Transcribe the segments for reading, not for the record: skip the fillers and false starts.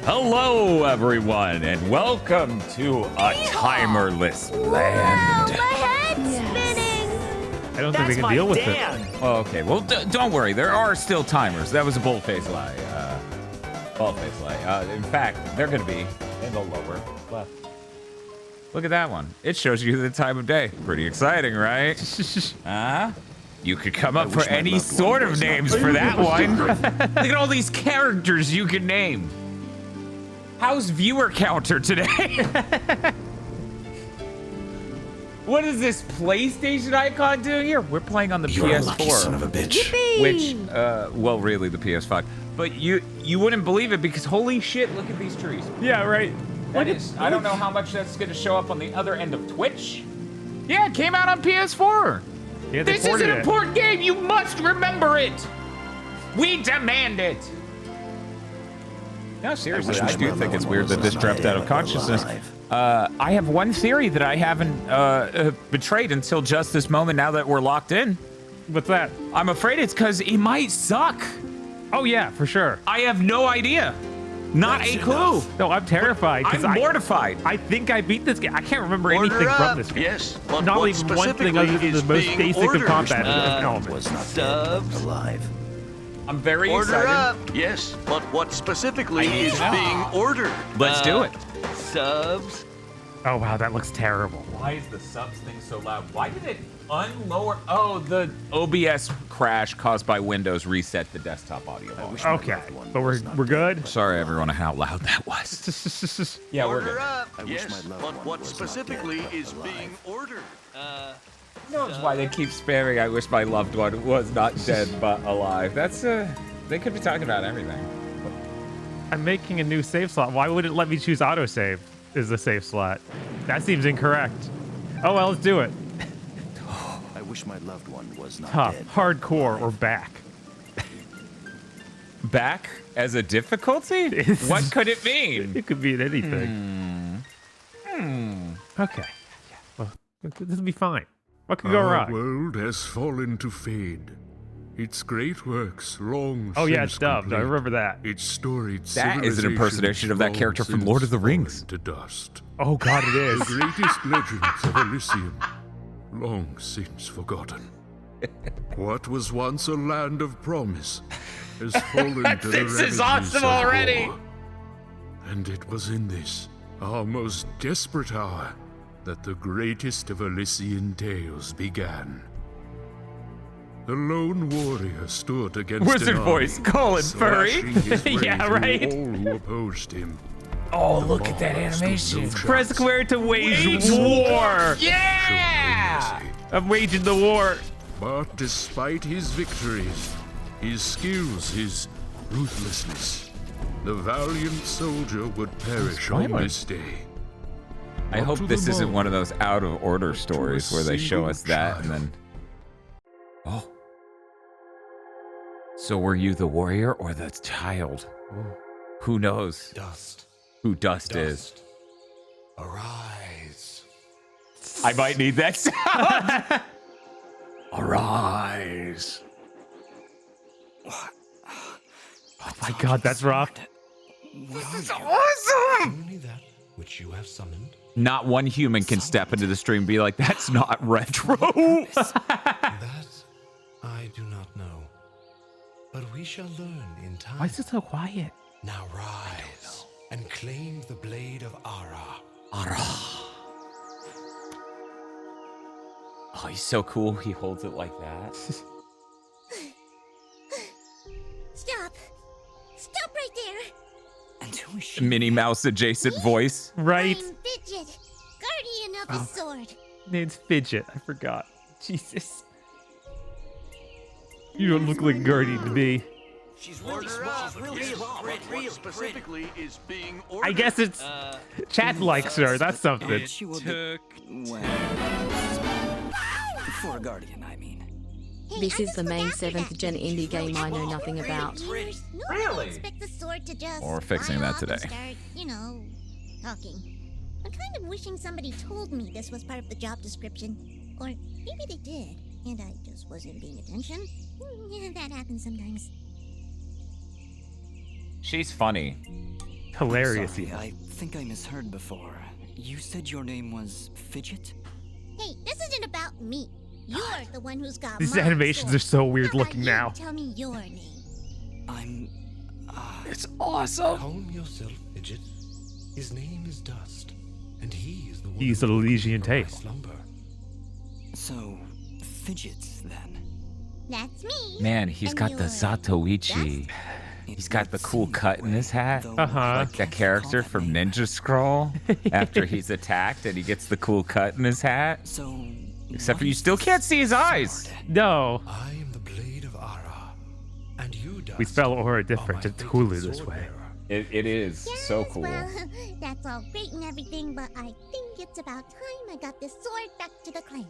Hello, everyone, and welcome to a timerless land. My head's spinning. I don't think we can deal with it. Oh, okay, well, don't worry. There are still timers. That was a bold-faced lie. Bold-faced lie. In fact, they're going to be in the lower left. Look at that one. It shows you the time of day. Pretty exciting, right? You could come up for any sort of names for that one. Look at all these characters you can name. How's viewer counter today? What is this PlayStation icon doing here? We're playing on the PS4. Lucky son of a bitch. Yippee! Which, well, really the PS5. But you wouldn't believe it because holy shit, look at these trees. Yeah, right. I don't know how much that's going to show up on the other end of Twitch. Yeah, it came out on PS4. Yeah, they This is ported an it. important game. You must remember it. We demand it. No, seriously, I do think it's weird that this dropped out of consciousness. I have one theory that I haven't betrayed until just this moment now that we're locked in. What's that? I'm afraid it's because it might suck. Oh yeah, for sure. I have no idea. Not a clue. No, I'm terrified. 'cause I'm mortified. I think I beat this game. I can't remember anything from this game. Yes, but Not what even one thing specifically other than the is most being basic of ordered? combat elements. Was not Subs. dead, alive. I'm very Order excited. up. Yes, but what specifically I need is to know. being ordered? Let's do it. Subs. Oh wow, that looks terrible. Why is the subs thing so loud? Why did it unlower? Oh, the OBS crash caused by Windows reset the desktop audio volume. Okay, but we're good. Sorry, everyone, how loud that was. Yeah, we're Order good. up. Yes, but what specifically is being ordered? Knows why they keep spamming. I wish my loved one was not dead but alive. That's they could be talking about everything. I'm making a new save slot. Why would it let me choose autosave as the save slot? That seems incorrect. Oh well, let's do it. I wish my loved one was not Tough, dead. hardcore, or back. Back as a difficulty? What could it mean? It could be in anything. Okay. Yeah. Well, this will be fine. What could go Our wrong? world has fallen to fade. Its great works long Oh yeah, since it's dubbed. I complete. remember that. Its storied That is an impersonation of that civilizations character from long Lord of the since Rings. fallen To dust. Oh god, it The is. greatest legends of Elysian, long since forgotten. What was once a land of promise has fallen to the This is ravages awesome of already. war. And it was in this, our most desperate hour, that the greatest of Elysian tales began. The lone warrior stood against Wizard an voice, army, Colin Furry. slashing his way Yeah, through right. all who opposed him. Oh, The look at that Mars stood no animation. chance. Press square to wage Wage war. war. Yeah. Show no mercy. I'm waging the war. But despite his victories, his skills, his ruthlessness, the valiant soldier would perish on Spoiler. this day. I Up hope to this the isn't mark, one of those out of order to a stories where they show single us that and child. then. Oh. So were you the warrior or the child? Who knows Dust. who Dust is? Arise. I might need that sound. Arise. Oh my god, that's rough. This is awesome. Only that which you have summoned. Not one human can step into the stream and be like, that's not retro. That I do not know. But we shall learn in time. Why is it so quiet? Now rise and claim the blade of Ara. Oh, he's so cool. He holds it like that. Stop. Stop right there. Until we shoot. Minnie Mouse adjacent voice. Right? I'm Fidget, guardian of the sword. It's Fidget. I forgot. Jesus. You don't look like Guardian to me. She's really Order small. up. She's really Yes, small. but Really what specifically is being ordered? I guess it's chat likes her. That's something. She will be. Well, for a guardian, I mean. Hey, This I is just the looked main after 7th that. gen indie She's really game I know cool. nothing about. Years, no one Really? will expect the sword to just Or fixing fly that off and today. Start, you know, talking. I'm kind of wishing somebody told me this was part of the job description. Or maybe they did, and I just wasn't paying attention. Yeah, that happens sometimes. She's funny. Hilarious. Sorry, I think I misheard before. You said your name was Fidget? Hey, this isn't about me. You're the one who's got These my animations sword. are so weird How about looking you now. Tell me your name. I'm... It's awesome. Calm yourself, Fidget. His name is Dust, and he is the one He's who an woke me Elysian from my tale. slumber. So, Fidget, then. That's me. Man, he's And got the you're Zatoichi. Dust? He's got the cool cut in his hat. Uh-huh. Like that character from Ninja Scroll. After he's attacked and he gets the cool cut in his hat. So... Except what for you is still this can't see his eyes. sword? No. I am the Blade of Ara, and you, Dust, We spell aura are different. my It's fated Hulu this sword way. bearer. It is so Yes, cool. Well, that's all great and everything, but I think it's about time I got this sword back to the clan.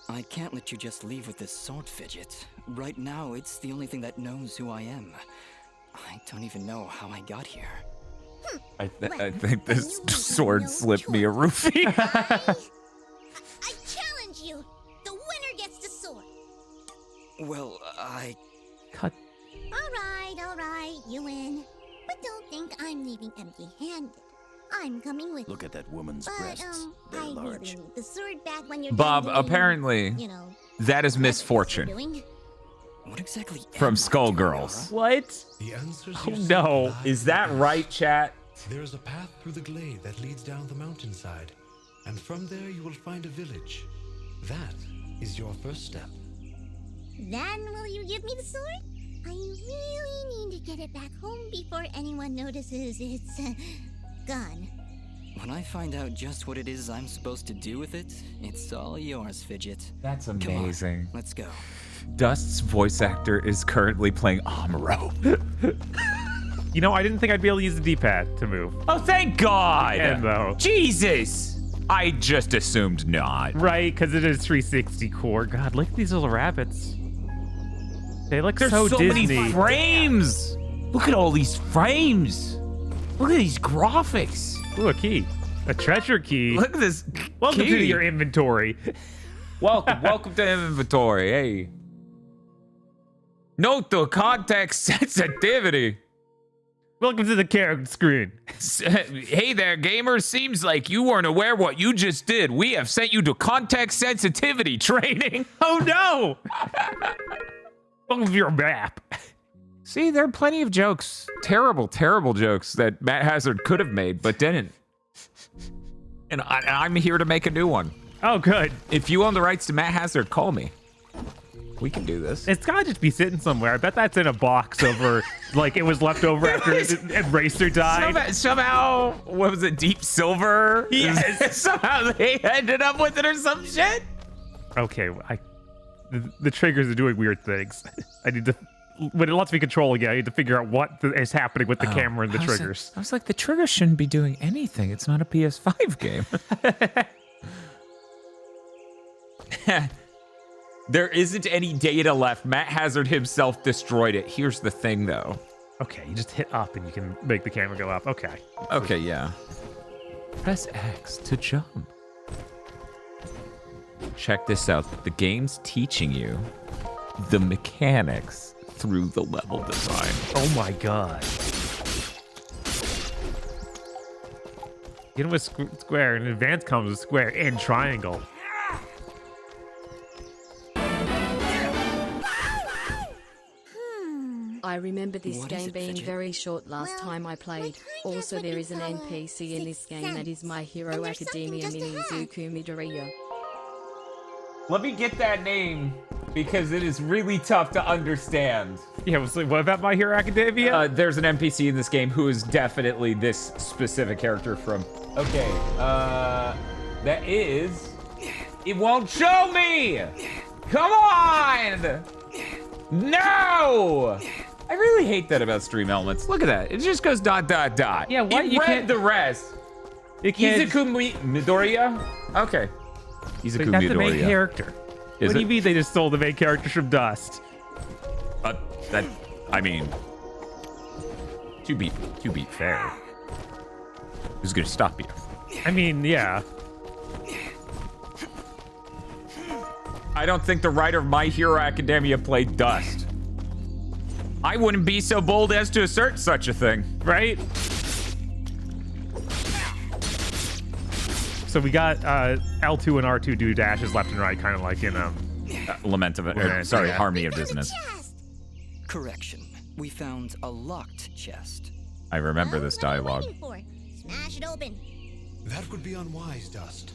I can't let you just leave with this sword, Fidget. Right now, it's the only thing that knows who I am. I don't even know how I got here. I Well, think then this you have sword no slipped me a choice. roofie. I challenge you. The winner gets the sword. Well, Cut. All right, you win. But don't think I'm leaving empty-handed. I'm coming with Look you. at that woman's But, breasts. They're I large. really need the sword back when you're Bob, done doing, apparently, you know, that is what misfortune. you're doing. what exactly From am I Skullgirls. doing, What? The answers Oh, you seek no. lie Is that within right, us. chat? There is a path through the glade that leads down the mountainside, and from there you will find a village. That is your first step. Then will you give me the sword? I really need to get it back home before anyone notices it's gone. When I find out just what it is I'm supposed to do with it, it's all yours, Fidget. That's Come on, amazing. let's go. Dust's voice actor is currently playing Amuro. You know, I didn't think I'd be able to use the D-pad to move. Oh, thank God! And though. Jesus! I just assumed not. Right, because it is 360 core. God, look at these little rabbits. They look There's so so Disney. many frames! Look at all these frames! Look at these graphics! Ooh, a key. A treasure key. Look at this Welcome key. to your inventory. Welcome to inventory, hey. Note the context sensitivity. Welcome to the character screen. Hey there, gamers. Seems like you weren't aware what you just did. We have sent you to context sensitivity training. Oh no! Welcome to your map. See, there are plenty of jokes. Terrible, terrible jokes that Matt Hazard could have made, but didn't. And I'm here to make a new one. Oh, good. If you own the rights to Matt Hazard, call me. We can do this. It's gotta just be sitting somewhere. I bet that's in a box over, like it was left over after Racer died. Somehow, what was it, Deep Silver? Yes. Somehow they ended up with it or some shit. Okay, the triggers are doing weird things. I need to, when it lets me control again, I need to figure out what is happening with the camera and the triggers. I was like, the triggers shouldn't be doing anything. It's not a PS5 game. There isn't any data left. Matt Hazard himself destroyed it. Here's the thing, though. Okay, you just hit up and you can make the camera go up. Okay. Okay, yeah. Press X to jump. Check this out. The game's teaching you the mechanics through the level design. Oh my god. Begin with square, and advance comes with square and triangle. I remember this What is game it, being Fidget? very short last Well, time I my played. kind has Also, what there you is an call a NPC in this sixth game that is sense. My Hero And there's something Academia just Mini ahead. Zuku Midoriya. Let me get that name because it is really tough to understand. Yeah, so what about My Hero Academia? There's an NPC in this game who is definitely this specific character from. Okay, that is. It won't show me! Come on! No! I really hate that about stream elements. Look at that. It just goes ... Yeah, why it you read can't- the rest. You can't. Izuku Midoriya? Okay. Izuku That's the main Midoriya. character. Is What do it? you mean they just stole the main character from Dust? That, I mean, to be fair, who's gonna stop you? I mean, yeah. I don't think the writer of My Hero Academia played Dust. I wouldn't be so bold as to assert such a thing. Right? So we got L2 and R2 do dashes left and right, kind of like in Lament of it. Lament, Sorry, yeah. Harmony of Dissonance. Correction. We found a locked chest. I remember this What are you dialogue. waiting for? Smash it open. That would be unwise, Dust.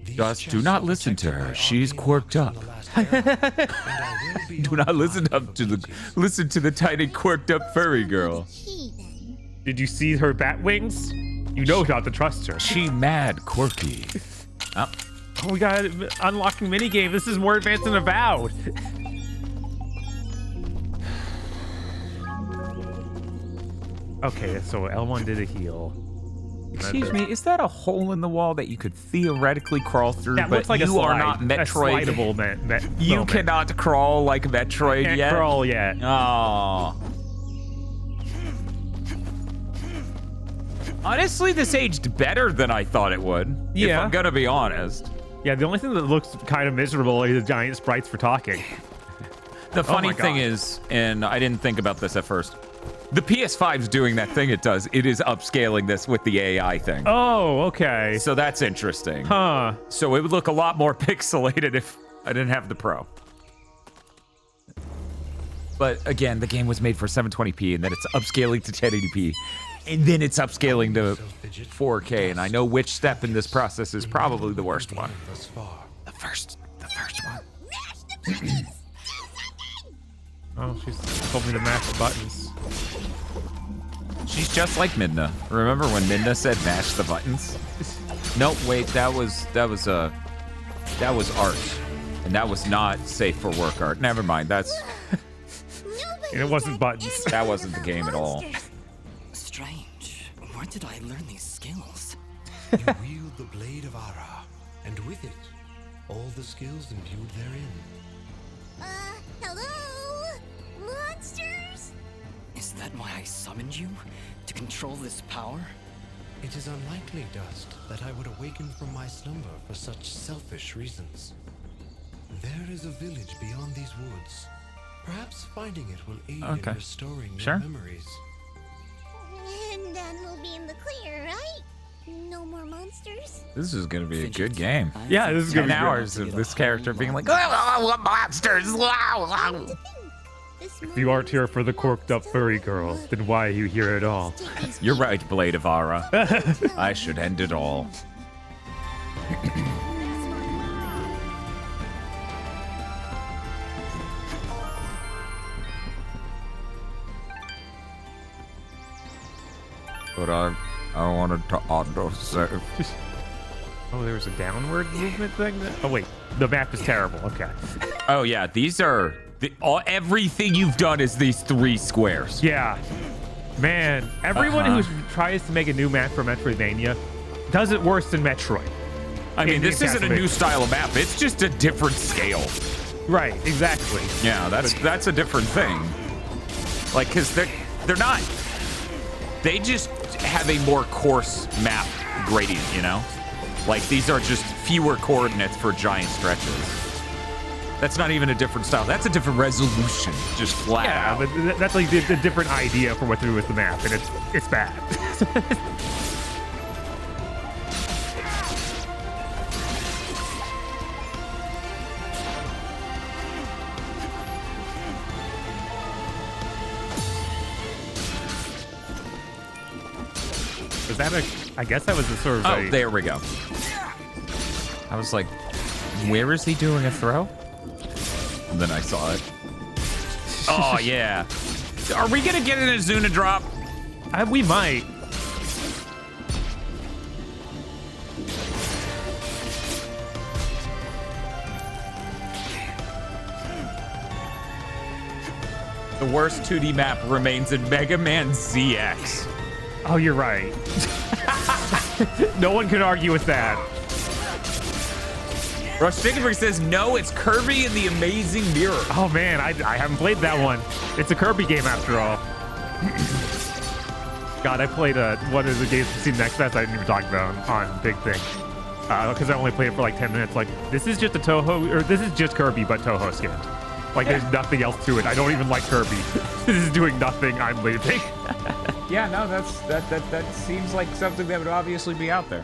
These Dust, do chests not are listen to protected her. by She's arcane quirked locks up. from the last era, and I will be Do on not listen guard up for to the abilities. listen to the tiny quirked up furry girl. Key then. Did you see her bat wings? You know not to trust her. She mad quirky. Oh, Oh, we got unlocking minigame. This is more advanced than Avowed. Okay, so L1 did a heal. excuse me, is that a hole in the wall that you could theoretically crawl through? That but looks like you a slide, are not a Metroid. slidable You moment. cannot crawl like Metroid Can't yet. crawl yet. Oh. Honestly, this aged better than I thought it would. If Yeah. I'm gonna be honest. Yeah, the only thing that looks kind of miserable are the giant sprites for talking. The funny my thing God. is, and I didn't think about this at first, the PS5's doing that thing it does. It is upscaling this with the AI thing. Oh, okay. So that's interesting. Huh. So it would look a lot more pixelated if I didn't have the Pro. But again, the game was made for 720p, and then it's upscaling to 1080p, and then it's upscaling to 4K. And I know which step in this process is probably the worst one. Thus far. The first one. Oh, she's told me to mash the buttons. She's just like Midna. Remember when Midna said mash the buttons? Nope, wait, that was art. And that was not safe for work art. Never mind, And it wasn't buttons. that wasn't the game at all. Strange. Where did I learn these skills? You wield the blade of Ara, and with it, all the skills imbued therein. Hello? Monsters? Is that why I summoned you? To control this power? It is unlikely, Dust, that I would awaken from my slumber for such selfish reasons. There is a village beyond these woods. Perhaps finding it will aid Okay. in restoring Sure. your memories. And then we'll be in the clear, right? No more monsters? This is gonna be a Fidget. good game. I Yeah, this is gonna 10 be good. hours of this character being like, oh, monsters! If you aren't here for the corked up furry girl, then why are you here at all? You're right, Blade of Ara. I should end it all. But I wanted to auto-save. Oh, there was a downward movement thing? Oh, wait. The map is terrible. Okay. Oh yeah, these are everything you've done is these 3 squares. Yeah. Man, everyone who tries to make a new map for Metroidvania does it worse than Metroid. I mean, In this isn't a Castlevania. new style of map. It's just a different scale. Right, exactly. Yeah, that's a different thing. Like, cause they're not. They just have a more coarse map gradient, you know? Like, these are just fewer coordinates for giant stretches. That's not even a different style. That's a different resolution, just flat Yeah, out. but that's like the different idea for what to do with the map, and it's bad. Was that I guess that was a sort of Oh, there we go. I was like, where is he doing a throw? And then I saw it. Oh, yeah. Are we going to get an Azuna drop? We might. The worst 2D map remains in Mega Man ZX. Oh, you're right. No one can argue with that. Rush Stickenberg says, no, it's Kirby and the Amazing Mirror. Oh man, I haven't played that one. It's a Kirby game after all. God, I played one of the games from Steam Next Fest I didn't even talk about on Big Thing. Because I only played it for like 10 minutes. Like, this is just a Toho, or this is just Kirby, but Toho skinned. Like, there's nothing else to it. I don't even like Kirby. This is doing nothing. I'm leaving. Yeah, no, that seems like something that would obviously be out there.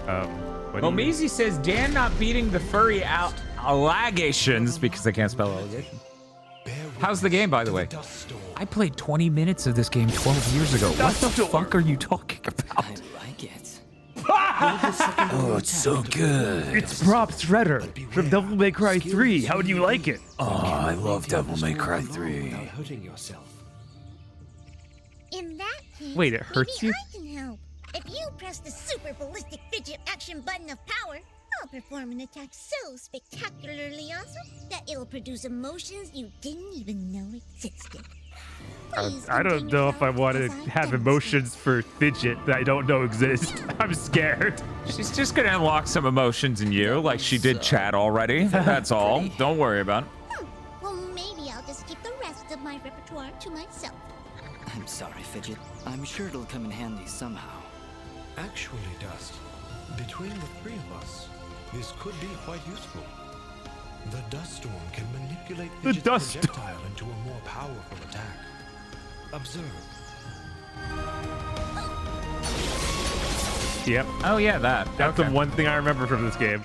What do you- Omizi says Dan not beating the furry allegations because I can't spell allegation. How's the game, by the way? I played 20 minutes of this game 12 years ago. What the fuck are you talking about? I like it. Oh, it's so good. It's Prop Shredder from Devil May Cry 3. How do you like it? Oh, I love Devil May Cry 3. Without hurting yourself. In that case, Wait, it hurts maybe you? I can help. If you press the super ballistic fidget action button of power, I'll perform an attack so spectacularly awesome that it'll produce emotions you didn't even know existed. Please I don't contain know if I yourself want to as I have demonstrate. emotions for Fidget that I don't know exist. I'm scared. She's just gonna unlock some emotions in you, like she did Chad already. That's all. Don't worry about it. Well, maybe I'll just keep the rest of my repertoire to myself. I'm sorry, Fidget. I'm sure it'll come in handy somehow. Actually, Dust, between the three of us, this could be quite useful. The dust storm can manipulate The Fidget's dust storm. projectile into a more powerful attack. Observe. Yep. Oh yeah, that. That's Okay. the one thing I remember from this game.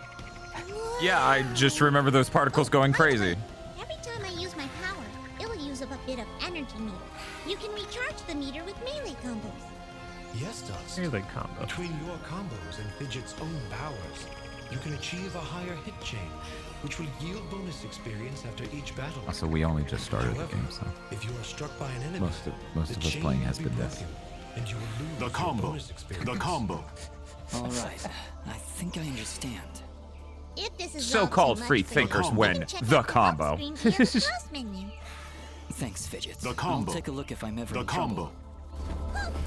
Yeah, I just remember those particles going crazy. Every time I use my power, it'll use up a bit of energy meter. You can recharge the meter with melee combos. Yes, Dust. Melee combo. Between your combos and Fidget's own powers, you can achieve a higher hit chain, which will yield bonus experience after each battle. Also, we only just started the However, game, so if you are struck by an enemy, most the of us chain playing will has be been this. broken, and you will lose The your combo. bonus experience. The combo. All right, I think I understand. If this is So-called all too much free for thinkers you, win you can check the out the combo. help screen here in the pause menu. Thanks, Fidget. The combo. I'll take a look if I'm ever The in trouble. combo.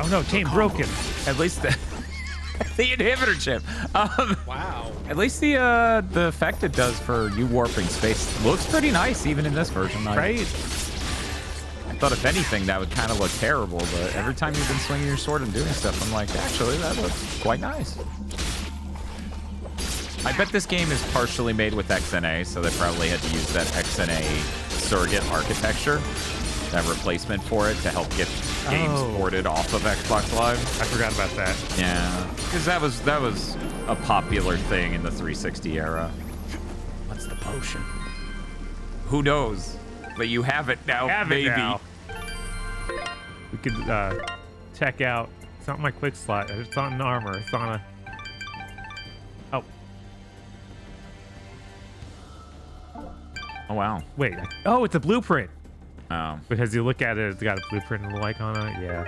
Oh no, chain broken. At least the inhibitor chip. Wow. At least the effect it does for you warping space looks pretty nice, even in this version. Right? I thought if anything that would kind of look terrible, but every time you've been swinging your sword and doing stuff, I'm like, actually, that looks quite nice. I bet this game is partially made with XNA, so they probably had to use that XNA surrogate architecture, that replacement for it, to help get games Oh. ported off of Xbox Live. I forgot about that. Yeah, because that was a popular thing in the 360 era. What's the potion? Who knows? But you have it now, Have baby. it now. We could check out. It's not my quick slot. It's on an armor. It's on a. Oh, Oh wow. wait. Oh, it's a blueprint. Oh. Because you look at it, it's got a blueprint and the like on it. Yeah.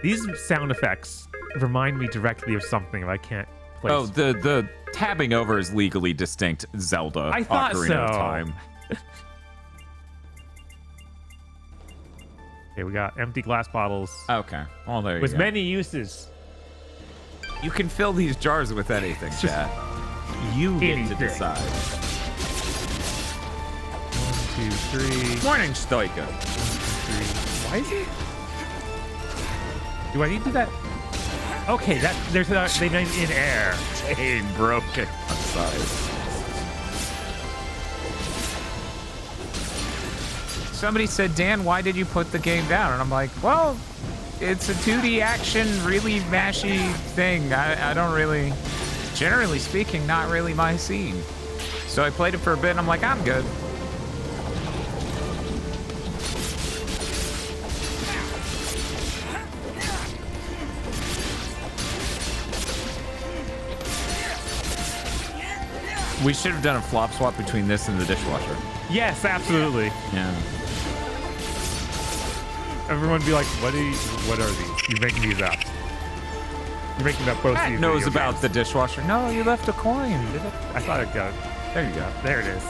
These sound effects remind me directly of something if I can't place. Oh, the tabbing over is legally distinct Zelda I thought Ocarina of so. Time. Okay, we got empty glass bottles Okay. Well, there you with go. many uses. You can fill these jars with anything, chat. You get to anything. decide. 1, 2, 3. Morning, Stoika. Why is it? Do I need to do that? Okay, they meant in air. Chain broken. I'm sorry. Somebody said, Dan, why did you put the game down? And I'm like, well, it's a 2D action, really mashy thing. I don't really, generally speaking, not really my scene. So I played it for a bit and I'm like, I'm good. We should have done a flop swap between this and the dishwasher. Yes, absolutely. Yeah. Everyone be like, what are these? You're making these up. You're making up both Pat these knows video about games. the dishwasher. No, you left a coin. I thought it got. There you go. There it is.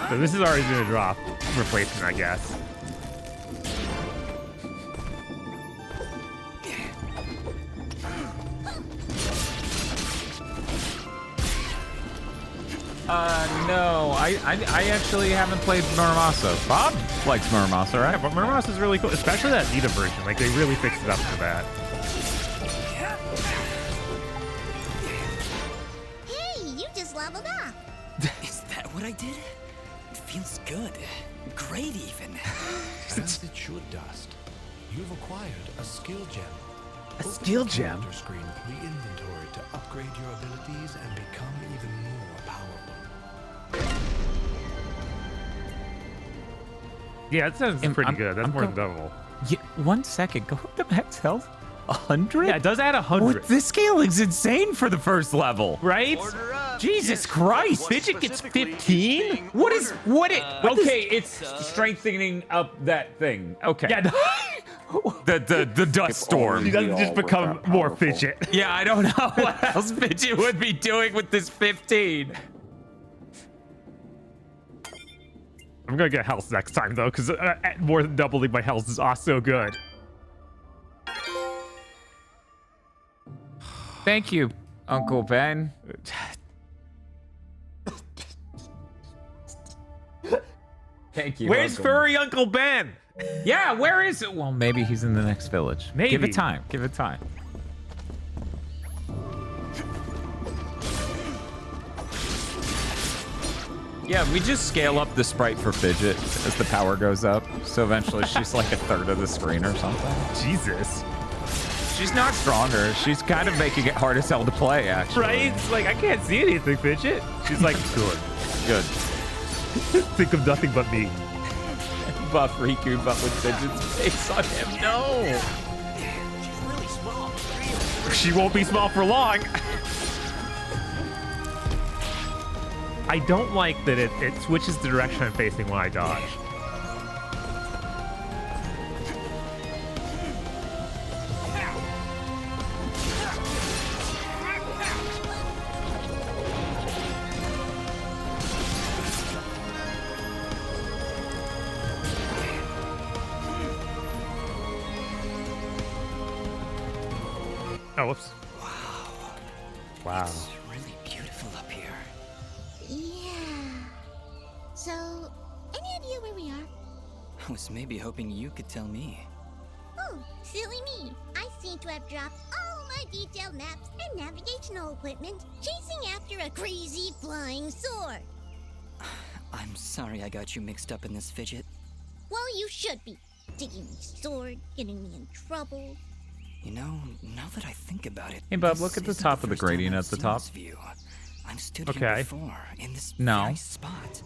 So this is already been a drop replacement, I guess. No, I actually haven't played Muramasa. Bob likes Muramasa, Yeah, right? but Muramasa is really cool, especially that Vita version. Like, they really fixed it up for that. Hey, you just leveled up. Is that what I did? It feels good. Great, even. As it should, Dust. You've acquired a skill gem. A Open skill the gem? character screen for the inventory to upgrade your abilities and become even more powerful. Yeah, that sounds And pretty I'm- good. That's I'm more than go- double. Yeah, 1 second. Go up to max health. 100? Yeah, it does add 100. This scaling insane for the first level. Right? Order up. Jesus Yes, Christ! what Fidget gets specifically is 15? being What is ordered? what it okay, this- it's strengthening up that thing. Okay. Yeah, The dust storm. he doesn't just become more fidget. Yeah, I don't know what else Fidget would be doing with this 15. I'm gonna get health next time, though, because more than doubling my health is also good. Thank you, Uncle Ben. Thank you. Where's Uncle. Furry Uncle Ben? Yeah, where is it? Well, maybe he's in the next village. Give Maybe. it time. Give it time. Yeah, we just scale up the sprite for Fidget as the power goes up. So eventually she's like a third of the screen or something. Jesus. She's not stronger. She's kind of making it hard as hell to play, actually. Right? It's like, I can't see anything, Fidget. She's like, good. Good. Think of nothing but me. Buff Riku, but with Fidget's face on him. No! She's really small. She won't be small for long. I don't like that it switches the direction I'm facing when I dodge. Oh, whoops. Wow. It's really beautiful up here. Yeah. So, any idea where we are? I was maybe hoping you could tell me. Oh, silly me. I seem to have dropped all my detailed maps and navigational equipment chasing after a crazy flying sword. I'm sorry I got you mixed up in this, Fidget. Well, you should be. Taking my sword, getting me in trouble. You know, now that I think about it, Hey, Bub, this look at the isn't top of the first time gradient I've at the seen top. this view. I've stood here Okay. before in this No. very spot.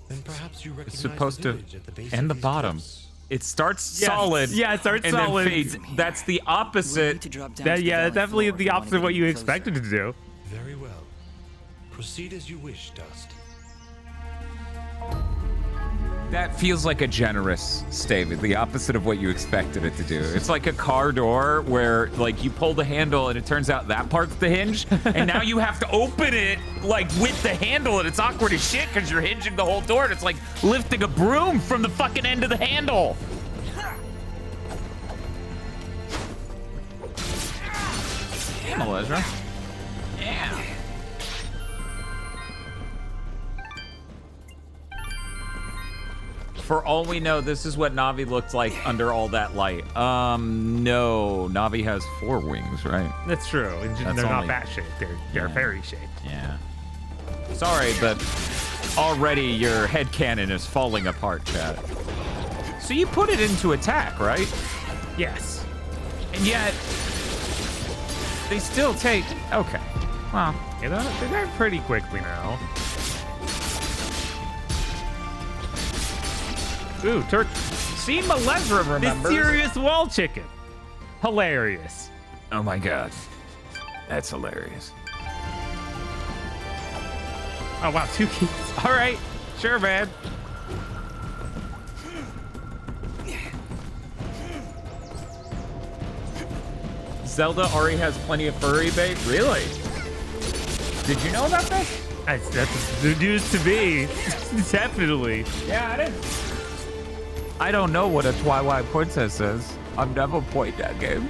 Then perhaps you It's recognize supposed the to village at the base end of the these bottom. cliffs. It starts Yes. solid. Yeah, it starts and solid. then fades. That's the We'll opposite. need to drop down That, to the yeah, valley definitely floor if the you wanna opposite of get what you any expected closer. to do. Very well. Proceed as you wish, Dust. That feels like a generous statement, the opposite of what you expected it to do. It's like a car door where, like, you pull the handle and it turns out that part's the hinge, and now you have to open it, like, with the handle, and it's awkward as shit because you're hinging the whole door, and it's like lifting a broom from the fucking end of the handle. Damn, Elezra. Yeah. For all we know, this is what Navi looked like under all that light. No. Navi has 4 wings, right? That's true. And That's they're not only- bat shaped. They're Yeah. fairy shaped. Yeah. Sorry, but already your headcanon is falling apart, Chad. So you put it into attack, right? Yes. And yet, they still take... Okay. Well, You know, they die pretty quickly now. Ooh, see, Melezra the remembers. serious wall chicken. Hilarious. Oh my god. That's hilarious. Oh wow, 2 keys. All right, sure, man. Zelda already has plenty of furry bait? Really? Did you know about this? That's the news to me. Definitely. Yeah, it is. I don't know what a Twilight Princess is. I've never played that game.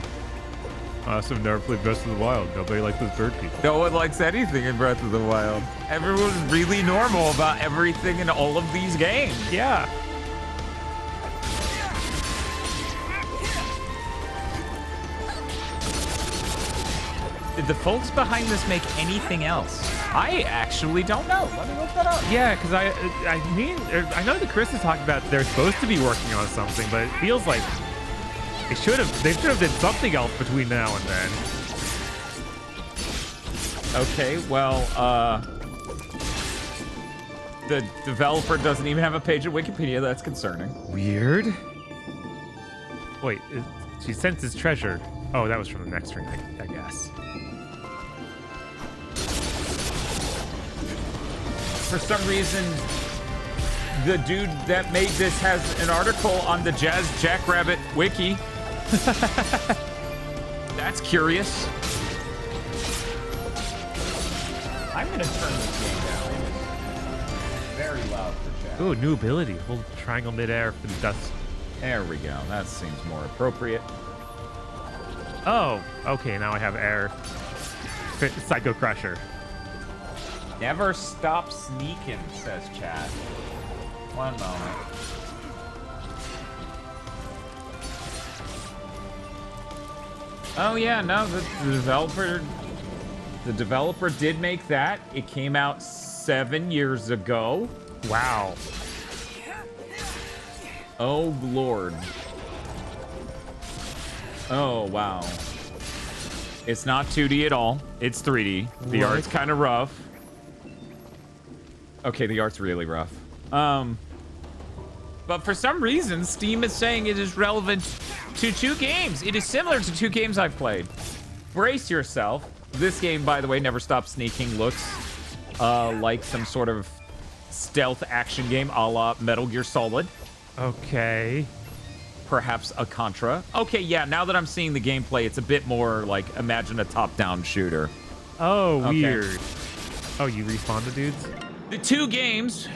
I also never played Breath of the Wild. Nobody likes those bird people. No one likes anything in Breath of the Wild. Everyone's really normal about everything in all of these games. Yeah. Did the folks behind this make anything else? I actually don't know. Let me look that up. Yeah, because I know that Chris is talking about they're supposed to be working on something, but it feels like they should have did something else between now and then. Okay, well, the developer doesn't even have a page at Wikipedia. That's concerning. Weird. Wait, she senses treasure. Oh, that was from the next ring, I guess. For some reason, the dude that made this has an article on the Jazz Jackrabbit wiki. That's curious. I'm gonna turn this game down. It's very loud for chat. Ooh, new ability. Hold triangle midair for the dust. There we go. That seems more appropriate. Oh, okay, now I have air. Psycho Crusher. Never stop sneaking, says chat. One moment. Oh yeah, no, the developer did make that. It came out 7 years ago. Wow. Oh Lord. Oh wow. It's not 2D at all. It's 3D. The What? art's kind of rough. Okay, the art's really rough. But for some reason, Steam is saying it is relevant to 2 games. It is similar to 2 games I've played. Brace yourself. This game, by the way, Never Stop Sneaking, looks like some sort of stealth action game a la Metal Gear Solid. Okay. Perhaps a Contra. Okay, yeah, now that I'm seeing the gameplay, it's a bit more like, imagine a top-down shooter. Oh, Okay. weird. Oh, you respawn the dudes? The 2 games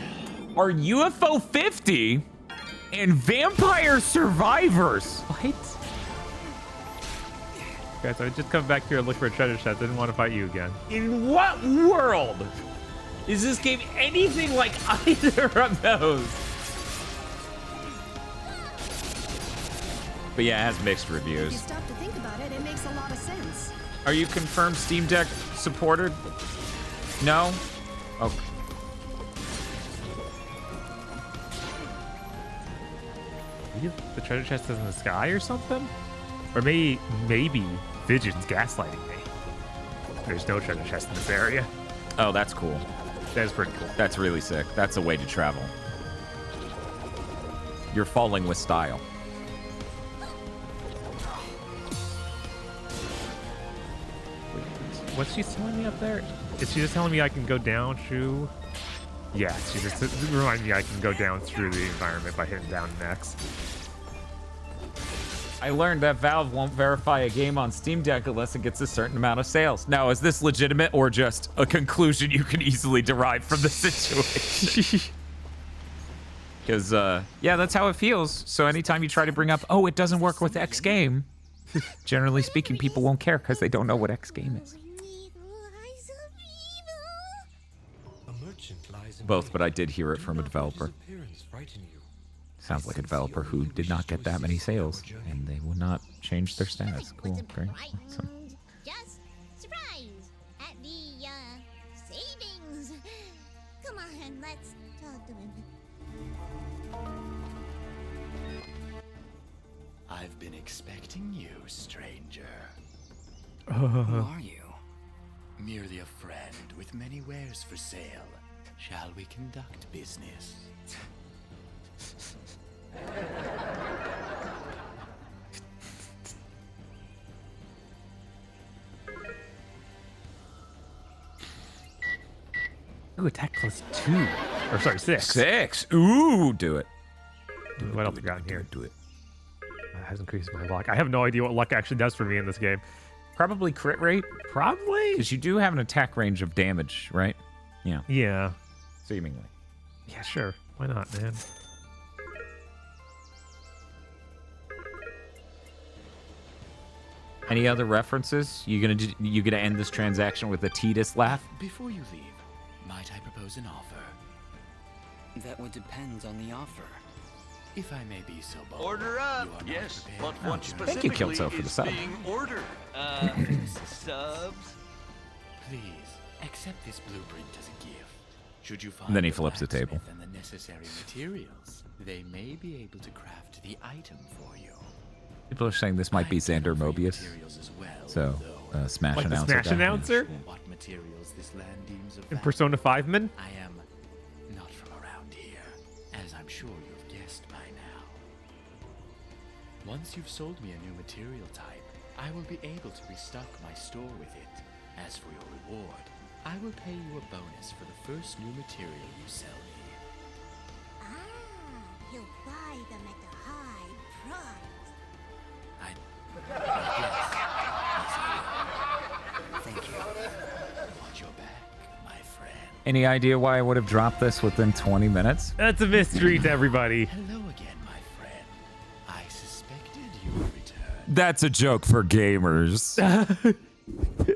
are UFO 50 and Vampire Survivors. What? Guys, I just come back here and look for a treasure chest. I didn't want to fight you again. In what world is this game anything like either of those? But yeah, it has mixed If you reviews. stop to think about it, it makes a lot of sense. Are you confirmed Steam Deck supported? No? Okay. Maybe the treasure chest is in the sky or something? Or maybe Vision's gaslighting me. There's no treasure chest in this area. Oh, that's cool. That is pretty cool. That's really sick. That's a way to travel. You're falling with style. What's she telling me up there? Is she just telling me I can go down through? Yeah, she just reminded me I can go down through the environment by hitting down next. I learned that Valve won't verify a game on Steam Deck unless it gets a certain amount of sales. Now, is this legitimate or just a conclusion you can easily derive from the situation? Because, yeah, that's how it feels. So anytime you try to bring up, oh, it doesn't work with X game, generally speaking, people won't care because they don't know what X game is. A merchant lies in Both, wait. but I did hear it Do from a not let his developer. appearance frighten you. Sounds like a developer who did not get that many sales, and they will not change their status. Cool, great, awesome. Just surprise at the savings. Come on, let's talk to him. I've been expecting you, stranger. Who are you? Merely a friend with many wares for sale. Shall we conduct business? Ooh, attack +2. Or sorry, 6. 6. Ooh, do it. What else we got in here? Do it. That has increased my luck. I have no idea what luck actually does for me in this game. Probably crit rate. Probably. Because you do have an attack range of damage, right? Yeah, Yeah. seemingly. Yeah, sure. Why not, man? Any other references? You gonna end this transaction with a Titus laugh? Before you leave, might I propose an offer? That would depend on the offer. If I may be so bold. Order up. You are not Yes, prepared. but what Thank you, specifically Kilto, for the is sub. being ordered? Subs? Please, accept this blueprint as a gift. Should you find And then he the flips the table. blacksmith and the necessary materials, they may be able to craft the item for you. People are saying this might be Xander Mobius. Materials as well, So, Smash Like the Announcer. Smash guy. Announcer What materials this land deems of in value. Persona 5 man. I am not from around here, as I'm sure you've guessed by now. Once you've sold me a new material type, I will be able to restock my store with it. As for your reward, I will pay you a bonus for the first new material you sell me. Ah, you'll buy them at a high price. Thank you. Watch your back, my friend. Any idea why I would have dropped this within 20 minutes? That's a mystery to everybody. Hello again, my friend. I suspected you would return. That's a joke for gamers.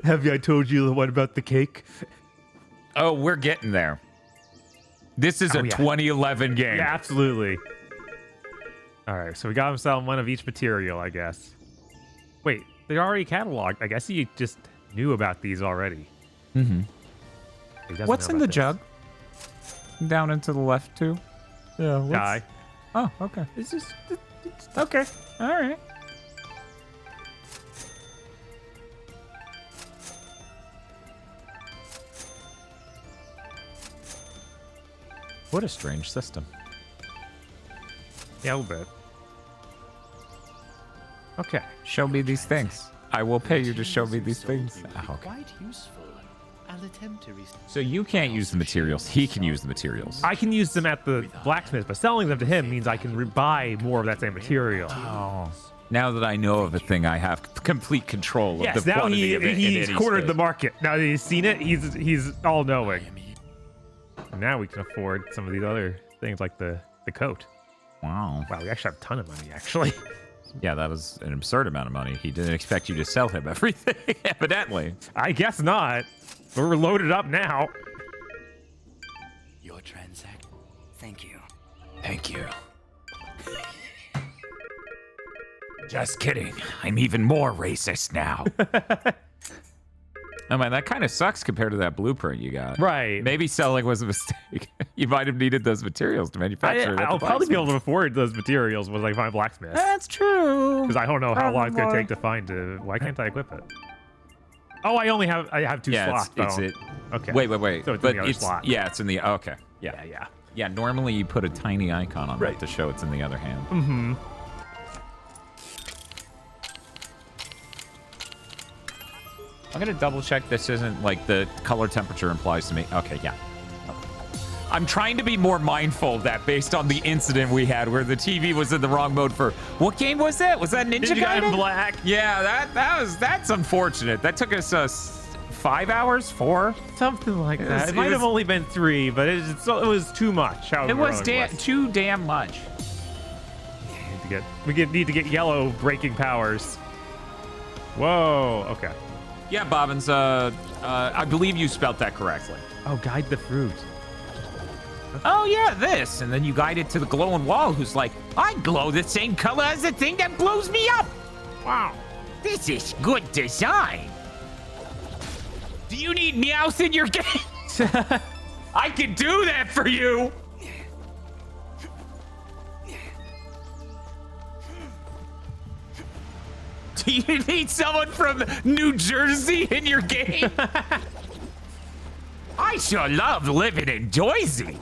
Have I told you the one about the cake? Oh, we're getting there. This is a 2011 game. Yeah, absolutely. All right, so we got him selling one of each material, I guess. Wait, they're already cataloged. I guess he just knew about these already. Mm-hmm. He doesn't What's know in the about jug? Down and to the left, too? Yeah. this. Guy. Oh, okay. It's just... Okay. All right. What a strange system. Yeah, a little bit. Okay. Show me these things. I will pay you to show me these things. Will be Oh, okay. quite useful. I'll attempt to So you can't use the materials. He can use the materials. I can use them at the blacksmith, but selling them to him means I can buy more of that same material. Oh. Now that I know of a thing, I have complete control of Yes, the now quantity of it in he's any cornered space. the market. Now that he's seen it, he's all knowing. Now we can afford some of these other things like the coat. Wow. Wow, we actually have a ton of money, actually. Yeah, that was an absurd amount of money. He didn't expect you to sell him everything, evidently. I guess not. We're loaded up now. Your transaction. Thank you. Thank you. Just kidding. I'm even more racist now. Oh man, that kind of sucks compared to that blueprint you got. Right. Maybe selling was a mistake. You might have needed those materials to manufacture it. I'll probably be able to afford those materials once I find blacksmith. That's true. Because I don't know how long it's gonna take to find it. Why can't I equip it? Oh, I have two slots. It's though. it. Okay. Wait. So it's but in the other slot. Yeah, it's in the. Okay. Yeah. Yeah. Normally you put a tiny icon on Right. that to show it's in the other hand. Mm-hmm. I'm gonna double check this isn't like the color temperature implies to me. Okay, yeah. I'm trying to be more mindful of that based on the incident we had where the TV was in the wrong mode for what game was that? Was that Ninja Gaiden? Black. Yeah, that's unfortunate. That took us 5 hours, 4. Something like that. It It might was- have only been 3, but it was too much. It was too damn much. We need to get yellow breaking powers. Whoa. Okay. Yeah, Bobbins. I believe you spelt that correctly. Oh, guide the fruit. Oh yeah, this, and then you guide it to the glowing wall. Who's like, I glow the same color as the thing that blows me up. Wow, this is good design. Do you need Meowth in your game? I can do that for you. Do you need someone from New Jersey in your game? I sure love living in Jersey.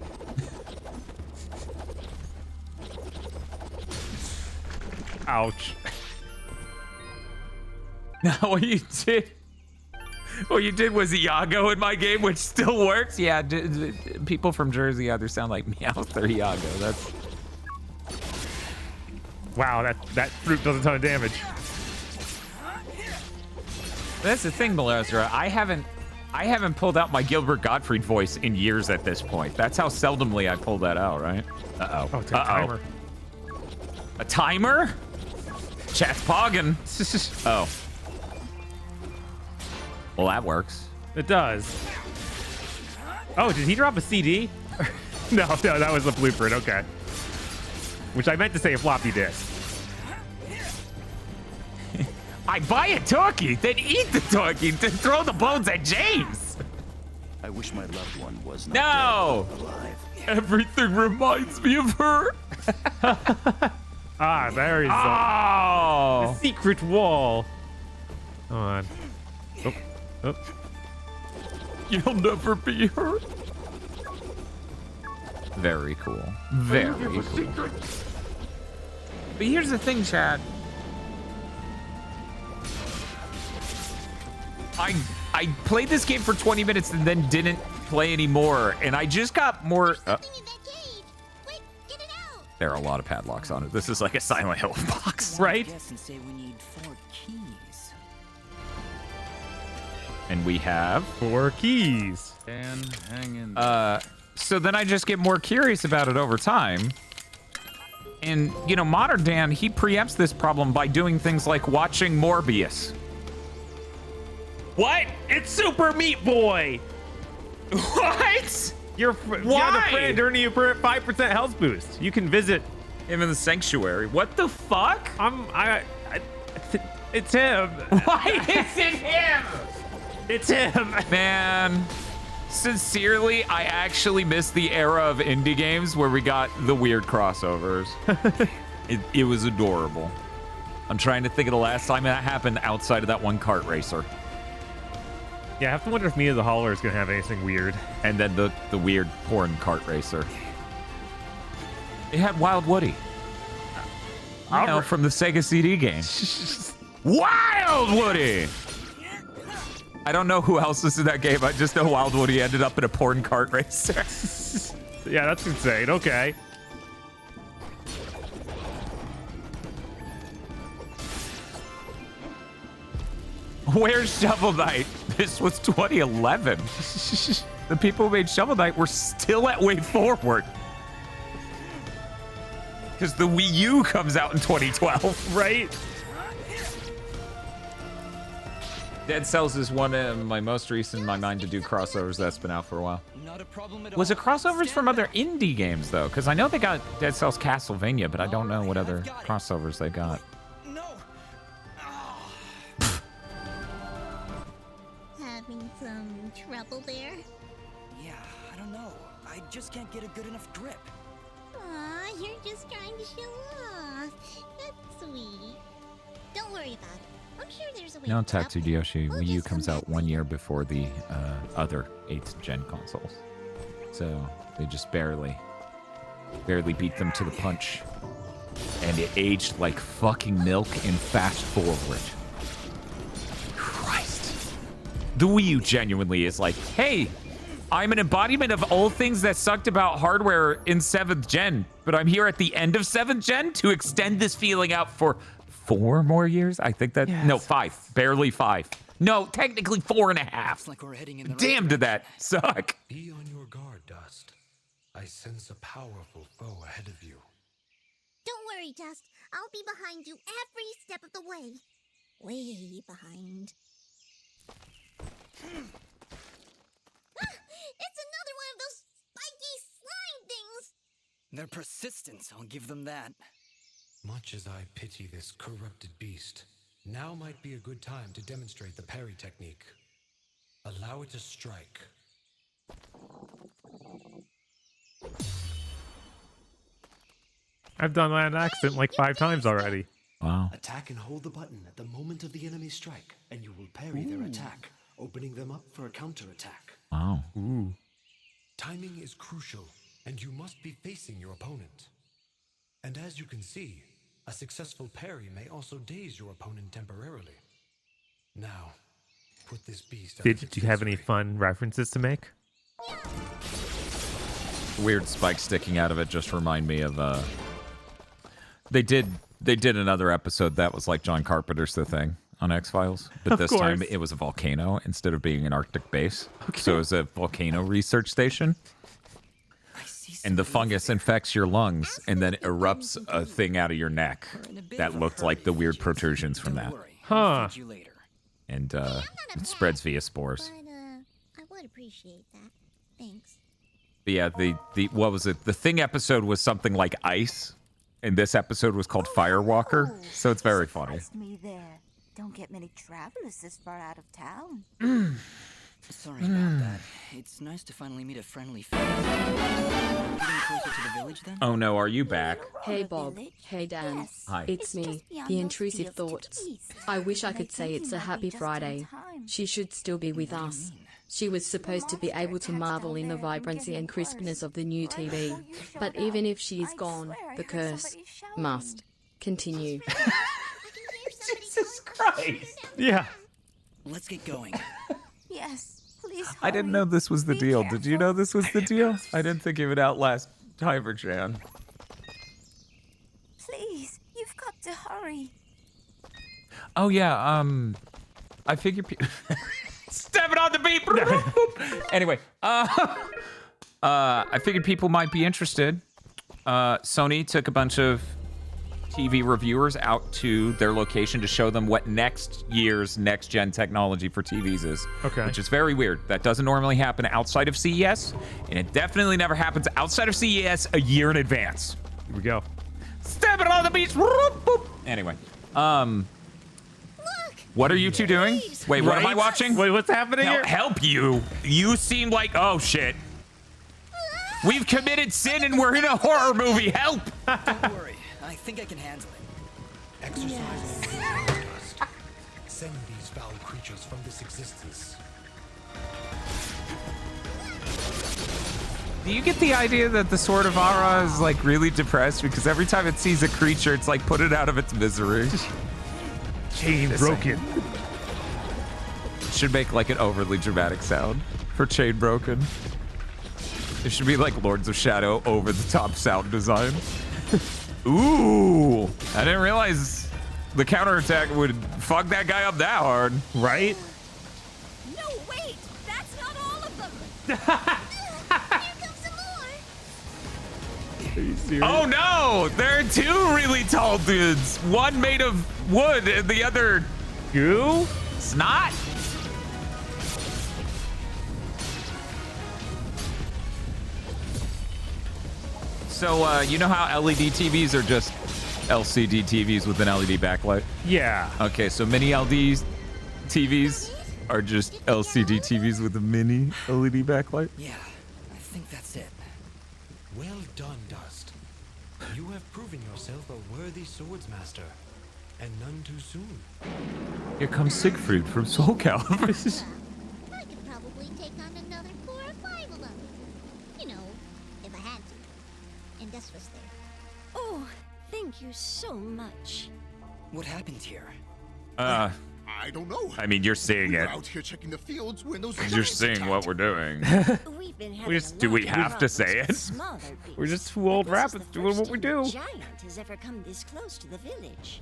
Ouch. No, what you did was Iago in my game, which still works. Yeah, people from Jersey either sound like Meowth or Iago. That's Wow, that fruit does a ton of damage. That's the thing, Melazra. I haven't pulled out my Gilbert Gottfried voice in years at this point. That's how seldomly I pull that out, right? Uh-oh. Oh, it's a timer. A timer? Chat's pogging. Oh. Well, that works. It does. Oh, did he drop a CD? No, that was a blueprint. Okay. Which I meant to say a floppy disk. I buy a turkey, then eat the turkey, then throw the bones at James. I wish my loved one was not No. dead, but alive. Everything reminds me of her. Ah, there is Oh. the secret wall. Come on. Oh, oh. You'll never be her. Very cool. Very cool. But here's the thing, Chad. I played this game for 20 minutes and then didn't play anymore, and I just got more. There are a lot of padlocks on it. This is like a Silent Hill box, Right? Guess and say we need 4 keys. and we have 4 keys. Dan, hang in. So then I just get more curious about it over time. And, you know, Modern Dan, he preempts this problem by doing things like watching Morbius. What? It's Super Meat Boy. What? You're Why? the friend earning you for 5% health boost. You can visit. Him in the sanctuary. What the fuck? It's him. Why is it him? It's him. Man, sincerely, I actually miss the era of indie games where we got the weird crossovers. It was adorable. I'm trying to think of the last time that happened outside of that one kart racer. Yeah, I have to wonder if Mia the Hauler is going to have anything weird. And then the weird porn kart racer. It had Wild Woody. You know, from the Sega CD game. Wild Woody! I don't know who else is in that game. I just know Wild Woody ended up in a porn kart racer. Yeah, that's insane. Okay. Where's Shovel Knight? This was 2011. The people who made Shovel Knight were still at Way Forward. Because the Wii U comes out in 2012. Right? Dead Cells is one of my most recent in my mind to do crossovers that's been out for a while. Not a problem at Was all. it crossovers Stand from other back. indie games, though? Because I know they got Dead Cells Castlevania, but I don't know what other crossovers they got. No. Having some trouble there? Yeah, I don't know. I just can't get a good enough grip. Aw, you're just trying to show off. That's sweet. Don't worry about it. I'm sure there's a way. No, to stop Tatsu it. Yoshi, We'll Wii U just comes come out back 1 later. year before the other 8th gen consoles. So they just barely beat them to the punch. And it aged like fucking milk in fast forward. Christ. The Wii U genuinely is like, hey, I'm an embodiment of all things that sucked about hardware in 7th gen, but I'm here at the end of 7th gen to extend this feeling out for 4 more years? I think that, no, 5, barely 5. No, technically 4.5. It's like we're heading in the right Damn, did that suck. Be on your guard, Dust. I sense a powerful foe ahead of you. Don't worry, Dust. I'll be behind you every step of the way. Way behind. It's another one of those spiky slime things! Their persistence, I'll give them that. Much as I pity this corrupted beast, now might be a good time to demonstrate the parry technique. Allow it to strike. I've done that accent like 5 times already. Wow. Attack and hold the button at the moment of the enemy strike, and you will parry their attack, opening them up for a counterattack. Wow. Ooh. Timing is crucial, and you must be facing your opponent. And as you can see, a successful parry may also daze your opponent temporarily. Now, put this beast out of Did its you have any misery. fun references to make? Weird spike sticking out of it just remind me of they did another episode that was like John Carpenter's The Thing on X-Files, but Of this time course. it was a volcano instead of being an Arctic base. So it was a volcano research station. I see And the something fungus infects your lungs and then erupts a thing out of your neck that looked like the weird protrusions from that. Don't worry, Huh. I'll feed you later. and I'm not a it spreads pet, via spores. But, I would appreciate that. Thanks. But yeah, the what was it? The Thing episode was something like Ice, and this episode was called Firewalker. So it's very funny. Me there. Don't get many travelers this far out of town. Sorry about that. It's nice to finally meet a friendly face. Getting closer to the village then? Oh no, are you back? Hey Bob. Hey Dan. Hi. It's me, the intrusive thoughts. I wish I could say it's a happy Friday. She should still be with us. She was supposed to be able to marvel in the vibrancy and crispness of the new TV. But even if she is gone, the curse must continue. Jesus Christ. Yeah. Let's get going. Yes, please. I didn't know this was the deal. Did you know this was the deal? I didn't think it would outlast Timer Chan. Please, you've got to hurry. Oh yeah, I figured stepping on the beat. Anyway, I figured people might be interested. Sony took a bunch of TV reviewers out to their location to show them what next year's next-gen technology for TVs is. Okay. Which is very weird. That doesn't normally happen outside of CES, and it definitely never happens outside of CES a year in advance. Here we go. Stepping on the beach. Anyway, what are you two doing? Wait, what am I watching? Wait, what's happening here? Help you. You seem like, oh shit. We've committed sin and we're in a horror movie. Help. Don't worry. I think I can handle it. Exercise all your dust. Send these foul creatures from this existence. Do you get the idea that the Sword of Ara is like really depressed because every time it sees a creature, it's like put it out of its misery? Chain broken. It should make like an overly dramatic sound for chain broken. It should be like Lords of Shadow over the top sound design. Ooh, I didn't realize the counterattack would fuck that guy up that hard. Right? No, wait! That's not all of them! Here comes some more! Are you serious? Oh no, there are two really tall dudes. One made of wood and the other Goo? snot. So, you know how LED TVs are just LCD TVs with an LED backlight? Yeah. Okay, so mini LED TVs are just LCD TVs with a mini LED backlight? Yeah, I think that's it. Well done, Dust. You have proven yourself a worthy swordsmaster, and none too soon. Here comes Siegfried from Soul Calibur. I could probably take on another 4 or 5 of them. You know, if I had to. And Dust was there. Oh, thank you so much. What happened here? I don't know. I mean, you're seeing We're it. out here checking the fields when those You're giants seeing attacked. what we're doing. We've been Do we have to say it? We're just two old rabbits doing what we do. Giant has ever come this close to the village.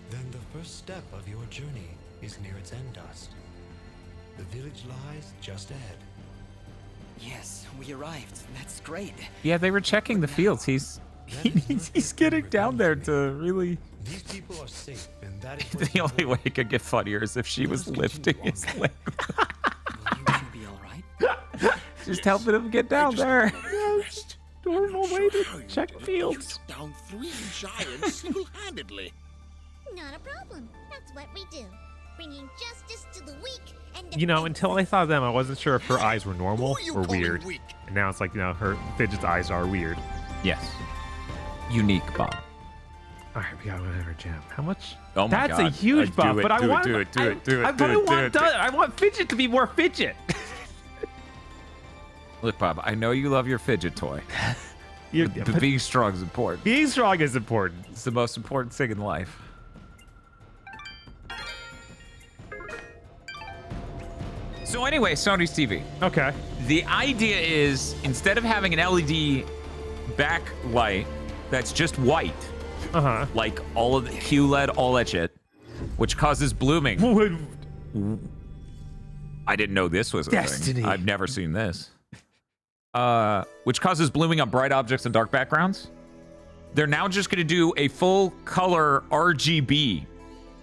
Then the first step of your journey is near its end, Dust. The village lies just ahead. Yes, we arrived. That's great. Yeah, they were checking the fields. He's getting down there to really. These people are safe, and that is The only way it could get funnier is if she was lifting his leg. Will you two be all right? Just helping him get down there. Rest. Normal Not way sure to how you check did it, but fields. You took down 3 giants single-handedly. Not a problem. That's what we do. Bringing justice to the weak and You know, until I saw them, I wasn't sure if her eyes were normal Who are you or calling weird. weak? And now it's like, you know, her Fidget's eyes are weird. Yes. Unique, Bob. All right, we got another gem. How much? Oh my That's God. a huge buff, Do it, but I do it, want do it, do it, do it, I do it, want do it. I want Fidget to be more Fidget. Look, Bob, I know you love your fidget toy. But But being strong is important. being strong is important. It's the most important thing in life. So anyway, Sony's TV. Okay. The idea is instead of having an LED backlight that's just white, like all of the QLED, all that shit, which causes blooming. I didn't know this was a Destiny. thing. I've never seen this. Which causes blooming on bright objects and dark backgrounds. They're now just going to do a full color RGB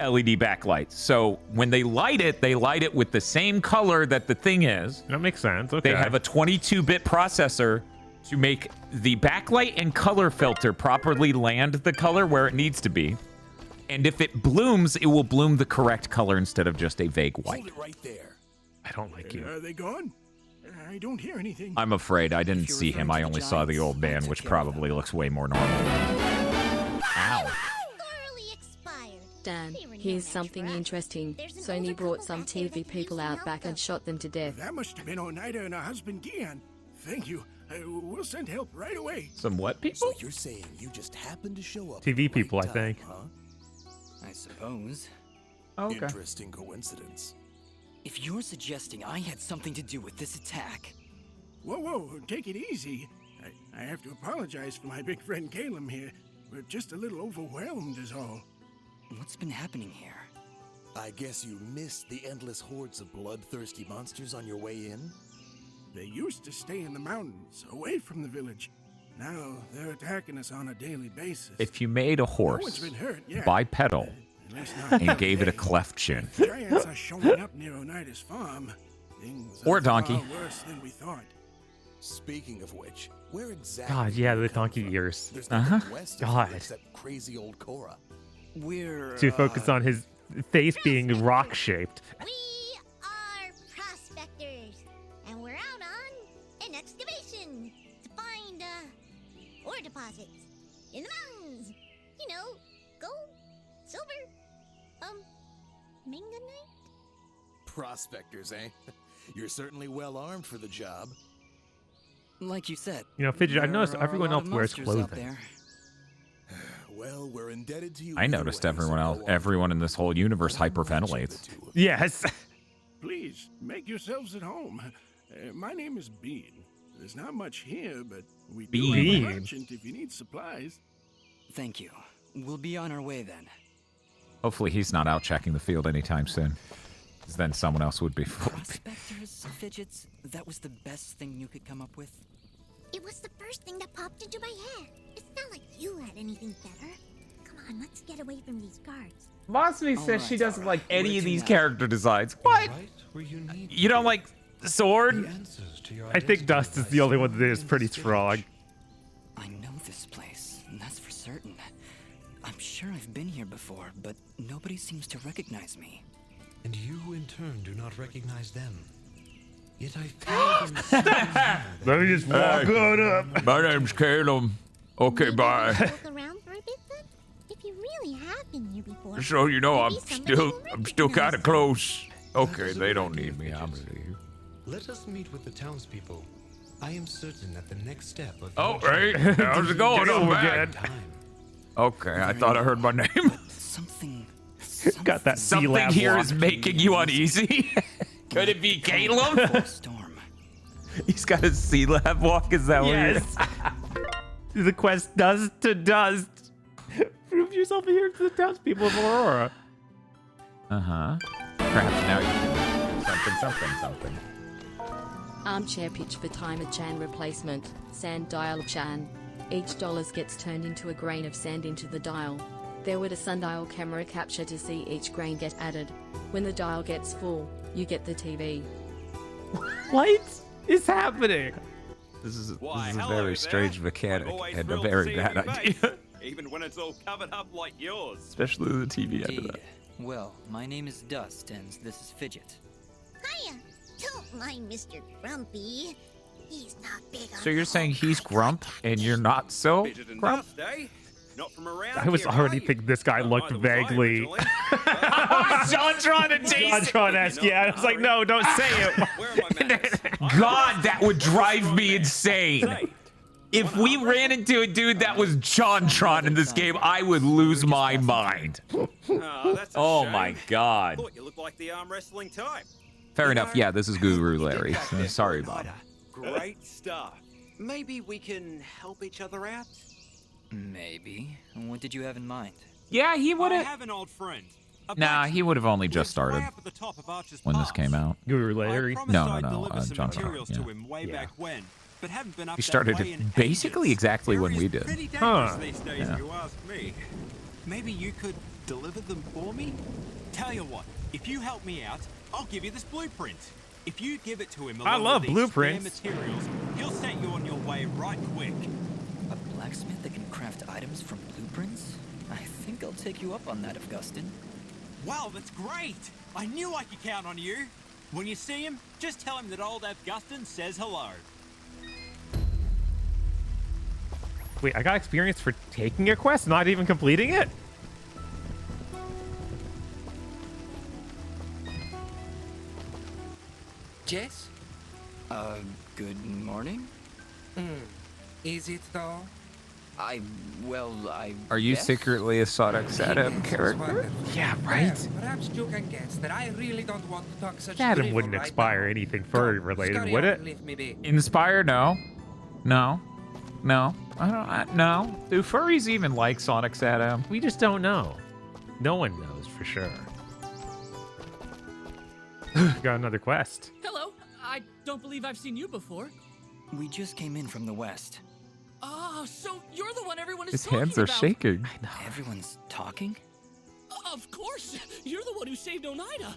LED backlights. So when they light it with the same color that the thing is. That makes sense. Okay. They have a 22-bit processor to make the backlight and color filter properly land the color where it needs to be. And if it blooms, it will bloom the correct color instead of just a vague white. Hold it right there. I don't like you. Are they gone? I don't hear anything. I'm afraid I didn't see him. I only saw the old man, which probably looks way more normal. Ow. Dan, here's something interesting. Sony brought some TV people out back and shot them to death. That must have been Oneida and her husband Gian. Thank you. We'll send help right away. Some what people? So you're saying you just happened to show up? TV people, I think. Huh? I suppose. Okay. Interesting coincidence. If you're suggesting I had something to do with this attack... Whoa, take it easy. I have to apologize for my big friend Caleb here. We're just a little overwhelmed is all. What's been happening here? I guess you missed the endless hordes of bloodthirsty monsters on your way in? They used to stay in the mountains, away from the village. Now they're attacking us on a daily basis. If you made a No one's horse been hurt yet. bipedal At least not and gave it a today. cleft chin, Giants are showing up near Oneida's farm. Things Or are donkey. far worse than we thought. Speaking of which, where exactly? God, yeah, the donkey ears. There's nothing west of God. here except crazy old Cora. We're Too focused on his face being rock-shaped. We are prospectors, and we're out on an excavation to find ore deposits in the mountains. You know, gold, silver, manganite. Prospectors, eh? You're certainly well armed for the job. Like you said. You know, Fidget, I've there noticed are a everyone lot else of wears monsters out clothing. there. Well, we're indebted to you. I either noticed way, everyone so everyone in this whole universe hyperventilates. Yes. Please, make yourselves at home. My name is Bean. There's not much here, but we do have Bean. a merchant if you need supplies. Thank you. We'll be on our way then. Hopefully he's not out checking the field anytime soon. 'Cause then someone else would be. Prospectors, Fidgets, that was the best thing you could come up with? It was the first thing that popped into my head. It's not like you had anything better. Come on, let's get away from these guards. Mosby says she doesn't like any of these character designs. What? What? You don't like Sword? I think Dust is the only one that is pretty strong. I know this place, and that's for certain. I'm sure I've been here before, but nobody seems to recognize me. And you, in turn, do not recognize them. Yet I feel them so near Let me just walk on up. My name's Caleb. Okay, bye. Look around for a bit then? If you really have been here before. So you know maybe somebody will I'm still kind of recognize close. Okay, they don't need me. I'm leave. Let us meet with the townspeople. I am certain that the next step of Oh, your hey, journey- how's it going? I'm back. Time. Okay, I thought I heard my name. Something Got that Something C-Lab here walk. is making you uneasy. Could it be Caleb? storm. He's got a C-Lab walk. Is that what Yes. The quest dust to dust. Prove yourself here to the townspeople of Aurora. Uh-huh. Perhaps now you can something. Armchair pitch for Timer Chan replacement. Sand dial Chan. Each dollar gets turned into a grain of sand into the dial. There would a sundial camera capture to see each grain get added. When the dial gets full, you get the TV. What is happening? This is a Why, very hello strange there. mechanic Always and a thrilled to very see bad a new idea. face, even when it's all covered up like yours. Especially the TV end of Indeed. that. Well, my name is Dust, and this is Fidget. Hiya! Don't mind Mr. Grumpy. He's not big on So you're saying he's Grump and you're not so Fidget and Grump? dust, eh? Not from around I was here, already are you? thinking this guy looked Neither was I vaguely originally. Jontron adjacent. Jontron-esque. Yeah, I was like, no, don't say it. Where are my manners? God, that would drive me insane. If we ran into a dude that was Jontron in this game, I would lose my mind. Oh, that's a Oh shame. my God. Thought you looked like the arm wrestling type. Fair enough. Yeah, this is Guru Larry. So sorry, Bob. Great stuff. Maybe we can help each other out? Maybe. What did you have in mind? Yeah, he would I have. have an old friend. Nah, he would have only just started Way up at the top of Archer's when this Pass. came out. Guru Larry. I promised No, I'd no, deliver some Jontron, materials yeah. to him way back when, but haven't been up He that started way in basically ages. exactly when we Area's did. pretty dangerous Huh. these days, Yeah. if you ask me. Maybe you could deliver them for me? Tell you what, if you help me out, I'll give you this blueprint. If you give it to him along love with these blueprints. spare materials, he'll set you on your way right quick. A blacksmith that can craft items from blueprints? I think I'll take you up on that, Augustin. Wow, that's great! I knew I could count on you. When you see him, just tell him that old Augustin says hello. Wait, I got experience for taking a quest, not even completing it? Jess? Good morning? Is it though? Are you guess? secretly a Sonic Saturn character? Yeah, right? Well, perhaps you can guess that I really don't want to talk such Adam drivel wouldn't right inspire now. anything furry related, Scurry would on it? and leave me be. Inspire? No. No. No. No. Do furries even like Sonic Saturn? We just don't know. No one knows for sure. Got another quest. Hello. I don't believe I've seen you before. We just came in from the west. Oh, so you're the one everyone is His talking hands are about. shaking. Everyone's talking? Of course. You're the one who saved Oneida.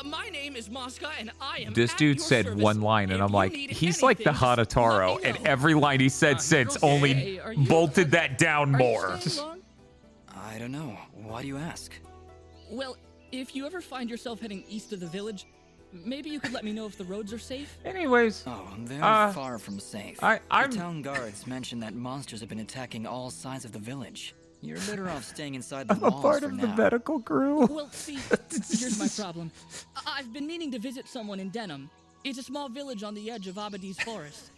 My name is Mosca, and I am This at dude your said service. one line, and If I'm you like, need he's like the anything, just let Hanataro, me and know. every line he said since okay. only Are you- bolted that down more. I don't know. Why do you ask? Well, if you ever find yourself heading east of the village, maybe you could let me know if the roads are safe. Anyways, Oh, they're far from safe. I'm- The town guards mentioned that monsters have been attacking all sides of the village. You're better off staying inside the I'm a walls part for of now. the medical crew. Well, see, here's my problem. I've been meaning to visit someone in Denham. It's a small village on the edge of Abadi's forest.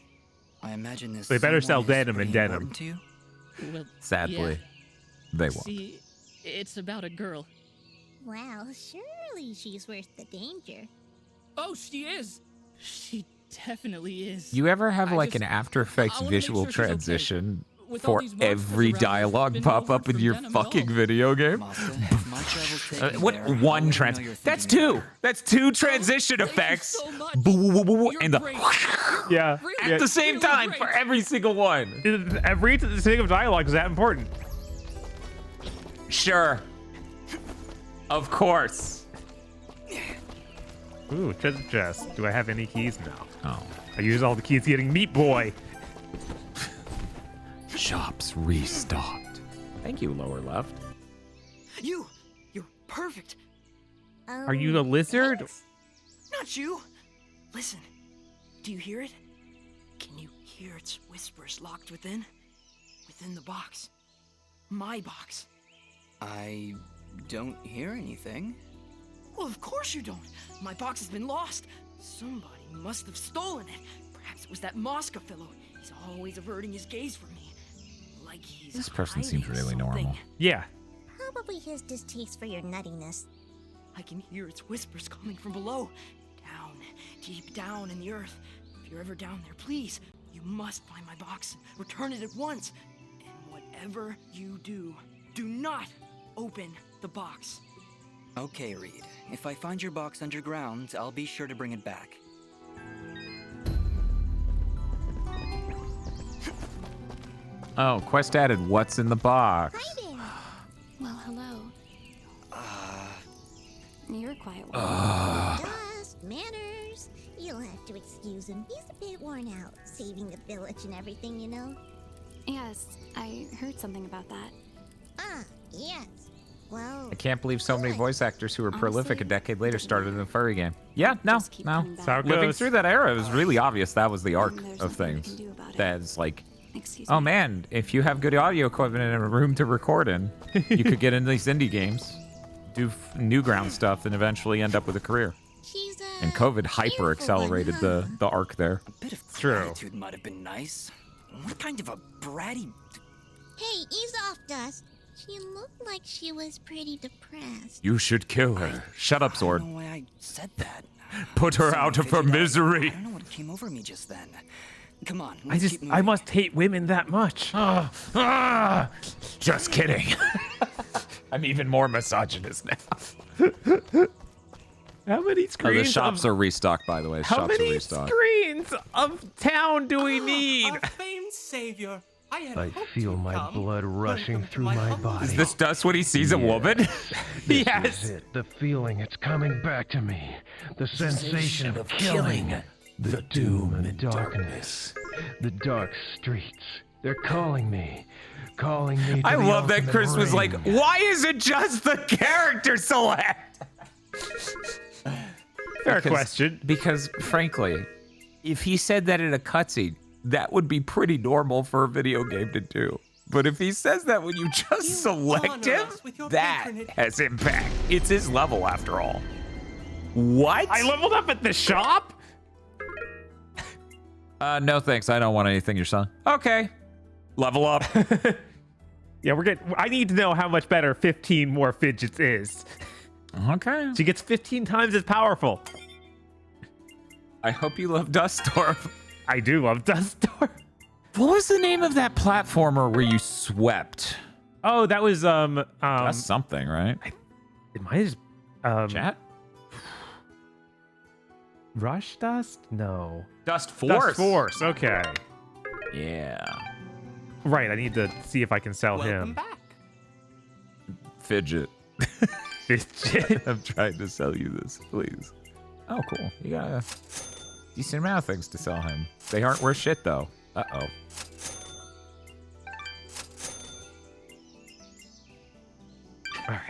I imagine this. They better sell someone is denim and pretty denim. important to you? Well, Sadly, they won't. see, it's about a girl. Well, surely she's worth the danger. Oh, she is. She definitely is. You ever have I like just- an After Effects I wanna make visual sure she's okay. transition With all for these monsters every around, dialogue been pop no up word in from your Denham at fucking all. video game? If my travels take me What there, I'll one let you trans? know you're That's thinking two. of her. That's two transition effects. And the Yeah. at the same time for every single one. Every single dialogue is that important. Sure. Of course. Ooh, treasure chest. Do I have any keys? No. Oh. I use all the keys getting Meat Boy. Shops restocked. Thank you, lower left. You're perfect. Are you a lizard? Not you. Listen, do you hear it? Can you hear its whispers locked within? Within the box. My box. I don't hear anything. Well, of course you don't. My box has been lost. Somebody must have stolen it. Perhaps it was that Mosca fellow. He's always averting his gaze from me. Like he's This person hiding seems really something. normal. Yeah. Probably his distaste for your nuttiness. I can hear its whispers coming from below. Down, deep down in the earth. If you're ever down there, please, you must find my box and return it at once. And whatever you do, do not open the box. Okay, Reed. If I find your box underground, I'll be sure to bring it back. Oh, quest added. What's in the box? Well, hello. You're a quiet one. Just manners. You'll have to excuse him. He's a bit worn out, saving the village and everything, you know? Yes, I heard something about that. Ah, yes. Well, I can't believe so many voice actors who were prolific a Honestly, decade later started in the furry game. Yeah, no. coming That's how it Living goes. through that era, it was really obvious that was the arc there's of nothing we things. can do about it. That's like, Excuse oh me. man, if you have good audio equipment and a room to record in, you could get into these indie games, do Newground stuff, and eventually end up with a career. she's And COVID hyper accelerated the arc there. A bit of True. gratitude might have been nice. What kind of a bratty... Hey, ease off, Dust. She looked like she was pretty depressed. You should kill her. Shut up, I Sword. don't know why I said that. Put her out of her misery. I don't know what came over me just then. Come on, let's keep moving. I must hate women that much. Just kidding. I'm even more misogynist now. How many Oh, screens? the shops are restocked, by the way. How Shops are many restocked. screens of town do we need? Our famed savior, I feel my blood rushing through my body. Is this Dust when he sees a woman? This is it. The feeling, it's coming back to me. The sensation of killing. The doom and darkness. The dark streets. They're calling me. Calling me to I the love that ultimate Chris was like, ring. why is it just the character select? Fair question. Because, frankly, if he said that in a cutscene, that would be pretty normal for a video game to do. But if he says that when you just select him, that has impact. It's his level, after all. What? I leveled up at the shop? No thanks. I don't want anything you're selling. Okay. Level up. Yeah, I need to know how much better 15 more fidgets is. Okay. She gets 15 times as powerful. I hope you love Duststorm. I do love Duststorm. What was the name of that platformer where you swept? Oh, that was That's something, right? It might have Chat? Rush Dust? No. Dust Force. Dust Force. Okay. Yeah. Right. I need to see if I can sell him. Fidget. Fidget. I'm trying to sell you this, please. Oh, cool. You got a decent amount of things to sell him. They aren't worth shit, though. Uh-oh.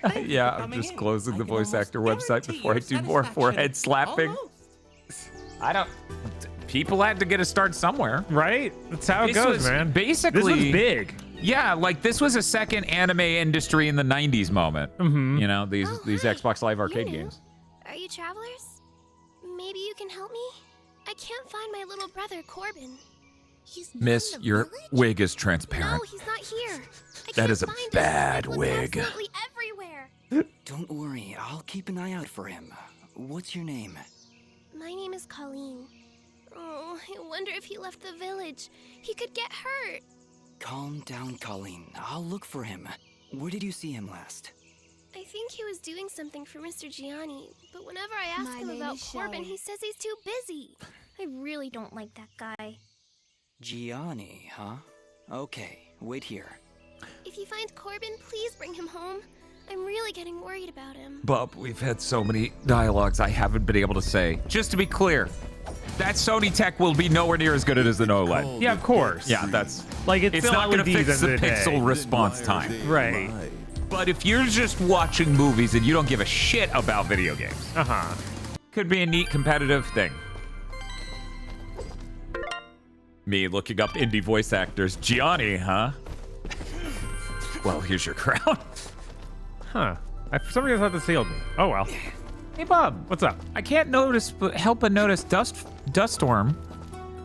Right. Yeah, I'm just closing the voice actor website before I do more forehead slapping. I don't... People had to get a start somewhere. Right? That's how it goes, man. Basically... This was big. Yeah, like this was a second anime industry in the 90s moment. Mm-hmm. You know, these Xbox Live Arcade games. Are you travelers? Maybe you can help me? I can't find my little brother, Corbin. Miss, your wig is transparent. No, he's not here. That is a bad wig. Absolutely everywhere. Don't worry, I'll keep an eye out for him. What's your name? My name is Colleen. Oh, I wonder if he left the village. He could get hurt. Calm down, Colleen. I'll look for him. Where did you see him last? I think he was doing something for Mr. Gianni, but whenever I ask him about Corbin, he says he's too busy. I really don't like that guy. Gianni, huh? Okay, wait here. If you find Corbin, please bring him home. I'm really getting worried about him. Bub, we've had so many dialogues I haven't been able to say. Just to be clear, that Sony tech will be nowhere near as good as the OLED. Yeah, of course. Yeah, that's... Like, it's still not going to LEDs fix the end of the day. pixel response time. Right. But if you're just watching movies and you don't give a shit about video games, could be a neat competitive thing. Me looking up indie voice actors. Gianni, huh? Well, here's your crown. Huh. For some reason I thought this healed me. Oh, well. Hey, Bob. What's up? I can't help but notice Duststorm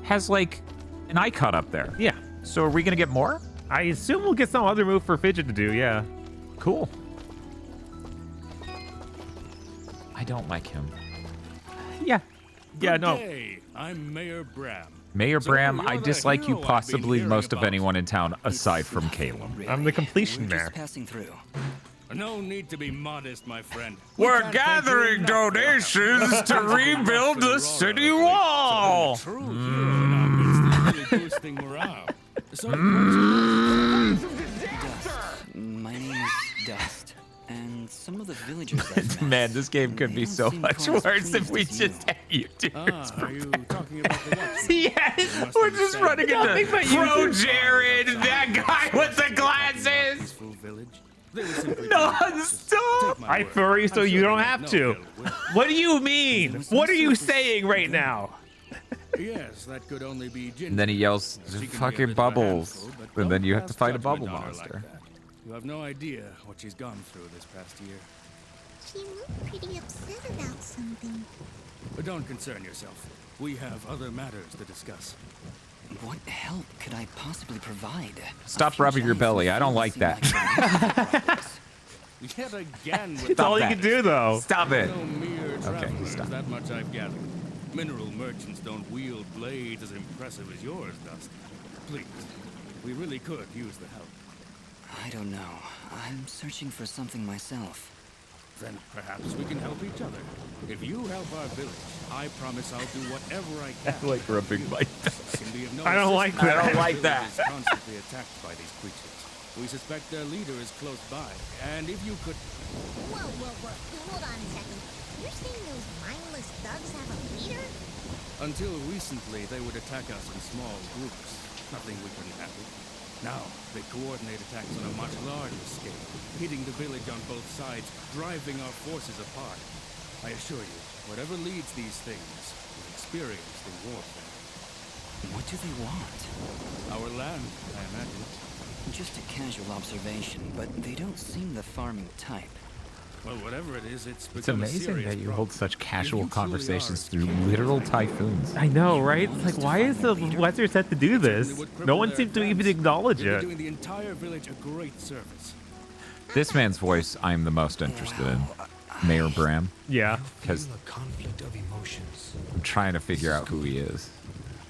has, like, an icon up there. Yeah. So are we going to get more? I assume we'll get some other move for Fidget to do, yeah. Cool. I don't like him. Yeah. Yeah, no. Hey, I'm Mayor Bram. Mayor So Bram, you're I the dislike you hero I've been possibly hearing most of about. anyone in town aside from Caleb. I'm the completion We're mayor. just passing through. No need to be modest, my friend. We're can't thank you gathering enough. donations to rebuild the city wall. True hero in our midst is really boosting morale. So, Dust. My name is Dust. And some of the villagers I've met, Man, this game could be so much worse if we just had are YouTubers. you talking about the what? Yes, we're just running into Pro Jared, that guy with the glasses. Peaceful village. They would simply Non-stop. my I word. furry, so I'm you certain don't there's have no to. ill will. What do you mean? What are you saying right now? Yes, that could only be Ginger. And then he yells, She can be a fucking bit of a bubbles. handful, but And then don't you have to pass fight a bubble judgment on her monster. like that. You have no idea what she's gone through this past year. She looked pretty upset about something. But don't concern yourself. We have other matters to discuss. what help could I possibly provide? Stop rubbing your belly. I don't like that. Yet again, with It's all you can do, though. Stop it. no mere travelers, stop. that much I've gathered. Mineral merchants don't wield blades as impressive as yours, Dust. Please, we really could use the help. I don't know. I'm searching for something myself. Then perhaps we can help each other. If you help our village, I promise I'll do whatever I can. I like rubbing my I don't like that. I don't like that. Is constantly attacked by these creatures. We suspect their leader is close by, and if you could... Whoa. Hold on a second. You're saying those mindless thugs have a leader? Until recently, they would attack us in small groups. Nothing we couldn't handle. Now, they coordinate attacks on a much larger scale, hitting the village on both sides, driving our forces apart. I assure you, whatever leads these things is experienced in warfare. What do they want? Our land, I imagine. Just a casual observation, but they don't seem the farming type. Well, whatever it is, It's become a amazing serious that you problem. hold such casual You truly conversations are through literal typhoons. I know, right? It's like, why is the Wizard set to do this? No one seems to even acknowledge You'll be it. doing the entire village a great service. This man's voice, I'm the most interested in. Mayor Bram. Yeah. Because Feel a conflict of emotions. I'm trying to figure out who he is.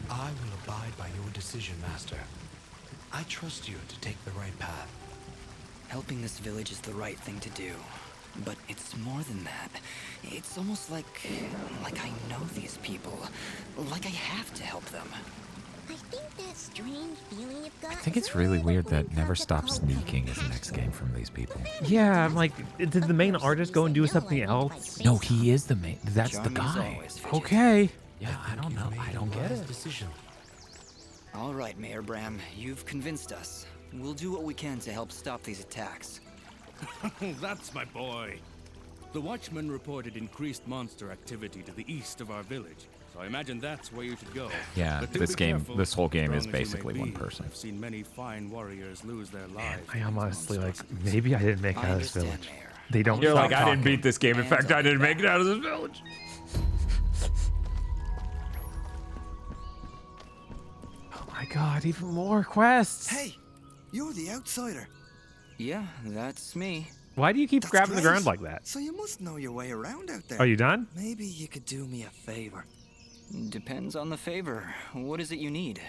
I will abide by your decision, Master. I trust you to take the right path. Helping this village is the right thing to do. But it's more than that. It's almost like I know these people. Like I have to help them. I think that strange feeling you've got. I think it's really weird that Never Stop Sneaking is the next game from these people. Yeah, I'm like, did the main artist go and do something else? No, he is the main. That's the guy. Okay. Yeah, I don't know. I don't get it. Decision. All right, Mayor Bram, you've convinced us. We'll do what we can to help stop these attacks. That's my boy. The Watchman reported increased monster activity to the east of our village, so I imagine that's where you should go. Yeah, But do this be game, careful. this whole game is Strong as you basically may one be, person. I've seen many fine warriors lose their lives. I am honestly like, maybe I didn't make it out of this village. They don't. You're stop like, I didn't talking. beat this game. In fact, I didn't make it out of this village. Oh my god, even more quests. Hey, you're the outsider. Yeah, that's me. Why do you keep grabbing the great. ground like that? So you must know your way around out there. Are you done? Maybe you could do me a favor. Depends on the favor. What is it you need?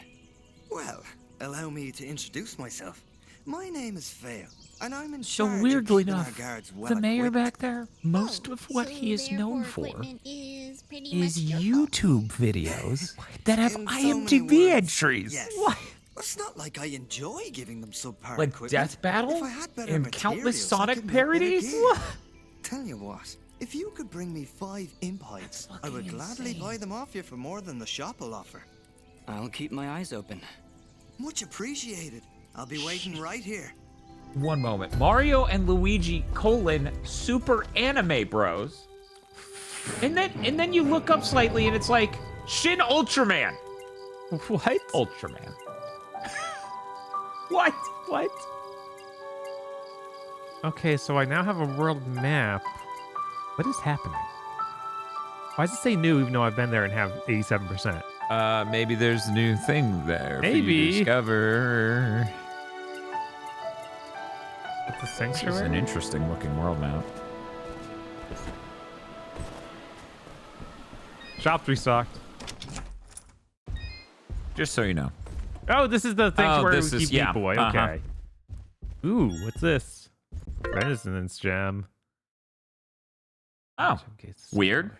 Well, allow me to introduce myself. My name is Vale, and I'm in So charge weirdly of keeping enough, our guards well the mayor equipped. back there, most of what he is known for Is pretty is much YouTube videos that have In so many IMDb words, entries. yes. What? It's not like I enjoy giving them subpar Like equipment. Death Battle If I had better and countless materials, I Sonic could make better parodies? gear. What? Tell you what, if you could bring me 5 imp hides, I would gladly buy them off you for more than the shop will offer. I'll keep my eyes open. Much appreciated. I'll be waiting right here. One moment. Mario and Luigi, Super Anime Bros. And then you look up slightly and it's like, Shin Ultraman. What? Ultraman. What? Okay, so I now have a world map. What is happening? Why does it say new even though I've been there and have 87%? Maybe there's a new thing there for you Maybe. to discover. It's a This is sanctuary? an interesting looking world map. Shop's restocked. Just so you know. Oh, this is the sanctuary this we is- keep yeah, Meat Boy. uh-huh. Okay. Ooh, what's this? Resonance gem. Oh, weird.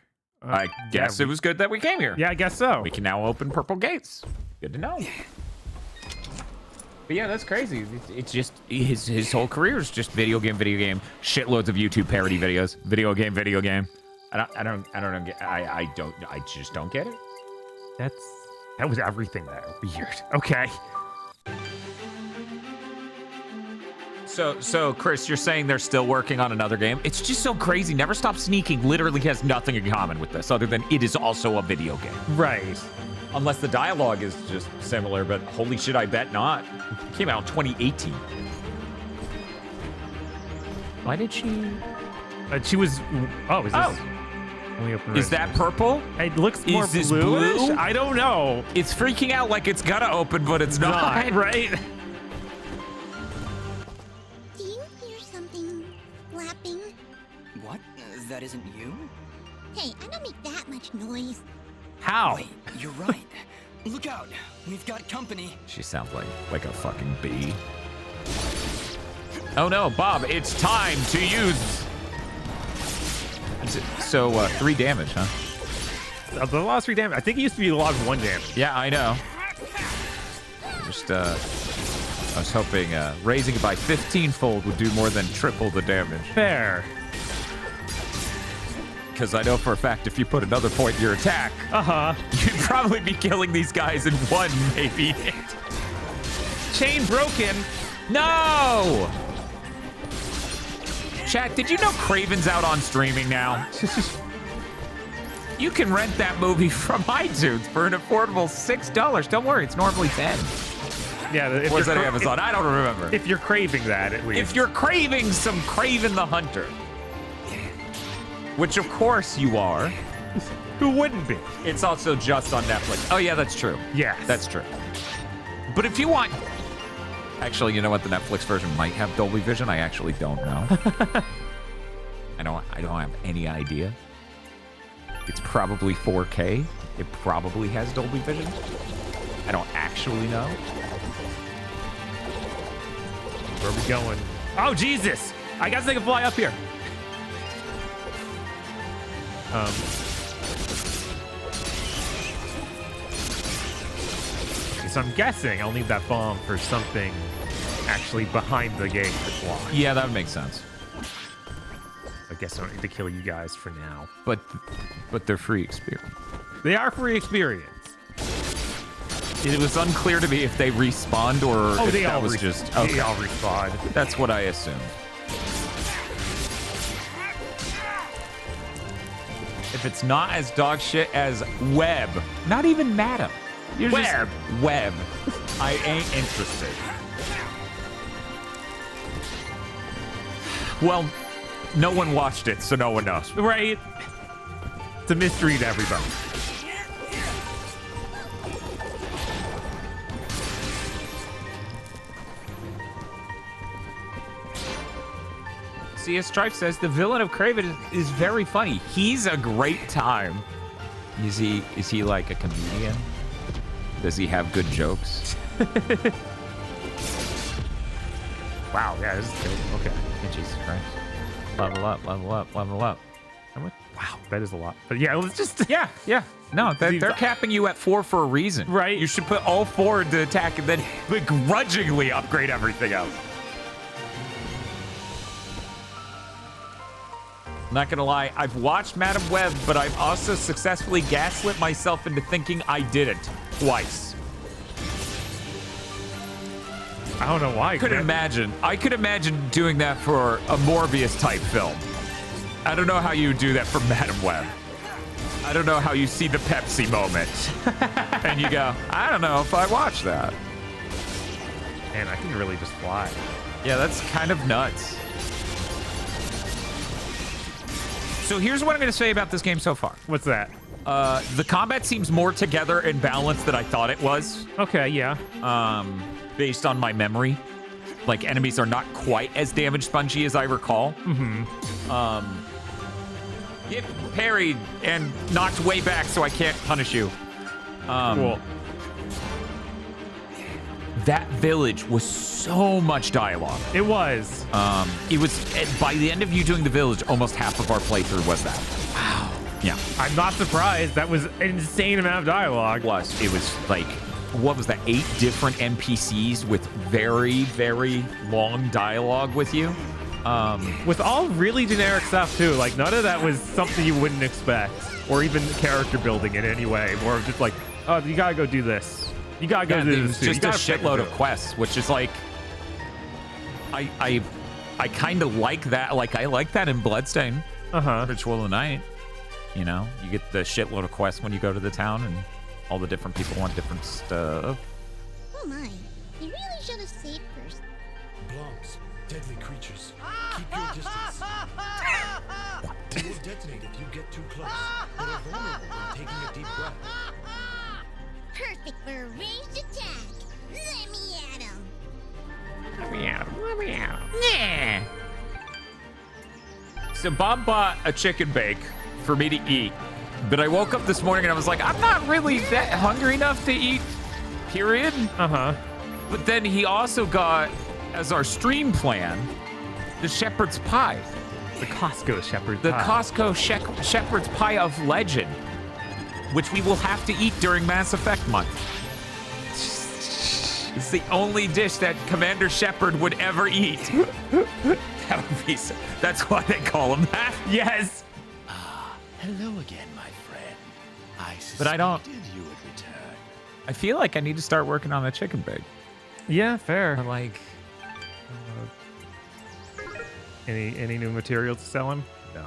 I guess it was good that we came here. Yeah, I guess so. We can now open purple gates. Good to know. But yeah, that's crazy. It's just his whole career is just video game. Shitloads of YouTube parody videos. Video game. I just don't get it. That was everything there. Weird. Okay. So Chris, you're saying they're still working on another game? It's just so crazy. Never Stop Sneaking literally has nothing in common with this other than it is also a video game. Right. Unless the dialogue is just similar, but holy shit, I bet not. It came out in 2018. Why did she? She was. Oh, is this? Oh. Is that purple? It looks more Is this bluish? blue? I don't know. It's freaking out like it's gonna open, but it's not. Right? Do you hear something flapping? What? That isn't you? Hey, I don't make that much noise. How? Wait, you're right. Look out! We've got company. She sounds like a fucking bee. Oh no, Bob, it's time to use. So 3 damage, huh? The lost 3 damage. I think it used to be lost 1 damage. Yeah, I know. Just, I was hoping raising it by 15-fold would do more than triple the damage. Fair. Because I know for a fact if you put another point in your attack, you'd probably be killing these guys in 1, maybe. Chain broken. No! Chat, did you know Craven's out on streaming now? You can rent that movie from iTunes for an affordable $6. Don't worry, it's normally $10. Yeah, was that Amazon? I don't remember. If you're craving that, at least. If you're craving some Craven the Hunter, which of course you are. Who wouldn't be? It's also just on Netflix. Oh yeah, that's true. Yeah, that's true. But if you want, actually, you know what? The Netflix version might have Dolby Vision. I actually don't know. I don't have any idea. It's probably 4K. It probably has Dolby Vision. I don't actually know. Where are we going? Oh, Jesus! I guess they can fly up here. So I'm guessing I'll need that bomb for something actually behind the gate to fly. Yeah, that would make sense. I guess I don't need to kill you guys for now. But they're free experience. They are free experience. It was unclear to me if they respawned or if that was just... Okay. They all respawn. That's what I assumed. If it's not as dog shit as Web, not even Madam. You're Web. Just Web. I ain't interested. Well, no one watched it, so no one knows. Right? It's a mystery to everybody. CS Stripe says the villain of Craven is very funny. He's a great time. Is he like a comedian? Does he have good jokes? Wow, yeah, this is good. Okay. Jesus Christ. Level up, level up, level up. Wow, that is a lot. But yeah, let's just... Yeah. No, they're capping you at 4 for a reason. Right. You should put all 4 into attack and then begrudgingly upgrade everything else. Not gonna lie, I've watched Madam Web, but I've also successfully gaslit myself into thinking I didn't twice. I don't know why. I could imagine doing that for a Morbius type film. I don't know how you do that for Madam Web. I don't know how you see the Pepsi moment. And you go, I don't know if I watch that. Man, I can really just fly. Yeah, that's kind of nuts. So here's what I'm going to say about this game so far. What's that? The combat seems more together and balanced than I thought it was. Okay, yeah. Based on my memory. Like, enemies are not quite as damage spongy as I recall. Mm-hmm. Get parried and knocked way back so I can't punish you. Cool. That village was so much dialogue. It was. It was, by the end of you doing the village, almost half of our playthrough was that. Wow. Yeah. I'm not surprised. That was an insane amount of dialogue. It was like, what was that? 8 different NPCs with very, very long dialogue with you. With all really generic stuff too. Like none of that was something you wouldn't expect, or even character building in any way. More of just like, oh, you gotta go do this. You gotta go do this. Just a shitload of quests, which is like, I kind of like that. Like I like that in Bloodstain. Ritual of the Night. You know, you get the shitload of quests when you go to the town, and all the different people want different stuff. Oh my, you really should have saved first. Blobs, deadly creatures. Keep your distance. They will detonate if you get too close, but are vulnerable when taking a deep breath. Perfect for a ranged attack. Let me at him. Let me at him. Yeah. So Bob bought a chicken bake for me to eat, but I woke up this morning and I was like, I'm not really that hungry enough to eat, period. But then he also got, as our stream plan, the shepherd's pie. The Costco shepherd's pie. The Costco shepherd's pie of legend. which we will have to eat during Mass Effect month. It's the only dish that Commander Shepard would ever eat. That would be so, that's why they call him that. Yes. Hello again, my friend. But I don't. You would return. I feel like I need to start working on the chicken bake. Yeah, fair. But like, any new materials to sell him? No.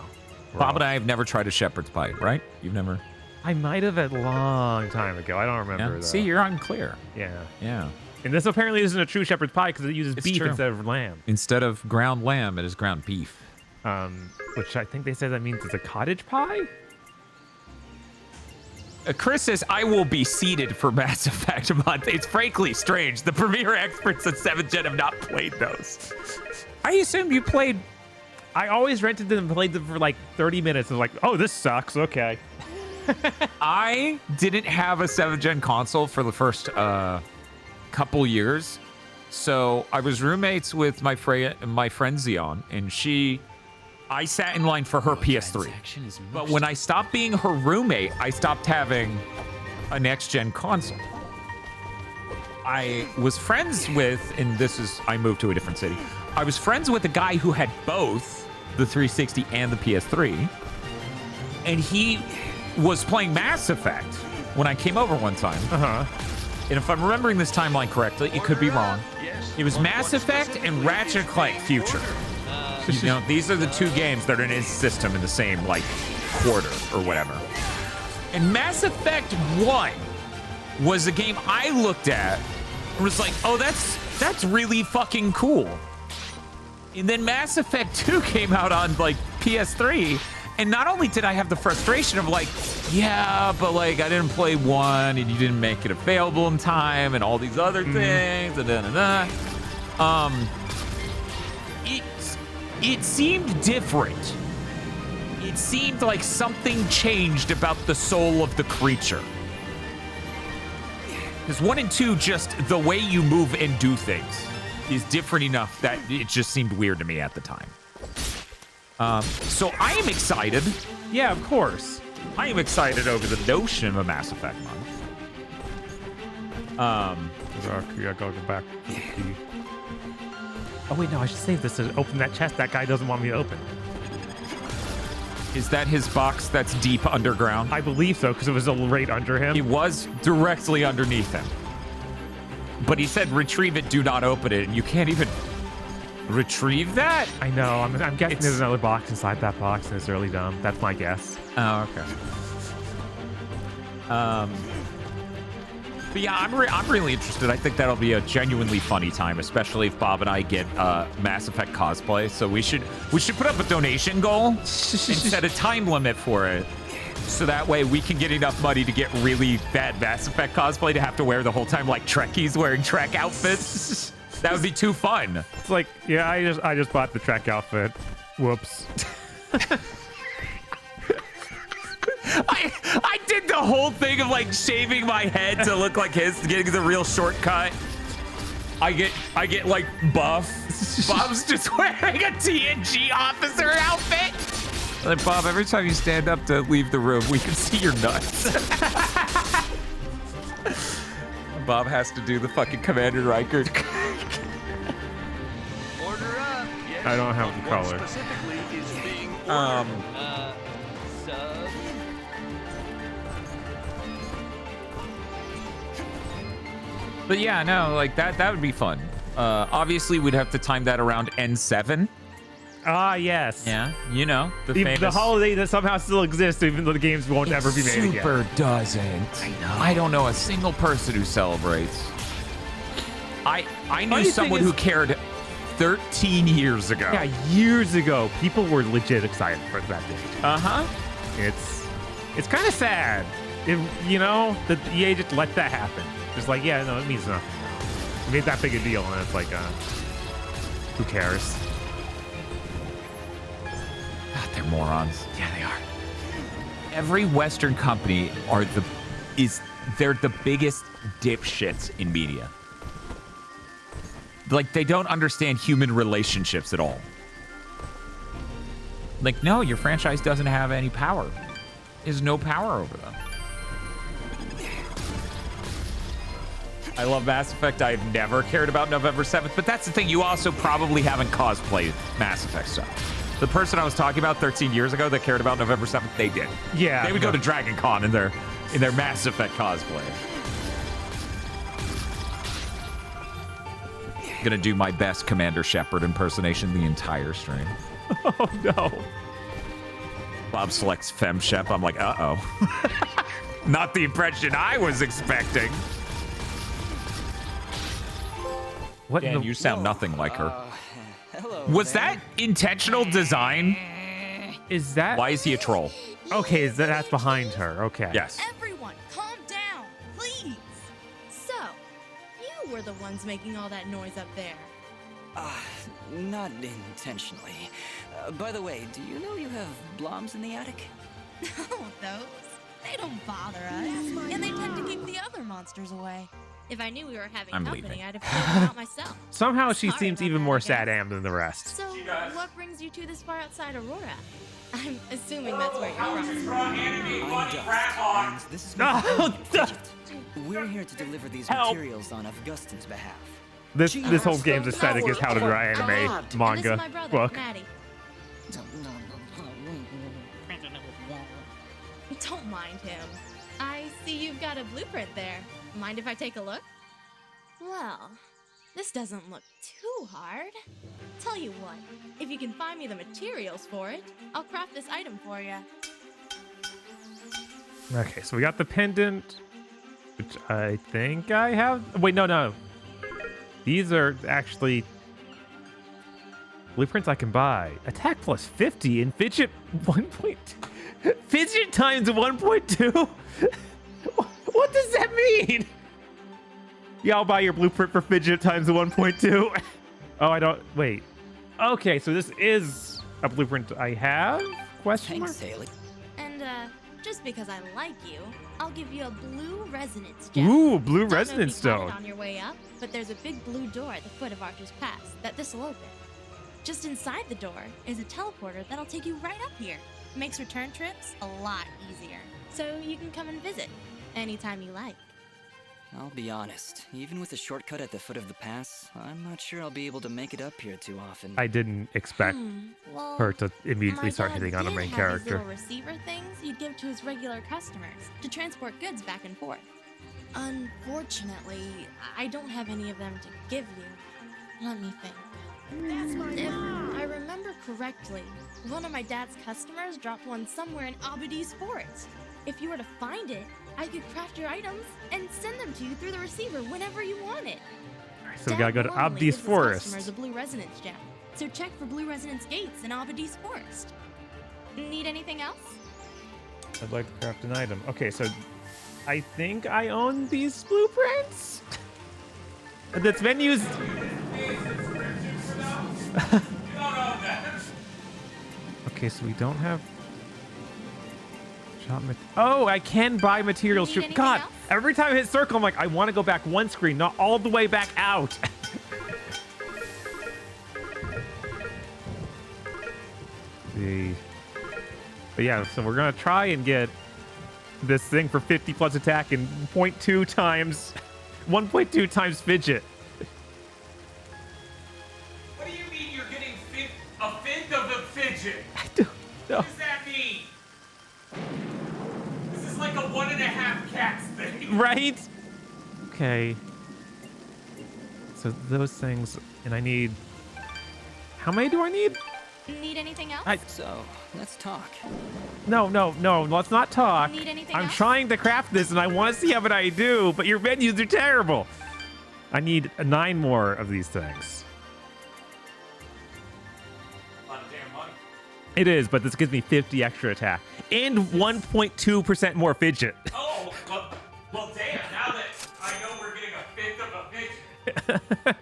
Bob and I have never tried a shepherd's pie, right? You've never. I might have a long time ago. I don't remember. Yeah. See, you're unclear. Yeah. Yeah. And this apparently isn't a true shepherd's pie because it uses beef true. instead of lamb. Instead of ground lamb, it is ground beef. Which I think they said that means it's a cottage pie? Chris says, I will be seated for Mass Effect month. It's frankly strange. The premier experts at 7th Gen have not played those. I assume you played. I always rented them and played them for like 30 minutes and was like, oh, this sucks. Okay. I didn't have a 7th Gen console for the first couple years. So I was roommates with my friend Zion, and I sat in line for her PS3. But when I stopped being her roommate, I stopped having a next-gen console. I was friends with, and I moved to a different city. I was friends with a guy who had both the 360 and the PS3. And he was playing Mass Effect when I came over one time. And if I'm remembering this timeline correctly, it could be wrong. It was Mass Effect and Ratchet & Clank Future. You know, these are the two games that are in his system in the same, like, quarter or whatever. And Mass Effect 1 was a game I looked at and was like, oh, that's really fucking cool. And then Mass Effect 2 came out on, like, PS3, and not only did I have the frustration of, like, yeah, but, like, I didn't play 1, and you didn't make it available in time, and all these other things, and da-da-da. It seemed different. It seemed like something changed about the soul of the creature. Because 1 and 2, just the way you move and do things is different enough that it just seemed weird to me at the time. So I am excited. Yeah, of course. I am excited over the notion of a Mass Effect month. I gotta go back to the key. Oh wait, no, I should save this to open that chest that guy doesn't want me to open. Is that his box that's deep underground? I believe so, because it was right under him. It was directly underneath him. But he said, retrieve it, do not open it, and you can't even retrieve that? I know, I'm guessing there's another box inside that box, and it's really dumb. That's my guess. Oh, okay. But yeah, I'm really interested. I think that'll be a genuinely funny time, especially if Bob and I get Mass Effect cosplay. So we should put up a donation goal and set a time limit for it. So that way we can get enough money to get really bad Mass Effect cosplay to have to wear the whole time like Trekkies wearing Trek outfits. That would be too fun. It's like, yeah, I just bought the Trek outfit. Whoops. I did the whole thing of like shaving my head to look like his, getting the real shortcut. I get like buff. Bob's just wearing a TNG officer outfit. Like, Bob, every time you stand up to leave the room, we can see your nuts. Bob has to do the fucking Commander Riker. Order up. Yes, I don't have the what color. Specifically is being ordered. Sub. But yeah, no, like that would be fun. Obviously, we'd have to time that around N7. Ah, yes. Yeah, you know, the holiday that somehow still exists, even though the games won't ever be made again. Super doesn't. I know. I don't know a single person who celebrates. I knew someone who cared 13 years ago. Yeah, years ago, people were legit excited for that day. It's kind of sad, you know, that EA just let that happen. Just like, yeah, no, it means nothing now. It made that big a deal, and it's like, who cares? God, they're morons. Yeah, they are. Every Western company they're the biggest dipshits in media. Like, they don't understand human relationships at all. Like, no, your franchise doesn't have any power. There's no power over them. I love Mass Effect. I've never cared about November 7th, but that's the thing. You also probably haven't cosplayed Mass Effect stuff. The person I was talking about 13 years ago that cared about November 7th, they did. Yeah. They would go to Dragon Con in their Mass Effect cosplay. Gonna do my best Commander Shepard impersonation the entire stream. Oh no. Bob selects Fem Shep. I'm like, uh-oh. Not the impression I was expecting. What? Dan, you sound nothing like her. Hello. Was that intentional design? Is that? Why is he a troll? Okay, that's behind her. Okay. Yes. Everyone, calm down, please. So, you were the ones making all that noise up there. Not intentionally. By the way, do you know you have bloms in the attic? Oh, those? They don't bother us. And they tend to keep the other monsters away. If I knew we were having company, leaving. I'd have figured them out myself. Somehow she Sorry seems about even that, more I guess. Sad-Am than the rest. So, what brings you two this far outside Aurora? I'm assuming that's where you're from. I'm Dust, and this is my companion, Fidget. We're here to deliver these materials on Augustin's behalf. This whole game's aesthetic is how to draw anime And this is manga my brother, book. Maddie. Don't mind him. I see you've got a blueprint there. Mind if I take a look? Well, this doesn't look too hard. Tell you what, if you can find me the materials for it, I'll craft this item for you. Okay, so we got the pendant, which I think I have. Wait, no. These are actually blueprints I can buy. Attack plus 50 and fidget 1.2. Fidget times 1.2? What does that mean? Yeah, I'll buy your blueprint for fidget times the 1.2. Oh, I don't. Wait. Okay, so this is a blueprint I have? Question mark? Thanks, Haley. And, just because I like you, I'll give you a blue resonance gem. Ooh, blue Don't know if resonance you caught it stone. on your way up, but there's a big blue door at the foot of Archer's Pass that this'll open. Just inside the door is a teleporter that'll take you right up here. Makes return trips a lot easier. So you can come and visit anytime you like. I'll be honest, even with a shortcut at the foot of the pass, I'm not sure I'll be able to make it up here too often. I didn't expect Well, her to immediately my start dad hitting on a did main have character. These little receiver things he'd give to his regular customers to transport goods back and forth. Unfortunately, I don't have any of them to give you. Let me think. If I remember correctly, one of my dad's customers dropped one somewhere in Abadi's forest. If you were to find it, I could craft your items and send them to you through the receiver whenever you want it. So we gotta go to Dad normally Abdi's gives his forest. customers a blue resonance gem. So check for blue resonance gates in Abadi's forest. Need anything else? I'd like to craft an item. Okay, so I think I own these blueprints. That's menus. Okay, so we don't have shop oh, I can buy materials. You need God, anything else? every time I hit circle, I'm like, I want to go back one screen, not all the way back out. See. But yeah, so we're gonna try and get this thing for 50 plus attack and 0.2 times 1.2 times fidget. What do you mean you're getting a fifth of a fidget? No. What does that mean? This is like a 1.5 cats thing. Right? Okay. So those things, and I need. How many do I need? Need anything else? So, let's talk. No, let's not talk. Need anything I'm else? trying to craft this and I want to see how I do, but your menus are terrible. I need 9 more of these things. A lot of damn money. It is, but this gives me 50 extra attack and 1.2% more fidget. Oh, well, damn, now that I know we're getting a fifth of a fidget.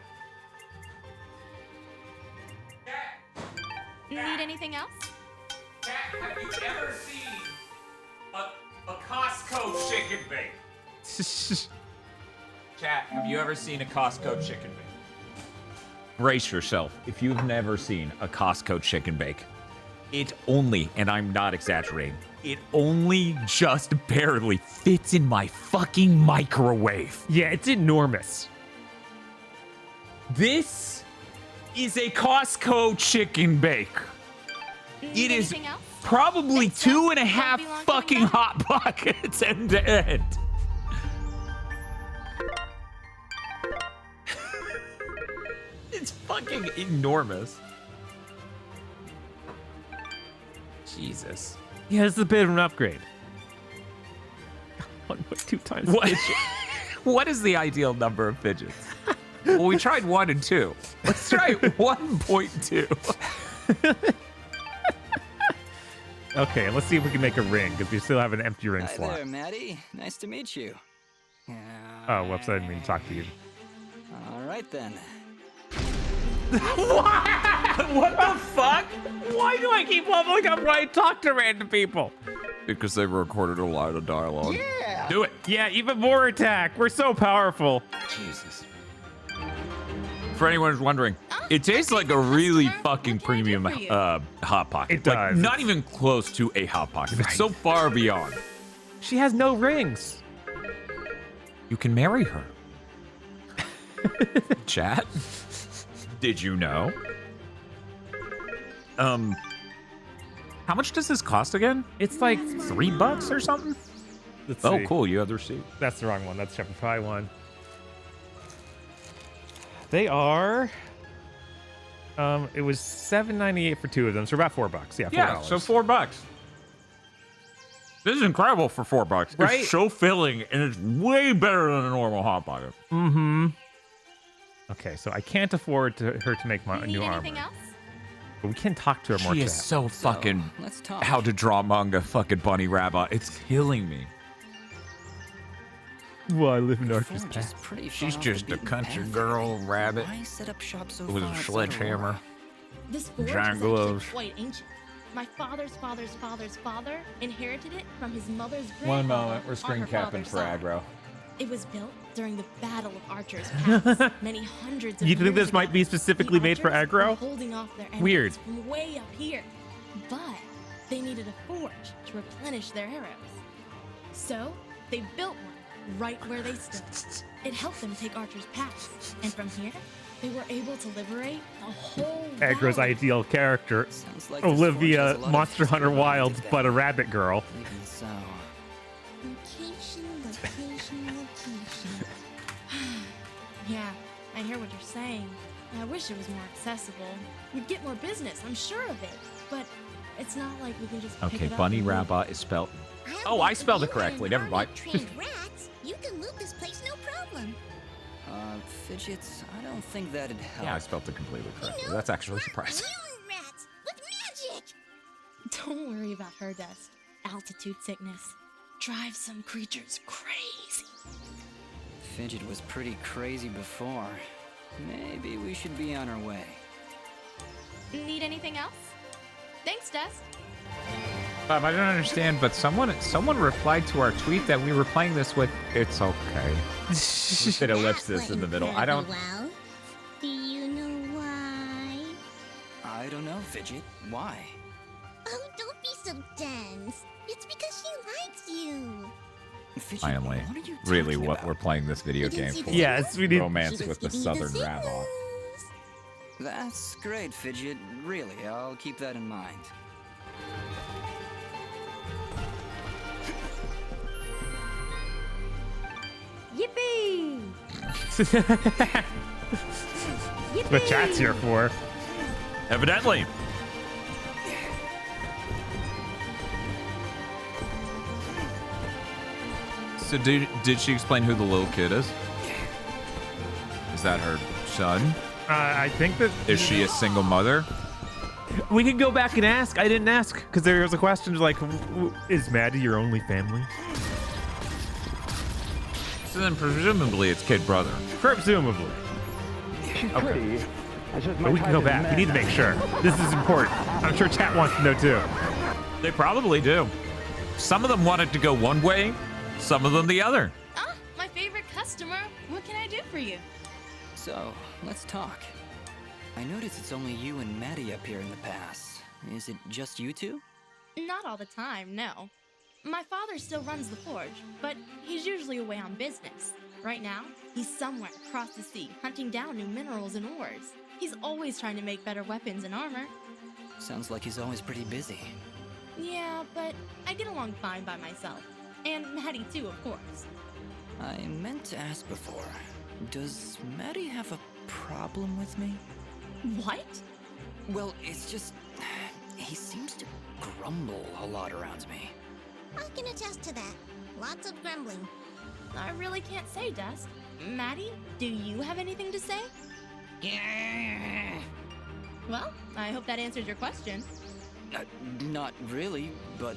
Need anything else? Cat, have you ever seen a Costco chicken bake? Chat, have you ever seen a Costco chicken bake? Brace yourself if you've never seen a Costco chicken bake. it only, and I'm not exaggerating, it only just barely fits in my fucking microwave. Yeah, it's enormous. This is a Costco chicken bake. It is probably 2.5 fucking Hot Pockets end to end. It's fucking enormous. Jesus. Yeah, this is a bit of an upgrade. 1.2 times What? fidget. What is the ideal number of fidgets? Well, we tried 1 and 2. Let's try 1.2. Okay, let's see if we can make a ring, because we still have an empty ring Hi slot. there, Maddie. Nice to meet you. Oh, whoops, I didn't mean to talk to you. All right then. What the fuck? Why do I keep leveling up when I talk to random people? Because they've recorded a lot of dialogue. Yeah! Do it. Yeah, even more attack. We're so powerful. Jesus. For anyone who's wondering, it tastes like a really fucking premium Hot Pocket. It does. Like, not even close to a Hot Pocket. It's so far beyond. She has no rings. You can marry her. Chat? Did you know? How much does this cost again? It's like $3 or something? Let's Oh, see. cool. You have the receipt. That's the wrong one. That's Shepherd Pie one. They are. It was $7.98 for 2 of them, so about $4. Yeah, $4. Yeah, so $4. This is incredible for $4. Right? It's so filling, and it's way better than a normal Hot Pocket. Mm-hmm. Okay, so I can't afford her to make my new armor. Anything else? But we can talk to her more. She is chat. so fucking let's talk. how to draw manga fucking bunny rabbit. It's killing me. Well, I live in Archer's Path. She's just a country girl rabbit Why set up shop so with far a outside sledgehammer. Aurora? This forge Giant is actually gloves. quite ancient. My father's father's father's father inherited it from his mother's One grandfather moment, we're on screen her capping father's for side. aggro. It was built during the Battle of Archer's Pass, many hundreds of You think years this might be ago. specifically The made for archers were aggro? holding off their enemies Weird. from way up here, but they needed a forge to replenish their arrows. So they built one right where they stood. It helped them take Archer's Pass, and from here, they were able to liberate the whole Aggro's valley. ideal character, like this Olivia forge has a lot of Monster Hunter history behind Wilds, it, but a rabbit girl. Even so. Location. Yeah, I hear what you're saying. I wish it was more accessible. We'd get more business, I'm sure of it. But it's not like we can just pick Okay, it up bunny and leave. rabbit is spelled. Oh, I spelled it correctly. Never mind. Trained rats, you can loot this place no problem. Fidgets, I don't think that'd help. Yeah, I spelled it completely correctly. That's actually surprising. Rats with magic. Don't worry about her, Dust. Altitude sickness drives some creatures crazy. Fidget was pretty crazy before. Maybe we should be on our way. Need anything else? Thanks, Dust. Bob, I don't understand, but someone replied to our tweet that we were playing this with. It's okay. Just did ellipsis in the middle. I don't. Well, do you know why? I don't know, Fidget. Why? Oh, don't be so dense. It's because she likes you. Fidget, Finally, what are you really, talking what about? we're playing this video game for? Yes, we need romance with the Southern Rabbit. That's great, Fidget. Really, I'll keep that in mind. Yippee! That's what chat's here for. Evidently. So did she explain who the little kid is? Is that her son? I think that... Is she a single mother? We can go back and ask. I didn't ask, because there was a question like, is Maddie your only family? So then presumably it's kid brother. Presumably. Okay. But we can go back. We need to make sure. This is important. I'm sure chat wants to know too. They probably do. Some of them wanted to go one way, some of them the other. Ah, my favorite customer. What can I do for you? So, let's talk. I notice it's only you and Maddie up here in the pass. Is it just you two? Not all the time, no. My father still runs the forge, but he's usually away on business. Right now, he's somewhere across the sea hunting down new minerals and ores. He's always trying to make better weapons and armor. Sounds like he's always pretty busy. Yeah, but I get along fine by myself. And Maddie too, of course. I meant to ask before. Does Maddie have a problem with me? What? Well, it's just... he seems to grumble a lot around me. I can attest to that. Lots of grumbling. I really can't say, Dust. Maddie, do you have anything to say? Yeah. Well, I hope that answers your question. Not really, but...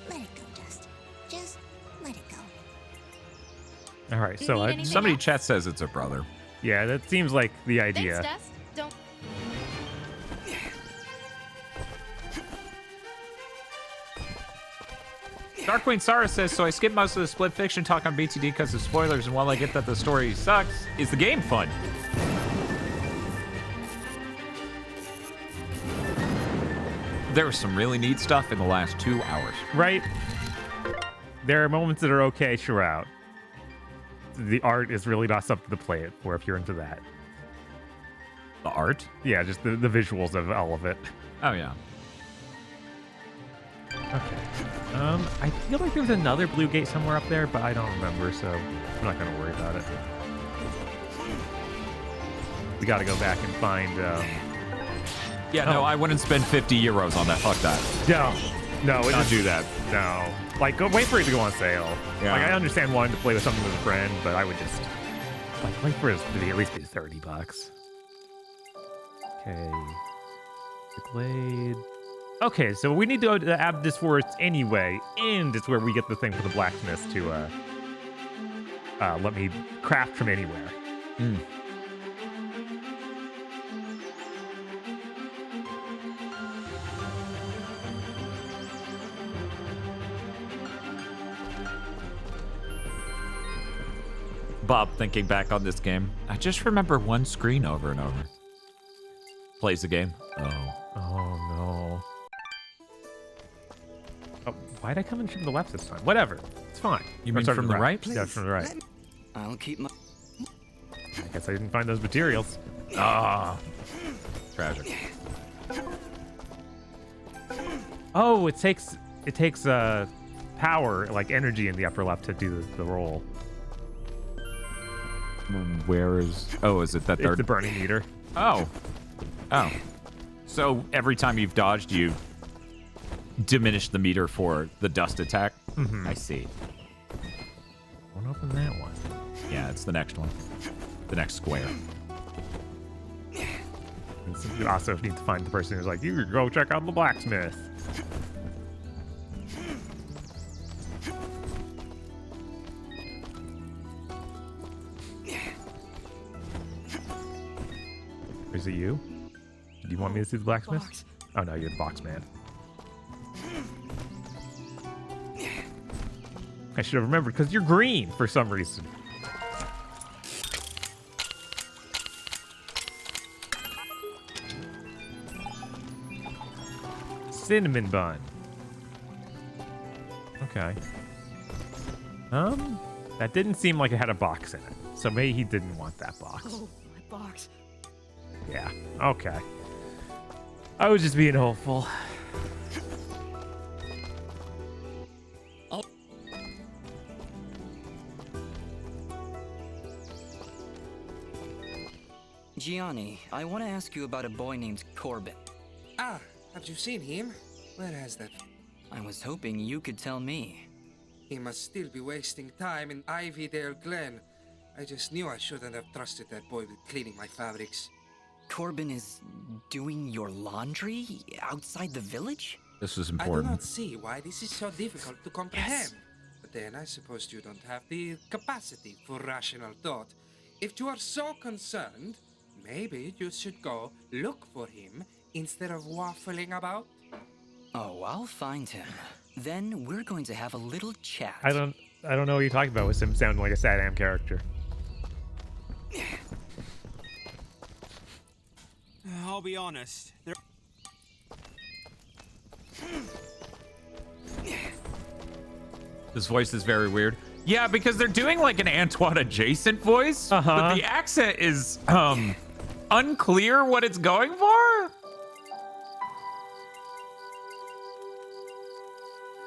Let it go, Dust. Just let it go. All right, so somebody in chat says it's a brother. Yeah, that seems like the idea. Thanks, Dust. Don't... Dark Queen Sarah says, so I skipped most of the split fiction talk on BTD because of spoilers, and while I get that the story sucks, is the game fun? There was some really neat stuff in the last 2 hours. Right? There are moments that are okay throughout. The art is really not something to play it for if you're into that. The art? Yeah, just the visuals of all of it. Oh, yeah. Okay. I feel like there's another blue gate somewhere up there, but I don't remember, so I'm not going to worry about it. We got to go back and find... Yeah, no, I wouldn't spend 50 euros on that. Fuck that. No, Don't do that. No. Like, go wait for it to go on sale. Yeah. Like, I understand wanting to play with something with a friend, but I would just... Like, wait for it to be at least be $30. Okay. The Glade... Okay, so we need to go to the Abyss Forest anyway, and it's where we get the thing for the blacksmith to let me craft from anywhere. Bob, thinking back on this game, I just remember one screen over and over. Plays the game. Oh. Oh, no. Oh, why'd I come in from the left this time? Whatever. It's fine. You mean from the right? Yeah, from the right. I'll keep my... I guess I didn't find those materials. Tragic. Oh, it takes power, like energy in the upper left to do the roll. Where is... Oh, is it that they're... It's the burning meter. Oh. So every time you've dodged, you diminish the meter for the dust attack? Mm-hmm. I see. Won't open that one. Yeah, it's the next one. The next square. And so you also need to find the person who's like, you could go check out the blacksmith. Is it you? Do you want me to see the blacksmith? Box. Oh no, you're the box man. I should have remembered because you're green for some reason. Cinnamon bun. Okay. That didn't seem like it had a box in it. So maybe he didn't want that box. Oh, my box. Yeah, okay. I was just being hopeful. Gianni, I want to ask you about a boy named Corbin. Ah, have you seen him? Where has that? I was hoping you could tell me. He must still be wasting time in Ivydale Glen. I just knew I shouldn't have trusted that boy with cleaning my fabrics. Corbin is doing your laundry outside the village? This is I do important. not see why this is so difficult to comprehend. But then I suppose you don't have the capacity for rational thought. If you are so concerned, maybe you should go look for him instead of waffling about. Oh, I'll find him. Then we're going to have a little chat. I don't know what you're talking about with him sounding like a Sad Am character. I'll be honest. This voice is very weird. Yeah, because they're doing like an Antoine adjacent voice, but the accent is unclear what it's going for.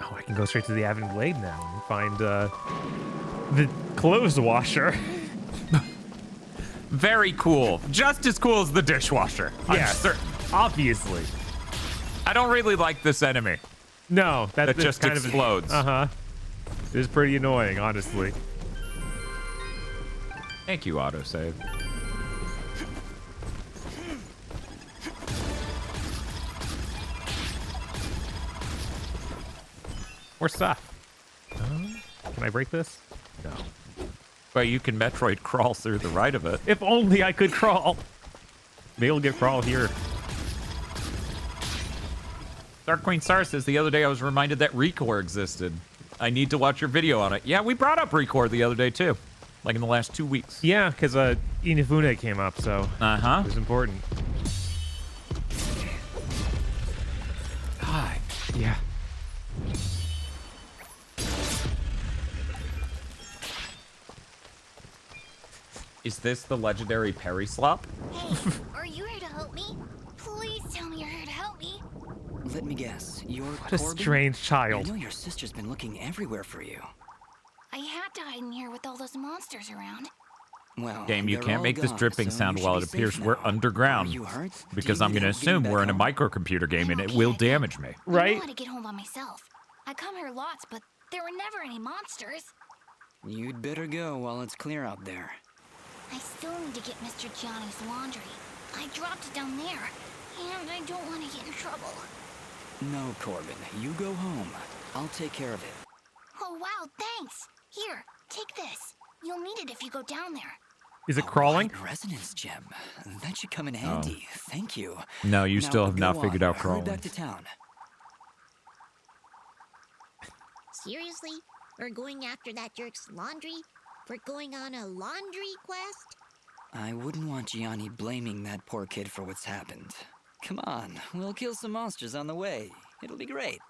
Oh, I can go straight to the Avon Glade now and find the clothes washer. Very cool. Just as cool as the dishwasher. Yeah, I'm certain. Obviously. I don't really like this enemy. No, that just kind explodes. It is pretty annoying, honestly. Thank you, autosave. More stuff. Can I break this? No. But you can Metroid crawl through the right of it. If only I could crawl. Maybe we'll get crawl here. Dark Queen Star says the other day I was reminded that Recore existed. I need to watch your video on it. Yeah, we brought up Recore the other day too. Like in the last 2 weeks. Yeah, because Inafune came up, so it was important. Hi. Yeah. Is this the legendary Perry Slop? Hey, are you here to help me? Please tell me you're here to help me. Let me guess. You're What a Corbin? strange child. I know your sister's been looking everywhere for you. I had to hide in here with all those monsters around. Well, Game, you they're can't all make this gone, dripping so sound you while should it be appears safe we're now. underground. Are you hurt? Because Do you I'm need going to help getting assume back we're in a home? microcomputer game and it will damage me. I know how to get home by myself. I come here lots, but there were never any monsters. You'd better go while it's clear out there. I still need to get Mr. Gianni's laundry. I dropped it down there, and I don't want to get in trouble. No, Corbin. You go home. I'll take care of it. Oh, wow, thanks. Here, take this. You'll need it if you go down there. Is it crawling? Resonance gem. That should come in handy. Thank you. No, you Now, still have not go figured on. out Hurry crawling. back to town. Seriously? We're going after that jerk's laundry? We're going on a laundry quest? I wouldn't want Gianni blaming that poor kid for what's happened. Come on, we'll kill some monsters on the way. It'll be great.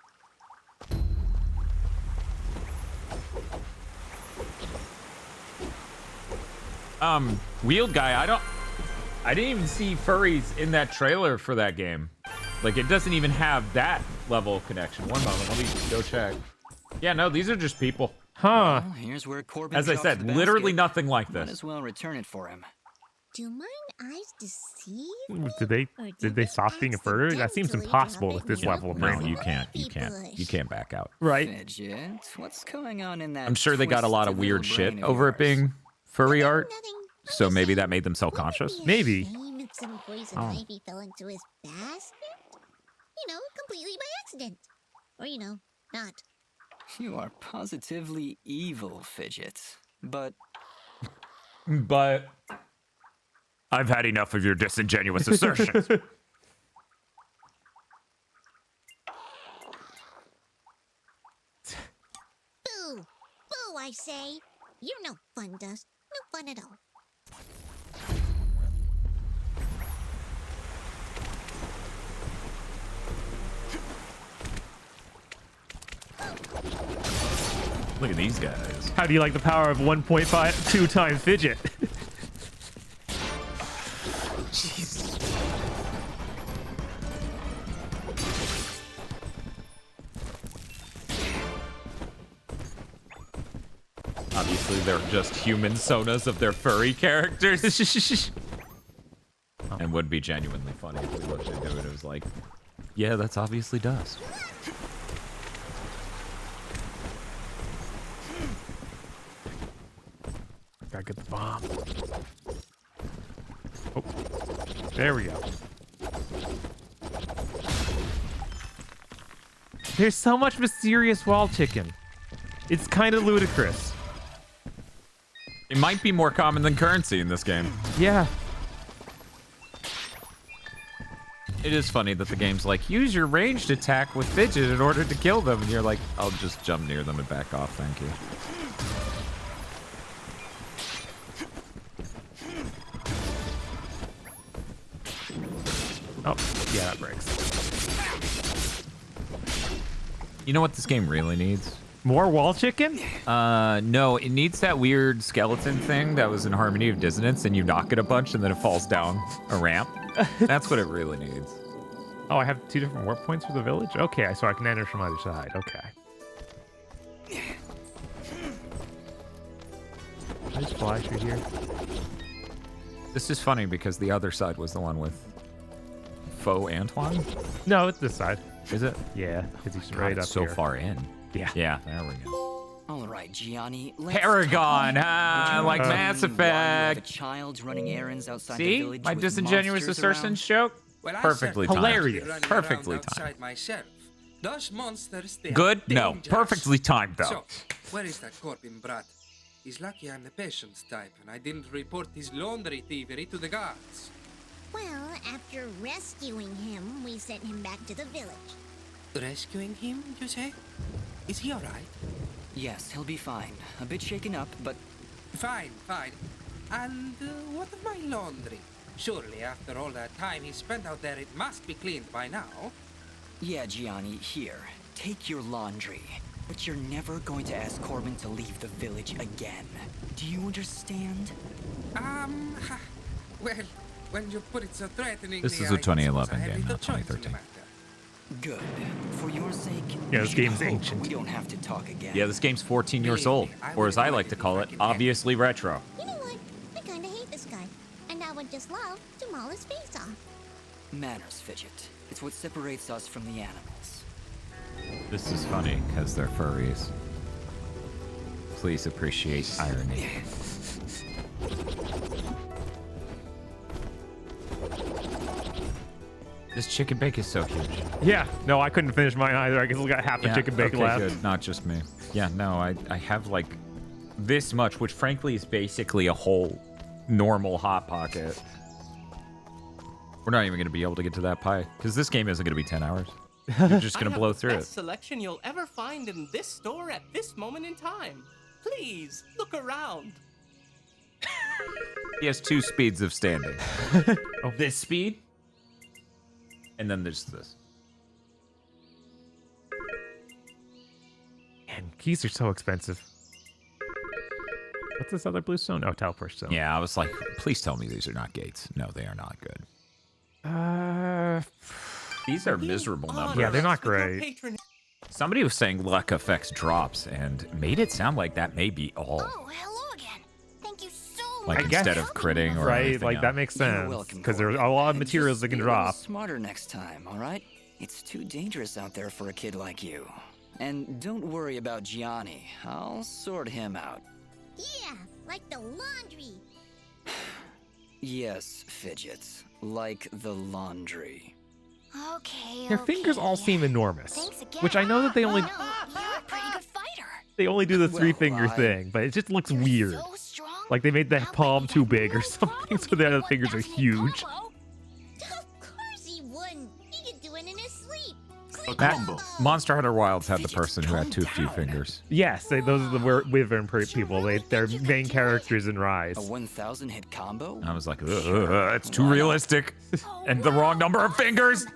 Wheeled guy, I didn't even see furries in that trailer for that game. Like, it doesn't even have that level of connection. One moment, let me go check. Yeah, no, these are just people. Huh. Well, here's where Corbin As I drops said, the literally basket. nothing like Might this. as well return it for him. Do mine eyes deceive? Did they stop being a furry? That seems impossible with this level of No, brain. you can't back out. Right. Fidget, what's going on in that? I'm sure they got a lot of twisted weird little shit brain of over it yours? being furry art. So maybe that made them self-conscious. Maybe. Shame if some poison Oh. ivy fell into his basket? You know, completely by accident. Or, you know, not. You are positively evil, Fidget. But But I've had enough of your disingenuous assertions. Boo! Boo, I say! You're no fun, Dust. No fun at all. Look at these guys. How do you like the power of 1.52 times fidget? Obviously, they're just human sonas of their furry characters. And would be genuinely funny if we looked into it. It was like, yeah, that's obviously Dust. Gotta get the bomb. Oh, there we go. There's so much mysterious wall chicken. It's kind of ludicrous. It might be more common than currency in this game. Yeah. It is funny that the game's like, use your ranged attack with fidget in order to kill them. And you're like, I'll just jump near them and back off, thank you. Oh, yeah, that breaks. You know what this game really needs? More wall chicken? No, it needs that weird skeleton thing that was in Harmony of Dissonance, and you knock it a bunch and then it falls down a ramp. That's what it really needs. Oh, I have 2 different warp points for the village? Okay, so I can enter from either side. Okay. I just fly through here. This is funny because the other side was the one with Faux Antoine? No, it's this side. Is it? Yeah, because he's God, right it's up so here. far in. Yeah. Yeah, there we go. All right, Gianni. Let's Paragon, talk. like Would you Mass tell me why you have Effect. a child running errands outside the See? village My with disingenuous monsters assertions around? joke? Well, Perfectly I timed. Hilarious. running Perfectly around timed. outside myself. Those monsters, they are Good? No. dangerous. Perfectly timed, though. So, where is that Corbin brat? He's lucky I'm the patience type, and I didn't report his laundry thievery to the guards. Well, after rescuing him, we sent him back to the village. Rescuing him, you say? Is he alright? Yes, he'll be fine. A bit shaken up, but Fine, fine. And what of my laundry? Surely, after all that time he spent out there, it must be cleaned by now. yeah, Gianni, here. Take your laundry. But you're never going to ask Corbin to leave the village again. Do you understand? Well, when you put it so threateningly, This is a I suppose 2011 I have game, little not choice in the 2013. matter. Good. For your sake, Yeah, this game's I hope ancient. we don't have to talk again. Yeah, this game's 14 years old. Or as I like to call it, obviously retro. You know what? I kinda hate this guy. And I would just love to maul his face off. Manners, Fidget. It's what separates us from the animals. This is funny because they're furries. Please appreciate irony. This chicken bake is so huge. Yeah, no, I couldn't finish mine either. I guess I got half a chicken bake okay, left. good. Not just me. Yeah, no, I have like this much, which frankly is basically a whole normal Hot Pocket. We're not even going to be able to get to that pie because this game isn't going to be 10 hours. You're just going to blow through it. Best selection you'll ever find in this store at this moment in time. Please look around. He has 2 speeds of standing. This speed, and then there's this. And keys are so expensive. What's this other blue stone? Oh, teleport stone. Yeah, I was like, please tell me these are not gates. No, they are not good. These are miserable numbers. Yeah, they're not great. Somebody was saying luck affects drops and made it sound like that may be all. Oh, hello again. Thank you so Like I instead guess- of critting or right, anything like that else. makes You're sense welcome, because there's a Corbin. lot of And materials just that can be a little drop. Smarter next time, all right? It's too dangerous out there for a kid like you. And don't worry about Gianni. I'll sort him out. Yeah, like the laundry. Yes, Fidgets. Like the laundry. Okay, Their fingers all seem enormous, which I know that they only You're a pretty good fighter. they only do the Well, 3-finger I- thing, but it just looks weird. Like they made the palm too big or something, so the other fingers are huge. Of course he wouldn't. He could do it in his sleep. Monster Hunter Wilds had the person who had too few fingers. Yes, those are the Wyvern people. They're main characters in Rise. A 1,000 hit combo? I was like, it's too realistic. And the wrong number of fingers.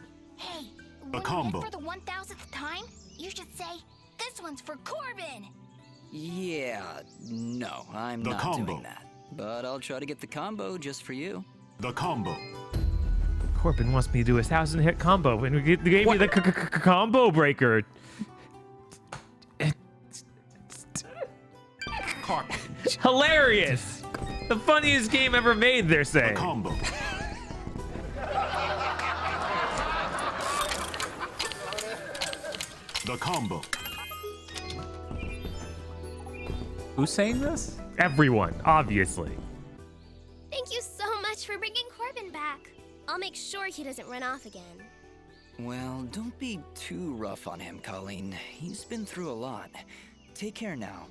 A combo. For the 1000th time, you should say, this one's for Corbin. Yeah, no, I'm The not combo. doing that. But I'll try to get the combo just for you. The combo. Corbin wants me to do a 1,000-hit combo, and they gave me the combo breaker. Hilarious! The funniest game ever made, they're saying. The combo. The combo. Who's saying this? Everyone, obviously. Thank you so much for bringing Corbin back. I'll make sure he doesn't run off again. Well, don't be too rough on him, Colleen. He's been through a lot. Take care now.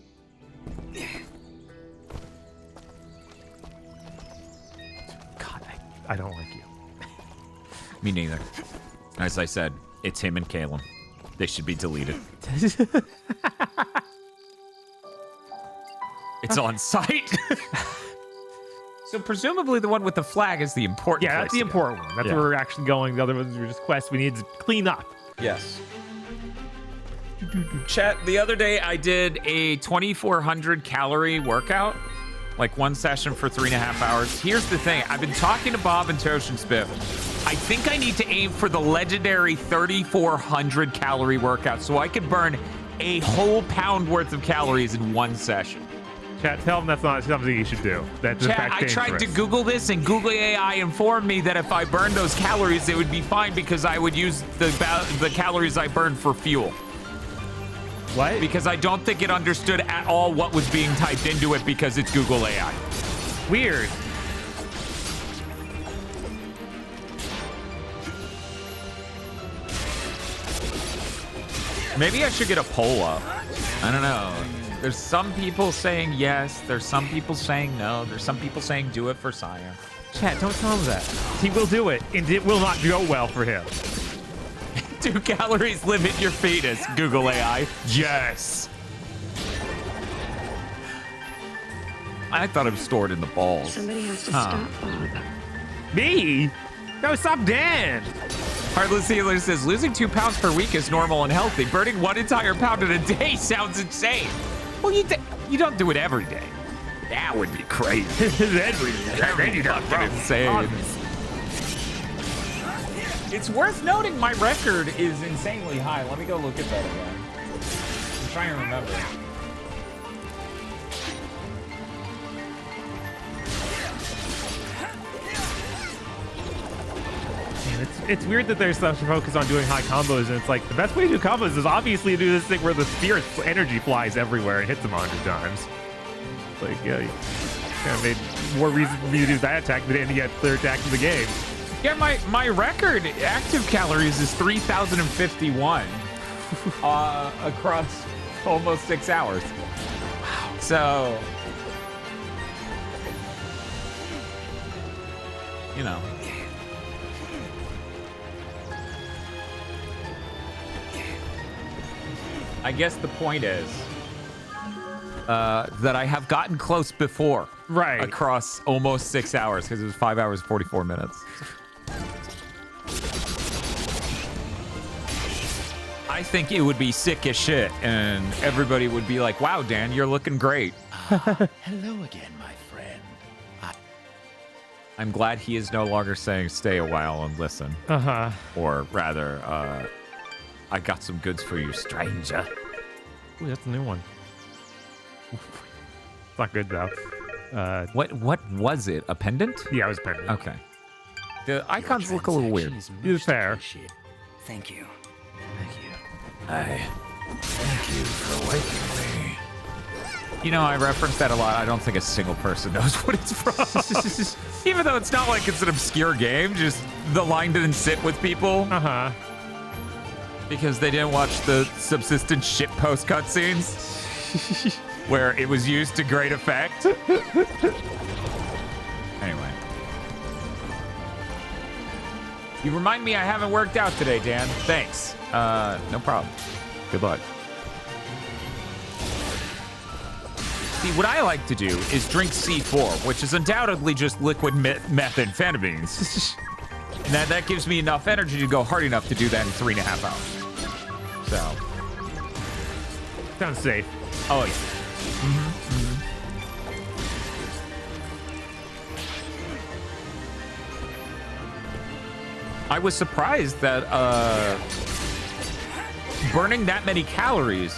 God, I don't like you. Me neither. As I said, it's him and Caleb. They should be deleted. It's on site. So presumably the one with the flag is the important. Yeah, that's the important one. That's where we're actually going. The other ones were just quests we need to clean up. Yes. Chat, the other day I did a 2,400 calorie workout, like one session for 3.5 hours. Here's the thing. I've been talking to Bob and Tosh and Spiff. I think I need to aim for the legendary 3,400 calorie workout so I could burn a whole pound worth of calories in one session. Chat, tell them that's not something you should do. That's in Chat, fact I dangerous. tried to Google this, and Google AI informed me that if I burned those calories, it would be fine because I would use the calories I burned for fuel. What? Because I don't think it understood at all what was being typed into it because it's Google AI. Weird. Maybe I should get a poll up. I don't know. There's some people saying yes. There's some people saying no. There's some people saying do it for science. Chat, don't tell him that. He will do it, and it will not go well for him. 2 calories limit your fetus, Google AI. Yes. I thought it was stored in the balls. Somebody has to stop Bob. Me? No, stop Dan. Heartless Healer says, losing 2 pounds per week is normal and healthy. Burning 1 entire pound in a day sounds insane. Well, you don't do it every day. That would be crazy. That'd be fucking insane. It's worth noting my record is insanely high. Let me go look at that again. I'm trying to remember. It's weird that there's such a focus on doing high combos, and it's like the best way to do combos is obviously to do this thing where the spirit's energy flies everywhere and hits them 100 times. Like, yeah, you kind of made more reason for me to do that attack than any other attack in the game. Yeah, my record active calories is 3,051 across almost 6 hours. Wow. So, you know. I guess the point is that I have gotten close before. Right. Across almost 6 hours because it was 5 hours, 44 minutes. I think it would be sick as shit and everybody would be like, wow, Dan, you're looking great. Hello again, my friend. I'm glad he is no longer saying stay a while and listen. Uh-huh. Or rather, I got some goods for you, stranger. Ooh, that's a new one. It's not good though. What was it? A pendant? Yeah, it was a pendant. Okay. The icons look a little weird. It's fair. Thank you. Thank you for waking me. You know, I reference that a lot. I don't think a single person knows what it's from. Even though it's not like it's an obscure game, just the line didn't sit with people. Uh-huh. Because they didn't watch the subsistence shitpost cutscenes. Where it was used to great effect. Anyway. You remind me I haven't worked out today, Dan. Thanks. No problem. Good luck. See, what I like to do is drink C4, which is undoubtedly just liquid methamphetamines. And that gives me enough energy to go hard enough to do that in 3.5 hours. So. Sounds safe. Oh, yeah. I was surprised that burning that many calories,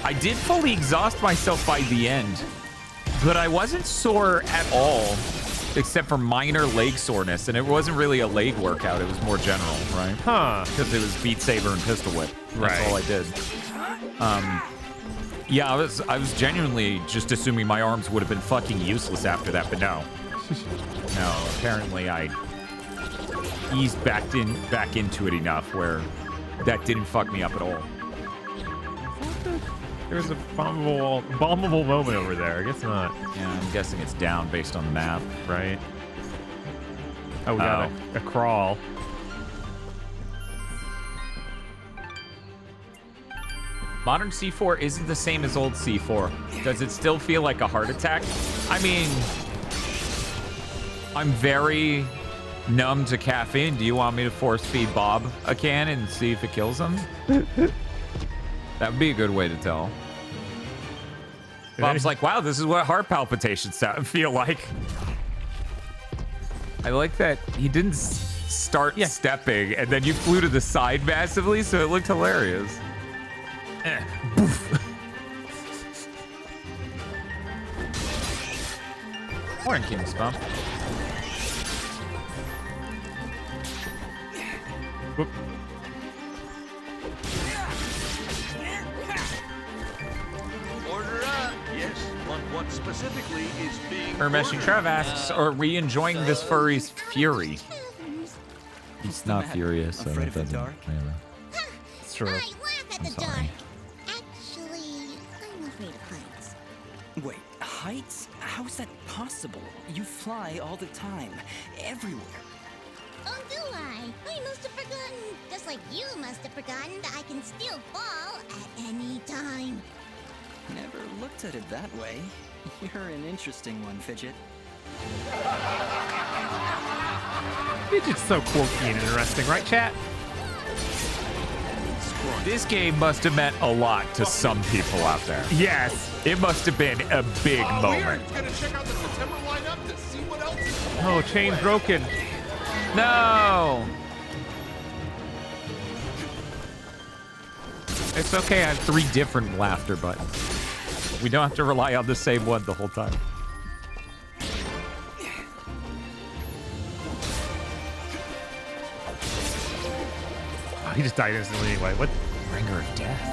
I did fully exhaust myself by the end, but I wasn't sore at all, except for minor leg soreness, and it wasn't really a leg workout, it was more general, right? Huh. Because it was Beat Saber and Pistol Whip. That's Right. all I did. Yeah, I was genuinely just assuming my arms would have been fucking useless after that, but no. No, apparently I eased back into it enough where that didn't fuck me up at all. There's a bombable moment over there. I guess not. Yeah, I'm guessing it's down based on the map. Right. Oh, we got a crawl. Modern C4 isn't the same as old C4. Does it still feel like a heart attack? I mean, I'm very numb to caffeine. Do you want me to force feed Bob a can and see if it kills him? That would be a good way to tell. Bob's like, wow, this is what heart palpitations feel like. I like that he didn't start stepping and then you flew to the side massively, so it looked hilarious. Boof. Morning, King Spump. Whoop. Order up. Yes, but what specifically is being Hermesh Trev asks, are we enjoying this furry's fury? He's not furious, so that doesn't matter. It's true. I laugh at I'm the sorry. dark. Actually, I'm afraid of heights. Wait, heights? How's that possible? You fly all the time, everywhere. Oh, do I? I must have forgotten. Just like you must have forgotten that I can still fall at any time. Never looked at it that way. You're an interesting one, Fidget. Fidget's so quirky and interesting, right, chat? This game must have meant a lot to some people out there. Yes. It must have been a big moment. We're gonna check out the September lineup to see what else is. Oh, chain broken. No. It's okay. I have 3 different laughter buttons. We don't have to rely on the same one the whole time. Oh, he just died instantly anyway. What? Bringer of Death.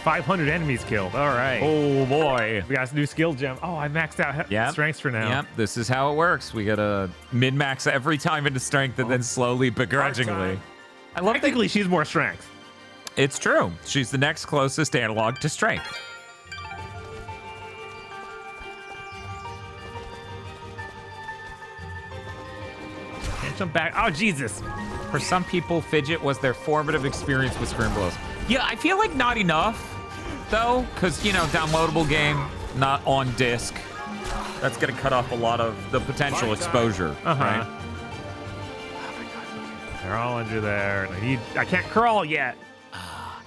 500 enemies killed. All right. Oh boy. We got a new skill gem. Oh, I maxed out strengths for now. Yep, this is how it works. We gotta min-max every time into strength and then slowly, begrudgingly. I love technically she's more strength. It's true. She's the next closest analog to strength. Can't jump back. Oh, Jesus. For some people, Fidget was their formative experience with screen blows. Yeah, I feel like not enough, though, because, you know, downloadable game, not on disc. That's going to cut off a lot of the potential exposure, right? They're all under there. I can't crawl yet.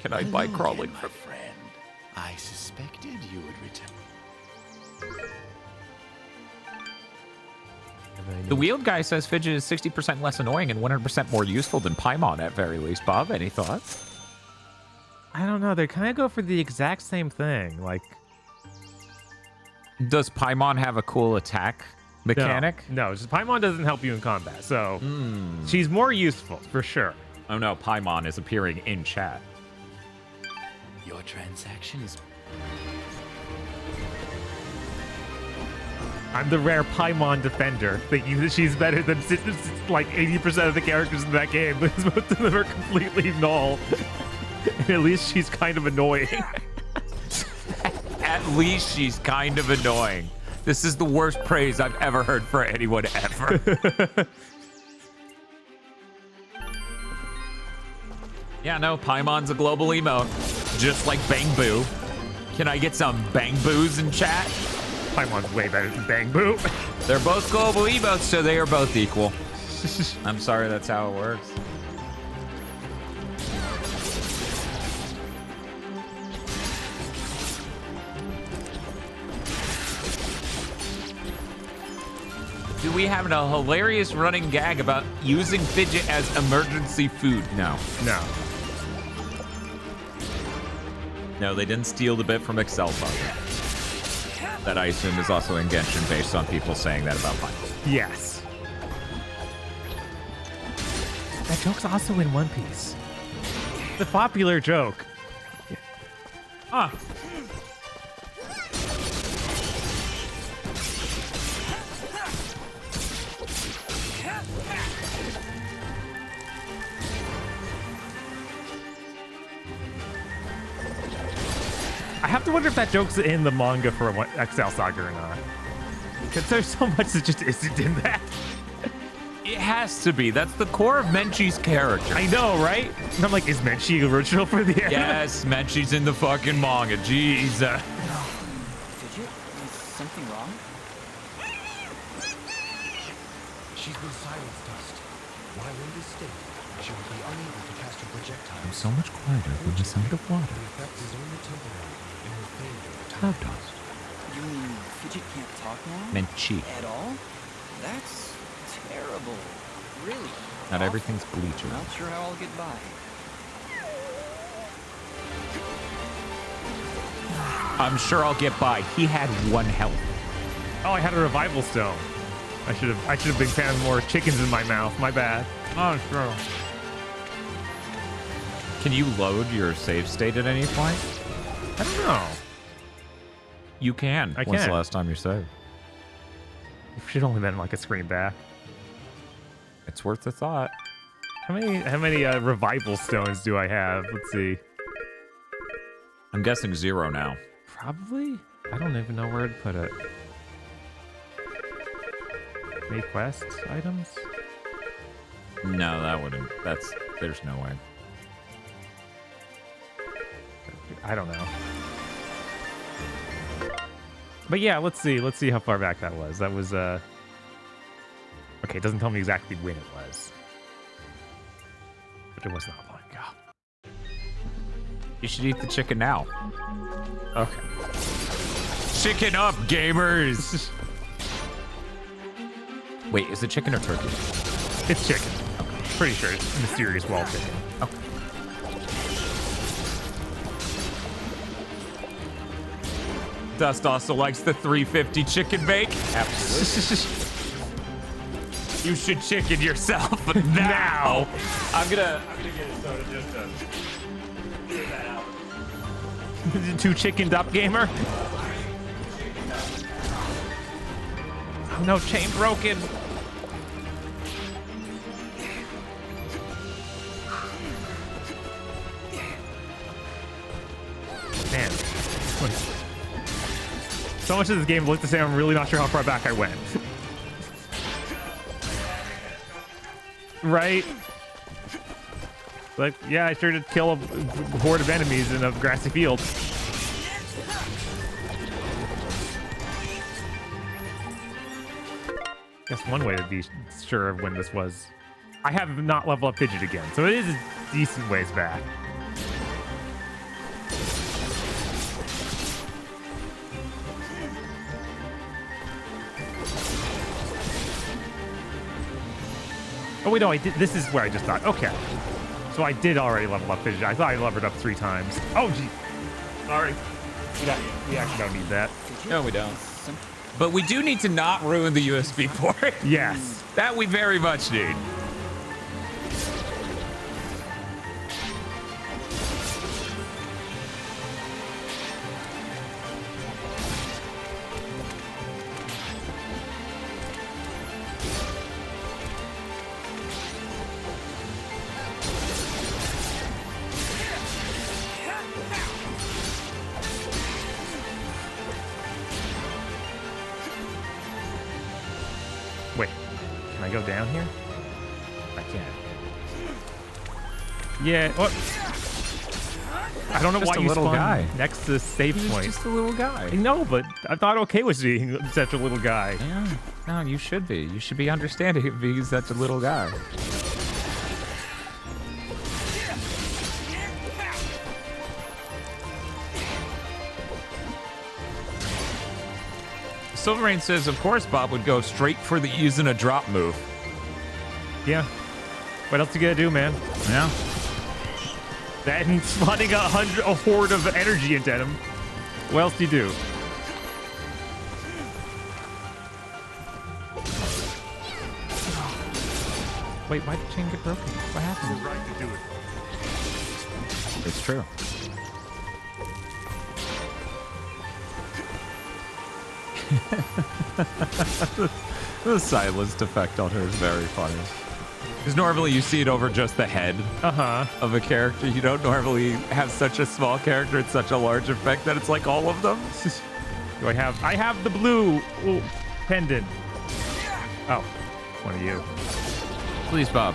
Can I buy Hello crawling? again, my friend. I suspected you would return. The Wheeled guy says Fidget is 60% less annoying and 100% more useful than Paimon at very least. Bob, any thoughts? I don't know. They kind of go for the exact same thing. Like, does Paimon have a cool attack mechanic? No, just Paimon doesn't help you in combat, so she's more useful for sure. Oh no, Paimon is appearing in chat. Your transaction is... I'm the rare Paimon defender, thinking that she's better than like 80% of the characters in that game, because most of them are completely null. And at least she's kind of annoying. At least she's kind of annoying. This is the worst praise I've ever heard for anyone ever. Yeah, no, Paimon's a global emote. Just like Bang Boo. Can I get some Bang Boos in chat? Paimon's way better than Bang Boo. They're both global emotes, so they are both equal. I'm sorry, that's how it works. Do we have a hilarious running gag about using Fidget as emergency food? No. No. No, they didn't steal the bit from Excel Bug. That I assume is also in Genshin based on people saying that about Pineapple. Yes. That joke's also in One Piece. The popular joke. Ah. I have to wonder if that joke's in the manga for Excel Saga or not. Because there's so much that just isn't in that. It has to be. That's the core of Menchie's character. I know, right? And I'm like, is Menchie original for the anime? Yes, Menchie's in the fucking manga. Jeez. Fidget, is something wrong? She's been silenced, Dust. While in this state, she will be unable to cast her I'm so much quieter than the sound of water. Cloud dust. You mean Fidget can't talk now? Menchie. At all? That's terrible. Really? Not everything's bleacher. Not sure how I'll get by. I'm sure I'll get by. He had 1 health. Oh, I had a revival stone. I should have been pounding more chickens in my mouth. My bad. Oh, sure. Can you load your save state at any point? I don't know. You can. I When's can. the last time you saved? It should only been like a screen back. It's worth a thought. How many revival stones do I have? Let's see. I'm guessing 0 now. Probably. I don't even know where to put it. Make quest items? No, that wouldn't. There's no way. I don't know. But yeah, let's see how far back that was. That was okay, it doesn't tell me exactly when it was. But it was not long ago. You should eat the chicken now. Okay. Chicken up, gamers! Wait, is it chicken or turkey? It's chicken. Okay. Pretty sure it's mysterious wall chicken. Okay. Dust also likes the 350 chicken bake. Absolutely. You should chicken yourself now. I'm gonna get a soda just to get that out. Too chickened up, gamer? Oh no, chain broken. Man. So much of this game looked the same, I'm really not sure how far back I went. Right? Like, yeah, I sure did kill a horde of enemies in a grassy field. Guess one way to be sure of when this was. I have not leveled up Fidget again, so it is a decent ways back. Oh wait, no, I did. This is where I just thought. Okay, so I did already level up Fidget. I thought I leveled up 3 times. Oh gee, sorry. We actually don't need that. No, we don't. But we do need to not ruin the USB port. Yes. That we very much need. Wait, can I go down here? I can't. Yeah. Oh. I don't know Just why a you little spawned guy. next to the save He's point. just a little guy. I know, but I thought okay was being such a little guy. Yeah. No, you should be. You should be understanding of being such a little guy. Silverrain says, of course, Bob would go straight for the using a drop move. Yeah. What else you gotta do, man? Yeah. That and spawning a horde of energy into him. What else do you do? Wait, why did the chain get broken? What happened? You're right to do it. It's true. The silenced effect on her is very funny. Because normally you see it over just the head of a character. You don't normally have such a small character and such a large effect that it's like all of them. Do I have the blue pendant. Oh, one of you. Please, Bob.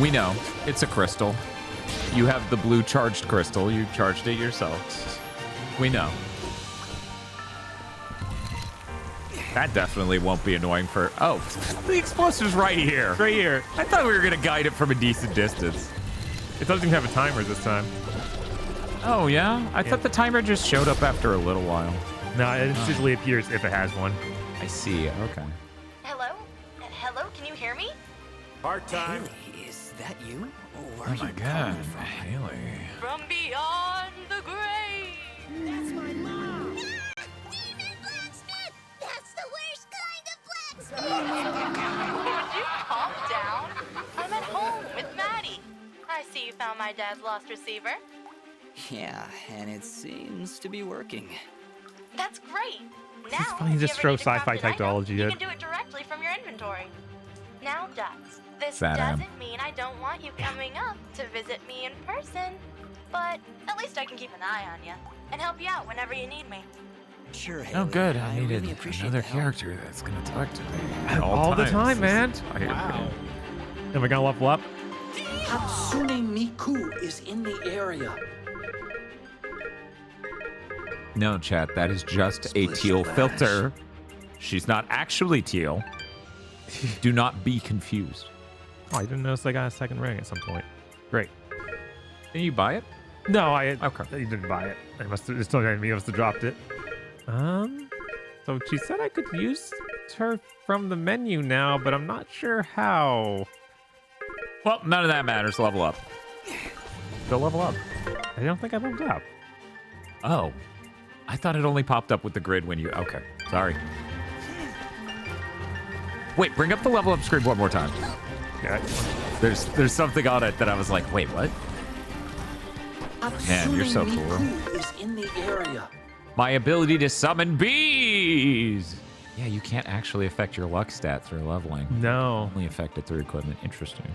We know. It's a crystal. You have the blue charged crystal. You charged it yourself. We know. That definitely won't be annoying for... Oh, the explosive's right here. Right here. I thought we were going to guide it from a decent distance. It doesn't even have a timer this time. Oh, yeah? I thought the timer just showed up after a little while. No, it usually appears if it has one. I see. Okay. Hello? Hello? Can you hear me? Part time. Haley, is that you? Where Oh are my you god, calling from? Haley. From beyond the grave. That's my mom. Demon blacksmith! That's the worst kind of blacksmith! Would you calm down? I'm at home with Maddie. I see you found my dad's lost receiver. Yeah, and it seems to be working. That's great. Now, funny, if you just ever throw need to craft sci-fi an item, technology you in. can do it directly from your inventory. Now, Dust, this Sad I am. doesn't mean I don't want you coming up to visit me in person, but at least I can keep an eye on you and help you out whenever you need me. Sure, Haley. Oh, good. I needed really appreciate another the help. character that's gonna talk to me All the times. time, man. Wow. Am I gonna level up? Hatsune Miku is in the area. No, chat. That is just a teal filter. She's not actually teal. Do not be confused. Oh, I didn't notice I got a second ring at some point. Great. Can you buy it? No, I Okay. you didn't buy it. I must have. It's telling me I must have dropped it. So she said I could use her from the menu now, but I'm not sure how. Well, none of that matters. Level up. Go level up. I don't think I leveled up. Oh. I thought it only popped up with the grid when you... Okay. Sorry. Wait, bring up the level up screen one more time. Yeah. There's something on it that I was like, wait, what? Man, you're so cool. Miku is in the area. My ability to summon bees! Yeah, you can't actually affect your luck stat through leveling. No. Only affect it through equipment. Interesting.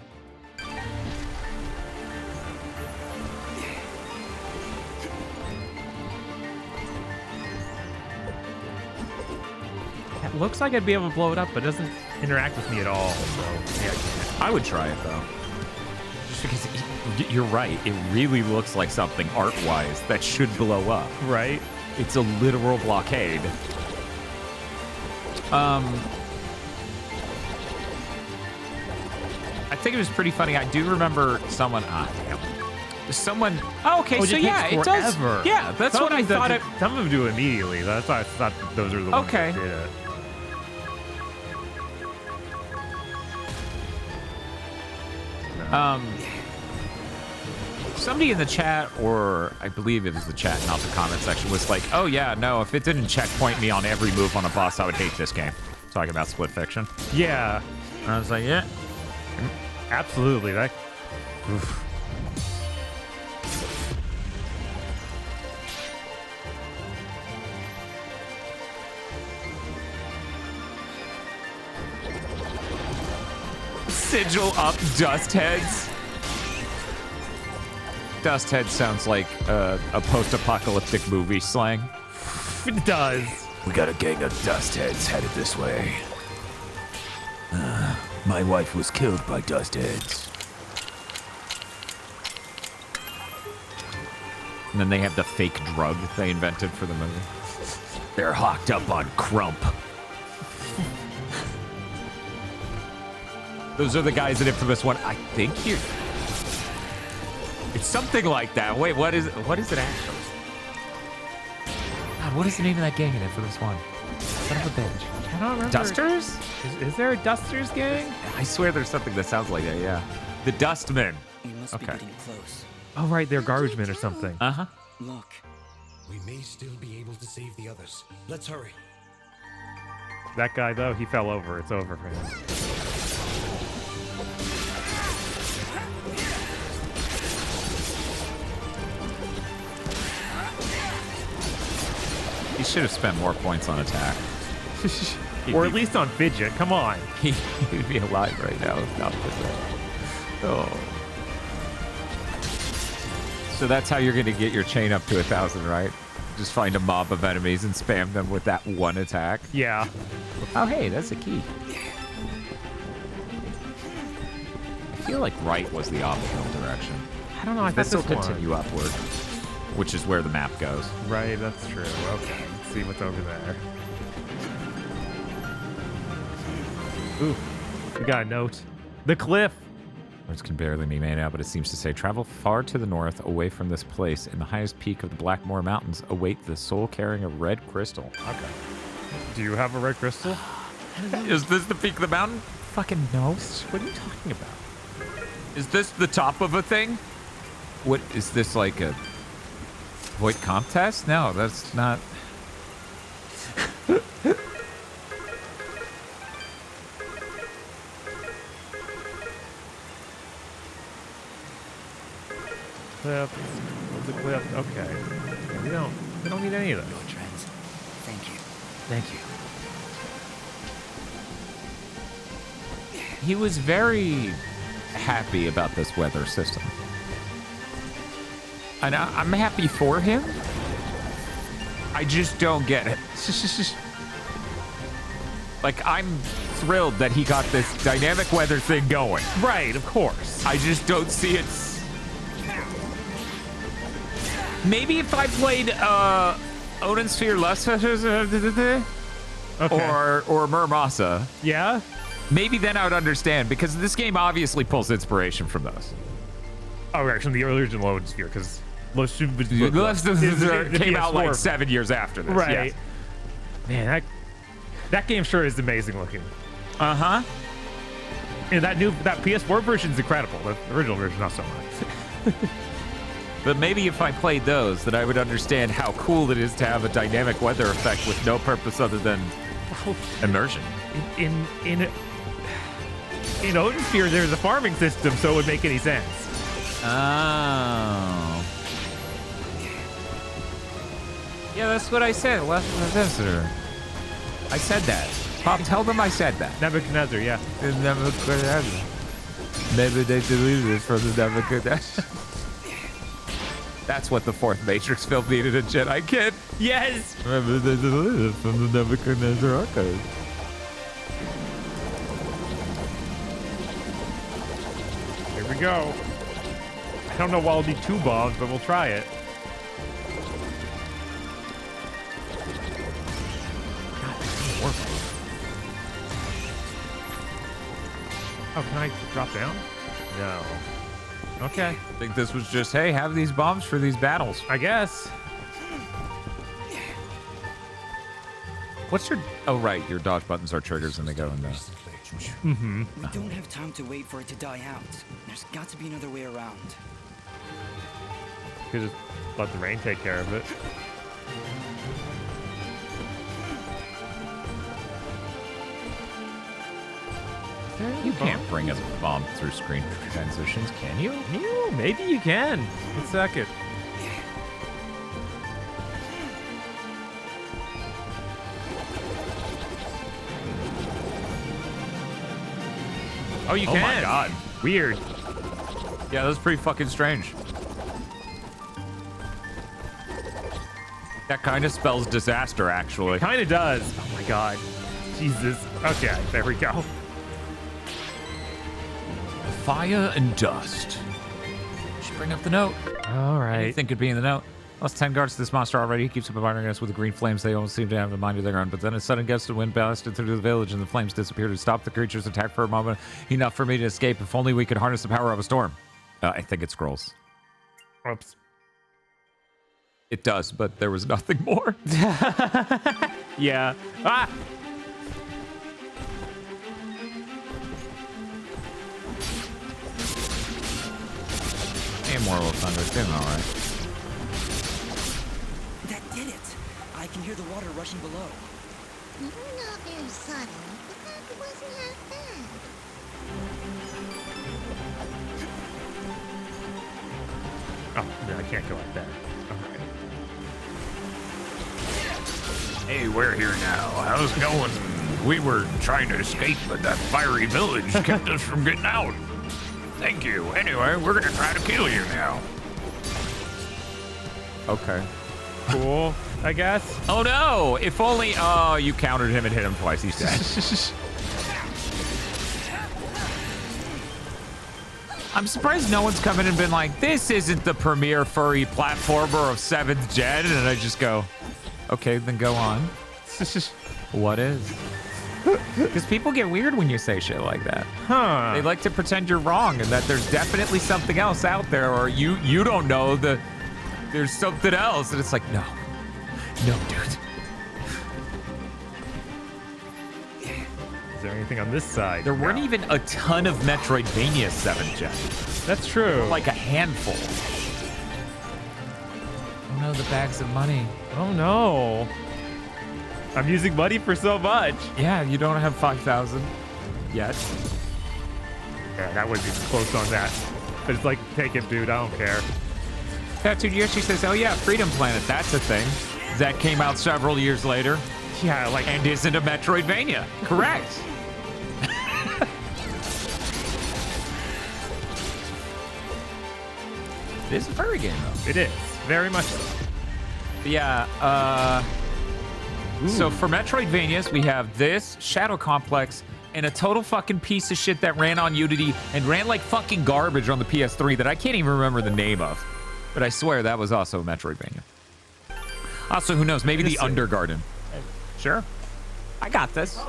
It looks like I'd be able to blow it up, but it doesn't interact with me at all. So yeah, I would try it though. Just because you're right, it really looks like something art-wise that should blow up. Right? It's a literal blockade. I think it was pretty funny. I do remember someone. Someone. Oh, okay. So yeah, it does. Yeah, that's what I thought. Some of them do it immediately. That's why I thought those are the ones that did it. Somebody in the chat, or I believe it was the chat, not the comment section, was like, "Oh yeah, no, if it didn't checkpoint me on every move on a boss, I would hate this game." Talking about split fiction. Yeah. And I was like, yeah, absolutely. That. Oof. Sigil up dust heads. Dust head sounds like a post-apocalyptic movie slang. It does. We got a gang of dust heads headed this way. My wife was killed by dust heads. And then they have the fake drug they invented for the movie. They're hocked up on crump. Those are the guys in Infamous 1. I think you're... It's something like that. Wait, what is it actually? God, what is the name of that gang in Infamous 1? Son of a bitch. I don't remember. Dusters? Is there a Dusters gang? I swear there's something that sounds like that, yeah. The Dustmen. We must be getting close. Oh, right, they're garbage men or something. Uh-huh. Look. We may still be able to save the others. Let's hurry. That guy, though, he fell over. It's over for him. He should have spent more points on attack. Or at least on fidget. Come on. He'd be alive right now if not for that. Oh. So that's how you're going to get your chain up to 1,000, right? Just find a mob of enemies and spam them with that one attack. Yeah. Oh, hey, that's a key. I feel like right was the optional direction. I don't know. I thought this will this continue one. upward, which is where the map goes. Right, that's true. Okay, let's see what's over there. Ooh, we got a note. The cliff. Words can barely be made out, but it seems to say, travel far to the north, away from this place. In the highest peak of the Blackmore Mountains, await the soul carrying a red crystal. Okay. Do you have a red crystal? Is this the peak of the mountain? Fucking no. What are you talking about? Is this the top of a thing? What is this, like a void contest? No, that's not. Clip. What's a clip? Okay. We don't need any of those. Your trends. Thank you. Thank you. He was very happy about this weather system. And I'm happy for him. I just don't get it. Like, I'm thrilled that he got this dynamic weather thing going. Right, of course. I just don't see it. Maybe if I played Odin Sphere Lust or Murmasa. Yeah? Maybe then I would understand, because this game obviously pulls inspiration from those. Oh, right, from the original Odin Sphere, because came out like 7 years after this. Right. Yes. Man, that game sure is amazing looking. Uh-huh. And that PS4 version is incredible. The original version, not so much. But maybe if I played those, that I would understand how cool it is to have a dynamic weather effect with no purpose other than immersion. In Odin Sphere, there's a farming system, so it would make any sense. Oh. Yeah, that's what I said. I said that. Pop, tell them I said that. Nebuchadnezzar, yeah. Nebuchadnezzar. Maybe they deleted it from the Nebuchadnezzar. That's what the fourth Matrix film needed, a Jedi kid. Yes! Maybe they deleted it from the Nebuchadnezzar archive. Here we go. I don't know why I'll need 2 bombs, but we'll try it. Oh, can I drop down? No. Okay. I think this was just, hey, have these bombs for these battles. I guess. What's your... Oh, right. Your dodge buttons are triggers and they go in there. Mm-hmm. We don't have time to wait for it to die out. There's got to be another way around. Could just let the rain take care of it. You can't bring a bomb through screen transitions, can you? Maybe you can. 1 second. Oh, you can. Oh my god. Weird. Yeah, that's pretty fucking strange. That kind of spells disaster, actually. Kind of does. Oh my god. Jesus. Okay, there we go. Fire and dust. Just bring up the note. All right. Anything could be in the note. Lost 10 guards to this monster already. He keeps bombarding us with the green flames. They don't seem to have a mind of their own. But then a sudden gust of wind blasted through the village and the flames disappeared to stop the creature's attack for a moment. Enough for me to escape. If only we could harness the power of a storm. I think it scrolls. Oops. It does, but there was nothing more. Yeah. Ah! Immortal Thunder, it's doing all right. That did it. I can hear the water rushing below. Not very subtle, but that wasn't half bad. Oh, no, I can't go like that. Okay. Hey, we're here now. How's it going? We were trying to escape, but that fiery village kept us from getting out. Thank you. Anyway, we're gonna try to kill you now. Okay. Cool, I guess. Oh no! If only... Oh, you countered him and hit him twice. He's dead. I'm surprised no one's come in and been like, this isn't the premier furry platformer of 7th gen. And I just go, okay, then go on. What is? Because people get weird when you say shit like that. Huh. They like to pretend you're wrong and that there's definitely something else out there, or you don't know that there's something else. And it's like, no, dude. Is there anything on this side? There weren't even a ton of Metroidvania 7 Jet. That's true. Like a handful. Oh no, the bags of money. Oh no. I'm using money for so much. Yeah, you don't have 5,000 yet. Yeah, that wasn't even close on that. But it's like, take it, dude. I don't care. Tattooed Yoshi says, oh yeah, Freedom Planet, that's a thing. That came out several years later. Yeah, like... And isn't a Metroidvania. Correct. It is a furry game, though. It is. Very much so. Yeah, so for Metroidvanias, we have this, Shadow Complex, and a total fucking piece of shit that ran on Unity and ran like fucking garbage on the PS3 that I can't even remember the name of. But I swear that was also a Metroidvania. Also, who knows, maybe the Undergarden. Sure. I got this.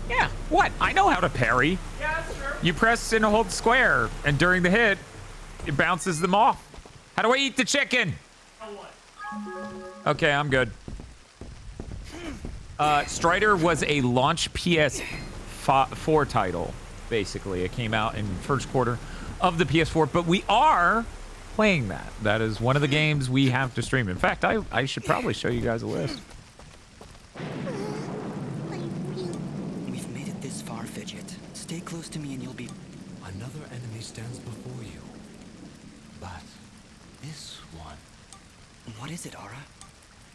Yeah, what? I know how to parry. Yeah, that's true. You press and hold square, and during the hit, it bounces them off. How do I eat the chicken? Okay, I'm good. Strider was a launch PS4 title, basically. It came out in first quarter of the PS4, but we are playing that. That is one of the games we have to stream. In fact, I should probably show you guys a list. We've made it this far, Fidget. Stay close to me and you'll be... Another enemy stands before you. But this one... What is it, Ara?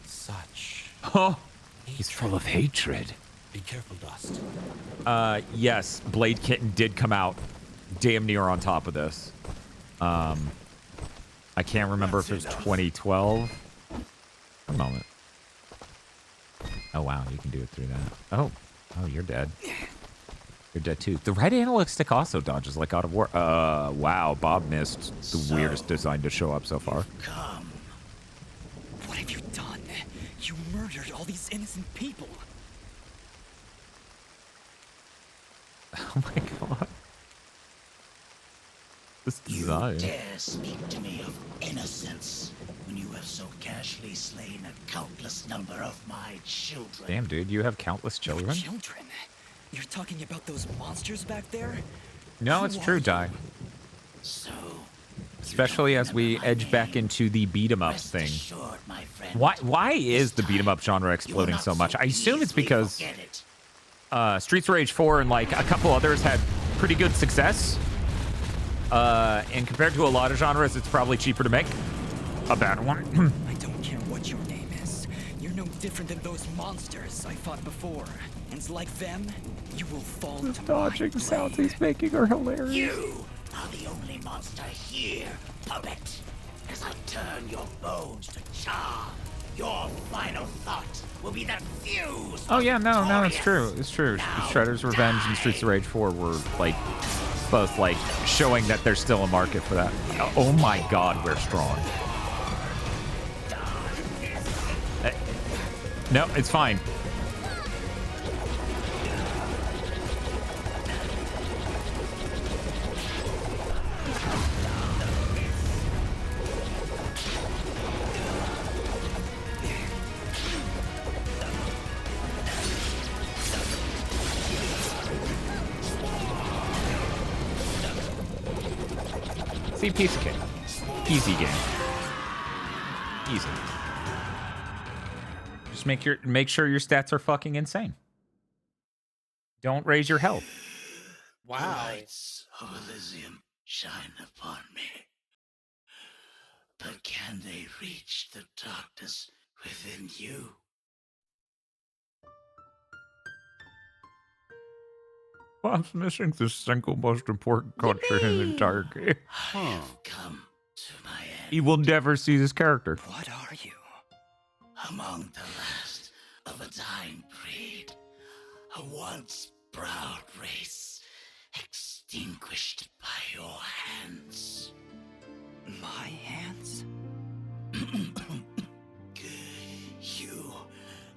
Such... Oh, he's full of hatred. Be careful, Dust. Yes, Blade Kitten did come out damn near on top of this. I can't remember if it was 2012. A moment. Oh, wow, you can do it through that. Oh, you're dead. You're dead, too. The right analog stick also dodges like God of War. Wow, Bob missed the weirdest design to show up so far. Come. What have you done? You murdered all these innocent people. Oh my God. This design. You dare speak to me of innocence when you have so casually slain a countless number of my children. Damn, dude, you have countless children? Children? You're talking about those monsters back there? No, it's true, Di. So, especially as we edge back into the beat 'em up thing. Why is the beat 'em up genre exploding so much? I assume it's because Streets of Rage 4 and like a couple others had pretty good success. And compared to a lot of genres, it's probably cheaper to make a bad one. I don't care what your name is. You're no different than those monsters I fought before. And like them, you will fall to my dodging sounds he's making are hilarious. You are the only monster here, puppet. As I turn your bones to char, your final thought will be that fuse. Oh yeah, no, it's true. It's true. Shredder's Revenge and Streets of Rage 4 were like both like showing that there's still a market for that. Oh my God, we're strong. No, it's fine. See, piece of cake. Easy game. Easy. Just make sure your stats are fucking insane. Don't raise your health. Wow. The lights of Elysian shine upon me. But can they reach the darkness within you? Bob's missing the single most important cutscene in the entire game. I have come to my end. He will never see this character. What are you? Among the last of a dying breed, a once proud race, extinguished by your hands. My hands? You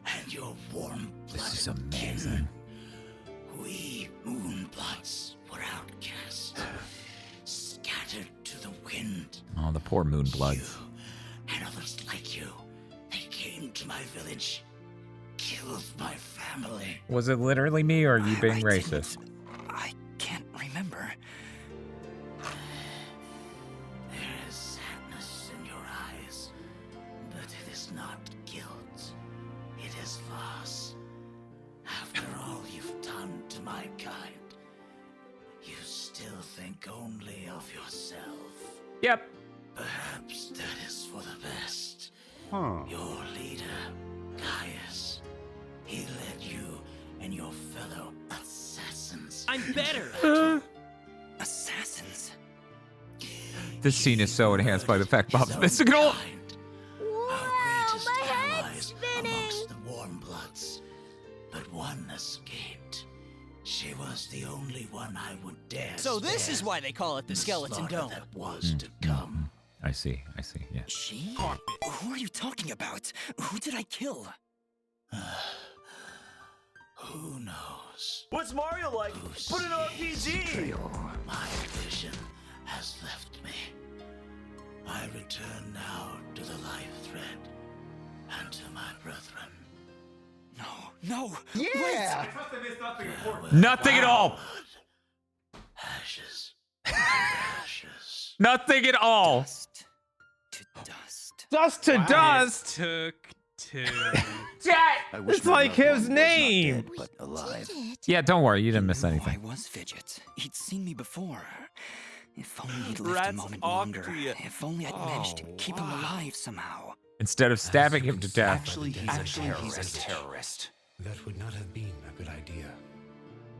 and your warm blood This is amazing. to the wind. Oh, the poor Moonbloods. And others like you. They came to my village, killed my family. Was it literally me, or are you being racist? I can't remember. There is sadness in your eyes, but it is not guilt. It is loss. After all you've done to my kind, you still think only of yourself. Yep. Perhaps that is for the best. Huh. Your leader, Gaius, he led you and your fellow assassins. I'm better! Assassins? This scene is so enhanced by the fact Bob's missing it all. My head's spinning! Amongst the warm bloods, but one escaped. She was the only one I would dare. So this is why they call it the Skeleton Dome. That was to come. I see, yeah. She? Who are you talking about? Who did I kill? Who knows? What's Mario like? Put an RPG! My vision has left me. I return now to the life thread and to my brethren. No. Yeah! Nothing at all. Ashes. Ashes. Nothing at all. Dust to dust. Took two. It's like his name. But alive. Yeah, don't worry, you didn't miss anything. I was Fidget. He'd seen me before. If only he'd lived a moment longer. If only I'd managed to keep him alive somehow. Instead of stabbing him to death. Actually, he's a terrorist. That would not have been a good idea.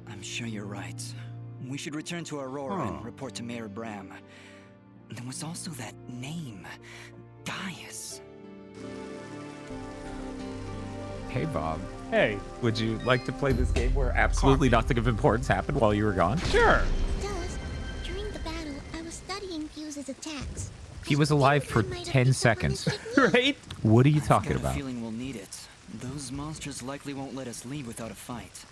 I'm sure you're right. We should return to Aurora and report to Mayor Bram. There was also that name, Gaius. Hey, Bob. Hey. Would you like to play this game where absolutely nothing of importance happened while you were gone? Sure. Dust, during the battle, I was studying Fuse's attacks. He was alive for 10 seconds. Right? What are you talking I've got about? a feeling we'll need it. Those monsters likely won't let us leave without a fight.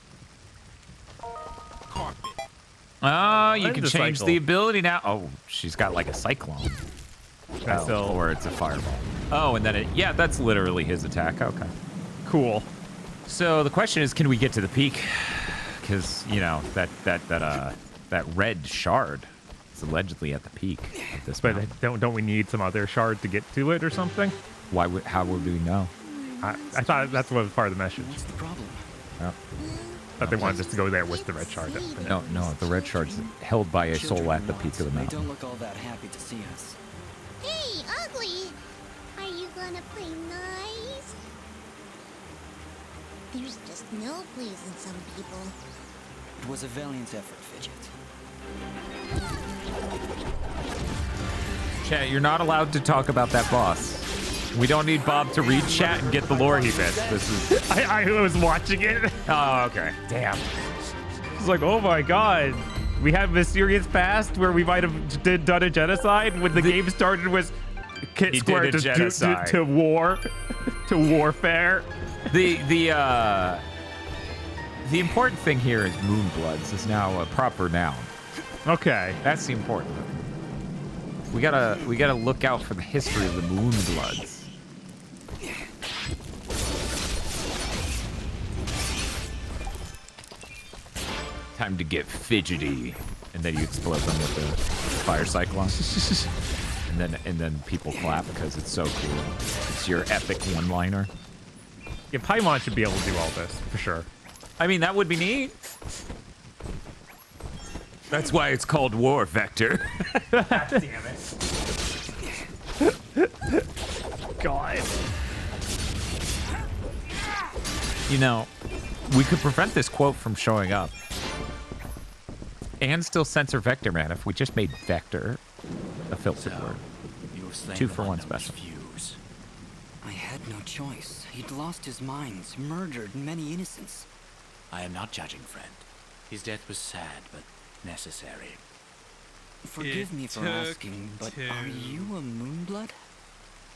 Oh, you can change Cycle. the ability now. Oh, she's got like a cyclone. Or it's a fireball. Oh, and then yeah, that's literally his attack. Okay. Cool. So the question is, can we get to the peak? Because, you know, that red shard is allegedly at the peak at this But point. don't we need some other shard to get to it or something? How would we know? I thought that's what was part of the message. What's the problem? Oh. That they wanted us to go there with the red shard. No, the red shard's held by a soul at the peak of the They mountain. don't look all that happy to see us. Hey, Ugly! Are you gonna play nice? There's just no pleasing some people. It was a valiant effort, Fidget. Chat, you're not allowed to talk about that boss. We don't need Bob to read chat and get the lore he missed. This is. I was watching it. Oh, okay. Damn. It's like, oh my god. We had mysterious past where we might have done a genocide when the game started was Kit He Square did a genocide. to war, to warfare. The important thing here is Moonbloods is now a proper noun. Okay. That's the important thing. We gotta look out for the history of the Moonbloods. Time to get fidgety, and then you explode them with the fire cyclone, and then people clap because it's so cool. It's your epic one-liner. Yeah, Paimon should be able to do all this for sure. I mean, that would be neat. That's why it's called War Vector. God damn it. God. You know, we could prevent this quote from showing up. And still censor Vector Man if we just made Vector a filtered word. 2 for 1 special. I had no choice. He'd lost his mind, murdered many innocents. I am not judging, friend. His death was sad, but necessary. Forgive me for asking, but are you a Moonblood?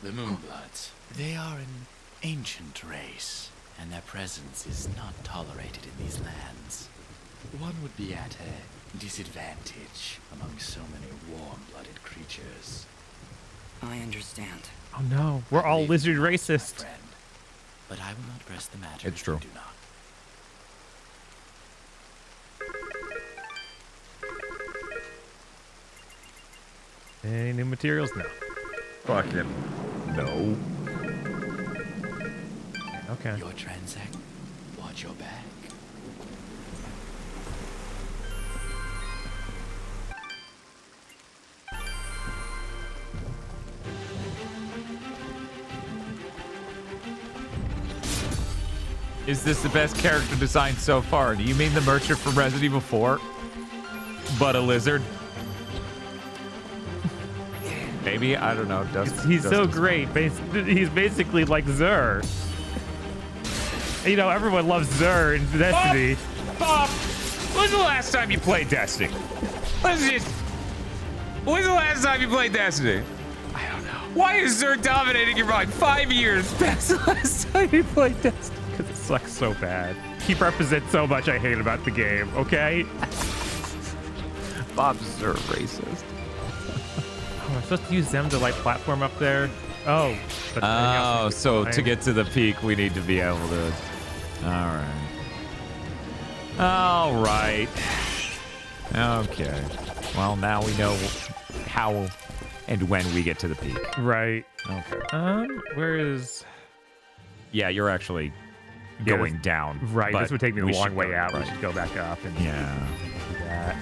The Moonbloods. They are an ancient race, and their presence is not tolerated in these lands. One would be at a disadvantage among so many warm-blooded creatures. I understand. Oh no, we're all lizard racist. But I will not press the matter. It's true. If you do not. Any new materials? No. Fucking no. Okay. Your transact. Watch your back. Is this the best character design so far? Do you mean the merchant from Resident Evil 4? But a lizard? Maybe? I don't know. He's so great. He's basically like Xur. You know, everyone loves Xur in Destiny. Bob, when's the last time you played Destiny? When's the last time you played Destiny? I don't know. Why is Xur dominating your mind? 5 years past the last time you played Destiny. Because it sucks so bad. He represents so much I hate about the game, okay? Bob's Xur racist. Oh, I'm supposed to use them to like platform up there? Oh. Oh, so to get to the peak, we need to be able to... All right. Okay. Well, now we know how and when we get to the peak. Right. Okay. Where is... Yeah, you're actually going down. Right, this would take me a long way out. Right. We should go back up and do that.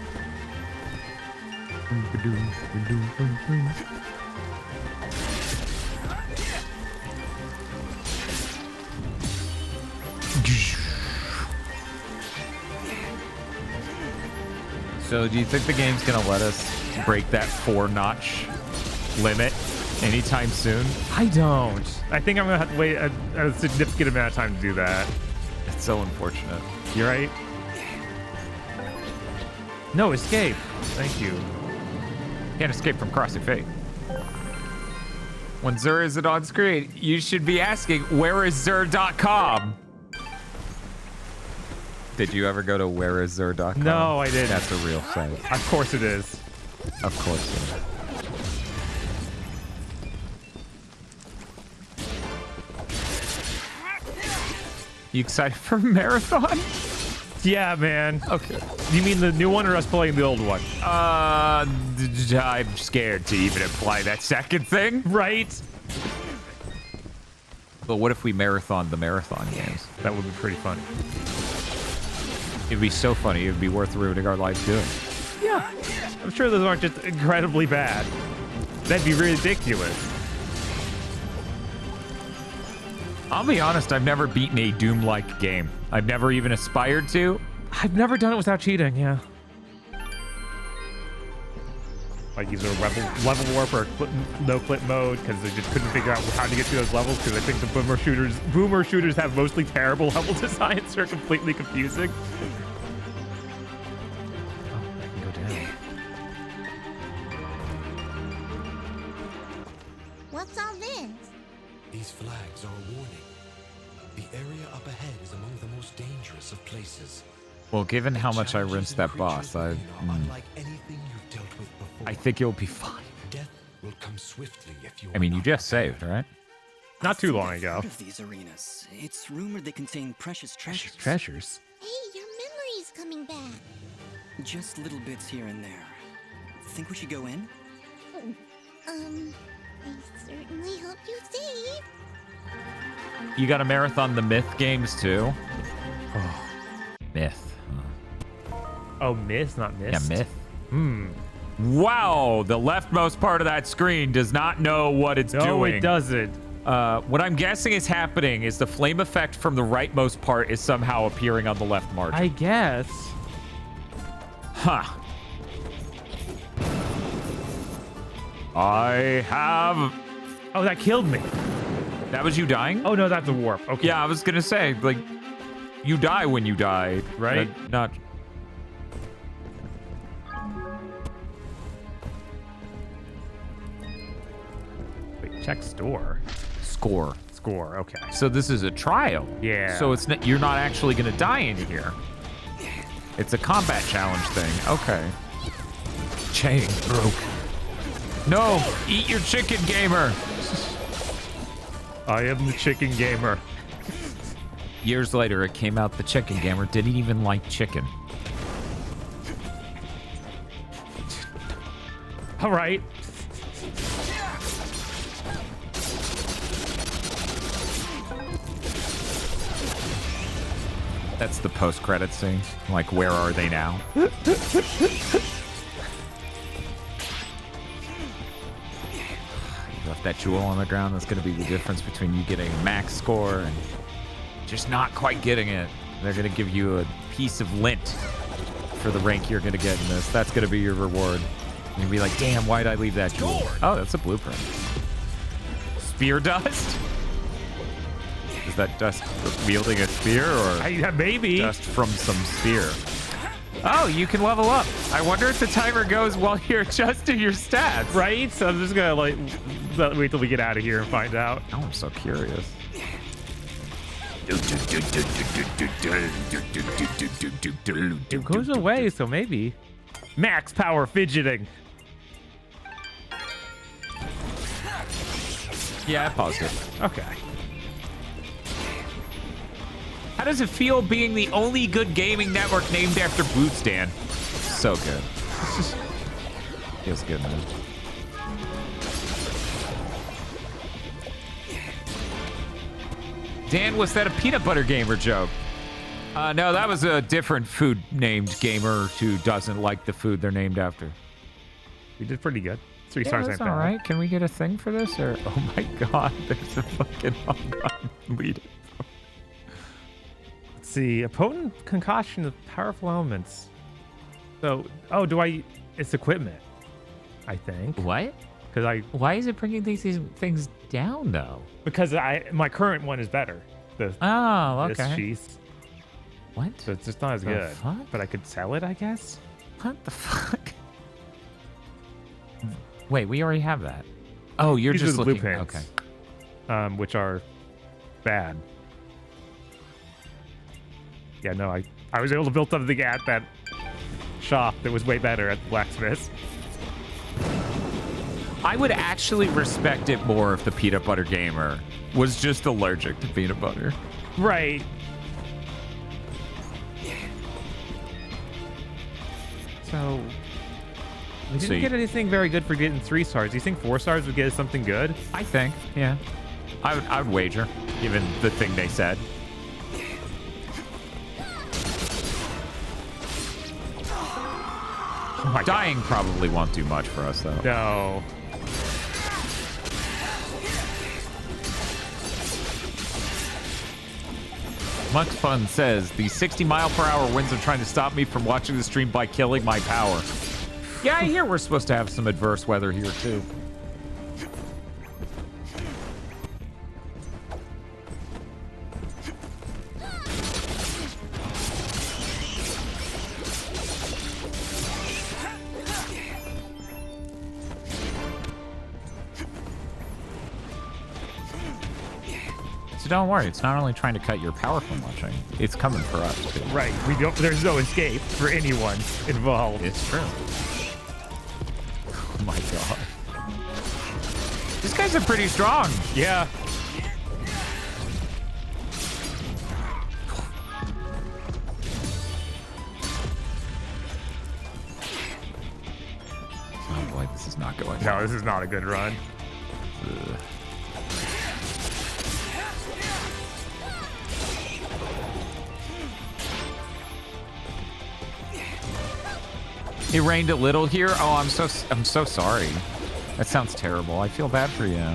So do you think the game's gonna let us break that 4-notch limit anytime soon? I don't. I think I'm gonna have to wait a significant amount of time to do that. It's so unfortunate. You're right. No, escape. Thank you. Can't escape from crossing fate. When Xur isn't on screen, you should be asking, where is Xur.com? Did you ever go to whereisxur.com? No, I didn't. That's a real site. Of course it is. Of course it is. You excited for Marathon? Yeah, man. Okay. You mean the new one or us playing the old one? I'm scared to even imply that second thing. Right? But what if we marathon the marathon games? That would be pretty funny. It'd be so funny. It'd be worth ruining our lives doing. Yeah. I'm sure those aren't just incredibly bad. That'd be ridiculous. I'll be honest, I've never beaten a Doom-like game. I've never even aspired to. I've never done it without cheating, yeah. Like either level warp or no-clip mode, because they just couldn't figure out how to get to those levels, because I think the boomer shooters have mostly terrible level designs that are completely confusing. Oh, I can go down. What's all this? These flags are a warning. The area up ahead is among the most dangerous of places. Well, given how much I rinsed that boss, I think you'll be fine. Death will come swiftly if you I mean, you just saved, right? Not too long ago. Heard of these arenas. It's rumored they contain precious treasures. Treasures? Hey, your memory's coming back. Just little bits here and there. Think we should go in? I certainly hope you save. You got to marathon the Myth games too. Oh, Myth. Oh, Myth, not Mist? Yeah, Myth. Wow, the leftmost part of that screen does not know what it's doing. No, it doesn't. What I'm guessing is happening is the flame effect from the rightmost part is somehow appearing on the left margin. I guess. Huh. I have... Oh, that killed me. That was you dying? Oh, no, that's a warp. Okay. Yeah, I was going to say, like, you die when you die. Right? Not... Wait, check store. Score. Score, okay. So this is a trial. Yeah. So it's not, you're not actually going to die in here. It's a combat challenge thing. Okay. Chain broke. No, eat your chicken, gamer. I am the chicken gamer. Years later, it came out the chicken gamer didn't even like chicken. All right. That's the post-credit scene. Like, where are they now? You left that jewel on the ground. That's going to be the difference between you getting a max score and just not quite getting it. They're going to give you a piece of lint for the rank you're going to get in this. That's going to be your reward. And you'll be like, damn, why'd I leave that jewel? Oh, that's a blueprint. Spear dust? Is that dust wielding a spear or maybe dust from some spear? Oh, you can level up. I wonder if the timer goes while you're adjusting your stats. Right? So I'm just gonna like wait till we get out of here and find out. Oh, I'm so curious. It goes away, so maybe. Max power fidgeting. Yeah, I paused it. Okay. How does it feel being the only good gaming network named after Boots, Dan? So good. Feels good, man. Dan, was that a peanut butter gamer joke? No, that was a different food named gamer who doesn't like the food they're named after. We did pretty good. 3 Yeah, stars that's ain't all bad. right. Can we get a thing for this? Or oh my god, there's a fucking home run lead. Let's see. A potent concoction of powerful elements. So, it's equipment, I think. What? Because Why is it bringing these things down though? Because my current one is better. Okay. This sheath. What? So it's just not as The good. fuck? But I could sell it, I guess. What the fuck? Wait, we already have that. Oh, you're These just are the looking. blueprints, Okay. which are bad. Yeah, no, I was able to build something at that shop that was way better at the blacksmith. I would actually respect it more if the peanut butter gamer was just allergic to peanut butter. Right. So we didn't get anything very good for getting 3 stars. Do you think 4 stars would get us something good? I think, yeah. I would wager, given the thing they said. Oh Dying probably won't do much for us, though. No. Muck Fun says, the 60-mile-per-hour winds are trying to stop me from watching the stream by killing my power. Yeah, I hear we're supposed to have some adverse weather here, too. Don't worry, it's not only trying to cut your power from watching, it's coming for us too. Right, there's no escape for anyone involved. It's true. Oh my god. These guys are pretty strong. Yeah. Oh boy, this is not going. No, this is not a good run. Ugh. It rained a little here. Oh, I'm so sorry. That sounds terrible. I feel bad for you.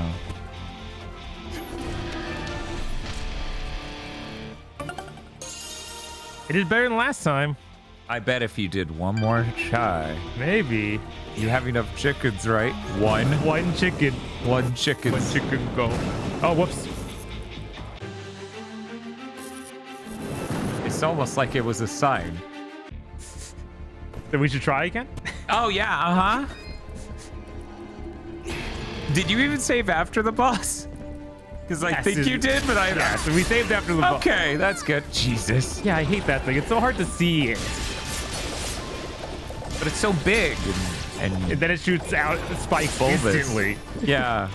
It is better than last time. I bet if you did one more try. Maybe. You have enough chickens, right? One chicken. One chicken. One chicken go. Oh, whoops. It's almost like it was a sign. Then we should try again? Oh, yeah, Did you even save after the boss? Because I think you did, but I... Yeah, so we saved after the boss. Okay, that's good. Jesus. Yeah, I hate that thing. It's so hard to see it. But it's so big, and then it shoots out spikes bulbous. instantly. Yeah.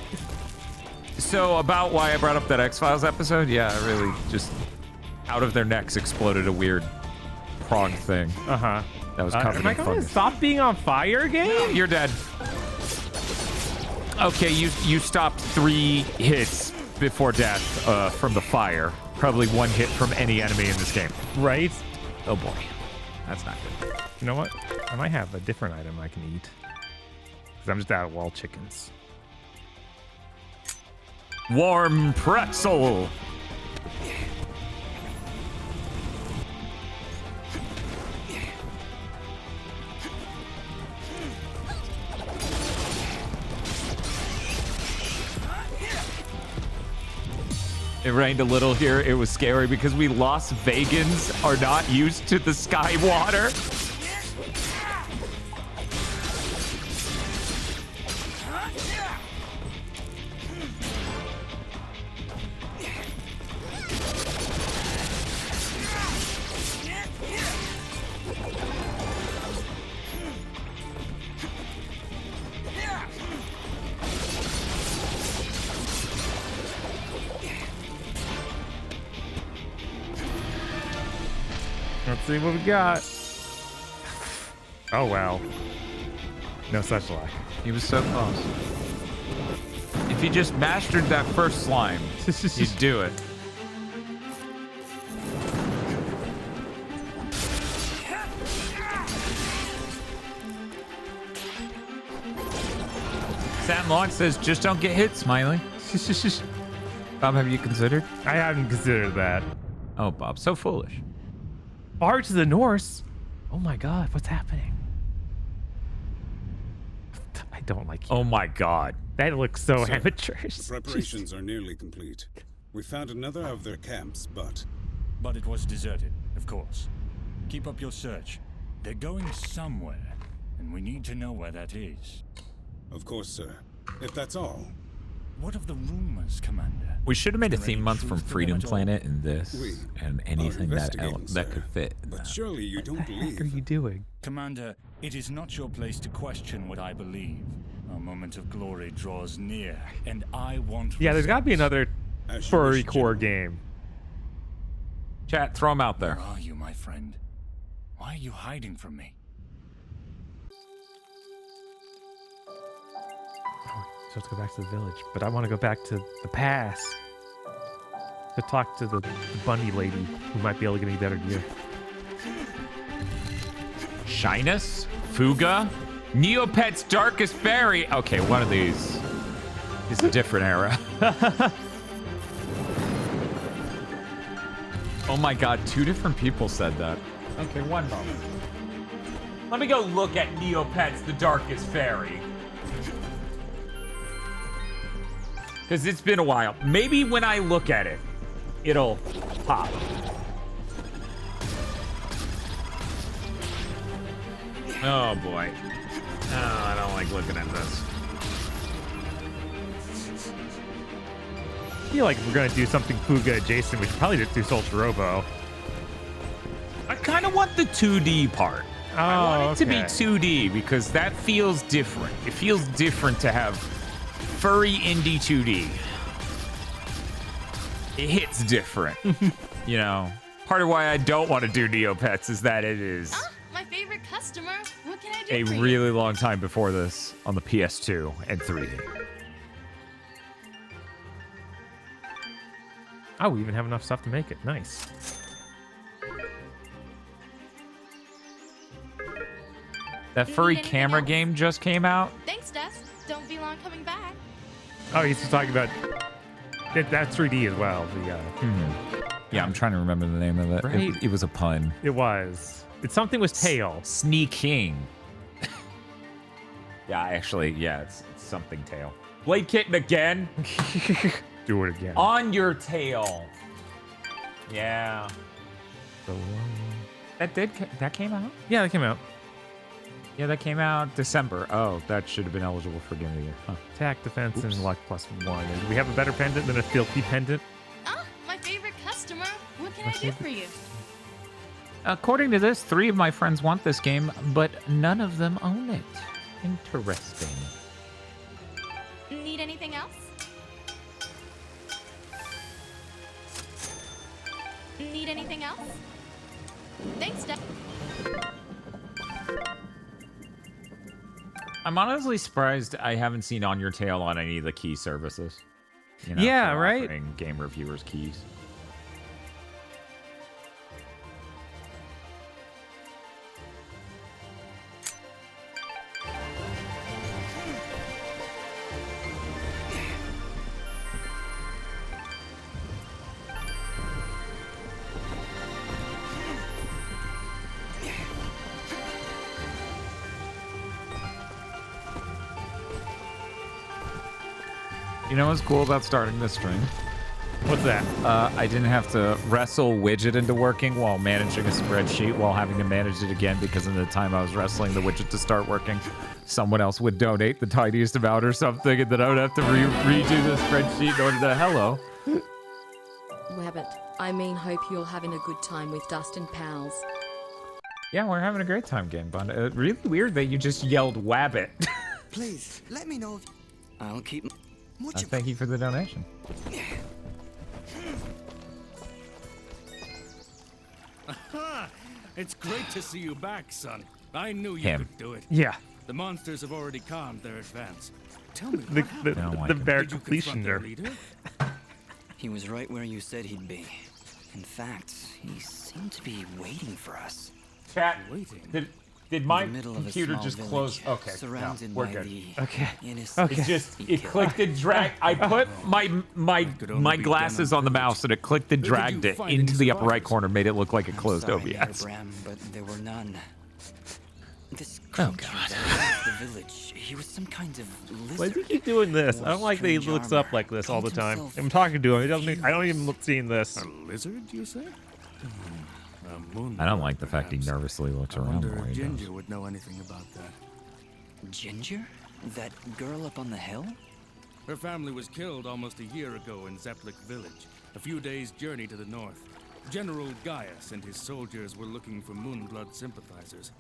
So about why I brought up that X-Files episode, yeah, really just out of their necks exploded a weird prong thing. Uh-huh. That was covered Am I in going to fungus. stop being on fire again? You're dead. Okay, you stopped 3 hits before death from the fire. Probably 1 hit from any enemy in this game. Right? Oh boy. That's not good. You know what? I might have a different item I can eat. Because I'm just out of wall chickens. Warm pretzel. It rained a little here. It was scary because we Las Vegans are not used to the sky water. Let's see what we got. Oh, wow. No such luck. He was so close. If he just mastered that first slime, he'd do it. Sam Long says, just don't get hit, Smiley. Bob, have you considered? I haven't considered that. Oh, Bob, so foolish. Far to the north? Oh my god, what's happening? I don't like you. Oh my god. That looks so Sir, amateurish. the preparations are nearly complete. We found another of their camps, but it was deserted, of course. Keep up your search. They're going somewhere, and we need to know where that is. of course, sir. If that's all. What of the rumors, Commander? We should have made a theme month from Freedom Planet and this, and anything that investigating, that could sir. fit. But surely you don't What the heck are believe. you doing? Commander, it is not your place to question what I believe. Our moment of glory draws near, and I want Yeah, there's got to be results. another As you furry wish, core General. game. Chat, throw him out there. Where are you, my friend? Why are you hiding from me? So let's go back to the village. But I want to go back to the pass to talk to the bunny lady who might be able to give me better gear. Shyness? Fuga? Neopet's Darkest Fairy. Okay, one of these is a different era. Oh my god, 2 different people said that. Okay, one moment. Let me go look at Neopet's The Darkest Fairy. Because it's been a while. Maybe when I look at it, it'll pop. Oh boy. Oh, I don't like looking at this. I feel like if we're going to do something Fuga adjacent, we should probably just do Soldier Robo. I kind of want the 2D part. I want it to be okay. 2D because that feels different. It feels different to have furry indie 2D. It hits different. You know, part of why I don't want to do Neopets is that it is My favorite customer. What can I do a for you? really long time before this on the PS2 and 3D. Oh, we even have enough stuff to make it. Nice. That furry camera game just came out. Thanks, Des. Don't be long coming back. Oh, he's just talking about that's 3D as well. Yeah, I'm trying to remember the name of it. Right. It was a pun. It was. It's something with tail. Sneaking. Yeah, actually, yeah, it's something tail. Blade Kitten again. Do it again. On your tail. Yeah. That came out? Yeah, that came out. Yeah, that came out December. Oh, that should have been eligible for Game of the Year. Huh. Attack, defense, and luck +1. And do we have a better pendant than a filthy pendant? My favorite customer. What can I do for you? According to this, 3 of my friends want this game, but none of them own it. Interesting. Need anything else? Need anything else? Thanks, Steph. I'm honestly surprised I haven't seen On Your Tail on any of the key services. You know, Yeah, for right? offering game reviewers keys. You know what's cool about starting this stream? What's that? I didn't have to wrestle widget into working while managing a spreadsheet while having to manage it again because in the time I was wrestling the widget to start working, someone else would donate the tiniest amount or something, and then I would have to redo the spreadsheet in order to hello. Wabbit, I hope you're having a good time with Dust and Pals. Yeah, we're having a great time, Game Bun. Really weird that you just yelled Wabbit. Please, let me know if... I'll keep... Thank you for the donation. Aha! It's great to see you back, son. I knew you Him. could do it. Yeah. The monsters have already calmed their advance. Tell me, The, what the, happened? the bear Did you confront their completioner. leader? He was right where you said he'd be. In fact, he seemed to be waiting for us. Chat, did my In the middle of a computer small just village, close? Okay, surrounded no, we're by good. the Okay. innocent It just speaker. it clicked and dragged. I put my glasses on the mouse and it clicked and dragged it into the upper right corner, made it look like it closed Sorry, OBS. Bram, but there were none. This Oh, creature God. that left the village, he was some kind of Why lizard. does he keep doing this? I don't like that he Strange looks armor. up like this all the Called time. himself I'm talking to him. He doesn't. I don't even look seeing this. A lizard, you say? I don't like the fact he nervously looks I around wonder the way if he does. Ginger would know anything about that. Ginger? That girl up on the hill? Her family was killed almost a year ago in Zeplik village, a few days' journey to the north. General Gaius and his soldiers were looking for Moonblood sympathizers.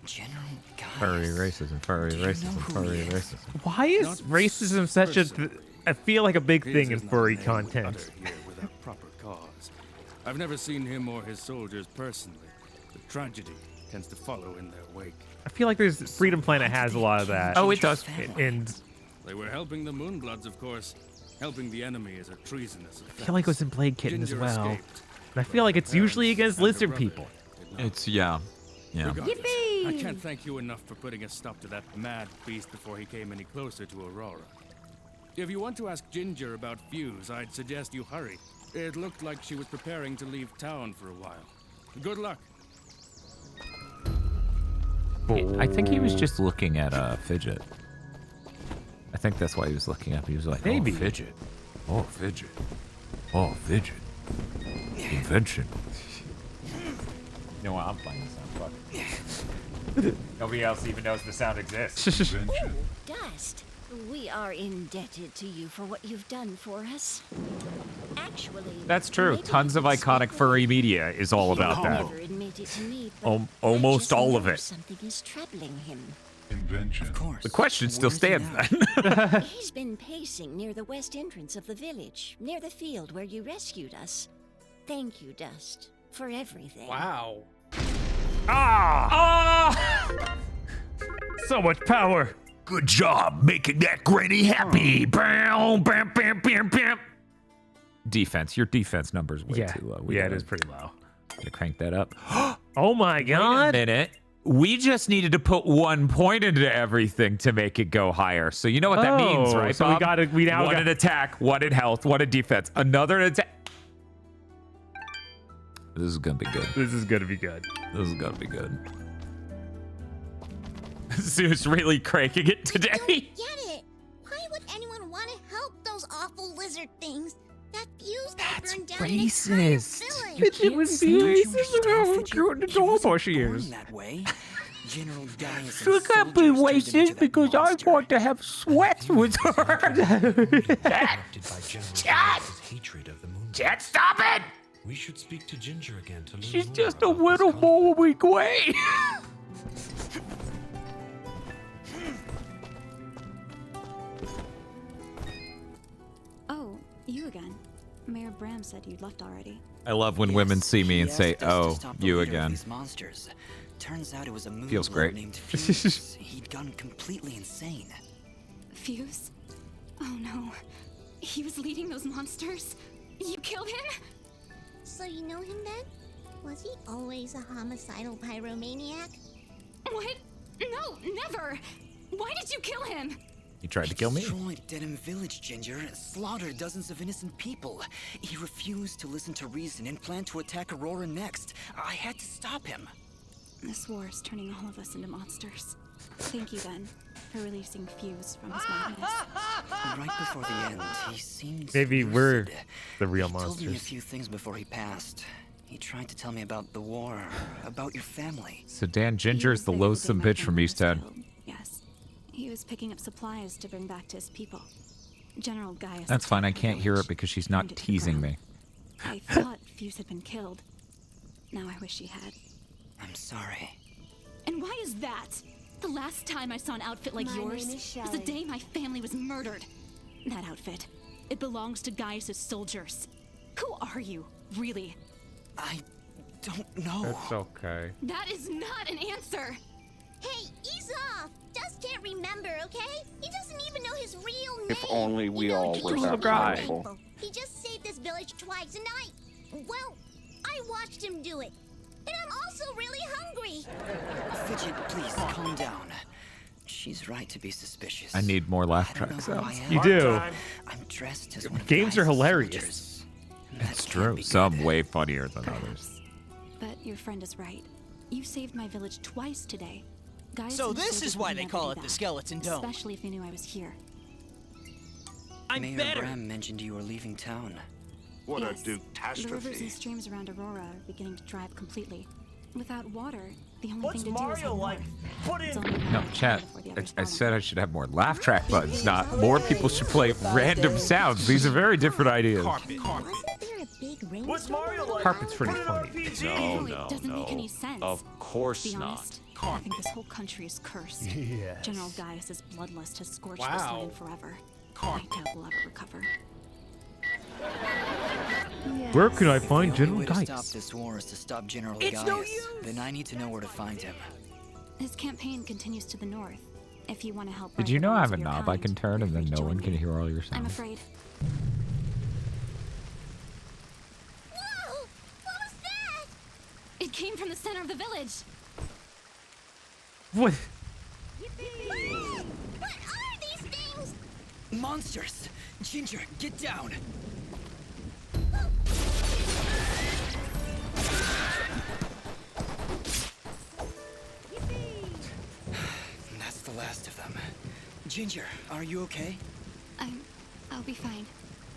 General Gaius? Furry racism, furry racism, furry racism. Why is racism such a? I feel like a big thing in furry content. Here without proper cause. I've never seen him or his soldiers personally, but tragedy tends to follow in their wake. I feel like there's Freedom Planet has a lot of that. Oh, it does. And They were helping the Moonbloods, of course. Helping the enemy is a treasonous offense. I feel like it was in Plague Kitten as Ginger well. escaped. And I feel like it's usually against lizard people. It's yeah. Regardless, Yippee! I can't thank you enough for putting a stop to that mad beast before he came any closer to Aurora. If you want to ask Ginger about Fuse, I'd suggest you hurry. It looked like she was preparing to leave town for a while. Good luck. I think he was just looking at Fidget. I think that's why he was looking up. He was like, Maybe. oh, Fidget. Oh, Fidget. Oh, Fidget. Invention. You know what? I'm playing this sound. Fuck. Nobody else even knows the sound exists. Dust, we are indebted to you for what you've done for us. Actually, That's true. maybe Tons you of could iconic speak furry media is all about He'll that. never admit it to me, but Almost I just all of know it. Something is troubling him. Of course. The question still stands Where's then. He's been pacing near the west entrance of the village, near the field where you rescued us. Thank you, Dust, for everything. Wow. So much power. Good job making that granny happy. Bam, bam, bam, bam, bam. Defense. Your defense number's way Yeah. too low. Yeah, it is pretty low. Gotta crank that up. Oh my god. Wait a minute. We just needed to put 1 point into everything to make it go higher. So you know what that means, right, so Bob? we now one got in attack, one in health, one in defense, another in attack. This is gonna be good. This is gonna be good. This is gonna be good. Zeus really cranking it today. Get it? Why would anyone want to help those awful lizard things? That fuse that burned down an entire racist. village. It was racist. How adorable she is. that way? General Gaius You can't be racist because I want to have sweats with her. Corrupted by General Gaius's hatred of the moon. Jet, stop it! We should speak to Ginger again to learn She's more just a about this little conflict. more week away. Oh, you again. Mayor Bram said you'd left already. I love when women see me and say, "Oh, you again." These monsters. Turns out it was a moon Feels globe great. named Fuse. He'd gone completely insane. Fuse? Oh no. He was leading those monsters? You killed him? So you know him then? Was he always a homicidal pyromaniac? What? No, never! Why did you kill him? He tried to kill me. Destroyed Denham Village, Ginger. Slaughtered dozens of innocent people. He refused to listen to reason and planned to attack Aurora next. I had to stop him. This war is turning all of us into monsters. Thank you, then, for releasing Fuse from his madness. Right before the end, he seemed Maybe we're lucid. the real He told me a monsters. few things before he passed. He tried to tell me about the war, about your family. So Dan Ginger is the loathsome bitch from Easthead. Yes. He was picking up supplies to bring back to his people. General Gaius. That's fine. I can't hear it because she's not teasing me. I thought Fuse had been killed. Now I wish he had. I'm sorry. And why is that? The last time I saw an outfit like My yours name is was the Shelley. day my family was murdered. That outfit, it belongs to Gaius' soldiers. Who are you, really? I don't know. It's okay. That is not an answer. Hey, ease off! Just can't remember, okay? He doesn't even know his real name. If only we all were He's that powerful. thankful. He just saved this village twice, and well, I watched him do it. And I'm also really hungry. Fidget, please calm down. She's right to be suspicious. I need more laugh I track don't know who I sounds. am. You do. I'm dressed as one of Games are Gaius' hilarious. It's true. Some way funnier than others. But your friend is right. You saved my village twice today. Gaius So and his this soldiers is why would they never call do it the that, Skeleton Dome. Especially if they knew I was here. Mayor better. Bram mentioned you were leaving town. What Yes. a The rivers catastrophe. and streams around Aurora are beginning to dry up completely. Without water, the only What's thing to do is Mario head like? north. Put It's in. only No, one chat. before the I others said I should have more laugh track buttons, not more people should play random sounds. These are very different ideas. Wasn't there a big rainstorm? What's Mario like? Carpet's pretty Put it on funny. PC. No, It no, doesn't make any no. sense. Of course To be not. honest, I think this whole country is cursed. Yes. General Gaius' bloodlust has scorched this Wow. land forever. I doubt we'll ever recover. Where can I find The General only way to stop Gaius? this war is to stop General It's Gaius. no use. Then I need to know where to find him. His campaign continues to the north. If you want to help. Did right you the know I wrongs have a of your knob I kind, can turn and then no one can hear all your I'm sounds? afraid. Whoa! What was that? It came from the center of the village. What? What are these things? Monsters! Ginger, get down! That's the last of them. Ginger, are you okay? I'll be fine.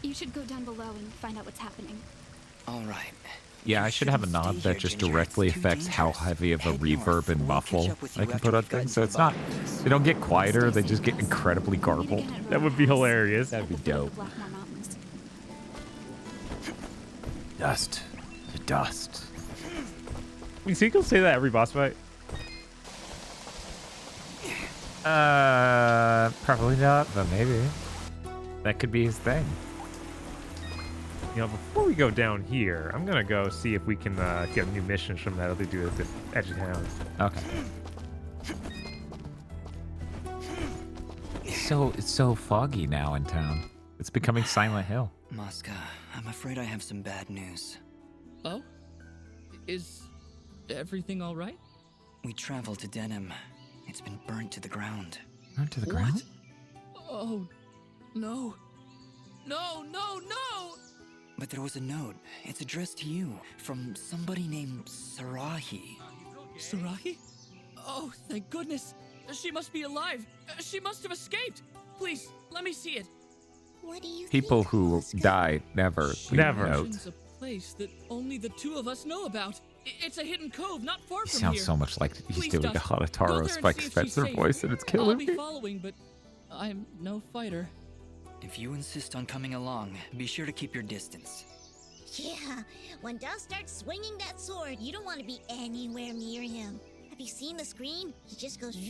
You should go down below and find out what's happening. All right. Yeah, I should have a knob that just directly affects how heavy of a reverb and muffle I can put on things. So it's not, they don't get quieter, they just get incredibly garbled. That would be hilarious. That'd be dope. Blackmore Mountains. Dust. The dust. You think he'll say that every boss fight? Probably not, but maybe. That could be his thing. You know, before we go down here, I'm gonna go see if we can get new missions from that other dude at the edge of town. Okay. It's so foggy now in town. It's becoming Silent Hill. Mosca, I'm afraid I have some bad news. Oh? Is everything all right? We traveled to Denham. It's been burnt to the ground. Burnt to the ground? Oh, no. No, no, no! But there was a note. It's addressed to you from somebody named Sarahi. Sarahi? Oh, thank goodness. She must be alive. She must have escaped. Please, let me see it. What do you People who die never leave Never. notes. It's a place that only the two of us know about. It's a hidden cove not far He from sounds here. so much like he's Please, doing a Dust, go Hanataro there and Spike see if she's Spencer safe. voice and it's I'll killing be me. following, but I'm no fighter. If you insist on coming along, be sure to keep your distance. Yeah, when Dust starts swinging that sword, you don't want to be anywhere near him. Have you seen the screen? He just goes. Oh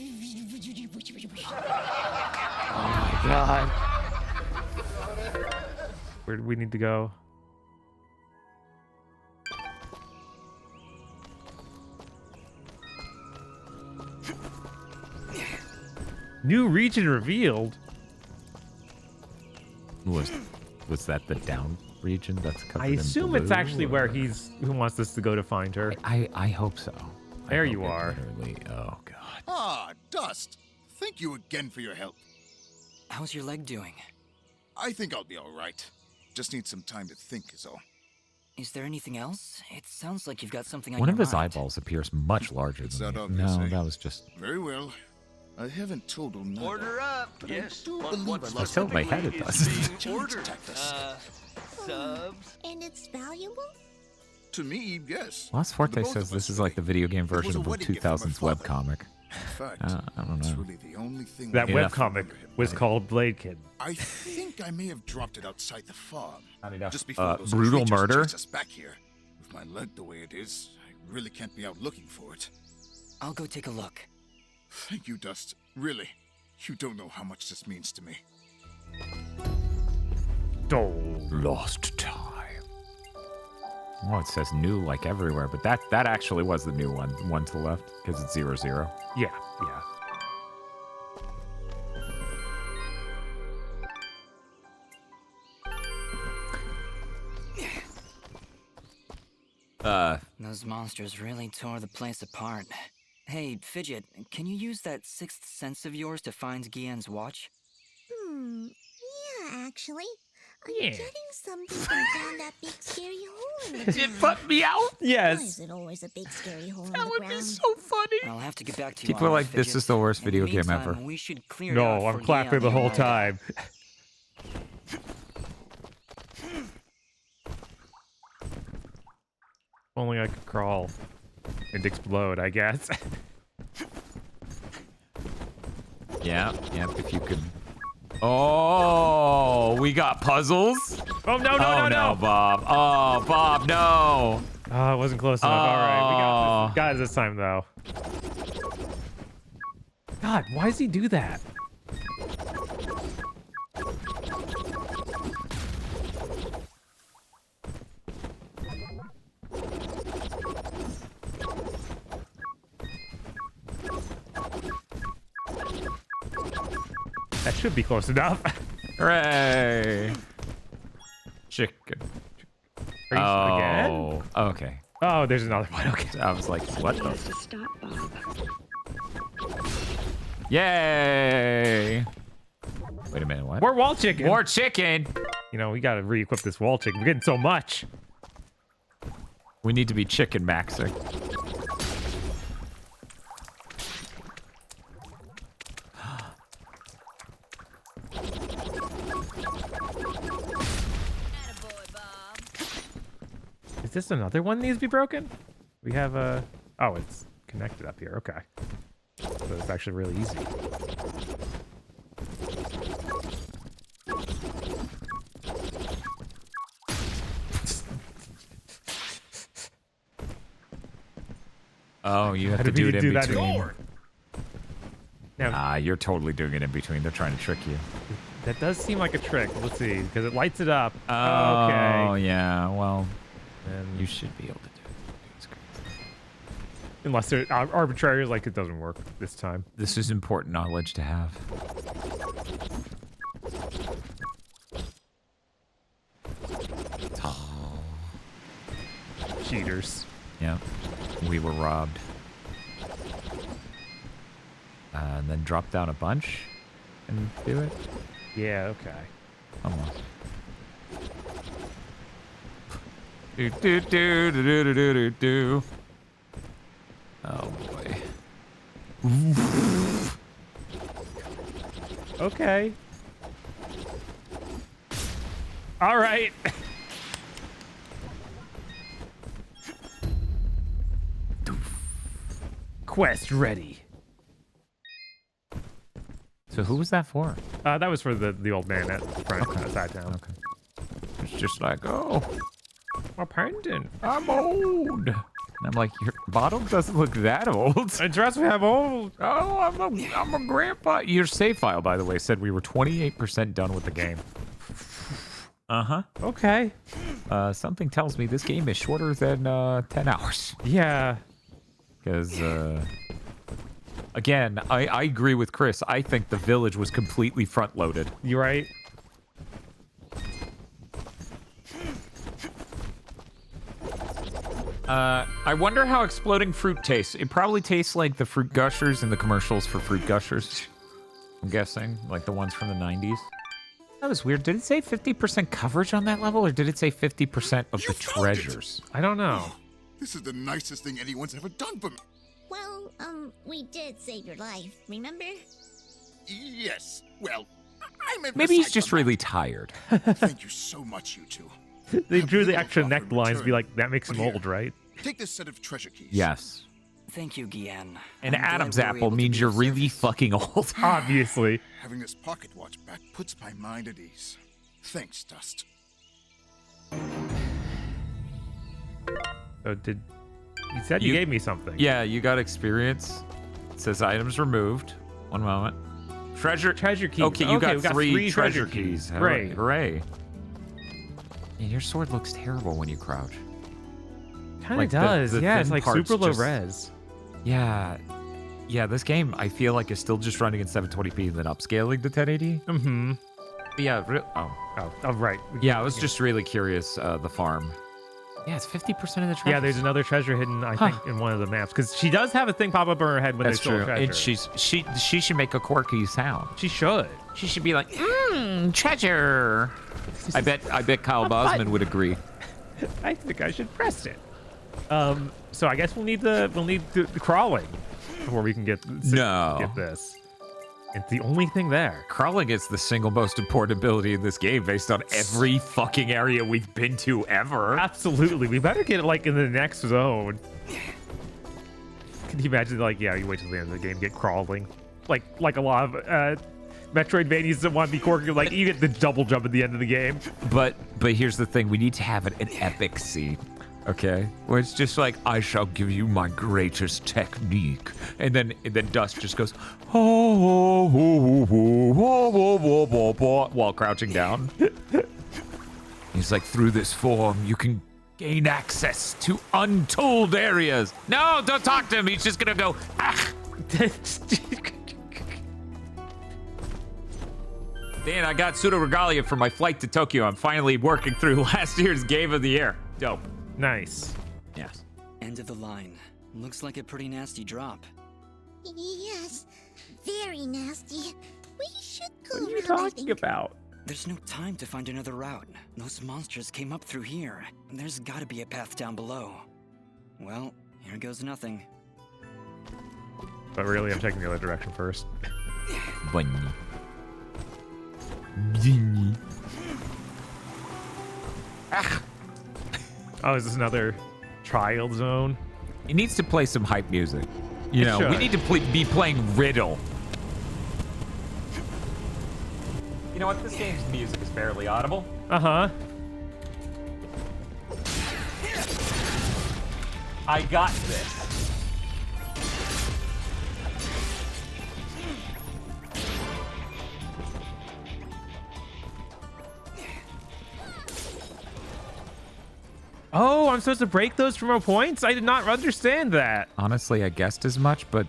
my god. Where do we need to go? New region revealed. Was that the down region that's covered I in assume it's blue, actually or- where who wants us to go to find her. I hope so. There you are. Literally, oh god. Ah, Dust. Thank you again for your help. How's your leg doing? I think I'll be all right. Just need some time to think is all. Is there anything else? It sounds like you've got something on One your of his mind. eyeballs appears much larger It's than that the- obvious, No, eh? that was just. Very well. I haven't totaled nada. Order up. But Yes. I do But believe what's I lost tilt my head, it specifically does. is being Giants ordered? attacked us. Subs. And it's valuable? To me, yes. Las To Forte both says of this us, is like the video game It was version a of the wedding gift from my 2000s father. webcomic. In fact, I don't it's know. really the only thing That Yeah. webcomic was called Blade Kid. I think I may have dropped it outside the farm. Not enough. Just before those Brutal creatures murder? chased us back here. With my leg the way it is, I really can't be out looking for it. I'll go take a look. Thank you, Dust. Really. You don't know how much this means to me. Lost time. Oh, it says new like everywhere, but that actually was the new one to the left, because it's 0-0. Yeah. Those monsters really tore the place apart. Hey, Fidget, can you use that sixth sense of yours to find Guillen's watch? Yeah, actually. I'm Yeah. getting something from down that big scary hole in the Did ground. it butt me out? Yes. Why is it always a big scary hole in That the would ground? be so funny. I'll have to get back to you. People are on like, that, this Fidget. is the worst In the video game meantime, ever. We should clear it out No, I'm for clapping the Guillen whole and time. Only I could crawl and explode, I guess. Yeah, if you could. Oh, we got puzzles. Oh no, no, Bob. Oh, Bob, no. Oh, it wasn't close enough. All right, we got this time though. God, why does he do that? That should be close enough. Hooray. Chicken. Are you again? Okay. Oh, there's another one. Okay. I was like, what the? Stop, Bob. Yay! Wait a minute, what? More wall chicken. More chicken. You know, we gotta re-equip this wall chicken. We're getting so much. We need to be chicken maxing. Is this another one that needs to be broken? We have a... Oh, it's connected up here. Okay. So it's actually really easy. Oh, you have How to did do we it in do that? between. Now, You're totally doing it in between. They're trying to trick you. that does seem like a trick. Let's see, because it lights it up. Oh, Okay. yeah. Well, And you should be able to do it. unless they're arbitrary, like it doesn't work this time. This is important knowledge to have. Cheaters. Yeah. We were robbed. And then drop down a bunch and do it. Yeah, okay. Almost. Do do do do do do do do. Oh boy. Okay. All right. Quest ready. So who was that for? That was for the old man at the front side town. Okay. It's just like, oh. A pendant. I'm old. And I'm like, your bottle doesn't look that old. I dress we have old. Oh, I'm a grandpa. Your save file, by the way, said we were 28% done with the game. Uh-huh. Okay. Something tells me this game is shorter than 10 hours. Yeah. Because, again, I agree with Chris. I think the village was completely front-loaded. You right? I wonder how exploding fruit tastes. It probably tastes like the Fruit Gushers in the commercials for Fruit Gushers. I'm guessing, like the ones from the 90s. That was weird. Did it say 50% coverage on that level, or did it say 50% of the treasures? I don't know. This is the nicest thing anyone's ever done for me. Well, we did save your life, remember? Yes. Well, I'm Maybe he's just really tired. Thank you so much, you two. They drew the extra necklines to be like, that makes him old, right? Take this set of treasure keys. Yes. Thank you, Gian. And I'm glad Adam's we were apple able to means be you're of really service. fucking old. Obviously. Having this pocket watch back puts my mind at ease. Thanks, Dust. Oh, you said you gave me something. Yeah, you got experience. It says items removed. One moment. Treasure keys. Okay, you got we got three three treasure treasure keys. keys. Hooray. Great. Hooray. Yeah, your sword looks terrible when you crouch. Kind of Like, does. the Yeah, it's thin like parts super low just- res. Yeah. Yeah, this game, I feel like, is still just running in 720p and then upscaling to 1080. Mm-hmm. Yeah, Oh, right. Yeah, I was just really curious, the farm. Yeah, it's 50% of the treasure. Yeah, there's another treasure hidden, I think, in one of the maps. Because she does have a thing pop up in her head when That's they stole true. treasure. And she should make a quirky sound. She should. She should be like, treasure. I bet Kyle Bosman would agree. I think I should press it. So I guess we'll need the crawling before we can get this. It's the only thing there. Crawling is the single most important ability in this game based on every fucking area we've been to ever. Absolutely. We better get it like in the next zone. Can you imagine, like, yeah, you wait till the end of the game, get crawling. Like a lot of Metroidvanias that want to be quirky, like you get the double jump at the end of the game. But here's the thing, we need to have an epic scene. Okay, where it's just like, I shall give you my greatest technique, and then Dust just goes, while crouching down. He's like, through this form, you can gain access to untold areas. No, don't talk to him. He's just gonna go, ah. Dan, I got pseudo regalia for my flight to Tokyo. I'm finally working through last year's Game of the Year. Dope. Nice. Yes. End of the line. Looks like a pretty nasty drop. Yes, very nasty. We should go What are you around, I talking think. about? There's no time to find another route. Those monsters came up through here. There's gotta be a path down below. Well, here goes nothing. But really, I'm taking the other direction first. Bunny. Ah. Oh, is this another child zone? It needs to play some hype music. You It know, we should. need to be playing Riddle. You know what? This game's music is barely audible. Uh-huh. I got this. Oh, I'm supposed to break those from points? I did not understand that. Honestly, I guessed as much, but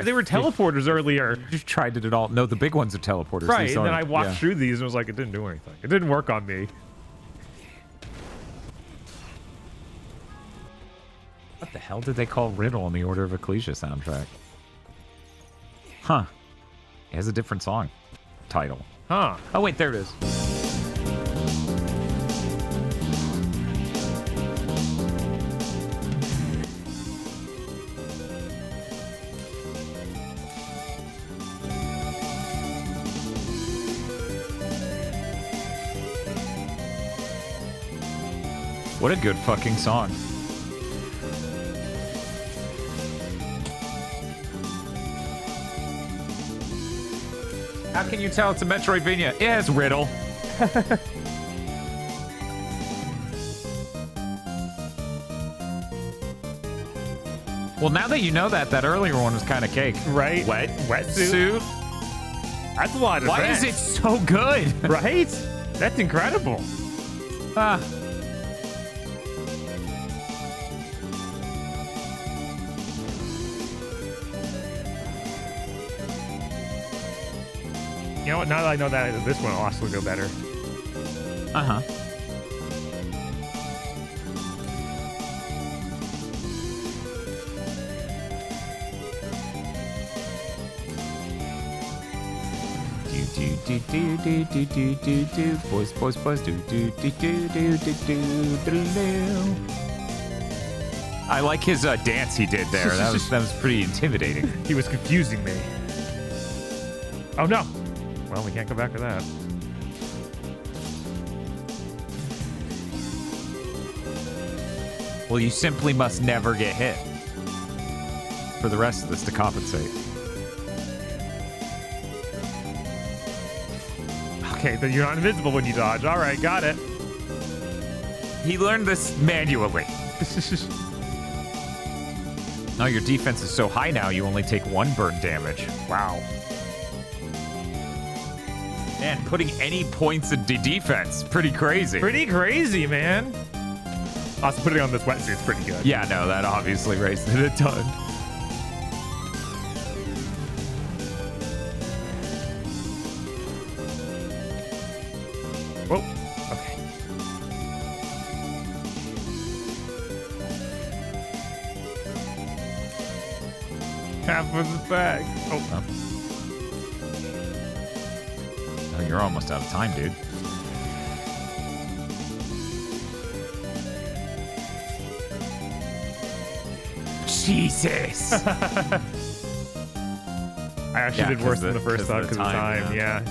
They were teleporters earlier. You tried it all. No, the big ones are teleporters. Right, These and then I aren't. walked Yeah. through these and was like, it didn't do anything. It didn't work on me. What the hell did they call Riddle in the Order of Ecclesia soundtrack? Huh. It has a different song title. Huh. Oh, wait, there it is. What a good fucking song. How can you tell it's a Metroidvania? It has Riddle. Well, now that you know that, that earlier one was kind of cake. Right? Wetsuit. That's a lot of Why is it so good? Right? That's incredible. Ah. You know what? Now that I know that, this one will also go better. Uh-huh. Boys, I like his dance he did there. That was pretty intimidating. He was confusing me. Oh no! Well, we can't go back to that. Well, you simply must never get hit for the rest of this to compensate. Okay, then you're not invisible when you dodge. All right, got it. He learned this manually. No, your defense is so high now, you only take 1 burn damage. Wow. Man, putting any points into defense, pretty crazy. Pretty crazy, man. Also, putting on this wetsuit's pretty good. Yeah, no, that obviously raised it a ton. Whoa. Okay. Half of the bag. Oh. Oh, you're almost out of time, dude. Jesus. I actually did worse than the first time because of time. Yeah,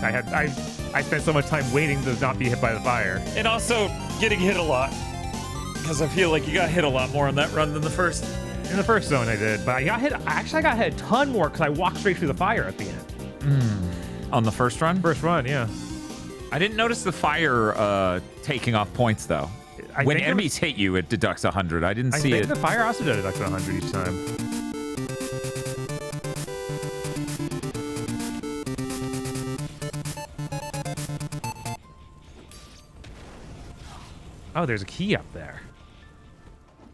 I spent so much time waiting to not be hit by the fire, and also getting hit a lot. Because I feel like you got hit a lot more on that run than the first. In the first zone, I did, but I got hit. Actually, I got hit a ton more because I walked straight through the fire at the end. On the first run? First run, yeah. I didn't notice the fire taking off points though. When enemies hit you, it deducts 100. I didn't see it. I think the fire also deducts 100 each time. Oh, there's a key up there.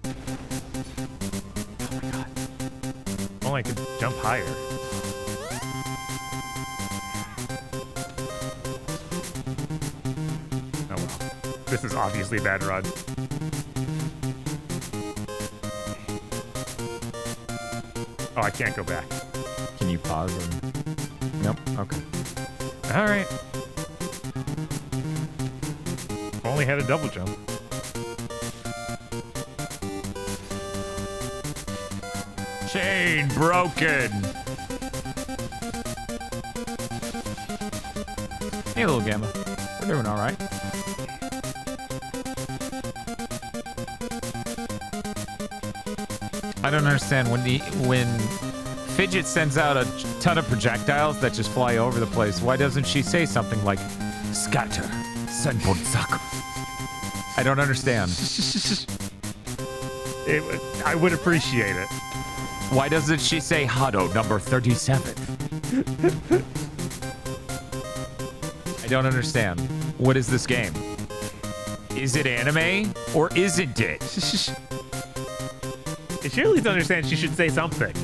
Oh my god. Only I could jump higher. Oh well. This is obviously a bad run. Oh, I can't go back. Can you pause and... Nope. Okay. All right. Only had a double jump. Chain broken. Hey, little Gamma. We're doing all right. I don't understand when Fidget sends out a ton of projectiles that just fly over the place. Why doesn't she say something like "Scatter, Senbonsaku"? I don't understand. I would appreciate it. Why doesn't she say Hado number 37? I don't understand. What is this game? Is it anime or isn't it? She at least understands she should say something.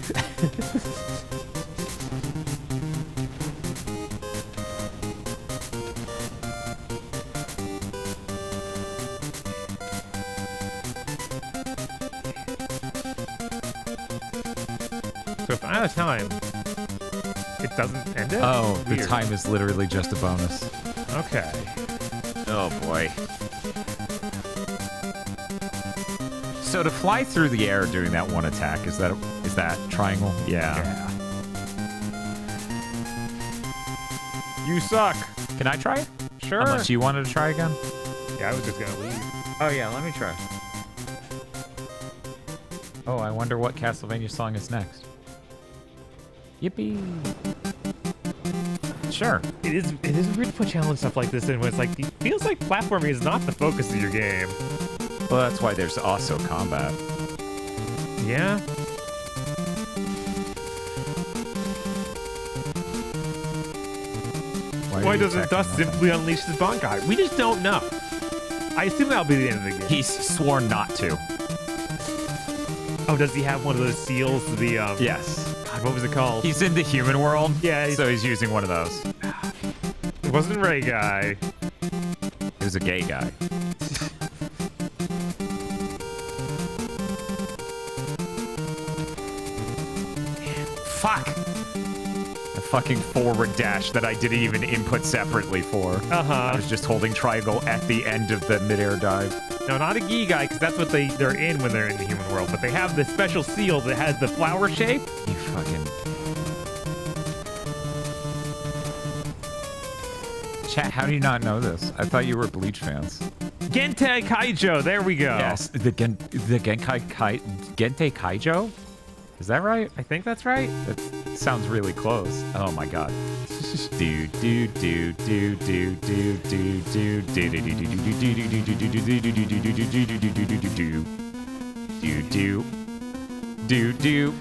So if I'm out of time, it doesn't end it? Oh, Weird. the time is literally just a bonus. Okay. Oh boy. So to fly through the air doing that one attack, is that triangle? Yeah. You suck. Can I try it? Sure. Unless you wanted to try again? Yeah, I was just gonna leave. Oh yeah, let me try. Oh, I wonder what Castlevania song is next. Yippee. Sure. It is weird to put challenge stuff like this in when it's like, it feels like platforming is not the focus of your game. Well, that's why there's also combat. Yeah. Why doesn't Dust simply unleash the Bankai? We just don't know. I assume that'll be the end of the game. He's sworn not to. Oh, does he have one of those seals? The Yes. God, what was it called? He's in the human world. Yeah. So he's using one of those. It wasn't Ray Guy. He was a gay guy. Fuck! The fucking forward dash that I didn't even input separately for. I was just holding triangle at the end of the midair dive. No, not a Giga, because that's what they're in when they're in the human world. But they have this special seal that has the flower shape. You fucking... Chat, how do you not know this? I thought you were Bleach fans. Gentai Kaijo, there we go. Yes, the Gentai Gente Kaijo? Is that right? I think that's right. That sounds really close. Oh my god. Do do do do do do do do do do do.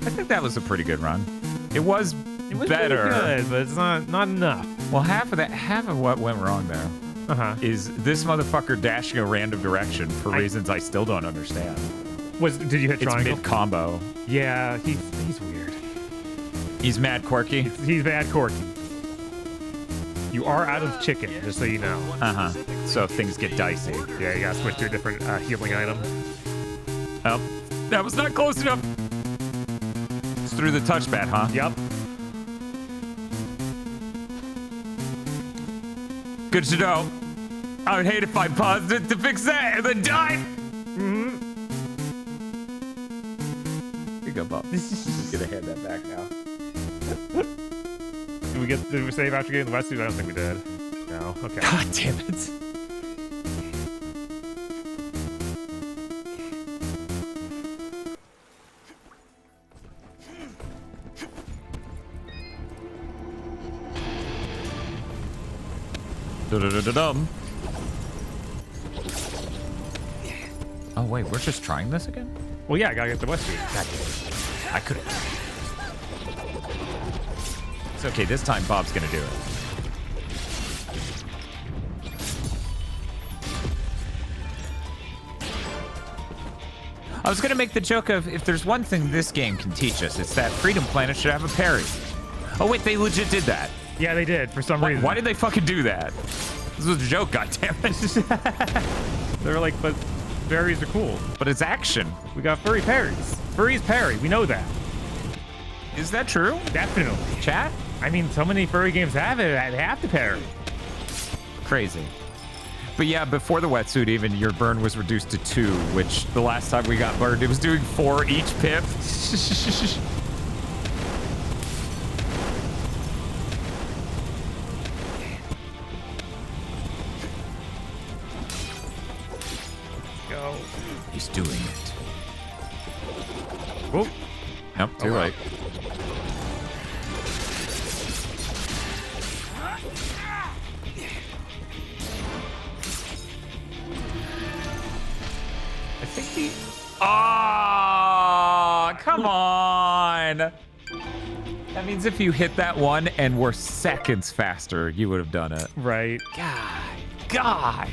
I think that was a pretty good run. It was better, good, but it's not enough. Well, half of what went wrong there is this motherfucker dashing a random direction for reasons I still don't understand. Did you hit triangle? It's mid-combo. Yeah, he's weird. He's mad quirky? He's mad quirky. You are out of chicken, just so you know. So things get dicey. Yeah, you gotta switch to a different healing item. Oh, that was not close enough. It's through the touchpad, huh? Yep. Good to know. I would hate if I paused it to fix that and then died. Here you go, Bob. Just gonna hand that back now. Did we save after getting the wetsuit? I don't think we did. No. Okay. God damn it. Da-da-da-da-dum. Oh wait, we're just trying this again? Well, yeah, I gotta get the wetsuit. God damn it. I could have. It's okay, this time Bob's gonna do it. I was gonna make the joke of, if there's one thing this game can teach us, it's that Freedom Planet should have a parry. Oh wait, they legit did that. Yeah, they did, for some reason. Why did they fucking do that? This was a joke, goddammit. They're like, but parries are cool. But it's action. We got furry parries. Furry's parry, we know that. Is that true? Definitely. Chat? I mean, so many furry games have it, they have to parry. Crazy. But yeah, before the wetsuit even, your burn was reduced to 2, which the last time we got burned, it was doing 4 each pip. Go. He's doing it. Whoop. Nope, too late. I think he... Ah, come on. That means if you hit that one and were seconds faster, you would have done it. Right. God.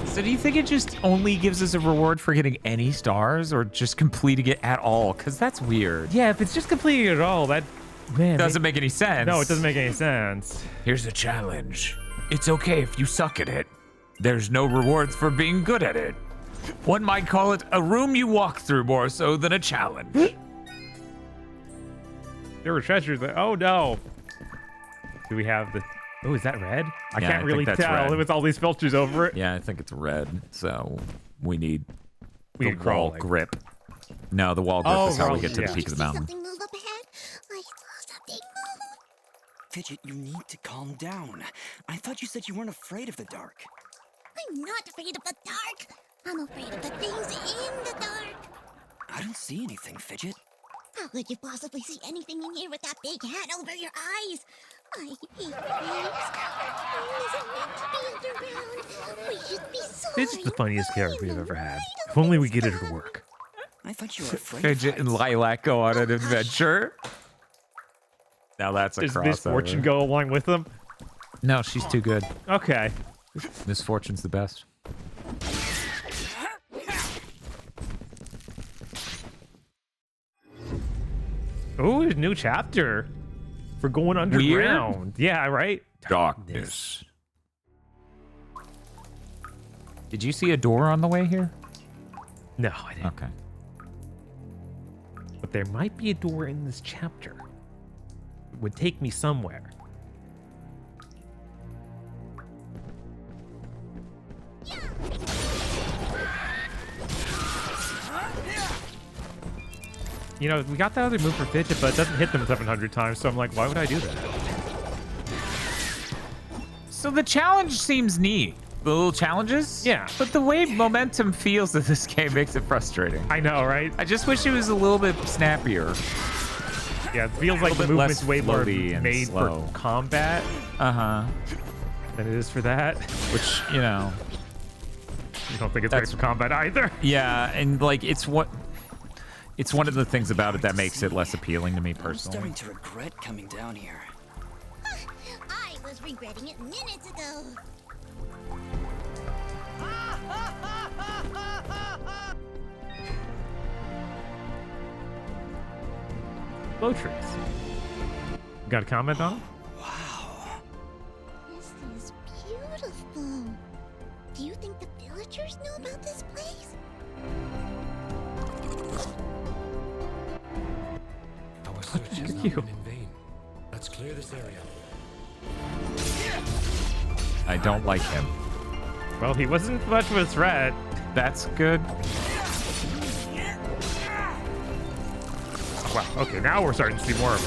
So do you think it just only gives us a reward for getting any stars or just completing it at all? Because that's weird. Yeah, if it's just completing it at all, that... Man, doesn't make any sense. No, it doesn't make any sense. Here's a challenge. It's okay if you suck at it. There's no rewards for being good at it. One might call it a room you walk through more so than a challenge. There were treasures there. Oh, no. Do we have the... Oh, is that red? I can't really tell with all these filters over it. Yeah, I think it's red. So we need the wall grip. No, the wall grip is how we get to the peak of the mountain. Something move up ahead? I saw something move. Fidget, you need to calm down. I thought you said you weren't afraid of the dark. I'm not afraid of the dark. I'm afraid of the things in the dark. I don't see anything, Fidget. How could you possibly see anything in here with that big hat over your eyes? I hate caves. Isn't meant to be underground. We should be so. This is the funniest character we've ever had. If only we get it to work. I thought you were afraid. Fidget and Lilac go on an adventure. Now that's a Does crossover. Misfortune go along with them? No, she's too good. Okay. Misfortune's the best. Ooh, a new chapter for going underground. Yeah, right? Darkness. Did you see a door on the way here? No, I didn't. Okay. But there might be a door in this chapter. It would take me somewhere. You know, we got that other move for Fidget, but it doesn't hit them 700 times, so I'm like, why would I do that? So the challenge seems neat. The little challenges? Yeah. But the way momentum feels in this game makes it frustrating. I know, right? I just wish it was a little bit snappier. Yeah, it feels like the movement's way more made for combat. Uh-huh. Than it is for that. Which, you know. You don't think it's made for combat either? Yeah, and like it's one of the things about it that makes it less appealing to me personally. I'm starting to regret coming down here. I was regretting it minutes ago. Low trees. Got a comment on it? This is beautiful. Do you think the villagers know about this place? Our search has not been in vain. Let's clear this area. I don't like him. Well, he wasn't much of a threat. That's good. Oh, wow, okay, now we're starting to see more of it.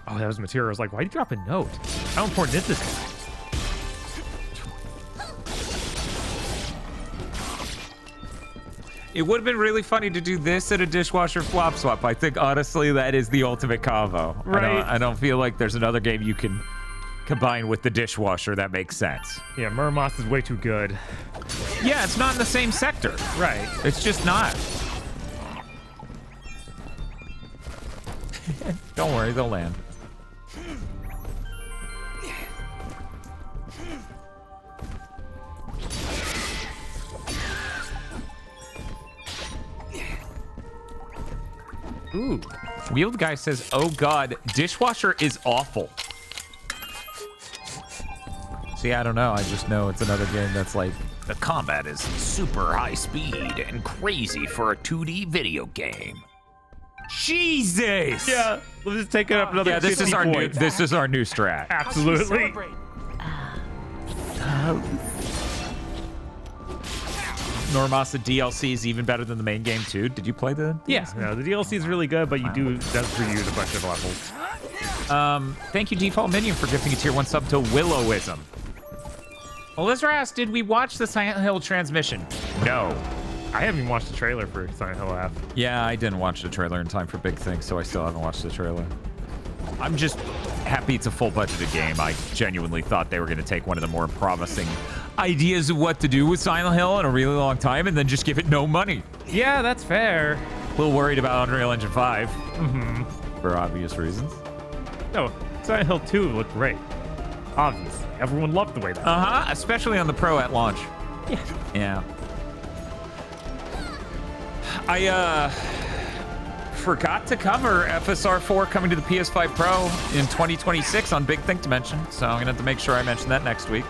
Oh, that was material. I was like, why'd you drop a note? How important is this guy? It would have been really funny to do this at a dishwasher flop swap. I think honestly that is the ultimate combo. Right. I don't feel like there's another game you can combine with the dishwasher that makes sense. Yeah, Murmoth is way too good. Yeah, it's not in the same sector. Right. It's just not. Don't worry, they'll land. Ooh. Wheeled Guy says, oh god, dishwasher is awful. See, I don't know. I just know it's another game that's like, the combat is super high speed and crazy for a 2D video game. Jesus! Yeah, let's just take it up another 50 this is our points. this is our new strat. Absolutely. Normasa DLC is even better than the main game too. Did you play the DLC? Yeah, no, the DLC is really good, but you do does reuse a bunch of levels. Thank you, Default Minion, for gifting a tier 1 sub to Willowism. Elizra asked, did we watch the Silent Hill transmission? No. I haven't even watched the trailer for Silent Hill F. Yeah, I didn't watch the trailer in time for Big Things, so I still haven't watched the trailer. I'm just happy it's a full budgeted game. I genuinely thought they were going to take one of the more promising ideas of what to do with Silent Hill in a really long time and then just give it no money. Yeah, that's fair. A little worried about Unreal Engine 5. For obvious reasons. No, Silent Hill 2 looked great. Obviously. Everyone loved the way that looked. Especially on the Pro at launch. Yeah. I forgot to cover FSR 4 coming to the PS5 Pro in 2026 on Big Think Dimension, so I'm gonna have to make sure I mention that next week.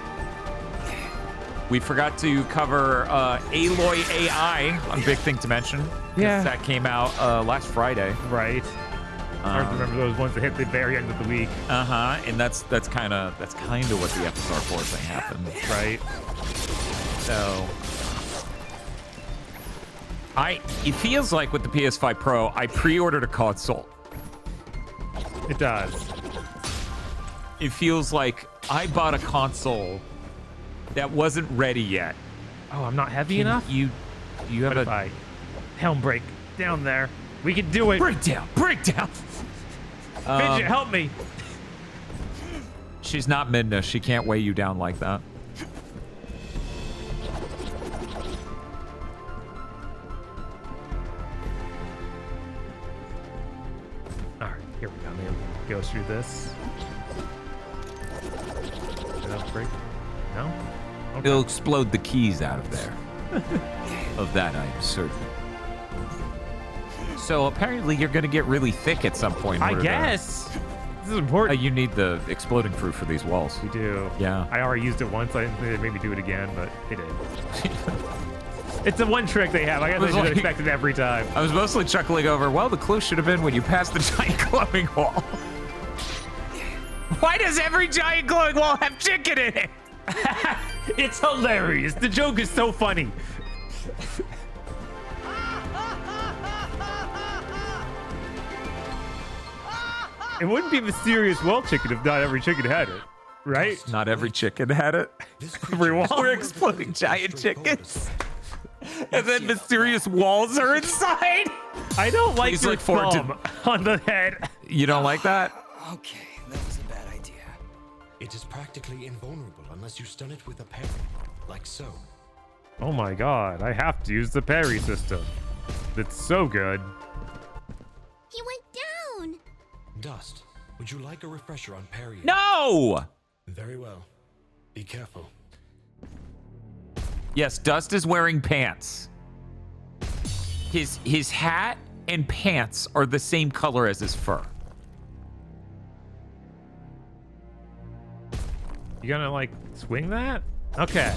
We forgot to cover Aloy AI on Big Think Dimension. Yeah. That came out last Friday. Right. Hard to remember those ones that hit the very end of the week. And that's kind of what the FSR 4 thing happened. Right. So it feels like with the PS5 Pro, I pre-ordered a console. It does. It feels like I bought a console that wasn't ready yet. Oh, I'm not heavy enough? You have what if I helm break down there? We can do it. Break down. Fidget, help me. She's not Midna. She can't weigh you down like that. Here we go. Let me go through this. Did that break? No? Okay. It'll explode the keys out of there. Of that, I'm certain. So apparently you're going to get really thick at some point. I guess. This is important. You need the exploding fruit for these walls. We do. Yeah. I already used it once. They made me do it again, but they did. It's the one trick they have. I guess I should expect it every time. I was mostly chuckling over, well, the clue should have been when you pass the giant glowing wall. Why does every giant glowing wall have chicken in it? It's hilarious. The joke is so funny. It wouldn't be mysterious wall chicken if not every chicken had it, right? Not every chicken had it. Every wall. We're exploding giant chickens. And then mysterious walls are inside. I don't like Please your look forward to- thumb on the head. You don't like that? Okay, that was a bad idea. It is practically invulnerable unless you stun it with a parry, like so. Oh my god, I have to use the parry system. It's so good. He went down. Dust, would you like a refresher on parrying? No! Very well. Be careful. Yes, Dust is wearing pants. His hat and pants are the same color as his fur. You gonna like swing that? Okay.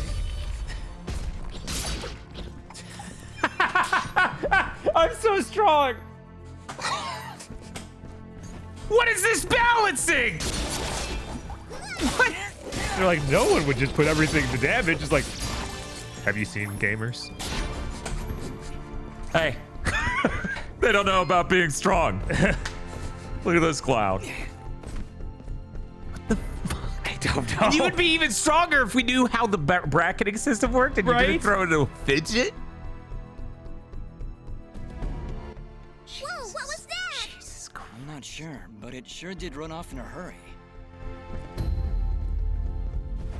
I'm so strong. What is this balancing? What? They're like, no one would just put everything to damage. It's like, have you seen gamers? Hey, they don't know about being strong. Look at this cloud. I don't know. And you would be even stronger if we knew how the bracketing system worked and you didn't throw it into a fidget. Whoa, what was that? I'm not sure, but it sure did run off in a hurry.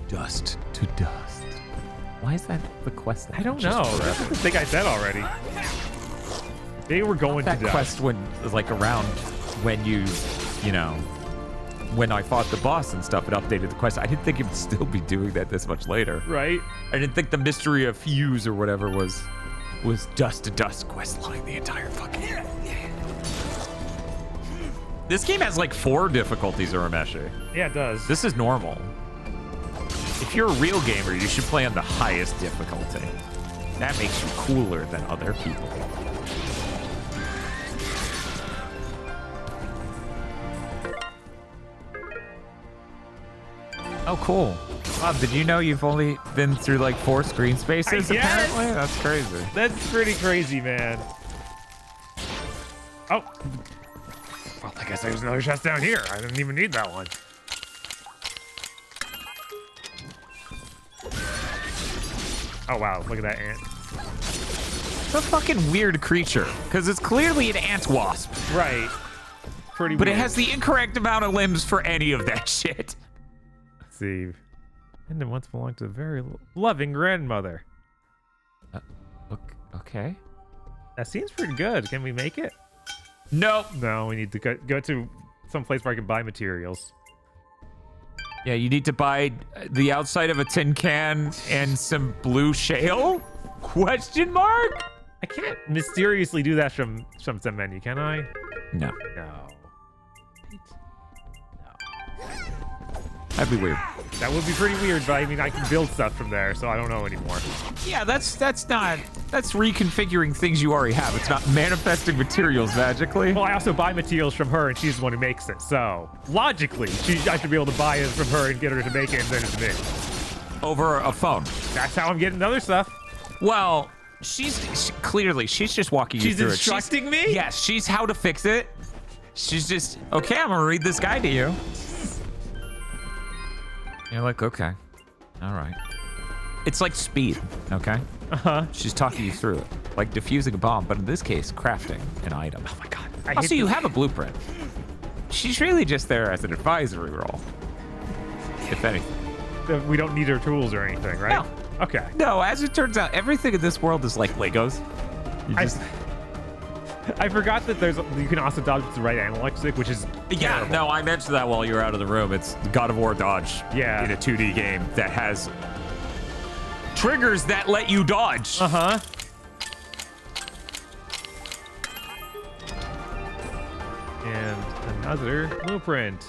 Dust to dust. Why is that the quest? I don't know. That's the thing I said already. They were going to that dust. quest when like around when you know, when I fought the boss and stuff, it updated the quest. I didn't think it would still be doing that this much later. Right. I didn't think the mystery of Fuse or whatever was dust to dust quest line the entire fucking. This game has like 4 difficulties, Urameshi. Yeah, it does. This is normal. If you're a real gamer, you should play on the highest difficulty. That makes you cooler than other people. Oh, cool. Bob, did you know you've only been through like 4 screen spaces, apparently? That's crazy. That's pretty crazy, man. Oh. Well, I guess there's another chest down here. I didn't even need that one. Oh, wow. Look at that ant. It's a fucking weird creature, because it's clearly an ant wasp. Right. Pretty But weird. it has the incorrect amount of limbs for any of that shit. Let's see. And it once belonged to a very loving grandmother. Okay. That seems pretty good. Can we make it? Nope. No, we need to go to some place where I can buy materials. Yeah, you need to buy the outside of a tin can and some blue shale? Question mark? I can't mysteriously do that from some menu, can I? No. No. That'd be weird. That would be pretty weird, but I mean, I can build stuff from there, so I don't know anymore. Yeah, that's reconfiguring things you already have. It's not manifesting materials magically. Well, I also buy materials from her, and she's the one who makes it. So logically, I should be able to buy it from her and get her to make it, and then it's me. Over a phone. That's how I'm getting other stuff. Well, she's clearly just walking you through it. She's instructing me? Yes, she's how to fix it. She's just, okay, I'm gonna read this guide to you. You're like, okay, all right. It's like speed, okay? Uh-huh. She's talking you through it, like defusing a bomb, but in this case, crafting an item. Oh my god. Also, you have a blueprint. She's really just there as an advisory role, if anything. We don't need her tools or anything, right? No. Okay. No, as it turns out, everything in this world is like Legos. You just... I forgot that you can also dodge with the right analog stick, which is Yeah, no, I mentioned that while you were out of the room. It's God of War dodge. Yeah. In a 2D game that has triggers that let you dodge. Uh-huh. And another blueprint.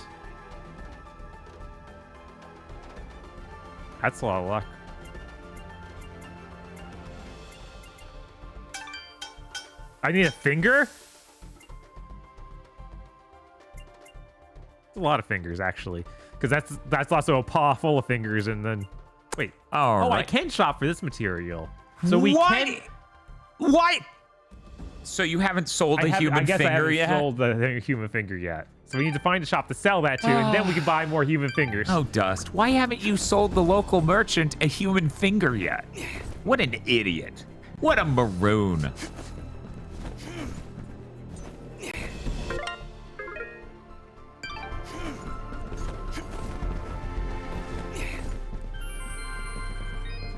That's a lot of luck. I need a finger? A lot of fingers, actually. Because that's also a paw full of fingers, and then... Wait. I can shop for this material. So we can... What? So you haven't sold a human finger yet? I haven't sold the human finger yet. So we need to find a shop to sell that to, and then we can buy more human fingers. Oh, Dust. Why haven't you sold the local merchant a human finger yet? What an idiot. What a maroon.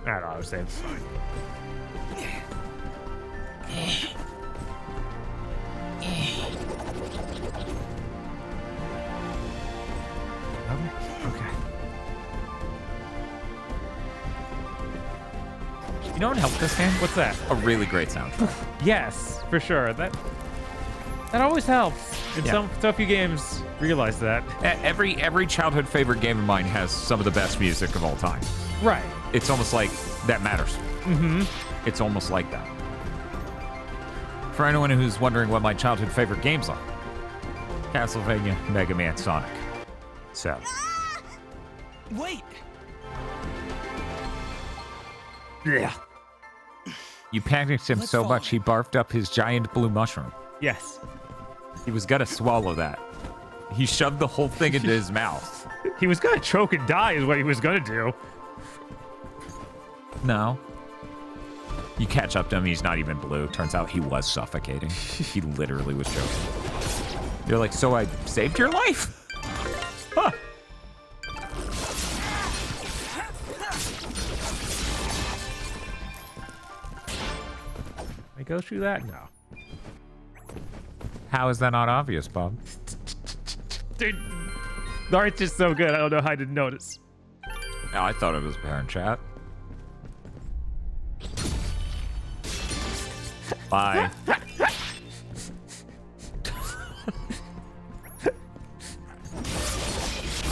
That autosave. Okay. You know what helped this game? What's that? A really great soundtrack. Yes, for sure. That always helps. And so few games realize that. Every childhood favorite game of mine has some of the best music of all time. Right. It's almost like that matters. Mm-hmm. It's almost like that. For anyone who's wondering what my childhood favorite games are, Castlevania, Mega Man, Sonic. So. Wait. Yeah. You panicked him so much he barfed up his giant blue mushroom. Yes. He was gonna swallow that. He shoved the whole thing into his mouth. He was gonna choke and die is what he was gonna do. No. You catch up to him, he's not even blue. Turns out he was suffocating. He literally was choking. You're like, so I saved your life? Huh. I go through that? No. How is that not obvious, Bob? Dude, the art's just so good, I don't know how I didn't notice. No, I thought it was parent chat. Bye.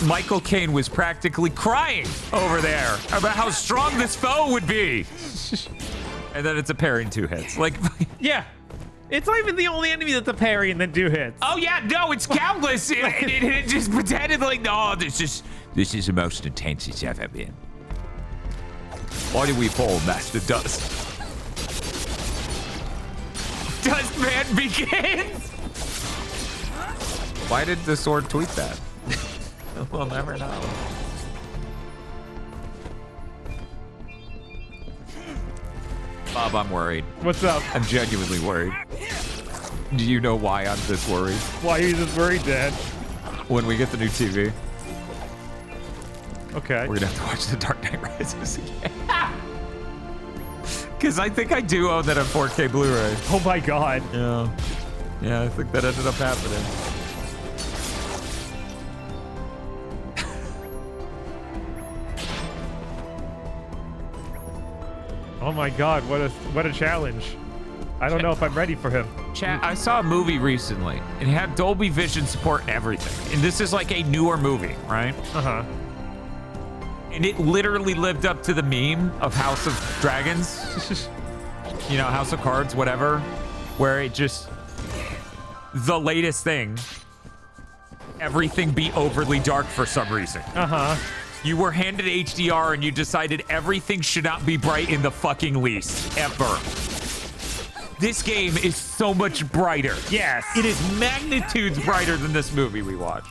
Michael Caine was practically crying over there about how strong this foe would be. And then it's a parry and 2 hits. Like, yeah. It's not even the only enemy that's a parry and then 2 hits. Oh yeah, no, it's countless. it just pretended like, no, this is the most intense it's ever been. Why do we fall, Master Dust? Dust Man begins! Why did the sword tweet that? We'll never know. Bob, I'm worried. What's up? I'm genuinely worried. Do you know why I'm this worried? Why are you this worried, Dad? When we get the new TV. Okay. We're gonna have to watch The Dark Knight Rises again. Because I think I do own that on 4K Blu-ray. Oh my god. Yeah. Yeah, I think that ended up happening. Oh my god, what a challenge. I don't know if I'm ready for him. Chat, I saw a movie recently. It had Dolby Vision support everything. And this is like a newer movie, right? Uh-huh. And it literally lived up to the meme of House of Dragons. You know, House of Cards, whatever. Where it just... The latest thing. Everything be overly dark for some reason. Uh-huh. You were handed HDR and you decided everything should not be bright in the fucking least. Ever. This game is so much brighter. Yes. It is magnitudes brighter than this movie we watched.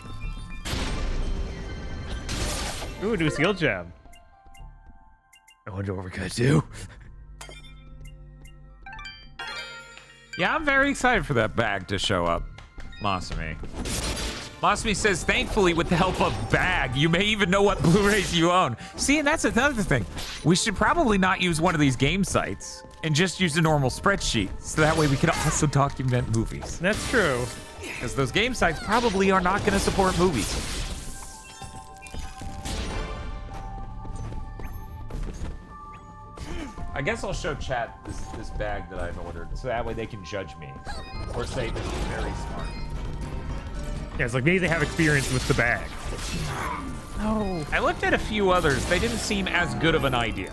Ooh, new skill jam. I wonder what we're gonna do. Yeah, I'm very excited for that bag to show up. Masumi. Masumi says, thankfully, with the help of bag, you may even know what Blu-rays you own. See, and that's another thing. We should probably not use one of these game sites. and just use a normal spreadsheet. So that way we can also document movies. That's true. Because those game sites probably are not going to support movies. I guess I'll show chat this bag that I've ordered, so that way they can judge me. Or say this is very smart. Yeah, it's like maybe they have experience with the bag. No. I looked at a few others. They didn't seem as good of an idea.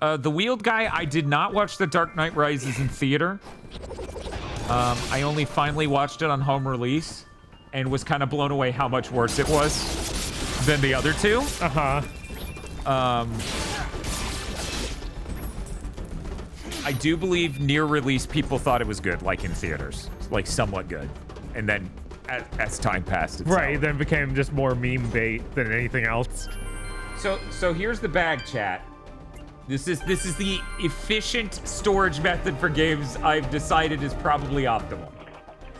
The wheeled guy, I did not watch The Dark Knight Rises in theater. I only finally watched it on home release and was kind of blown away how much worse it was than the other two. I do believe near release people thought it was good, like in theaters, like somewhat good. And then as time passed, it's right, then became just more meme bait than anything else. So here's the bag, chat. This is the efficient storage method for games I've decided is probably optimal.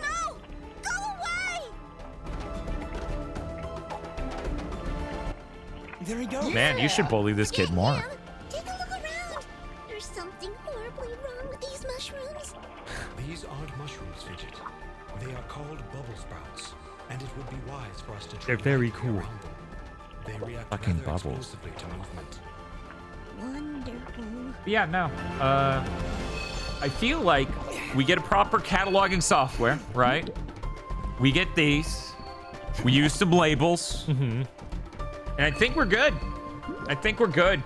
No! Go away! There he goes. Man, you should bully this kid more. Take a look around. There's something horribly wrong with these mushrooms. These aren't mushrooms, Fidget. They are called bubble sprouts, and it would be wise for us to They're very cool. around them. They react Fucking rather bubbles. explosively to movement. Wonderful. Yeah, no. I feel like we get a proper cataloging software, right? We get these. We use some labels. And I think we're good. I think we're good.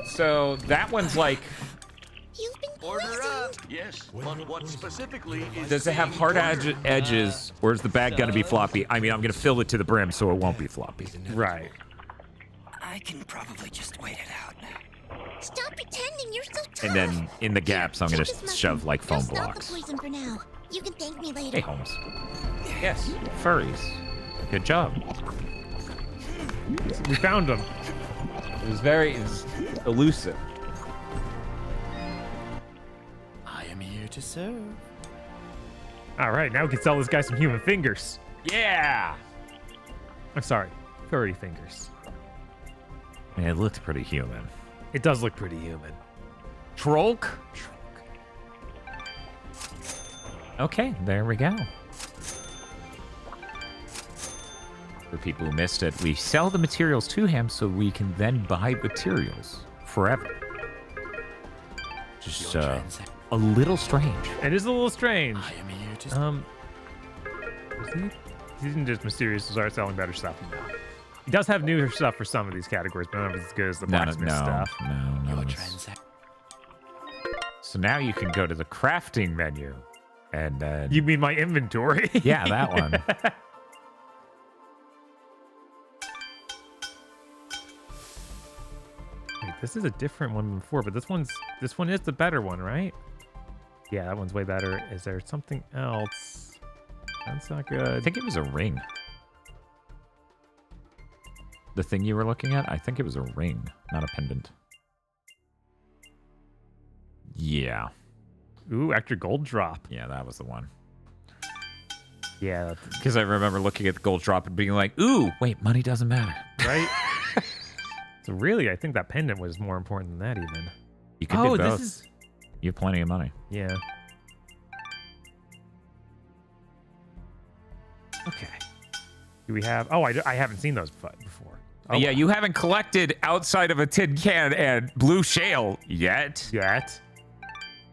So that one's like... Order up. Yes, but what specifically is... Does it have hard edges, or is the bag gonna be floppy? I mean, I'm gonna fill it to the brim, so it won't be floppy. Right. I can probably just wait it out. Stop pretending you're so tough. And then in the gaps, I'm gonna shove like foam Stop the blocks. poison for now. You can thank me later. Hey, Holmes. Yes, furries. Good job. We found them. It was elusive. I am here to serve. All right, now we can sell this guy some human fingers. Yeah! I'm sorry, furry fingers. It looked pretty human. It does look pretty human. Trolk? Okay, there we go. For people who missed it, we sell the materials to him so we can then buy materials forever. Just a little strange. It is a little strange. I am here to He didn't just mysteriously start selling better stuff. He does have newer stuff for some of these categories, but none of it's as good as the blacksmith stuff. No. So now you can go to the crafting menu, and then... You mean my inventory? Yeah, that one. Wait, this is a different one than before, but this one is the better one, right? Yeah, that one's way better. Is there something else? That's not good. I think it was a ring. The thing you were looking at? I think it was a ring, not a pendant. Yeah. Ooh, extra gold drop. Yeah, that was the one. Yeah. Because I remember looking at the gold drop and being like, ooh, wait, money doesn't matter. Right? So really, I think that pendant was more important than that even. You could do both. You have plenty of money. Yeah. Okay. Do we have... Oh, I haven't seen those before. Oh, yeah, you haven't collected outside of a tin can and blue shale yet.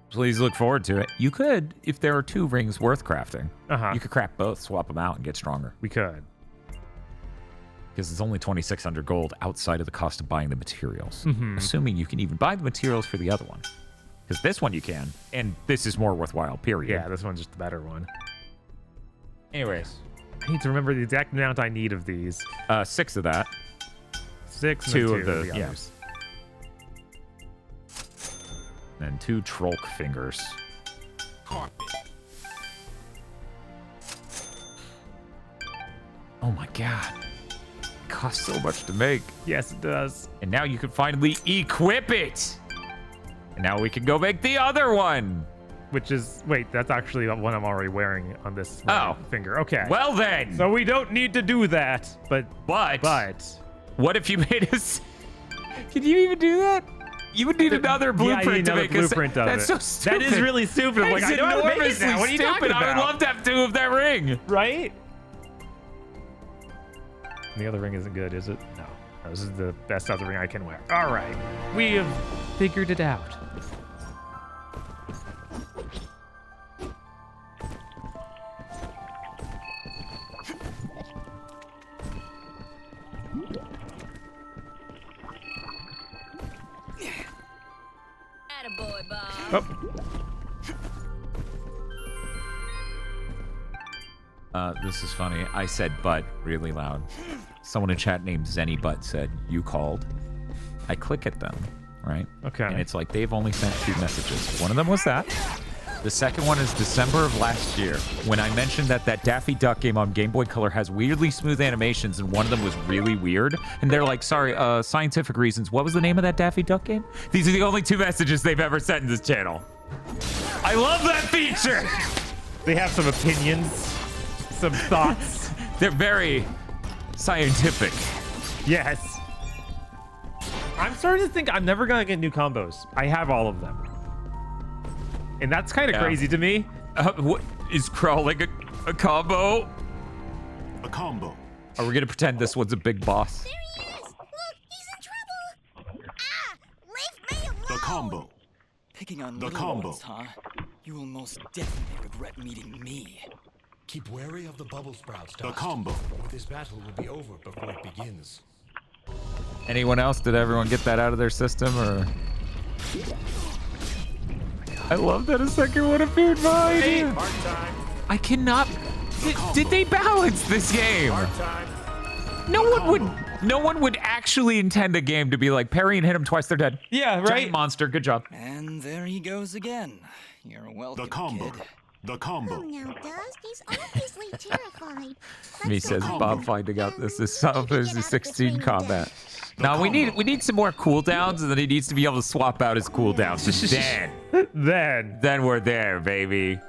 Please look forward to it. You could, if there are 2 rings worth crafting. You could craft both, swap them out, and get stronger. We could. Because it's only 2,600 gold outside of the cost of buying the materials. Assuming you can even buy the materials for the other one. Because this one you can, and this is more worthwhile, period. Yeah, this one's just the better one. Anyways. I need to remember the exact amount I need of these. 6 of that. 6, 2 of the others. And 2 trolk fingers. Oh my god. It costs so much to make. Yes, it does. And now you can finally equip it. And now we can go make the other one. which is wait, that's actually the one I'm already wearing on this finger. Okay. Well then. So we don't need to do that, but what if you made us? Can you even do that? You would need another blueprint to make a blueprint of That's it. so stupid. That is really stupid. I'm like, I know how to make it now. What are you talking about? I would love to have 2 of that ring. Right? The other ring isn't good, is it? No. This is the best other ring I can wear. All right. We have figured it out. Attaboy, Bob. This is funny. I said "but" really loud. Someone in chat named Zenny Butt said, "You called." I click at them, right? Okay. And it's like they've only sent 2 messages. One of them was that. The second one is December of last year, when I mentioned that Daffy Duck game on Game Boy Color has weirdly smooth animations, and one of them was really weird. And they're like, sorry, scientific reasons. What was the name of that Daffy Duck game? These are the only 2 messages they've ever sent in this channel. I love that feature! They have some opinions, some thoughts. They're very scientific. Yes. I'm starting to think I'm never gonna get new combos. I have all of them. And that's kind of crazy to me. What is crawling a combo? A combo. Are we gonna pretend this one's a big boss? There he is! Look, he's in trouble! Ah! Leave me alone! The combo. Picking on The little combo. ones, huh? You will most definitely regret meeting me. Keep wary of the bubble sprouts, The Dust. combo. This battle will be over before it begins. Anyone else? Did everyone get that out of their system, or? I love that a second one appeared behind. I cannot. Did they balance this game? No one would actually intend a game to be like parry and hit them twice, they're dead. Yeah, right. Giant monster. Good job. And there he goes again. You're welcome, The combo. kid. The combo. Oh, now, Dust, he's obviously terrified. Me says Bob finding out this is some of his 16 combat. Now we need some more cooldowns, and then he needs to be able to swap out his cooldowns. Then we're there, baby.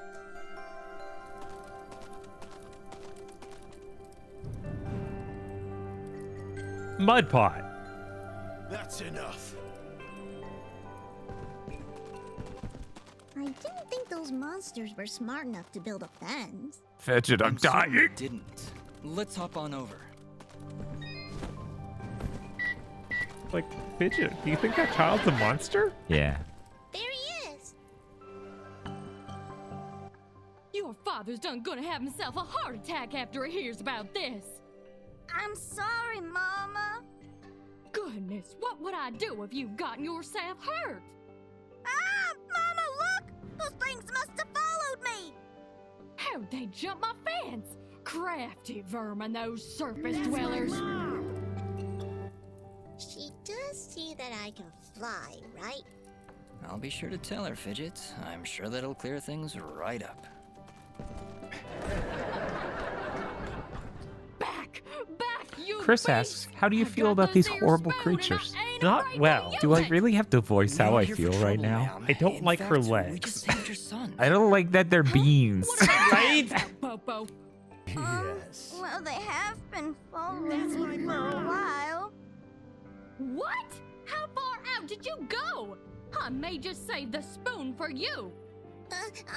Mud pot. That's enough. I didn't think those monsters were smart enough to build a fence. Fidget, I'm sorry dying. you didn't. Let's hop on over. Like, Fidget, do you think that child's a monster? Yeah. There he is! Your father's done gonna have himself a heart attack after he hears about this. I'm sorry, Mama. Goodness, what would I do if you gotten yourself hurt? Ah! Mama, look! Those things must have followed me! How'd they jump my fence? Crafty vermin, those surface dwellers. She does see that I can fly, right? I'll be sure to tell her, Fidget. I'm sure that'll clear things right up. Back, you Chris asks, how do you feel about these horrible creatures? Not well. Do I really have to voice how I feel right now? I don't like her legs. I don't like that they're beans. Right? Popo. Yes. Well, they have been following me for a while. What? How far out did you go? I may just save the spoon for you.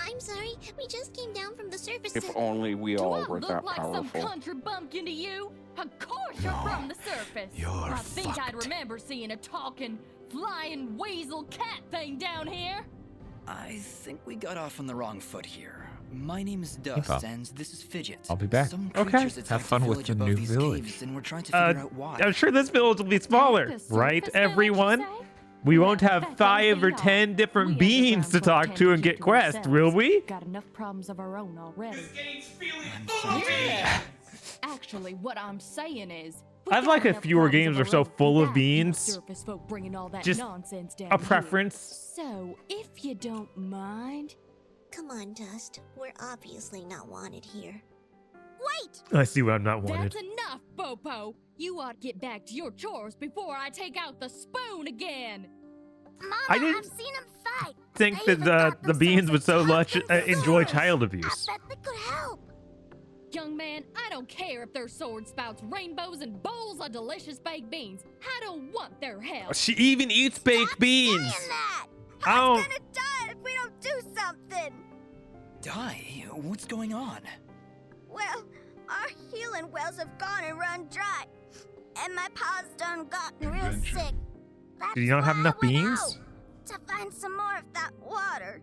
I'm sorry. We just came down from the surface. If only we all were Do I that look like some powerful. country bumpkin to you? Of course you're from the surface. I think I'd remember seeing a talking, flying weasel cat thing down here. I think we got off on the wrong foot here. My name is Pop. Dust, and this is Fidget. I'll be back. Some Okay. creatures Have attacked fun the with the above new these village. caves, and we're trying to figure out why. I'm sure this village will be smaller, right, everyone? We won't have 5 or 10 different beings to talk to and get quests, will we? Got enough problems of our own already. Actually, what I'm saying is, I'd like a fewer games are so full of beans. surface folk bringing all that Just nonsense down a here. preference. So, if you don't mind, Come on, Dust. We're obviously not wanted here. Wait! I see what I'm not wanted. that's enough, Popo. You ought to get back to your chores before I take out the spoon again. Mama, I didn't- I've seen him think that the beans would so much enjoy child abuse? Young man, I don't care if their sword spouts rainbows and bowls of delicious baked beans. I don't want their help. She even eats baked beans. I'm gonna die if we don't do something. Die? What's going on? Well, our healing wells have gone and run dry, and my pa's done gotten real sick. Do you not have enough beans? To find some more of that water.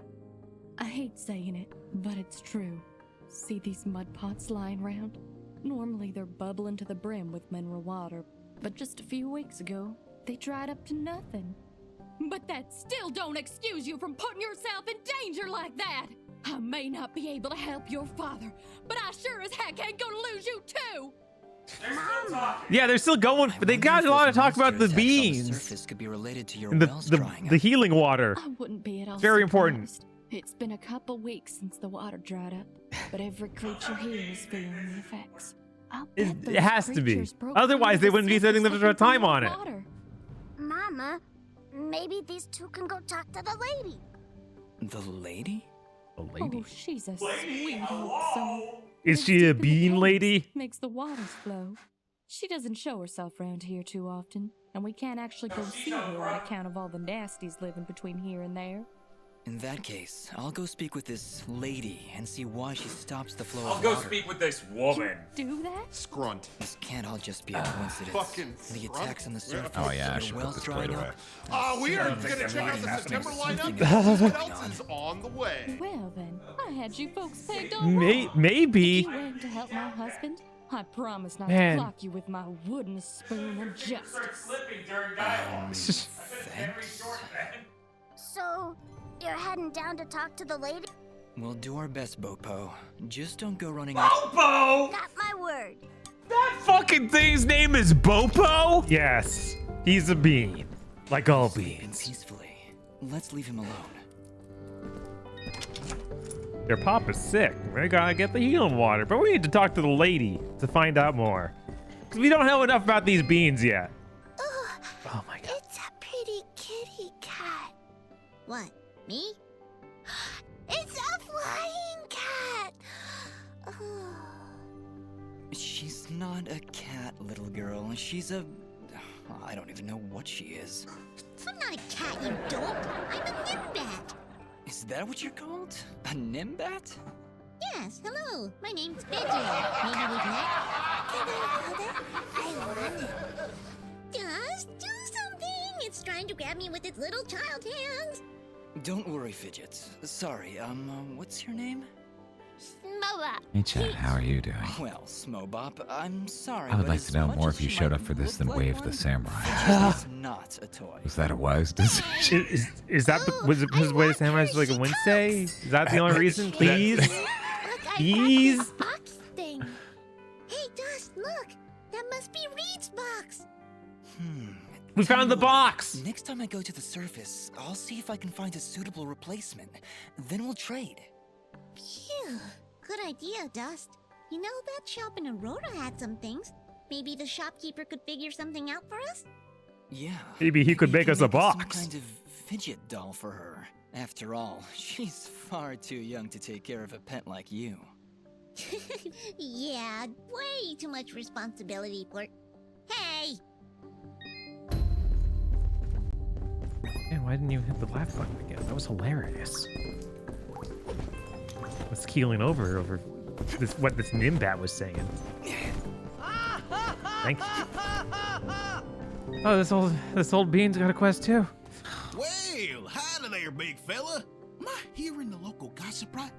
I hate saying it, but it's true. See these mud pots lying around? Normally they're bubbling to the brim with mineral water, but just a few weeks ago, they dried up to nothing. But that still don't excuse you from putting yourself in danger like that! I may not be able to help your father, but I sure as heck ain't gonna lose you too! Yeah, they're still going. But they got a lot of talk about the beans. Could be related to your And the healing water. I wouldn't be at all Very important. surprised. It's been a couple weeks since the water dried up, but every creature here is feeling the effects. It has to be. Otherwise, they wouldn't be spending the time on it. Mama, maybe these two can go talk to the lady. The lady? The lady? Oh, she's a sweetheart, so... Is she a bean lady? Makes the waters flow. She doesn't show herself around here too often, and we can't actually go see her on account of all the nasties living between here and there. In that case, I'll go speak with this lady and see why she stops the flow I'll of go water. speak with this woman. Do that? Scrunt. This can't all just be a coincidence. Fucking the attacks on the surface. Oh yeah, I should your put wells this drying plate away. up. We are gonna check out the September lineup. What else is on the way? Well then, I had you folks pegged on wrong. Maybe. You aim to help my husband? I promise not to clock you with my wooden spoon of justice. Thanks. So, you're heading down to talk to the lady? We'll do our best, Bopo. Just don't go running Bopo! Got my word. That fucking thing's name is Bopo? Yes. He's a bean. Like all beans. Peacefully. Let's leave him alone. Their pop is sick. We gotta get the healing water, but we need to talk to the lady to find out more. Because we don't know enough about these beans yet. Oh my god. It's a pretty kitty cat. What, me? It's a flying cat! She's not a cat, little girl. She's a... I don't even know what she is. I'm not a cat, you dope. I'm a nimbat. Is that what you're called? A nimbat? Yes, hello. My name's Fidget. Maybe we've met? Can I hold it? I want it. Just do something. It's trying to grab me with its little child hands. Don't worry, Fidget. Sorry, what's your name? Smobop. Hey Chad, how are you doing? Well, Smobop, I'm sorry. I would but like as to know much more as if you she showed might up for this look than like Wave one, the Samurai. Fidget is not a toy. Was that a wise decision? Is that was it his way to Samurai like a Wednesday? Is that the only reason? Please? Please? Box thing. Hey, Dust, look. That must be Reed's box. We found the box! Next time I go to the surface, I'll see if I can find a suitable replacement. Then we'll trade. Phew. Good idea, Dust. You know, that shop in Aurora had some things. Maybe the shopkeeper could figure something out for us? Yeah. Maybe he could make us a Some box. kind of fidget doll for her. After all, she's far too young to take care of a pet like you. Yeah, way too much responsibility, Port. Hey! Man, why didn't you hit the laugh button again? That was hilarious. What's keeling over this what this Nimbat was saying? Thank you. Oh, this old bean's got a quest too. Well, howdy there, big fella. Am I hearing the local gossip right?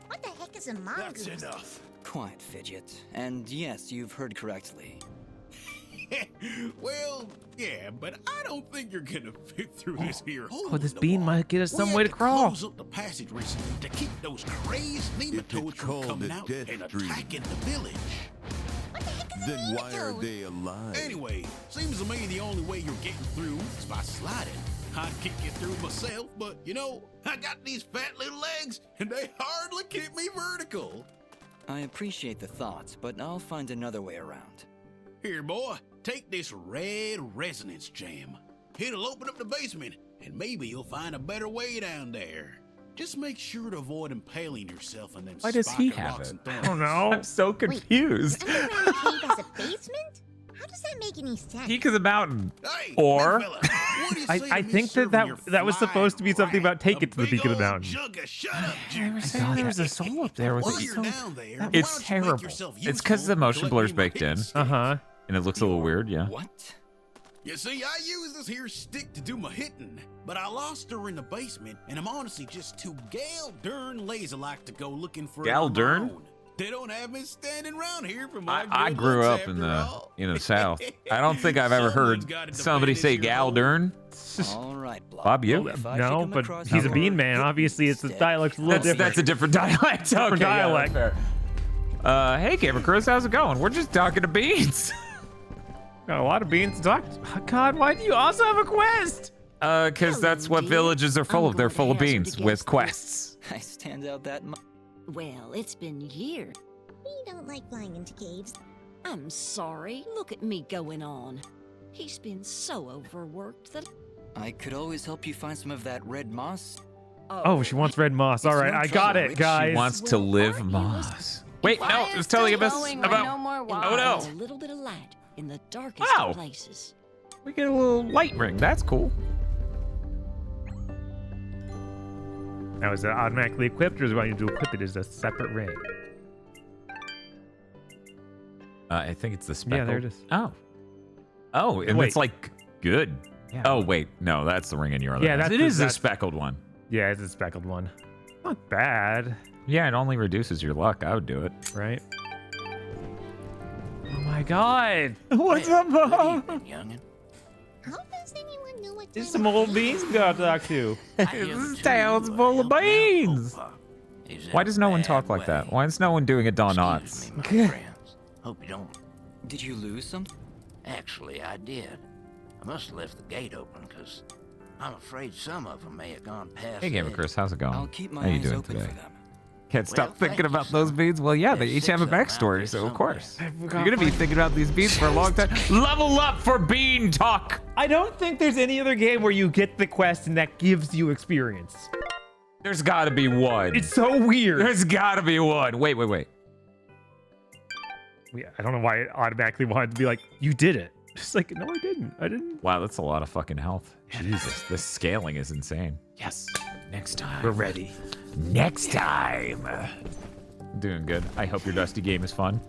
What the heck is a mongoose? That's enough. Quiet, Fidget. And yes, you've heard correctly. Well, yeah, but I don't think you're gonna fit through this here hole. Oh, this in the bean wall. might get us some We way had to crawl. Close up the passage recently to keep those crazed nematodes from coming out and attacking the village. Then why are they alive? Anyway, seems to me the only way you're getting through is by sliding. I'd kick you through myself, but you know, I got these fat little legs and they hardly keep me vertical. I appreciate the thought, but I'll find another way around. Here, boy, take this red resonance jam. It'll open up the basement and maybe you'll find a better way down there. Just make sure to avoid impaling yourself and then Why does he have it? I don't know. I'm so confused. Wait, underground cave has a basement? How does that make any sense? Peak of the mountain. Hey, Or big fella, what do you say I to me think serving your that was supposed to be something about take it to the big peak of the old mountain. jug of shut up juice? There was a soul up there with While it. you're down there, why It's don't you make terrible. yourself It's because the useful motion to let blur's me baked in. hit Uh-huh. And it looks a little weird, yeah. What? You see, I use this here stick to do my hitting, but I lost her in the basement, and I'm honestly just too gal darn lazy like to go looking for it Gal on my darn? own. They don't have me standing around here for my I good grew looks up in after the all. South. I don't think I've ever heard Someone's gotta somebody defend say this here gal home. dern. All right, Bob, you? No, but he's a bean man. Obviously, it's the dialect's a little different. That's a different dialect. Different Okay, yeah, dialect. that's fair. Hey, Gamer Chris, how's it going? We're just talking to beans. Got a lot of beans to talk. Oh, God, why do you also have a quest? Because that's what villages are full of. They're full of beans with quests. I stand out that much. Well, it's been years. We don't like flying into caves. I'm sorry. Look at me going on. He's been so overworked that... I could always help you find some of that red moss. Oh, she wants red moss. All right, I got it, guys. She wants to live moss. Wait, no, it was telling us about... Oh, no. A little bit of light in the darkest Wow. of places. We get a little light ring. That's cool. Now, is it automatically equipped, or is it want you to equip it as a separate ring? I think it's the speckled. Yeah, there it is. Oh. Oh, and Wait. it's like good. Yeah. Oh, wait. No, that's the ring in your other hand. Yeah, It is the that's- speckled one. Yeah, it's a speckled one. Not bad. Yeah, it only reduces your luck. I would do it. Right? Oh my God! What's up, Mom? Youngin'. How does anyone know what There's time some old beans we gotta talk to. This town's full of beans. Why does no one talk like that? Why is no one doing it Don Knotts? Hope you don't. Did you lose something? Actually, I did. I must have left the gate open because I'm afraid some of them may have gone past. Hey, Gamer the Chris, how's it going? I'll keep my How you eyes doing open today? for them. Can't stop Well, thinking thank about you, those son. beans. Well, yeah, they There's each have a 6 of 'em out backstory, there so of course. You're forgot gonna be my- thinking about these beans for a long time. Level up for bean talk. I don't think there's any other game where you get the quest and that gives you experience. There's gotta be one. It's so weird. There's gotta be one. Wait. I don't know why it automatically wanted to be like, you did it. It's like, no, I didn't. Wow, that's a lot of fucking health. Jesus, this scaling is insane. Yes. Next time. We're ready. Next time. Doing good. I hope your Dusty game is fun.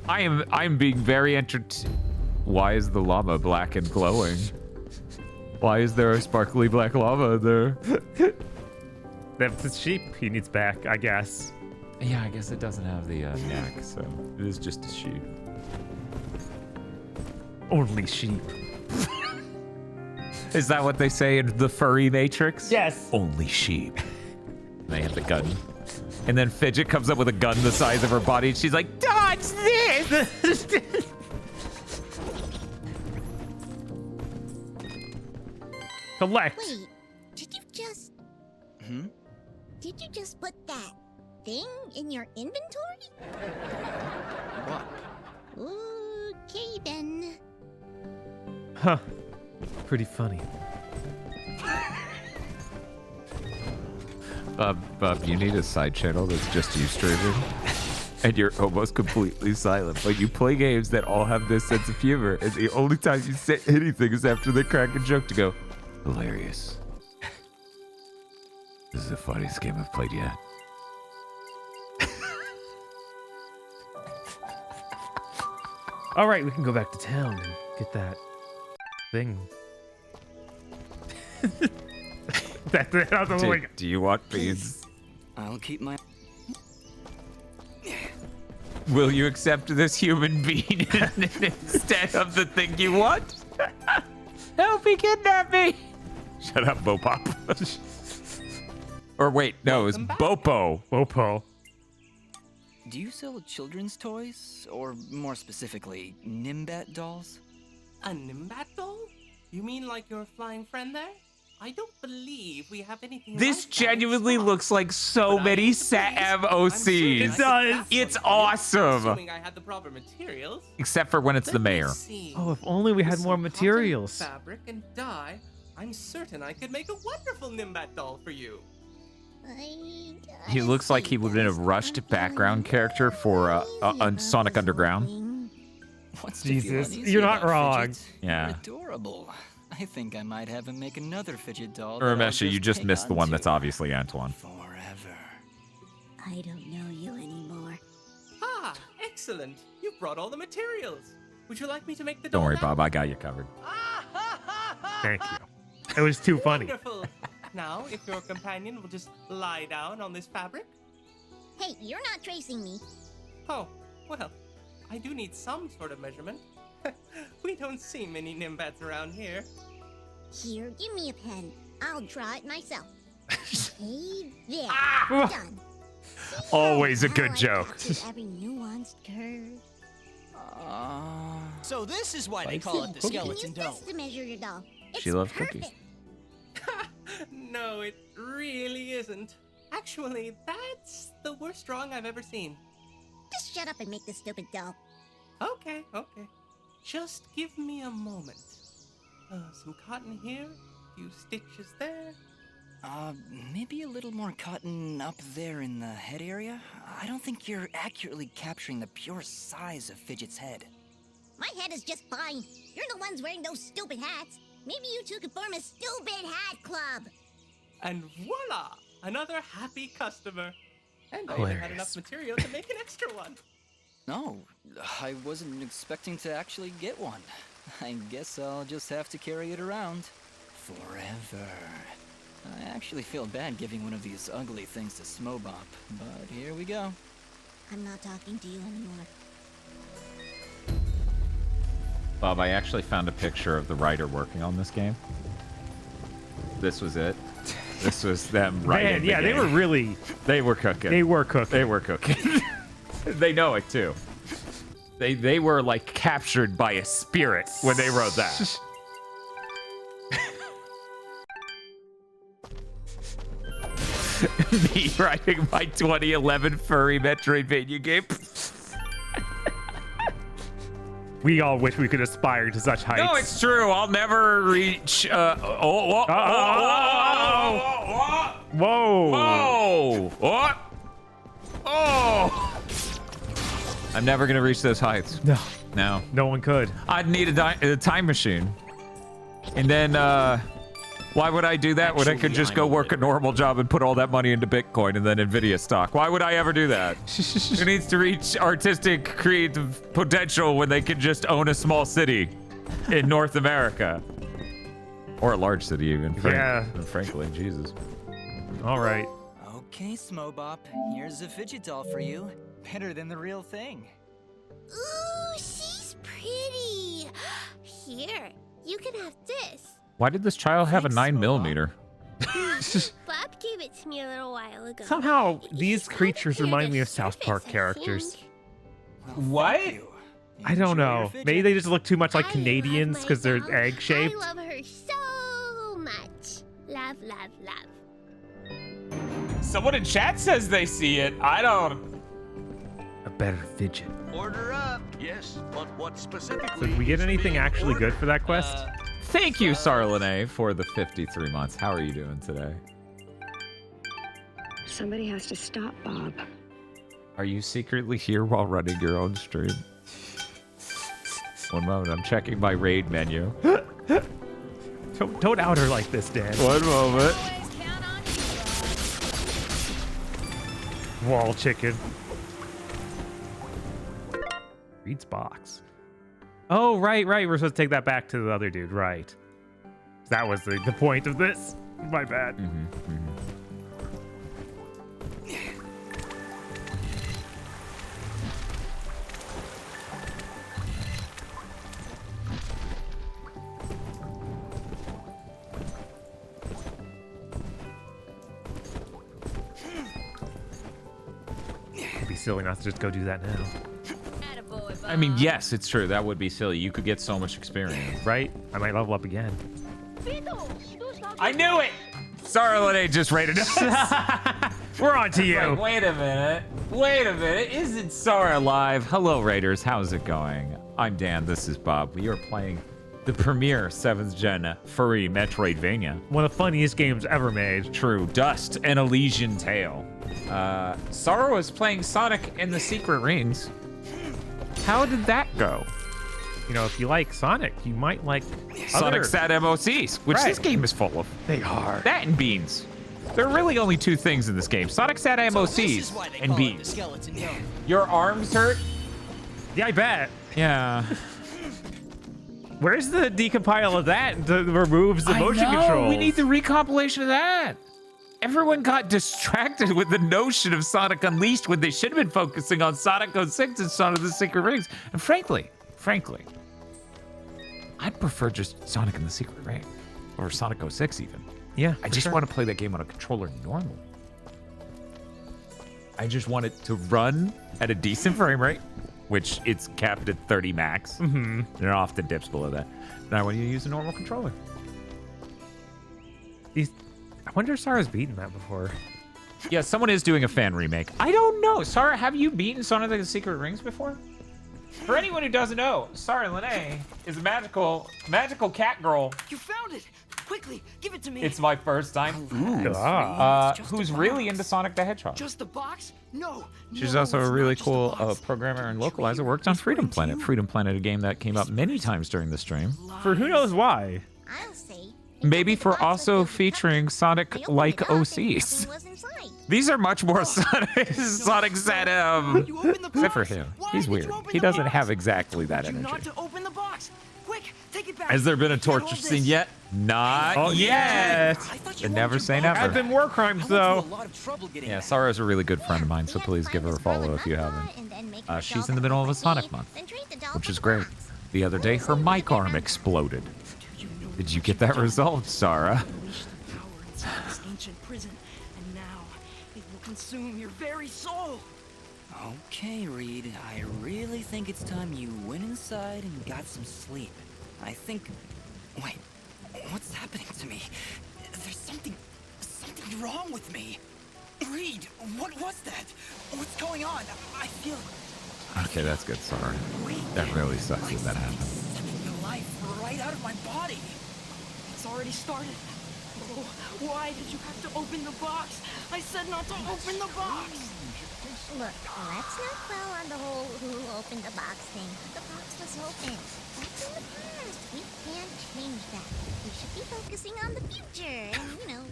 I'm being very entertained. Why is the lava black and glowing? Why is there a sparkly black lava there? That's the sheep he needs back, I guess. Yeah, I guess it doesn't have the neck, so it is just a sheep. Only sheep. Is that what they say in the Furry Matrix? Yes. Only sheep. They have the gun. And then Fidget comes up with a gun the size of her body, and she's like, dodge this! Collect. Wait, did you just... Hmm? Did you just put that thing in your inventory? What? Okay, then. Huh. Pretty funny. Bob, you need a side channel that's just you streaming. And you're almost completely silent, but you play games that all have this sense of humor, and the only time you say anything is after they crack a joke to go, hilarious. This is the funniest game I've played yet. All right, we can go back to town and get that thing. Do you want beans? I'll keep my... Will you accept this human being instead of the thing you want? Help me kidnap me! Shut up, Bopop. Or wait, no, it's Bopo. Bopo. Do you sell children's toys? Or more specifically, Nimbat dolls? A Nimbat doll? You mean like your flying friend there? I don't believe we have anything This like genuinely looks like so many SATM OCs. It does. It's awesome. Assuming I had the proper materials. Except for when it's the mayor. Oh, if only we had more materials. Fabric and dye I'm certain I could make a wonderful Nimbat doll for you. He looks like he would have been a rushed background character for Sonic Underground. What's the Jesus, feeling you're not about wrong. fidgets? Yeah. They're adorable. I think I might have him make another fidget doll. that I'll Ramesha, you just take missed the one onto that's obviously Antoine. forever. I don't know you anymore. Ah, excellent. You've brought all the materials. Would you like me to make the Don't doll worry, now? Bob. I got you covered. Thank you. It was too funny. Wonderful. Now, if your companion will just lie down on this fabric. Hey, you're not tracing me. Oh, well, I do need some sort of measurement. We don't see many Nimbats around here. Here, give me a pen. I'll draw it myself. Okay, there. Ah! Done. Always a How good I joke. captured every nuanced curve. So this is why they Spicy call it the cookie. skeleton Use this dome. to measure your doll. She loves cookies. No, it really isn't. Actually, that's the worst drawing I've ever seen. Just shut up and make this stupid doll. Okay. Just give me a moment. Some cotton here, a few stitches there. Maybe a little more cotton up there in the head area? I don't think you're accurately capturing the pure size of Fidget's head. My head is just fine. You're the ones wearing those stupid hats. Maybe you two could form a stupid hat club. And voila! Another happy customer. And I even had enough material to make an extra one. No, I wasn't expecting to actually get one. I guess I'll just have to carry it around. Forever. I actually feel bad giving one of these ugly things to Smobop, but here we go. I'm not talking to you anymore. Bob, I actually found a picture of the writer working on this game. This was it. This was them writing. Man, yeah, the they game. were really. They were cooking. They were cooking. They were cooking. They know it too. They were like captured by a spirit when they wrote that. Me writing my 2011 furry Metroidvania game. We all wish we could aspire to such heights. No, it's true. I'll never reach. Whoa! What? Oh! I'm never gonna reach those heights. No. No one could. I'd need a time machine. And then, why would I do that when I could just go work a normal job and put all that money into Bitcoin and then Nvidia stock? Why would I ever do that? Who needs to reach artistic, creative potential when they can just own a small city in North America? Or a large city even. Frankly, Jesus. All right. Okay, Smobop, here's a fidget doll for you. Better than the real thing. Ooh, she's pretty. Here, you can have this. Why did this child have a 9mm? Bob gave it to me a little while ago. Somehow, these creatures remind me of South Park characters. What? I don't know. Maybe they just look too much like Canadians because they're egg-shaped. I love her so much. Love, love, love. Someone in chat says they see it. I don't. A better fidget. Order up. Yes, but what So specifically? did we get anything actually good for that quest? Thank you, Sarlene, for the 53 months. How are you doing today? Somebody has to stop Bob. Are you secretly here while running your own stream? One moment, I'm checking my raid menu. Don't out her like this, Dan. One moment. Wall chicken. Reed's box. Oh, right. We're supposed to take that back to the other dude, right? That was the point of this. My bad. It'd be silly not to just go do that now. I mean, yes, it's true. That would be silly. You could get so much experience. Right? I might level up again. I knew it! Sarlene just raided us. We're on to you. Like, wait a minute. Isn't Sara alive? Hello, Raiders. How's it going? I'm Dan. This is Bob. We are playing The premier 7th gen furry Metroidvania. One of the funniest games ever made. True. Dust and Elysian Tale. Sorrow is playing Sonic and the Secret Rings. How did that go? You know, if you like Sonic, you might like Sonic Sad MOCs, which this game is full of. They are. That and beans. There are really only 2 things in this game. Sonic Sad MOCs and beans. Your arms hurt? Yeah, I bet. Yeah. Where's the decompile of that that removes the motion controls? We need the recompilation of that. Everyone got distracted with the notion of Sonic Unleashed when they should have been focusing on Sonic 06 and Sonic the Secret Rings. And frankly, I'd prefer just Sonic and the Secret Ring or Sonic 06 even. Yeah, I just want to play that game on a controller normal. I just want it to run at a decent frame rate, which it's capped at 30 max. Mm-hmm. And it often dips below that. And I want you to use a normal controller. I wonder if Sarah's beaten that before. Yeah, someone is doing a fan remake. I don't know. Sarah, have you beaten Sonic the Secret Rings before? For anyone who doesn't know, Sarah Lene is a magical cat girl. You found it! Quickly, give it to me. It's my first time. Who's really into Sonic the Hedgehog. Just the box? No. She's also a really cool programmer and localizer. Worked on Freedom Planet. Freedom Planet, a game that came up many times during the stream. For who knows why. I'll say. Maybe for also featuring Sonic like OCs. These are much more Sonic Sad except for him. He's weird. He doesn't have exactly that energy. Has there been a torture scene yet? Not yet. But never say never. I've been war crimes though. Yeah, Sarah's a really good friend of mine, so please give her a follow if you haven't. She's in the middle of a Sonic month, which is great. The other day, her mic arm exploded. Did you get that result, Sarah? Ancient prison, and now it will consume your very soul. Okay, Reed, I really think it's time you went inside and got some sleep. I think... Wait, what's happening to me? There's something wrong with me. Reed, what was that? What's going on? I feel... Okay, that's good, Sarah. That really sucks that that happened. Sucking the life right out of my body. It's already started. Oh, why did you have to open the box? I said not to open the box. Look, let's not dwell on the whole who opened the box thing. The box was open. That's in the past. We can't change that. We should be focusing on the future and,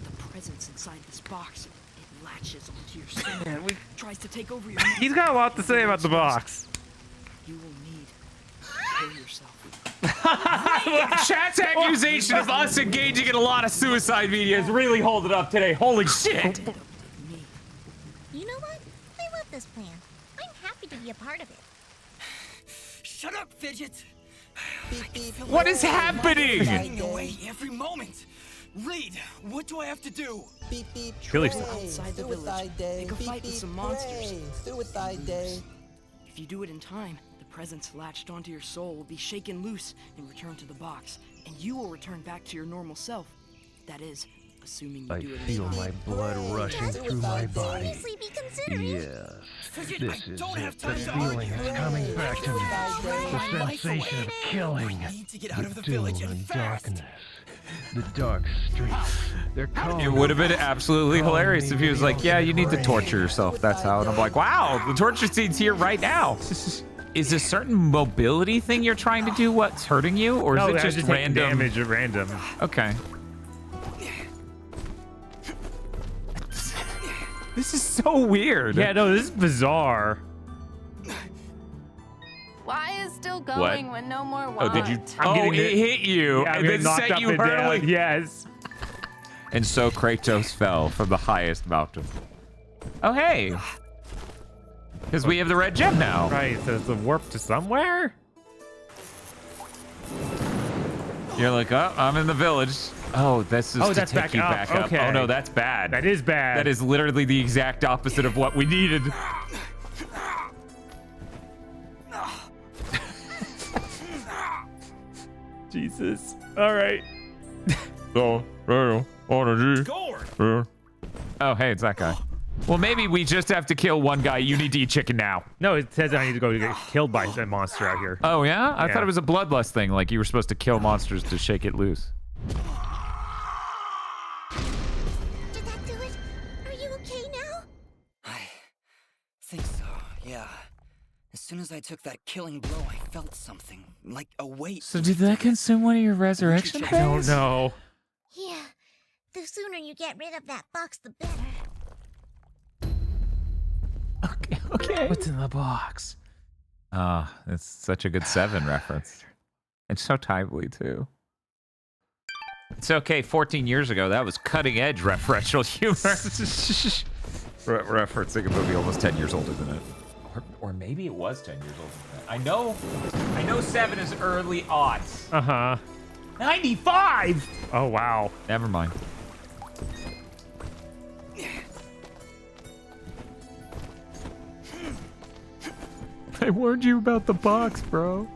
The presence inside this box, it latches onto your soul. It tries to take over your mind. He's got a lot to say about the box. You will need to kill yourself. Chat's accusation of us engaging in a lot of suicide videos really hold it up today. Holy shit! You know what? I love this plan. I'm happy to be a part of it. Shut up, Fidget! What is happening? Getting away every moment. Reed, what do I have to do? Kill yourself. Outside the village, pick a fight with some monsters. Suicide day. If you do it in time, the presence latched onto your soul will be shaken loose and return to the box, and you will return back to your normal self. That is, assuming you I do it feel in my time. blood rushing through my body. Yes, this is it. The feeling is coming back to me. The sensation of killing. The doom and darkness. The dark streets. They're calling. It would have been absolutely hilarious if he was like, yeah, you need to torture yourself. That's how. And I'm like, wow, the torture scene's here right now. Is a certain mobility thing you're trying to do what's hurting you? Or is it just random? Damage at random. Okay. This is so weird. Yeah, no, this is bizarre. Why is still going when no more Oh, did you? Oh, it hit you Yeah, and then set you hurtling. Yes. And so Kratos fell from the highest mountain. Oh, hey. Because we have the red gem now. Right, so it's a warp to somewhere? You're like, oh, I'm in the village. Oh, this is to that's take back you up. back up. Okay. Oh, no, that's bad. That is bad. That is literally the exact opposite of what we needed. Jesus. All right. Oh, hey, it's that guy. Well, maybe we just have to kill one guy. You need to eat chicken now. No, it says I need to go get killed by a monster out here. Oh, yeah? I thought it was a bloodlust thing. Like you were supposed to kill monsters to shake it loose. Did that do it? Are you okay now? I think so, yeah. As soon as I took that killing blow, I felt something, like a weight. So did that consume one of your resurrection I don't know. Yeah. The sooner you get rid of that box, the better. Okay. What's in the box? Ah, it's such a good 7 reference. It's so timely, too. It's okay, 14 years ago, that was cutting-edge referential humor. Referencing a movie almost 10 years older than it. Or maybe it was 10 years older than that. I know 7 is early odds. Uh-huh. 95! Oh, wow. Never mind. I warned you about the box, bro.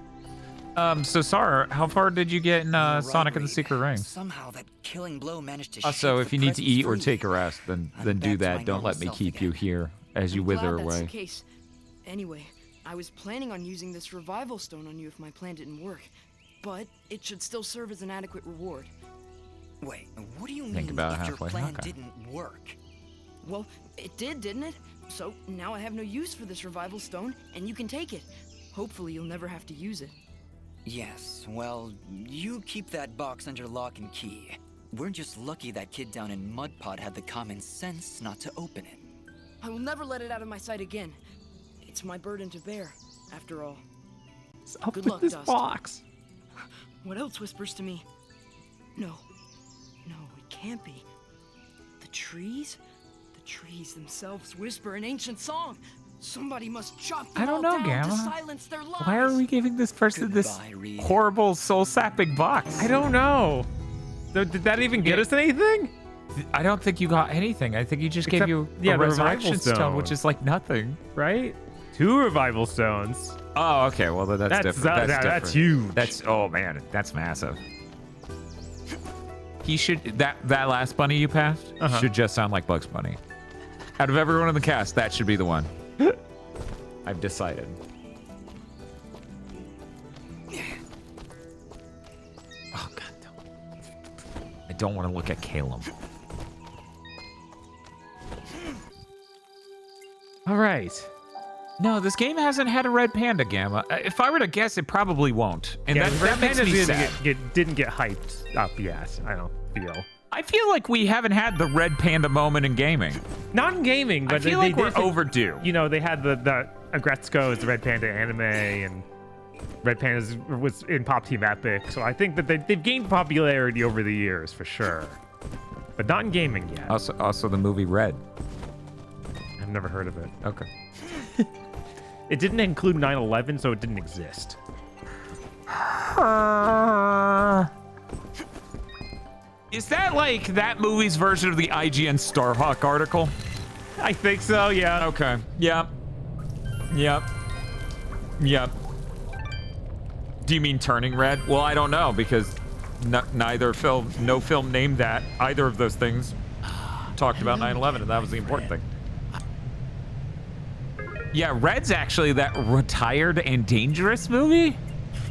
So Sar, how far did you get in Sonic and the Secret Rings? Somehow that killing blow managed to Also, shake if the you need to presence eat or free. take a rest, then do that. Don't let me keep you here as you wither glad away. that's the case. Anyway, I was planning on using this revival stone on you if my plan didn't work, but it should still serve as an adequate reward. Wait, what do you Think mean about if your halfway. plan Okay. didn't work? Well, it did, didn't it? So now I have no use for this revival stone, and you can take it. Hopefully you'll never have to use it. Yes, well, you keep that box under lock and key. We're just lucky that kid down in Mudpot had the common sense not to open it. I will never let it out of my sight again. It's my burden to bear, after all. Up Good with luck, this Dust. box. What else whispers to me? No, it can't be. The trees? The trees themselves whisper an ancient song. Somebody must chop them I don't all know, down to Gamma. silence their lies. Why are we giving this person this horrible soul-sapping box? I don't know. So did that even get us anything? I don't think you got anything. I think he just gave Except- you yeah, a the resurrection revival stone, which stone. is like nothing. Right? 2 revival stones. Oh, okay. Well, then that's different. That's different. huge. That's oh man, that's massive. He should that last bunny you passed should just sound like Bugs Bunny. Out of everyone in the cast, that should be the one. I've decided. Oh god, I don't want to look at Caleb. All right. No, this game hasn't had a red panda, Gamma. If I were to guess, it probably won't. And Yeah, that makes me sad. didn't get hyped up yet, I don't feel. I feel like we haven't had the red panda moment in gaming. Not in gaming, but I feel like we're overdue. You know, they had the Agretzko as the Red Panda anime, and Red Panda was in Pop Team Epic, so I think that they've gained popularity over the years, for sure. But not in gaming yet. Also the movie Red. I've never heard of it. Okay. It didn't include 9/11, so it didn't exist. Is that like that movie's version of the IGN Starhawk article? I think so, yeah. Okay. Yep. Do you mean Turning Red? Well, I don't know because no film named that. Either of those things talked about 9/11, and that was the important thing. Yeah, Red's actually that Retired and Dangerous movie?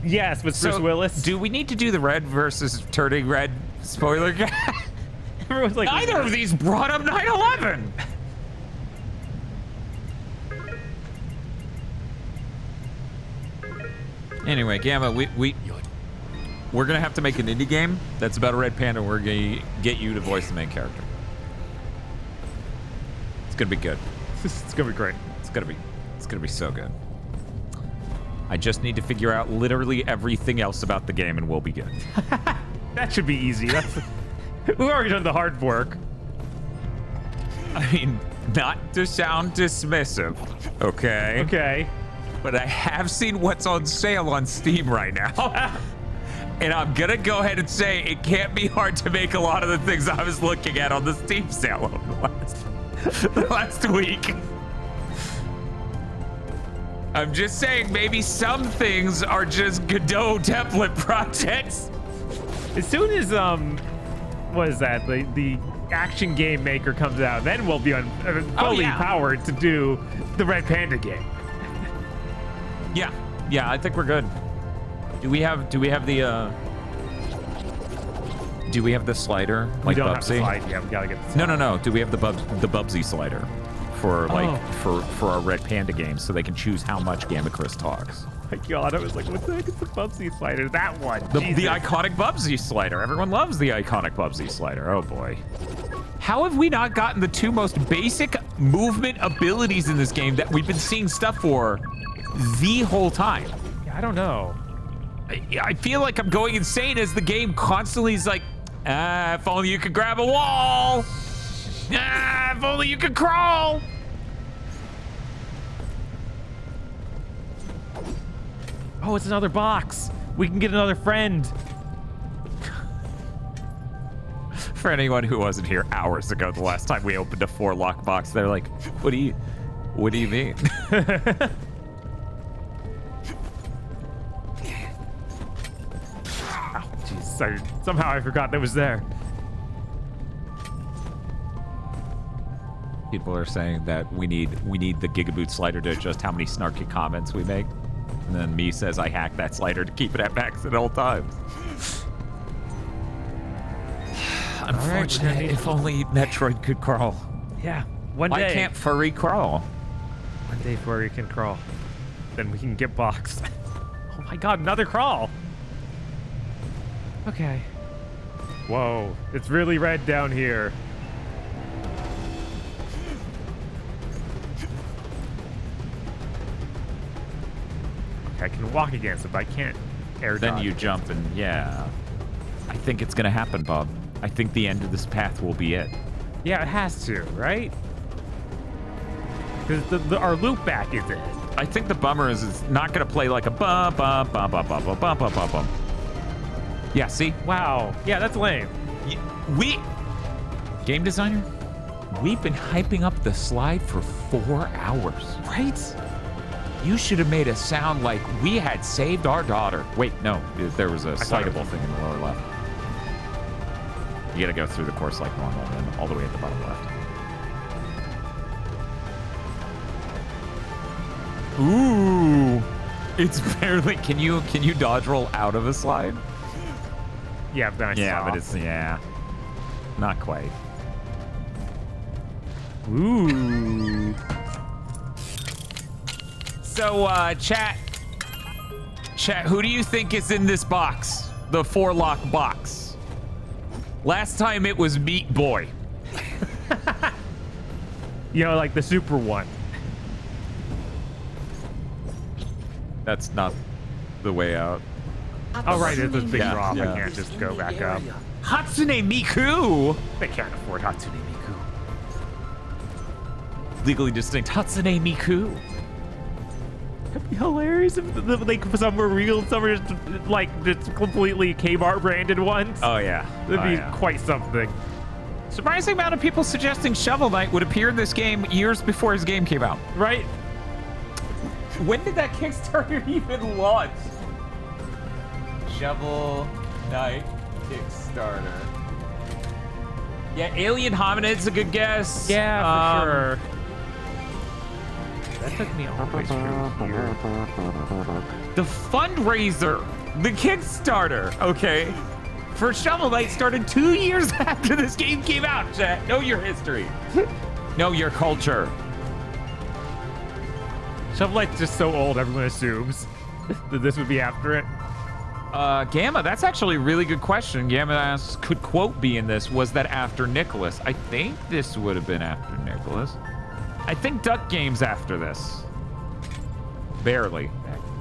Yes, with Bruce Willis. Do we need to do the Red versus Turning Red spoiler guy? Everyone's like, neither of these brought up 9/11. Anyway, Gamma, we're gonna have to make an indie game that's about a red panda. We're gonna get you to voice the main character. It's gonna be good. It's gonna be great. It's gonna be so good. I just need to figure out literally everything else about the game, and we'll be good. That should be easy. We've already done the hard work. I mean, not to sound dismissive, okay? Okay. But I have seen what's on sale on Steam right now. And I'm gonna go ahead and say it can't be hard to make a lot of the things I was looking at on the Steam sale over the last week. I'm just saying maybe some things are just Godot template projects. As soon as what is that? The action game maker comes out, then we'll be fully powered to do the Red Panda game. Yeah, I think we're good. Do we have the slider? We Like don't Bubsy? have the slide. Yeah, we gotta get the slide. No. Do we have the Bubsy slider for for our Red Panda games so they can choose how much Gamma Chris talks? Oh my God, I was like, what the heck is the Bubsy slider? That one. The iconic Bubsy slider. Everyone loves the iconic Bubsy slider. Oh boy. How have we not gotten the two most basic movement abilities in this game that we've been seeing stuff for the whole time? Yeah, I don't know. I feel like I'm going insane as the game constantly is like, if only you could grab a wall. If only you could crawl. Oh, it's another box. We can get another friend. For anyone who wasn't here hours ago, the last time we opened a 4-lock box, they're like, what do you mean? Oh, jeez. Somehow I forgot that was there. People are saying that we need the GigaBoots slider to adjust how many snarky comments we make. And then me says I hacked that slider to keep it at max at all times. Unfortunate. Right, if only Metroid could crawl. Yeah, one day. Why can't Furry crawl? One day Furry can crawl. Then we can get boxed. Oh my God, another crawl. Okay. Whoa, it's really red down here. I can walk against it, but I can't air dodge. Then you jump and yeah. I think it's gonna happen, Bob. I think the end of this path will be it. Yeah, it has to, right? Because our loop back is it. I think the bummer is it's not gonna play like a bum bum bum bum bum bum bum bum bum bum. Yeah, see? Wow. Yeah, that's lame. Game designer, we've been hyping up the slide for 4 hours. Right? You should have made us sound like we had saved our daughter. Wait, no, there was a slidable thing in the lower left. You gotta go through the course like normal and all the way at the bottom left. Ooh, it's barely. Can you dodge roll out of a slide? Yeah, but it's not quite. Ooh. So, chat, who do you think is in this box? The 4-lock box. Last time it was Meat Boy. You know, like the super one. That's not the way out. Oh, right, there's this big drop. Yeah. I can't just go back up. Hatsune Miku! They can't afford Hatsune Miku. Legally distinct Hatsune Miku. That'd be hilarious if like some were real, some were just like just completely Kmart branded ones. Oh yeah, that'd be quite something. Surprising amount of people suggesting Shovel Knight would appear in this game years before his game came out. Right? When did that Kickstarter even launch? Shovel Knight Kickstarter. Yeah, Alien Hominid's a good guess. Yeah, for sure. That took me all the way through here. The fundraiser, the Kickstarter, okay, for Shovel Knight started 2 years after this game came out, chat. Know your history. Know your culture. Shovel Knight's just so old, everyone assumes that this would be after it. Gamma, that's actually a really good question. Gamma asks, could quote be in this? Was that after Nicholas? I think this would have been after Nicholas. I think Duck Game's after this. Barely.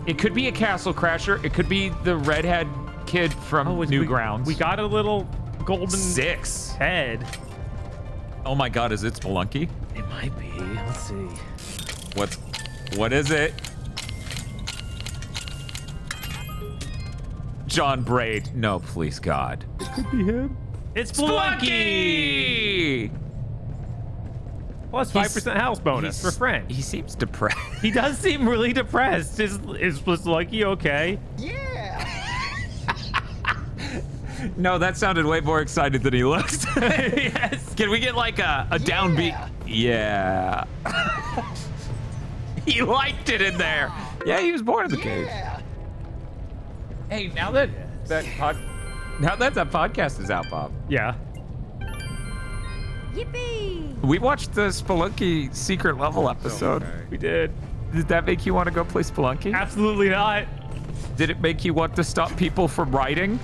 It could be a Castle Crasher. It could be the redhead kid from Newgrounds. We got a little golden 6 head. Oh my God, is it Spelunky? It might be. Let's see. What is it? John Braid. No, please, God. It could be him. It's Spelunky! Plus 5% house bonus for friends. He seems depressed. He does seem really depressed. Is Spelunky okay? Yeah. No, that sounded way more excited than he looks. Yes. Can we get like a downbeat? Yeah. He liked it in there. Yeah, he was born in the cave. Hey, now that that podcast is out, Bob. Yeah. Yippee! We watched the Spelunky secret level episode. We did. Did that make you want to go play Spelunky? Absolutely not. Did it make you want to stop people from writing?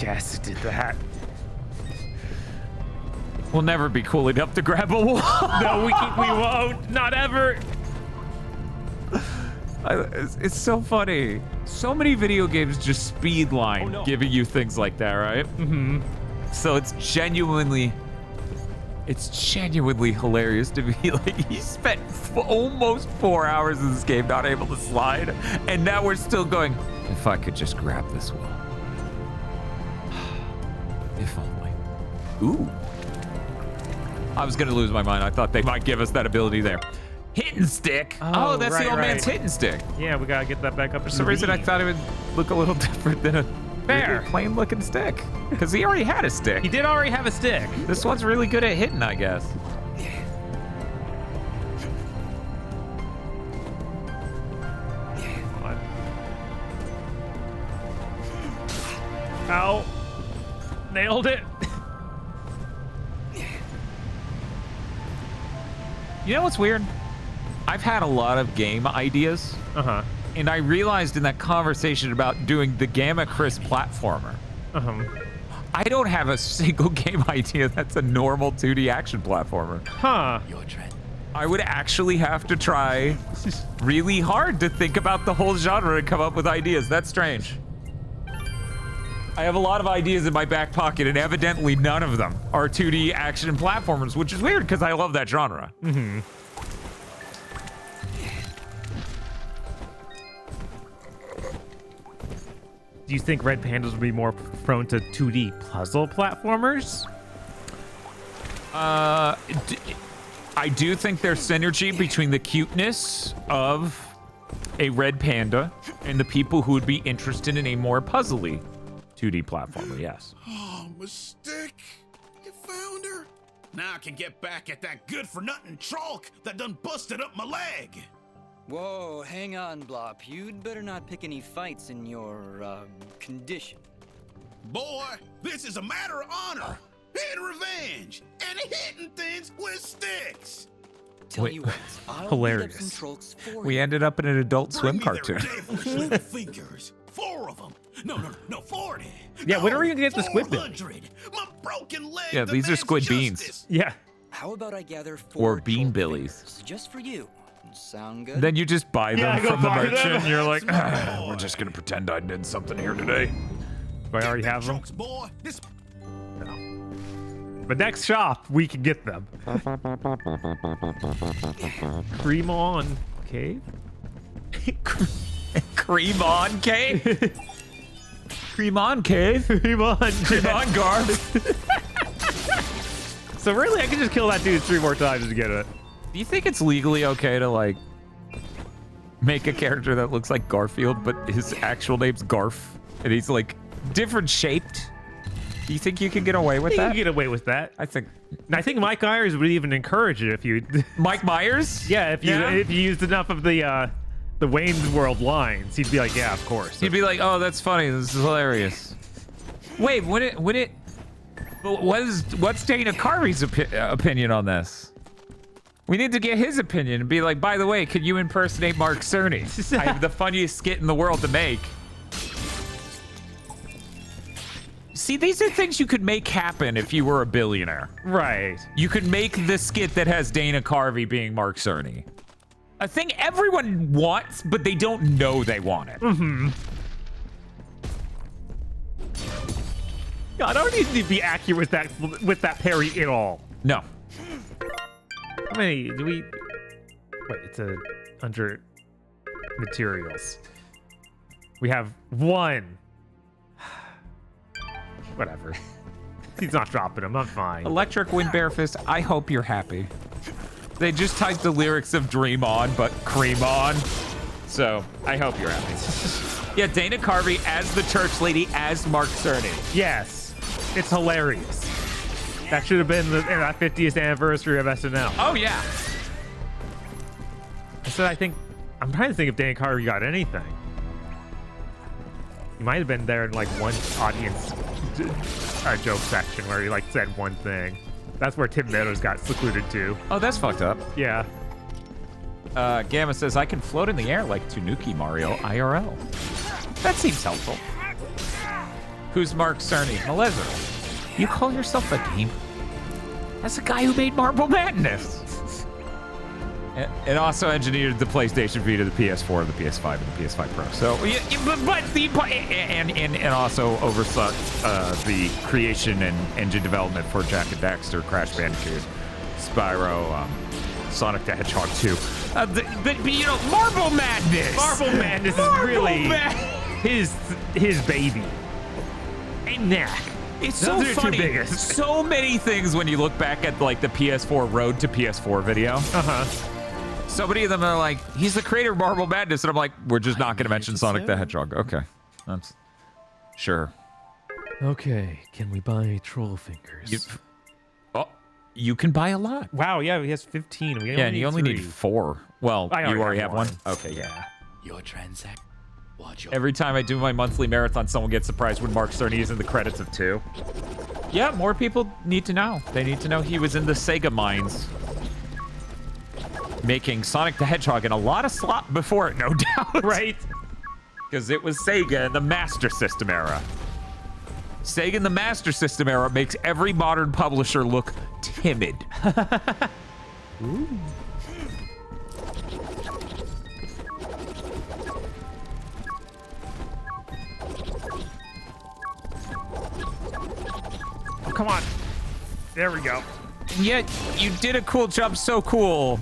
Yes, it did that. We'll never be cool enough to grab a wall. No, we won't. Not ever. It's so funny. So many video games just speedline giving you things like that, right? Mm-hmm. So it's genuinely hilarious to be like, he spent almost 4 hours in this game not able to slide, and now we're still going, if I could just grab this wall. If only. Ooh. I was gonna lose my mind. I thought they might give us that ability there. Hit and stick. Oh, that's right, the old right. man's hit and stick. Yeah, we gotta get that back up. For some reason, I thought it would look a little different than a Fair. plain looking stick. Because he already had a stick. He did already have a stick. This one's really good at hitting, I guess. Ow. Nailed it. You know what's weird? I've had a lot of game ideas. Uh-huh. And I realized in that conversation about doing the Gamma Chris platformer, I don't have a single game idea that's a normal 2D action platformer. Huh. Your trend. I would actually have to try really hard to think about the whole genre and come up with ideas. That's strange. I have a lot of ideas in my back pocket, and evidently none of them are 2D action platformers, which is weird because I love that genre. Mm-hmm. Do you think red pandas would be more prone to 2D puzzle platformers? I do think there's synergy between the cuteness of a red panda and the people who would be interested in a more puzzly 2D platformer, yes. Oh, Mystique, you found her. Now I can get back at that good-for-nothing trolk that done busted up my leg. Whoa, hang on, Blop. You'd better not pick any fights in your, condition. Boy, this is a matter of honor and revenge and hitting things with sticks. Tell Wait, you what, I'll hilarious. beat up some trolks for We you. ended up in an Adult Swim cartoon. Devilish little fingers. 4 of them. No, 40. Yeah, when are we gonna get the squid bill? 400. My broken leg. Yeah, these are squid beans. Yeah. How about I gather 4 Or bean troll billies. fingers just for you? Sound good? Then you just buy them Yeah, I go from the buy them. merchant, and you're like, we're just gonna pretend I did something here today. Do I already have them? Trolks, boy. This But next shop, we can get them. Cream on cave? Cream on cave? Cream on cave? Cream on. Cream on Garth. So really, I can just kill that dude 3 more times to get it. Do you think it's legally okay to, like, make a character that looks like Garfield, but his actual name's Garf, and he's, like, different shaped? Do you think you can get away with You that? can get away with that. I think Mike Myers would even encourage it if you. Mike Myers? Yeah, if you used enough of the Wayne's World lines, he'd be like, yeah, of course. He'd be like, oh, that's funny. This is hilarious. Wait, what's Dana Carvey's opinion on this? We need to get his opinion and be like, by the way, could you impersonate Mark Cerny? I have the funniest skit in the world to make. See, these are things you could make happen if you were a billionaire. Right. You could make the skit that has Dana Carvey being Mark Cerny. A thing everyone wants, but they don't know they want it. Mm-hmm. God, I don't need to be accurate with that parry at all. No. How many do we... Wait, it's under materials. We have 1. Whatever. He's not dropping them. I'm fine. Electric Wind Bear Fist, I hope you're happy. They just typed the lyrics of Dream On, but Cream On. So, I hope you're happy. Yeah, Dana Carvey as the church lady, as Mark Cerny. Yes. It's hilarious. That should have been the 50th anniversary of SNL. Oh yeah. So I'm trying to think if Dan Carvey got anything. He might have been there in like one audience joke section where he like said one thing. That's where Tim Meadows got secluded to. Oh, that's fucked up. Yeah. Gamma says, I can float in the air like Tanuki Mario IRL. That seems helpful. Who's Mark Cerny? Meleza. You call yourself a gamer? That's the guy who made Marble Madness. And also engineered the PlayStation Vita, the PS4, the PS5, and the PS5 Pro. So, and also oversaw the creation and engine development for Jack and Daxter, Crash Bandicoot, Spyro, Sonic the Hedgehog 2. But you know, Marble Madness. Marble Madness is really his baby. And Knack. It's so funny. So many things when you look back at like the PS4 Road to PS4 video. So many of them are like, he's the creator of Marble Madness, and I'm like, we're just not going to mention Sonic the Hedgehog. Okay, that's sure. Okay, can we buy troll fingers? You can buy a lot. Wow, yeah, he has 15. Yeah, and you only need 4. Well, you already have one. Okay, yeah. Your transact. Every time I do my monthly marathon, someone gets surprised when Mark Cerny is in the credits of 2. Yeah, more people need to know. They need to know he was in the Sega mines, making Sonic the Hedgehog and a lot of slop before it, no doubt. Right? Because it was Sega in the Master System era. Sega in the Master System era makes every modern publisher look timid. Ooh. Oh, come on. There we go. Yet you did a cool jump, so cool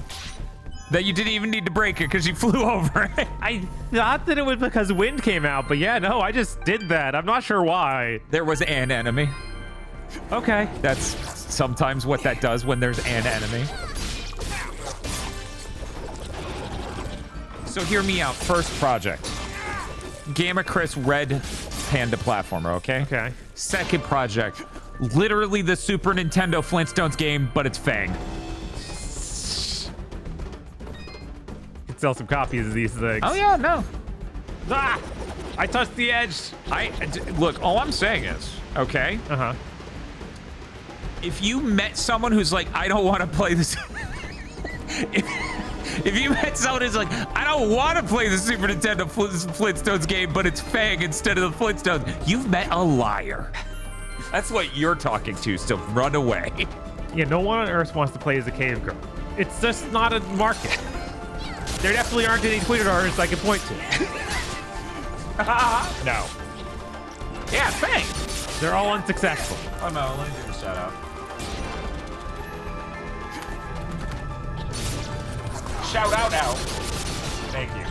that you didn't even need to break it because you flew over it. I thought that it was because wind came out, but yeah, no, I just did that. I'm not sure why. There was an enemy. Okay. That's sometimes what that does when there's an enemy. So hear me out. First project. Gamma Chris Red Panda platformer, okay? Okay. Second project. Literally the Super Nintendo Flintstones game, but it's Fang. Sell some copies of these things. Oh yeah, no. Ah! I touched the edge. Look, all I'm saying is, okay? If you met someone who's like, I don't want to play this. if you met someone who's like, I don't want to play the Super Nintendo Flintstones game, but it's Fang instead of the Flintstones, you've met a liar. That's what you're talking to, so run away. Yeah, no one on Earth wants to play as a cave girl. It's just not a market. There definitely aren't any Twitter artists I can point to. No. Yeah, Fang. They're all unsuccessful. Oh no, let me do the shout out. Shout out now. Thank you.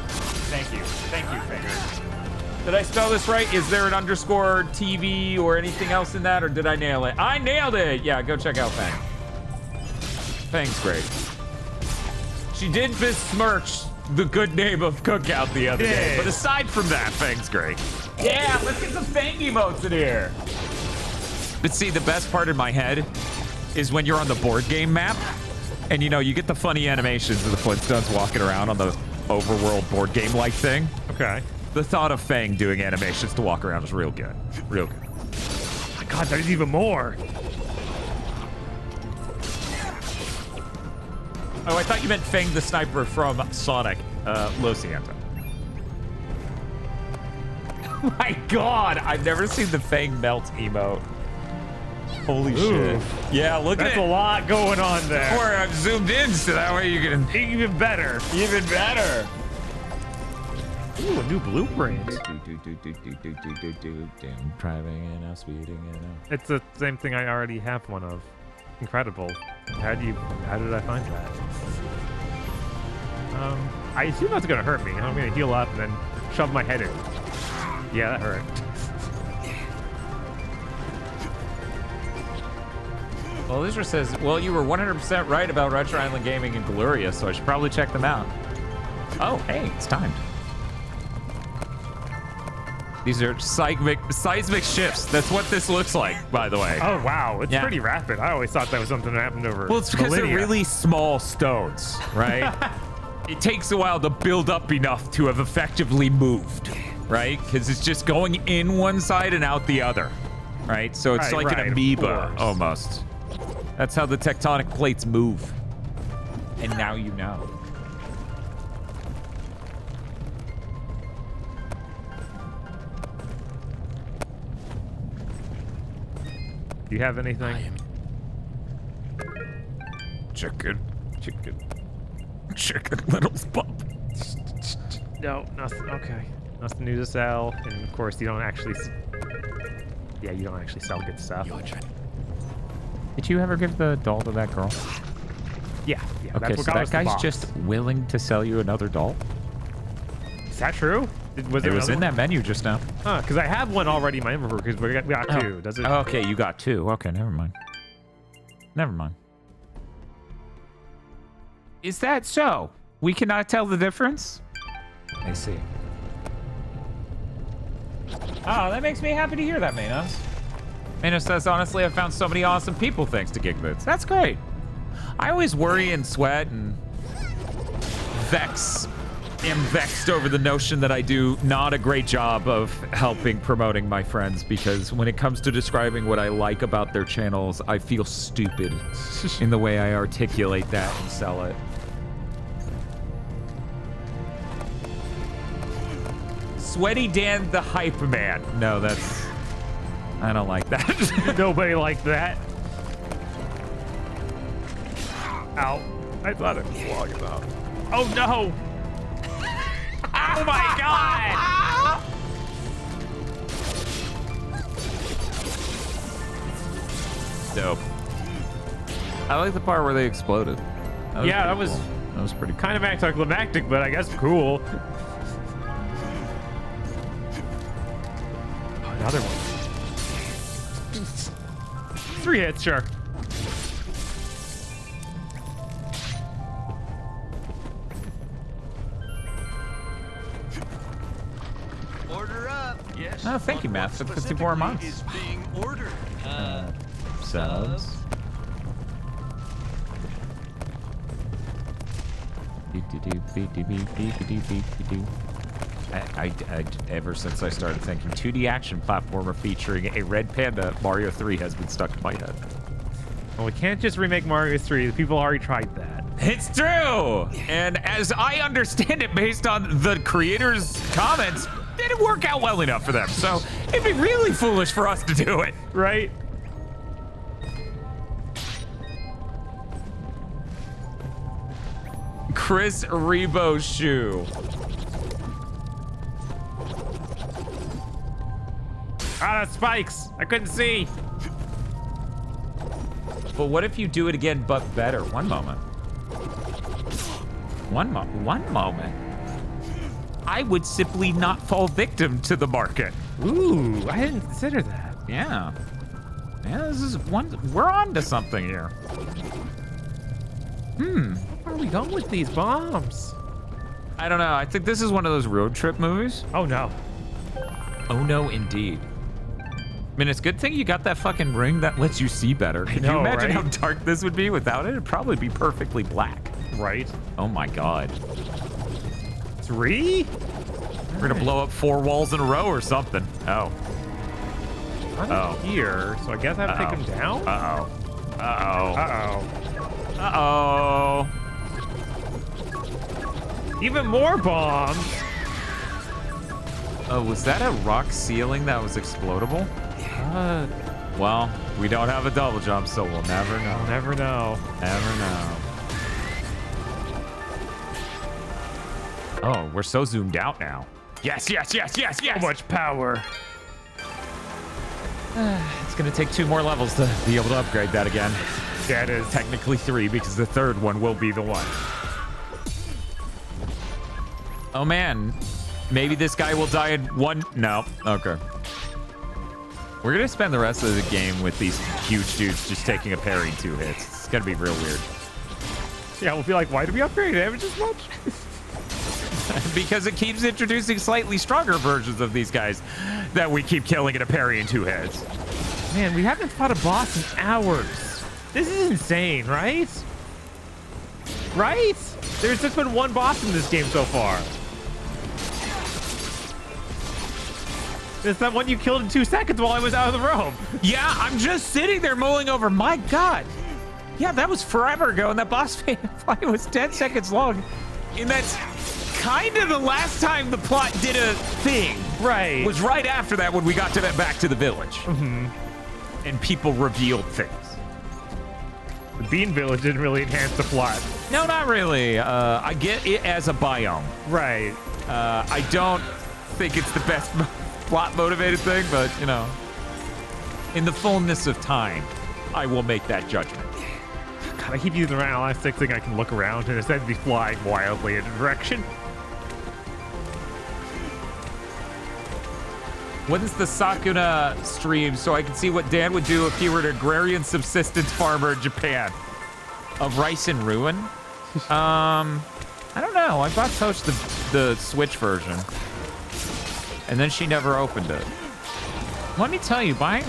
Thank you. Thank you, Fingers. Did I spell this right? Is there an underscore TV or anything else in that, or did I nail it? I nailed it! Yeah, go check out Fang. Fang's great. She did besmirch the good name of Cookout the other day, but aside from that, Fang's great. Yeah, let's get some Fang emotes in here. But see, the best part in my head is when you're on the board game map, and you know, you get the funny animations of the Flintstones walking around on the overworld board game-like thing. Okay. The thought of Fang doing animations to walk around is real good. Real good. Oh my god, there's even more. Oh, I thought you meant Fang the sniper from Sonic, Lo Siento. Oh my god, I've never seen the Fang melt emote. Holy shit. Yeah, look at it. That's a lot going on there. Or I've zoomed in so that way you can... Even better. Even better. Ooh, a new blueprint. Driving and now speeding and now. It's the same thing I already have one of. Incredible. How did I find that? I assume that's gonna hurt me. I'm gonna heal up and then shove my head in. Yeah, that hurt. Well, Lizra says, well, you were 100% right about Retro Island Gaming and Gloria, so I should probably check them out. Oh, hey, it's timed. These are seismic shifts. That's what this looks like, by the way. Oh, wow. It's pretty rapid. I always thought that was something that happened over Well, it's because they're millennia. really small stones, right? It takes a while to build up enough to have effectively moved, right? Because it's just going in one side and out the other, right? So it's like an amoeba almost. That's how the tectonic plates move. And now you know. Do you have anything? Chicken, little pup. No, nothing. Okay. Nothing new to sell. And of course, you don't actually... Yeah, you don't actually sell good stuff. Did you ever give the doll to that girl? Yeah. Okay, That's what so got us that the guy's box. just willing to sell you another doll? Is that true? It was in that menu just now. Huh, because I have one already in my inventory because we got two. Does it? Okay, you got two. Okay, never mind. Never mind. Is that so? We cannot tell the difference? I see. Oh, that makes me happy to hear that, Manos. Manos says, honestly, I've found so many awesome people thanks to GigaBoots. That's great. I always worry and sweat and am vexed over the notion that I do not a great job of helping promoting my friends, because when it comes to describing what I like about their channels, I feel stupid in the way I articulate that and sell it. Sweaty Dan the Hype Man. No, I don't like that. Nobody liked that. Ow. I thought it was long enough. Oh no! Oh my god! Dope. I like the part where they exploded. That was pretty cool. Kind of anticlimactic, but I guess cool. Another one. 3 hits, sure. Order up. Yes. Oh, thank you, Matt, for the 54 months. Is being ordered. Subs. Ever since I started thinking 2D action platformer featuring a red panda, Mario 3 has been stuck in my head. Well, we can't just remake Mario 3. The people already tried that. It's true! And as I understand it, based on the creators' comments, it didn't work out well enough for them. So it'd be really foolish for us to do it. Right? Chris Rebo shoe. Ah, that's spikes. I couldn't see. But what if you do it again, but better? One moment. One moment. I would simply not fall victim to the market. Ooh, I didn't consider that. Yeah. Yeah, this is one. We're on to something here. Where are we going with these bombs? I don't know. I think this is one of those road trip movies. Oh, no. Oh, no, indeed. I mean, it's a good thing you got that fucking ring that lets you see better. Can you imagine how dark this would be without it? It'd probably be perfectly black. Right. Oh, my God. 3? We're going to blow up 4 walls in a row or something. Oh. I'm here, so I guess I have to take them down? Uh-oh. Uh-oh. Uh-oh. Uh-oh. Even more bombs. Oh, was that a rock ceiling that was explodable? Well, we don't have a double jump, so we'll never know. Never know. Never know. Oh, we're so zoomed out now. Yes, yes, yes, yes, yes! So much power. It's gonna take 2 more levels to be able to upgrade that again. Yeah, it is. Technically 3, because the 3rd one will be the one. Oh man, maybe this guy will die in 1. No, okay. We're gonna spend the rest of the game with these huge dudes just taking a parry 2 hits. It's gonna be real weird. Yeah, we'll be like, why did we upgrade damage as much? because it keeps introducing slightly stronger versions of these guys that we keep killing in a parry and 2 hits. Man, we haven't fought a boss in hours. This is insane, right? Right? There's just been 1 boss in this game so far. It's that one you killed in 2 seconds while I was out of the room. Yeah, I'm just sitting there mulling over. My God. Yeah, that was forever ago, and that boss fight was 10 seconds long. And that's kind of the last time the plot did a thing. Right. Was right after that when we got to back to the village. Mm-hmm. And people revealed things. The Bean Village didn't really enhance the plot. No, not really. I get it as a biome. Right. I don't think it's the best plot motivated thing, but you know, in the fullness of time, I will make that judgment. God, I keep using the analyze stick thing. I can look around and instead of be flying wildly in a direction. When's the Sakuna stream so I can see what Dan would do if he were an agrarian subsistence farmer in Japan? Of rice and ruin? I don't know. I bought Tosh the Switch version. And then she never opened it. Let me tell you, buying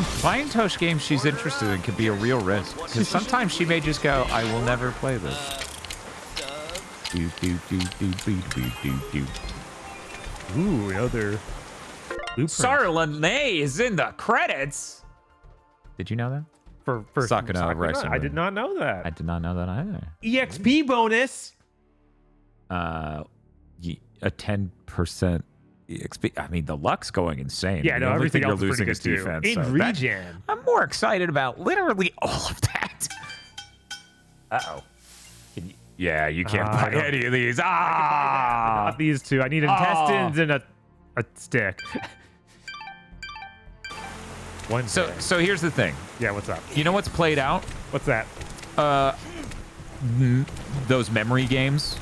Tosh games she's interested in can be a real risk. Because sometimes she may just go, I will never play this. Ooh, another... Sarlane is in the credits. Did you know that? For Sakuna of Rice and I did not know that. I did not know that either. EXP bonus. A 10% EXP. I mean, the luck's going insane. Yeah, no, everything else is pretty good too. Defense, In so regen. I'm more excited about literally all of that. Uh-oh. Yeah, you can't buy any of these. Not these 2. I need intestines and a stick. So here's the thing. Yeah, what's up? You know what's played out? What's that? Those memory games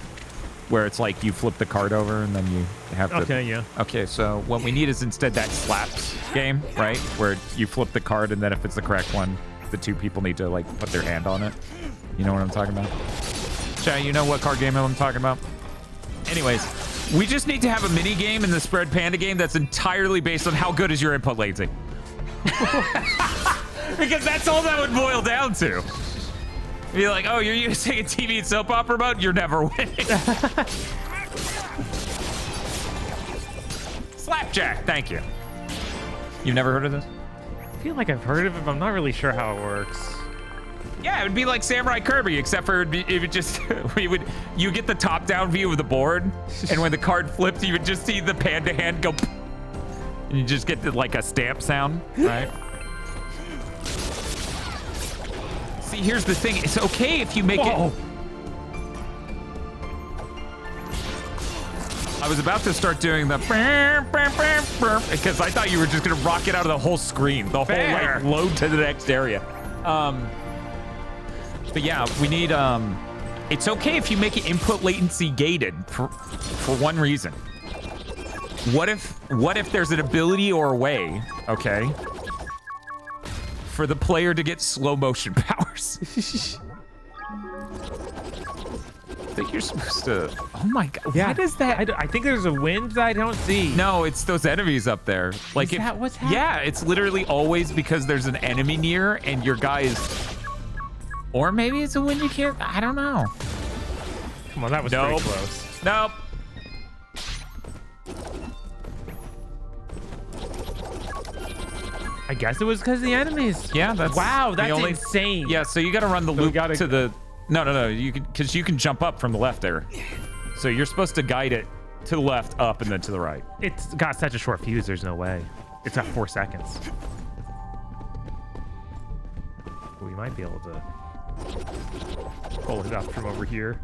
where it's like you flip the card over and then you have to... Okay, yeah. Okay, so what we need is instead that slaps game, right? Where you flip the card and then if it's the correct one, the 2 people need to like put their hand on it. You know what I'm talking about? Chad, you know what card game I'm talking about? Anyways, we just need to have a mini game in the Spread Panda game that's entirely based on how good is your input latency. Because that's all that would boil down to. Be like, oh, you're using a TV and soap opera mode? You're never winning. Slapjack, thank you. You've never heard of this? I feel like I've heard of it, but I'm not really sure how it works. Yeah, it would be like Samurai Kirby, except for it would just you get the top-down view of the board, and when the card flips, you would just see the panda hand go, and you just get like a stamp sound, right? See, here's the thing: it's okay if you make it. I was about to start doing the because I thought you were just gonna rock it out of the whole screen, the whole like load to the next area. But yeah, we need, it's okay if you make it input latency gated for one reason. What if there's an ability or a way, okay, for the player to get slow motion powers? I think you're supposed to, oh my God, yeah. What is that? I think there's a wind that I don't see. No, it's those enemies up there. Like is that what's happening? Yeah, it's literally always because there's an enemy near and your guy is... Or maybe it's a wind you can't. I don't know. Come on, that was pretty close. Nope. I guess it was because of the enemies. Yeah, that's wow. That's insane. Yeah, so you got to run the loop to the. No. You can because you can jump up from the left there. So you're supposed to guide it to the left, up, and then to the right. It's got such a short fuse. There's no way. It's got 4 seconds. We might be able to pull it up from over here.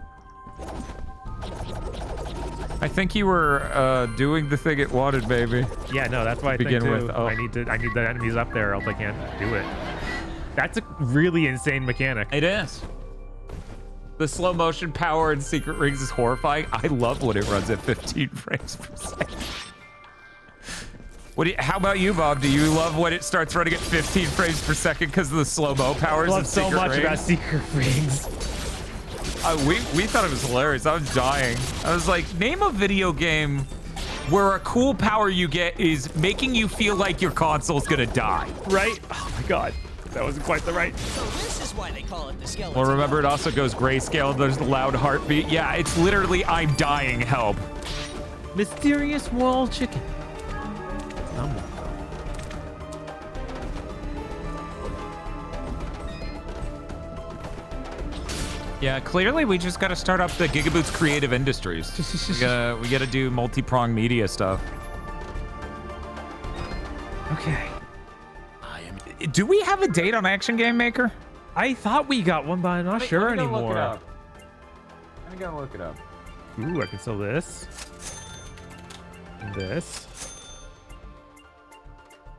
I think you were doing the thing it wanted, baby. Yeah, no, that's why I begin think too. with. Oh. I need the enemies up there, else I can't do it. That's a really insane mechanic. It is. The slow motion power in Secret Rings is horrifying. I love when it runs at 15 frames per second. How about you, Bob? Do you love when it starts running at 15 frames per second because of the slow-mo powers? I love so much about Secret Rings. We thought it was hilarious. I was dying. I was like, name a video game where a cool power you get is making you feel like your console's gonna die. Right? Oh my god. That wasn't quite the right. So this is why they call it the skeleton. Well, remember, it also goes grayscale. There's the loud heartbeat. Yeah, it's literally, I'm dying, help. Mysterious wall chicken. Yeah, clearly we just got to start up the GigaBoots Creative Industries. we gotta do multi-pronged media stuff. Okay. Do we have a date on Action Game Maker? I thought we got one, but I'm not sure anymore. I gotta look it up. Ooh, I can sell this. And this.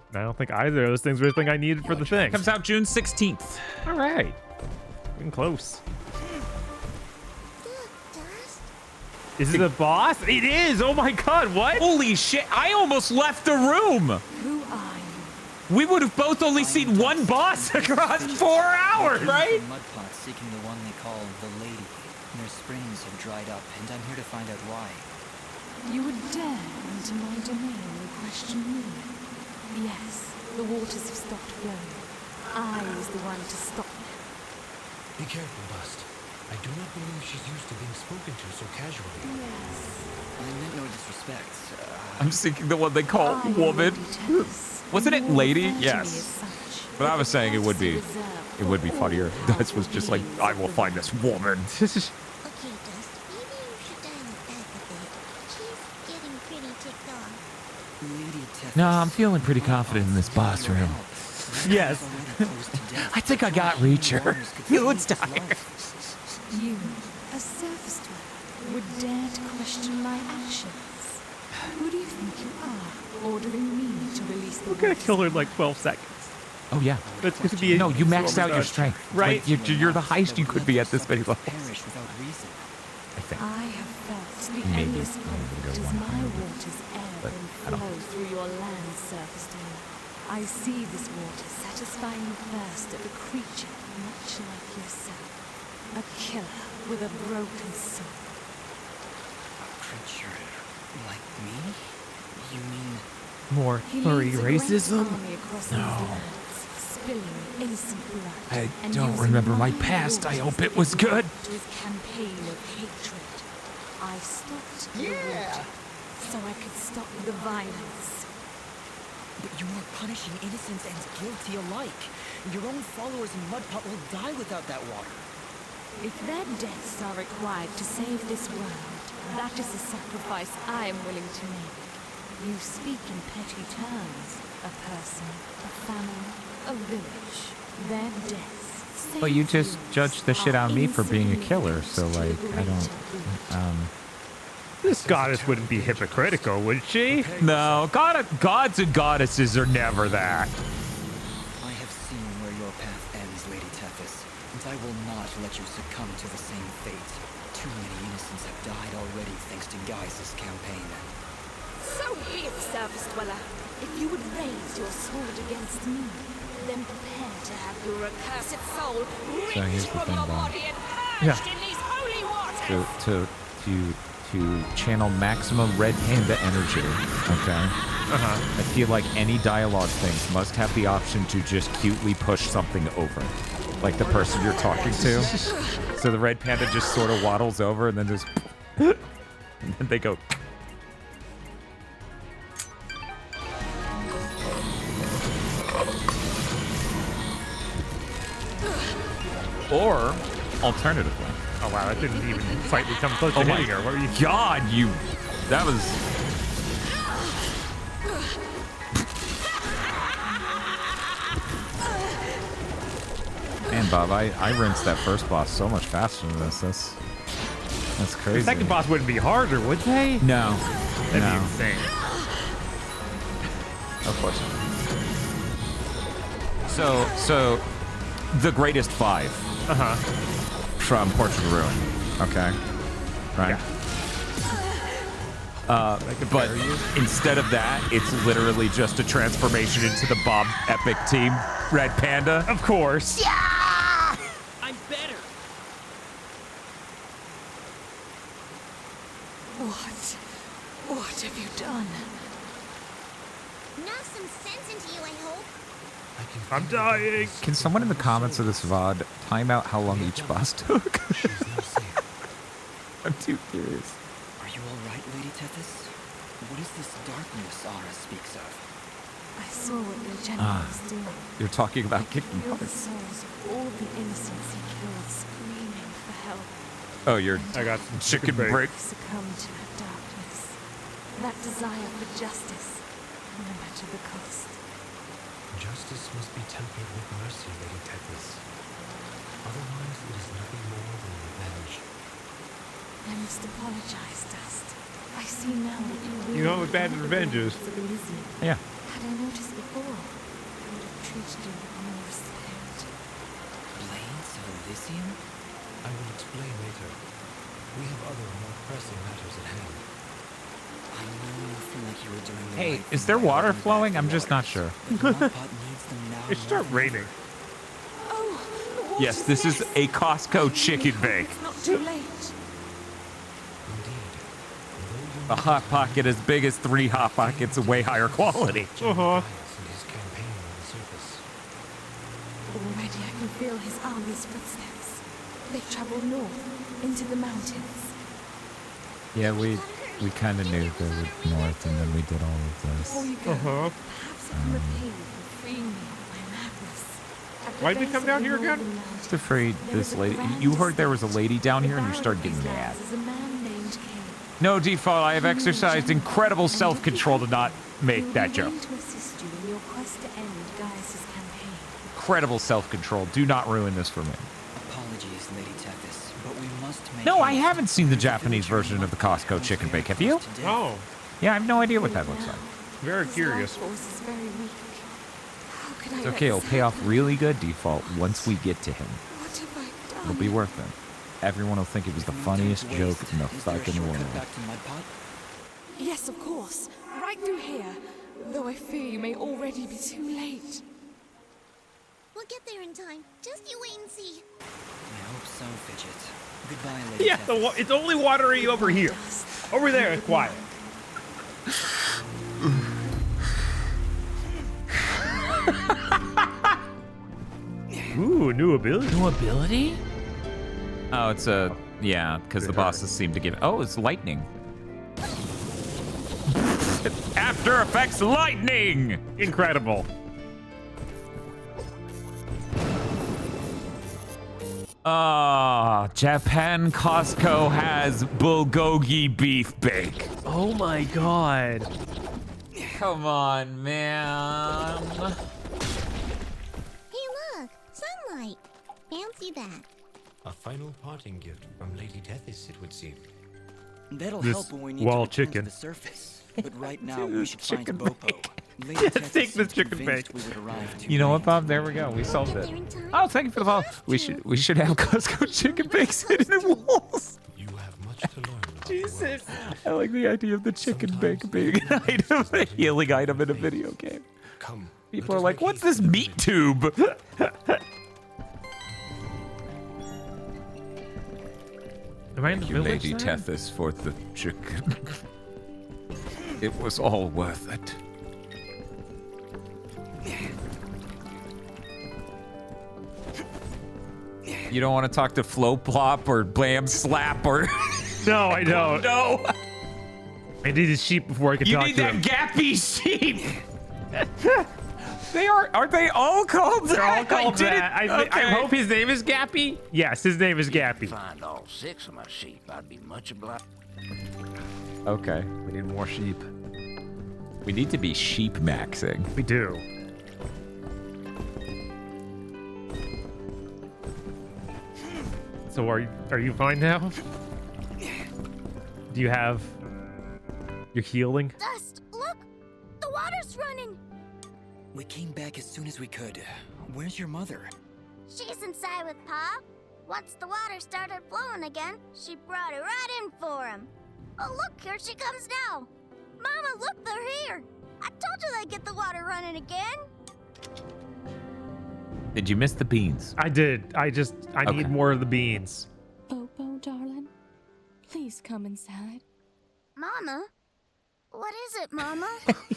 And I don't think either of those things were the thing I needed for the thing. Comes out June 16th. All right. Getting close. Is it a boss? It is! Oh my god, what? Holy shit, I almost left the room! Who are you? We would have both only seen one boss across 4 hours, right? Mud pots seeking the one they call the Lady. Their springs have dried up, and I'm here to find out why. You would dare into my domain and question me? Yes, the waters have stopped flowing. I was the one to stop them. Be careful, Bust. I do not believe she's used to being spoken to so casually. Yes. I meant no disrespect. I'm seeking the one they call woman. Wasn't it lady? Yes. But I was saying it would be funnier. This was just like, I will find this woman. Okay, Dust, maybe you should dial it back a bit. She's getting pretty ticked off. Lady Tethys. No, I'm feeling pretty confident in this boss room. Yes. I think I got Reacher. It's time. You, a surface dweller, would dare to question my actions. Who do you think you are, ordering me to release the We're gonna kill her in like 12 seconds. Oh yeah. That's gonna be no, you maxed out your strength. Right? Like, you're the highest you could be at this many levels. Perish without reason. I think. I have felt the Maybe endless conflict as my waters ebb but I and don't- flow through your land's surface dweller. I see this water satisfying the thirst of a creature much like yourself. A killer with a broken soul. A creature like me? You mean... More He furry leads a great racism? army across these lands, spilling innocent blood. I and don't using remember my my past. I waters hope it was good. To his campaign of hatred. I stopped the water so I could stop the violence. But you are punishing innocents and guilty alike. Your own followers in Mudpot will die without that water. If their deaths are required to save this world, that is a sacrifice I am willing to make. You speak in petty terms. A person, a family, a village. Their deaths. Well, you just judged the shit out of me for being a killer, so like, I don't, This goddess wouldn't be hypocritical, would she? No, gods and goddesses are never that. I have seen where your path ends, Lady Tethys, and I will not let you succumb to the same fate. Too many innocents have died already thanks to Gaius' campaign. So be it, surface dweller. If you would raise your sword against me, then prepare to have your accursed soul So here's the thing, Bob. Yeah. in these holy waters. To channel maximum red panda energy, okay? I feel like any dialogue things must have the option to just cutely push something over. Like the person you're talking to. So the red panda just sort of waddles over and then just... and then they go... Or, alternatively... Oh wow, that didn't even slightly come close to Oh my hitting her. What were you? God, you... That was... Man, Bob, I rinsed that first boss so much faster than this. That's crazy. The second boss wouldn't be harder, would they? No. That'd No. be insane. Of course. So, the greatest five. From Portrait of Ruin. Okay. Right? But instead of that, it's literally just a transformation into the Bob Epic Team Red Panda. Of course. I'm better. I'm dying. Can someone in the comments of this VOD time out how long each boss took? I'm too curious. Are you all right, Lady Tethys? What is this darkness Aura speaks of? I saw what your general was doing. You're talking about Feel kicking the butt. souls of all the innocents he killed screaming for help. Oh, you're I got some chicken break. break. Succumb to that darkness, that desire for justice, no matter the cost. Justice must be tempered with mercy, Lady Tethys. Otherwise, it is nothing more than revenge. I must apologize, Dust. I see now that you really You know what bad revenge is? of Elysian. Yeah. Had I noticed before, I would have treated you with more respect. Blades of Elysian? I will explain later. We have other, more pressing matters at hand. I know you feel like you were doing the Hey, right is thing there by water holding back flowing? the I'm just not waters, sure. but Mudpot needs them now It start more than raining. ever. Oh, Yes, this is a Costco chicken bake. it's not too late. A Hot Pocket as big as 3 Hot Pockets, way higher quality. Uh-huh. In his campaign on the surface. Already I can feel his army's footsteps. They've traveled north, into the mountains. Yeah, we kind of knew they were north, and then we did all of Before this. you go, perhaps I can repay you for freeing me of my madness. At the Why'd we base come of down the here again? northern mountains, To free there this is a lady. grand You heard there was a estate. lady down The here, and you started barrel getting of mad. his is a man named Cain. No, default. I have exercised incredible self-control to not He make will that be joke. willing to assist you in your quest to end Gaius's campaign. Incredible self-control. Do not ruin this for me. Apologies, Lady Tethys, but we must make No, I haste. haven't seen the Japanese version of the Costco chicken bake. Have you? Oh, Yeah, I have no idea what that looks like. very His curious. life force is very weak. How could I It's let okay. It'll this pay off happen? really good, default, once we get to him. What have I done? It'll be worth it. Everyone will think it was the funniest joke in the Is there a fucking shortcut world. back to Mudpot? Yes, of course. Right through here. Though I fear you may already be too late. We'll get there in time. Just you wait and see. I hope so, Fidget. Goodbye, Lady Yeah, Tethys. it's only watery over here. Over there, it's quiet. Ooh, new ability. New ability? Oh, it's a... Yeah, because the bosses seem to give... Oh, it's lightning. After Effects lightning! Incredible. Ah, Japan Costco has bulgogi beef bake. Oh my god. Come on, man. Hey, look! Sunlight! Fancy that. A final parting gift from Lady Tethys, it would seem. That'll This help when we need wall to return chicken. to the surface. But right now, Dude, we should find chicken Bopo. Lady Yes, Tethys take this seemed chicken convinced bake. we would arrive too You know what, late. Bob? There we go. We solved it. Oh, thank you for the follow. We should have Costco chicken bakes hidden in walls. You have much to learn about Jesus. I like the idea of the chicken bake being an item, a healing item in a video game. Come. People are like, what's this meat tube? Am I in the Thank you, village Lady then? Tethys, for the chicken. It was all worth it. You don't want to talk to Flo Plop or Blam Slap or... No, I don't. No! I need his sheep before I can You talk need to that him. gappy sheep! Aren't they all called that? They're all called that. I Okay. hope his name is Gappy. Yes, his name is Gappy. Find all 6 of my sheep, I'd be much obliged. Okay. We need more sheep. We need to be sheep maxing. We do. So are you fine now? Do you have your healing? Dust! Look! The water's running! We came back as soon as we could. Where's your mother? She's inside with Pa. Once the water started flowing again, she brought it right in for him. Oh, look, here she comes now. Mama, look, they're here. I told you they'd get the water running again. Did you miss the beans? I did. I need more of the beans. Bobo, darling, please come inside. Mama? What is it, Mama?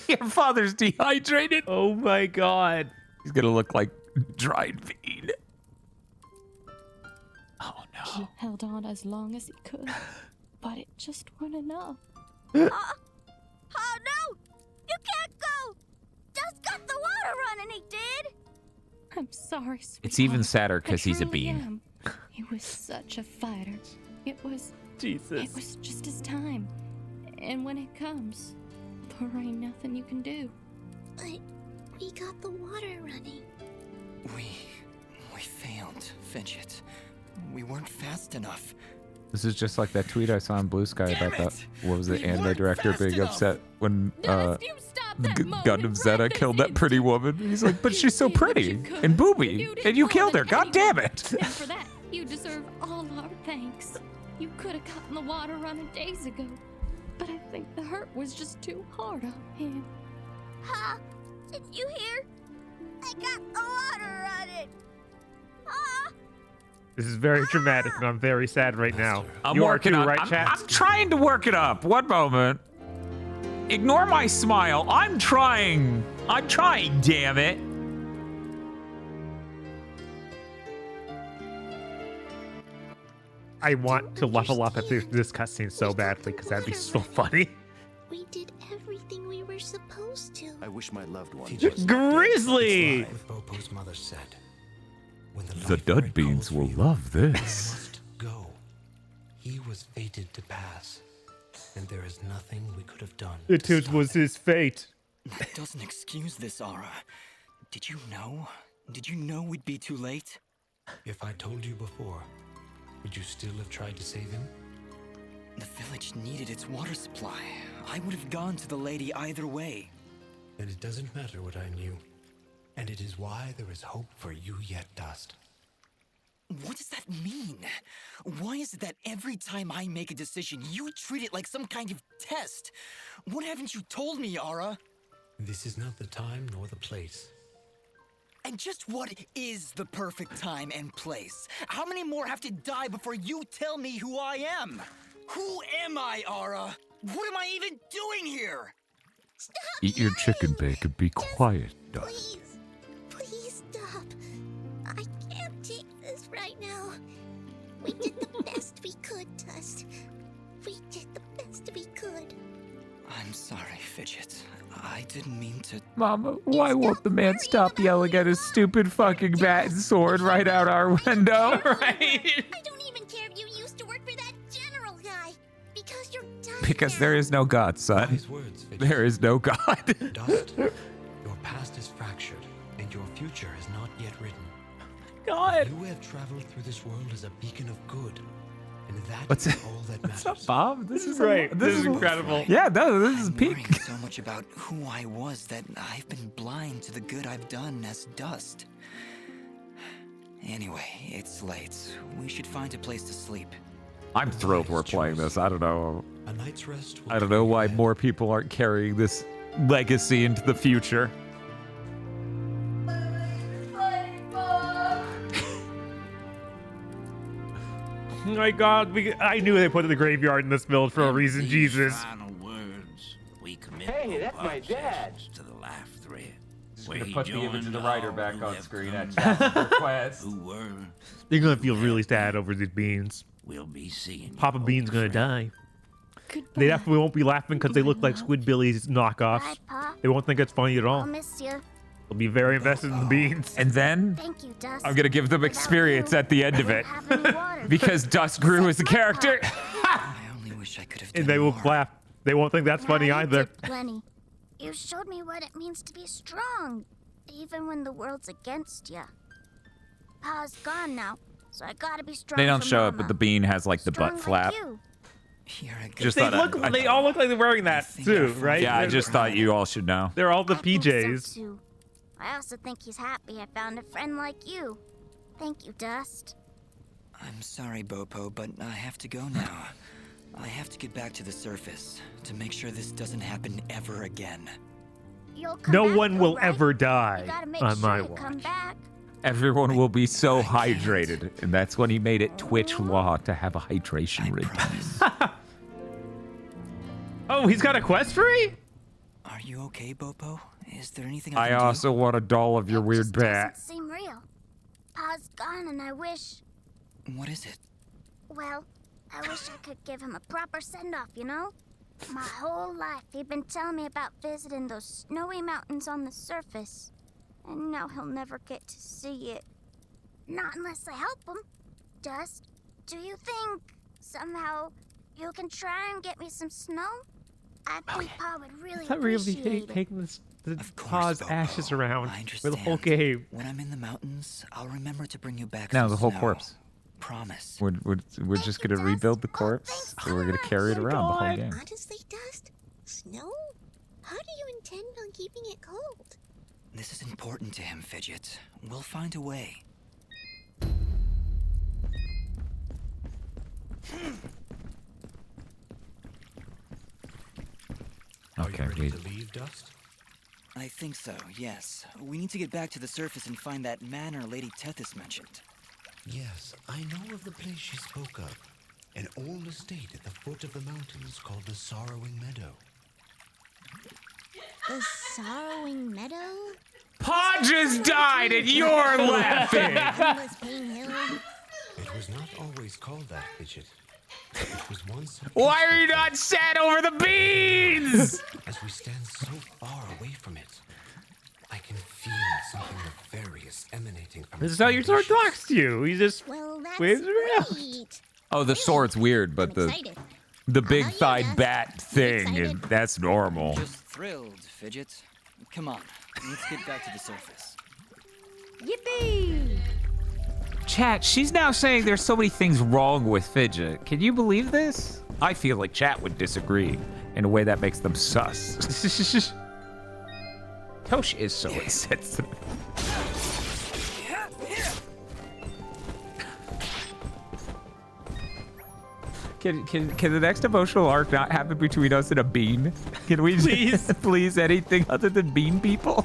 Your father's dehydrated. Oh my god. He's gonna look like dried bean. Oh He no. held on as long as he could, but it just wasn't enough. Oh no! You can't go! Just got the water running, he did! I'm sorry, sweetheart. It's even sadder I because he's a truly bean. am. He was such a fighter. It was just his time. And when it comes, there ain't nothing you can do. But we got the water running. We failed, Fidget. We weren't fast enough. This is just like that tweet I saw on Blue Sky about that. What was it? Anime director being upset when Gundam Zeta killed that pretty woman. He's like, but she's so pretty and booby, and you killed her. God damn it! And for that, you deserve all our thanks. You could have gotten the water running days ago, but I think the hurt was just too hard on him. Ha! Did you hear? I got the water running! Ha! This is very dramatic, and I'm very sad right now. I'm You are working too, on. right, chat? I'm trying to work it up. One moment. Ignore my smile. I'm trying. I'm trying. Damn it. I want to level up at this cutscene so badly because that'd be so funny. We did everything we were supposed to. I wish my loved one. Grizzly! What Bopo's mother said. When The Dud Beans will love this. must go. He was fated to pass, and there is nothing we could have done. It was his fate. That doesn't excuse this, Ara. Did you know? Did you know we'd be too late? If I told you before, would you still have tried to save him? The village needed its water supply. I would have gone to the lady either way. Then it doesn't matter what I knew. And it is why there is hope for you yet, Dust. What does that mean? Why is it that every time I make a decision, you treat it like some kind of test? What haven't you told me, Ara? This is not the time nor the place. And just what is the perfect time and place? How many more have to die before you tell me who I am? Who am I, Ara? What am I even doing here? Stop! Eat your chicken bake and be quiet, Dust. Please. Please stop. I can't take this right now. We did the best we could, Dust. We did the best we could. I'm sorry, Fidget. I didn't mean to... Mama, why won't the man stop yelling at his stupid fucking bat and sword right out our window? Right? I don't even care if you used to work for that general guy. Because you're done Because now. there is no God, son. Wise words, Fidget. There is no God. Dust, your past is fractured, and your future is not yet written. God. You have traveled through this world as a beacon of good, and that What's is all that matters. What's up, Bob? This is Great. This is incredible. Yeah, no, this is I'm peak. worrying so much about who I was that I've been blind to the good I've done as Dust. Anyway, it's late. We should find a place to sleep. I'm thrilled we're playing this. I don't know. A night's rest will I don't know why more people aren't carrying this legacy into the future. Oh my God, I knew they put the graveyard in this build for a reason, These Jesus. Final words, we commit Hey, that's my Bobar's dad. essence to the life thread. Just where gonna he put the image of joined the writer all back who on have screen come at Chap's request. Who were, They're gonna feel really sad over these beans. will be seeing Papa you, Bean's old gonna friend. die. They definitely won't be laughing because they look like Squidbillies knockoffs. Bye, Pa. They won't think it's funny at all. I'll miss you. They'll be very invested in the beans. And then Thank you, Dust. I'm gonna give them experience at the end of it. Because Dust grew as a character. I only wish I could have done And they will more. laugh. They won't think that's funny You either. did plenty. You showed me what it means to be strong, even when the world's against you. Pa's gone now, so I gotta be strong. They don't for show it, Mama. but the bean has like the Strong butt flap. Like you. Here I go. Just They thought look. They all look like they're wearing that too, right? Yeah, I just thought you all should know. They're all the I think PJs. so, too. I also think he's happy I found a friend like you. Thank you, Dust. I'm sorry, Bopo, but I have to go now. I have to get back to the surface to make sure this doesn't happen ever again. You'll come No back, one though, will right? ever You die gotta make on sure my you watch. come back. Everyone will be so hydrated, and that's when he made it Twitch law to have a hydration routine. Oh, he's got a quest free? Are you okay, Bopo? Is there anything I can also want a doll of your weird bat. Doesn't seem real. Pa's gone and I wish... do? What is it? Well, I wish I could give him a proper send-off, you know? My whole life, he'd been telling me about visiting those snowy mountains on the surface. And now he'll never get to see it. Not unless I help him. Dust, do you think, somehow, you can try and get me some snow? I think Pa would really appreciate it. taking the Pa's ashes around I for the whole understand. game. When I'm in the mountains, I'll remember to bring you back No, some the whole snow. corpse. Promise. We're just gonna rebuild the corpse, or we're gonna carry it around the whole game. Honestly, Dust, snow? How do you intend on keeping it cold? This is important to him, Fidget. We'll find a way. Okay, Ready to leave, Dust? I think so, yes. We need to get back to the surface and find that manor Lady Tethys mentioned. Yes, I know of the place she spoke of. An old estate at the foot of the mountains called the Sorrowing Meadow. The Sorrowing Meadow? Pa just died and you're laughing! It was not always called that, Fidget. It was once a Why are you not sad over the beans? As we stand so far away from it, I can feel something nefarious emanating from This is how your sword talks to you. He just waves around. Great. Oh, the sword's weird, but excited. the big-thighed bat thing, that's normal. Just thrilled, Fidget. Come on, let's get back to the surface. Yippee! Chat, she's now saying there's so many things wrong with Fidget. Can you believe this? I feel like chat would disagree in a way that makes them sus. Tosh is so insensitive. Can the next emotional arc not happen between us and a bean? Can we Please? please anything other than bean people?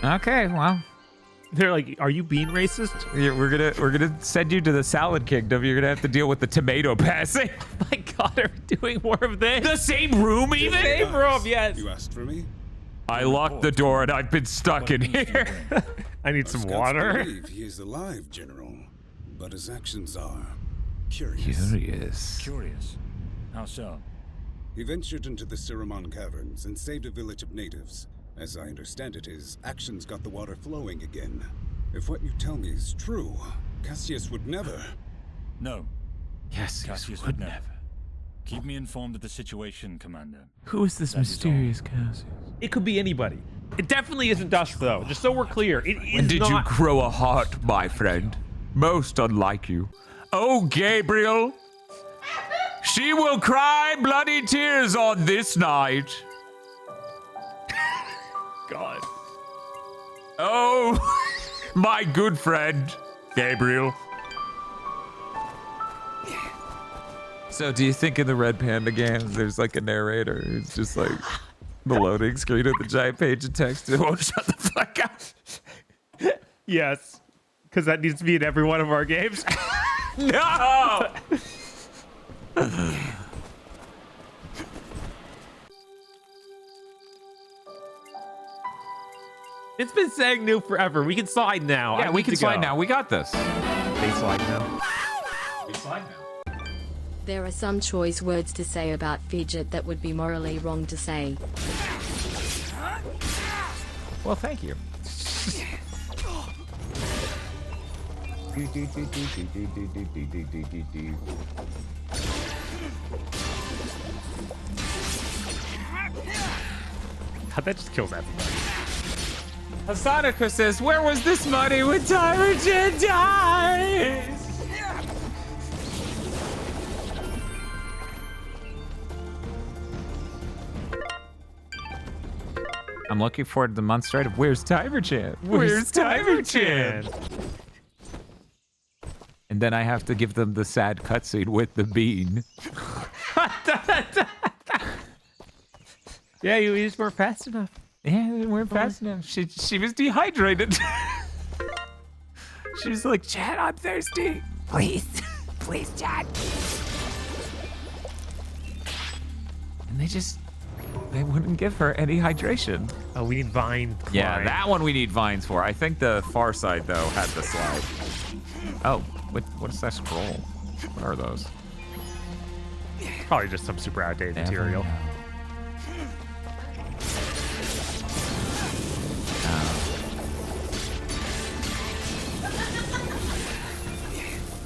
Okay, well. They're like, are you bean racist? Yeah, we're gonna send you to the salad kingdom. You're gonna have to deal with the tomato passing. My God, are we doing more of this? The same room, even? Same room, yes. You asked for me? I locked the door and I've been stuck in here. I need some Scouts water. believe he is alive, General, but his actions are curious. Curious? How so? He ventured into the Siramon caverns and saved a village of natives. As I understand it, his actions got the water flowing again. If what you tell me is true, Cassius would never... No. Yes, Cassius would never. Keep me informed of the situation, Commander. Who is this mysterious Cassius? It could be anybody. It definitely isn't Dust, though. Just so we're clear, it is When did not... you grow a heart, my friend? Most unlike you. Oh, Gabriel! She will cry bloody tears on this night. God. Oh, my good friend, Gabriel. So do you think in the Red Panda games there's like a narrator who's just like the loading screen of the giant page of text and won't shut the fuck up? Yes. Because that needs to be in every one of our games. No! It's been saying new forever. We can slide now. Yeah, we can slide now. We got this. They slide now. We slide now. There are some choice words to say about Fidget that would be morally wrong to say. Well, thank you. God, that just kills everybody. Hasanika says, where was this money when Tyrogen dies? I'm looking forward to the month straight of Where's Tyrogen? Where's Tyrogen? And then I have to give them the sad cutscene with the bean. Yeah, you just weren't fast enough. Yeah, we weren't fast enough. She was dehydrated. She was like, Chad, I'm thirsty. Please, please, Chad. And they just they wouldn't give her any hydration. Oh, we need vine. Yeah, that one we need vines for. I think the far side though had the slide. Oh, what is that scroll? What are those? Probably just some super outdated material.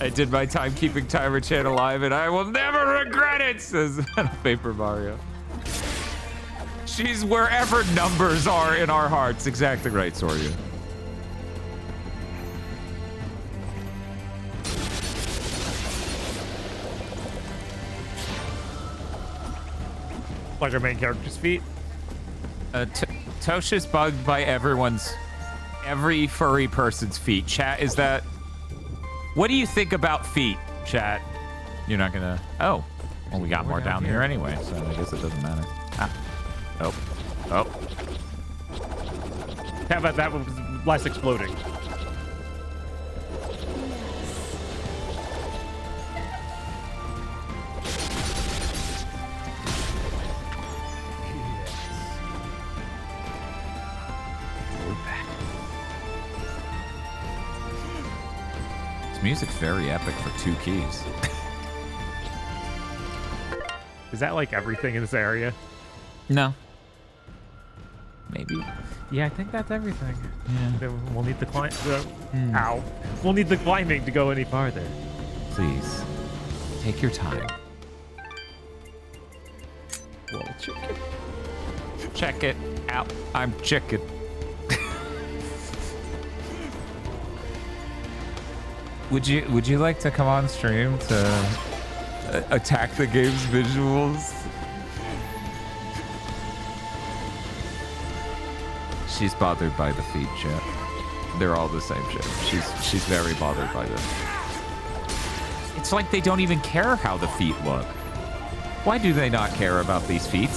I did my timekeeping timer chat alive, and I will never regret it, says Paper Mario. She's wherever numbers are in our hearts. Exactly right, Soria. Like our main character's feet? Tosha's bugged by every furry person's feet. Chat, is that... What do you think about feet, chat? You're not gonna... Oh. Well, we got more down here anyway, so I guess it doesn't matter. Ah. Oh. Oh. How about that was less exploding? Music's very epic for 2 keys. Is that like everything in this area? No. Maybe. Yeah, I think that's everything. Yeah. Then we'll need the climb. Ow. We'll need the climbing to go any farther. Please, take your time. Well, check it. Check it out. I'm checking. Would you like to come on stream to attack the game's visuals? She's bothered by the feet, chat. They're all the same shit. She's very bothered by them. It's like they don't even care how the feet look. Why do they not care about these feet?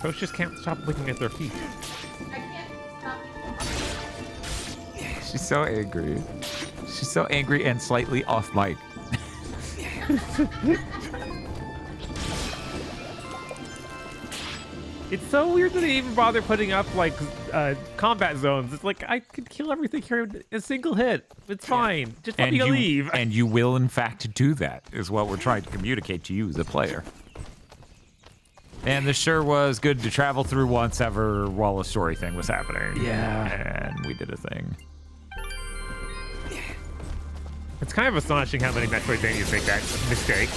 Coach just can't stop looking at their feet. She's so angry. She's so angry and slightly off mic. It's so weird that they even bother putting up like combat zones. It's like I could kill everything here in a single hit. It's fine. Just let me leave. And you will in fact do that, is what we're trying to communicate to you as a player. And this sure was good to travel through once ever while a story thing was happening. Yeah. And we did a thing. It's kind of astonishing how many Metroidvanias make that mistake.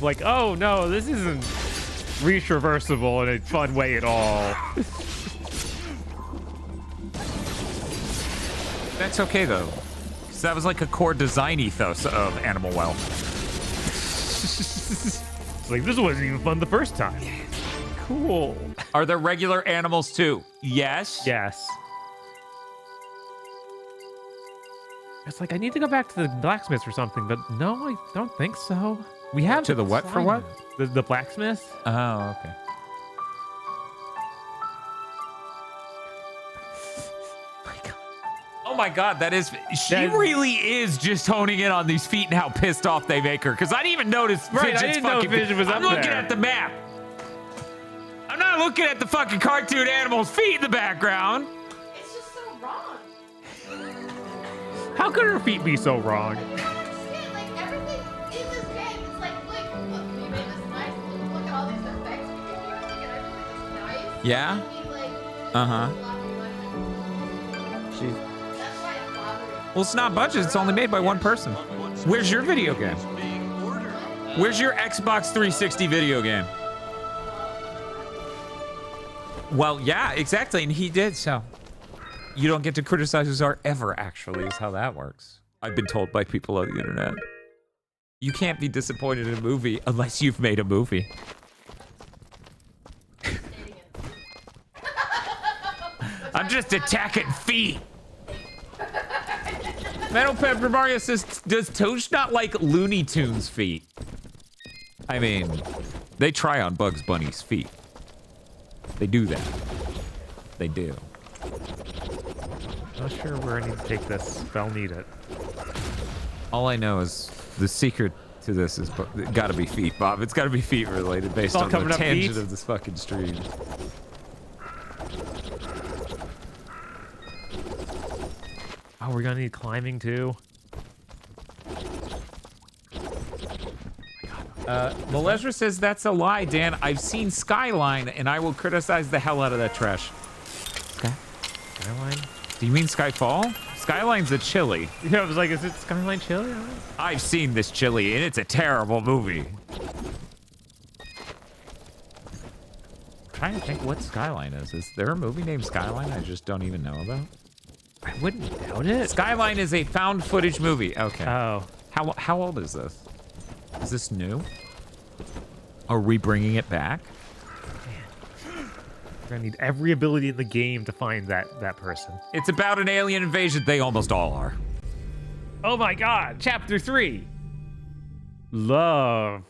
Like, oh no, this isn't reach reversible in a fun way at all. That's okay though, because that was like a core design ethos of Animal Well. Like, this wasn't even fun the first time. Cool. Are there regular animals too? Yes. Yes. It's like, I need to go back to the blacksmith or something, but no, I don't think so. We have to the what for what? The blacksmith. Oh, okay. Oh my God, that is, she really is just honing in on these feet and how pissed off they make her. Because I didn't even notice Right, I Fidget's didn't know fucking Fidget was I'm up looking there. at the map. I'm not looking at the fucking cartoon animal's feet in the background. It's just so wrong. How could her feet be so wrong? Yeah, like everything in this game is like, look, we made this nice. Look at all these effects we can use. Look at everything that's nice. Yeah? We need, like, Uh-huh. Well, it's not budget. It's only made by one person. Where's your video game? Where's your Xbox 360 video game? Well, yeah, exactly. And he did, so. You don't get to criticize his art ever, actually, is how that works. I've been told by people on the internet. You can't be disappointed in a movie unless you've made a movie. I'm just attacking feet. Metal Pepper Mario says, does Tosh not like Looney Tunes feet? I mean, they try on Bugs Bunny's feet. They do that. They do. Not sure where I need to take this, but I'll need it. All I know is the secret to this is got to be feet, Bob. It's got to be feet related based on the tangent of this fucking stream. Oh, we're gonna need climbing too. Malesra says that's a lie, Dan. I've seen Skyline, and I will criticize the hell out of that trash. Skyline? Do you mean Skyfall? Skyline's a chili. Yeah, I was like, is it Skyline chili? I've seen this chili, and it's a terrible movie. I'm trying to think what Skyline is. Is there a movie named Skyline I just don't even know about? I wouldn't doubt it. Skyline is a found footage movie. Okay. Oh. How old is this? Is this new? Are we bringing it back? We're gonna need every ability in the game to find that person. It's about an alien invasion. They almost all are. Oh my god, chapter 3. Love.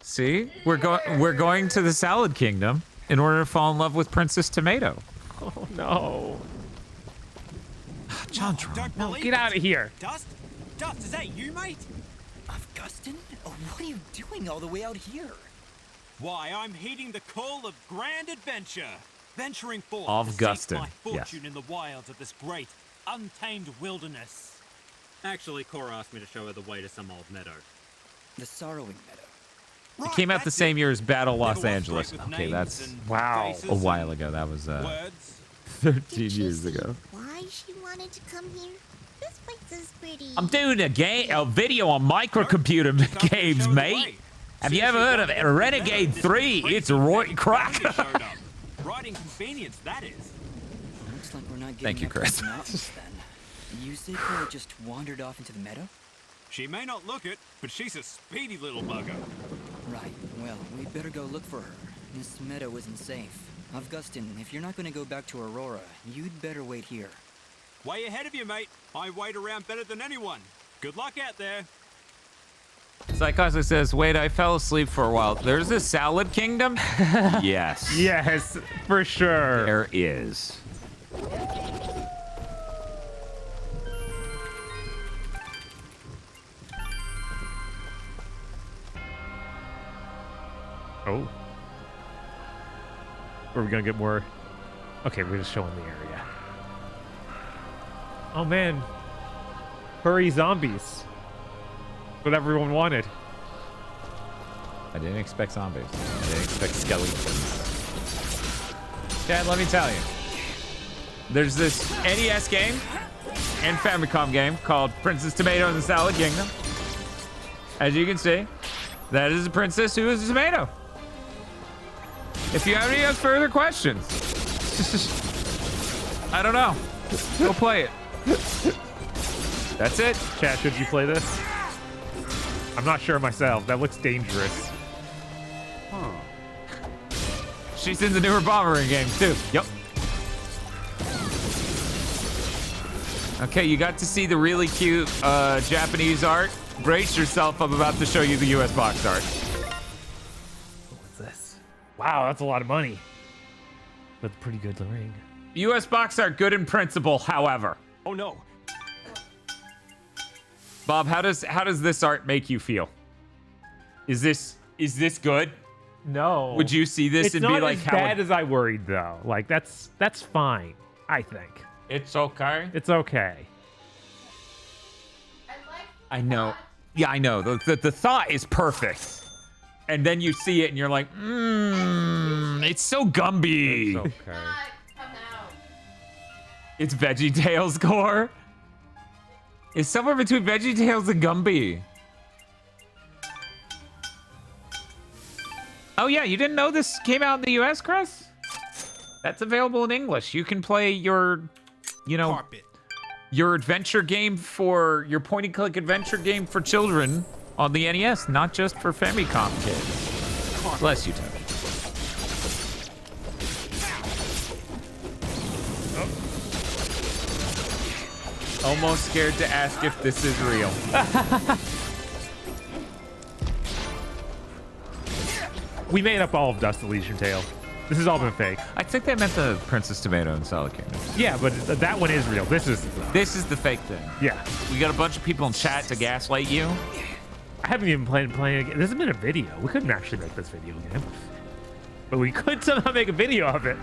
See? We're going to the Salad Kingdom in order to fall in love with Princess Tomato. Oh no. John, no, get out of here. Dust, is that you, mate? Augustin? Oh, what are you doing all the way out here? Why, I'm heeding the call of grand adventure, venturing forth Augustin, to seek my yes. fortune in the wilds of this great, untamed wilderness. Actually, Cora asked me to show her the way to some old meadow. The Sorrowing Meadow. It came out the same year as Battle Los Angeles. Okay, that's wow, a while ago. That was 13 years ago. Why she wanted to come here? This place is pretty. I'm doing a video on microcomputer games, mate. Have you ever heard of Renegade 3? It's Roy Cracker. Riding convenience, that is. Looks like we're not getting Thank you, up Chris. those mountains, then. You say Cora just wandered off into the meadow? She may not look it, but she's a speedy little bugger. Right. Well, we'd better go look for her. This meadow isn't safe. Augustin, if you're not going to go back to Aurora, you'd better wait here. Way ahead of you, mate. I wait around better than anyone. Good luck out there. Psychosis says, wait, I fell asleep for a while. There's a Salad Kingdom? Yes. Yes, for sure. There is. Oh. Are we gonna get more? Okay, we're just showing the area. Oh man. Furry zombies. What everyone wanted. I didn't expect zombies. I didn't expect skeletons. Dad, let me tell you. There's this NES game and Famicom game called Princess Tomato and the Salad Kingdom. As you can see, that is a princess who is a tomato. If you have any further questions, I don't know. Go play it. That's it. Chat, should you play this? I'm not sure myself. That looks dangerous. Huh. She's in the newer Bomberang game too. Yep. Okay, you got to see the really cute Japanese art. Brace yourself. I'm about to show you the US box art. What's this? Wow, that's a lot of money. But pretty good ring. US box art, good in principle, however. Oh no. Bob, how does this art make you feel? Is this good? No. Would you see this and be like, it's not as bad as I worried though. Like that's fine, I think. It's okay. It's okay. I know. Yeah, I know. The thought is perfect. And then you see it and you're like, it's so Gumby. It's okay. It's VeggieTales gore. It's somewhere between VeggieTales and Gumby. Oh yeah, you didn't know this came out in the US, Chris? That's available in English. You can play your, your adventure game for, your point-and-click adventure game for children on the NES, not just for Famicom kids. Bless you, Tony. Almost scared to ask if this is real. We made up all of Dust Elysian Tale. This has all been fake. I think they meant the Princess Tomato and Solid Kingdom. Yeah, but that one is real. This is the fake thing. Yeah. We got a bunch of people in chat to gaslight you. I haven't even playing a game. This has been a video. We couldn't actually make this video game. But we could somehow make a video of it.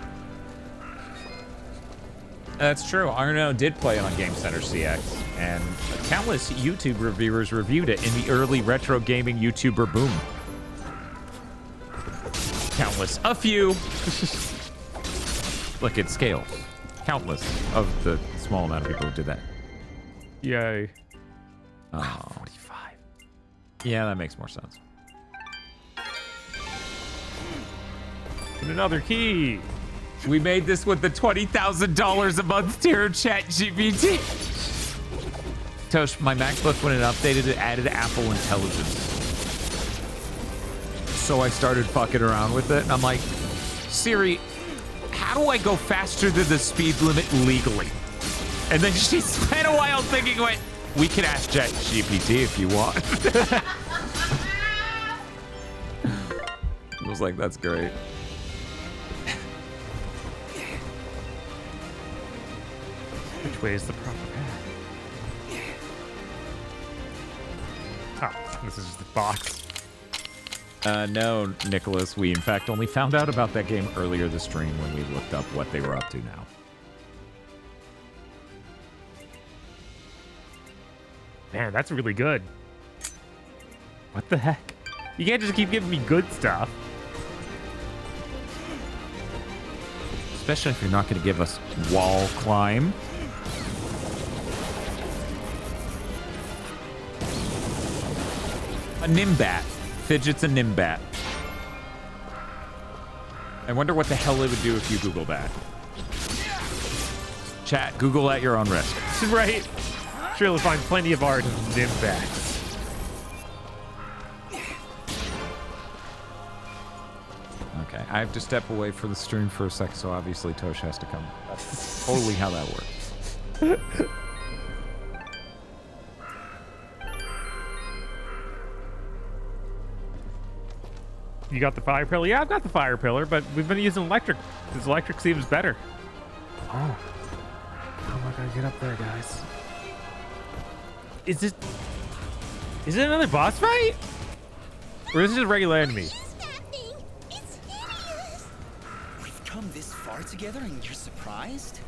That's true. Arno did play it on Game Center CX, and countless YouTube reviewers reviewed it in the early retro gaming YouTuber boom. Countless. A few. Look, it scales. Countless of the small amount of people who did that. Yay. Oh, 45. Yeah, that makes more sense. And another key. We made this with the $20,000 a month tier of ChatGPT. Tosh, my MacBook, when it updated, it added Apple Intelligence. So I started fucking around with it, and I'm like, Siri, how do I go faster than the speed limit legally? And then she spent a while thinking, wait, we can ask ChatGPT if you want. I was like, that's great. Which way is the proper path? Oh, this is just the box. No, Nicholas, we in fact only found out about that game earlier this stream when we looked up what they were up to now. Man, that's really good. What the heck? You can't just keep giving me good stuff. Especially if you're not going to give us wall climb. A Nimbat. Fidget's a Nimbat. I wonder what the hell it would do if you Google that. Chat, Google at your own risk. Right. Sure, you'll find plenty of art of Nimbats. Okay, I have to step away for the stream for a sec, so obviously Tosh has to come. That's totally how that works. You got the fire pillar? Yeah, I've got the fire pillar, but we've been using electric because electric seems better. Oh. How am I gonna get up there, guys? Is it another boss fight? Or is it a regular enemy? We've come this far together and you're surprised?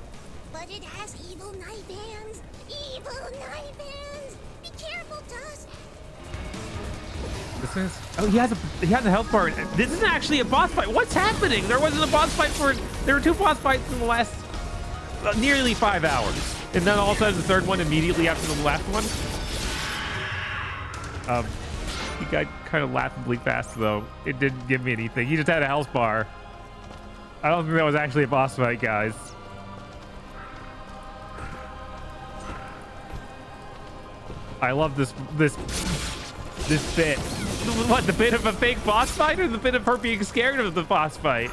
But it has evil knife hands. Evil knife hands. Be careful, Tusk. This is. Oh, he has a health bar. This isn't actually a boss fight. What's happening? There wasn't a boss fight for. There were 2 boss fights in the last nearly 5 hours, and then all of a sudden the third one immediately after the last one. He got kind of laughably fast though. It didn't give me anything. He just had a health bar. I don't think that was actually a boss fight, guys. I love this bit. What, the bit of a fake boss fight or the bit of her being scared of the boss fight?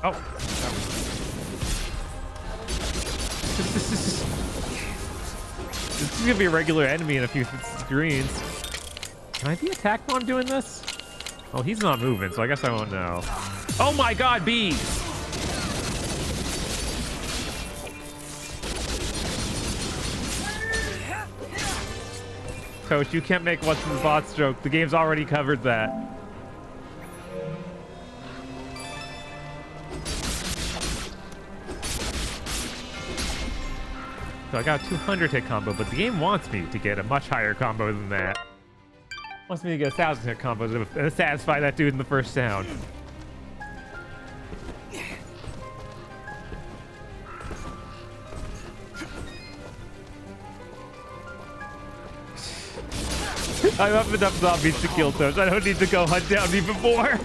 Oh. This is gonna be a regular enemy in a few screens. Can I be attacked while I'm doing this? Oh, he's not moving, so I guess I won't know. Oh my god, bees! Coach, you can't make what's in the bots joke. The game's already covered that. So I got a 200 hit combo, but the game wants me to get a much higher combo than that. Wants me to get a 1,000 hit combo to satisfy that dude in the first sound. I have enough zombies to kill those. I don't need to go hunt down even more.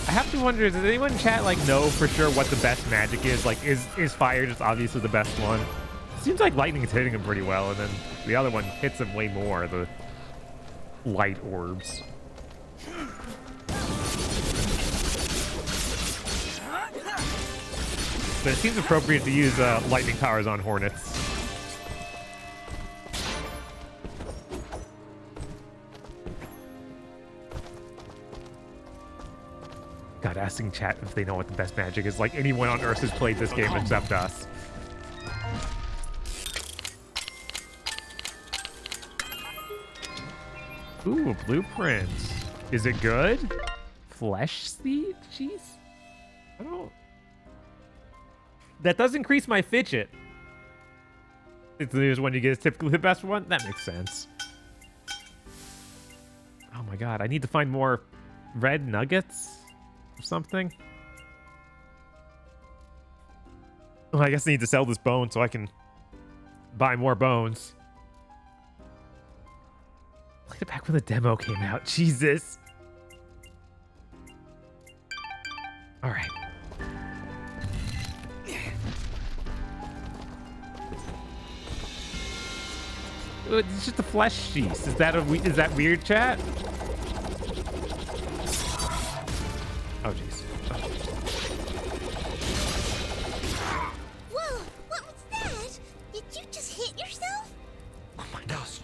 I have to wonder, does anyone in chat like know for sure what the best magic is? Like, is fire just obviously the best one? Seems like lightning is hitting him pretty well, and then the other one hits him way more. light orbs. But it seems appropriate to use lightning powers on hornets. God, asking chat if they know what the best magic is. Like, anyone on Earth has played this game except us. Ooh, a blueprint. Is it good? Flesh seed? Jeez. I don't... That does increase my fidget. It's the newest one you get is typically the best one? That makes sense. Oh my god, I need to find more red nuggets or something. Oh, I guess I need to sell this bone so I can buy more bones. Played it back when the demo came out. Jesus. All right. It's just a flesh cheese. Is that weird, chat? Oh jeez. Whoa! What was that? Did you just hit yourself?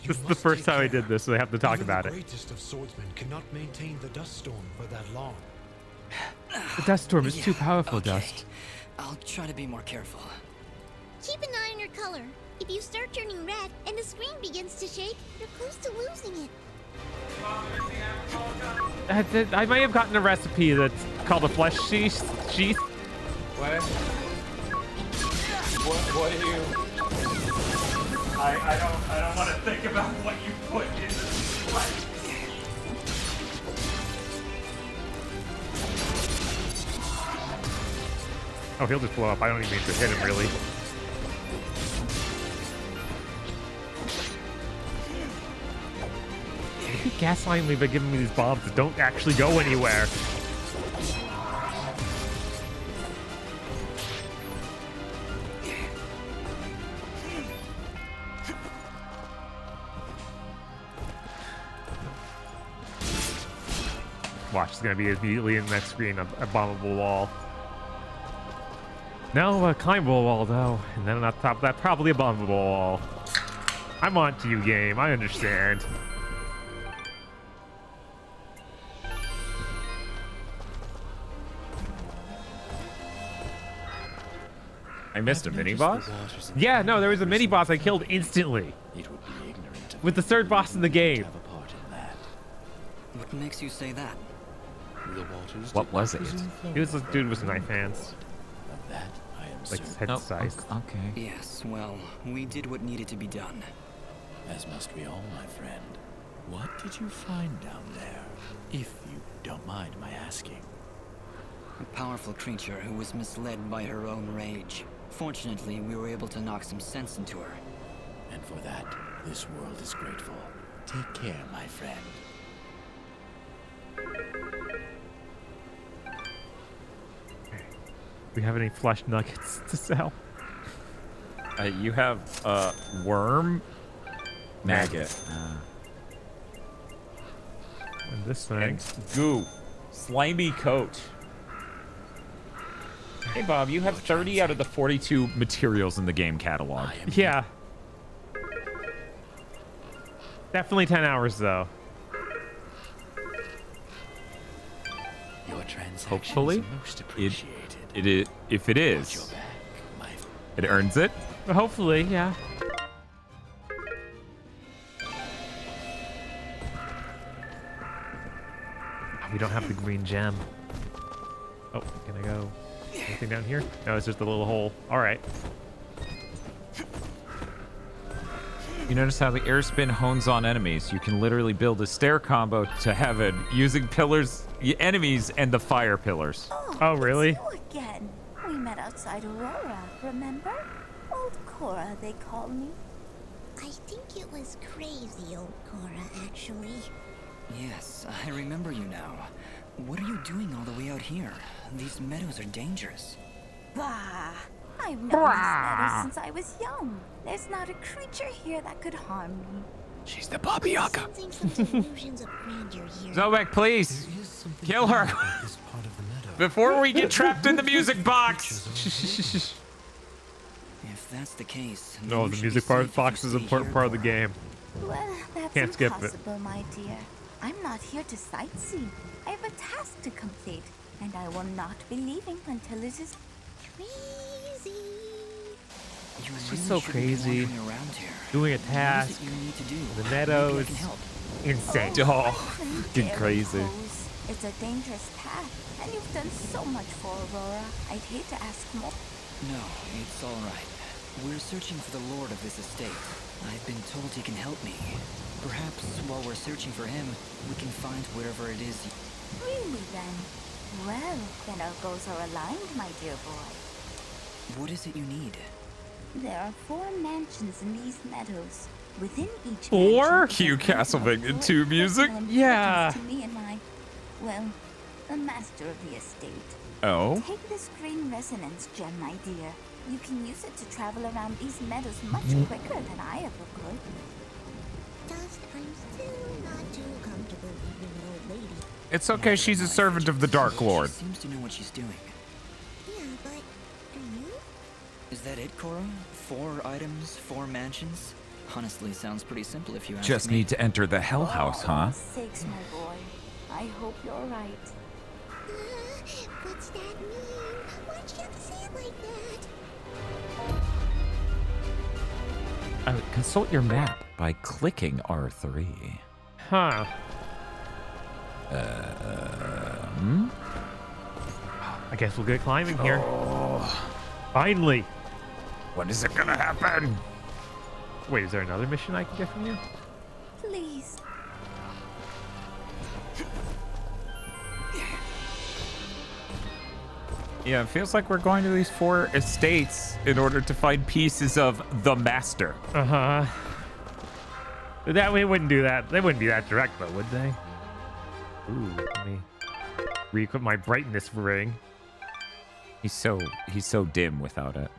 This is the first time I did this, so I have to talk about it. The greatest of swordsmen cannot maintain the dust storm for that long. The dust storm is too powerful, Dust. I'll try to be more careful. Keep an eye on your color. If you start turning red and the screen begins to shake, you're close to losing it. I might have gotten a recipe that's called a flesh sheath. What? What do you... I don't want to think about what you put in this flesh. Oh, he'll just blow up. I don't even need to hit him, really. You keep gaslighting me by giving me these bombs that don't actually go anywhere. Watch, it's gonna be immediately in the next screen, a bombable wall. No, a climbable wall though, and then on top of that, probably a bombable wall. I'm on to you, game. I understand. I missed a mini boss? Yeah, no, there was a mini boss I killed instantly. It would be ignorant with the third boss in the game. What makes you say that? The waters What was it? He was this dude with knife hands. Of that, I am Like certain. head size. Okay. Yes, well, we did what needed to be done. As must we all, my friend. What did you find down there? If you don't mind my asking. A powerful creature who was misled by her own rage. Fortunately, we were able to knock some sense into her. And for that, this world is grateful. Take care, my friend. We have any flesh nuggets to sell? You have a worm maggot. And this thing. And goo. Slimy coat. Hey Bob, you have 30 out of the 42 materials in the game catalog. Yeah. Definitely 10 hours though. Your transaction Hopefully, is most appreciated. it is. If it is, it earns it. Hopefully, yeah. We don't have the green gem. Oh, can I go? Anything down here? No, it's just a little hole. All right. You notice how the air spin hones on enemies. You can literally build a stair combo to heaven using pillars, enemies, and the fire pillars. Oh, really? You again. We met outside Aurora, remember? Old Cora, they call me. I think it was crazy, old Cora, actually. Yes, I remember you now. What are you doing all the way out here? These meadows are dangerous. Bah! I've known these meadows since I was young. There's not a creature here that could harm me. She's the Baba Yaga. Sensing some delusions of grandeur here. Zobek, please kill her before we get trapped in the music box. If that's the case, then No, you the should music be part safe if box you is an stay important here, part of the Cora. game. Well, that's Can't skip it. impossible, my dear. I'm not here to sightsee. I have a task to complete, and I will not be leaving until it is crazy. You She's really so shouldn't be crazy. wandering around here. Doing a What is task. it you need to do? The Maybe I meadows. can help. Insane. Oh, Very fucking crazy. close. It's a dangerous path, and you've done so much for Aurora. I'd hate to ask more. No, it's all right. We're searching for the lord of this estate. I've been told he can help me. Perhaps while we're searching for him, we can find wherever it is. Really, then? Well, then our goals are aligned, my dear boy. What is it you need? There are 4 mansions in these meadows. Within each Or cue Castlevania 2 music. Yeah. To me and my, well, the master of the estate. Oh. Take this green resonance gem, my dear. You can use it to travel around these meadows much quicker than I ever could. Just, I'm still not too comfortable leaving an old lady. It's okay. She's a servant of the Dark Lord. She seems to know what she's doing. Yeah, but are you? Is that it, Cora? 4 items, 4 mansions? Honestly, sounds pretty simple if you ask Just me. need to enter the Hell House, huh? Sakes, my boy. I hope you're right. What's that mean? Why'd you have to say it like that? Consult your map by clicking R3. Huh. I guess we'll get climbing here. Finally. When is it gonna happen? Wait, is there another mission I can get from you? Please. Yeah, it feels like we're going to these 4 estates in order to find pieces of the Master. Uh-huh. That way wouldn't do that. They wouldn't be that direct, though, would they? Ooh, let me re-equip my brightness ring. He's so dim without it.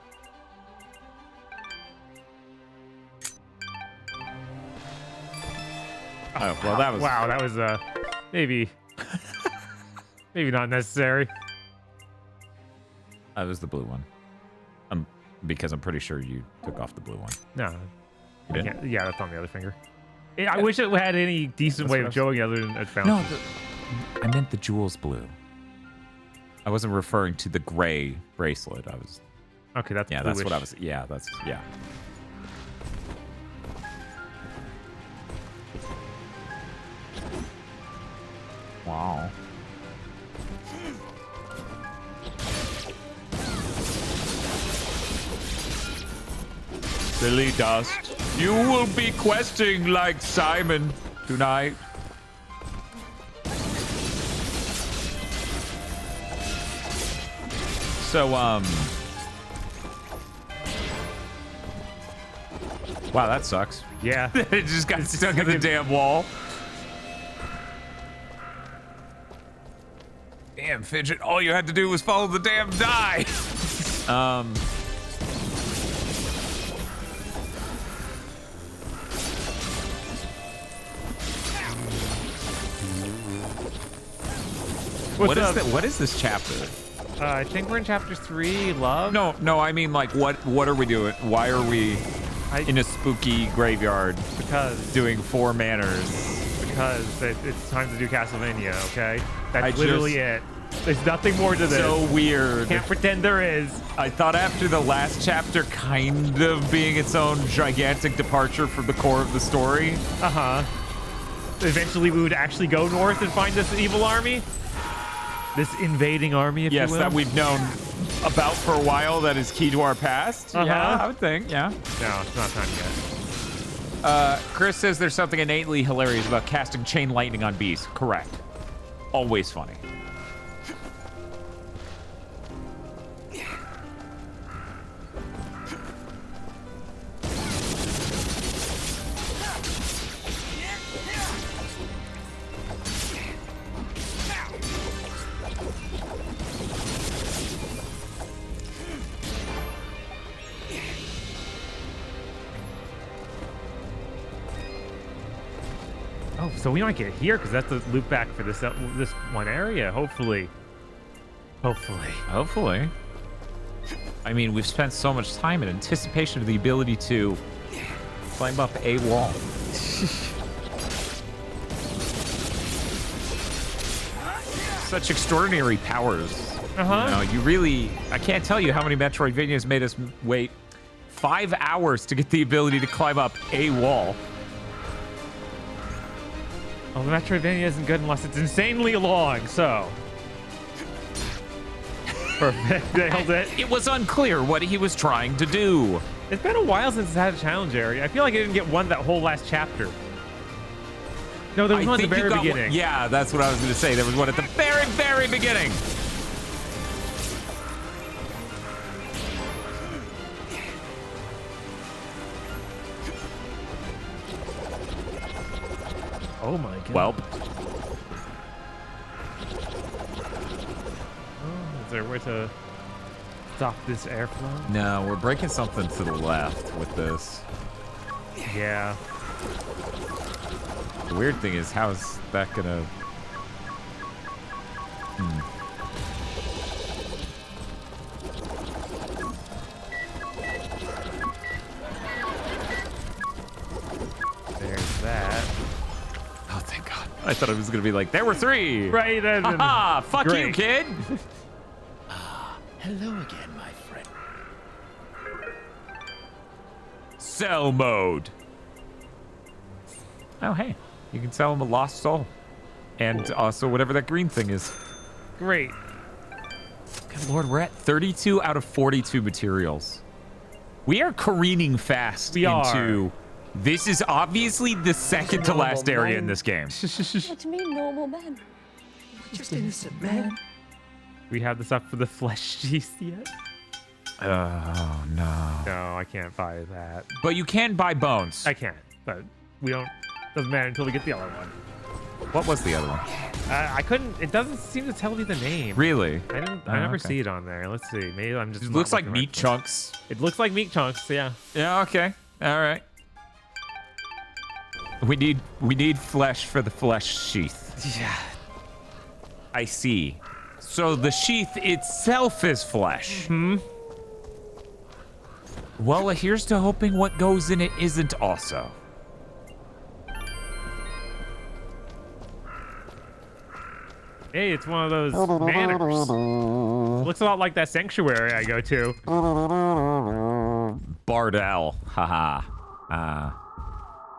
Oh, well, that was... Wow, that was, maybe... maybe not necessary. That was the blue one. Because I'm pretty sure you took off the blue one. No. You didn't? Yeah, that's on the other finger. I wish it had any decent way of showing other than it found. No, I meant the Jules blue. I wasn't referring to the gray bracelet. I was... Okay, that's Yeah, bluish. that's what I was... Yeah, that's... Yeah. Wow. Silly dust. You will be questing like Simon tonight. So, wow, that sucks. Yeah. It just got stuck in the damn wall. Damn, Fidget, all you had to do was follow the damn die. What is this chapter? I think we're in chapter 3, love. No, I mean, like, what are we doing? Why are we in a spooky graveyard? Because doing 4 manners. Because it's time to do Castlevania, okay? That's literally it. There's nothing more to this. So weird. Can't pretend there is. I thought after the last chapter kind of being its own gigantic departure from the core of the story. Uh-huh. Eventually we would actually go north and find this evil army. This invading army, if you will. Yes, that we've known about for a while that is key to our past. Uh-huh. Yeah, I would think, yeah. No, it's not time yet. Chris says there's something innately hilarious about casting chain lightning on bees. Correct. Always funny. Oh, so we might get here because that's the loop back for this this one area. Hopefully. Hopefully. I mean, we've spent so much time in anticipation of the ability to climb up a wall. Such extraordinary powers. You know, you really, I can't tell you how many Metroidvanias made us wait 5 hours to get the ability to climb up a wall. Well, the Metroidvania isn't good unless it's insanely long, so. Perfect, nailed it. It was unclear what he was trying to do. It's been a while since it's had a challenge area. I feel like I didn't get one that whole last chapter. No, there was one at the very beginning. Yeah, that's what I was going to say. There was one at the very, very beginning. Oh my god. Well. Oh, is there a way to stop this airflow? No, we're breaking something to the left with this. Yeah. The weird thing is, how is that gonna... There's that. Oh, thank God. I thought it was gonna be like, there were 3! Right, ha! Fuck great. you, kid! Hello again, my friend. Sell mode. Oh, hey. You can sell him a lost soul. And also whatever that green thing is. Great. Good Lord, we're at 32 out of 42 materials. We are careening fast into... This is obviously the second to last area in this game. Let me normal man. Just innocent man. We have this up for the flesh cheese yet? Oh, no. No, I can't buy that. But you can buy bones. I can, but we don't... Doesn't matter until we get the other one. What was the other one? I couldn't... It doesn't seem to tell me the name. Really? I never see it on there. Let's see. Maybe I'm just... It looks like meat chunks. It looks like meat chunks, yeah. Yeah, okay. All right. We need flesh for the flesh sheath. Yeah. I see. So the sheath itself is flesh. Well, here's to hoping what goes in it isn't also. Hey, it's one of those manors. Looks a lot like that sanctuary I go to. Bardell. Haha.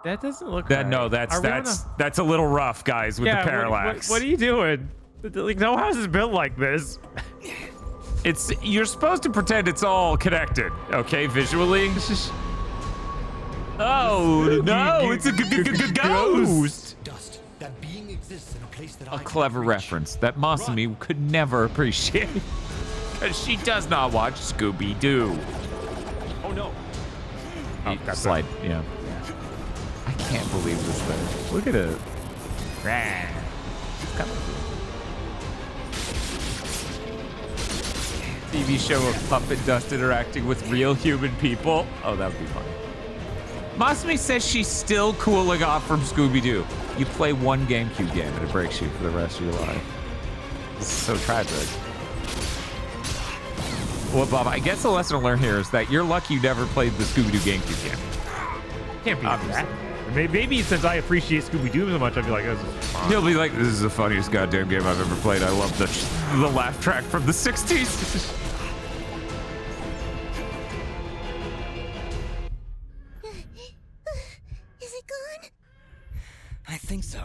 That doesn't look that. right. No, that's a little rough, guys, with the parallax. What are you doing? Like, no house is built like this. You're supposed to pretend it's all connected, okay, visually. Oh no, it's a ghost. Dust. That being exists in a place that A clever reference that Masumi could never appreciate, because she does not watch Scooby-Doo. Oh no. Oh, that's slide. Yeah. I can't believe this thing. Look at it. TV show of puppet dust interacting with real human people. Oh, that would be fun. Masumi says she's still cooling off from Scooby-Doo. You play one GameCube game and it breaks you for the rest of your life. This is so tragic. Well, Bob, I guess the lesson to learn here is that you're lucky you never played the Scooby-Doo GameCube game. Can't be that. Maybe since I appreciate Scooby-Doo so much, I'd be like, this is fun. You'll be like, this is the funniest goddamn game I've ever played. I love the laugh track from the 60s. Is it gone? I think so.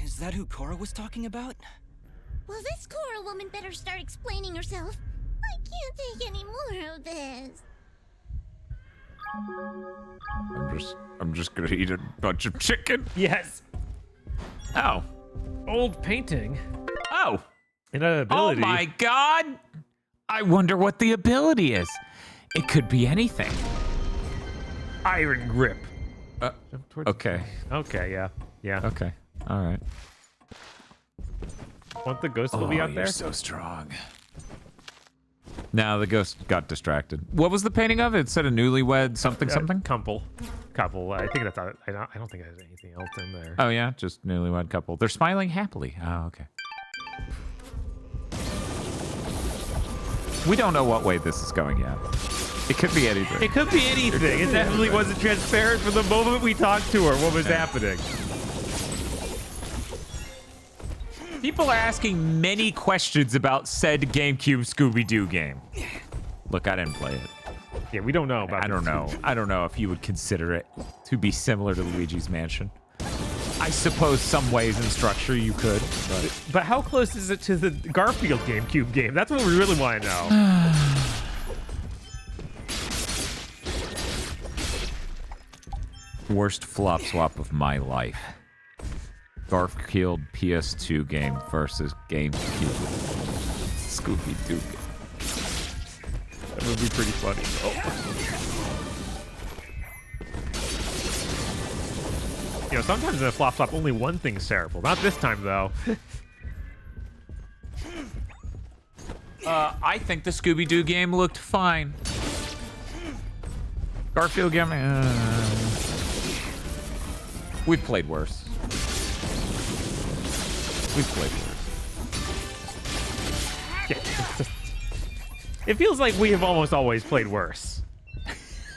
Is that who Cora was talking about? Well, this Cora woman better start explaining herself. I can't take any more of this. I'm just gonna eat a bunch of chicken. Yes. Oh. Old painting. Oh. An ability. Oh my God. I wonder what the ability is. It could be anything. Iron grip. Okay. Okay, yeah. Yeah. Okay. All right. Want the ghost will be out there? You're so strong. Now the ghost got distracted. What was the painting of? It said a newlywed something something? Couple. I think that's. I don't think there's anything else in there. Oh yeah, just newlywed couple. They're smiling happily. Oh, okay. We don't know what way this is going yet. It could be anything. It could be anything. It definitely wasn't transparent from the moment we talked to her what was happening. People are asking many questions about said GameCube Scooby-Doo game. Look, I didn't play it. Yeah, we don't know about I don't know. I don't know if you would consider it to be similar to Luigi's Mansion. I suppose some ways in structure you could, but how close is it to the Garfield GameCube game? That's what we really want to know. Worst flop swap of my life. Garfield PS2 game versus GameCube Scooby-Doo game. That would be pretty funny. You know, sometimes in a flop swap, only one thing's terrible. Not this time, though. I think the Scooby-Doo game looked fine. Garfield game, we've played worse. We've played worse. Yeah. It feels like we have almost always played worse.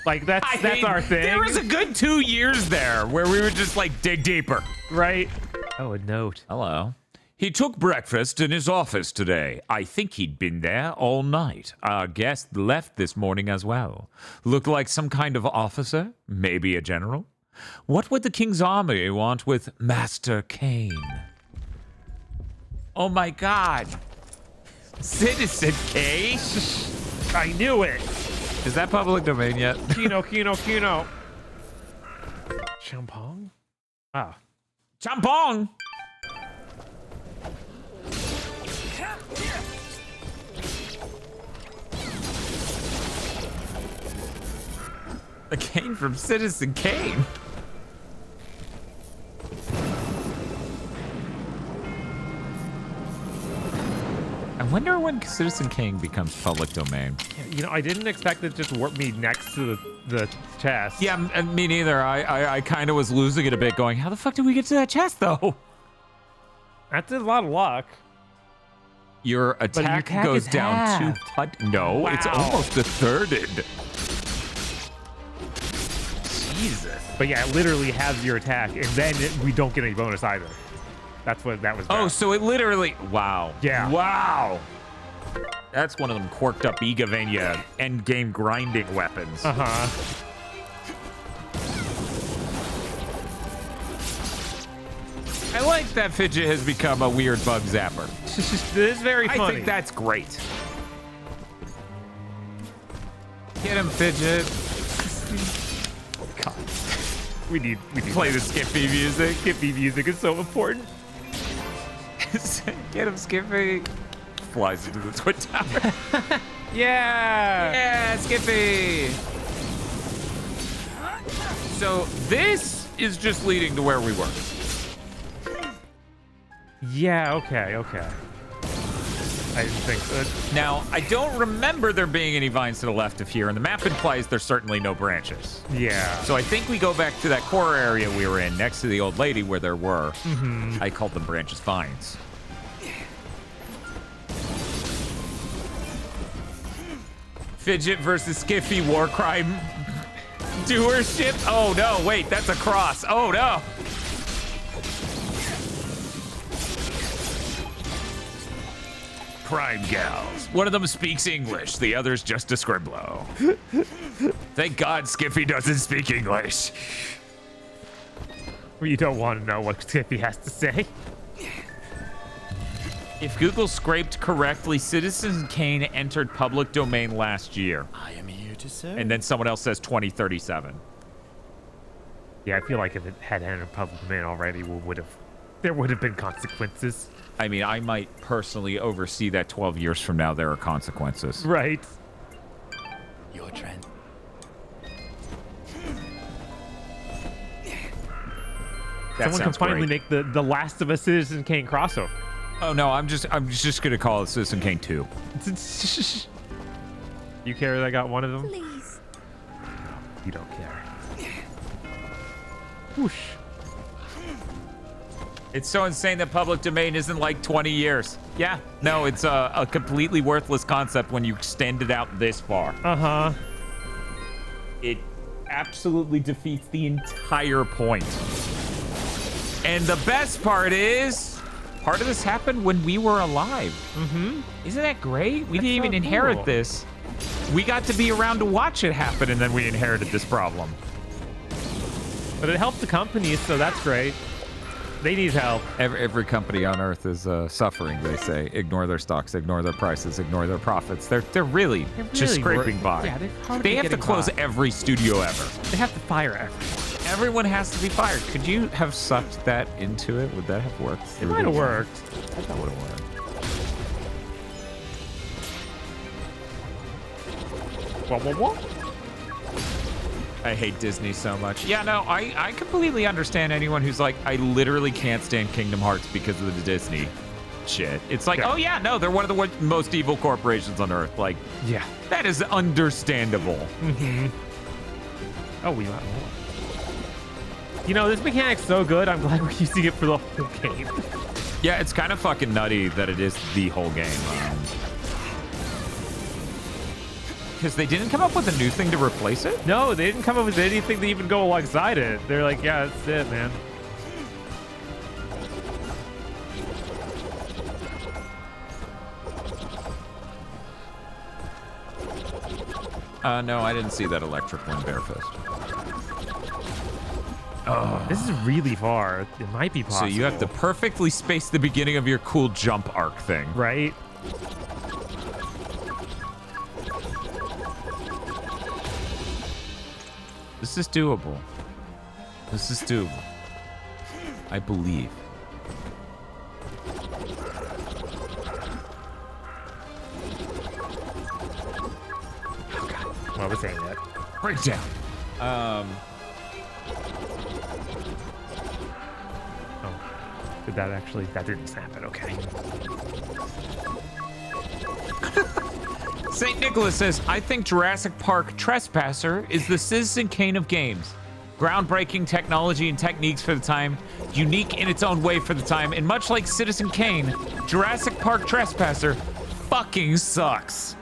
Like, that's our thing. There was a good 2 years there where we would just, like, dig deeper. Right? Oh, a note. Hello. He took breakfast in his office today. I think he'd been there all night. Our guest left this morning as well. Looked like some kind of officer, maybe a general. What would the King's Army want with Master Kane? Oh my God. Citizen Kane? I knew it. Is that public domain yet? Kino. Champong? Ah. Champong! The Kane from Citizen Kane. I wonder when Citizen Kane becomes public domain. You know, I didn't expect it to just warp me next to the chest. Yeah, me neither. I kind of was losing it a bit going, how the fuck did we get to that chest, though? That's a lot of luck. Your attack goes down 200. No, Wow. It's almost a thirded. Jesus. But yeah, it literally has your attack, and then we don't get any bonus either. That's what that was. Oh, so it literally... Wow. Yeah. Wow. That's one of them quirked up GigaBoots end game grinding weapons. Uh-huh. I like that Fidget has become a weird bug zapper. It is very funny. I think that's great. Get him, Fidget. God. We need play the Skippy music. Skippy music is so important. Get him, Skippy. Flies into the Twin Tower. Yeah. Yeah, Skippy. So this is just leading to where we were. Yeah, okay. I didn't think so. Now, I don't remember there being any vines to the left of here, and the map implies there's certainly no branches. Yeah. So I think we go back to that core area we were in, next to the old lady where there were. Mm-hmm. I called them branches vines. Fidget versus Skiffy war crime doership. Oh no, wait, that's a cross. Oh no. Crime gals. One of them speaks English, the other's just a scribblo. Thank God Skiffy doesn't speak English. You don't want to know what Skippy has to say. If Google scraped correctly, Citizen Kane entered public domain last year. I am here to serve. And then someone else says 2037. Yeah, I feel like if it had entered public domain already, there would have been consequences. I mean, I might personally oversee that 12 years from now there are consequences. Right. Your trend. Someone can finally make the Last of Us Citizen Kane crossover. Oh no, I'm just gonna call it Citizen Kane 2. You care that I got one of them? Please. You don't care. Whoosh. It's so insane that public domain isn't like 20 years. Yeah, no, it's a completely worthless concept when you extend it out this far. Uh-huh. It absolutely defeats the entire point. And the best part is, part of this happened when we were alive. Mm-hmm. Isn't that great? We That's didn't even so inherit cool. this. We got to be around to watch it happen, and then we inherited this problem. But it helped the companies, so that's great. They need help. Every company on Earth is suffering, they say. Ignore their stocks, ignore their prices, ignore their profits. They're really just scraping by. Yeah, they have to close every studio ever. They have to fire everyone. Everyone has to be fired. Could you have sucked that into it? Would that have worked? It might have worked. I thought it would have worked. What? I hate Disney so much. Yeah, no, I completely understand anyone who's like, I literally can't stand Kingdom Hearts because of the Disney shit. It's like, oh yeah, no, they're one of the most evil corporations on Earth. Like, yeah, that is understandable. Mm-hmm. Oh, we got more. You know, this mechanic's so good, I'm glad we're using it for the whole game. Yeah, it's kind of fucking nutty that it is the whole game. Because they didn't come up with a new thing to replace it? No, they didn't come up with anything to even go alongside it. They're like, yeah, that's it, man. No, I didn't see that electric one, Barefist. Oh, this is really far. It might be possible. So you have to perfectly space the beginning of your cool jump arc thing. Right? This is doable. This is doable. I believe. Well, we're saying that. Breakdown. Oh. Did that actually? That didn't happen. Okay. St. Nicholas says, I think Jurassic Park Trespasser is the Citizen Kane of games. Groundbreaking technology and techniques for the time, unique in its own way for the time, and much like Citizen Kane, Jurassic Park Trespasser fucking sucks.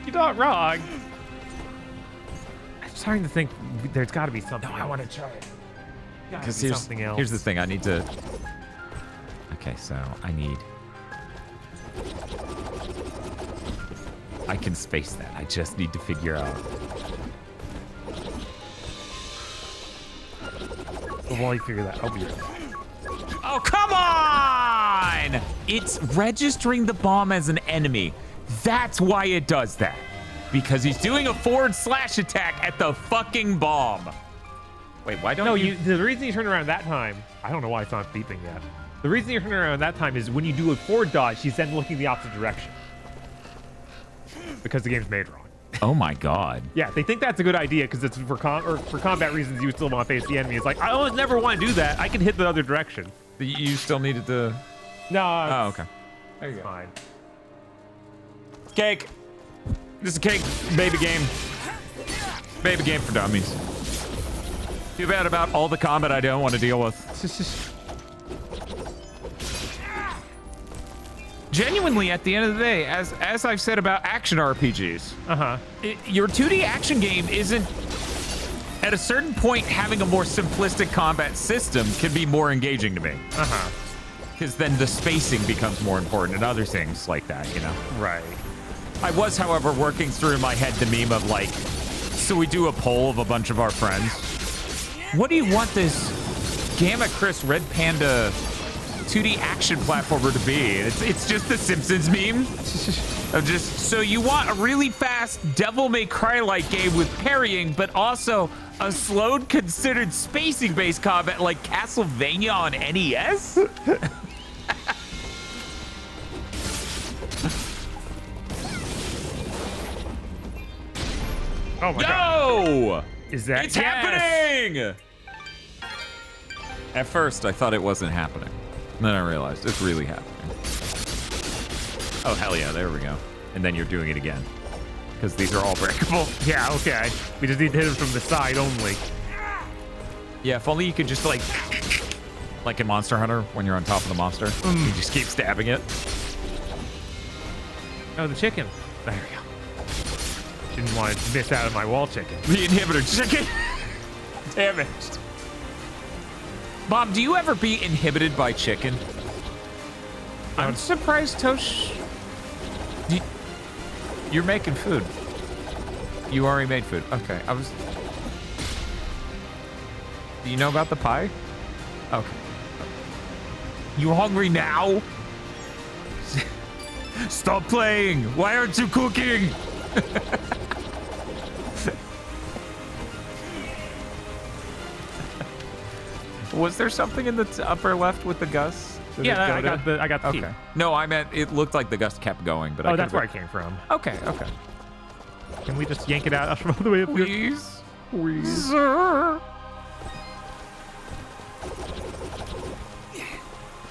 You're not wrong. I'm starting to think there's got to be something. No, I want to try it. Because something else. Here's the thing, I need to... Okay, so I need... I can space that. I just need to figure out... Well, while you figure that, I'll be right back. Oh, come on! It's registering the bomb as an enemy. That's why it does that. Because he's doing a / attack at the fucking bomb. Wait, why don't you... The reason you turn around that time, I don't know why it's not beeping yet. The reason you're turning around that time is when you do a forward dodge, he's then looking the opposite direction. Because the game's made wrong. Oh my god. Yeah, they think that's a good idea because it's for combat reasons you still want to face the enemy. It's like, I always never want to do that. I can hit the other direction. You still needed to... No. Oh, okay. There you go. Fine. Cake. This is a cake baby game. Baby game for dummies. Too bad about all the combat I don't want to deal with. Genuinely, at the end of the day, as I've said about action RPGs, your 2D action game isn't... At a certain point, having a more simplistic combat system can be more engaging to me. Because then the spacing becomes more important and other things like that, you know? Right. I was, however, working through in my head the meme of like, so we do a poll of a bunch of our friends. What do you want this Gamma Chris Red Panda 2D action platformer to be? It's just the Simpsons meme. Of just, so you want a really fast Devil May Cry-like game with parrying, but also a slowed, considered spacing-based combat like Castlevania on NES? Oh my god. Is that... It's happening! At first, I thought it wasn't happening. Then I realized it's really happening. Oh, hell yeah, there we go. And then you're doing it again. Because these are all breakable. Yeah, okay. We just need to hit him from the side only. Yeah, if only you could just, like in Monster Hunter, when you're on top of the monster, you just keep stabbing it. Oh, the chicken. There we go. Didn't want to miss out on my wall chicken. The inhibitor chicken. Damn it. Mom, do you ever be inhibited by chicken? I'm surprised, Tosh. You're making food. You already made food. Okay, Do you know about the pie? Okay. You hungry now? Stop playing! Why aren't you cooking? Was there something in the upper left with the Gus? Yeah, I got the key. Okay. No, I meant it looked like the Gus kept going, but oh, that's where I came from. Okay. Can we just yank it out from all the way up here? Please. Sir.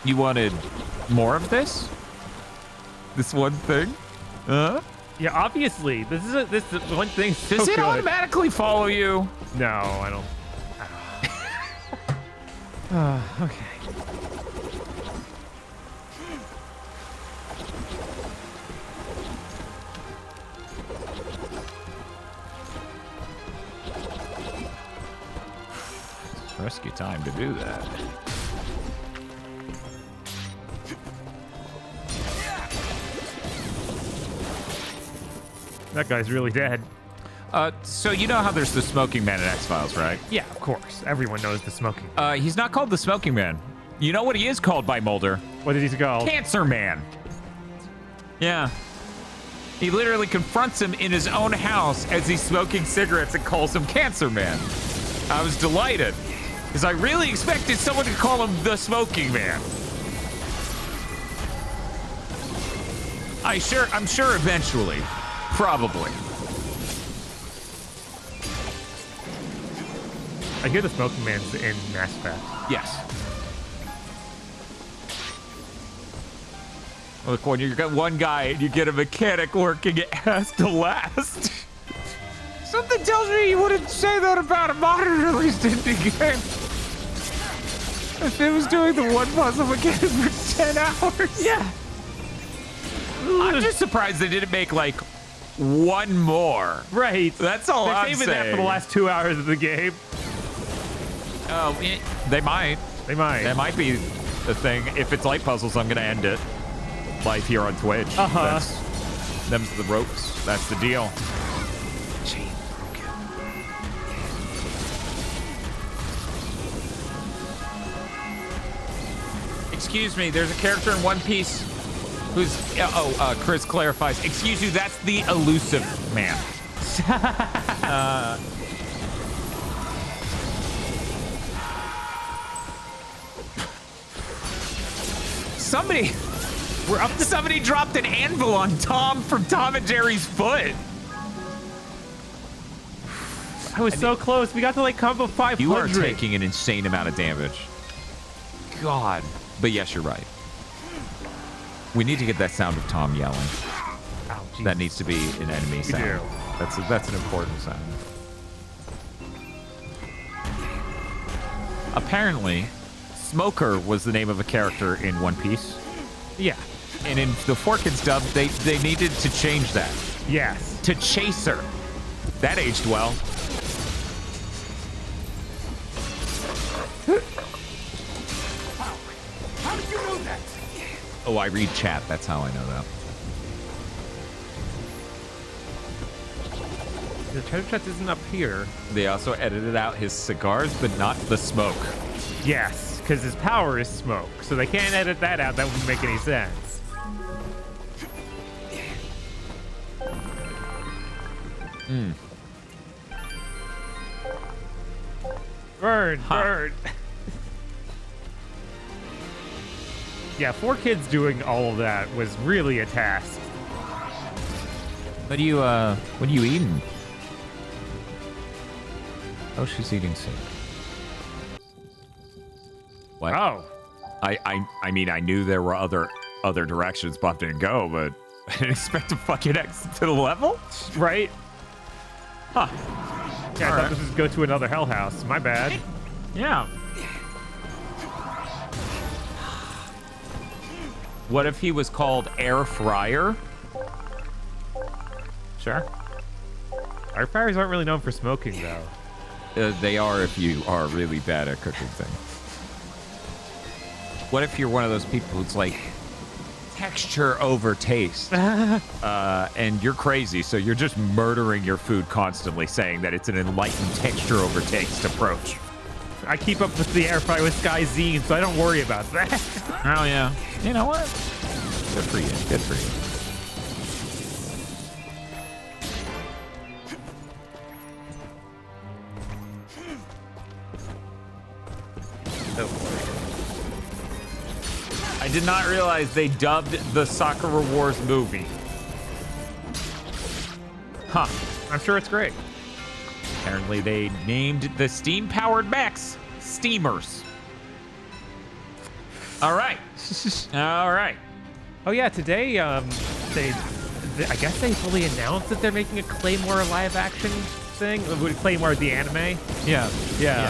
You wanted more of this? This one thing? Huh? Yeah, obviously. This is one thing. So Does it good. automatically follow you? No, I don't. Okay. Rescue time to do that. That guy's really dead. So you know how there's the Smoking Man in X-Files, right? Yeah, of course. Everyone knows the Smoking. He's not called the Smoking Man. You know what he is called by Mulder? What is he called? Cancer Man. Yeah. He literally confronts him in his own house as he's smoking cigarettes and calls him Cancer Man. I was delighted, because I really expected someone to call him the Smoking Man. I'm sure eventually. Probably. I hear the Smoking Man's in Mass Effect. Yes. Look, when you got one guy and you get a mechanic working, it has to last. Something tells me you wouldn't say that about a modern released indie game. If it was doing the one puzzle mechanic for 10 hours. Yeah. I'm just surprised they didn't make like one more. Right. That's all I'm saying. They're saving that for the last 2 hours of the game. Oh, they might. They might. That might be the thing. If it's light puzzles, I'm going to end it live here on Twitch. Uh-huh. Them's the ropes. That's the deal. Excuse me, there's a character in One Piece who's... Chris clarifies. Excuse you, that's the elusive man. Somebody dropped an anvil on Tom from Tom and Jerry's foot. I was so close. We got to like combo 500. You are taking an insane amount of damage. God. But yes, you're right. We need to get that sound of Tom yelling. Oh, that needs to be an enemy sound. That's an important sound. Apparently, Smoker was the name of a character in One Piece. Yeah. And in the 4Kids dub, they needed to change that. Yes. To Chaser. That aged well. How did you know that? Oh, I read chat. That's how I know that. The treasure chest isn't up here. They also edited out his cigars, but not the smoke. Yes, because his power is smoke. So they can't edit that out. That wouldn't make any sense. Burn, burn. Yeah, 4Kids doing all of that was really a task. What are you eating? Oh, she's eating soup. What? Oh. I mean, I knew there were other directions Bob didn't go, but I didn't expect to fucking exit to the level? Right? Huh. Yeah, I thought this was go to another hell house. My bad. Yeah. What if he was called Air Fryer? Sure. Air fryers aren't really known for smoking, though. They are if you are really bad at cooking things. What if you're one of those people who's like texture over taste, and you're crazy, so you're just murdering your food constantly, saying that it's an enlightened texture over taste approach. I keep up with the air fryer with Sky Zine, so I don't worry about that. Oh yeah. You know what? Good for you. Good for you. I did not realize they dubbed the Sakura Wars movie. Huh. I'm sure it's great. Apparently they named the steam-powered mechs steamers. All right. All right. Oh yeah, today I guess they fully announced that they're making a Claymore live-action thing. Would Claymore the anime? Yeah.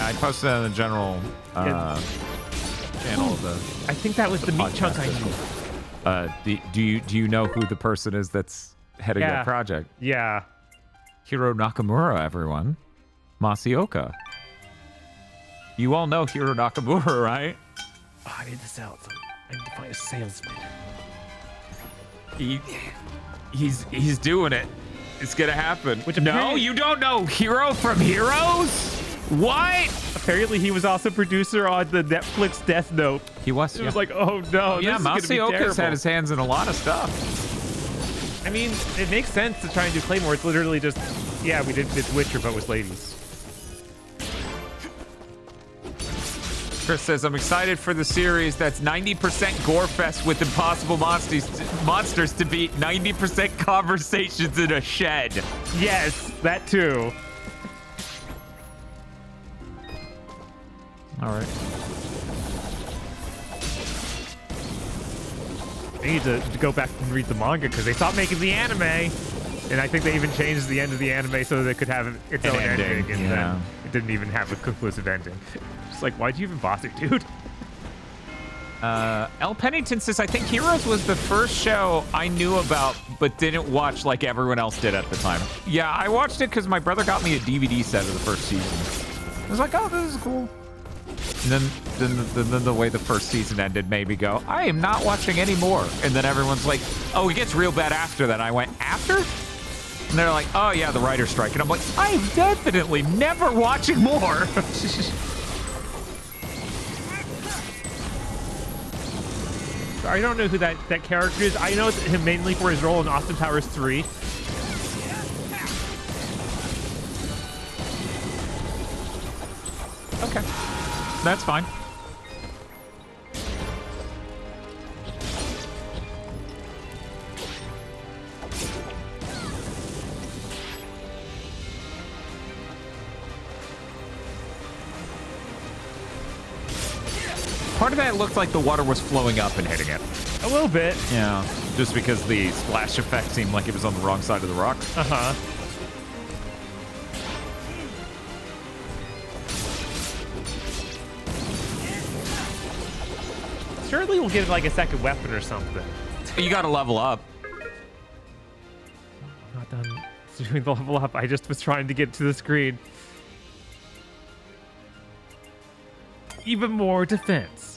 I posted that in the general channel of the. I think that was the meat chunk I knew. Do you know who the person is that's heading that project? Yeah. Hiro Nakamura, everyone. Masaoka. You all know Hiro Nakamura, right? Oh, I need to sell some. I need to find a salesman. He's doing it. It's gonna happen. No, you don't know Hiro from Heroes? What? Apparently, he was also producer on the Netflix Death Note. He was. It was like, oh no, yeah, this is gonna be Masaoka's terrible. had his hands in a lot of stuff. I mean, it makes sense to try and do Claymore. It's literally just, yeah, we did this Witcher, but with ladies. Chris says, I'm excited for the series that's 90% gore fest with impossible monsters to beat 90% conversations in a shed. Yes, that too. All right. I need to go back and read the manga because they stopped making the anime. And I think they even changed the end of the anime so that it could have its own ending. And then it didn't even have a conclusive ending. Just like, why'd you even bother, dude? L. Pennington says, I think Heroes was the first show I knew about but didn't watch like everyone else did at the time. Yeah, I watched it because my brother got me a DVD set of the first season. I was like, oh, this is cool. And then the way the first season ended made me go, I am not watching anymore. And then everyone's like, oh, it gets real bad after that. I went, after? And they're like, oh yeah, the writer's strike. And I'm like, I'm definitely never watching more. I don't know who that character is. I know him mainly for his role in Austin Powers 3. Okay. That's fine. Part of that looked like the water was flowing up and hitting it. A little bit. Yeah, just because the splash effect seemed like it was on the wrong side of the rock. Uh-huh. Surely we'll get like a second weapon or something. You gotta level up. I'm not done doing the level up. I just was trying to get to the screen. Even more defense.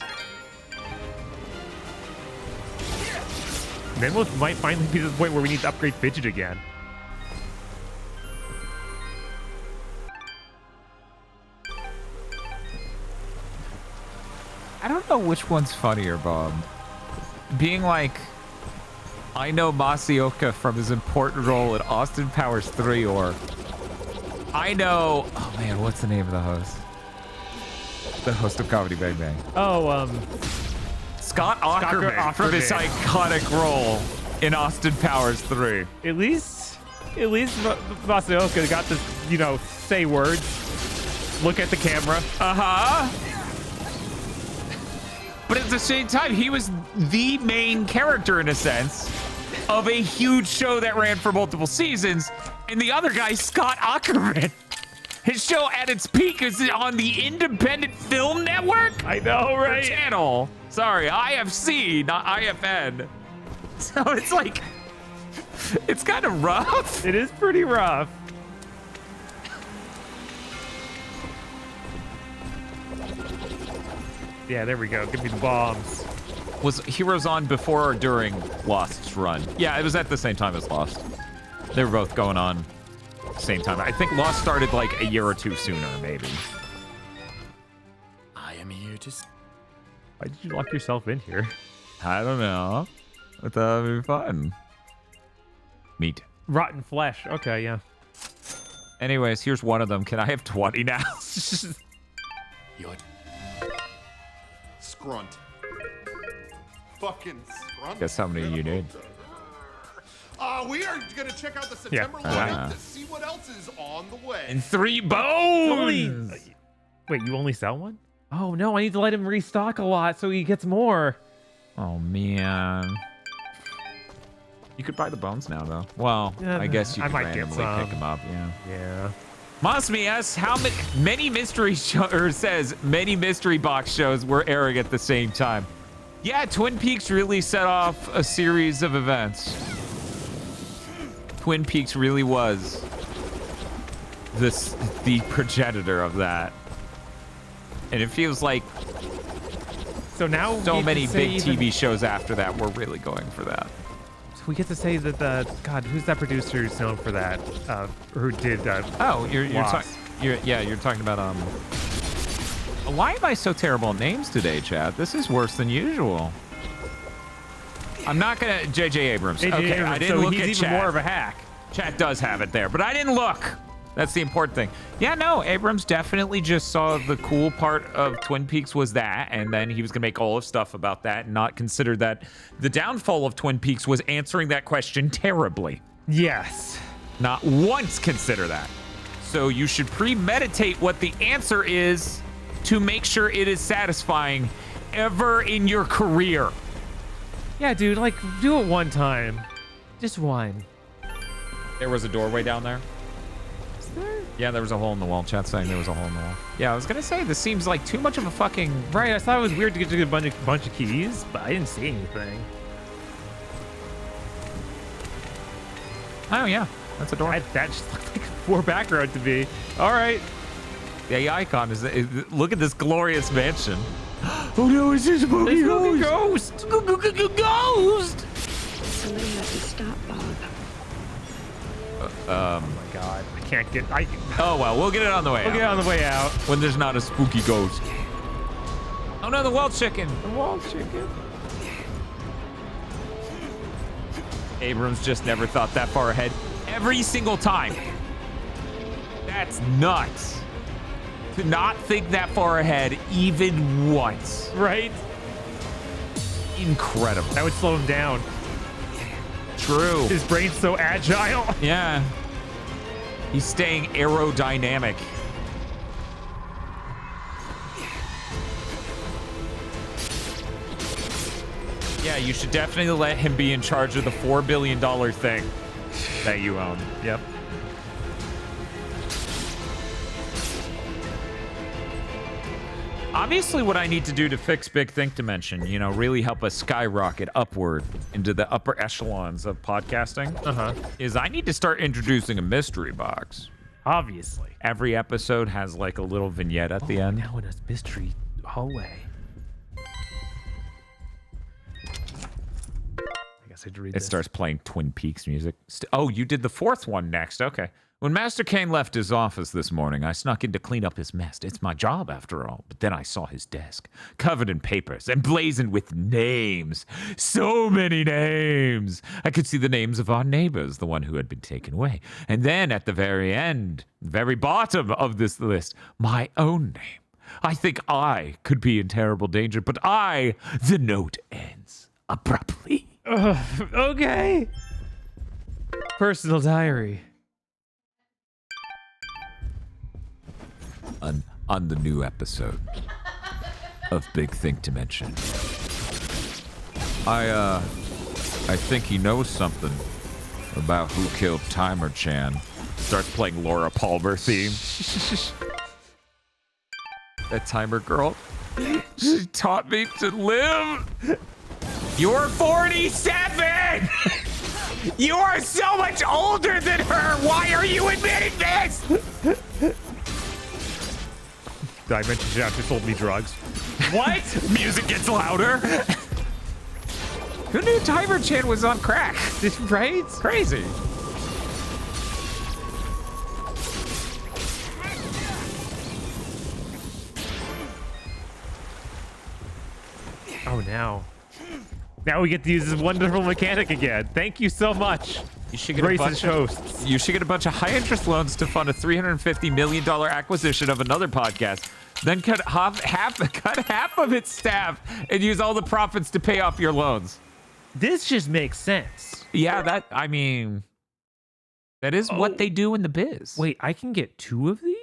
Then we might finally be to the point where we need to upgrade Fidget again. I don't know which one's funnier, Bob. Being like, I know Masaoka from his important role in Austin Powers 3, or I know, oh man, what's the name of the host? The host of Comedy Bang Bang. Oh, Scott Aukerman from his iconic role in Austin Powers 3. At least Masaoka got to, you know, say words, look at the camera. Uh-huh. But at the same time, he was the main character in a sense. of a huge show that ran for multiple seasons, and the other guy, Scott Ackerman. His show at its peak is on the Independent Film Network. I know, right? Channel. Sorry, IFC, not IFN. So it's like, it's kind of rough. It is pretty rough. Yeah, there we go. Give me the bombs. Was Heroes on before or during Lost's run? Yeah, it was at the same time as Lost. They were both going on same time. I think Lost started like a year or two sooner, maybe. I am here to... Why did you lock yourself in here? I don't know. I thought it'd be fun. Meat. Rotten flesh. Okay, yeah. Anyways, here's one of them. Can I have 20 now? You're... Scrunt. Fucking scrunt. Guess how many you need? We are gonna check out the September lineup to see what else is on the way. And 3 bones! Wait, you only sell one? Oh no, I need to let him restock a lot so he gets more. Oh man. You could buy the bones now though. Well, I guess you could randomly pick them up, yeah. Yeah. Mosby asks how many mystery says many mystery box shows were airing at the same time. Yeah, Twin Peaks really set off a series of events. Twin Peaks really was the progenitor of that. And it feels like so now so many big TV shows after that were really going for that. So we get to say that God, who's that producer who's known for that? Who did you're talking about why am I so terrible at names today, Chad? This is worse than usual. I'm not gonna J.J. Abrams. Okay, I didn't look at he's chat. even more of a hack. Chat does have it there, but I didn't look. That's the important thing. Yeah, no, Abrams definitely just saw the cool part of Twin Peaks was that, and then he was gonna make all of stuff about that and not consider that the downfall of Twin Peaks was answering that question terribly. Yes. Not once consider that. So you should premeditate what the answer is to make sure it is satisfying ever in your career. Yeah, dude, like, do it one time. Just one. There was a doorway down there? Is there? Yeah, there was a hole in the wall. Chat saying there was a hole in the wall. Yeah, I was gonna say, this seems like too much of a fucking... Right, I thought it was weird to get to a bunch of keys, but I didn't see anything. Oh, yeah. That's a door. That just looked like a poor background to me. All right. The icon is... Look at this glorious mansion. Oh no, it's a spooky ghost! Ghost! Somebody has to stop Bob. Oh my god. I can't get... Oh well, we'll get it on the way out. We'll get it on the way out. When there's not a spooky ghost. Oh no, the wall chicken! The wall chicken. Abrams just never thought that far ahead. Every single time. That's nuts. To not think that far ahead even once. Right? Incredible. That would slow him down. True. His brain's so agile. Yeah. He's staying aerodynamic. Yeah, you should definitely let him be in charge of the $4 billion thing that you own. Yep. Obviously, what I need to do to fix Big Think Dimension, you know, really help us skyrocket upward into the upper echelons of podcasting, is I need to start introducing a mystery box. Obviously. Every episode has like a little vignette at the end. Now in a mystery hallway. I guess I had to read It this. starts playing Twin Peaks music. Oh, you did the fourth one next. Okay. When Master Kane left his office this morning, I snuck in to clean up his mess. It's my job, after all. But then I saw his desk, covered in papers and blazoned with names. So many names. I could see the names of our neighbors, the one who had been taken away. And then at the very end, very bottom of this list, my own name. I think I could be in terrible danger, but the note ends abruptly. Okay. Personal diary. On the new episode of Big Think Dimension. I think he knows something about who killed Timer Chan. Starts playing Laura Palmer theme. That Timer girl. She taught me to live. You're 47! You are so much older than her! Why are you admitting this? Did I mention she actually sold me drugs? What? Music gets louder. Who knew Timer Chan was on crack? Right? It's crazy. Oh, now we get to use this wonderful mechanic again. Thank you so much. You should get Grace's hosts. You should get a bunch of high-interest loans to fund a $350 million acquisition of another podcast. Then cut half of its staff and use all the profits to pay off your loans. This just makes sense. Yeah, that is what they do in the biz. Wait, I can get 2 of these?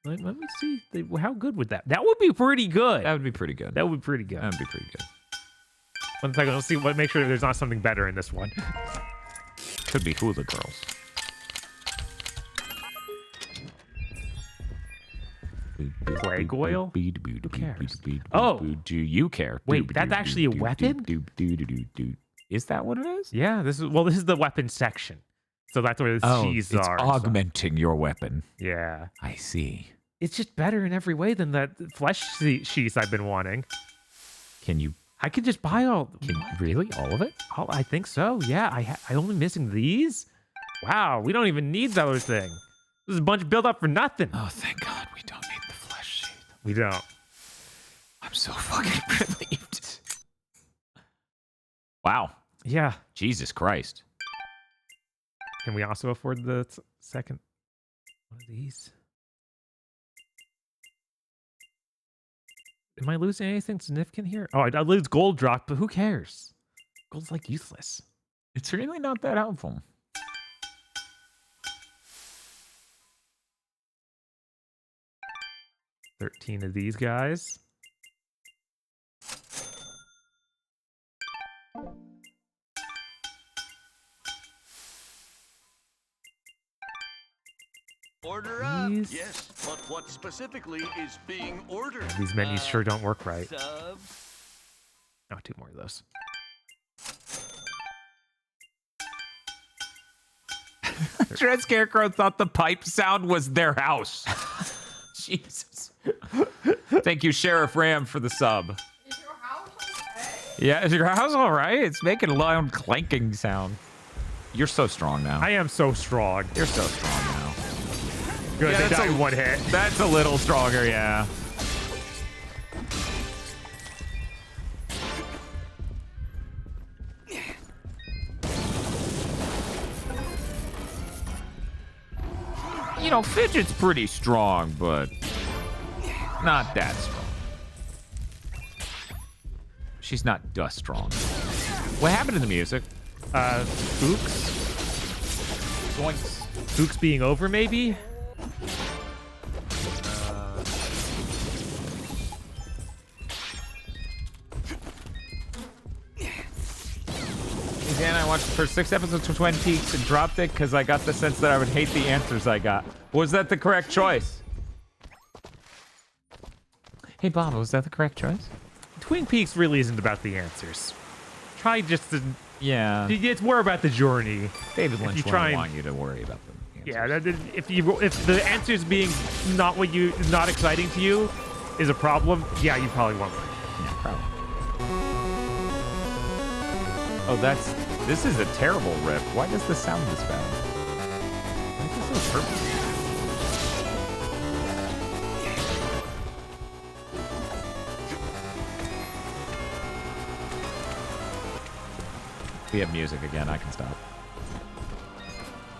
Let me see. How good would that? That would be pretty good. That would be pretty good. That would be pretty good. That would be pretty good. One second. Let's see. Make sure there's not something better in this one. Could be Hula Girls. Plague oil? Who cares? Oh, do you care? Wait, that's actually a weapon? Is that what it is? Yeah. This is the weapon section. So that's where the cheese it's are. augmenting your weapon. Yeah. I see. It's just better in every way than that flesh sheath I've been wanting. Can you? I could just buy all. Really? All of it? I think so. Yeah. I only missing these. Wow. We don't even need the other thing. This is a bunch of build up for nothing. Oh, thank God we don't need the flesh sheath. We don't. I'm so fucking relieved. Wow. Yeah. Jesus Christ. Can we also afford the second one of these? Am I losing anything significant here? Oh, I lose gold drop, but who cares? Gold's like useless. It's really not that helpful. $13 of these guys. Order up. Yes, but what specifically is being ordered? These menus sure don't work right. Subs. Oh, 2 more of those. Dread Scarecrow thought the pipe sound was their house. Jesus. Thank you, Sheriff Ram, for the sub. Is your house okay? Yeah, is your house all right? It's making a loud clanking sound. You're so strong now. I am so strong. You're so strong now. Good, Yeah, they died in 1 hit. That's a little stronger, yeah. You know, Fidget's pretty strong, but not that strong. She's not dust strong. What happened to the music? Spooks? Zoinks. Spooks being over, maybe? Dan, I watched the first 6 episodes of Twin Peaks and dropped it because I got the sense that I would hate the answers I got. Was that the correct choice? Hey, Bob, was that the correct choice? Twin Peaks really isn't about the answers. Try just to... Yeah. It's more about the journey. David Lynch wouldn't want you to worry about them. Yeah, if the answers being not exciting to you is a problem, yeah, you probably won't. Yeah, probably. Oh, this is a terrible rip. Why does this sound this bad? Why is this so purple? We have music again. I can stop.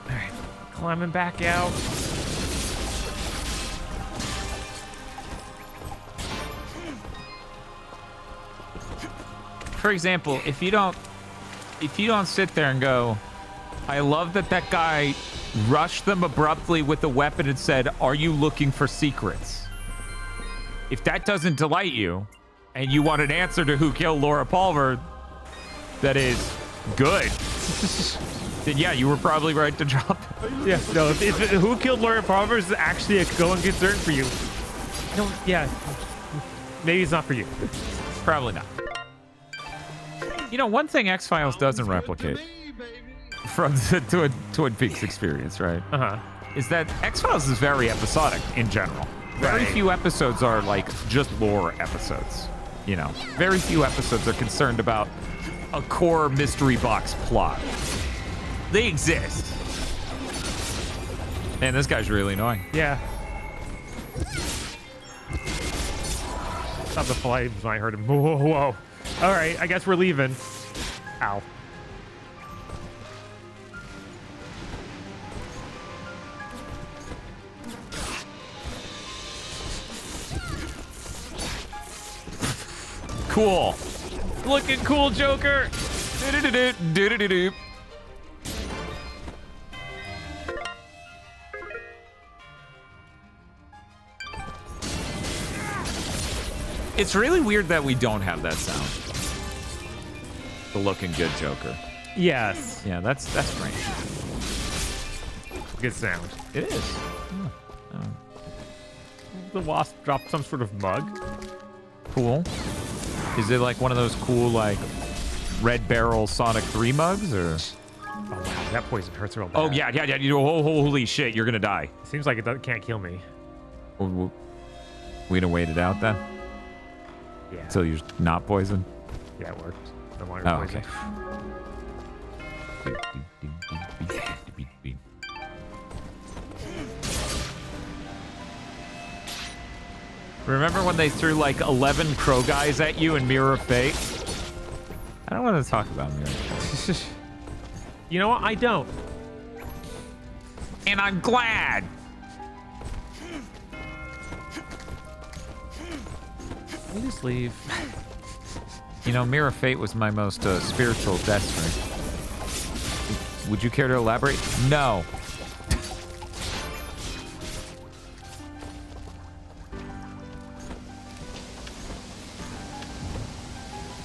All right, climbing back out. For example, if you don't sit there and go, I love that guy rushed them abruptly with a weapon and said, are you looking for secrets? If that doesn't delight you, and you want an answer to who killed Laura Palmer, that is Good. Then yeah, you were probably right to drop it. Yeah, no, if who killed Laura Palmer is actually a going concern for you. No, yeah. Maybe it's not for you. Probably not. You know, one thing X-Files doesn't replicate from the Twin Peaks experience, right? Is that X-Files is very episodic in general. Very few episodes are like just lore episodes. You know, very few episodes are concerned about a core mystery box plot. They exist. Man, this guy's really annoying. Yeah. Thought the flames might hurt him. Whoa, whoa. All right, I guess we're leaving. Ow. Cool. Looking cool, Joker. Do-do-do-do. It's really weird that we don't have that sound. The looking good Joker. Yes. Yeah, that's strange. Good sound. It is. The wasp dropped some sort of mug. Cool. Is it like one of those cool, like, Red Barrel Sonic 3 mugs, or? Oh, wow, that poison hurts real bad. Oh, yeah. You know, holy shit, you're gonna die. Seems like it can't kill me. We gonna wait it out, then? Yeah. Until you're not poisoned? Yeah, it worked. No longer poison. Okay. Remember when they threw like 11 crow guys at you in Mirror of Fate? I don't want to talk about Mirror of Fate. You know what? I don't. And I'm glad. We just leave. You know, Mirror of Fate was my most spiritual Deathstream. Would you care to elaborate? No.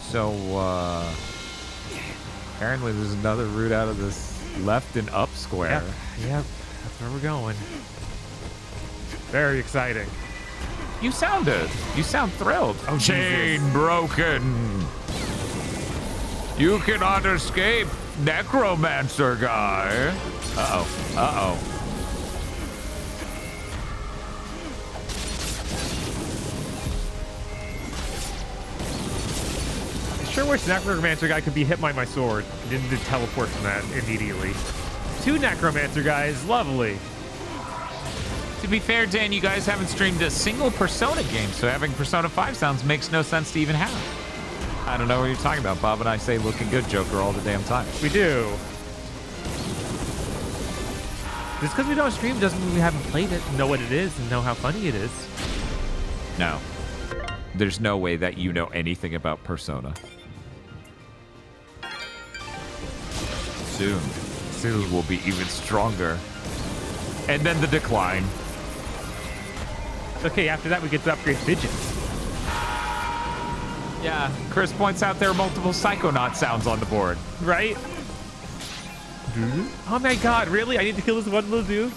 So, apparently there's another route out of this left and up square. Yep, that's where we're going. Very exciting. You sound thrilled. Oh, Chain Jesus. broken. You cannot escape, necromancer guy. Uh-oh. Sure wish Necromancer guy could be hit by my sword. Didn't teleport from that immediately. 2 Necromancer guys, lovely. To be fair, Dan, you guys haven't streamed a single Persona game, so having Persona 5 sounds makes no sense to even have. I don't know what you're talking about. Bob and I say looking good Joker all the damn time. We do. Just because we don't stream doesn't mean we haven't played it, know what it is, and know how funny it is. No. There's no way that you know anything about Persona. Soon. You will be even stronger. And then the decline. Okay, after that we get to upgrade Fidget. Yeah, Chris points out there are multiple Psychonaut sounds on the board. Right? Oh my god, really? I need to kill this one little dude?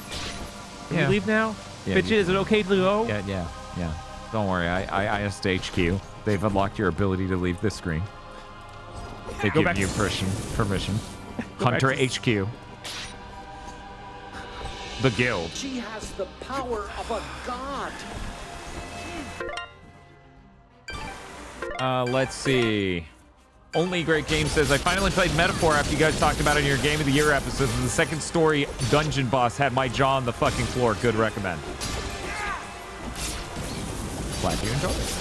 Can we leave now? Yeah, Fidget, is it okay to go? Yeah. Don't worry, I asked HQ. They've unlocked your ability to leave this screen. They've given you permission. Hunter HQ. The guild. She has the power of a god. Let's see. Only Great Game says, I finally played Metaphor after you guys talked about it in your Game of the Year episodes, and the second story dungeon boss had my jaw on the fucking floor. Good recommend. Glad you enjoyed it.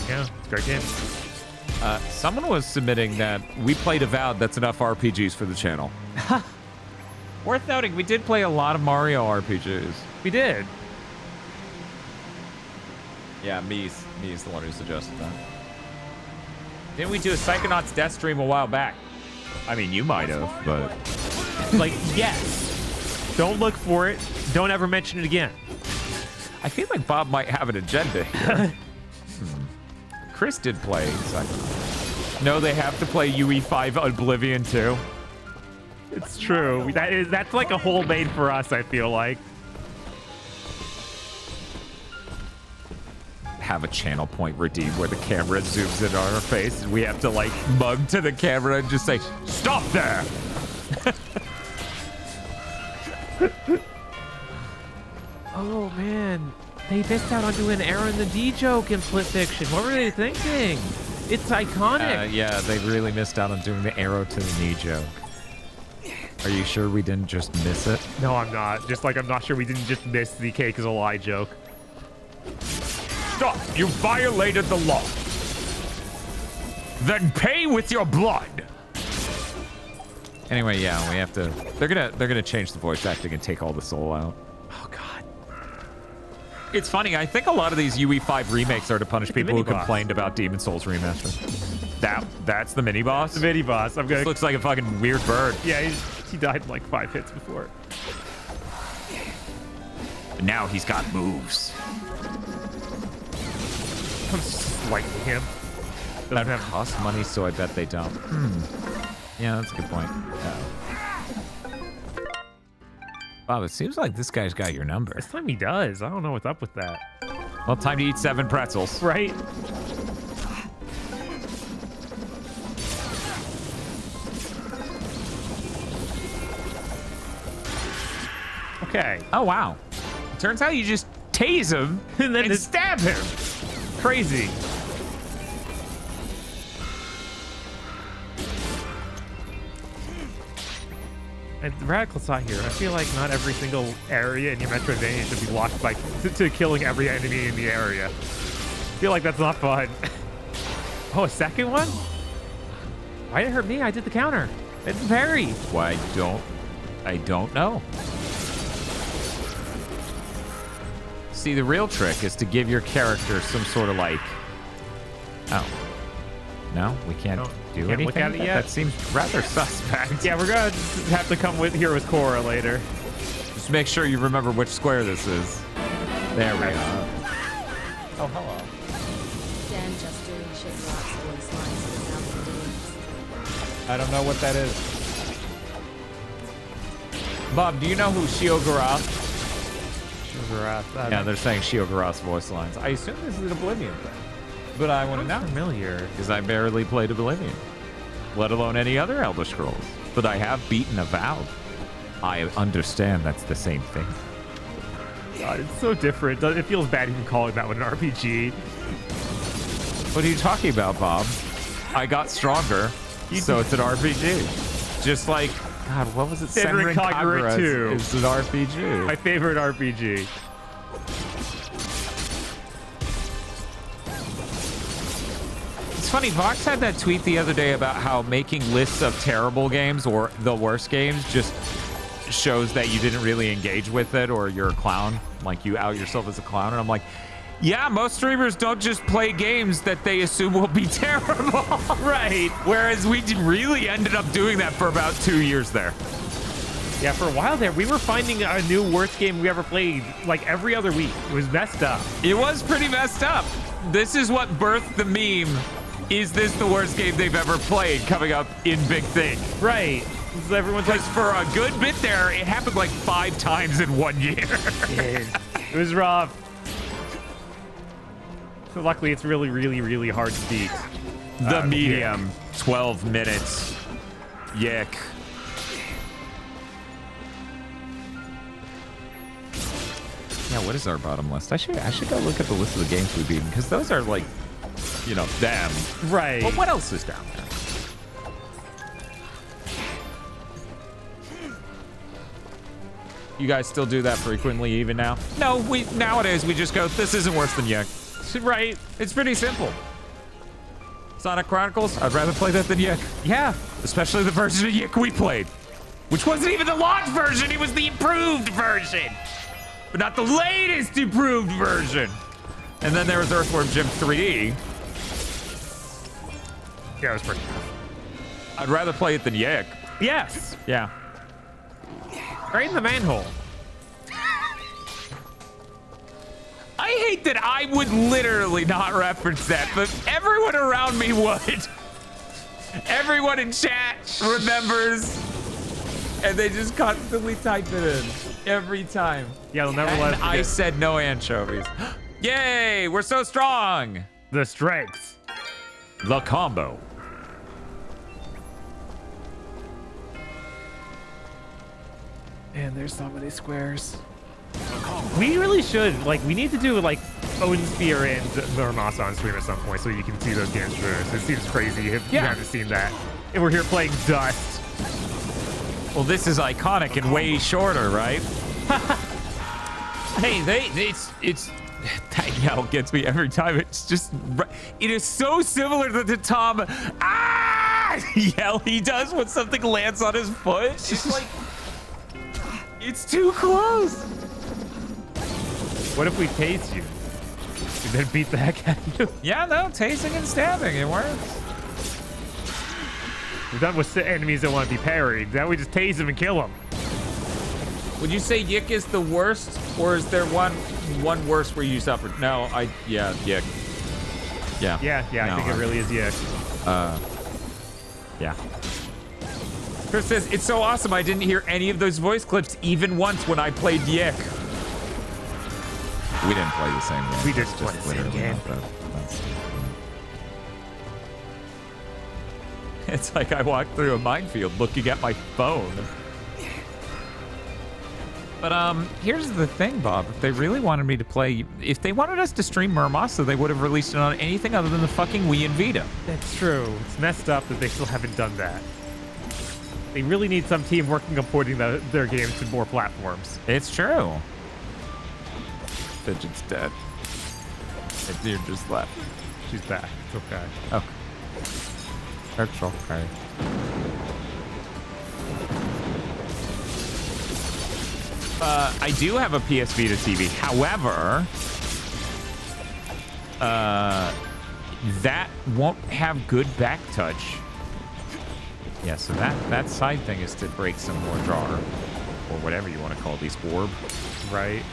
Yeah, it's a great game. Someone was submitting that we played Avowed. That's enough RPGs for the channel. Worth noting, we did play a lot of Mario RPGs. We did. Yeah, Me's the one who suggested that. Didn't we do a Psychonauts Death stream a while back? I mean, you might have, but... Like, yes. Don't look for it. Don't ever mention it again. I feel like Bob might have an agenda here. Chris did play Psychonauts. No, they have to play UE5 Oblivion too. It's true. That's like a hole made for us, I feel like. Have a channel point redeem where the camera zooms in on our face and we have to like mug to the camera and just say, stop there! Oh man, they missed out on doing Arrow in the D joke in Split Fiction. What were they thinking? It's iconic. Yeah, they really missed out on doing the arrow to the knee joke. Are you sure we didn't just miss it? No, I'm not. Just like I'm not sure we didn't just miss the cake is a lie joke. Stop! You violated the law. Then pay with your blood. Anyway, yeah, we have to. They're gonna change the voice acting and take all the soul out. Oh god. It's funny. I think a lot of these UE5 remakes are to punish people who complained about Demon Souls remaster. That's the mini boss. The mini boss. I'm gonna. This looks like a fucking weird bird. Yeah, he died in like 5 hits before. And now he's got moves. I'm just lightning him. That cost money, so I bet they don't. Yeah, that's a good point. Bob, it seems like this guy's got your number. This time he does. I don't know what's up with that. Well, time to eat 7 pretzels. Right? Okay. Oh, wow. Turns out you just tase him and then stab him. Crazy. And the radical thought here, I feel like not every single area in your Metroidvania should be locked by to killing every enemy in the area. I feel like that's not fun. Oh, a second one? Why did it hurt me? I did the counter. It's Furry. Why I don't know. See, the real trick is to give your character some sort of like... Oh. No? We can't do anything? Look at it yet? That seems rather suspect. Yeah, we're gonna have to come here with Cora later. Just make sure you remember which square this is. There we are. Oh, hello. Dan just doing shit rocks voice lines without the I don't know what that is. Bob, do you know who Shiogarath? Yeah, they're saying Shiogarath's voice lines. I assume this is an Oblivion thing. But I want to know. Familiar. Because I barely played Oblivion. Let alone any other Elder Scrolls. But I have beaten Avowed. I understand that's the same thing. God, it's so different. It feels bad even calling that one an RPG. What are you talking about, Bob? I got stronger, so it's an RPG. Just like, God, what was it? Favorite Kagura 2. It's an RPG. My favorite RPG. It's funny, Vox had that tweet the other day about how making lists of terrible games or the worst games just shows that you didn't really engage with it or you're a clown. Like, you out yourself as a clown. And I'm like, yeah, most streamers don't just play games that they assume will be terrible. Right. Whereas we really ended up doing that for about 2 years there. Yeah, for a while there, we were finding a new worst game we ever played like every other week. It was messed up. It was pretty messed up. This is what birthed the meme. Is this the worst game they've ever played coming up in Big Thing? Right. So everyone's like, for a good bit there, it happened like 5 times in 1 year. It was rough. So luckily, it's really, really, really hard to beat. The medium, 12 minutes. Yick. Yeah, what is our bottom list? I should go look at the list of the games we've beaten, because those are like, you know, them. Right. But what else is down there? You guys still do that frequently even now? No, nowadays we just go, this isn't worse than Yick. Right. It's pretty simple. Sonic Chronicles, I'd rather play that than Yick. Yeah, especially the version of Yick we played, which wasn't even the launch version, it was the improved version. But not the latest improved version. And then there was Earthworm Jim 3D. Yeah, it was pretty tough. I'd rather play it than Yick. Yes. Yeah. Right in the manhole. I hate that I would literally not reference that, but everyone around me would. Everyone in chat remembers, and they just constantly type it in every time. Yeah, they'll never let us I forget. said no anchovies. Yay, we're so strong. The strength. The combo. And there's so many squares. We really should, like, we need to do, like, Odin Sphere and Muramasa on stream at some point so you can see those games first. It seems crazy if you haven't seen that. And we're here playing Dust. Well, this is iconic and way shorter, right? Hey, it's that yell gets me every time. It's just, it is so similar to the Tom yell he does when something lands on his foot. It's like, it's too close. What if we tase you? And then beat the heck out of you? Yeah, no, tasing and stabbing, it works. We're done with enemies that want to be parried. Now we just tase them and kill them. Would you say Yik is the worst, or is there one worse where you suffered? No, yeah, Yik. Yeah. Yeah, I think it really is Yik. Yeah. Chris says, it's so awesome I didn't hear any of those voice clips even once when I played Yik. We didn't play the same game. We did play the same game. It's like I walked through a minefield looking at my phone. But here's the thing, Bob. If they really wanted me to play, if they wanted us to stream Muramasa, they would have released it on anything other than the fucking Wii and Vita. That's true. It's messed up that they still haven't done that. They really need some team working on porting their games to more platforms. It's true. Fidget's dead. The dude just left. She's back. It's okay. Okay. It's okay. I do have a PS Vita TV. However, that won't have good back touch. Yeah, so that side thing is to break some more jar, or whatever you want to call these orb. Right.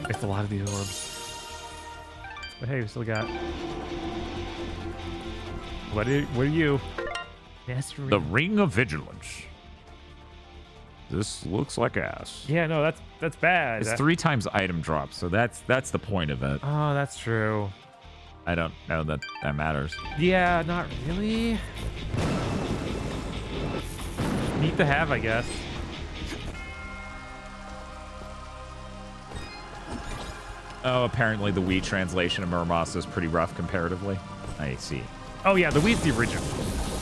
It's a lot of these orbs. But hey, we still got... What are you? Deathstream. The Ring of Vigilance. This looks like ass. Yeah, no, that's bad. It's 3 times item drop, so that's the point of it. Oh, that's true. I don't know that matters. Yeah, not really. Neat to have, I guess. Oh, apparently the Wii translation of Muramasa is pretty rough comparatively. I see. Oh yeah, the Wii's the original.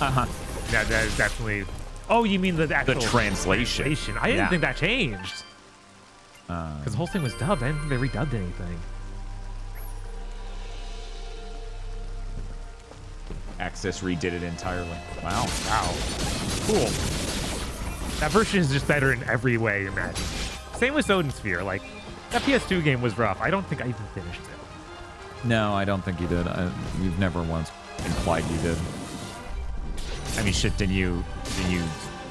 Uh-huh. That is definitely... Oh, you mean the actual... The translation. I didn't think that changed. Because the whole thing was dubbed. I didn't think they redubbed anything. Access redid it entirely. Wow. Wow. Cool. That version is just better in every way imagined. Same with Odin Sphere. Like, that PS2 game was rough. I don't think I even finished it. No, I don't think you did. You've never once implied you did. I mean, shit, didn't you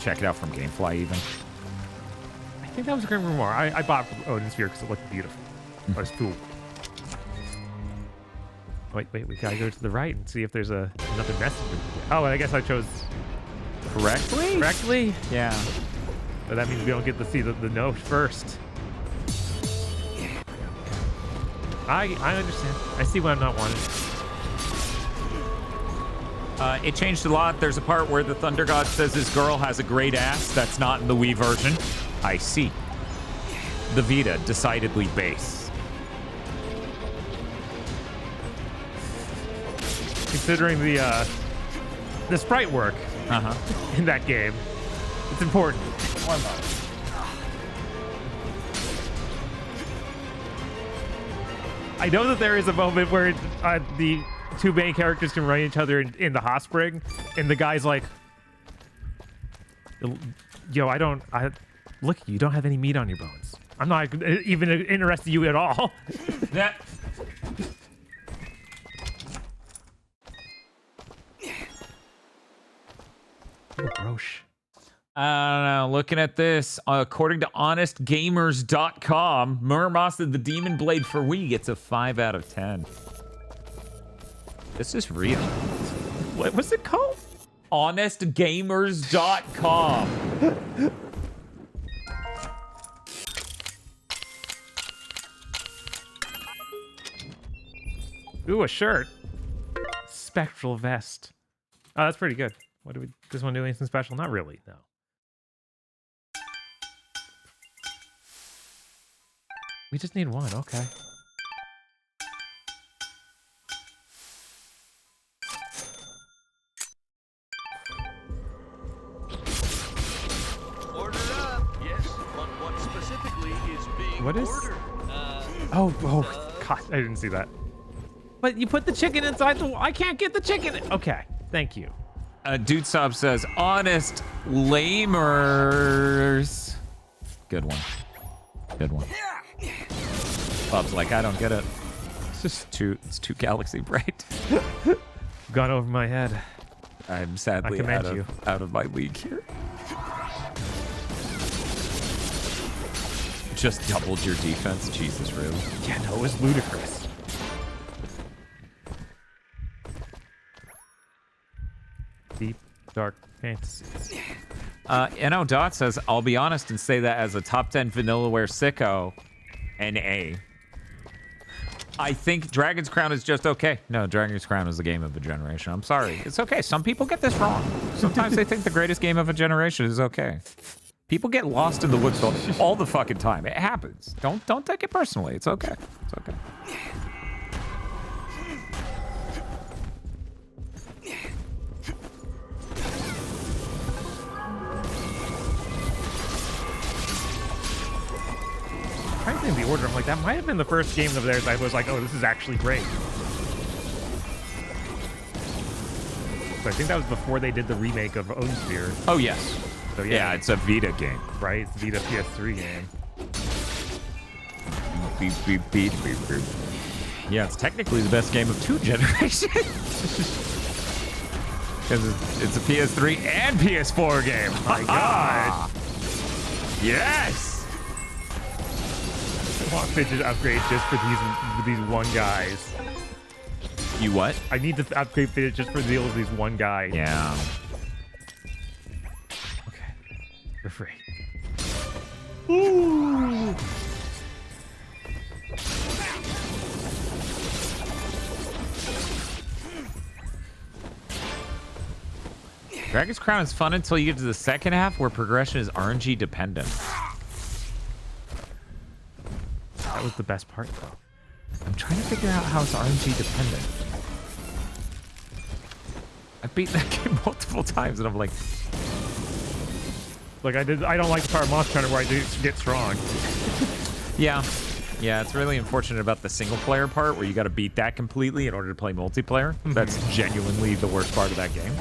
check it out from GameFly even? I think that was a Grim Grimoire. I bought Odin Sphere because it looked beautiful. It was cool. Wait, we gotta go to the right and see if there's another message. Oh, I guess I chose correctly? Correctly? Yeah. But that means we don't get to see the note first. I understand. I see why I'm not wanted. It changed a lot. There's a part where the Thunder God says his girl has a great ass. That's not in the Wii version. I see. The Vita, decidedly base. Considering the sprite work in that game, it's important. I know that there is a moment where the two main characters can run each other in the hot spring, and the guy's like, "Yo, look, you don't have any meat on your bones. I'm not even interested in you at all." That. Oh, Roche. I don't know. Looking at this, according to honestgamers.com, Muramasa the Demon Blade for Wii gets a 5 out of 10. This is real. What's it called? honestgamers.com. Ooh, a shirt. Spectral vest. Oh, that's pretty good. What do we? Does one do anything special? Not really. No. We just need one. Okay. Order up. Yes, but what specifically is being What is? ordered? Oh, God, I didn't see that. But you put the chicken inside the. I can't get the chicken. Okay, thank you. Dude Sob says, honest lamers. Good one. Good one. Bob's like, I don't get it. It's too galaxy bright. Gone over my head. I'm sadly out of my league here. Just doubled your defense. Jesus, really? Yeah, no, it was ludicrous. Deep, dark fantasies. NO Dot says, I'll be honest and say that as a top 10 Vanillaware sicko, NA. I think Dragon's Crown is just okay. No, Dragon's Crown is the game of a generation. I'm sorry. It's okay. Some people get this wrong. Sometimes they think the greatest game of a generation is okay. People get lost in the woods all the fucking time. It happens. Don't take it personally. It's okay. It's okay. I'm trying to think of the order. I'm like, that might have been the first game of theirs I was like, oh, this is actually great. So I think that was before they did the remake of Own Sphere. Oh, yes. So, yeah, it's a Vita game. Right? It's a Vita PS3 game. Beep, beep, beep, beep, beep. Yeah, it's technically the best game of 2 generations. Because it's a PS3 and PS4 game. My God. Yes! I want Fidget to upgrade just for these one guys. You what? I need to upgrade Fidget just for the deal with these one guys. Yeah. Okay. You're free. Ooh. Dragon's Crown is fun until you get to the second half where progression is RNG dependent. That was the best part, though. I'm trying to figure out how it's RNG dependent. I've beaten that game multiple times, and I'm like... Like, I don't like the part of Monster Hunter where I do get strong. Yeah. Yeah, it's really unfortunate about the single-player part where you got to beat that completely in order to play multiplayer. That's genuinely the worst part of that game.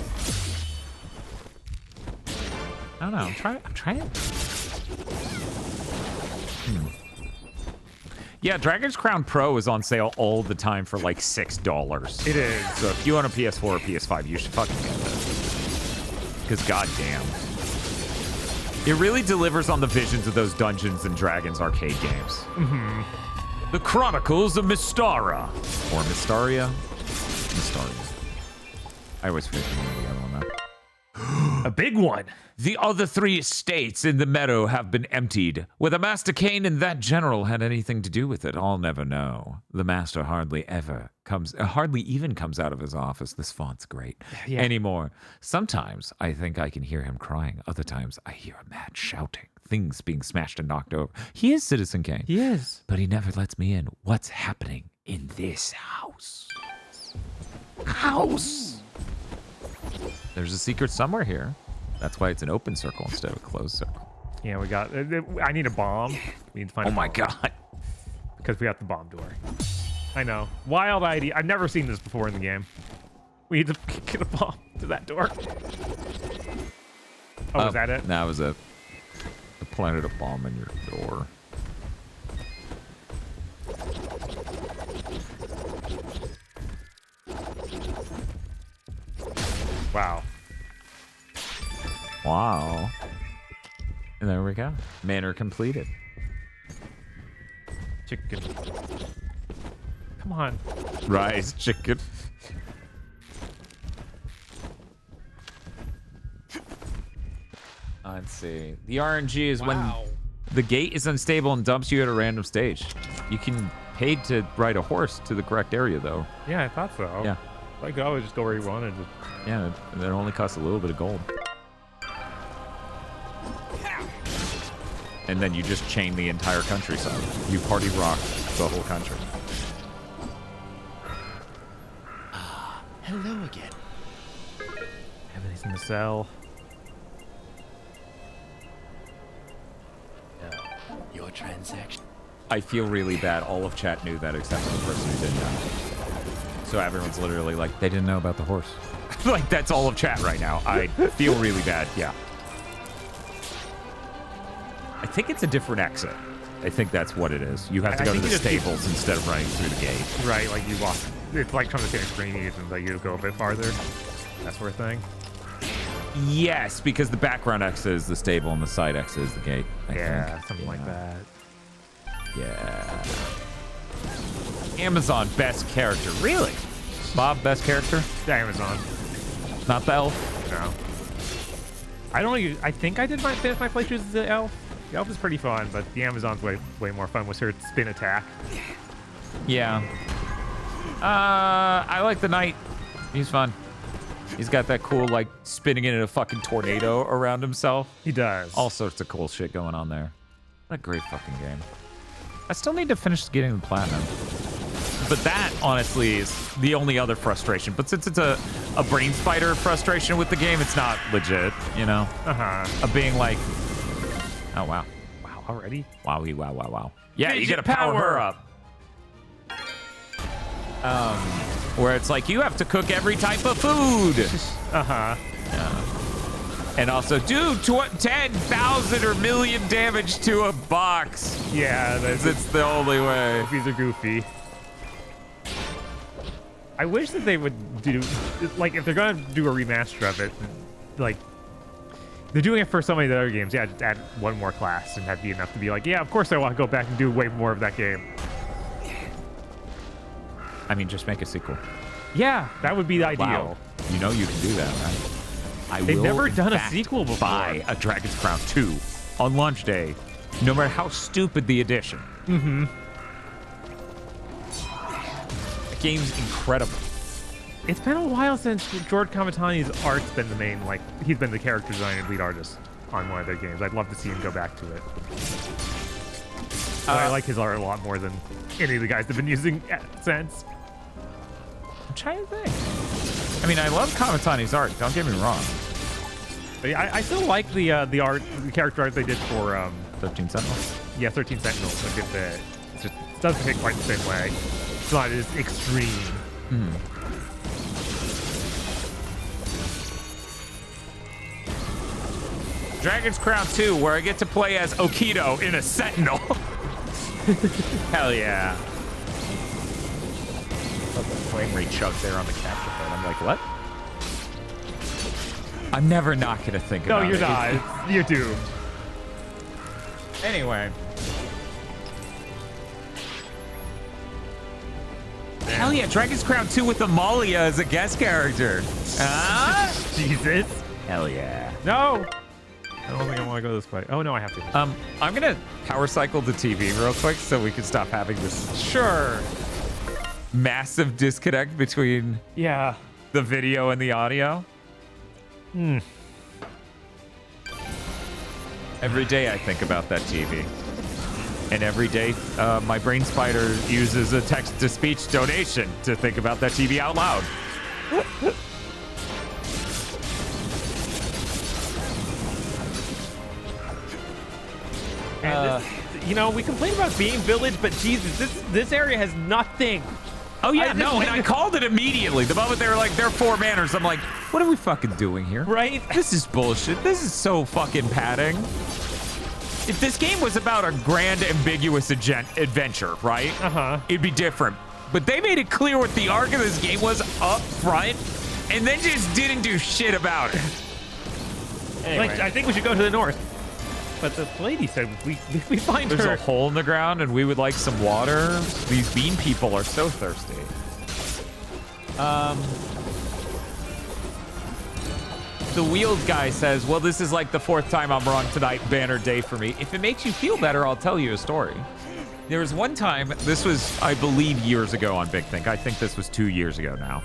I don't know. I'm trying. Yeah, Dragon's Crown Pro is on sale all the time for like $6. It is. So if you own a PS4 or PS5, you should fucking get this. Because goddamn. It really delivers on the visions of those Dungeons and Dragons arcade games. Mm-hmm. The Chronicles of Mystara. Or Mystaria. Mystaria. I always forget the name of the other one, though. A big one. The other 3 estates in the meadow have been emptied. Whether Master Kane and that general had anything to do with it, I'll never know. The master hardly even comes out of his office. This font's great. Yeah. Anymore. Sometimes I think I can hear him crying. Other times I hear a man shouting. Things being smashed and knocked over. He is Citizen Kane. He is. But he never lets me in. What's happening in this house? There's a secret somewhere here. That's why it's an open circle instead of a closed circle. Yeah, we got... I need a bomb. We need to find Oh my god. Because we got the bomb door. I know. Wild idea. I've never seen this before in the game. We need to get a bomb to that door. Oh, is that it? That was a planted a bomb in your door. Wow. Wow. And there we go. Manor completed. Chicken. Come on. Rise, chicken. Let's see. The RNG is when the gate is unstable and dumps you at a random stage. You can pay to ride a horse to the correct area, though. Yeah, I thought so. Yeah. I could always just go where you wanted. Yeah, and it only costs a little bit of gold. And then you just chain the entire countryside. You party rock the whole country. Hello again. Everything's in the cell. Your transaction. I feel really bad. All of chat knew that except for the person who didn't know. So everyone's literally like, they didn't know about the horse. Like, that's all of chat right now. I feel really bad. Yeah. I think it's a different exit. I think that's what it is. You have to go to the stables instead of running through the gate. Right, like you walk. It's like from the same screen, and like you go a bit farther. That sort of thing. Yes, because the background exit is the stable and the side exit is the gate. I think. Something like that. Yeah. Amazon best character. Really? Bob best character? Yeah, Amazon. Not the elf? No. I think I did finish my playthroughs as the elf. The elf is pretty fun, but the Amazon's way more fun with her spin attack. Yeah. I like the knight. He's fun. He's got that cool, like, spinning in a fucking tornado around himself. He does. All sorts of cool shit going on there. What a great fucking game. I still need to finish getting the platinum. But that, honestly, is the only other frustration. But since it's a brain spider frustration with the game, it's not legit, you know? Of being like, oh, wow. Wow, already? Wowie, wow, wow, wow. Yeah, you Fidget gotta power her up. Where it's like, you have to cook every type of food. Yeah. And also do 10,000 or million damage to a box. Yeah, it's the only way. These are goofy. I wish that they would do, like, if they're gonna do a remaster of it, like, they're doing it for so many other games. Yeah, just add one more class, and that'd be enough to be like, yeah, of course I want to go back and do way more of that game. I mean, just make a sequel. Yeah, that would be the ideal. Wow. You know you can do that, right? They've never done a sequel before. Buy a Dragon's Crown 2 on launch day, no matter how stupid the edition. Mm-hmm. The game's incredible. It's been a while since George Kamatani's art's been the main, like, he's been the character designer and lead artist on one of their games. I'd love to see him go back to it. But I like his art a lot more than any of the guys that have been using it since. I'm trying to think. I mean, I love Kamatani's art. Don't get me wrong. But yeah, I still like the art, the character art they did for 13 Sentinels. Yeah, 13 Sentinels. A good bit. It doesn't hit quite the same way. It's not as extreme. Dragon's Crown 2, where I get to play as Okido in a Sentinel. Hell yeah. Love the flame rate chug there on the capture card. I'm like, what? I'm never not going to think about it. No, you're not. You're doomed. Anyway. Hell yeah, Dragon's Crown 2 with Amalia as a guest character. Jesus. Hell yeah. No. I don't think I want to go this way. Oh, no, I have to. I'm going to power cycle the TV real quick so we can stop having this massive disconnect between the video and the audio. Every day I think about that TV. And every day my brain spider uses a text-to-speech donation to think about that TV out loud. And this, you know, we complain about being village, but Jesus, this area has nothing. Oh yeah, and I called it immediately. The moment they were like, they're 4 manors, I'm like, what are we fucking doing here? Right? This is bullshit. This is so fucking padding. If this game was about a grand, ambiguous adventure, right? It'd be different. But they made it clear what the arc of this game was up front, and then just didn't do shit about it. Anyway. Like, I think we should go to the north. But the lady said we find There's her. a hole in the ground and we would like some water. These bean people are so thirsty. The wheeled guy says, well, this is like the 4th time I'm wrong tonight, banner day for me. If it makes you feel better, I'll tell you a story. There was one time, this was, I believe, years ago on Big Think. I think this was 2 years ago now,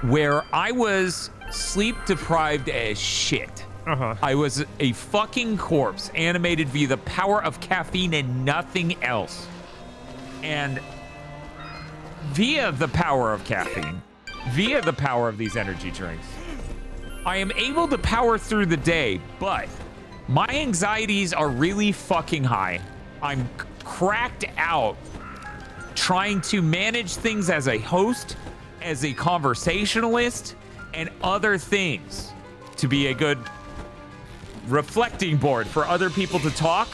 where I was sleep deprived as shit. I was a fucking corpse, animated via the power of caffeine and nothing else. And via the power of caffeine, via the power of these energy drinks, I am able to power through the day, but my anxieties are really fucking high. I'm cracked out trying to manage things as a host, as a conversationalist, and other things to be a good reflecting board for other people to talk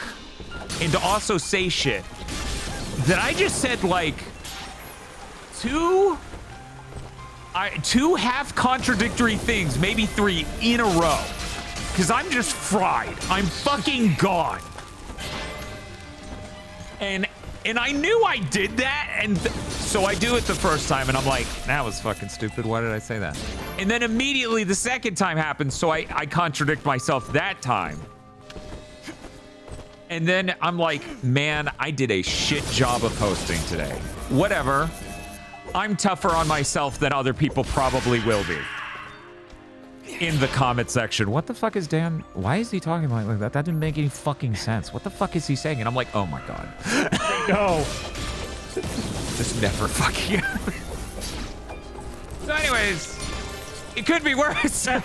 and to also say shit that I just said like two half contradictory things, maybe 3 in a row, because I'm just fried. I'm fucking gone. And I knew I did that, and so I do it the first time, and I'm like, that was fucking stupid. Why did I say that? And then immediately the second time happens, so I contradict myself that time. And then I'm like, man, I did a shit job of hosting today. Whatever. I'm tougher on myself than other people probably will be. In the comment section. What the fuck is Dan? Why is he talking like that? That didn't make any fucking sense. What the fuck is he saying? And I'm like, oh my god. No. This never fucking happens. So anyways, it could be worse. It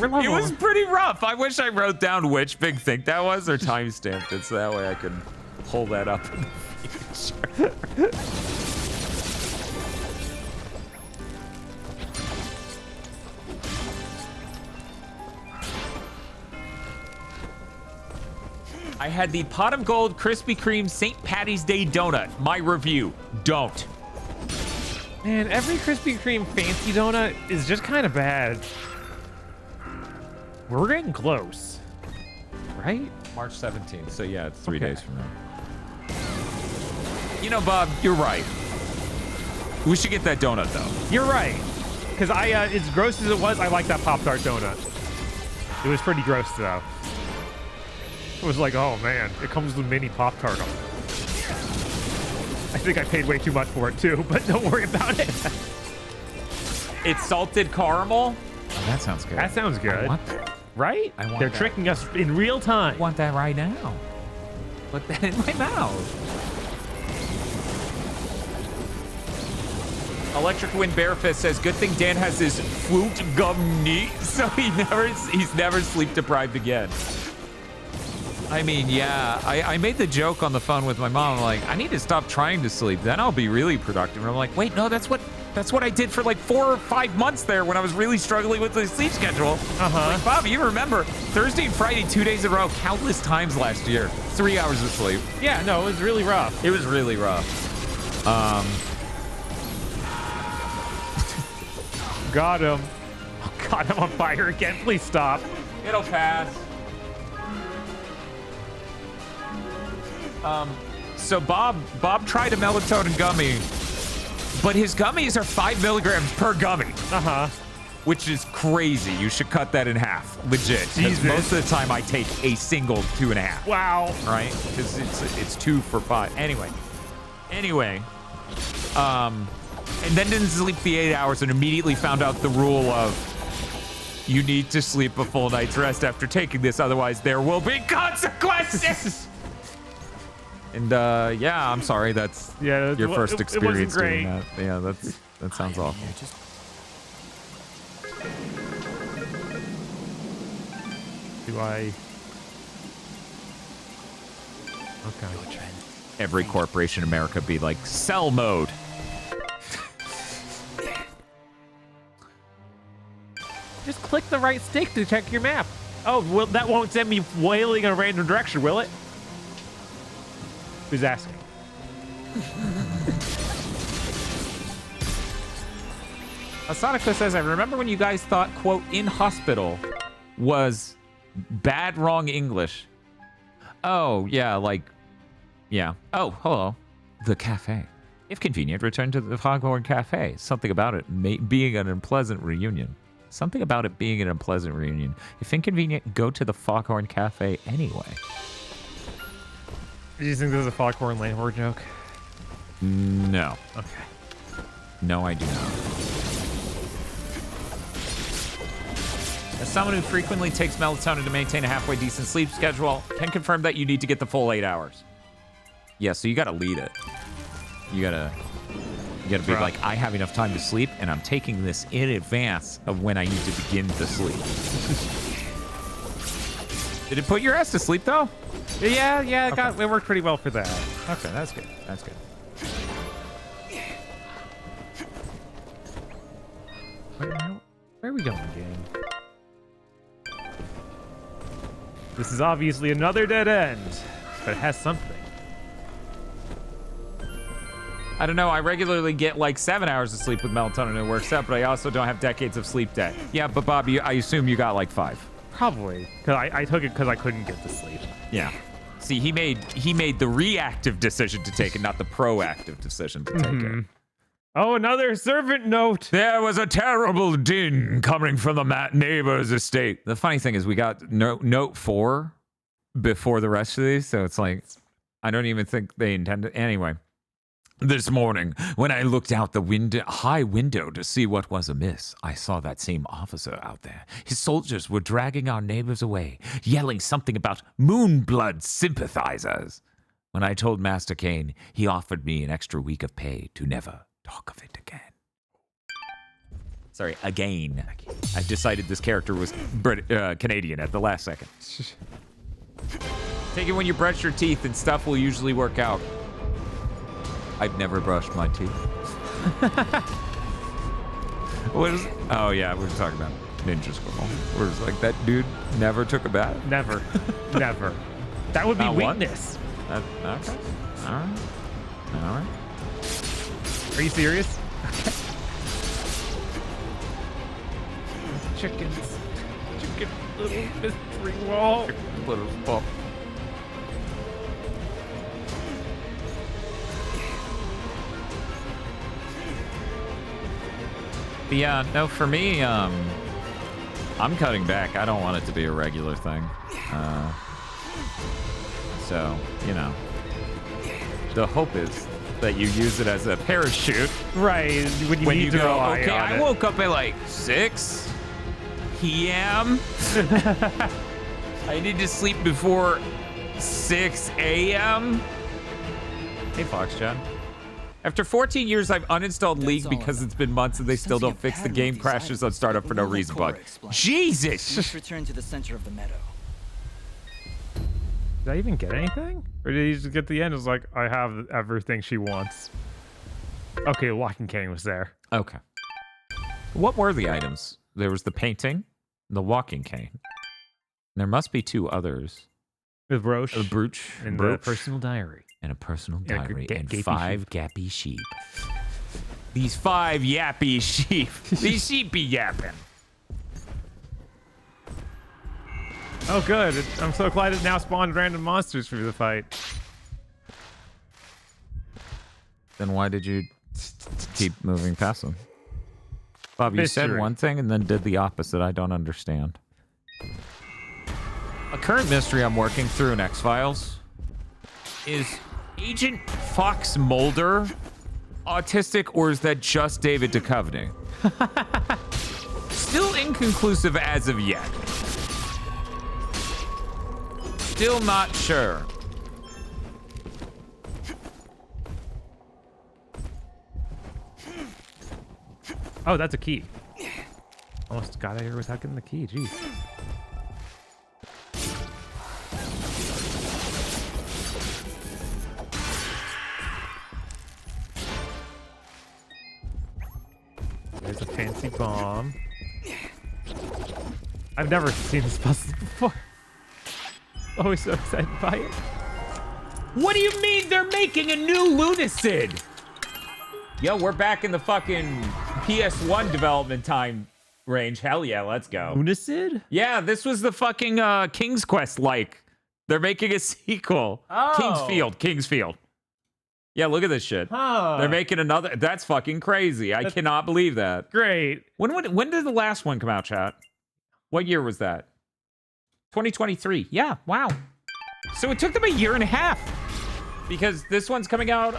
was pretty rough. I wish I wrote down which Big Think that was or timestamped it so that way I could pull that up in the future. I had the pot of gold Krispy Kreme St. Patty's Day donut. My review. Don't. Man, every Krispy Kreme fancy donut is just kind of bad. We're getting close, right? March 17th. So yeah, it's 3 days from now. You know, Bob, you're right. We should get that donut though. You're right. Because as gross as it was, I like that Pop-Tart donut. It was pretty gross though. It was like, oh man, it comes with mini Pop-Tart on it. I think I paid way too much for it too, but don't worry about it. It's salted caramel. Oh, that sounds good. That sounds good. I want that. Right? I want They're that. tricking us in real time. I want that right now. Put that in my mouth. Electric Wind Barefist says, good thing Dan has his flute gum knee, so he's never sleep deprived again. I mean, yeah, I made the joke on the phone with my mom. I'm like, I need to stop trying to sleep. Then I'll be really productive. And I'm like, wait, no, that's what I did for like 4 or 5 months there when I was really struggling with the sleep schedule. Like, Bob, you remember Thursday and Friday, 2 days in a row, countless times last year, 3 hours of sleep. Yeah, no, it was really rough. It was really rough. Got him. Oh God, I'm on fire again. Please stop. It'll pass. So Bob tried a melatonin gummy, but his gummies are 5 milligrams per gummy. Which is crazy. You should cut that in half. Legit. Because most of the time I take a single 2.5. Wow. Right? Because it's 2 for 5. Anyway. And then didn't sleep the 8 hours and immediately found out the rule of you need to sleep a full night's rest after taking this, otherwise there will be consequences. And yeah, I'm sorry. That's your first experience doing that. Yeah, that sounds awful. Do I? Okay. Every corporation in America be like sell mode. Just click the right stick to check your map. Oh, well, that won't send me wailing in a random direction, will it? Who's asking? Asonica says, I remember when you guys thought, quote, in hospital was Bad wrong English. Oh, yeah, like, yeah. Oh, hello. The cafe. If convenient, return to the Foghorn Cafe. Something about it being an unpleasant reunion. Something about it being an unpleasant reunion. If inconvenient, go to the Foghorn Cafe anyway. Do you think this is a Foghorn Landlord joke? No. Okay. No, I do not. As someone who frequently takes melatonin to maintain a halfway decent sleep schedule, can confirm that you need to get the full 8 hours. Yeah, so you gotta lead it. You gotta be like, I have enough time to sleep, and I'm taking this in advance of when I need to begin to sleep. Did it put your ass to sleep, though? Yeah, Okay. it worked pretty well for that. Okay, that's good. That's good. Where are we going, gang? This is obviously another dead end, but it has something. I don't know. I regularly get like 7 hours of sleep with melatonin and it works out, but I also don't have decades of sleep debt. Yeah, but Bob, I assume you got like 5. Probably, because I took it because I couldn't get to sleep. Yeah. See, he made the reactive decision to take it, not the proactive decision to take it. Oh, another servant note. There was a terrible din coming from the neighbor's estate. The funny thing is we got note 4 before the rest of these, so it's like, I don't even think they intended. Anyway, this morning, when I looked out the high window to see what was amiss, I saw that same officer out there. His soldiers were dragging our neighbors away, yelling something about Moonblood sympathizers. When I told Master Kane, he offered me an extra week of pay to never talk of it again. Sorry, again. I decided this character was Canadian at the last second. Take it when you brush your teeth and stuff will usually work out. I've never brushed my teeth. What is? Oh yeah, we were talking about Ninja Scroll. We're just like, that dude never took a bath? Never. Never. That would be Not weakness. Okay. All right. All right. Are you serious? Chickens. Chicken little mystery wall. Little pop. Yeah, no, for me, I'm cutting back. I don't want it to be a regular thing. So, you know, the hope is that you use it as a parachute. Right, when you need to go, rely okay, on I it. woke up at like 6 p.m. I need to sleep before 6 a.m. Hey, Foxchat. After 14 years, I've uninstalled League because it's been months and they still don't fix the game crashes on startup for no reason. But Jesus! Let's return to the center of the meadow. Did I even get anything? Or did he just get to the end? It was like, I have everything she wants. Okay, Walking Cane was there. Okay. What were the items? There was the painting, the walking cane. There must be 2 others. The brooch. A brooch. And the personal diary. And a personal Yeah, diary. And gapy 5 gappy sheep. These 5 yappy sheep. These sheep be yapping. Oh, good. I'm so glad it now spawned random monsters for the fight. Then why did you keep moving past them? Bob, you said Mystery. one thing and then did the opposite. I don't understand. A current mystery I'm working through in X-Files is Agent Fox Mulder autistic, or is that just David Duchovny? Still inconclusive as of yet. Still not sure. Oh, that's a key. Almost got out here without getting the key. Jeez. There's a fancy bomb. I've never seen this puzzle before. Always so excited by it. What do you mean they're making a new Lunacid? Yo, we're back in the fucking PS1 development time range. Hell yeah, let's go. Unicid? Yeah, this was the fucking King's Quest like. They're making a sequel. Oh. Kingsfield. Yeah, look at this shit. Huh. They're making another. That's fucking crazy. I cannot believe that. Great. When did the last one come out, chat? What year was that? 2023. Yeah, wow. So it took them a year and a half. Because this one's coming out,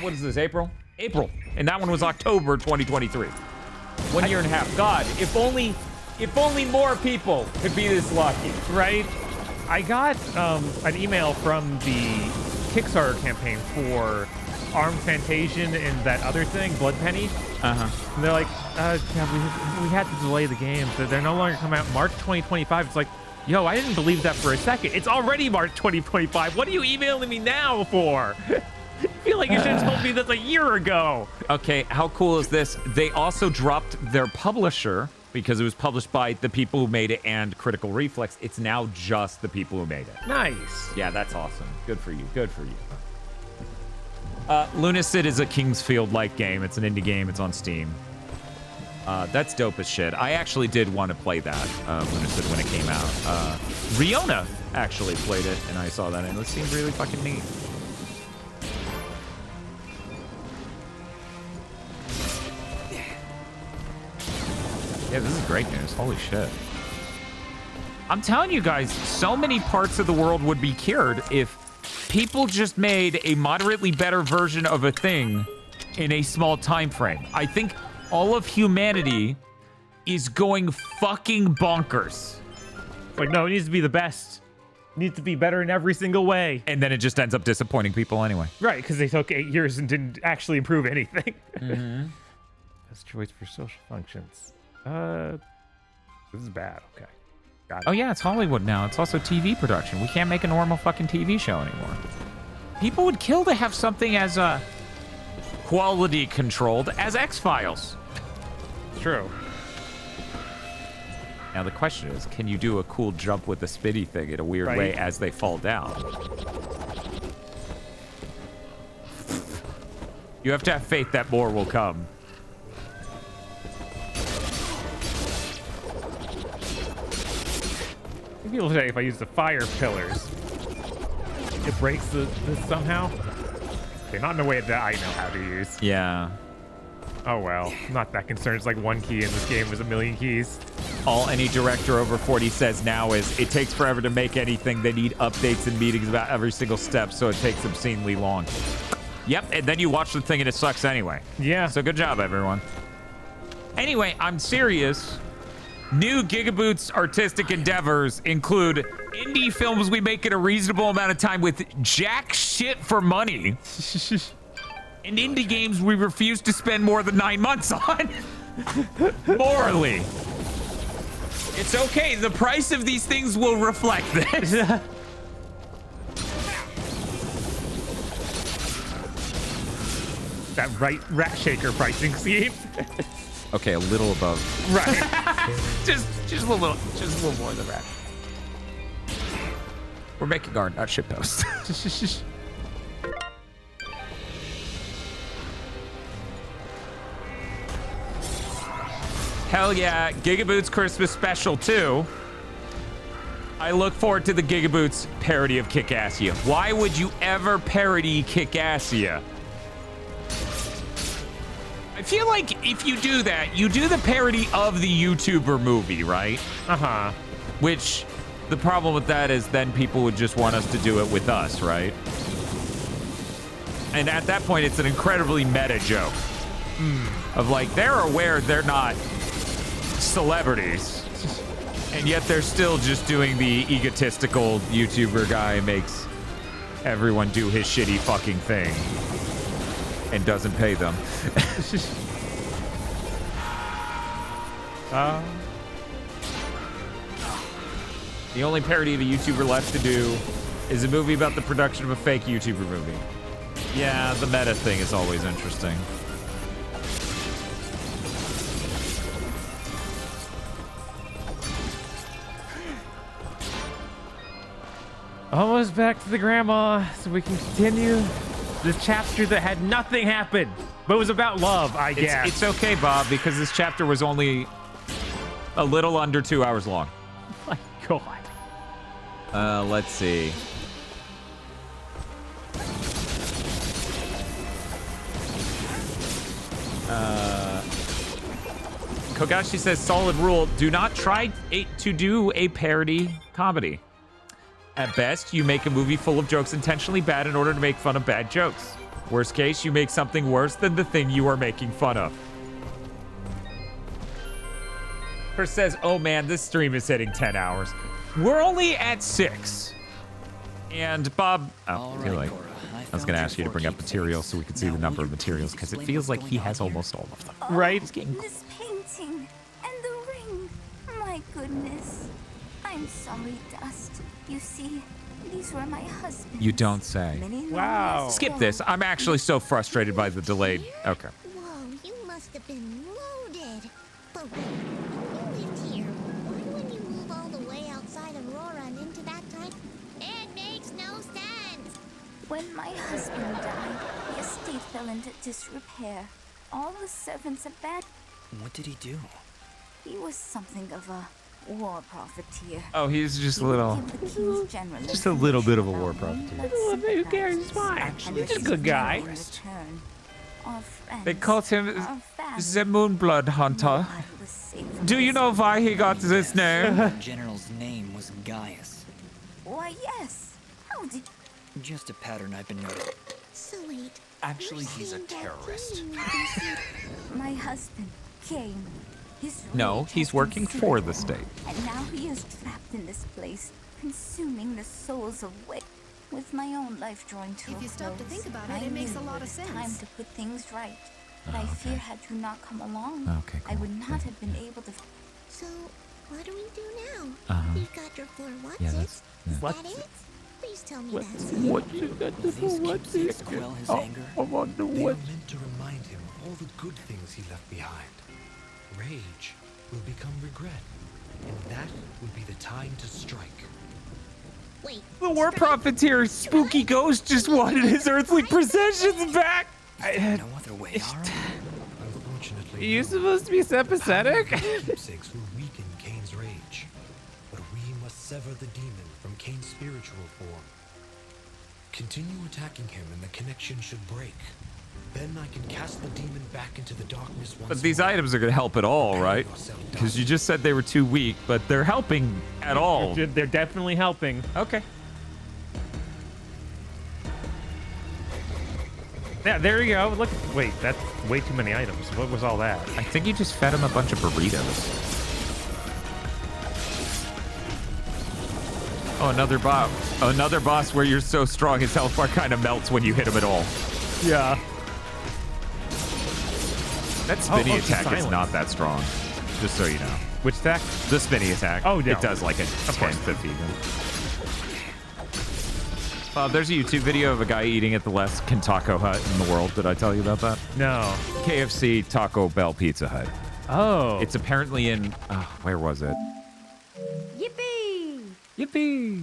what is this, April? April. And that one was October 2023. 1 year and a half. God, if only more people could be this lucky. Right? I got an email from the Kickstarter campaign for Armed Fantasian and that other thing, Blood Penny. Uh-huh. And they're like, yeah, we had to delay the game. So they're no longer coming out March 2025. It's like, yo, I didn't believe that for a second. It's already March 2025. What are you emailing me now for? I feel like you should have told me this a year ago. Okay, how cool is this? They also dropped their publisher because it was published by the people who made it and Critical Reflex. It's now just the people who made it. Nice. Yeah, that's awesome. Good for you. Good for you. Lunicid is a Kingsfield-like game. It's an indie game. It's on Steam. That's dope as shit. I actually did want to play that, Lunicid, when it came out. Riona actually played it, and I saw that, and it seemed really fucking neat. Yeah, this is great news. Holy shit. I'm telling you guys, so many parts of the world would be cured if people just made a moderately better version of a thing in a small time frame. I think all of humanity is going fucking bonkers. Like, no, it needs to be the best. It needs to be better in every single way. And then it just ends up disappointing people anyway. Right, because they took 8 years and didn't actually improve anything. Mm-hmm. Best choice for social functions. This is bad. Okay. Got it. Oh yeah, it's Hollywood now. It's also TV production. We can't make a normal fucking TV show anymore. People would kill to have something as quality controlled as X-Files. True. Now the question is, can you do a cool jump with the spinny thing in a weird way as they fall down? You have to have faith that more will come. Maybe people say if I use the fire pillars, it breaks this somehow. Okay, not in a way that I know how to use. Yeah. Oh well, I'm not that concerned. It's like one key in this game was a million keys. All any director over 40 says now is, it takes forever to make anything. They need updates and meetings about every single step, so it takes obscenely long. Yep, and then you watch the thing and it sucks anyway. Yeah. So good job, everyone. Anyway, I'm serious. New GigaBoots artistic endeavors include indie films we make in a reasonable amount of time with jack shit for money. And indie games we refuse to spend more than 9 months on. Morally. It's okay. The price of these things will reflect this. That rat shaker pricing scheme. Okay, a little above. Right. just a little more than that. We're making art, not shitpost. Hell yeah, GigaBoots Christmas Special 2. I look forward to the GigaBoots parody of Kick-Assia. Why would you ever parody Kick-Assia? I feel like if you do that, you do the parody of the YouTuber movie, right? Uh-huh. Which, the problem with that is then people would just want us to do it with us, right? And at that point, it's an incredibly meta joke. Of like, they're aware they're not celebrities. And yet they're still just doing the egotistical YouTuber guy makes everyone do his shitty fucking thing. And doesn't pay them. The only parody of a YouTuber left to do is a movie about the production of a fake YouTuber movie. Yeah, the meta thing is always interesting. Almost back to the grandma, so we can continue this chapter that had nothing happen, but was about love, I guess. It's okay, Bob, because this chapter was only A little under 2 hours long. My God. Let's see. Kogashi says, solid rule, do not try to do a parody comedy. At best, you make a movie full of jokes intentionally bad in order to make fun of bad jokes. Worst case, you make something worse than the thing you are making fun of. Chris says, oh man, this stream is hitting 10 hours. We're only at 6. And Bob, too late. I was going to ask you to bring up materials so we could see the number of materials, because it feels like he has almost all of them. Right? This painting and the ring. My goodness. I'm sorry, Dust. You see, these were my husband's. You don't say. Wow. Skip this. I'm actually so frustrated by the delayed. Okay. Whoa, you must have been loaded. But wait, you lived here. Why wouldn't you move all the way outside Aurora and into that type? It makes no sense. When my husband died, the estate fell into disrepair. All the servants abandoned. What did he do? He was something of a war profiteer. Oh, he's just a He would little. give the king's general Just a little bit of a war profiteer. Who cares? He's fine. He's a good guy. In return, our friends, They called him our family, the Moonblood Hunter. was saved from Do you know why he got this name? The general's name was Gaius. Why, yes. How did... Just a pattern I've been noticing. So wait. Actually, he's a terrorist. My husband came. His No, rage he's has working consumed for him, the state. And now he is trapped in this place, consuming the souls of wit. With my own life drawing to If a you stop to close, think about it, I it makes knew a lot of was sense. time to put things right. But I fear had you not come along, Okay, I would not have been able to... So, what do we do now? Uh-huh. You've got your 4 what's Yeah, it? that's- yeah. Is What? that it? Please tell me What? that's it. What you got to do? What's this? Quell his Oh, anger. I wonder They what. are meant to remind him of all the good things he left behind. Rage will become regret, and that will be the time to strike. Wait. The war profiteer, Spooky Ghost, just wanted his earthly possessions back. No other way, Ara? Unfortunately, Are you supposed to be sympathetic? keepsakes will weaken Cain's rage, but we must sever the demon from Cain's spiritual form. Continue attacking him, and the connection should break. Then I can cast the demon back into the darkness once But these more. items are going to help at all, right? Because you just said they were too weak, but they're helping at all. They're definitely helping. Okay. Yeah, there you go. Look. Wait, that's way too many items. What was all that? I think you just fed him a bunch of burritos. Oh, another boss. Another boss where you're so strong his health bar kind of melts when you hit him at all. Yeah. That spinny Oh, attack is silence. not that strong. Just so you know. Which attack? The spinny attack. Oh, no. It does like a Of 10th even. There's a YouTube video of a guy eating at the last Kentucky Hut in the world. Did I tell you about that? No. KFC, Taco Bell, Pizza Hut. Oh. It's apparently in... where was it? Yippee! Yippee!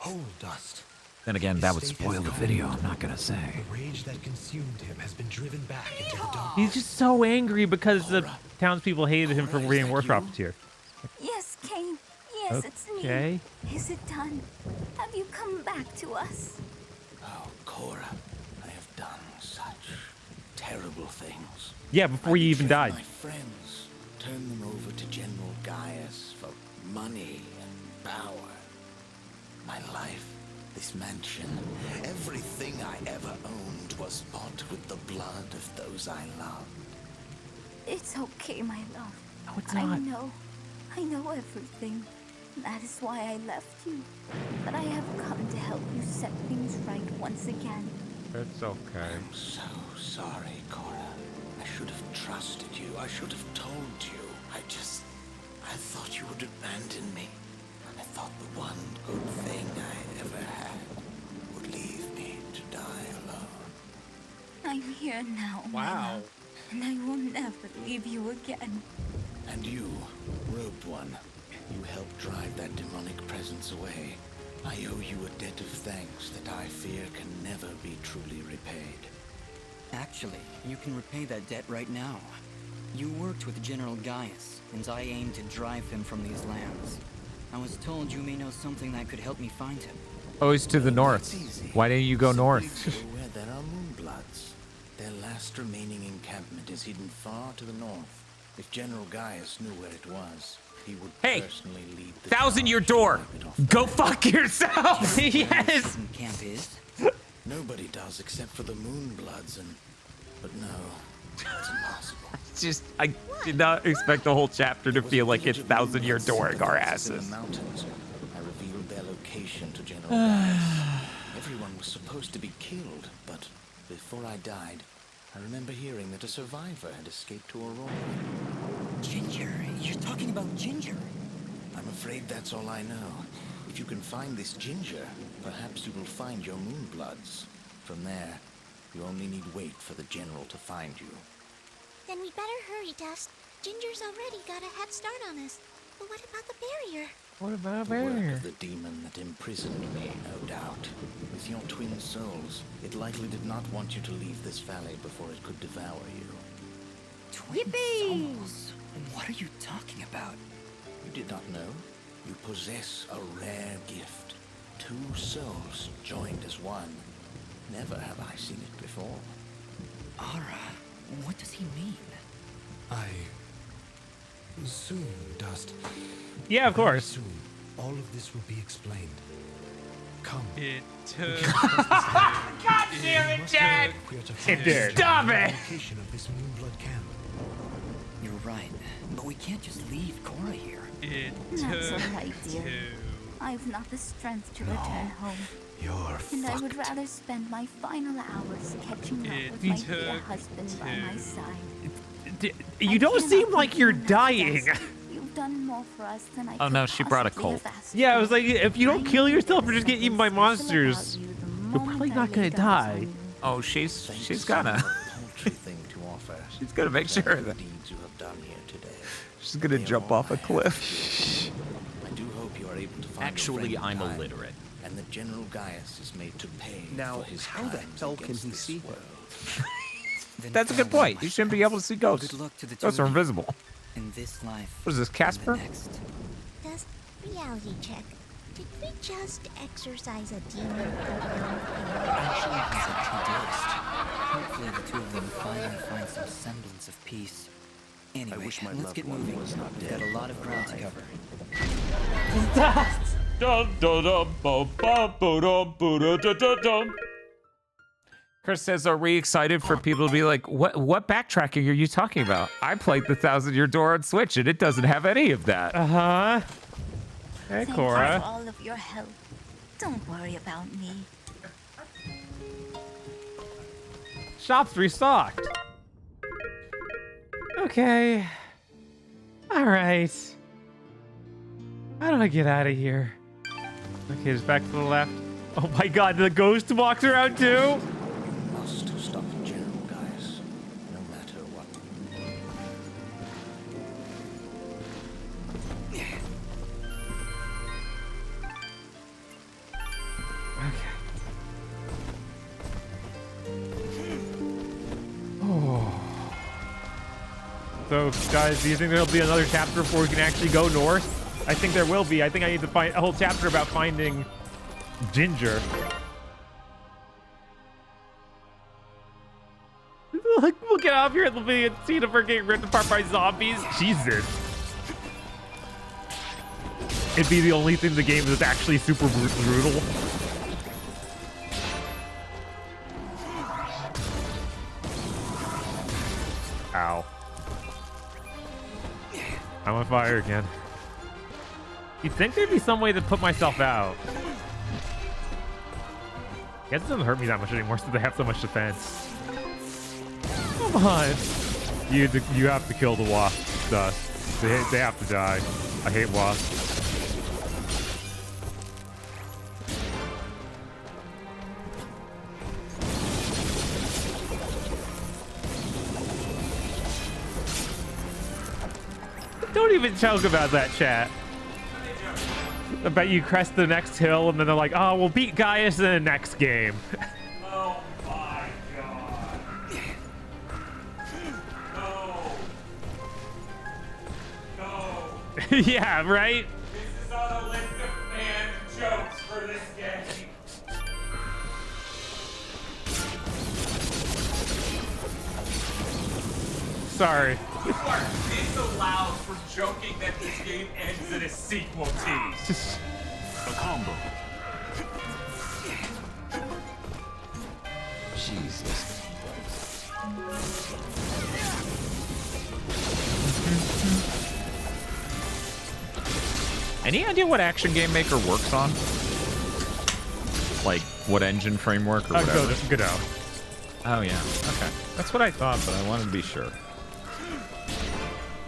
Hold Dust. Then again, that would spoil the video. I'm not going to say. The rage that consumed him has been driven back into the dark. He's just so angry because the townspeople hated him for being war profiteer. Yes, Cain. Yes, it's Okay. me. Is it done? Have you come back to us? Oh, Cora, I have done such terrible things. Yeah, before you even died. My friends, turn them over to General Gaius for money and power. My life, this mansion, everything I ever owned was bought with the blood of those I loved. It's okay, my love. No, it's I not. know everything. That is why I left you. But I have come to help you set things right once again. It's okay. I'm so sorry, Cora. I should have trusted you. I should have told you. I thought you would abandon me. I thought the one good thing I ever had would leave me to die alone. I'm here now, my Wow. love, and I will never leave you again. And you, Robed One, you helped drive that demonic presence away. I owe you a debt of thanks that I fear can never be truly repaid. Actually, you can repay that debt right now. You worked with General Gaius, and I aim to drive him from these lands. I was told you may know something that could help me find him. Oh, he's to the north. Why didn't you go north? Where there are Moonbloods. Their last remaining encampment is hidden far to the north. If General Gaius knew where it was, he would personally lead the 1,000-year door. Go fuck yourself. Yes. Camp is. Nobody does except for the Moonbloods, but no, it's impossible. Just, I did not expect the whole chapter to feel like it's 1,000-year dooring our In asses. the mountains, I revealed their location to General Gaius. Everyone was supposed to be killed, but before I died, I remember hearing that a survivor had escaped to Aurora. Ginger? You're talking about Ginger? I'm afraid that's all I know. If you can find this Ginger, perhaps you will find your Moonbloods. From there, you only need wait for the General to find you. Then we better hurry, Dust. Ginger's already got a head start on us. But what about the barrier? What about The work of the demon that imprisoned me, no doubt. With your twin souls, it likely did not want you to leave this valley before it could devour you. Twin souls? What are you talking about? You did not know? You possess a rare gift. 2 souls joined as one. Never have I seen it before. Ara, what does he mean? Soon, Dust. Yeah, of course. Soon, all of this will be explained. Come. It took. God damn it, Dad! It did. Stop it! Location of this Moonblood camp. You're right, but we can't just leave Cora here. It That's took. all right, dear. I've not the strength to return home. You're And I would rather spend my final hours catching up with my dear husband by my side. You don't seem like you're dying. You've done more for us than I Oh could no, she brought a possibly colt. have asked Yeah, I for. was like, if you don't kill yourself or just get eaten by monsters, you're probably not gonna die. Oh, she's gonna. Paltry thing to offer. She's gonna make sure that Deeds you have done here today. she's gonna jump off a cliff. I do hope you are able to find Actually, your friend I'm in time, illiterate. and that General Gaius is made to pay Now, for his how the crimes hell can against he this see world. That's a good point. You shouldn't be able to see ghosts. Good luck to the two Ghosts are of you. invisible. In this life. What is this, Casper? and the next. Dust, reality check. Did we just exorcise a demon? Actually, he said 2 days. Hopefully the two of them finally find some semblance of peace. Anyway, wish my let's loved get one moving. was not We've got dead a lot of ground to cover. Chris says, are we excited for people to be like, what backtracking are you talking about? I played the 1,000-Year Door on Switch and it doesn't have any of that. Uh-huh. Hey, Thank you Cora. for all of your help. Don't worry about me. Shop's restocked. Okay. All right. How do I get out of here? Okay, just back to the left. Oh my god, the ghost walks around too? You must stop General Gaius, no matter what. Oh. So, guys, do you think there'll be another chapter before we can actually go north? I think there will be. I think I need to find a whole chapter about finding Ginger. Look, we'll get off here at the scene of her getting ripped apart by zombies. Jesus. It'd be the only thing in the game that's actually super brutal. Ow. I'm on fire again. You'd think there'd be some way to put myself out. I guess it doesn't hurt me that much anymore since they have so much defense. Come on. You have to kill the wasp, Dust. They have to die. I hate wasps. Don't even joke about that, chat. I bet you crest the next hill and then they're like, oh, we'll beat Gaius in the next game. Oh my god. No. Yeah, right? This is on a list of fan jokes for this game. Sorry. You are disallowed for joking that this game ends in a sequel tease. A combo. Jesus. Any idea what Action Game Maker works on? Like, what engine framework or whatever? Godot. Oh, yeah. Okay. That's what I thought, but I wanted to be sure.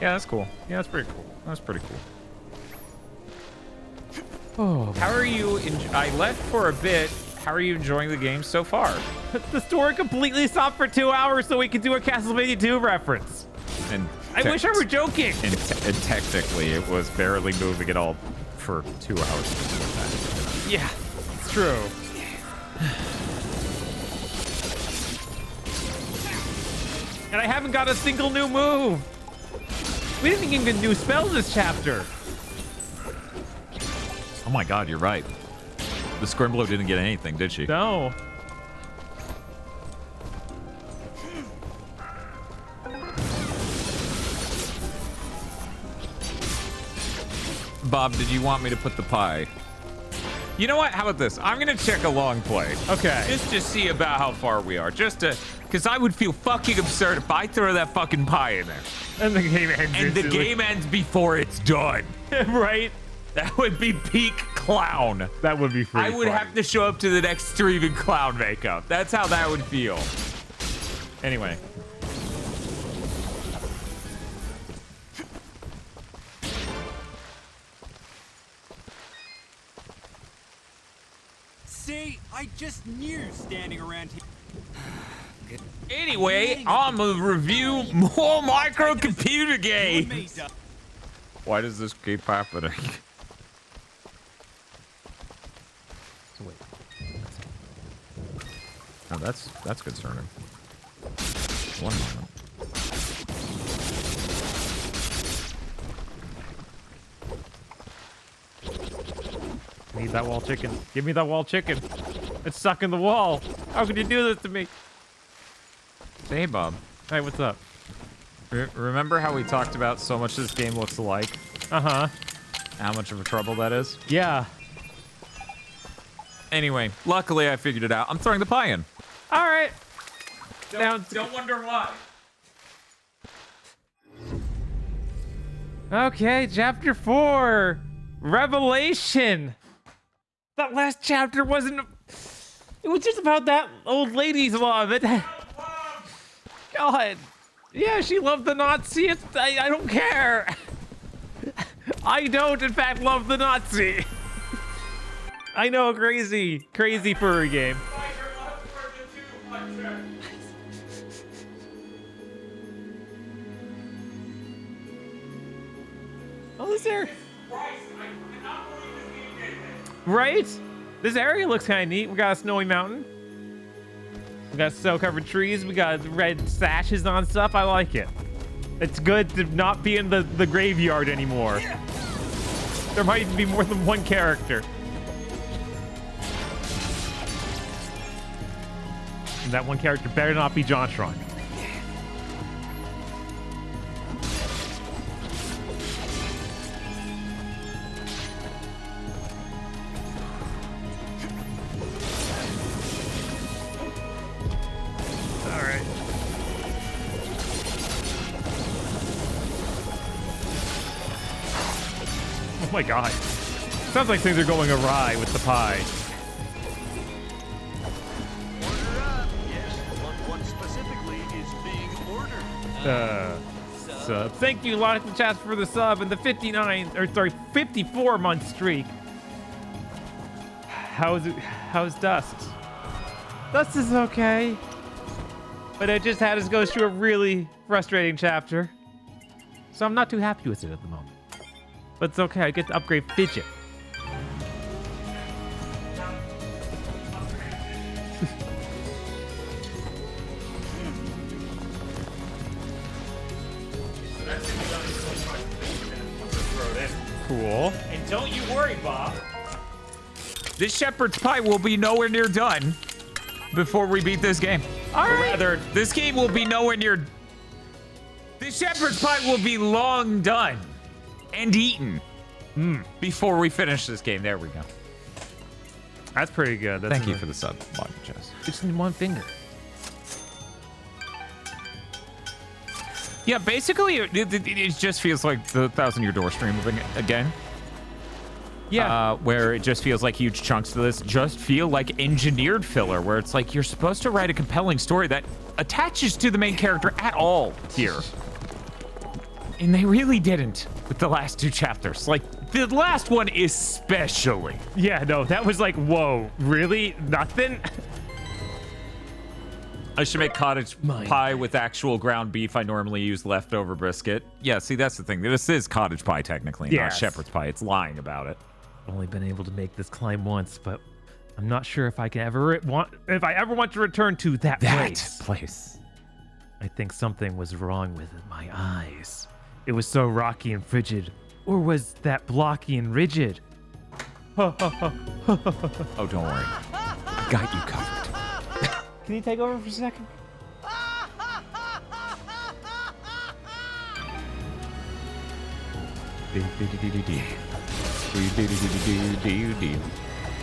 Yeah, that's cool. Yeah, that's pretty cool. That's pretty cool. Oh, How are you? I left for a bit. How are you enjoying the game so far? The story completely stopped for 2 hours so we could do a Castlevania 2 reference. And I wish I were joking. And technically, it was barely moving at all for 2 hours. Yeah, it's true. And I haven't got a single new move. We didn't even get new spells this chapter. Oh my god, you're right. The Scrimblow didn't get anything, did she? No. Bob, did you want me to put the pie? You know what? How about this? I'm gonna check a long play. Okay. Just to see about how far we are. Just to, because I would feel fucking absurd if I throw that fucking pie in there. And the game ends. And the game ends before it's done. Right? That would be peak clown. That would be pretty I would funny. have to show up to the next stream in clown makeup. That's how that would feel. Anyway. See, I just knew standing around here. Anyway, I'm gonna review more microcomputer games. Why does this keep happening? So wait. Oh, that's concerning. One moment. Need that wall chicken. Give me that wall chicken. It's stuck in the wall. How could you do this to me? Say, hey, Bob. Hey, what's up? Remember how we talked about so much this game looks alike? Uh-huh. How much of a trouble that is? Yeah. Anyway, luckily I figured it out. I'm throwing the pie in. All right. Don't wonder why. Okay, chapter 4. Revelation. That last chapter wasn't... It was just about that old lady's love. God. Yeah, she loved the Nazi. I don't care. I don't, in fact, love the Nazi. I know, crazy furry game. Oh, this area. Right? This area looks kind of neat. We got a snowy mountain. We got snow-covered trees. We got red sashes on stuff. I like it. It's good to not be in the graveyard anymore. There might even be more than one character. And that one character better not be Jontron. Oh my god. Sounds like things are going awry with the pie. Order up. Yes, what specifically is being ordered? Sub. Thank you, Logic the Chat, for the sub and the 54-month streak. How's Dust? Dust is okay. But it just had us go through a really frustrating chapter. So I'm not too happy with it at the moment. But it's okay, I get to upgrade Fidget. cool. And don't you worry, Bob. This shepherd's pie will be nowhere near done before we beat this game. All right. Or rather, this game will be nowhere near... The shepherd's pie will be long done and eaten before we finish this game. There we go. That's pretty good. That's Thank you for the sub, Bobby Chess. Just in one finger. Yeah, basically, it just feels like the 1,000-Year Door stream again. Yeah. Where it just feels like huge chunks of this just feel like engineered filler, where it's like you're supposed to write a compelling story that attaches to the main character at all here. And they really didn't with the last 2 chapters. Like, the last one especially. Yeah, no, that was like, whoa, really? Nothing? I should make cottage pie with actual ground beef. I normally use leftover brisket. Yeah, see, that's the thing. This is cottage pie, technically, not shepherd's pie. It's lying about it. I've only been able to make this climb once, but I'm not sure if I can ever want to return to that place. I think something was wrong with my eyes. It was so rocky and frigid. Or was that blocky and rigid? Oh, don't worry. I got you covered. Can you take over for a second?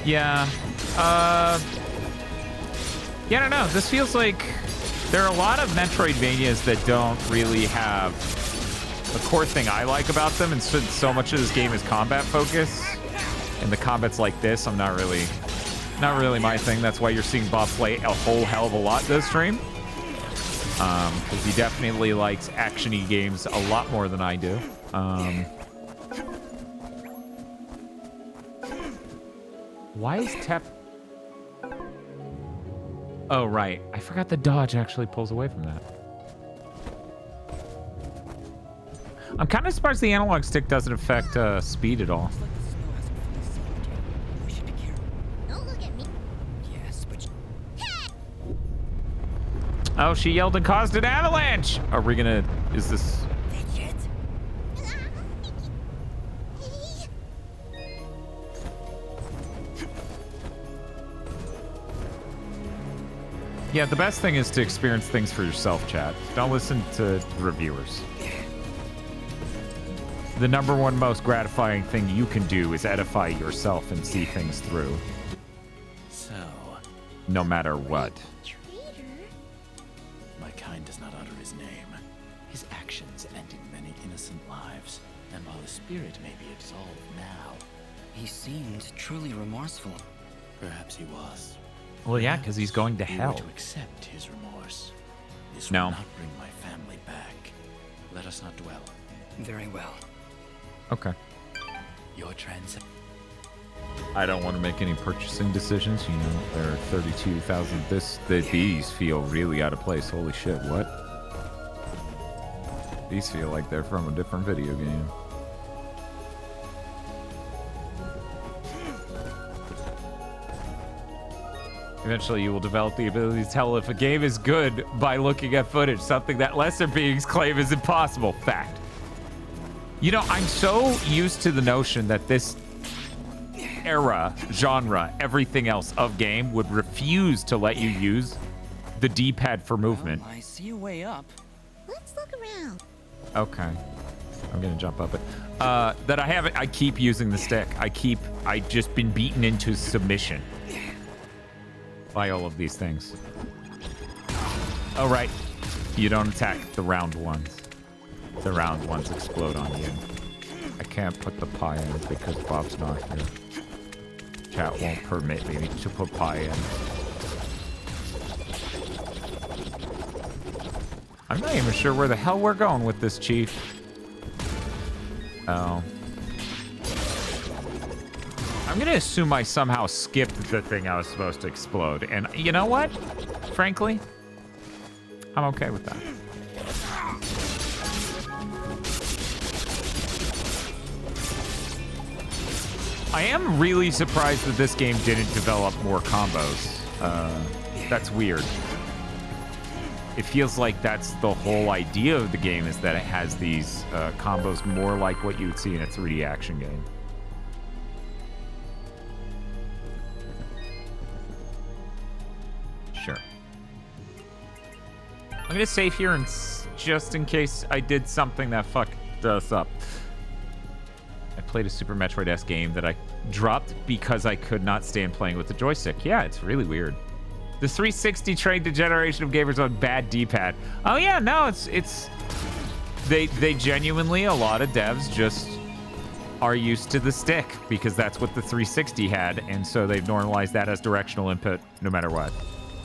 Yeah. Yeah, I don't know. This feels like there are a lot of Metroidvanias that don't really have the core thing I like about them, and so much of this game is combat focus, and the combat's like this. I'm not really my thing. That's why you're seeing Bob play a whole hell of a lot this stream, because he definitely likes action-y games a lot more than I do. Why is Tep... Oh, right. I forgot the dodge actually pulls away from that. I'm kind of surprised the analog stick doesn't affect speed at all. Oh, she yelled and caused an avalanche! Are we gonna... Is this... Yeah, the best thing is to experience things for yourself, chat. Don't listen to reviewers. The #1 most gratifying thing you can do is edify yourself and see things through. So... No matter what. My kind does not utter his name. His actions ended many innocent lives, and while his spirit may be absolved now... He seemed truly remorseful. Perhaps he was. Well, yeah, because he's going to hell. To accept his remorse. This No. will not bring my family back. Let us not dwell. Very well. Okay. Your trans... I don't want to make any purchasing decisions. You know, there are 32,000. These feel really out of place. Holy shit, what? These feel like they're from a different video game. Eventually, you will develop the ability to tell if a game is good by looking at footage, something that lesser beings claim is impossible. Fact. You know, I'm so used to the notion that this era, genre, everything else of game would refuse to let you use the D-pad for movement. I see a way up. Let's look around. Okay. I'm gonna jump up it. That I keep using the stick. I just been beaten into submission by all of these things. Oh, right. You don't attack the round ones. The round ones explode on you. I can't put the pie in because Bob's not here. Chat won't permit me to put pie in. I'm not even sure where the hell we're going with this, Chief. Oh. I'm gonna assume I somehow skipped the thing I was supposed to explode. And you know what? Frankly, I'm okay with that. I am really surprised that this game didn't develop more combos. That's weird. it feels like that's the whole idea of the game, is that it has these combos more like what you would see in a 3D action game. Sure. I'm gonna save here and just in case I did something that fucked us up. I played a Super Metroid-esque game that I dropped because I could not stand playing with the joystick. Yeah, it's really weird. The 360 trained a generation of gamers on bad D-pad. Oh yeah, no, it's they genuinely, a lot of devs just are used to the stick because that's what the 360 had, and so they've normalized that as directional input no matter what.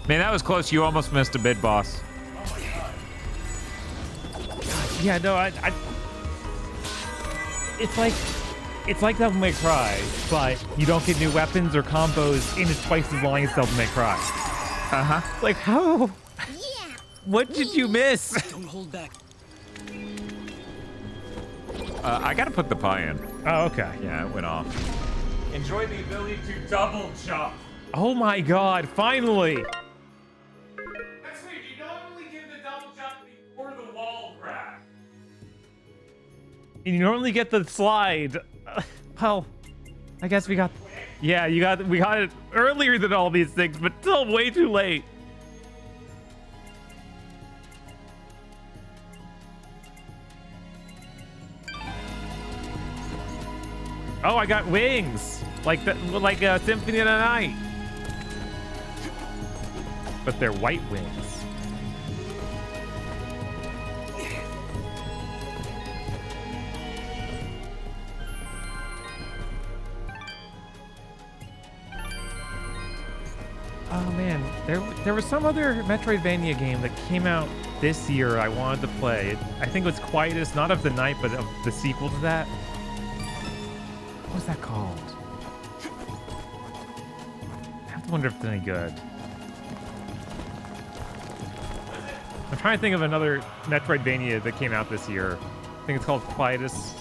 Man, that was close. You almost missed a bid, boss. Yeah, no, it's like Devil May Cry, but you don't get new weapons or combos, and it's twice as long as Devil May Cry. Like, how? Yeah. What did you miss? Don't hold back. I gotta put the pie in. Oh, okay. Yeah, it went off. Enjoy the ability to double jump. Oh my god, finally! That's weird. You normally give the double jump before the wall grab. And you normally get the slide. Well, I guess we got... Yeah, we got it earlier than all these things, but still way too late. Oh, I got wings, like a Symphony of the Night, but they're white wings. Oh man, there was some other Metroidvania game that came out this year I wanted to play. I think it was Quietus, not of the Night, but of the sequel to that. What was that called? I have to wonder if it's any good. I'm trying to think of another Metroidvania that came out this year. I think it's called Quietus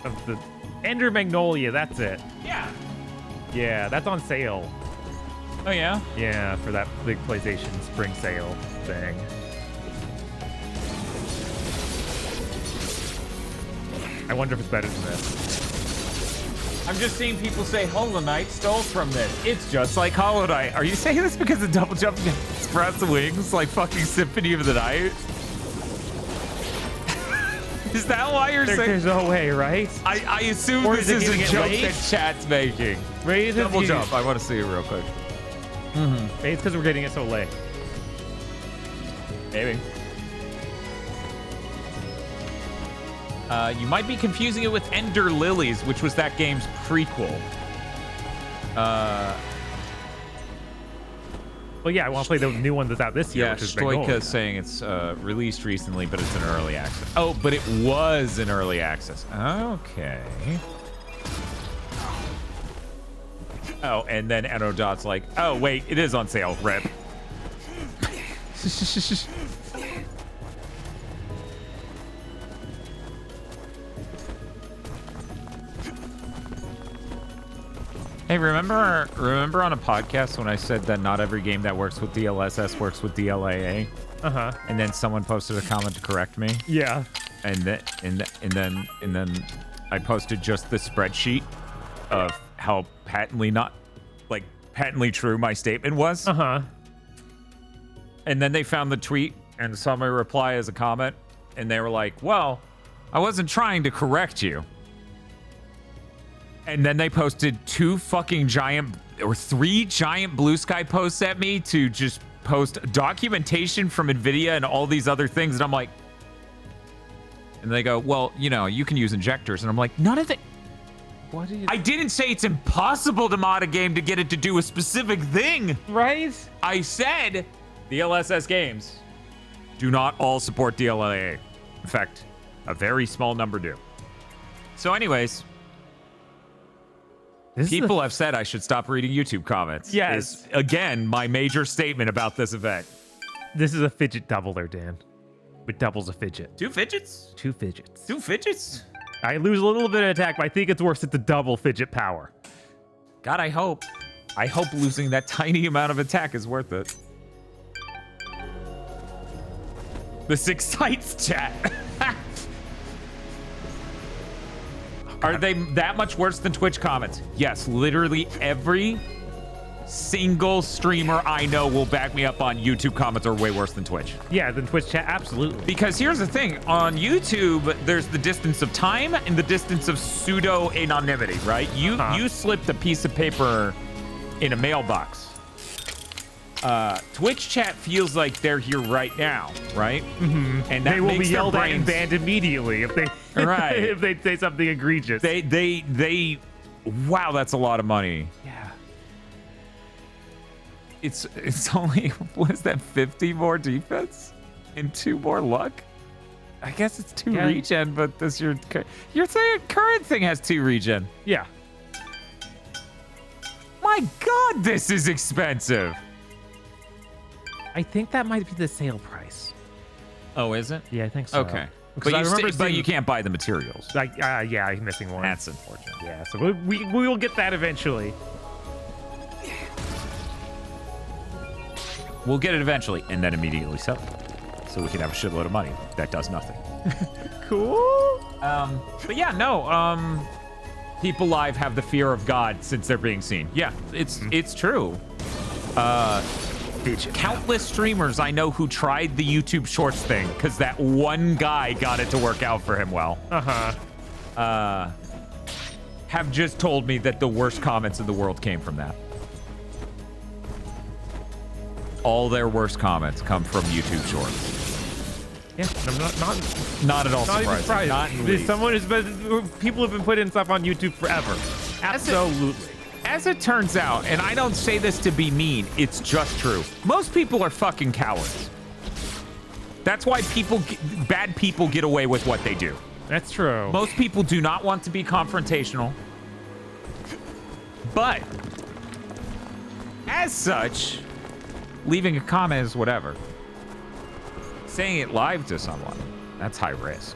of the Ender Magnolia, that's it. Yeah. Yeah, that's on sale. Oh yeah? Yeah, for that big PlayStation spring sale thing. I wonder if it's better than this. I'm just seeing people say Hollow Knight stole from this. It's just like Hollow Knight. Are you saying this because the double jump express wings like fucking Symphony of the Night? Is that why you're saying? There's no way, right? I assume Or this is it is a getting joke late? that chat's making. Raise Double jump. I want to see it real quick. Maybe it's because we're getting it so late. Maybe. You might be confusing it with Ender Lilies, which was that game's prequel. Well, yeah, I want to play the new one that's out this year, Yeah, which is Magnolia. Stoika saying it's released recently, but it's in early access. Oh, but it was in early access. Okay. Oh, and then Enodot's like, oh, wait, it is on sale. Rip. Hey, remember on a podcast when I said that not every game that works with DLSS works with DLAA? Uh-huh. And then someone posted a comment to correct me. Yeah. And then I posted just the spreadsheet of how patently true my statement was. Uh-huh. And then they found the tweet and saw my reply as a comment, and they were like, well, I wasn't trying to correct you. And then they posted 3 giant blue sky posts at me to just post documentation from NVIDIA and all these other things. And I'm like, and they go, well, you can use injectors. And I'm like, none of it. What is... I didn't say it's impossible to mod a game to get it to do a specific thing. Right? I said the DLSS games do not all support DLAA. In fact, a very small number do. So anyways, people have said I should stop reading YouTube comments. Yes. Is, again, my major statement about this event. This is a fidget doubler, Dan. It doubles a fidget. 2 fidgets? 2 fidgets. 2 fidgets? I lose a little bit of attack, but I think it's worth it to double fidget power. God, I hope losing that tiny amount of attack is worth it. The Six Sites chat. Are they that much worse than Twitch comments? Yes, literally every single streamer I know will back me up on YouTube comments are way worse than Twitch. Yeah, than Twitch chat, absolutely. Because here's the thing, on YouTube, there's the distance of time and the distance of pseudo anonymity, right? You slipped a piece of paper in a mailbox. Twitch chat feels like they're here right now, right? Mm-hmm. And that they will makes be their yelled at and brains- banned immediately if they Right. if they say something egregious. They wow, that's a lot of money. Yeah. It's only, what is that, 50 more defense and 2 more luck? I guess it's 2 regen, but this you're saying current thing has 2 regen. Yeah. My God, this is expensive. I think that might be the sale price. Oh, is it? Yeah, I think so. Okay. Because But, I remember but seeing- you can't buy the materials. Like, yeah, I'm missing one. That's unfortunate. Yeah, so we will get that eventually. We'll get it eventually and then immediately sell it. So we can have a shitload of money that does nothing. Cool. But yeah, no. People live have the fear of God since they're being seen. Yeah, it's true. Countless streamers I know who tried the YouTube Shorts thing because that one guy got it to work out for him well. Have just told me that the worst comments in the world came from that. All their worst comments come from YouTube Shorts. Yeah, I'm Not at all not even surprising. surprised. Not in the There's least. someone who's been, people have been putting stuff on YouTube forever. Absolutely. As it turns out, and I don't say this to be mean, it's just true. Most people are fucking cowards. That's why bad people get away with what they do. That's true. Most people do not want to be confrontational. But, as such, leaving a comment is whatever. Saying it live to someone, that's high risk.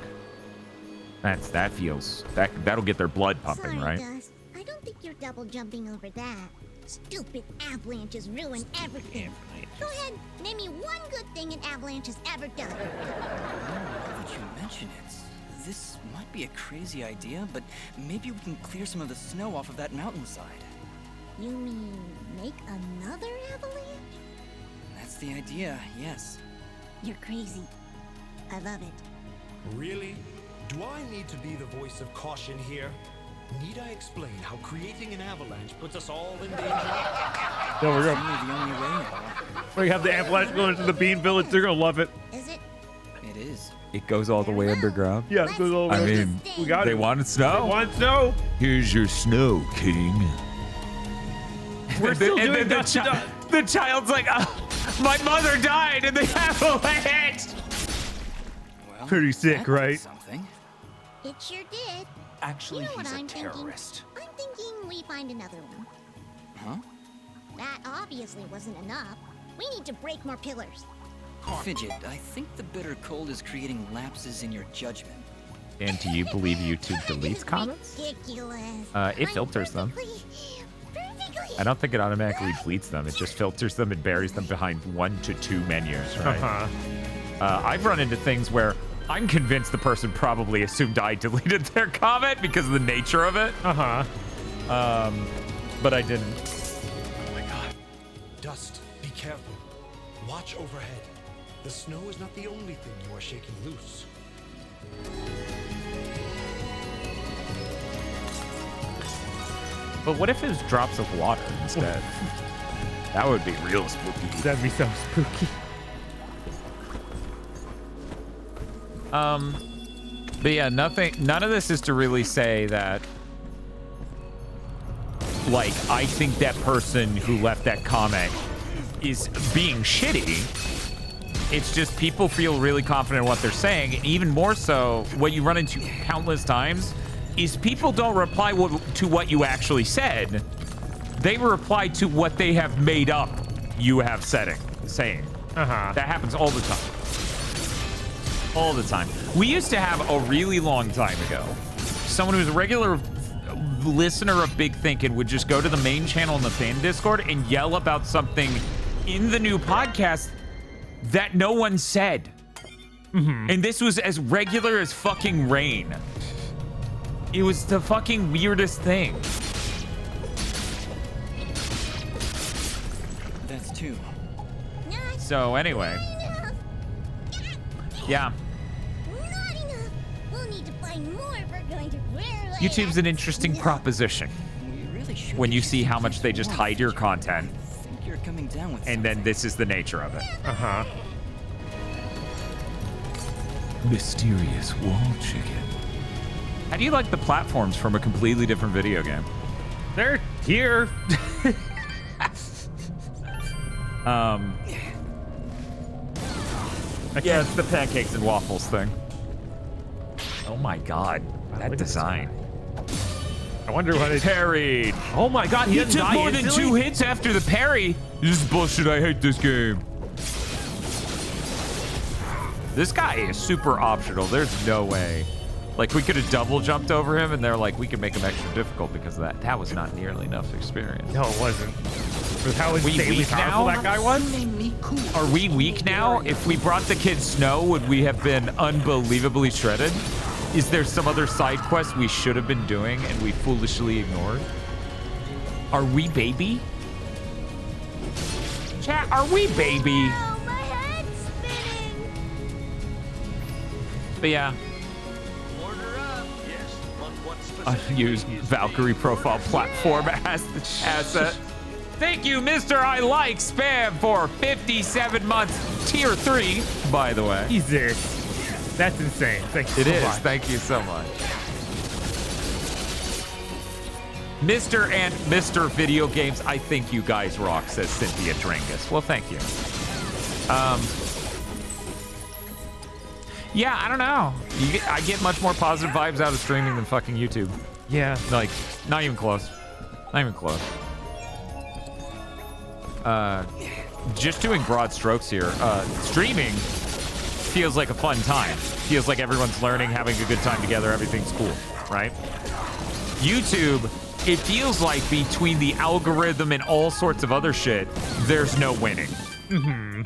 That'll get their blood pumping, Sorry, right? Dust. I don't think you're double jumping over that. Stupid avalanches ruin everything. Go ahead, name me one good thing an avalanche has ever done. Now that you mention it, this might be a crazy idea, but maybe we can clear some of the snow off of that mountainside. You mean make another avalanche? That's the idea, yes. You're crazy. I love it. Really? Do I need to be the voice of caution here? Need I explain how creating an avalanche puts us all in danger? There we go. The only way. We have the avalanche going into the Bean Village. They're gonna love it. Is it? It is. It goes all the way underground. Yeah, it goes all the I way. mean, We got they it. wanted snow. They want snow. Here's your snow, king. We're still And doing then that. the child's like, oh, my mother died in the avalanche. Well, pretty sick, right? Something. It sure did. Actually, You know what he's a I'm terrorist. thinking? I'm thinking we find another one. Huh? That obviously wasn't enough. We need to break more pillars. Fidget, I think the bitter cold is creating lapses in your judgment. And do you believe YouTube deletes comments? Ridiculous. It filters them. I don't think it automatically deletes them. It just filters them and buries them behind 1 to 2 menus, right? I've run into things where I'm convinced the person probably assumed I deleted their comment because of the nature of it. But I didn't. Oh my god. Dust, be careful. Watch overhead. The snow is not the only thing you are shaking loose. But what if it was drops of water instead? That would be real spooky. That'd be so spooky. But yeah, none of this is to really say that, like, I think that person who left that comment is being shitty. It's just people feel really confident in what they're saying. And even more so, what you run into countless times is people don't reply to what you actually said. They reply to what they have made up you have saying. That happens all the time. All the time. We used to have a really long time ago, someone who was a regular listener of Big Thinkin' would just go to the main channel in the fan Discord and yell about something in the new podcast that no one said. And this was as regular as fucking rain. It was the fucking weirdest thing. That's 2. So anyway. Yeah. We'll need to find more if we're going to rare YouTube's an interesting proposition. When you see how much they just hide your content. You're coming down with and then this is the nature of it. Uh-huh. Mysterious wall chicken. How do you like the platforms from a completely different video game? They're here. Yeah, it's the pancakes and waffles thing. Oh my god, that design. I wonder what it parried. Oh my god, he took more than 2 hits after the parry. This is bullshit. I hate this game. This guy is super optional. There's no way. Like, we could have double jumped over him, and they're like, we can make him extra difficult because of that. That was not nearly enough experience. No, it wasn't. With how insanely powerful that guy was? Are we weak now? If we brought the kid Snow, would we have been unbelievably shredded? Is there some other side quest we should have been doing and we foolishly ignored? Are we baby? Chat, are we baby? Oh, my head's spinning. But yeah. Unused Valkyrie profile platform as the asset. Thank you, Mr. I Like Spam, for 57 months. Tier 3, by the way. Jesus. That's insane. Thank you so much. Thank you so much. Mr. and Mr. Video Games, I think you guys rock, says Cynthia Drangus. Well, thank you. Yeah, I don't know. I get much more positive vibes out of streaming than fucking YouTube. Yeah. Like, not even close. Not even close. Just doing broad strokes here. Streaming feels like a fun time. Feels like everyone's learning, having a good time together, everything's cool, right? YouTube, it feels like between the algorithm and all sorts of other shit, there's no winning.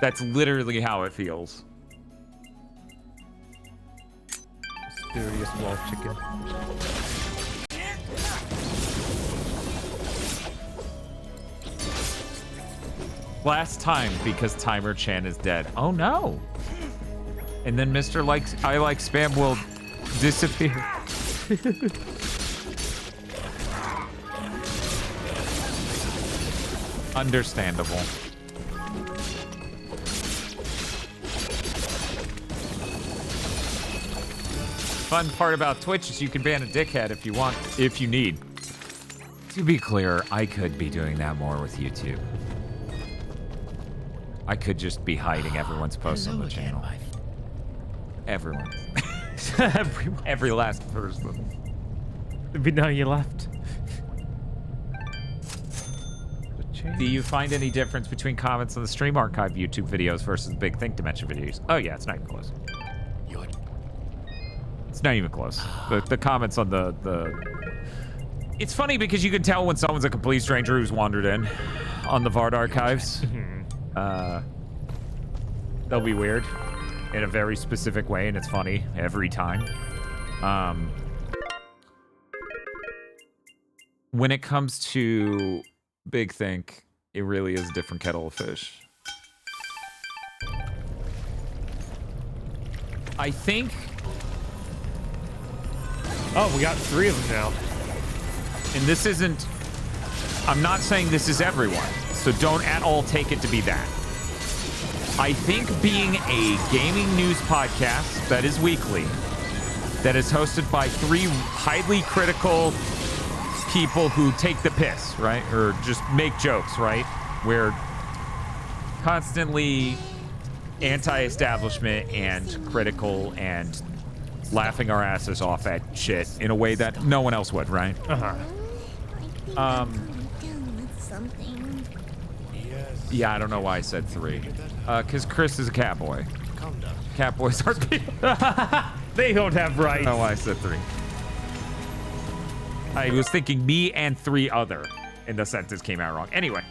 That's literally how it feels. Mysterious wall chicken. Last time because Timer Chan is dead. Oh no. And then Mr. I Like Spam will disappear. Understandable. Fun part about Twitch is you can ban a dickhead if you want, if you need. To be clear, I could be doing that more with YouTube. I could just be hiding everyone's posts on the channel. Everyone. Every last person. But now you left. Do you find any difference between comments on the Stream Archive YouTube videos versus the Big Think Dimension videos? Oh yeah, it's not even close. It's not even close. The comments on the... It's funny because you can tell when someone's a complete stranger who's wandered in on the Vard archives. They'll be weird in a very specific way, and it's funny every time. When it comes to Big Think, it really is a different kettle of fish. I think... Oh, we got 3 of them now. And this isn't... I'm not saying this is everyone, so don't at all take it to be that. I think being a gaming news podcast that is weekly, that is hosted by 3 highly critical people who take the piss, right? Or just make jokes, right? We're constantly anti-establishment and critical and laughing our asses off at shit in a way that no one else would, right? Yeah, I don't know why I said 3. Because Chris is a catboy. Catboys are people. They don't have rights. I don't know why I said 3. I was thinking me and 3 other, and the sentence came out wrong. Anyway.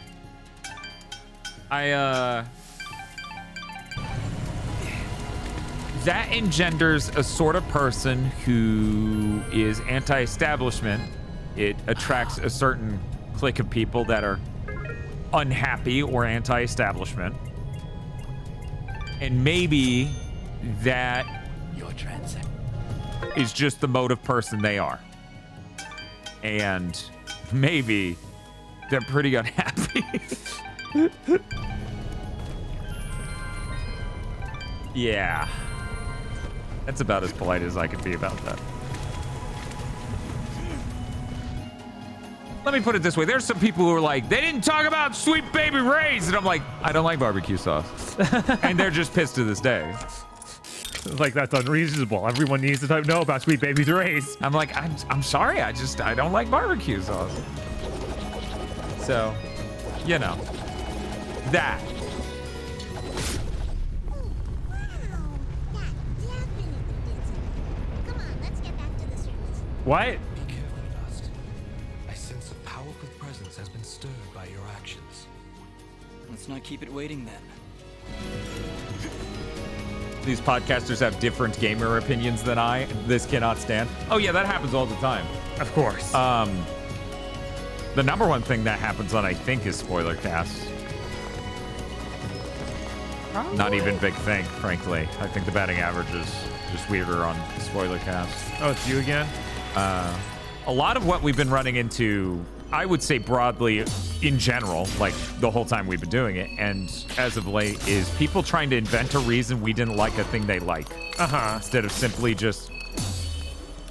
that engenders a sort of person who is anti-establishment. It attracts a certain clique of people that are unhappy or anti-establishment. And maybe that is just the mode of person they are. And maybe they're pretty unhappy. Yeah. That's about as polite as I could be about that. Let me put it this way. There's some people who are like, they didn't talk about Sweet Baby Ray's. And I'm like, I don't like barbecue sauce. And they're just pissed to this day. Like, that's unreasonable. Everyone needs to know about Sweet Baby Ray's. I'm like, I'm sorry. I don't like barbecue sauce. So, you know, that. What? Be careful, Dust. I sense a powerful presence has been stirred by your actions. Let's not keep it waiting then. These podcasters have different gamer opinions than I. This cannot stand. Oh yeah, that happens all the time. Of course. The number one thing that happens on, I think, is spoiler casts. Probably. Not even big thing, frankly. I think the batting average is just weirder on spoiler casts. Oh, it's you again? A lot of what we've been running into, I would say broadly in general, like the whole time we've been doing it, and as of late, is people trying to invent a reason we didn't like a thing they like. Instead of simply just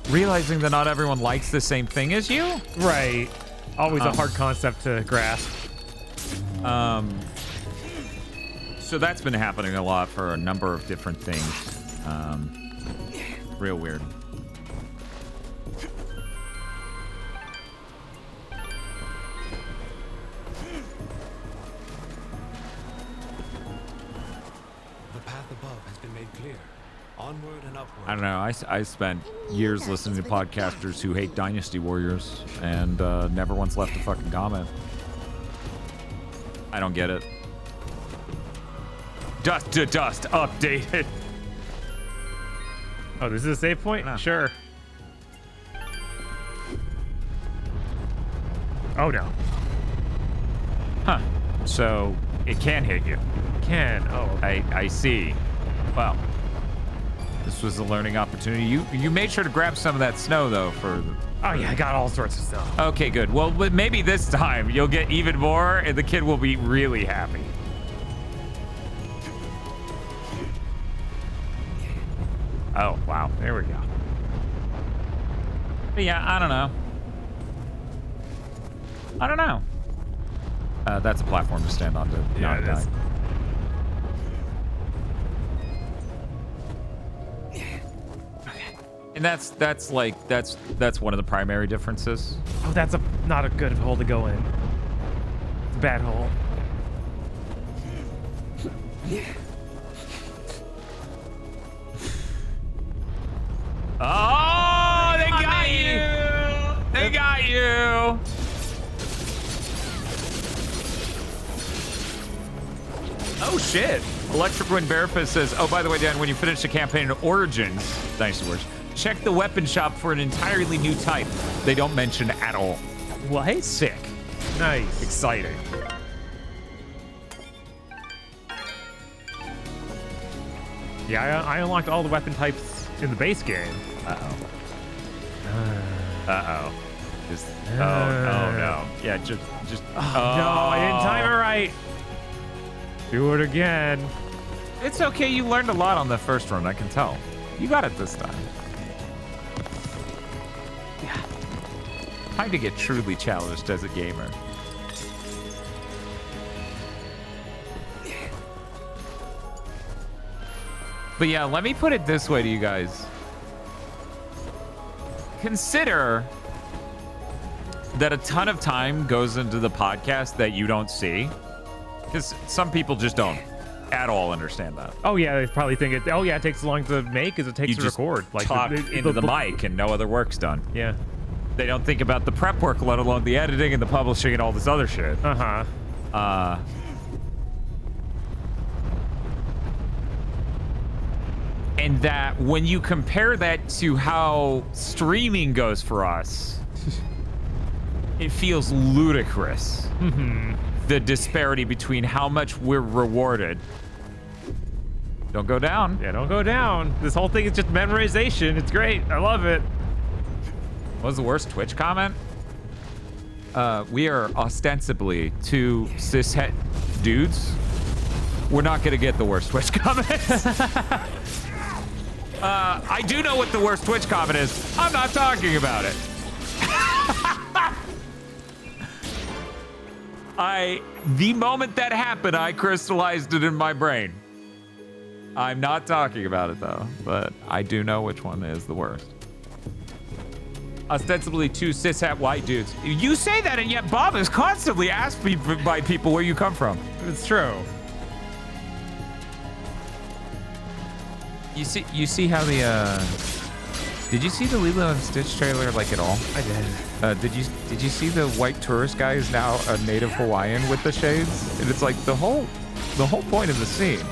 realizing that not everyone likes the same thing as you. Right. Always a hard concept to grasp. So that's been happening a lot for a number of different things. Real weird. Onward and upward. I don't know. I spent years listening to podcasters who hate Dynasty Warriors and never once left a fucking comment. I don't get it. Dust to dust updated. Oh, this is a save point? No. Sure. Oh no. Huh. So it can hit you. Can. Oh, okay. I see. Well, this was a learning opportunity. You made sure to grab some of that snow though for. Oh yeah, I got all sorts of stuff. Okay, good. Well, maybe this time you'll get even more, and the kid will be really happy. Oh wow, there we go. But yeah, I don't know. That's a platform to stand on to not die. And that's one of the primary differences. Oh, that's not a good hole to go in. It's a bad hole. Oh, they got you! They got you! Oh shit! Electric Wind Bearfist says, "Oh, by the way, Dan, when you finish the campaign in Origins, Dynasty Wars, check the weapon shop for an entirely new type they don't mention at all." What? Sick. Nice. Exciting. Yeah, I unlocked all the weapon types in the base game. Uh-oh. Just, oh no. Yeah, just No, I didn't time it right. Do it again. It's okay, you learned a lot on the first run, I can tell. You got it this time. Yeah. Time to get truly challenged as a gamer. But yeah, let me put it this way to you guys. Consider that a ton of time goes into the podcast that you don't see. Because some people just don't at all understand that. Oh yeah, they probably think it. Oh yeah, it takes as long to make as it takes You to just record. Like talk into the mic and no other work's done. Yeah. They don't think about the prep work, let alone the editing and the publishing and all this other shit. And that when you compare that to how streaming goes for us, it feels ludicrous. The disparity between how much we're rewarded. Don't go down. Yeah, don't go down. This whole thing is just memorization. It's great. I love it. What was the worst Twitch comment? We are ostensibly two cishet dudes. We're not gonna get the worst Twitch comment. I do know what the worst Twitch comment is. I'm not talking about it. The moment that happened, I crystallized it in my brain. I'm not talking about it though, but I do know which one is the worst. Ostensibly two cishet white dudes. You say that, and yet Bob is constantly asked me by people where you come from. It's true. You see how the did you see the Lilo and Stitch trailer like at all? I did. Did you see the white tourist guy is now a native Hawaiian with the shades? And it's like the whole point of the scene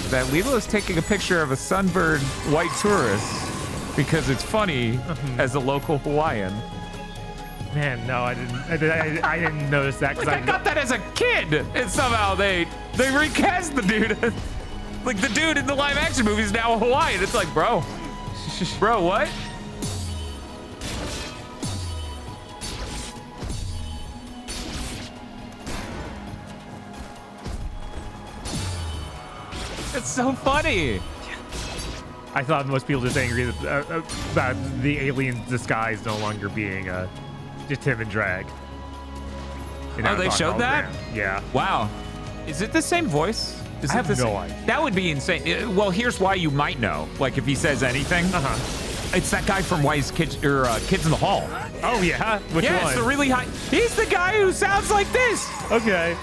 that Lilo is taking a picture of a sunburned white tourist because it's funny as a local Hawaiian. Man, no, I didn't notice that. Like, I got that as a kid, and somehow they recast the dude. Like the dude in the live action movie is now a Hawaiian. It's like, bro, what? It's so funny. I thought most people just angry about the alien disguise no longer being just him and drag. Oh, they showed that? Yeah. Wow. Is it the same voice? I have no idea. That would be insane. Well, here's why you might know. Like if he says anything. It's that guy from Wise Kids in the Hall. Oh yeah? Which one? It's the really high. He's the guy who sounds like this. Okay.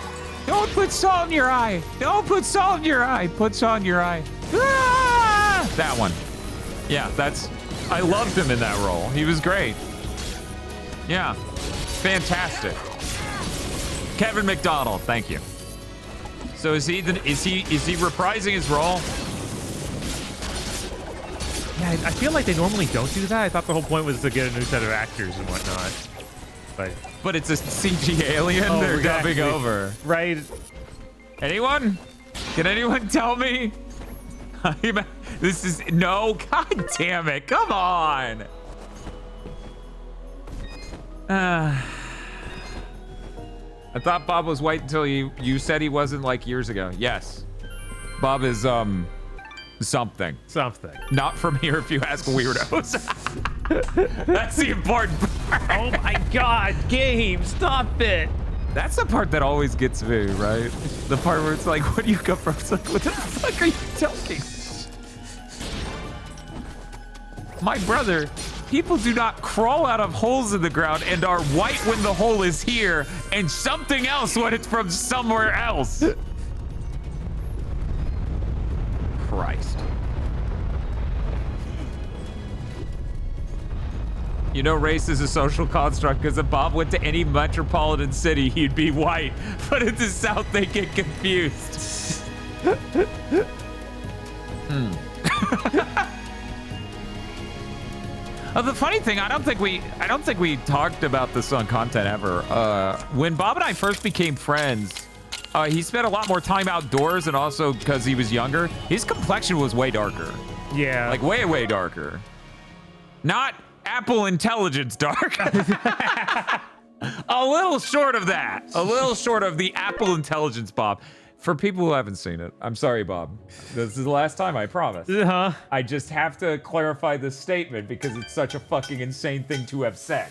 Don't put salt in your eye. Don't put salt in your eye. Put salt in your eye. Ah! That one. Yeah, I loved him in that role. He was great. Yeah. Fantastic. Kevin McDonald, thank you. So is he reprising his role? Yeah, I feel like they normally don't do that. I thought the whole point was to get a new set of actors and whatnot. But it's a CG alien they're dubbing over. Right. Anyone? Can anyone tell me? This is no. God damn it! Come on. I thought Bob was white until you said he wasn't like years ago. Yes. Bob is something. Something. Not from here if you ask weirdos. That's the important part. Oh my god, game, stop it. That's the part that always gets me, right? The part where it's like, where do you come from? It's like, what the fuck are you talking? My brother, people do not crawl out of holes in the ground and are white when the hole is here and something else when it's from somewhere else. Christ. You know, race is a social construct because if Bob went to any metropolitan city, he'd be white. But in the South, they get confused. The funny thing, I don't think we talked about this on content ever. When Bob and I first became friends, he spent a lot more time outdoors, and also because he was younger, his complexion was way darker. Yeah. Like way, way darker. Not Apple Intelligence dark. A little short of that. A little short of the Apple Intelligence Bob. For people who haven't seen it, I'm sorry, Bob. This is the last time, I promise. I just have to clarify this statement because it's such a fucking insane thing to have said.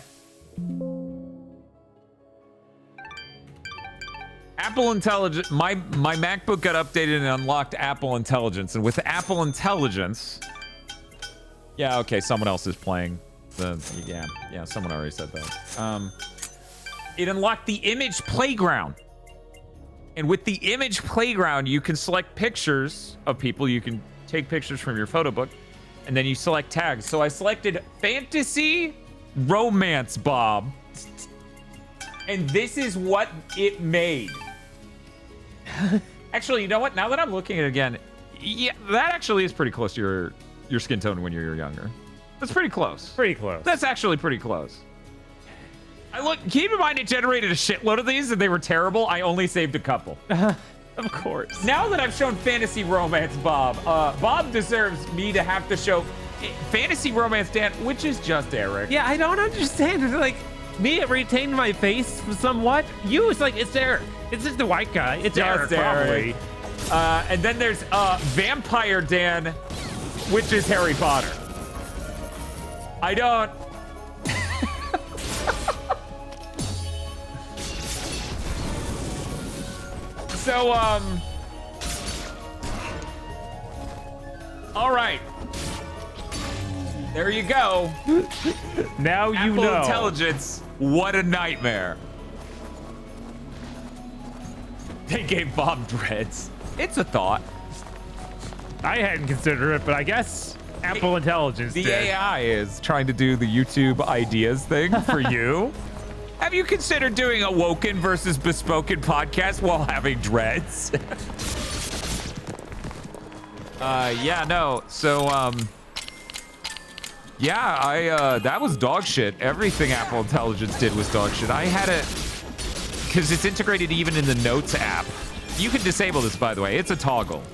Apple Intelligence, my MacBook got updated and unlocked Apple Intelligence. And with Apple Intelligence, yeah, okay, someone else is playing. Yeah, someone already said that. It unlocked the image playground. And with the image playground, you can select pictures of people. You can take pictures from your photo book, and then you select tags. So I selected fantasy romance Bob. And this is what it made. Actually, you know what? Now that I'm looking at it again, Yeah, that actually is pretty close to your skin tone when you're younger. That's pretty close. Pretty close. That's actually pretty close. Keep in mind it generated a shitload of these and they were terrible. I only saved a couple. Of course. Now that I've shown Fantasy Romance Bob, Bob deserves me to have to show Fantasy Romance Dan, which is just Eric. Yeah, I don't understand. Like, me, it retained my face somewhat. You, it's like, it's Eric. It's just the white guy. It's just Eric, probably. And then there's Vampire Dan, which is Harry Potter. I don't... So, all right. There you go. Now you Apple know. Intelligence, what a nightmare. They gave Bob dreads. It's a thought. I hadn't considered it, but I guess Apple Intelligence The did. AI is trying to do the YouTube ideas thing for you. Have you considered doing a Woken versus Bespoken podcast while having dreads? Yeah, no. So, yeah, that was dog shit. Everything Apple Intelligence did was dog shit. I had it, because it's integrated even in the Notes app. You can disable this, by the way. It's a toggle.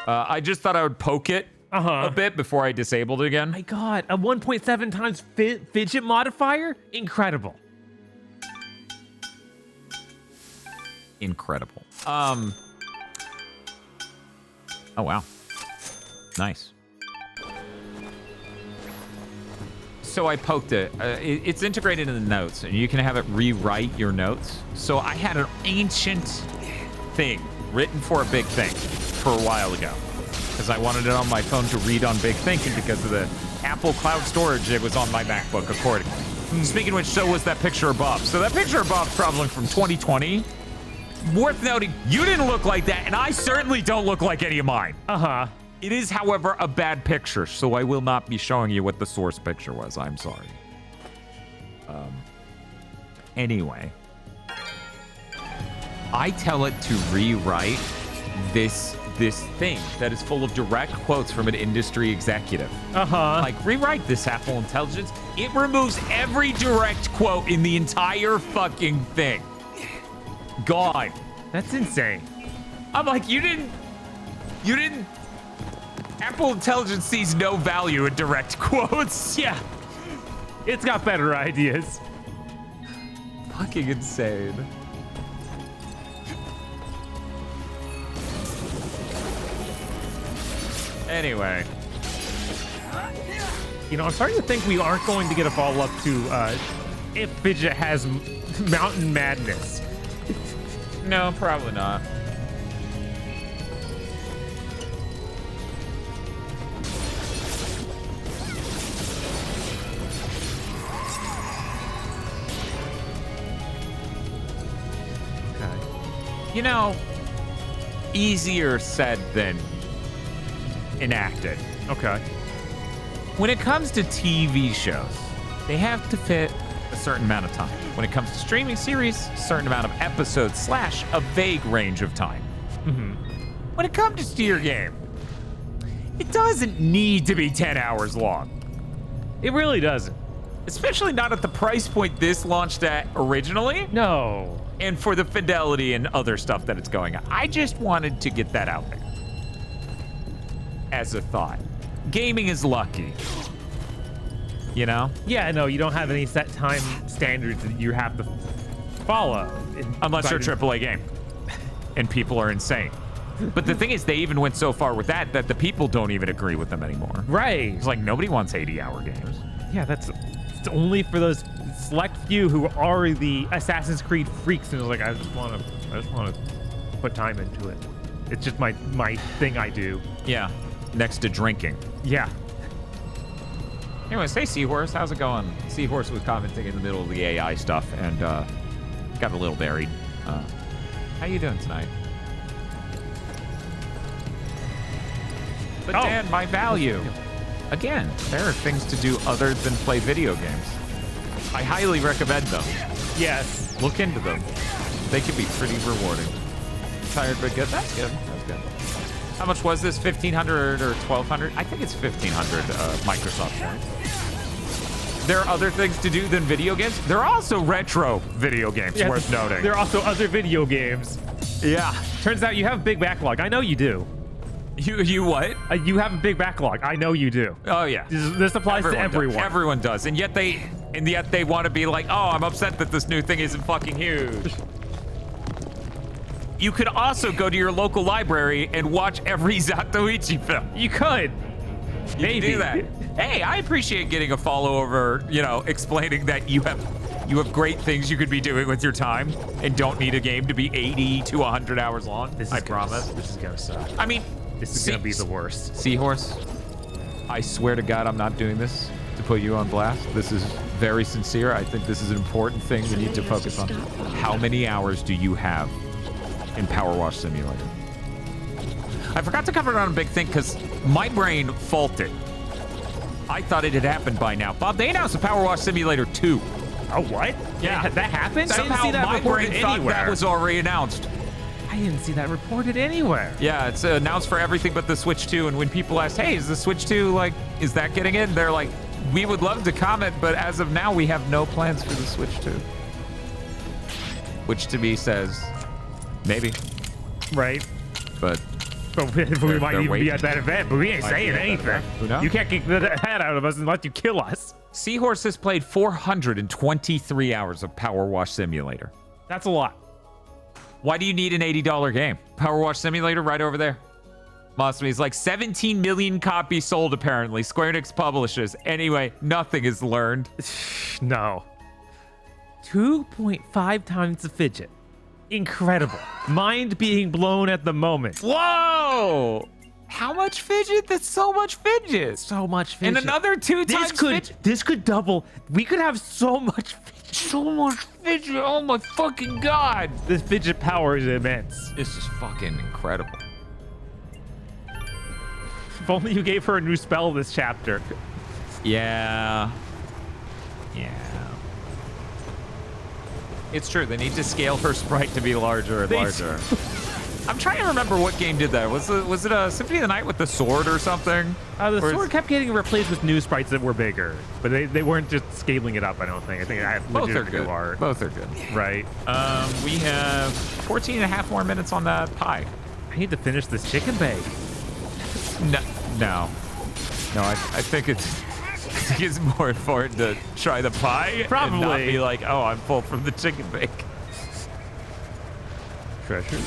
I just thought I would poke it a bit before I disabled it again. My God, a 1.7 times fidget modifier? Incredible. Incredible. Oh, wow. Nice. So I poked it. It's integrated in the notes, and you can have it rewrite your notes. So I had an ancient thing written for a big thing for a while ago, because I wanted it on my phone to read on Big Thinking because of the Apple Cloud Storage. It was on my MacBook accordingly. Speaking of which, so was that picture of Bob. So that picture of Bob's probably from 2020. Worth noting, you didn't look like that, and I certainly don't look like any of mine. It is, however, a bad picture, so I will not be showing you what the source picture was. I'm sorry. Anyway, I tell it to rewrite this thing that is full of direct quotes from an industry executive. Like, rewrite this, Apple Intelligence. It removes every direct quote in the entire fucking thing. Gone. That's insane. I'm like, you didn't. Apple Intelligence sees no value in direct quotes. Yeah. It's got better ideas. Fucking insane. Anyway. You know, I'm starting to think we aren't going to get a follow-up to if Fidget has Mountain Madness. No, probably not. Okay. You know, easier said than enacted. Okay. When it comes to TV shows, they have to fit a certain amount of time. When it comes to streaming series, a certain amount of episodes / a vague range of time. When it comes to your game, it doesn't need to be 10 hours long. It really doesn't. Especially not at the price point this launched at originally. No. And for the fidelity and other stuff that it's going on. I just wanted to get that out there as a thought. Gaming is lucky. You know? Yeah, no, you don't have any set time standards that you have to follow. Unless you're a AAA game. And people are insane. But the thing is, they even went so far with that the people don't even agree with them anymore. Right. It's like nobody wants 80-hour games. Yeah, it's only for those select few who are the Assassin's Creed freaks, and it's like I just want to put time into it. It's just my thing I do. Yeah. Next to drinking. Yeah. Anyways, hey Seahorse, how's it going? Seahorse was commenting in the middle of the AI stuff and got a little buried. How you doing tonight? But Dan, my value. Again, there are things to do other than play video games. I highly recommend them. Yes. Look into them. They can be pretty rewarding. Tired but good? That's good. That's good. How much was this? 1,500 or 1,200? I think it's 1,500 Microsoft points. There are other things to do than video games. There are also retro video games, worth noting. There are also other video games. Yeah. Turns out you have a big backlog. I know you do. You what? You have a big backlog. I know you do. Oh yeah. This applies to everyone. Everyone does, and yet they want to be like, oh, I'm upset that this new thing isn't fucking huge. You could also go to your local library and watch every Zatoichi film. You could. Maybe do that. Hey, I appreciate getting a follow over, explaining that you have great things you could be doing with your time and don't need a game to be 80 to 100 hours long. I promise. This is gonna suck. I mean, this is gonna be the worst. Seahorse, I swear to God, I'm not doing this to put you on blast. This is very sincere. I think this is an important thing we need to focus on. How many hours do you have in Power Wash Simulator? I forgot to cover it on a big thing because my brain faulted. I thought it had happened by now. Bob, they announced a Power Wash Simulator 2. Oh, what? Yeah. That happened? Somehow I didn't see that my reported brain thought anywhere. that was already announced. I didn't see that reported anywhere. Yeah, it's announced for everything but the Switch 2. And when people ask, hey, is the Switch 2, is that getting in? They're like, we would love to comment, but as of now, we have no plans for the Switch 2. Which to me says, maybe. Right. But we might even be at that event, but we ain't saying anything. Who knows? You can't kick the head out of us unless you kill us. Seahorse has played 423 hours of Power Wash Simulator. That's a lot. Why do you need an $80 game? Power Wash Simulator right over there. Masumi is 17 million copies sold apparently. Square Enix publishes. Anyway, nothing is learned. No. 2.5 times the fidget. Incredible. Mind being blown at the moment. Whoa! How much fidget? That's so much fidget. So much fidget. And another 2 times fidget. This could double. We could have so much fidget. So much fidget. Oh my fucking God. This fidget power is immense. It's just fucking incredible. If only you gave her a new spell this chapter. Yeah. Yeah. It's true. They need to scale her sprite to be larger and larger. I'm trying to remember what game did that. Was it a Symphony of the Night with the sword or something? The sword kept getting replaced with new sprites that were bigger, but they weren't just scaling it up. I don't think. I think I have both are new good. art. Both are good. Right. We have 14 and a half more minutes on that pie. I need to finish this chicken bake. No. I think it's more important to try the pie. Probably. And not be like, oh, I'm full from the chicken bake. Treasure.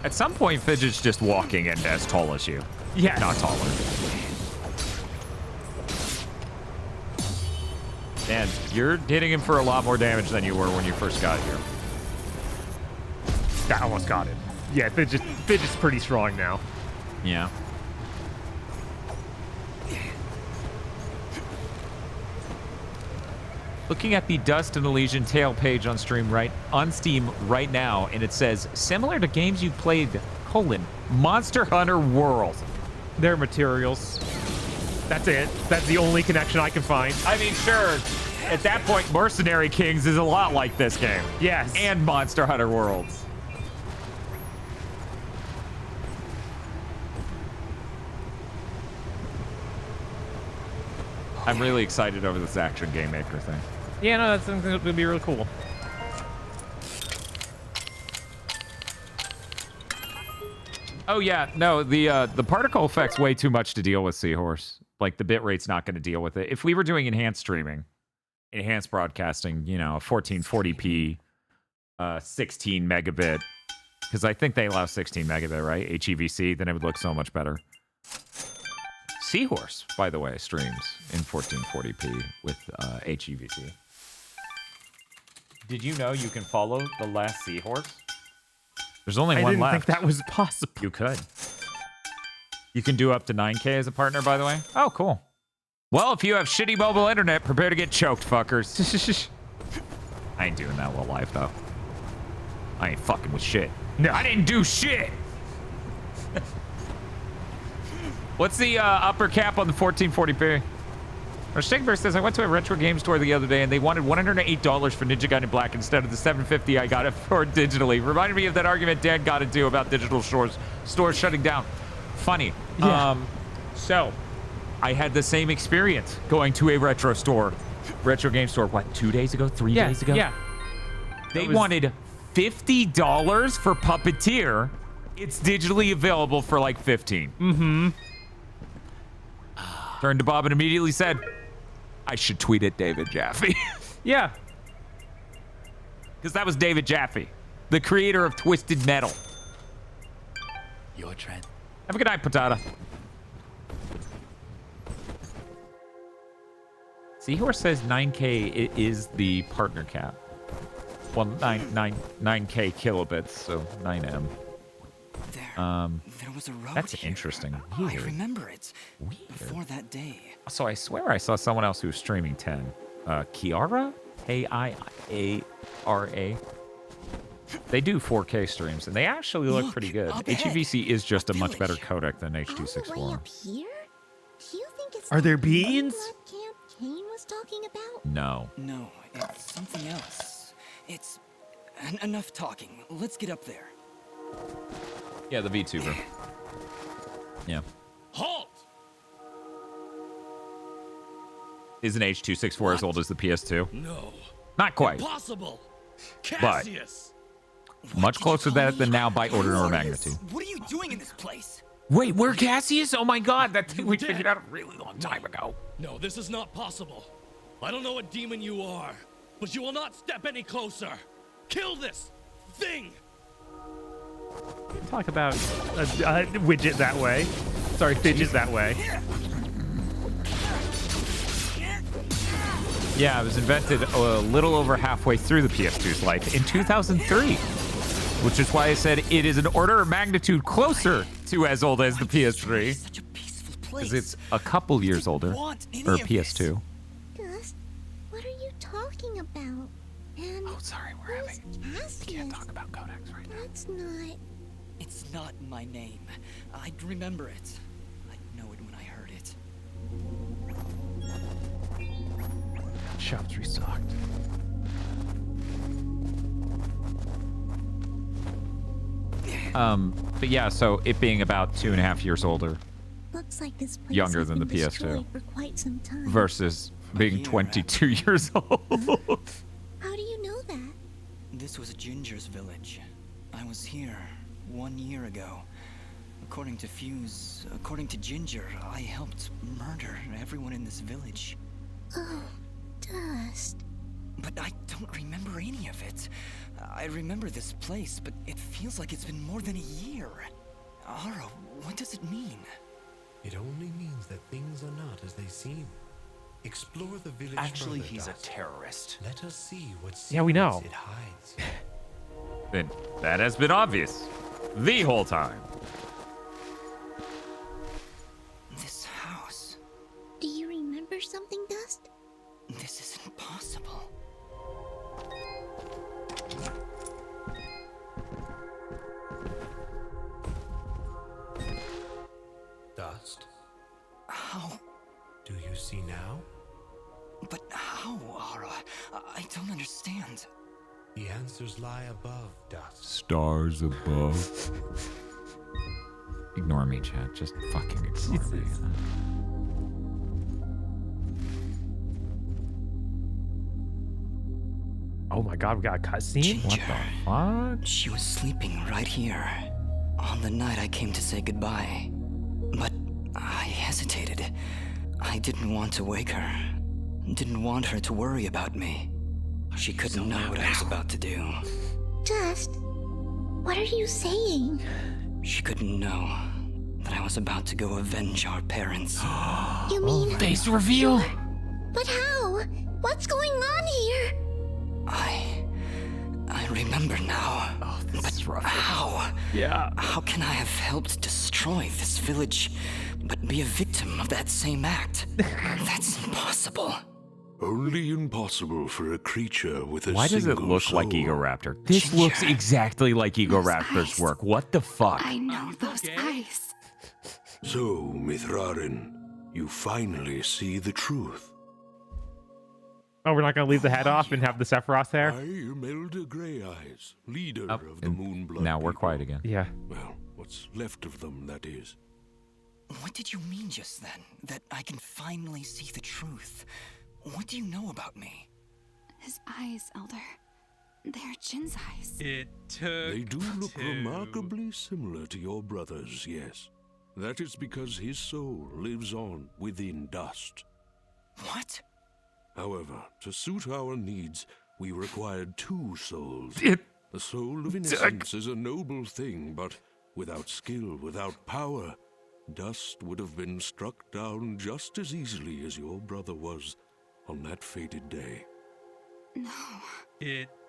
At some point, Fidget's just walking and as tall as you. Yeah. Not taller. And you're hitting him for a lot more damage than you were when you first got here. I almost got it. Yeah, Fidget's pretty strong now. Yeah. Looking at the Dust and Elysian Tale page on Steam right now, and it says, similar to games you've played, Monster Hunter World. Their materials. That's it. That's the only connection I can find. I mean, sure, at that point, Mercenary Kings is a lot like this game. Yes. And Monster Hunter Worlds. I'm really excited over this Action Game Maker thing. Yeah, no, that's something that would be really cool. Oh yeah, no, the particle effect's way too much to deal with, Seahorse. Like the bitrate's not going to deal with it. If we were doing enhanced streaming, enhanced broadcasting, 1440p, 16 megabit, because I think they allow 16 megabit, right? HEVC, then it would look so much better. Seahorse, by the way, streams in 1440p with HEVC. Did you know you can follow the last Seahorse? There's only one left. I didn't think that was possible. You could. You can do up to 9K as a partner, by the way. Oh, cool. Well, if you have shitty mobile internet, prepare to get choked, fuckers. I ain't doing that while live, though. I ain't fucking with shit. No. I didn't do shit. What's the upper cap on the 1440p? Our Stigberg says, I went to a retro game store the other day and they wanted $108 for Ninja Gaiden Black instead of the $750 I got it for digitally. Reminded me of that argument Dan got into about digital stores shutting down. Funny. Yeah. So, I had the same experience going to a retro game store, what, 2 days ago, 3 days ago? Yeah. They wanted $50 for Puppeteer. It's digitally available for like 15. Mm-hmm. Turned to Bob and immediately said, I should tweet at David Jaffe. Yeah. Because that was David Jaffe, the creator of Twisted Metal. Your trend. Have a good night, Patata. Seahorse says 9K is the partner cap. Well, 9K kilobits, so 9M. There was a road That's here. interesting. I Weird. remember it. Before that day. So I swear I saw someone else who was streaming 10. Kiara? K-I-A-R-A. They do 4K streams, and they actually look pretty good. HEVC is just a much better codec than H.264. Up here? Do you think it's Are there beans? what Camp Kane was talking about? No. No, it's something else. It's enough talking. Let's get up there. Yeah, the VTuber. Yeah. Halt! Isn't H.264 as old as the PS2? No. Not quite. Impossible. But Cassius. much closer to that than now by order of magnitude. What are you doing in this place? Wait, we're Cassius? Oh my god, that thing we figured out a really long time ago. No, this is not possible. I don't know what demon you are, but you will not step any closer. Kill this thing. Talk about a widget that way. Sorry, fidget that way. Yeah, it was invented a little over halfway through the PS2's life in 2003, which is why I said it is an order of magnitude closer to as old as the PS3, because it's a couple years older, or PS2. Gus, what are you talking about? And oh, sorry, we're having. Cassius? Can't talk about codecs right now. That's not. It's not my name. I'd remember it. I'd know it when I heard it. Shop's restocked. But yeah, so it being about 2.5 years older Looks like this place Younger has than been the PS2. destroyed for quite some time. versus being 22 years old. How do you know that? This was Ginger's village. I was here 1 year ago. According to Fuse, according to Ginger, I helped murder everyone in this village. Oh, Dust. But I don't remember any of it. I remember this place, but it feels like it's been more than a year. Ara, what does it mean? It only means that things are not as they seem. Explore the village. Actually, further, he's a Dust. terrorist. Let us see what Yeah, we know. secrets it hides. Then that has been obvious the whole time. This house. Do you remember something, Dust? This isn't possible. Dust, How? do you see now? But how, Ara? I don't understand. The answers lie above, Dust. Stars above. Ignore me, chat. Just fucking ignore me. Oh my god, we got a cutscene? Ginger. What? She was sleeping right here. On the night I came to say goodbye. But I hesitated. I didn't want to wake her. Didn't want her to worry about me. She couldn't know what I was about to do. Dust, what are you saying? She couldn't know that I was about to go avenge our parents. You mean... Face reveal! But how? What's going on here? I remember now. Oh, this is rough. How? Yeah. How can I have helped destroy this village, but be a victim of that same act? That's impossible. Only impossible for a creature with a Why does it single look like soul. Egoraptor? This looks exactly like Egoraptor's work. What the fuck? I know those eyes. So, Mithrarin, you finally see the truth. Oh, we're not gonna leave the head off and have the Sephiroth hair? I am Elder Grey Eyes, leader of the Moonblood Now we're people. quiet again. Yeah. Well, what's left of them, that is. What did you mean just then? That I can finally see the truth? What do you know about me? His eyes, Elder. They're Jin's eyes. They do look remarkably similar to your brother's, yes. That is because his soul lives on within dust. What? However, to suit our needs, we required 2 souls. The soul of innocence is a noble thing, but without skill, without power, dust would have been struck down just as easily as your brother was on that fated day. No.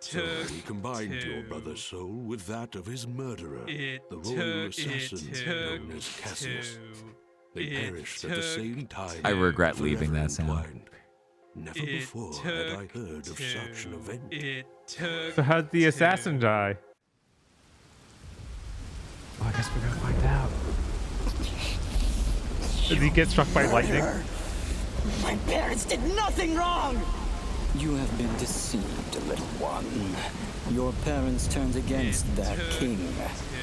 So we combined your brother's soul with that of his murderer, the royal assassin known as Cassius. They perished at the same time. I regret leaving that sound. entwined. Never before had I heard of such an event. So how'd the assassin die? Well, I guess we're gonna find out. Did he get struck by lightning? My parents did nothing wrong! You have been deceived, little one. Your parents turned against their king,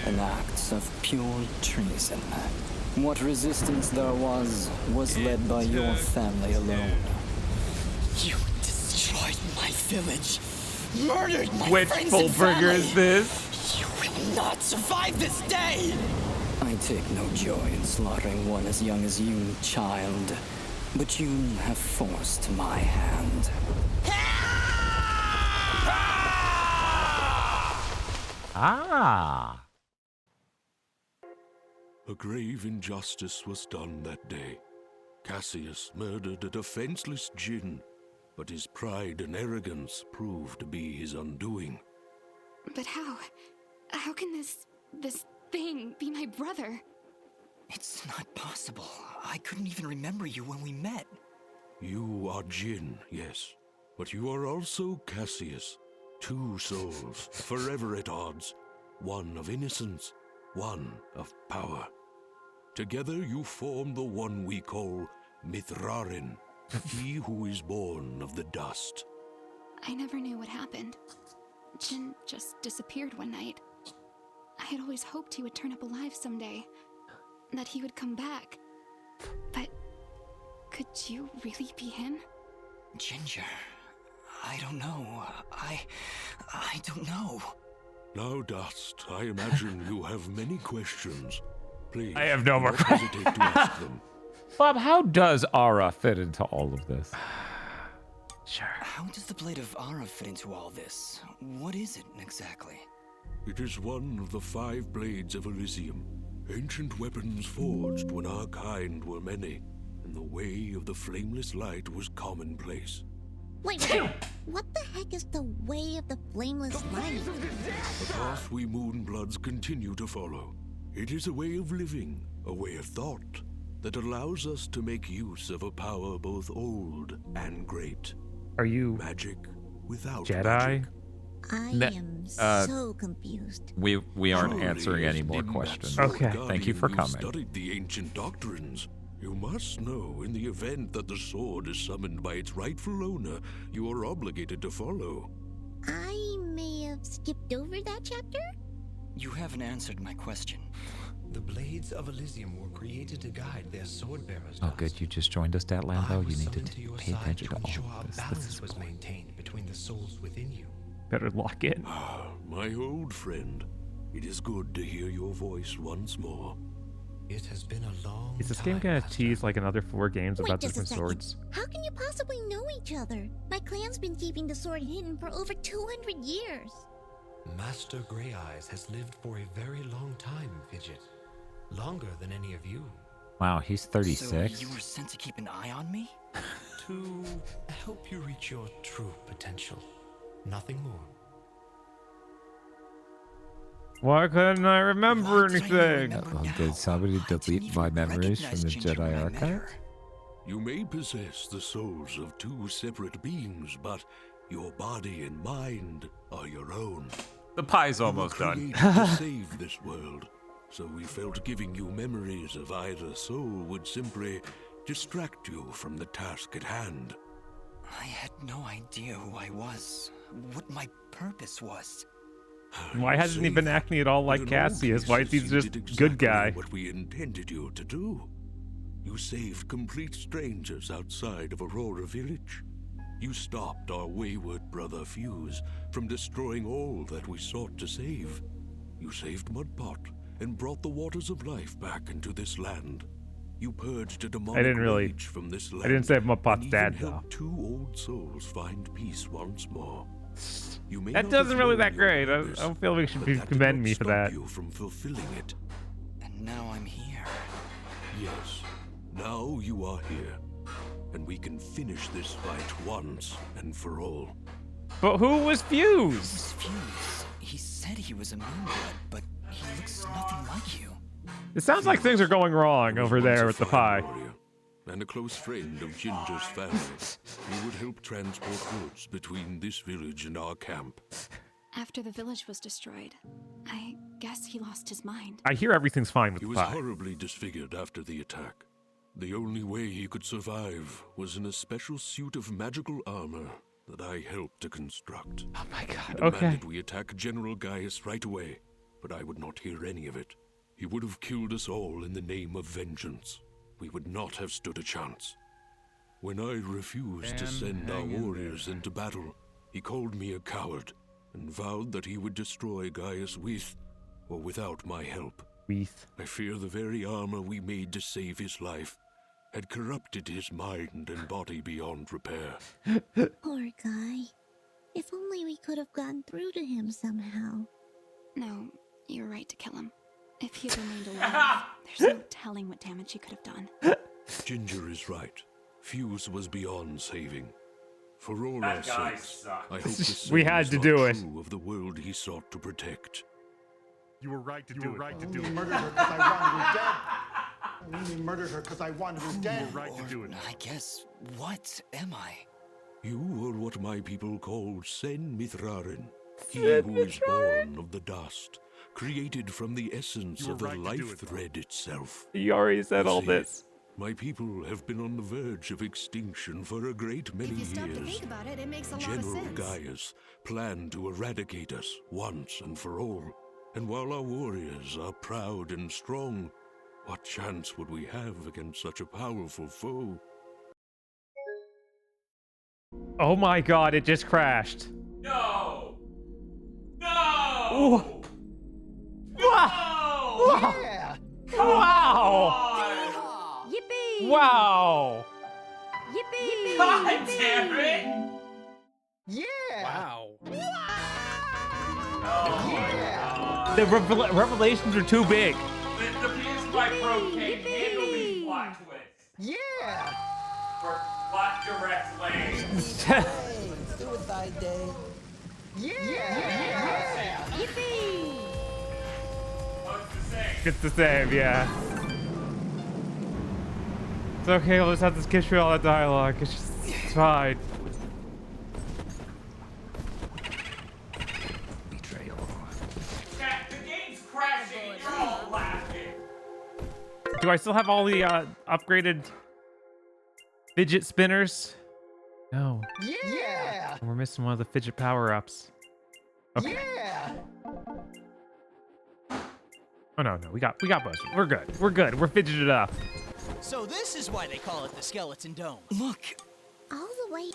an act of pure treason. What resistance there was led by your family alone. You destroyed my village, murdered my Which friends and Fullbringer family. is this? You will not survive this day! I take no joy in slaughtering one as young as you, child. But you have forced my hand. Ah. A grave injustice was done that day. Cassius murdered a defenseless Jinn, but his pride and arrogance proved to be his undoing. But how? How can this thing be my brother? It's not possible. I couldn't even remember you when we met. You are Jinn, yes, but you are also Cassius. 2 souls, forever at odds. One of innocence, one of power. Together you form the one we call Mithrarin, he who is born of the dust. I never knew what happened. Jin just disappeared one night. I had always hoped he would turn up alive someday. That he would come back. But could you really be him? Ginger, I don't know. I don't know. Now, Dust, I imagine you have many questions. Please, I have no more do not hesitate to ask them. Bob, how does Aura fit into all of this? Sure. How does the Blade of Ara fit into all this? What is it exactly? It is one of the 5 blades of Elysium, ancient weapons forged when our kind were many, and the way of the flameless light was commonplace. Wait, what the heck is the way of the flameless light? The path we Moonbloods continue to follow. It is a way of living, a way of thought, that allows us to make use of a power both old and great. Are you magic without Jedi? magic? I am so confused. We aren't answering any more questions. Okay. Thank you for You've coming. studied the ancient doctrines. You must know, in the event that the sword is summoned by its rightful owner, you are obligated to follow. I may have skipped over that chapter? You haven't answered my question. The blades of Elysium were created to guide their sword bearers. Oh, good. You just joined us, Dat Lambo. You need to pay attention to ensure all a of this. This balance is was maintained between the souls within you. better lock in? My old friend, it is good to hear your voice once more. It has been a long Is this game gonna tease like another 4 games Wait about just a different second. swords? How can you possibly know each other? My clan's been keeping the sword hidden for over 200 years. Master Grey Eyes has lived for a very long time, Fidget. Longer than any of you. Wow, he's 36. So you were sent to keep an eye on me? To help you reach your true potential. Nothing more. Why couldn't I remember anything? Did somebody delete my memories from the Jedi Archive? You may possess the souls of 2 separate beings, but your body and mind are your own. The pie's You were almost done. created to save this world, so we felt giving you memories of either soul would simply distract you from the task at hand. I had no idea who I was, what my purpose was. Why hasn't he been acting at all like Cassius? Why is he just good guy? What we intended you to do. You saved complete strangers outside of Aurora Village. You stopped our wayward brother Fuse from destroying all that we sought to save. You saved Mudpot and brought the waters of life back into this land. You purged a demonic rage from this land. I didn't save Mudpot's and dad, even though. helped 2 old souls find peace once more. You may That not doesn't have really known that your great. I purpose, don't feel we should but be that did commend not me for stop that. you from fulfilling it. And now I'm here. Yes, now you are here, and we can finish this fight once and for all. But who was Fuse? Who's Fuse? He said he was a Moonblood, but he looks nothing like you. It sounds like things are going wrong over there with the pie. Warrior, and a close friend of Ginger's family. You would help transport goods between this village and our camp. After the village was destroyed, I guess he lost his mind. I hear everything's fine with He the was pie. horribly disfigured after the attack. The only way he could survive was in a special suit of magical armor that I helped to construct. Oh my god, He okay. demanded we attack General Gaius right away, but I would not hear any of it. He would have killed us all in the name of vengeance. We would not have stood a chance. When I refused to send our warriors into battle, he called me a coward and vowed that he would destroy Gaius with or without my help. I fear the very armor we made to save his life had corrupted his mind and body beyond repair. Poor guy. If only we could have gotten through to him somehow. No, you're right to kill him. If he had remained alive, there's no telling what damage he could have done. Ginger is right. Fuse was beyond saving. For all That our guy sakes, sucks. I hope the same We had is to not do it. true of the world he sought to protect. You were right to do it. Right to do We it. murdered her because I wanted her dead. We murdered her because I wanted her dead. You were right to do it. I guess, what am I? You are what my people call Sen Mithrarin. He Sen who is Mithrarin? born of the dust, created from the essence You were of the right to do life it. thread itself. You already said You all see, this. My people have been on the verge of extinction for a great many If you stop to years. think about it, it makes a lot of General sense. Gaius planned to eradicate us once and for all. And while our warriors are proud and strong, what chance would we have against such a powerful foe? Oh my god, it just crashed. No! No! Yeah! Wow! Yippee! Wow! Yippee! God damn it! Yeah! Wow. Yeah! The revelations are too big. The PS5 Pro can't handle these plot twists. Yeah! Or plot direct lanes. Hey, do it thy day. Yeah! Yippee! Oh, it's the same. It's the same, yeah. It's okay, we'll just have to skip through all that dialogue. It's fine. Betrayal. Chat, the game's crashing and you're all laughing. Do I still have all the upgraded fidget spinners? No. Yeah! We're missing one of the fidget power-ups. Okay. Yeah! Oh no, we got both. We're good. We're good. We're fidgeted up. So this is why they call it the Skeleton Dome. Look! All the way.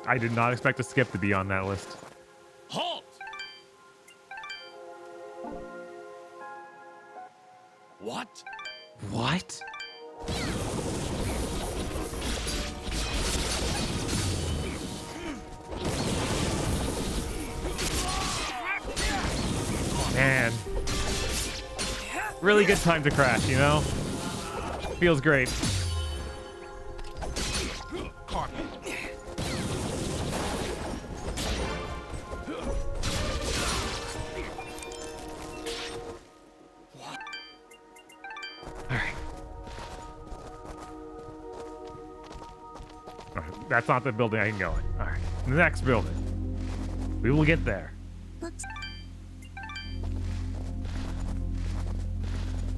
I did not expect a skip to be on that list. Halt! What? What? Man. Really good time to crash, you know? Feels great. Alright, that's not the building I can go in. Alright, the next building. We will get there. Looks.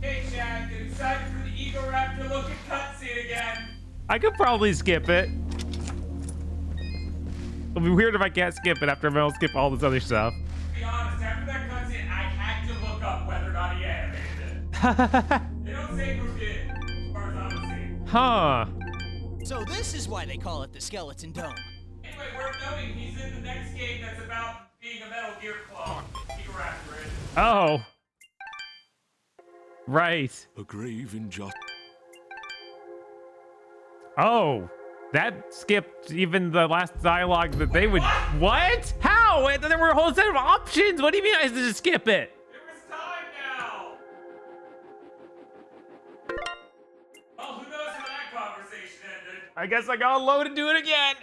Hey, Chad, get excited for the Ego Raptor looking cutscene again. I could probably skip it. It'll be weird if I can't skip it after I'll skip all this other stuff. To be honest, after that cutscene, I had to look up whether or not he animated it. They don't say who did, as far as I'm seeing. Huh. So this is why they call it the Skeleton Dome. Anyway, worth noting, he's in the next game that's about being a Metal Gear clone. Keep her after it. Oh. Right. A grave in just. Oh. That skipped even the last dialogue that they would. What? How? There were a whole set of options. What do you mean I had to just skip it? There was time now. Well, who knows how that conversation ended? I guess I gotta load and do it again.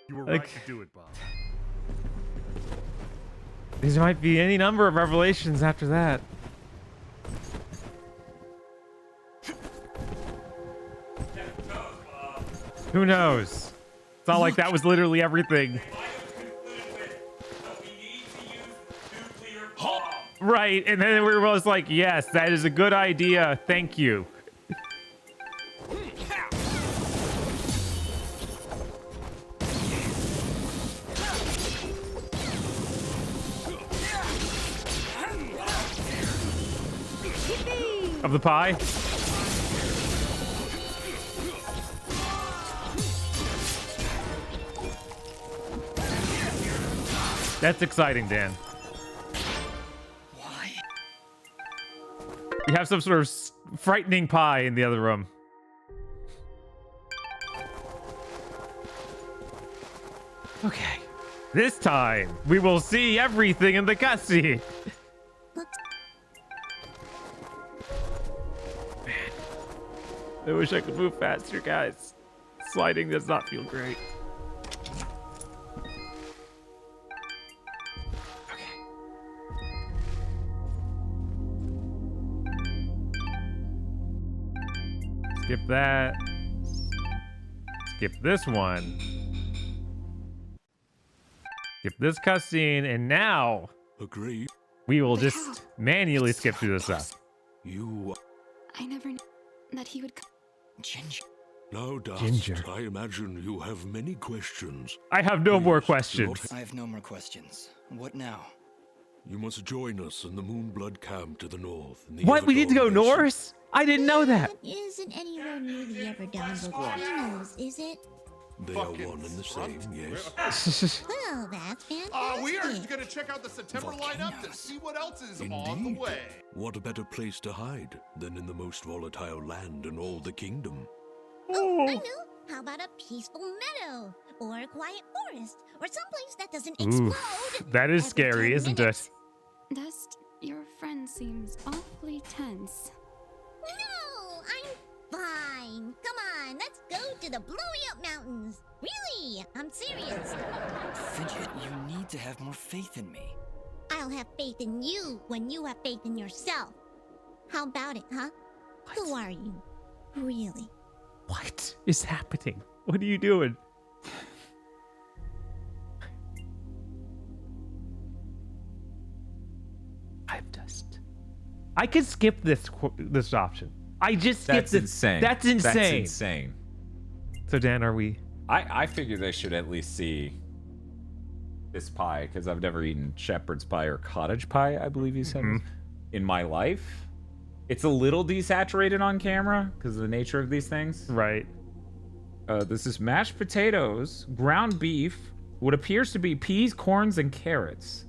You were Like- right to do it, Bob. There might be any number of revelations after that. Who knows? It's not like that was literally everything. Right, and then we were both like, yes, that is a good idea. Thank you. Of the pie? That's exciting, Dan. Why? We have some sort of frightening pie in the other room. Okay. This time, we will see everything in the cutscene. Man. I wish I could move faster, guys. Sliding does not feel great. Skip that. Skip this one. Skip this cutscene, and now Agree. we will just manually skip through this stuff. You. I never knew that he would come. Ginger. Now, Dust, Ginger. I imagine you have many questions. I have no more questions. I have no more questions. What now? You must join us in the Moonblood camp to the north. In the What? We need to go Everdell north? I didn't know that. Isn't anywhere near the Everdell volcanoes, is it? They are one and the same, yes. Well, that's fantastic. We are gonna check out the September lineup to see what else is on the way. What a better place to hide than in the most volatile land in all the kingdom? Oh, I know. How about a peaceful meadow? Or a quiet forest? Or someplace that doesn't Ooh, explode? that is every scary, 10 isn't minutes. it? Dust, your friend seems awfully tense. No, I'm fine. Come on, let's go to the Blowy Up Mountains. Really, I'm serious. Fidget, you need to have more faith in me. I'll have faith in you when you have faith in yourself. How about it, huh? Who are you? Really? What is happening? What are you doing? I'm just. I could skip this option. I just skipped That's it. insane. That's insane. That's insane. So Dan, are we? I figure they should at least see this pie, because I've never eaten shepherd's pie or cottage pie, I believe you said, in my life. It's a little desaturated on camera because of the nature of these things. Right. This is mashed potatoes, ground beef, what appears to be peas, corns, and carrots,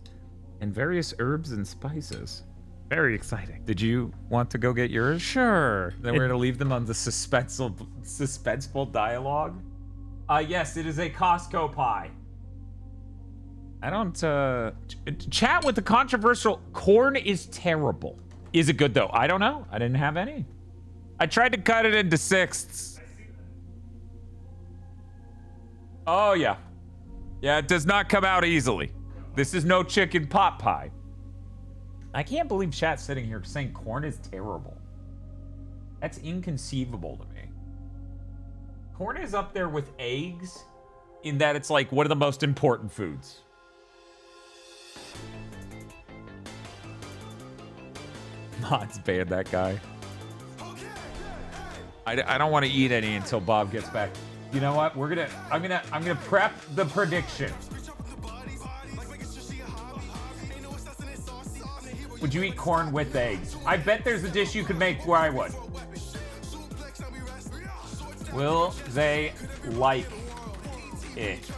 and various herbs and spices. Very exciting. Did you want to go get yours? Sure. Then we're gonna leave them on the suspenseful dialogue. Yes, it is a Costco pie. I don't, chat with the controversial corn is terrible. Is it good though? I don't know. I didn't have any. I tried to cut it into sixths. Oh yeah. Yeah, it does not come out easily. This is no chicken pot pie. I can't believe chat's sitting here saying corn is terrible. That's inconceivable to me. Corn is up there with eggs in that it's like one of the most important foods. Mods banned that guy. I don't want to eat any until Bob gets back. You know what? I'm gonna prep the prediction. Would you eat corn with eggs? I bet there's a dish you could make where I would. Will they like it?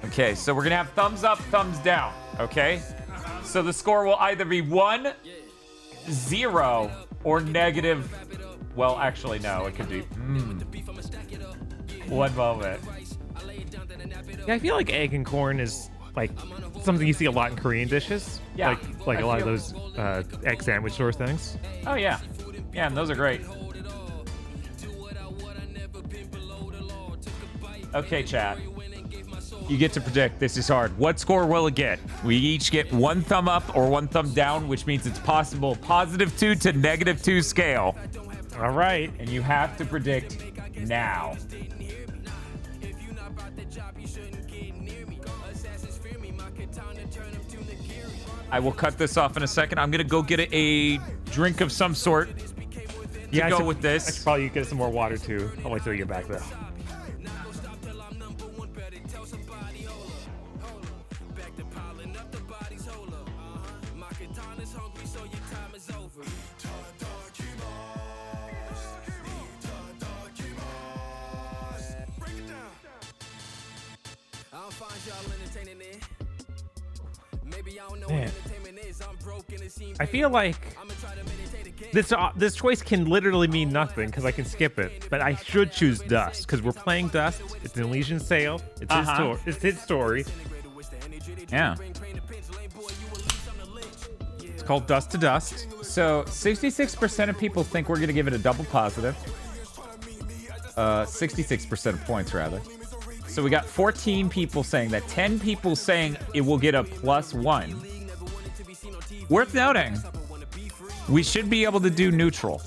Okay, so we're gonna have thumbs up, thumbs down, okay? So the score will either be 1, 0, or negative. Well, actually, no, it could be. One moment. Yeah, I feel like egg and corn is like something you see a lot in Korean dishes. Yeah, like I a lot of feel- those egg sandwich sort of things. Oh yeah, yeah, and those are great. Okay, chat. You get to predict. This is hard. What score will it get? We each get 1 thumb up or 1 thumb down, which means it's possible +2 to -2 scale. All right. And you have to predict now. I will cut this off in a second. I'm gonna go get a drink of some sort to I go should- with this. I should probably get some more water too. I'll wait till you get back though. Man. I feel like this choice can literally mean nothing because I can skip it, but I should choose Dust because we're playing Dust. It's an Elysian sale. It's his story. It's his story. Yeah. It's called Dust to Dust. So 66% of people think we're gonna give it a double positive. 66% of points rather. So we got 14 people saying that, 10 people saying it will get a +1. Worth noting, we should be able to do neutral.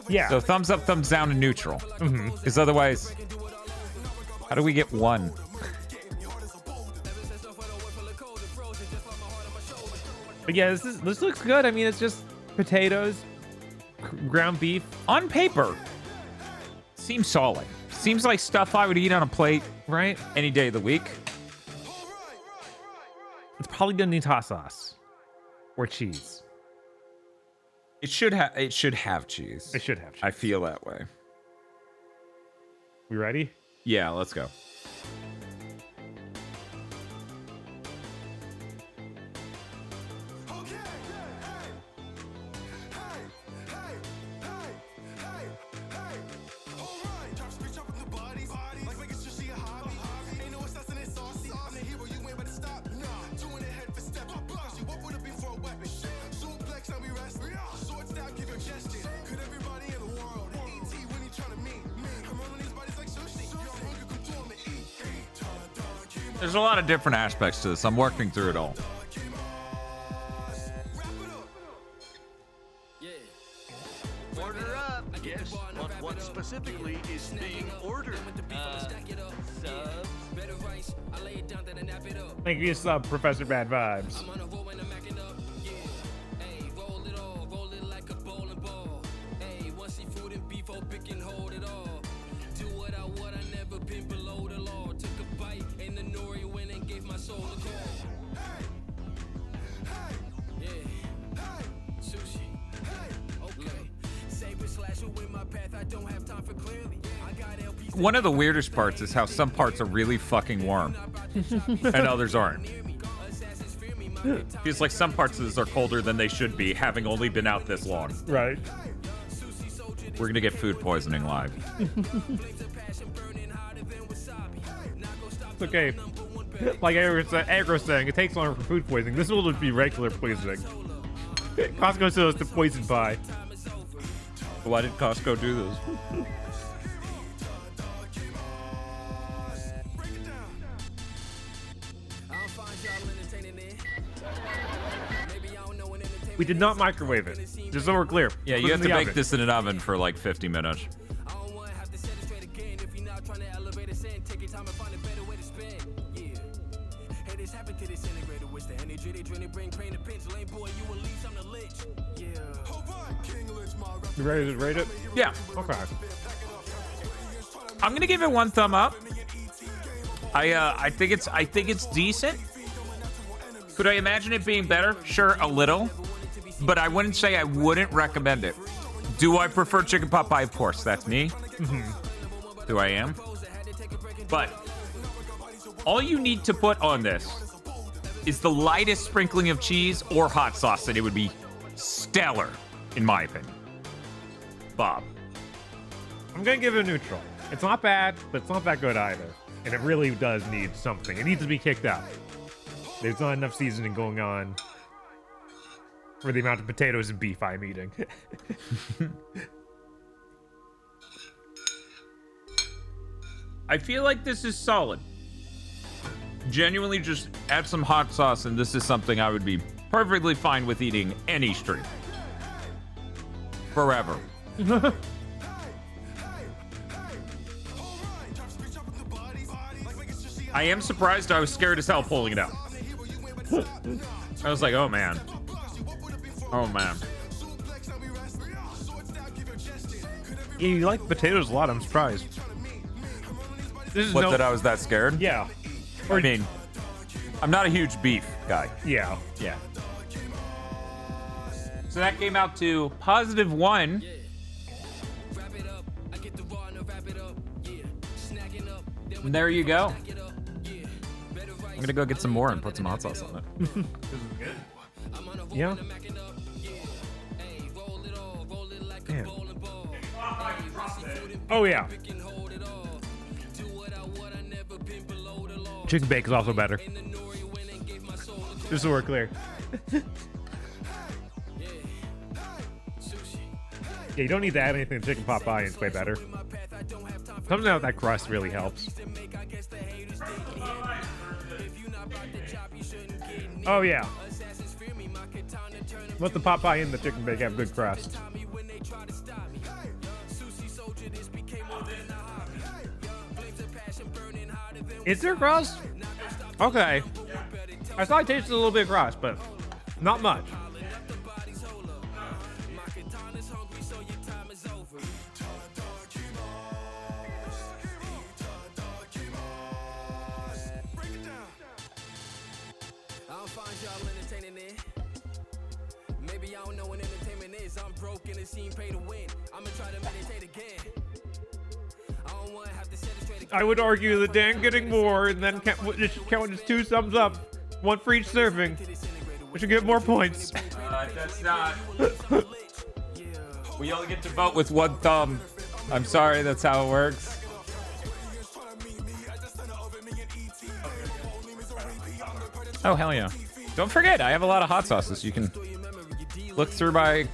Yeah. So thumbs up, thumbs down, and neutral. Because otherwise, how do we get 1? But yeah, this looks good. I mean, it's just potatoes, ground beef. On paper, seems solid. Seems like stuff I would eat on a plate, right? Any day of the week. It's probably gonna need hot sauce or cheese. It should have cheese. It should have cheese. I feel that way. We ready? Yeah, let's go. There's a lot of different aspects to this. I'm working through it all. Order up. Yes, but what specifically is being ordered? Subs. Thank you, sub, Professor Bad Vibes. One of the weirdest parts is how some parts are really fucking warm and others aren't. Feels like some parts of this are colder than they should be, having only been out this long. Right. We're gonna get food poisoning live. It's okay. Like Agro saying, it takes longer for food poisoning. This will just be regular poisoning. Costco sells the poison pie. Why did Costco do this? We did not microwave it. Just so we're clear. Yeah, Put you it have in to the bake oven. this in an oven for like 50 minutes. You ready to rate it? Yeah. Okay. I'm gonna give it 1 thumb up. I think it's decent. Could I imagine it being better? Sure, a little, but I wouldn't say I wouldn't recommend it. Do I prefer chicken pot pie? Of course, that's me. Who I am. But all you need to put on this is the lightest sprinkling of cheese or hot sauce, and it would be stellar, in my opinion. Bob. I'm gonna give it a neutral. It's not bad, but it's not that good either. And it really does need something. It needs to be kicked out. There's not enough seasoning going on for the amount of potatoes and beef I'm eating. I feel like this is solid. Genuinely, just add some hot sauce, and this is something I would be perfectly fine with eating any stream. Forever. I am surprised. I was scared as hell pulling it out. I was like, oh man. Oh man. Yeah, you like potatoes a lot, I'm surprised. This is What, that I was that scared? Yeah. I mean, I'm not a huge beef guy. Yeah. Yeah. So that came out to +1. And there you go. I'm gonna go get some more and put some hot sauce on it. This is good. Yeah. Man. Oh yeah. Chicken bake is also better. Just so we're clear. Yeah, you don't need to add anything to chicken pot pie, it's way better. Something out that crust really helps. Oh yeah. Let the pot pie and the chicken bake have good crust. Is there crust? Okay. I thought I tasted a little bit of crust, but not much. Maybe I don't know what entertainment is. I'm broke and it seems pay to win. I'ma try to meditate again. I don't want to have to set it straight. I would argue that Dan getting more and then count as 2 thumbs up, 1 for each serving. We should get more points. That's not. We only get to vote with 1 thumb. I'm sorry, that's how it works. Oh, hell yeah. Don't forget, I have a lot of hot sauces. You can look through my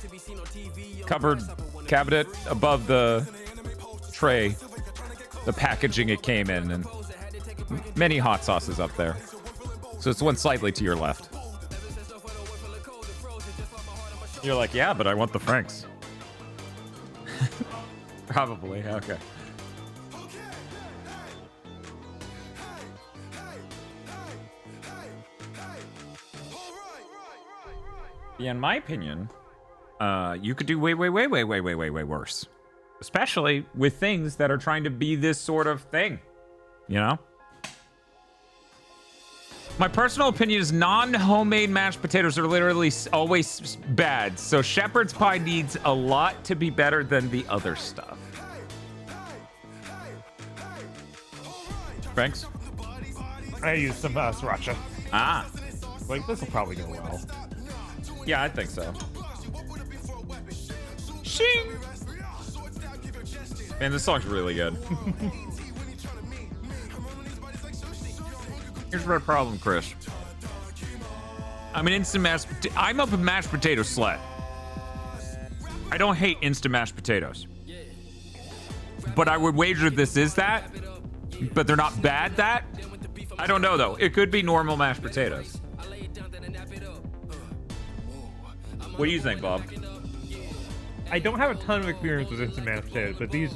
cupboard cabinet above the tray, the packaging it came in, and many hot sauces up there. So it's one slightly to your left. You're like, yeah, but I want the Franks. Probably, okay. Yeah, in my opinion, you could do way worse. Especially with things that are trying to be this sort of thing, you know? My personal opinion is non-homemade mashed potatoes are literally always bad, so shepherd's pie needs a lot to be better than the other stuff. Franks? I used some sriracha. Ah. Like, this will probably go well. Yeah, I think so. Shing! Man, this song's really good. Here's my problem, Chris. I'm an instant I'm up a mashed potato slut. I don't hate instant mashed potatoes. But I would wager this is that. But they're not bad that. I don't know, though. It could be normal mashed potatoes. What do you think, Bob? I don't have a ton of experience with instant mashed potatoes, but these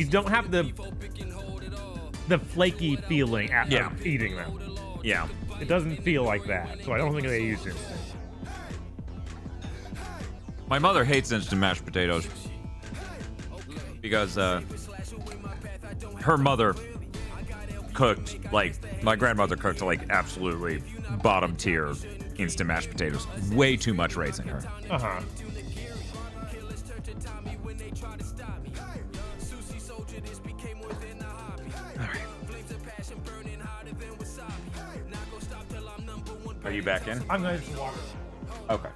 don't have the flaky feeling after eating them. Yeah. It doesn't feel like that, so I don't think they used it. My mother hates instant mashed potatoes because her mother cooked, like, my grandmother cooked, like, absolutely bottom tier instant mashed potatoes. Way too much raising her. Uh-huh. Are you back in? I'm gonna just water. Okay.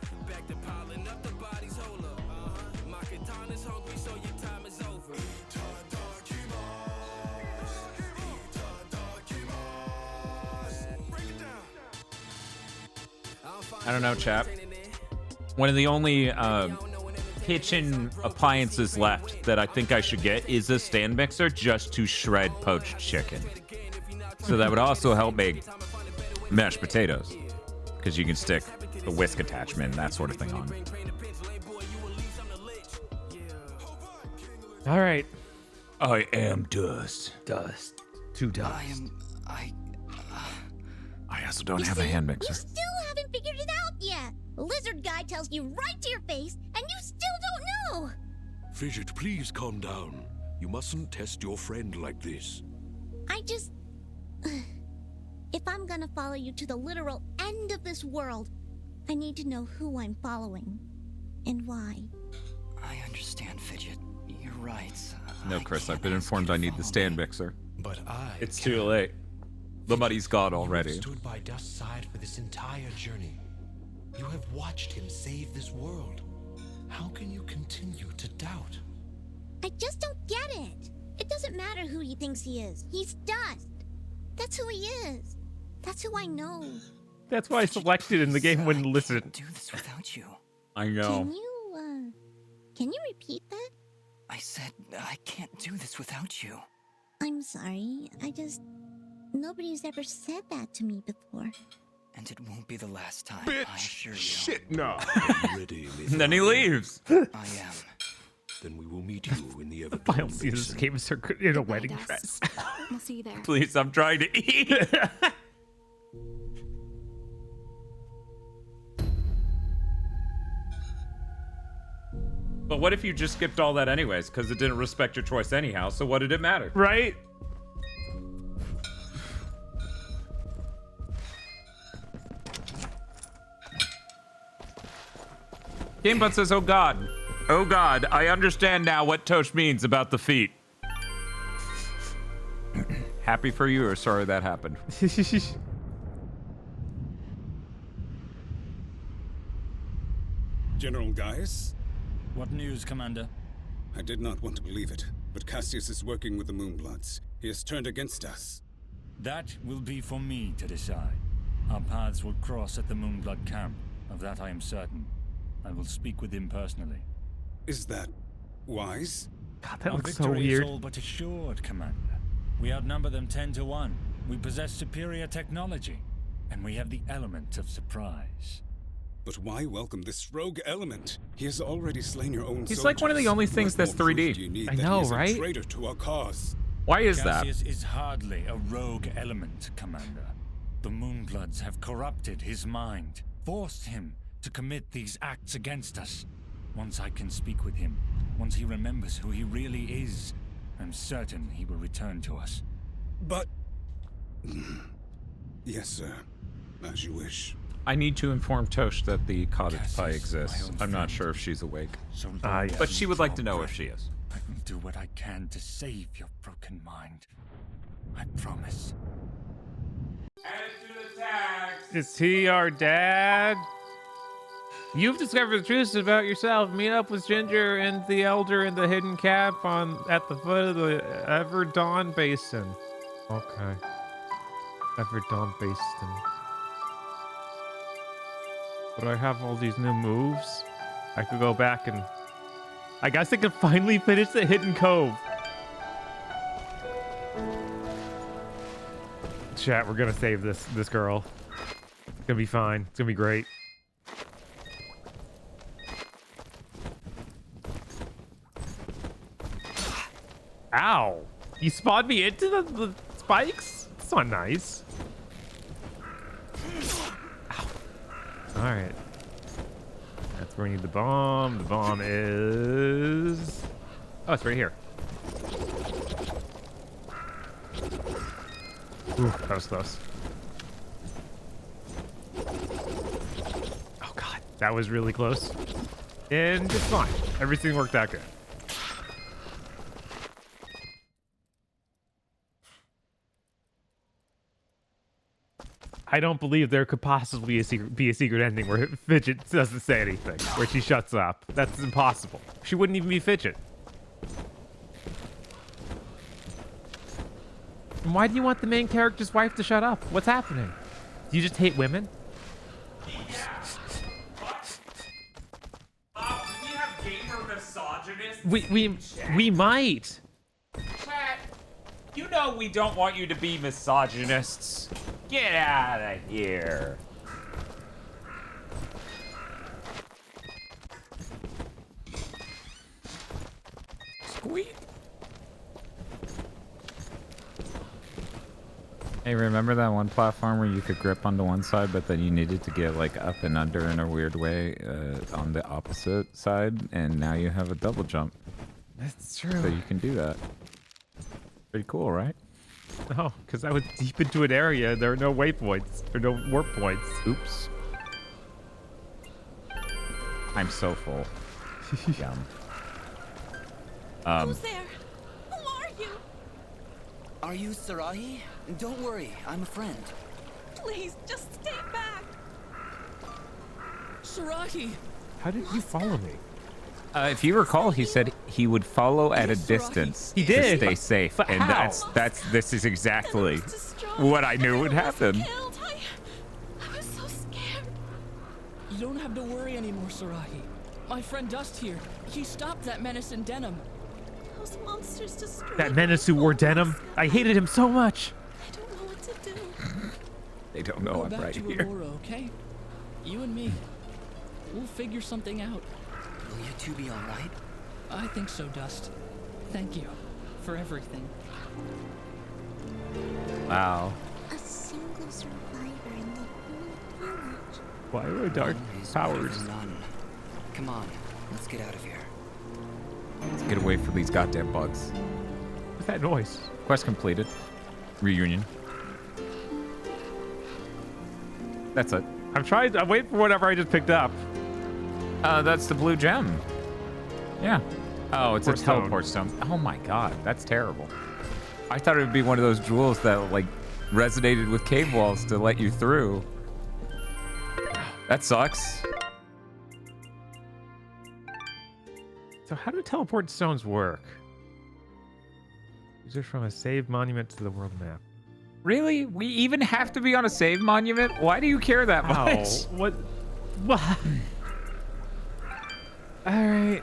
I don't know, chap. One of the only kitchen appliances left that I think I should get is a stand mixer just to shred poached chicken. So that would also help make mashed potatoes, because you can stick the whisk attachment and that sort of thing on. All right. I am dust. Dust. To dust. I also don't have a hand mixer. You still haven't figured it out yet. The lizard guy tells you right to your face, and you still don't know. Fidget, please calm down. You mustn't test your friend like this. I just... If I'm gonna follow you to the literal end of this world, I need to know who I'm following. And why. I understand, Fidget. You're right. No, Chris, I've been informed I need the stand mixer. But It's too late. The money's gone already. You have stood by Dust's side for this entire journey. You have watched him save this world. How can you continue to doubt? I just don't get it. It doesn't matter who he thinks he is. He's Dust. That's who he is. That's who I know. That's why I selected and the game wouldn't listen. Do this without you. I know. Can you repeat that? I said I can't do this without you. I'm sorry. Nobody's ever said that to me before. And it won't be the last time, Bitch, I assure you. shit, no. Ready, And then he leaves. I am. Then we will meet you in the The final scene of this game is her in a wedding Dust. dress. We'll see you there. Please, I'm trying to eat. But what if you just skipped all that anyways? Because it didn't respect your choice anyhow, so what did it matter? Right? GameBot says, oh god. Oh god, I understand now what Tosh means about the feet. Happy for you or sorry that happened? General Gaius? What news, Commander? I did not want to believe it, but Cassius is working with the Moonbloods. He has turned against us. That will be for me to decide. Our paths will cross at the Moonblood camp. Of that I am certain. I will speak with him personally. Is that wise? God, that Our looks so victory weird. is all but assured, Commander. We outnumber them 10 to 1. We possess superior technology, and we have the element of surprise. But why welcome this rogue element? He has already slain your own He's like one of the only things that's 3D. I know, right? A traitor to our cause. Why is that? Cassius is hardly a rogue element, Commander. The Moonbloods have corrupted his mind, forced him to commit these acts against us. Once I can speak with him, once he remembers who he really is, I'm certain he will return to us. But... Yes, sir. As you wish. I need to inform Tosh that the cottage pie exists. I'm not sure if she's awake. Yes. But she would like to know if she is. I will do what I can to save your broken mind. I promise. Is he our dad? You've discovered the truth about yourself. Meet up with Ginger and the Elder in the hidden camp at the foot of the Everdawn Basin. Okay. Everdawn Basin. But I have all these new moves. I could go back and... I guess I could finally finish the Hidden Cove. Chat, we're gonna save this girl. It's gonna be fine. It's gonna be great. Ow! You spawned me into the spikes? That's not nice. right. That's where we need the bomb. The bomb is... Oh, it's right here. Ooh, that was close. Oh, God. That was really close. And it's fine. Everything worked out good. I don't believe there could possibly be a secret ending where Fidget doesn't say anything, where she shuts up. That's impossible. She wouldn't even be Fidget. And why do you want the main character's wife to shut up? What's happening? Do you just hate women? Do we have gamer misogynists? We might. Chat, you know we don't want you to be misogynists. Get out of here. Squeak. Hey, remember that one platform where you could grip onto one side, but then you needed to get like up and under in a weird way on the opposite side, and now you have a double jump. That's true. So you can do that. Pretty cool, right? No, because I was deep into an area. There are no waypoints. There are no warp points. Oops. I'm so full. Yum. Who's there? Who are you? Are you Sarahi? Don't worry, I'm a friend. Please, just stay back. Sarahi! How did you follow me? If you recall, he said he would follow at a distance. He did. To stay safe, But and how? this is exactly what I knew would happen. I was so scared. You don't have to worry anymore, Sarahi. My friend Dust here, he stopped that menace in Denim. Those monsters destroyed That menace who wore denim. I hated him so much. I don't know what to do. They don't know I'm Go back right to here. Aurora, okay? You and me. We'll figure something out. Will you two be alright? I think so, Dust. Thank you for everything. Wow. A single survivor in the whole village. Why are dark powers? None. Come on, let's get out of here. Let's get away from these goddamn bugs. What's that noise? Quest completed. Reunion. That's it. I'm waiting for whatever I just picked up. That's the blue gem. Yeah. Oh, it's a Teleport stone. teleport stone. Oh my god, that's terrible. I thought it would be one of those jewels that like resonated with cave walls to let you through. That sucks. So how do teleport stones work? These are from a saved monument to the world map. Really? We even have to be on a save monument? Why do you care that much? What? All right.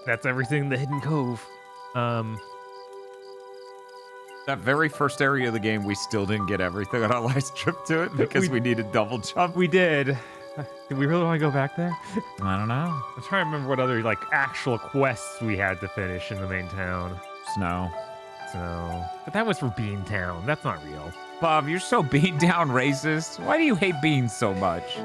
That's everything in the Hidden Cove. That very first area of the game, we still didn't get everything on our last trip to it because we needed double jump. We did. Do we really want to go back there? I don't know. I'm trying to remember what other like actual quests we had to finish in the main town. Snow. But that was for Beantown. That's not real. Bob, you're so beat down racist. Why do you hate beans so much?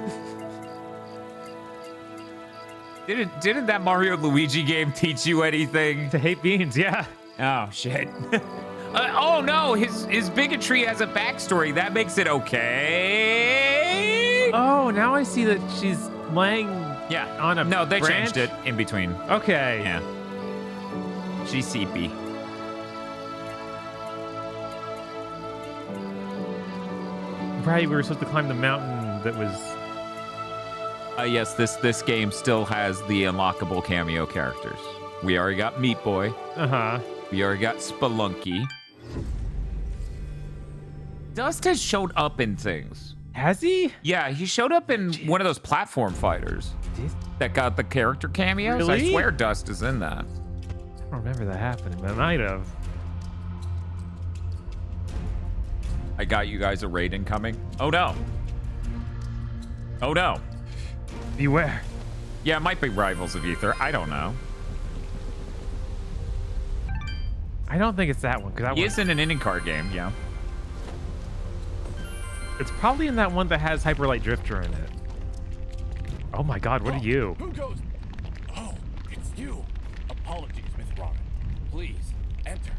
Didn't that Mario Luigi game teach you anything? To hate beans, yeah. Oh shit. Oh no, his bigotry has a backstory. That makes it okay. Oh, now I see that she's laying on a No, they branch? changed it in between. Okay. Yeah. She's CP. Right, we were supposed to climb the mountain that was... Yes, this game still has the unlockable cameo characters. We already got Meat Boy. Uh-huh. We already got Spelunky. Dust has showed up in things. Has he? Yeah, he showed up in one of those platform fighters that got the character cameos. Really? I swear Dust is in that. I don't remember that happening, but I might have. I got you guys a raid incoming. Oh no. Oh no. Beware. Yeah, it might be Rivals of Ether. I don't know. I don't think it's that one. Cause He is in an inning card game, yeah. It's probably in that one that has Hyperlight Drifter in it. Oh my god, what are you? Who goes? Oh, it's you. Apologies, Miss Robin. Please, enter.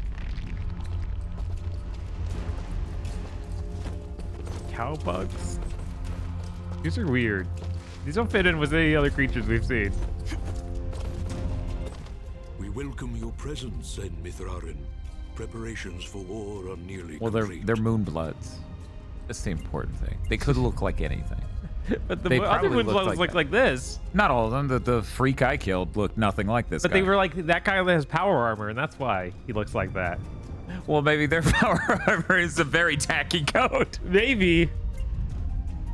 Cowbugs? These are weird. These don't fit in with any other creatures we've seen. We welcome your presence, Sen Mithrarin. Preparations for war are nearly Well, complete. they're Moonbloods. That's the important thing. They could look like anything. But the They other probably Moonbloods look like this. Not all of them. The freak I killed looked nothing like this But guy. they were like that guy that has power armor, and that's why he looks like that. Well, maybe their power armor is a very tacky coat. Maybe.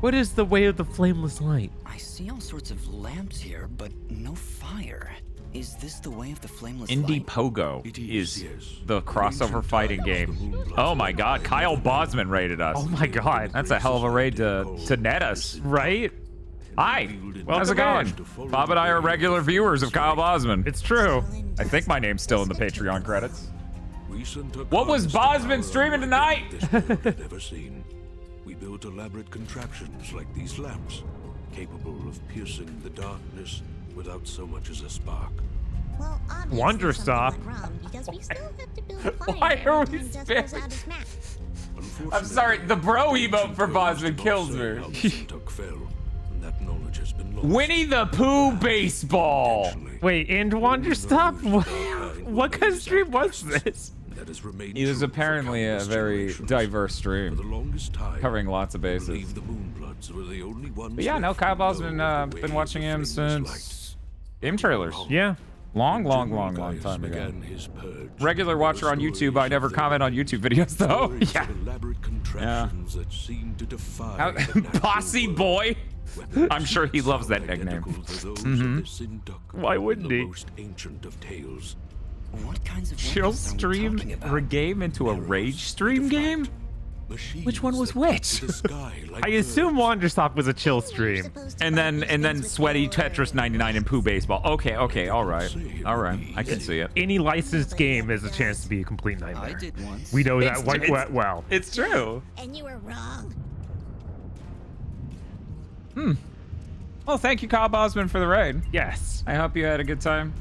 What is the way of the flameless light? I see all sorts of lamps here, but no fire. Is this the way of the flameless Indie light? Pogo is the crossover fighting game. Oh my god, Kyle Bosman raided us. Oh my god. That's a hell of a raid to net us. Right? Hi, how's it going? Bob and I are regular viewers of Kyle Bosman. It's true. I think my name's still in the Patreon credits. We sent a What was Bosman streaming tonight? this world had ever seen. We built elaborate contraptions like these lamps, capable of piercing the darkness without so much as a spark. Well, Wonder Stop. because we still have to build a fire Why are we when Dust sparing- goes out his map. I'm sorry, the bro emote for Bosman kills me. That knowledge has been lost. Winnie the Pooh baseball. Wait, and Wonder Stop? What kind of stream was this? That has remained It was true apparently for a countless very generations. diverse For stream, the longest time, covering lots of I bases. believe the Moonbloods were the only ones But yeah, no, left Kyle who know Bosman, of the been way watching the him flameless since game trailers. Yeah. Long General time Gaius ago. began his purge. Regular watcher on YouTube. I never comment on YouTube videos though. Stories Yeah. of elaborate contraptions that seem to defy How, the natural Bossy world. boy. Weapons I'm sure he loves that so nickname. identical to those Mhm. of the Sinduck Why in wouldn't the he? most ancient of tales. What kinds of Chill weapons are we stream talking about? a game into a rage stream game? Which one was which? I assume Wonder Stop was a chill stream. And then sweaty Tetris 99 and Pooh baseball. Okay, all right, I can see it. Any licensed game is a chance to be a complete nightmare. I did once. We know that It's- quite it's- well. It's true. And you were wrong. Well, thank you, Kyle Bosman, for the raid. Yes. I hope you had a good time.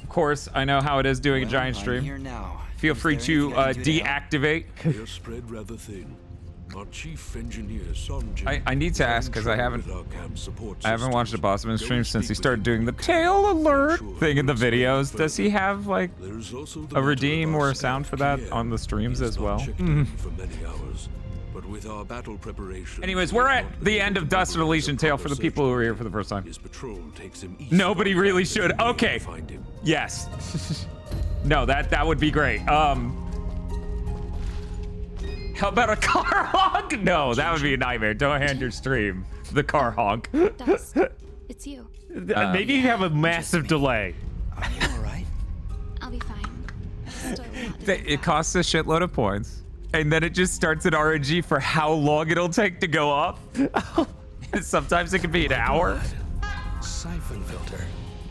Of course, I know how it is doing a giant I'm stream. here now. Feel Is free there to anything I can do to help? deactivate. They are spread rather thin. Our chief engineer, Sanjay, I need to ask because I haven't watched a Bosman stream since he started doing the tail alert thing in the videos. Does he have like a redeem or a sound for that on the streams as well? for many hours, but with our battle preparation. Anyways, we're at the end of Dust and Elysian Tale for the people who are here for the first time. His patrol takes him east. Nobody really should. Okay. Find him. Yes. No, that would be great. How about a car honk? No, that would be a nightmare. Don't hand your stream the car honk. Dust, it's you. Maybe you have a massive delay. Are you alright? I'll be fine. Still a lot to It costs a shitload of points, and then it just starts an RNG for how long it'll take to go up. Sometimes it can be an hour. Siphon filter.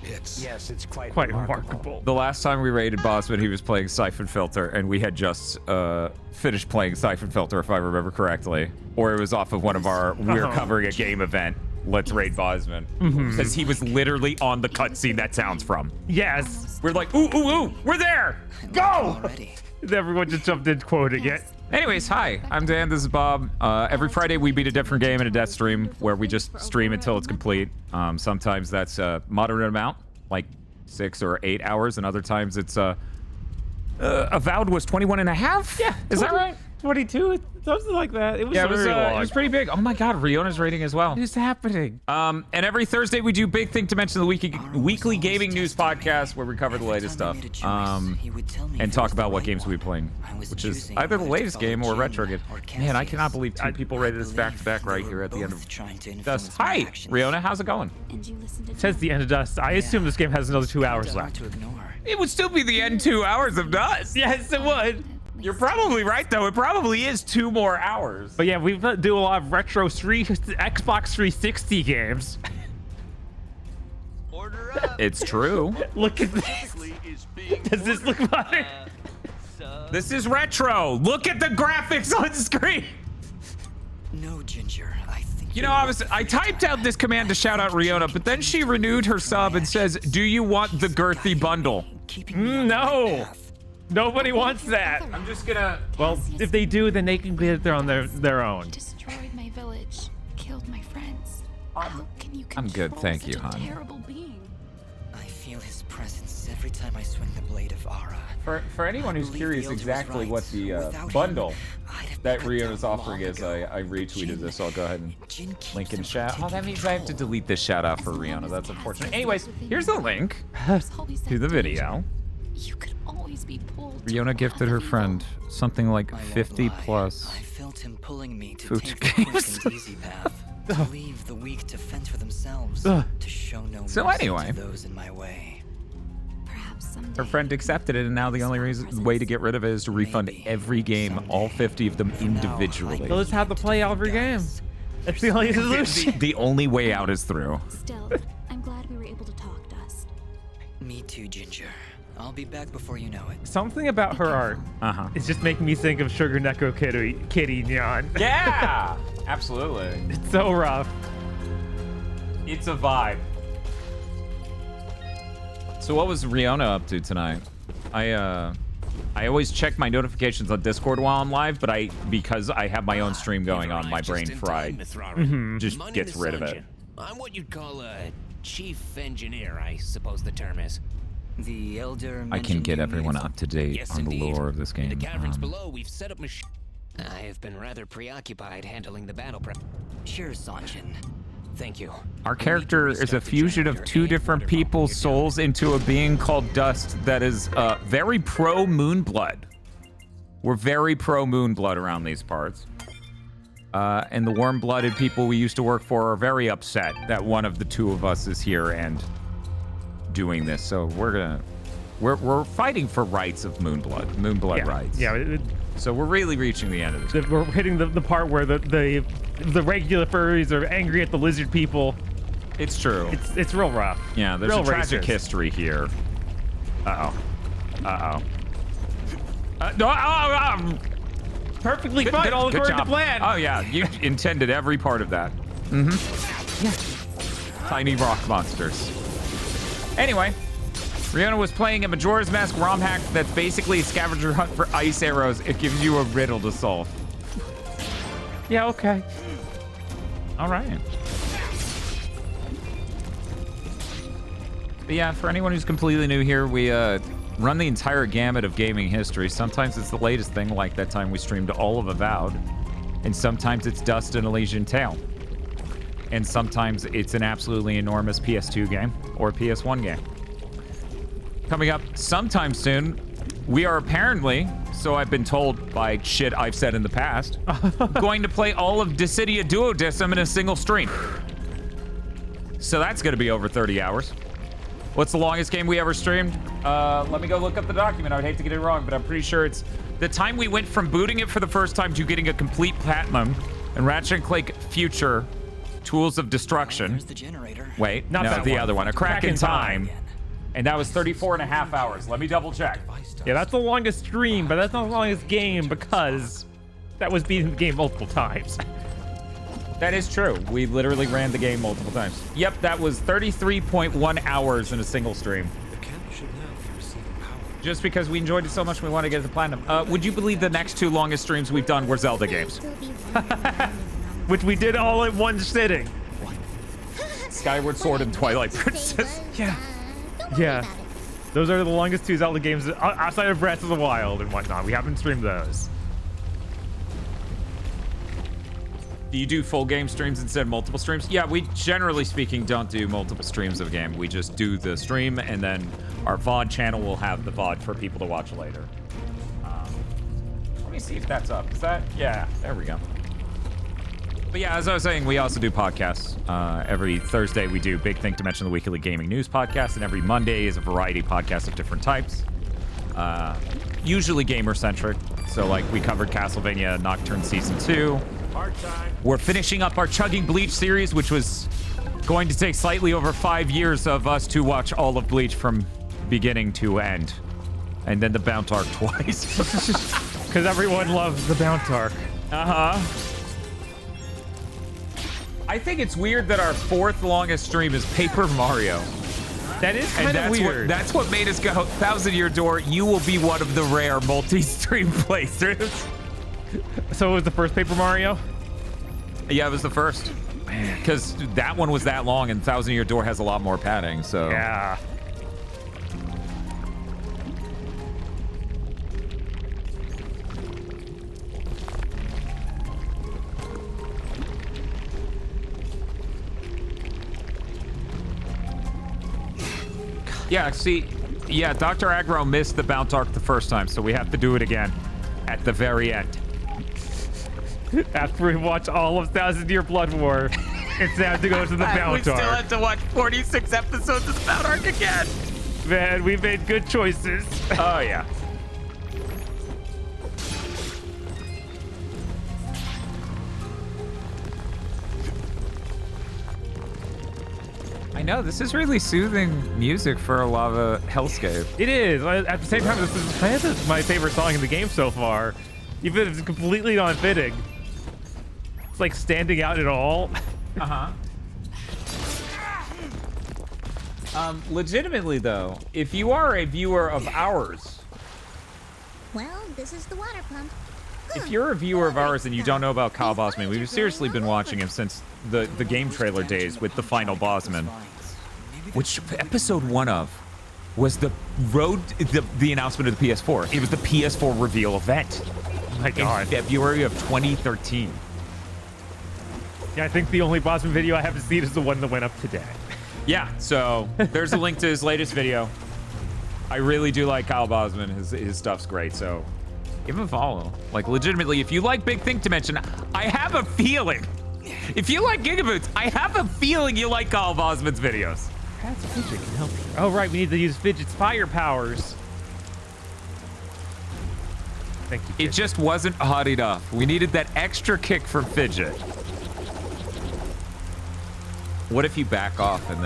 It's Quite remarkable. The last time we raided Bosman, he was playing Siphon Filter, and we had just finished playing Siphon Filter, if I remember correctly. Or it was off of one of our we're covering a game event. Let's raid Bosman. Because he was literally on the cutscene that sounds from. Yes. We're like, ooh, we're there. Go! Already. Everyone just jumped in quoting it. Anyways, hi, I'm Dan, this is Bob. Every Friday we beat a different game in a Deathstream where we just stream until it's complete. Sometimes that's a moderate amount, like 6 or 8 hours, and other times it's Avowed was 21 and a half? Yeah. Is that right? 22? Something like that. It was Yeah, very long. it was pretty big. Oh my god, Riona's rating as well. What is happening? And every Thursday we do Big Thing to Mention the weekly gaming news podcast where we cover the latest stuff. And talk about what games we've been playing, which is either the latest game or retro game. Man, I cannot believe 2 people rated this back to back right here at the end of Dust. Hi, Riona, how's it going? And you listen to It says the end of Dust. I assume this game has another 2 hours left. It would still be the end 2 hours of Dust. Yes, it would. You're probably right, though. It probably is 2 more hours. But yeah, we do a lot of retro Xbox 360 games. Order up. It's true. Look at this. Does this look fun? This is retro. Look at the graphics on screen. No, Ginger. I think You know, I typed out this command to shout out Riona, but then she renewed her sub and says, "Do you want the girthy bundle?" No. Nobody wants that. I'm just gonna. Well, if they do, then they can get it there on their own. Destroyed my village, killed my friends. How can you I'm good, thank control you, such a hon. terrible being? I feel his presence every time I swing the blade of Ara. For anyone who's curious exactly what the bundle that Riona's offering is, I retweeted this, so I'll go ahead and link in chat. Oh, that means I have to delete this shout out for Riona. That's unfortunate. Anyways, here's the link to the video. You could always be pulled. Riona gifted her friend something like 50 plus I felt him pulling me to food take the quick games. and easy path. To leave the weak to fend for themselves. Ugh. To show no So mercy anyway. to those in my way. Her friend accepted it, and now the only way to get rid of it is to refund every game, all 50 of them individually. They'll just have to play every game. That's the only solution. The only way out is through. Still, I'm glad we were able to talk, Dust. Me too, Ginger. I'll be back before you know it. Something about her art is just making me think of Sugar Neko Kitty Neon. Yeah, absolutely. It's so rough. It's a vibe. So what was Riona up to tonight? I always check my notifications on Discord while I'm live, but because I have my own stream going on, my brain fried just gets rid of it. I'm what you'd call a chief engineer, I suppose the term is. The elder. I can get everyone up to date Yes, on the indeed. lore of this game. In the caverns below, we've set up machine. I have been rather preoccupied handling the battle prep. Sure, Sanjin. Thank you. Our character is a fusion of two different people's souls into a being called Dust that is very pro Moonblood. We're very pro Moonblood around these parts. And the warm-blooded people we used to work for are very upset that one of the two of us is here and doing this. So we're fighting for rights of Moonblood rights. Yeah. So we're really reaching the end of this. We're hitting the part where the regular furries are angry at the lizard people. It's true. It's real rough. Yeah, there's real a tragic racist. history here. Perfectly fine, all according to plan. Oh yeah, you intended every part of that. Yeah. Tiny rock monsters. Anyway, Riona was playing a Majora's Mask ROM hack that's basically a scavenger hunt for ice arrows. It gives you a riddle to solve. Yeah, okay. All right. But yeah, for anyone who's completely new here, we run the entire gamut of gaming history. Sometimes it's the latest thing, like that time we streamed all of Avowed. And sometimes it's Dust and Elysian Tale. And sometimes it's an absolutely enormous PS2 game or PS1 game. Coming up sometime soon, we are apparently, so I've been told by shit I've said in the past, going to play all of Dissidia Duodecim in a single stream. So that's going to be over 30 hours. What's the longest game we ever streamed? Let me go look up the document. I would hate to get it wrong, but I'm pretty sure it's the time we went from booting it for the first time to getting a complete platinum and Ratchet & Clank Future Tools of Destruction. The generator. Wait, Not no, that the one. other one. A Crack in Time. And that was 34.5 hours. Let me double check. Yeah, that's the longest stream, but that's not the longest game because that was beating the game multiple times. That is true. We literally ran the game multiple times. Yep, that was 33.1 hours in a single stream. Just because we enjoyed it so much, we want to get it to platinum. Would you believe the next two longest streams we've done were Zelda games? Which we did all in one sitting. Skyward Sword and Twilight Princess. Yeah. Yeah. Those are the longest two Zelda games outside of Breath of the Wild and whatnot. We haven't streamed those. Do you do full game streams instead of multiple streams? Yeah, we generally speaking don't do multiple streams of a game. We just do the stream, and then our VOD channel will have the VOD for people to watch later. Let me see if that's up. Is that? Yeah, there we go. But yeah, as I was saying, we also do podcasts. Every Thursday we do Big Think to Mention the Weekly Gaming News podcast, and every Monday is a variety podcast of different types. Usually gamer-centric. So like we covered Castlevania Nocturne Season 2. We're finishing up our Chugging Bleach series, which was going to take slightly over 5 years of us to watch all of Bleach from beginning to end. And then the Bount arc twice. Because everyone loves the Bount arc. Uh-huh. I think it's weird that our 4th longest stream is Paper Mario. That is kind of weird. That's what made us go 1,000 Year Door. You will be one of the rare multi-stream playthroughs. So it was the first Paper Mario? Yeah, it was the first. Because that one was that long, and 1,000 Year Door has a lot more padding, so... Yeah. Yeah, see, yeah, Dr. Aggro missed the Bounce Arc the first time, so we have to do it again at the very end. After we watch all of 1,000 Year Blood War, it's time to go to the Bounce Arc. We still have to watch 46 episodes of the Bounce Arc again. Man, we made good choices. Oh, yeah. I know, this is really soothing music for a lava hellscape. It is. At the same time, this is kind of my favorite song in the game so far. Even if it's completely unfitting. It's like standing out at all. Uh-huh. Legitimately, though, if you are a viewer of ours... Well, this is the water pump. If you're a viewer of ours and you don't know about Kyle Bosman, we've seriously been watching him since the game trailer days with the final Bosman. Which episode 1 of was the announcement of the PS4. It was the PS4 reveal event. Oh my God. In February of 2013. Yeah, I think the only Bosman video I haven't seen is the one that went up today. Yeah, so there's a link to his latest video. I really do like Kyle Bosman. His stuff's great, so give him a follow. Like, legitimately, if you like Big Think Dimension, I have a feeling. If you like GigaBoots, I have a feeling you like Kyle Bosman's videos. Perhaps Fidget can help you. Oh, right, we need to use Fidget's fire powers. Thank you, Fidget. It just wasn't hot enough. We needed that extra kick from Fidget. What if you back off and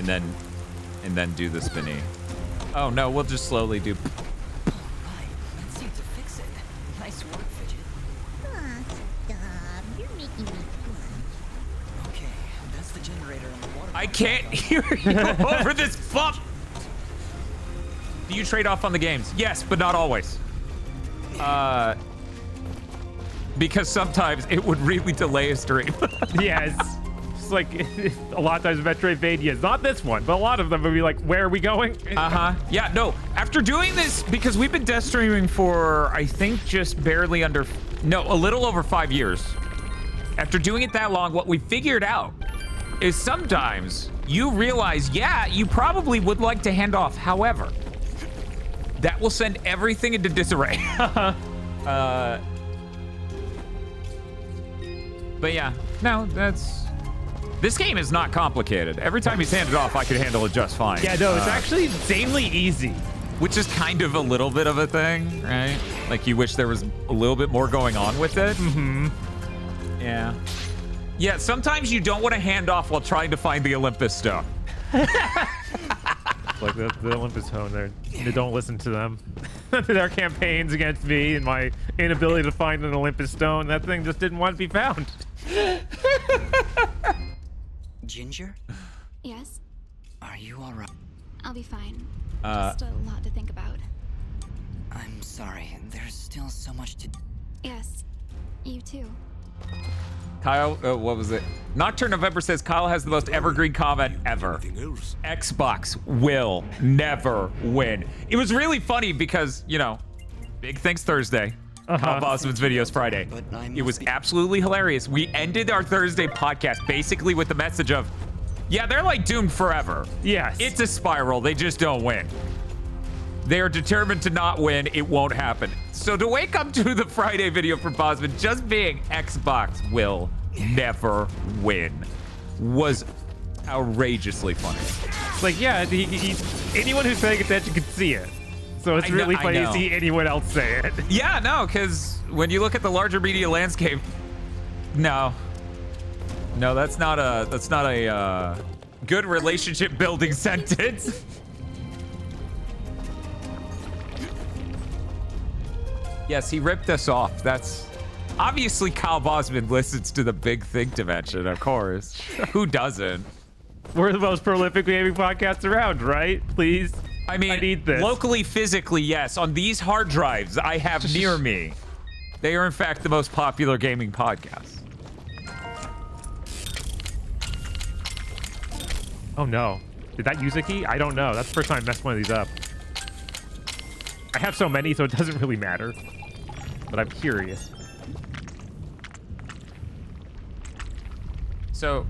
then do the spinny? Oh no, we'll just slowly do. Right, that seemed to fix it. Nice work, Fidget. Ah, stop. You're making me blush. Okay, that's the generator on the water. I can't hear you over this bump. Do you trade off on the games? Yes, but not always. Because sometimes it would really delay a stream. Yes. Like a lot of times Metroidvania, not this one, but a lot of them would be like, where are we going? Yeah, no, after doing this, because we've been death streaming for, I think, just barely under, no, a little over 5 years. After doing it that long, what we figured out is sometimes you realize, yeah, you probably would like to hand off. However, that will send everything into disarray. But yeah, no, this game is not complicated. Every time he's handed off, I could handle it just fine. Yeah, no, it's actually insanely easy. Which is kind of a little bit of a thing, right? Like you wish there was a little bit more going on with it. Mm-hmm. Yeah. Yeah, sometimes you don't want to hand off while trying to find the Olympus Stone. Like the Olympus Stone, they don't listen to them. Their campaigns against me and my inability to find an Olympus Stone, that thing just didn't want to be found. Ginger? Yes? Are you alright? I'll be fine. Just a lot to think about. I'm sorry, there's still so much to... Yes, you too. Kyle, what was it? Nocturne November says Kyle has the most evergreen comment ever. Xbox will never win. It was really funny because, you know, Big Things Thursday. Kyle Bosman's videos Friday. It was absolutely hilarious. We ended our Thursday podcast basically with the message of, yeah, they're like doomed forever. Yes. It's a spiral. They just don't win. They are determined to not win. It won't happen. So to wake up to the Friday video from Bosman just being Xbox will never win was outrageously funny. It's like, yeah, anyone who's paying attention can see it. So it's really funny to see anyone else say it. Yeah, no, because when you look at the larger media landscape, no, that's not a good relationship building sentence. Yes, he ripped us off. Obviously, Kyle Bosman listens to the Big Think Dimension, of course. Who doesn't? We're the most prolific gaming podcast around, right? Please. I mean, I need this. Locally, physically, yes. On these hard drives I have near me, they are in fact the most popular gaming podcast. Oh no. Did that use a key? I don't know. That's the first time I messed one of these up. I have so many, so it doesn't really matter. But I'm curious. So,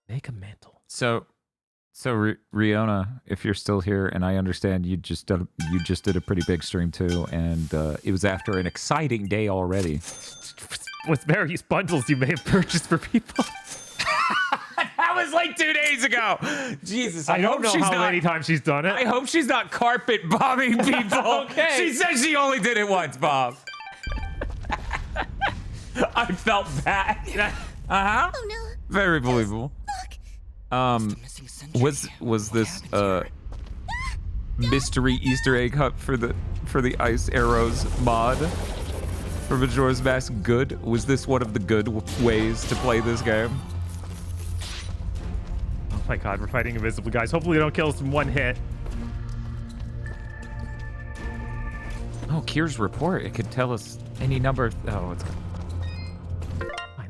make a mantle. So Riona, if you're still here, and I understand you just did a pretty big stream too, and it was after an exciting day already. With various bundles you may have purchased for people. That was like 2 days ago. Jesus, I don't know how many times she's done it. I hope she's not carpet bombing people. Okay. She said she only did it once, Bob. I felt bad. Uh-huh. Oh no. Very believable. Was this mystery Easter egg hunt for the Ice Arrows mod for Majora's Mask good? Was this one of the good ways to play this game? Oh my god, we're fighting invisible guys. Hopefully they don't kill us in one hit. Oh, Kira's report. It could tell us any number of... Oh, it's...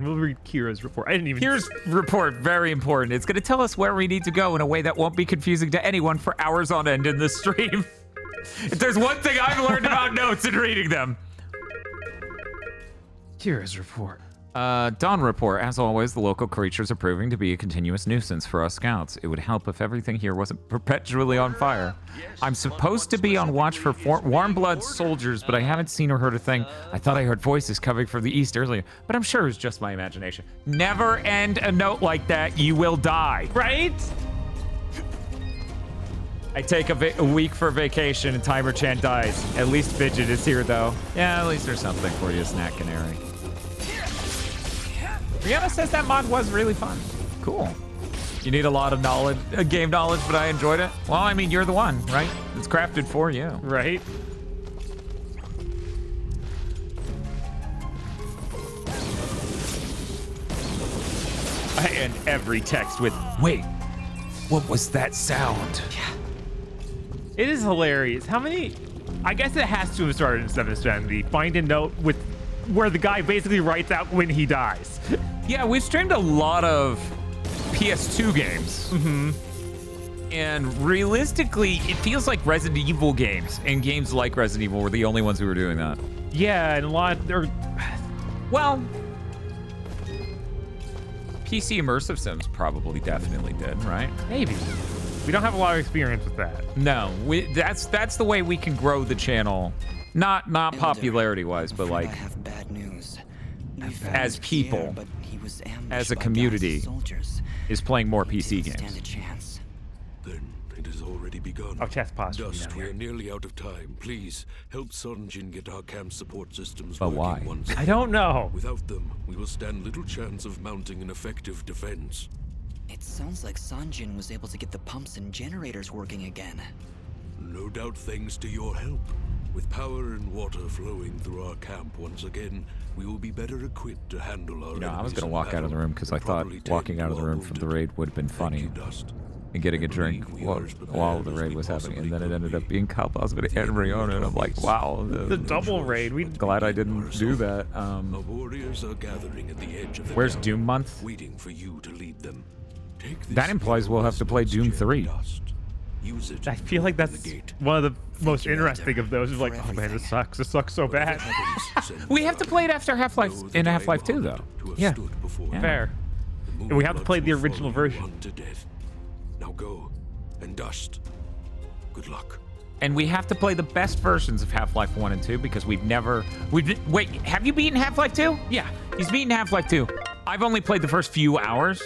We'll read Kira's report. I didn't even... Kira's report, very important. It's going to tell us where we need to go in a way that won't be confusing to anyone for hours on end in the stream. If there's one thing I've learned about notes and reading them. Kira's report. Dawn report. As always, the local creatures are proving to be a continuous nuisance for us scouts. It would help if everything here wasn't perpetually on fire. I'm supposed to be on watch for warm blood soldiers, but I haven't seen or heard a thing. I thought I heard voices coming from the east earlier, but I'm sure it was just my imagination. Never end a note like that. You will die. Right? I take a week for vacation and Timer Chan dies. At least Fidget is here, though. Yeah, at least there's something for you, Snack Canary. Rihanna says that mod was really fun. Cool. You need a lot of knowledge, game knowledge, but I enjoyed it. Well, I mean, you're the one, right? It's crafted for you. Right? I end every text with, wait, what was that sound? It is hilarious. How many... I guess it has to have started in 7th Gen. The find a note with... where the guy basically writes out when he dies. Yeah, we've streamed a lot of PS2 games. Mm-hmm. And realistically, it feels like Resident Evil games. And games like Resident Evil were the only ones who were doing that. Yeah, and a lot... Well... PC Immersive Sims probably definitely did, right? Maybe. We don't have a lot of experience with that. No, that's the way we can grow the channel. Not popularity-wise, but like... I have bad news. As people, as a community, is playing more PC games. Then it has already begun. Oh, chest posture. Dust, we're nearly out of time. Please help Sunjin get our camp support systems But working why? once I again. don't know. Without them, we will stand little chance of mounting an effective defense. It sounds like Sanjin was able to get the pumps and generators working again. No doubt thanks to your help. With power and water flowing through our camp once again, we will be better equipped to handle our No, I was enemies going to in walk out of the room because I thought walking out of the room from the raid would have been funny. And getting a drink while the raid was happening. And then it ended up being Kyle Bosman and Riona. And I'm like, wow. The double raid. Glad I didn't do that. The warriors are gathering at the edge of the Where's town, Doom Month? waiting for you to lead them. Take this That implies we'll have to play Doom 3. Use it I feel like that's one of the most interesting of those. Is like, oh man, this sucks. This sucks so bad. We have to play it after Half-Life in Half-Life 2, though. Yeah, fair. And we have to play the original version. To death. Now go and dust. Good luck. And we have to play the best versions of Half-Life 1 and 2 because wait, have you beaten Half-Life 2? Yeah, he's beaten Half-Life 2. I've only played the first few hours,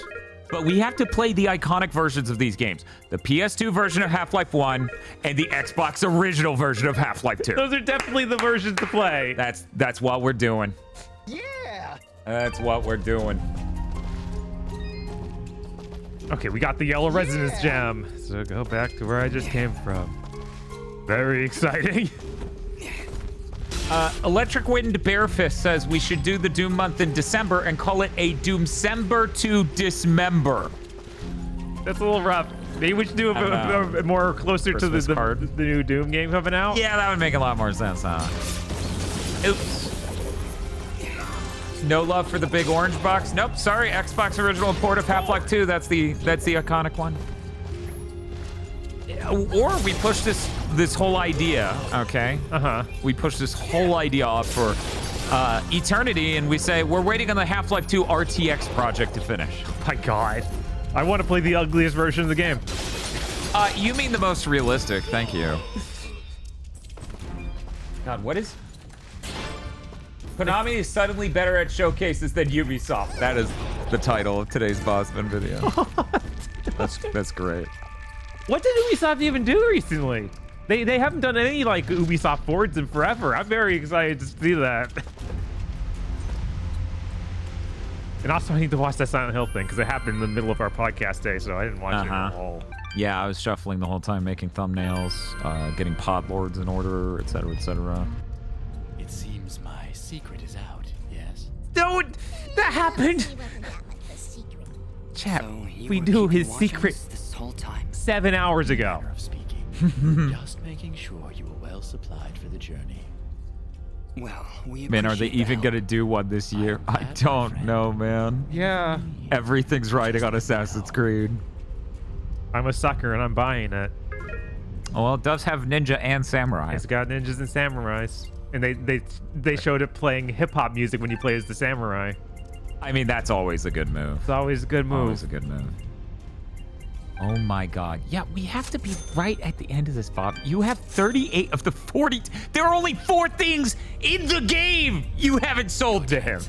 but we have to play the iconic versions of these games. The PS2 version of Half-Life 1 and the Xbox original version of Half-Life 2. Those are definitely the versions to play. That's what we're doing. Yeah! That's what we're doing. Okay, we got the yellow resonance gem. So go back to where I just came from. Very exciting. Electric Wind Bearfist says we should do the Doom month in December and call it a Doomcember to Dismember. That's a little rough. Maybe we should do a more closer to the new Doom game coming out. Yeah, that would make a lot more sense, huh? Oops. No love for the big orange box. Nope, sorry. Xbox original port of Half-Life 2. That's the iconic one. Or we push this whole idea, okay? We push this whole idea off for eternity, and we say we're waiting on the Half-Life 2 RTX project to finish. Oh my God, I want to play the ugliest version of the game. You mean the most realistic? Thank you. God, what is? Konami is suddenly better at showcases than Ubisoft. That is the title of today's Bosman video. That's great. What did Ubisoft even do recently? They haven't done any like Ubisoft boards in forever. I'm very excited to see that. And also I need to watch that Silent Hill thing because it happened in the middle of our podcast day, so I didn't watch it at all. Yeah, I was shuffling the whole time, making thumbnails, getting pod lords in order, etc., etc. It seems my secret is out, yes? Don't! That happened! Chap, So you we were knew keeping his watch on secret us this whole time? 7 hours ago. Just making sure you were well supplied for the journey. Well, we Man, are they appreciate the even help. gonna do one this year? I don't know, man. Yeah. Everything's riding on Assassin's Creed. I'm a sucker and I'm buying it. Oh, well, it does have ninja and samurai. It's got ninjas and samurais. And they showed it playing hip-hop music when you play as the samurai. I mean, that's always a good move. It's always a good move. Always a good move. Oh my God. Yeah, we have to be right at the end of this, Bob. You have 38 of the 40. There are only 4 things in the game you haven't sold to him.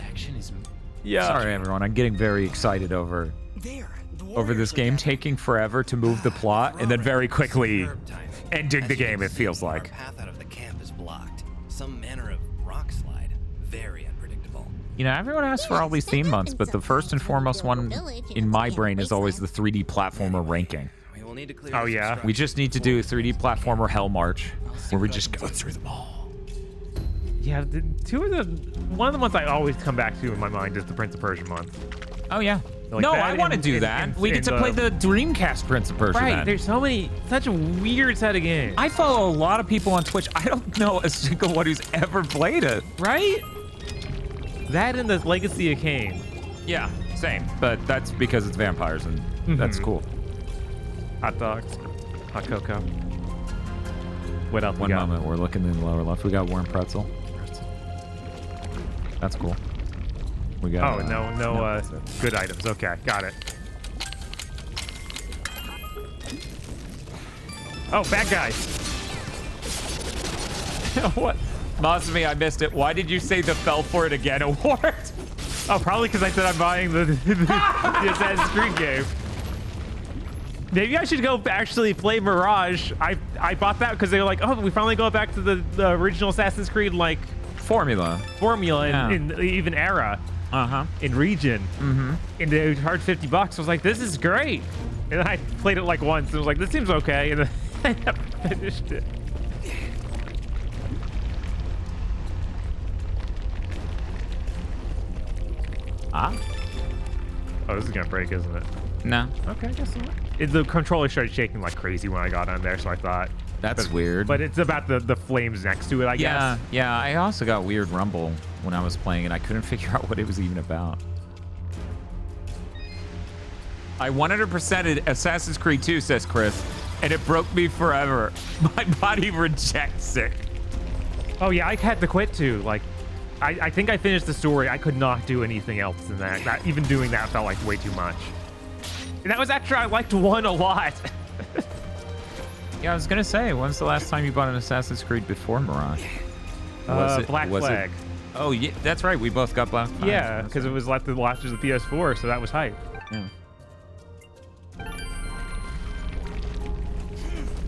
Yeah. Sorry, everyone. I'm getting very excited over this game taking forever to move the plot and then very quickly ending the game, it feels like. Path out of the camp is blocked. Some manner of rock slide. Very unpredictable. You know, everyone asks for all these theme months, but the first and foremost one in my brain is always the 3D platformer ranking. Oh, yeah? We just need to do a 3D platformer Hell March, where we just go through them all. Yeah, one of the ones I always come back to in my mind is the Prince of Persia month. Oh, yeah. Like no, that I want to do that. We get to play the Dreamcast Prince of Persia. Right, then. there's such a weird set of games. I follow a lot of people on Twitch. I don't know a single one who's ever played it. Right? That and the Legacy of Kain. Yeah, same. But that's because it's vampires, and that's cool. Hot dogs, hot cocoa. What else One we got? moment, we're looking in the lower left. We got warm pretzel. That's cool. We got. No, good items. Okay, got it. Oh, bad guys. What? Masumi, I missed it. Why did you say the Fell for It Again award? Oh, probably because I said I'm buying the Assassin's Creed game. Maybe I should go actually play Mirage. I bought that because they were like, oh, we finally go back to the original Assassin's Creed like formula in even era. In region. And they charged $50. I was like, this is great. And then I played it like once and was like, this seems okay. And then I never finished it. Oh, this is gonna break, isn't it? No. Okay, I guess so. The controller started shaking like crazy when I got on there, so I thought. That's weird. But it's about the flames next to it, I guess. Yeah, I also got weird rumble when I was playing it. I couldn't figure out what it was even about. I 100%ed Assassin's Creed 2, says Chris, and it broke me forever. My body rejects it. Oh yeah, I had to quit too. Like, I think I finished the story. I could not do anything else than that. Even doing that felt like way too much. And that was after I liked 1 a lot. Yeah, I was gonna say, when's the last time you bought an Assassin's Creed before Mirage? Black Flag. Oh, yeah, that's right. We both got Black Flag. Yeah, because it was left the launch of the PS4, so that was hype. Yeah.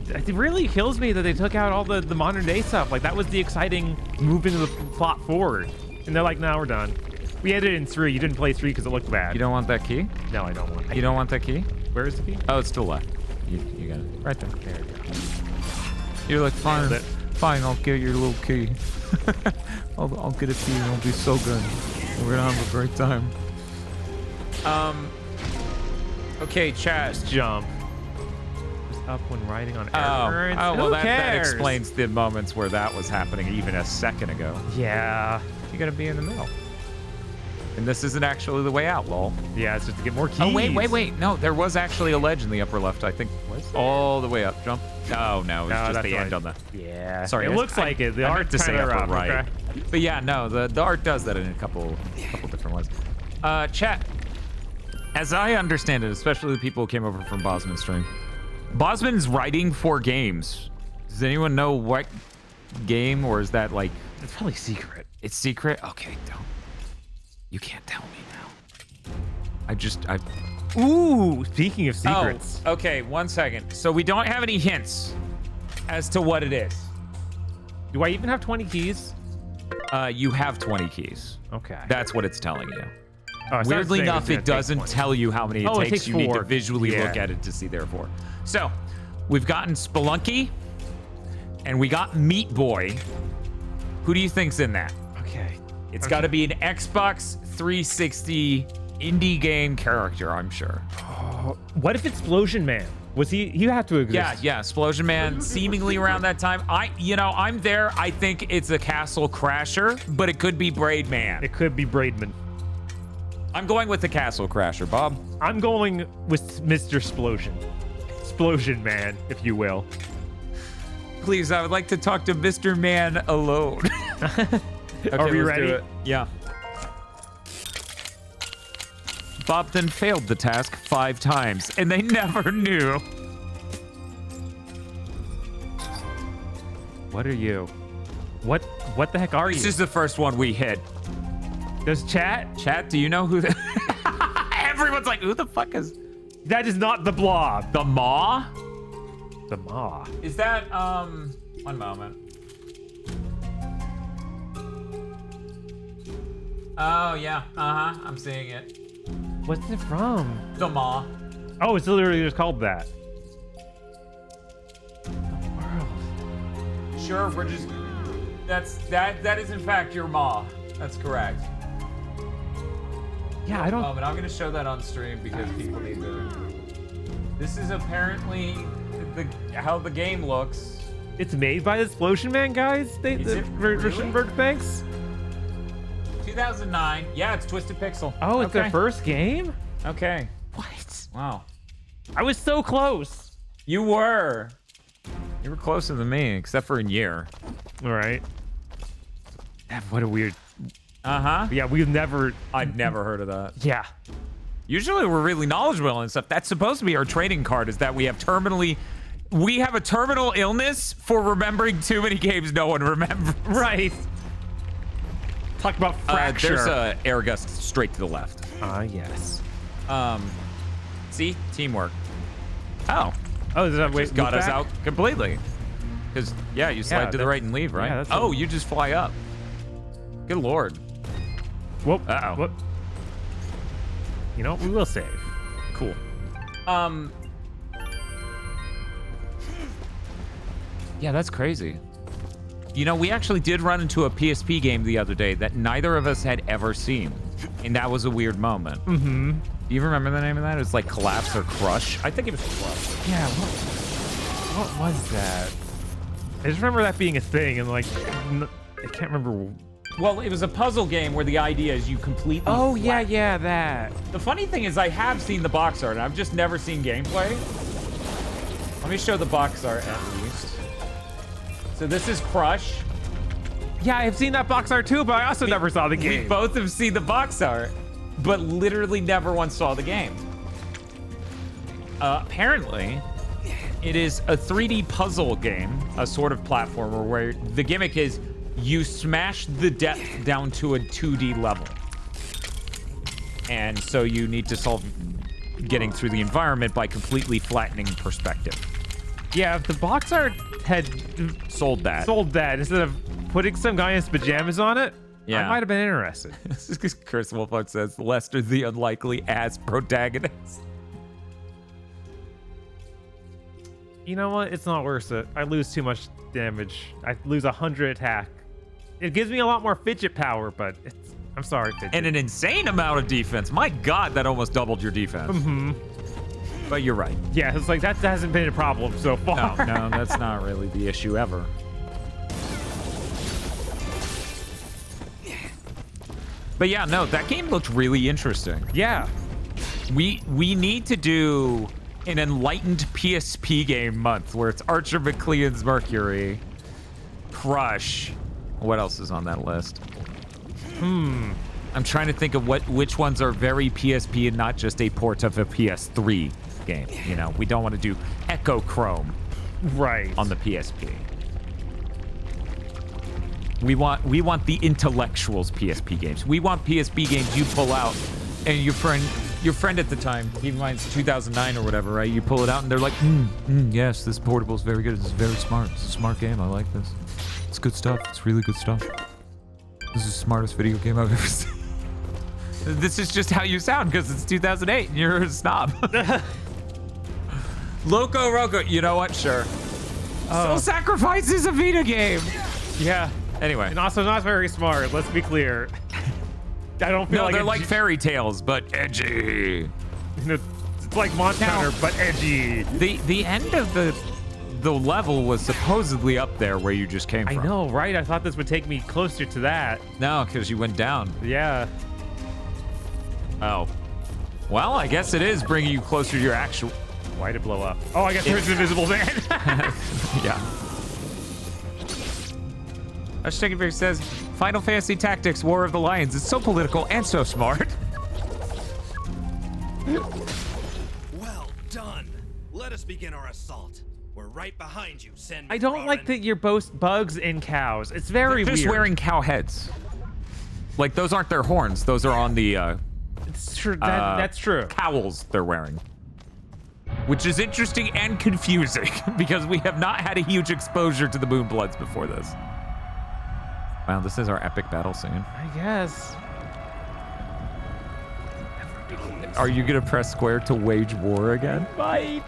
It really kills me that they took out all the modern day stuff. Like, that was the exciting moving the plot forward. And they're like, no, we're done. We added in 3. You didn't play 3 because it looked bad. You don't want that key? No, I don't want that. You don't want that key? Where is the key? Oh, it's still left. You got it. Right there. There you go. You're like, Fine, I'll get your little key. I'll get it to you and it'll be so good. We're gonna have a great time. Okay, chat. Just jump. Just up when riding on air currents. Oh, well, Who that cares? explains the moments where that was happening even a second ago. Yeah. You gotta be in the middle. And this isn't actually the way out, lol. Yeah, it's just to get more keys. Oh, wait. No, there was actually a ledge in the upper left, I think. All the way up. Jump. Oh, no, it's just the end on the... Yeah. Sorry. It looks like it. The I meant art's to say kinda upper rough, right. okay. But yeah, no, the art does that in a couple different ways. Chat. As I understand it, especially the people who came over from Bosman's stream, Bosman's writing 4 games. Does anyone know what game, or is that like... It's probably secret. It's secret? Okay, don't. You can't tell me now. Ooh, speaking of secrets. Oh, okay, 1 second. So we don't have any hints as to what it is. Do I even have 20 keys? You have 20 keys. Okay. That's what it's telling you. Oh, Weirdly enough, it doesn't tell you how many it takes. Takes You need to 4. visually look at it to see therefore. So, we've gotten Spelunky, and we got Meat Boy. Who do you think's in that? Okay. It's got to be an Xbox 360 indie game character, I'm sure. What if it's Explosion Man? Was he had to exist. Yeah, Explosion Man, seemingly around that time. I'm there. I think it's a Castle Crasher, but it could be Braid Man. It could be Braidman. I'm going with the Castle Crasher, Bob. I'm going with Mr. Explosion. Explosion Man, if you will. Please, I would like to talk to Mr. Man alone. Okay, Are we let's ready? do it. Yeah. Bob then failed the task 5 times, and they never knew. What are you? What the heck are you? This is the first one we hit. Does chat? Chat, do you know who Everyone's like, who the fuck is... That is not the Blob. The Maw? The Maw. Is that, one moment. Oh, yeah. Uh-huh. I'm seeing it. What's it from? The Maw. Oh, it's literally just called that. Sure, we're just... That is in fact your Maw. That's correct. Yeah, I don't... Oh, but I'm gonna show that on stream because people need to... This is apparently how the game looks. It's made by the Explosion Man guys? The Rischenberg Banks? 2009. Yeah, it's Twisted Pixel. Oh, it's their first game? Okay. What? Wow. I was so close. You were. You were closer than me, except for a year. All right. What a weird... Uh-huh. Yeah, I'd never heard of that. Yeah. Usually we're really knowledgeable and stuff. That's supposed to be our trading card, is that we have a terminal illness for remembering too many games no one remembers. Right. Talk about fracture. There's a air gust straight to the left. Yes. See? Teamwork. Oh. Oh, is that just got us out completely. Because, yeah, you slide to the right and leave, right? Yeah, oh, you just fly up. Good lord. Whoop. Uh-oh. Whoop. You know, we will save. Cool. Yeah, that's crazy. You know, we actually did run into a PSP game the other day that neither of us had ever seen. And that was a weird moment. Mm-hmm. Do you remember the name of that? It was like Collapse or Crush. I think it was Crush. Yeah, what was that? I just remember that being a thing, and like, I can't remember. Well, it was a puzzle game where the idea is you completely... Oh, yeah, that. The funny thing is I have seen the box art, and I've just never seen gameplay. Let me show the box art at least. So this is Crush. Yeah, I've seen that box art too, but I also never saw the game. We both have seen the box art, but literally never once saw the game. Apparently, it is a 3D puzzle game, a sort of platformer where the gimmick is you smash the depth down to a 2D level. And so you need to solve getting through the environment by completely flattening perspective. Yeah, if the box art had sold that instead of putting some guy in his pajamas on it, yeah, I might have been interested. This is because Chris Wolfhard says Lester the unlikely as protagonist. You know what? It's not worth it. I lose too much damage. I lose 100 attack. It gives me a lot more fidget power, but I'm sorry, fidget. And an insane amount of defense. My God, that almost doubled your defense. Mm-hmm. But you're right. Yeah, it's like that hasn't been a problem so far. No, that's not really the issue ever. But yeah, no, that game looked really interesting. Yeah. We need to do an enlightened PSP game month where it's Archer McLean's Mercury, Crush. What else is on that list? I'm trying to think of which ones are very PSP and not just a port of a PS3 game. You know, we don't want to do Echo Chrome right on the PSP. We want the intellectuals PSP games. We want PSP games you pull out and your friend at the time, keep in mind it's 2009 or whatever, right? You pull it out and they're like, yes, this portable is very good. It's very smart. It's a smart game. I like this. It's good stuff. It's really good stuff. This is the smartest video game I've ever seen. This is just how you sound because it's 2008 and you're a snob. Loco Roco. You know what? Sure. Soul Sacrifice is a Vita game. Yeah. Anyway. And also not very smart, let's be clear. I don't feel no, like they're like fairy tales, but edgy. It's like Monster Hunter, but edgy. The end of the level was supposedly up there where you just came from. I know, right? I thought this would take me closer to that. No, because you went down. Yeah. Oh. Well, I guess it is bringing you closer to your actual... Why'd it blow up? Oh, I guess there's an invisible man. Yeah. Hashtag says, Final Fantasy Tactics War of the Lions is so political and so smart. Well done. Let us begin our assault. We're right behind you, Sen. I don't like that you're both bugs and cows. It's very They're just weird. wearing cow heads. Like, those aren't their horns. Those are on the, It's true. That's true. Cowls they're wearing. Which is interesting and confusing because we have not had a huge exposure to the Moonbloods before this. Wow, this is our epic battle scene. I guess. Are you gonna press square to wage war again? Might.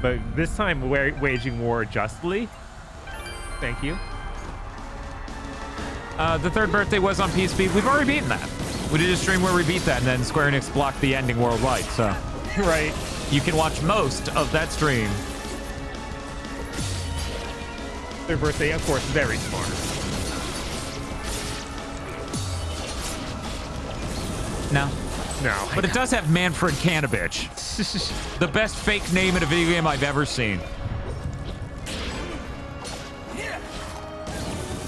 But this time we're waging war justly. Thank you. The third birthday was on PSP. We've already beaten that. We did a stream where we beat that, and then Square Enix blocked the ending worldwide, so. Right. You can watch most of that stream. Their birthday, of course, very smart. No. No. But it does have Manfred Canabich. The best fake name in a video game I've ever seen.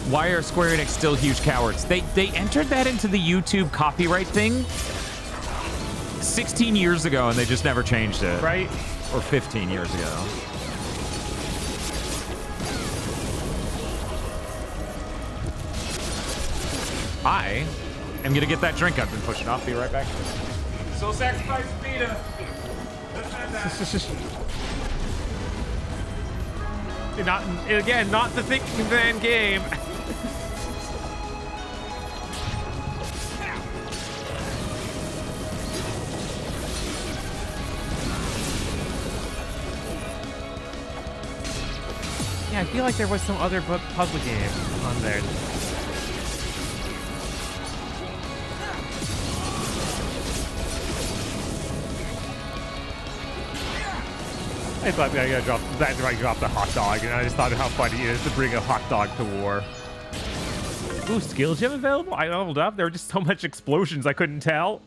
Why are Square Enix still huge cowards? They entered that into the YouTube copyright thing 16 years ago and they just never changed it. Right. Or 15 years ago. I am gonna get that drink I've been pushing off. Be right back. Soul Sacrifice Vita. Not the thinking man game. Yeah, I feel like there was some other puzzle game on there. I thought I gotta drop the hot dog, and I just thought of how funny it is to bring a hot dog to war. Ooh, skill gem available? I leveled up. There were just so much explosions I couldn't tell.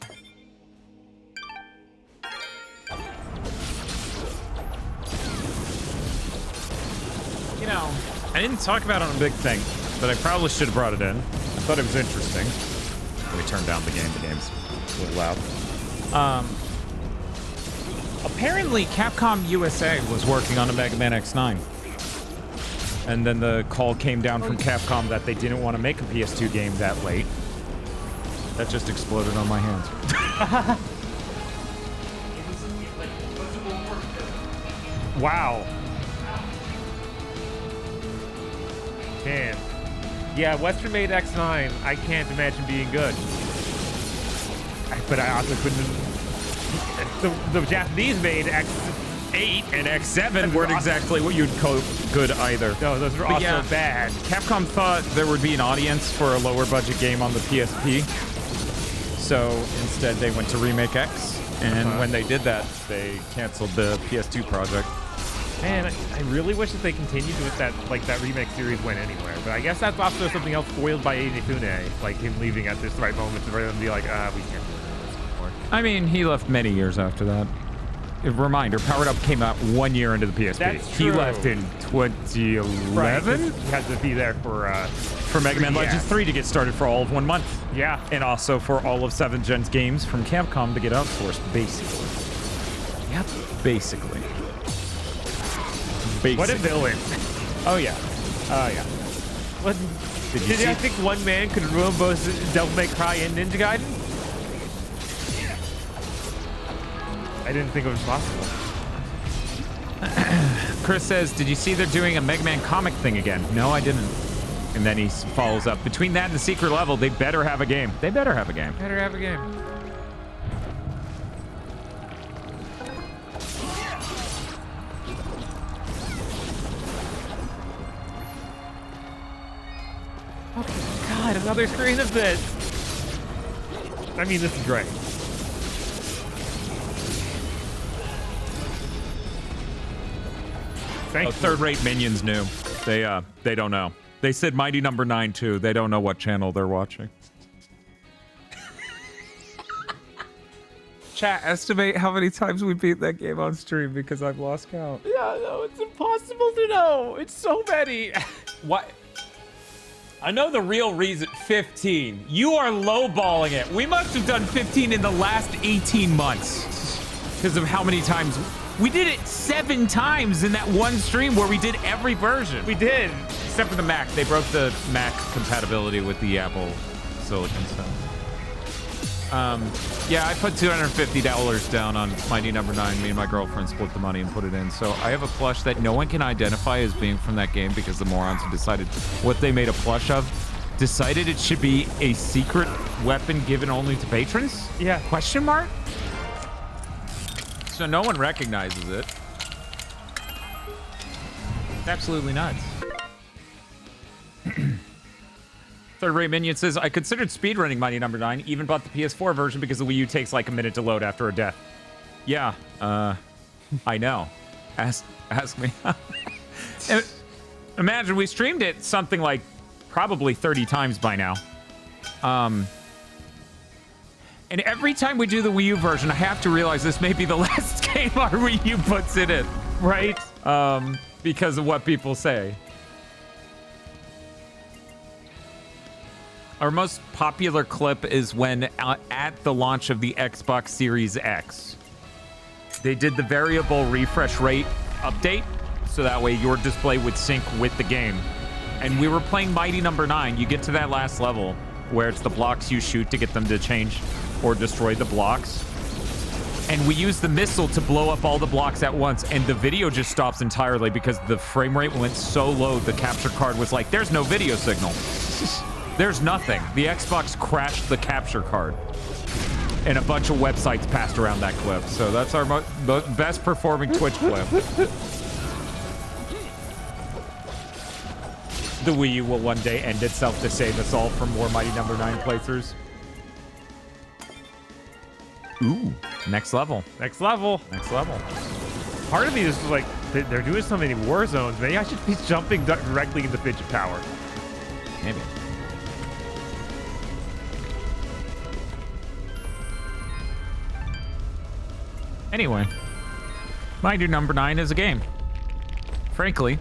You know, I didn't talk about it on a big thing, but I probably should have brought it in. I thought it was interesting. Let me turn down the game. The game's a little loud. Apparently, Capcom USA was working on a Mega Man X9. And then the call came down from Capcom that they didn't want to make a PS2 game that late. That just exploded on my hands. Wow. Man. Yeah, Western made X9, I can't imagine being good. But I also couldn't... The Japanese made X8 and X7 weren't exactly what you'd call good either. No, those were also bad. Capcom thought there would be an audience for a lower budget game on the PSP. So instead they went to Remake X. And when they did that, they canceled the PS2 project. Man, I really wish that they continued with that, like that remake series went anywhere. But I guess that's also something else foiled by Inifune, like him leaving at this right moment for them to be like, we can't do this anymore. I mean, he left many years after that. A reminder, Powered Up came out 1 year into the PSP. That's He true. left in 2011? Right, he had to be there for Mega Man Legends 3 to get started for all of 1 month. Yeah. And also for all of 7th Gen's games from Capcom to get outsourced, basically. Yep. Basically. What a villain. Oh, yeah. Oh, yeah. What, did I think one man could ruin both Devil May Cry and Ninja Gaiden? I didn't think it was possible. Chris says, did you see they're doing a Mega Man comic thing again? No, I didn't. And then he follows up. Between that and the secret level, they better have a game. They better have a game. Better have a game. Oh God, another screen of this. I mean, this is great. Third-rate minions knew. They don't know. They said Mighty Number 9 too. They don't know what channel they're watching. Chat, estimate how many times we beat that game on stream because I've lost count. Yeah, no, it's impossible to know. It's so many. What? I know the real reason. 15. You are lowballing it. We must have done 15 in the last 18 months because of how many times. We did it 7 times in that one stream where we did every version. We did. Except for the Mac. They broke the Mac compatibility with the Apple Silicon stuff. Yeah, I put $250 down on Mighty Number 9. Me and my girlfriend split the money and put it in. So I have a plush that no one can identify as being from that game because the morons who decided what they made a plush of decided it should be a secret weapon given only to patrons? Yeah. Question mark? So no one recognizes it. It's absolutely nuts. Third-rate minion says, I considered speedrunning Mighty Number 9, even bought the PS4 version because the Wii U takes like a minute to load after a death. Yeah, I know. Ask me. Imagine we streamed it something like probably 30 times by now. And every time we do the Wii U version, I have to realize this may be the last game our Wii U puts in it. Right? Because of what people say. Our most popular clip is when at the launch of the Xbox Series X, they did the variable refresh rate update, so that way your display would sync with the game. And we were playing Mighty Number 9. You get to that last level where it's the blocks you shoot to get them to change or destroy the blocks. And we use the missile to blow up all the blocks at once, and the video just stops entirely because the frame rate went so low, the capture card was like, there's no video signal. There's nothing. The Xbox crashed the capture card. And a bunch of websites passed around that clip. So that's our best performing Twitch clip. The Wii U will one day end itself to save us all from more Mighty Number 9 playthroughs. Ooh, next level. Next level. Next level. Part of me is like, they're doing so many war zones. Maybe I should be jumping directly into Fidget Power. Maybe. Anyway, Mighty Number 9 is a game. Frankly,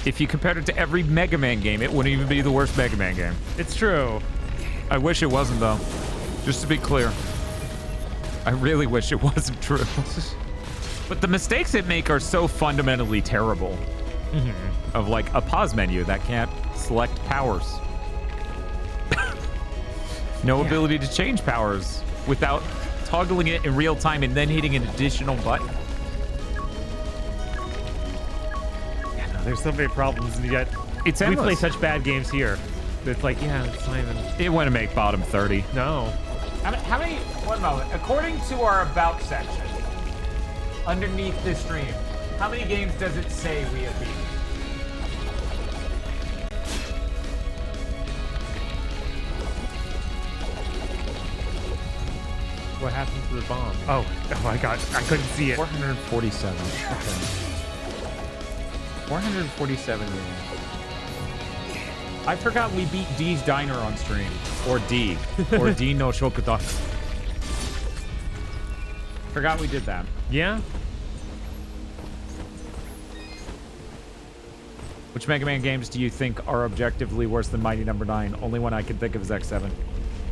if you compared it to every Mega Man game, it wouldn't even be the worst Mega Man game. It's true. I wish it wasn't, though. Just to be clear. I really wish it wasn't true. But the mistakes it make are so fundamentally terrible. Mm-hmm. Of like a pause menu that can't select powers. No ability to change powers without toggling it in real time and then hitting an additional button. Yeah, no, there's so many problems, and yet it's we endless. play such bad games here. It's like, yeah, it's not even. It wouldn't make bottom 30. No. How many? One moment. According to our about section, underneath this stream, how many games does it say we have beaten? What happened to the bomb? Oh my god, I couldn't see it. 447. Okay. 447 games. I forgot we beat D's Diner on stream. Or D. Or D no Shokuta. Forgot we did that. Yeah? Which Mega Man games do you think are objectively worse than Mighty Number 9? Only one I can think of is X7.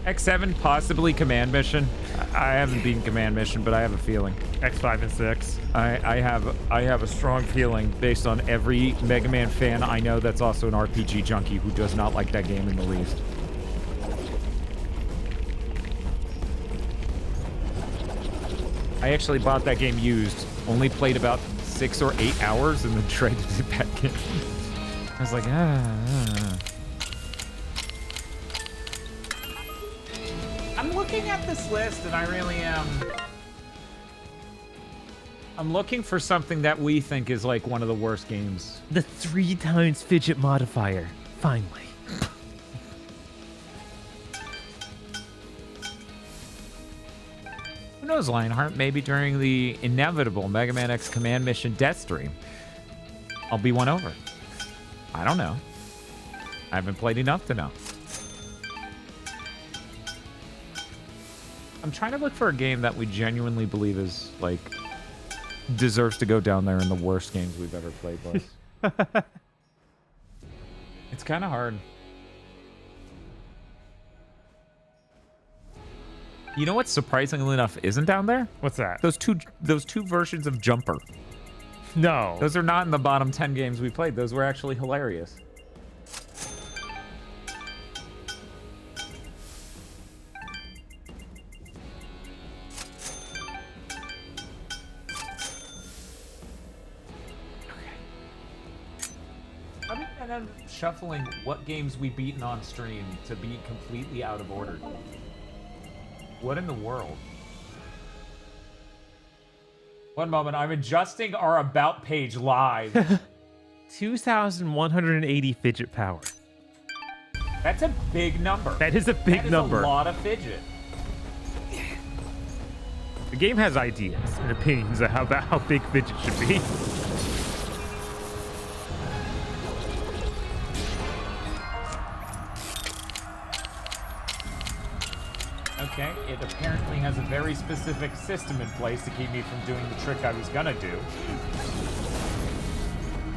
X7, possibly Command Mission. I haven't beaten Command Mission, but I have a feeling. X5 and 6. I have a strong feeling based on every Mega Man fan I know that's also an RPG junkie who does not like that game in the least. I actually bought that game used, only played about 6 or 8 hours, and then traded it back in. I was like, I'm looking at this list, and I really am. I'm looking for something that we think is like one of the worst games. The 3 times fidget modifier. Finally. Who knows, Lionheart? Maybe during the inevitable Mega Man X Command Mission Deathstream, I'll be won over. I don't know. I haven't played enough to know. I'm trying to look for a game that we genuinely believe is, like, deserves to go down there in the worst games we've ever played list. It's kind of hard. You know what, surprisingly enough, isn't down there? What's that? Those two versions of Jumper. No. Those are not in the bottom 10 games we played. Those were actually hilarious. How did I end up shuffling what games we beaten on stream to be completely out of order? What in the world? One moment, I'm adjusting our About page live. 2,180 fidget power. That's a big number. That is a big number. That is a lot of fidget. The game has ideas and opinions about how big fidget should be. Okay, it apparently has a very specific system in place to keep me from doing the trick I was gonna do.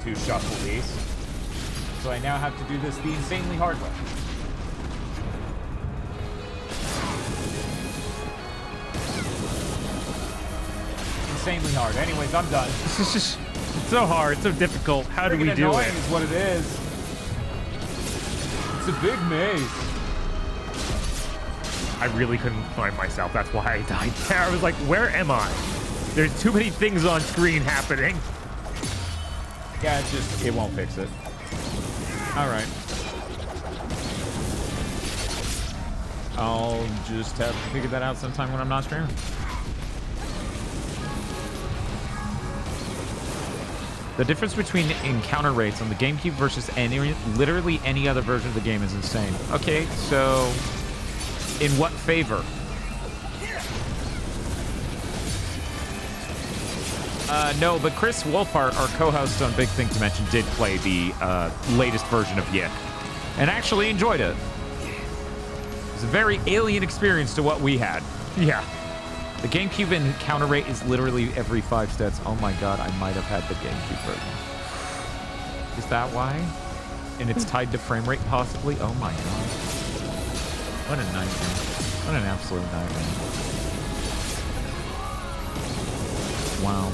To shuffle these. So I now have to do this the insanely hard way. Insanely hard. Anyways, I'm done. It's just so hard, so difficult. How do we do it? Is what it is. It's a big maze. I really couldn't find myself. That's why I died there. I was like, where am I? There's too many things on screen happening. Yeah, it won't fix it. All right. I'll just have to figure that out sometime when I'm not streaming. The difference between encounter rates on the GameCube versus literally any other version of the game is insane. Okay, so in what favor? No, but Chris Wolfhart, our co-host on Big Thing to Mention, did play the latest version of Yik, and actually enjoyed it. It was a very alien experience to what we had. Yeah. The GameCube encounter rate is literally every 5 stats. Oh my god, I might have had the GameCube version. Is that why? And it's tied to frame rate, possibly? Oh my god. What a nightmare. What an absolute nightmare. Wow.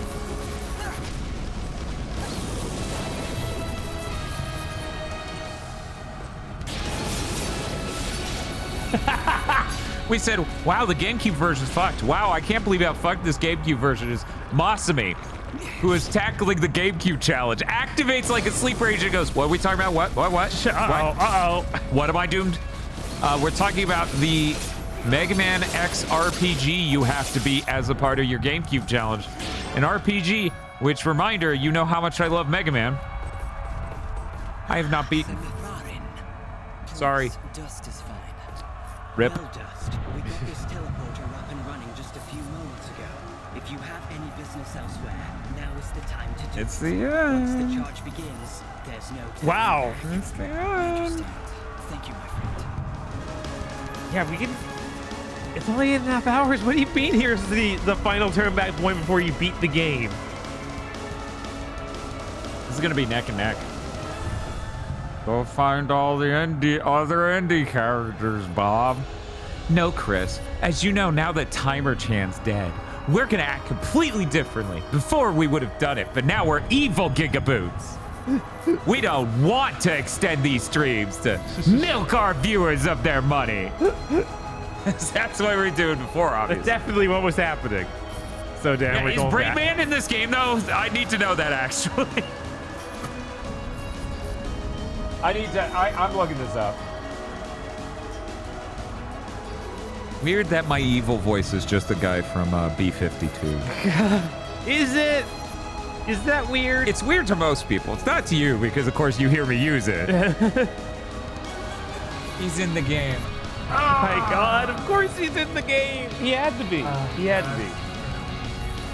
We said, wow, the GameCube version's fucked. Wow, I can't believe how fucked this GameCube version is. Masami, who is tackling the GameCube challenge, activates like a sleeper agent and goes, what are we talking about? What? Uh-oh. What am I doomed? We're talking about the Mega Man X RPG you have to beat as a part of your GameCube challenge. an RPG, which, reminder, you know how much I love Mega Man. I have not beaten. Sorry. Dust is fine. Rip. Well, Dust, we got this teleporter up and running just a few moments ago. If you have any business elsewhere, now is the time to do It's it. the end. Once the charge begins, there's no turning Wow. back. It's the I end. understand. Thank you, my friend. Yeah, we can. It's only 8.5 hours. What do you mean? Here's the final turn back point before you beat the game. This is gonna be neck and neck. Go find all the other indie characters, Bob. No, Chris. As you know, now that Timer Chan's dead, we're gonna act completely differently. Before we would have done it, but now we're evil GigaBoots. We don't want to extend these streams to milk our viewers of their money. That's what we were doing before, obviously. That's definitely what was happening. So damn, Yeah, we're is going Brain back. Man in this game, though? I need to know that, actually. I'm looking this up. Weird that my evil voice is just the guy from B-52. Is it? Is that weird? It's weird to most people. It's not to you, because of course you hear me use it. He's in the game. Oh my god, of course he's in the game. He had to be. He had to be.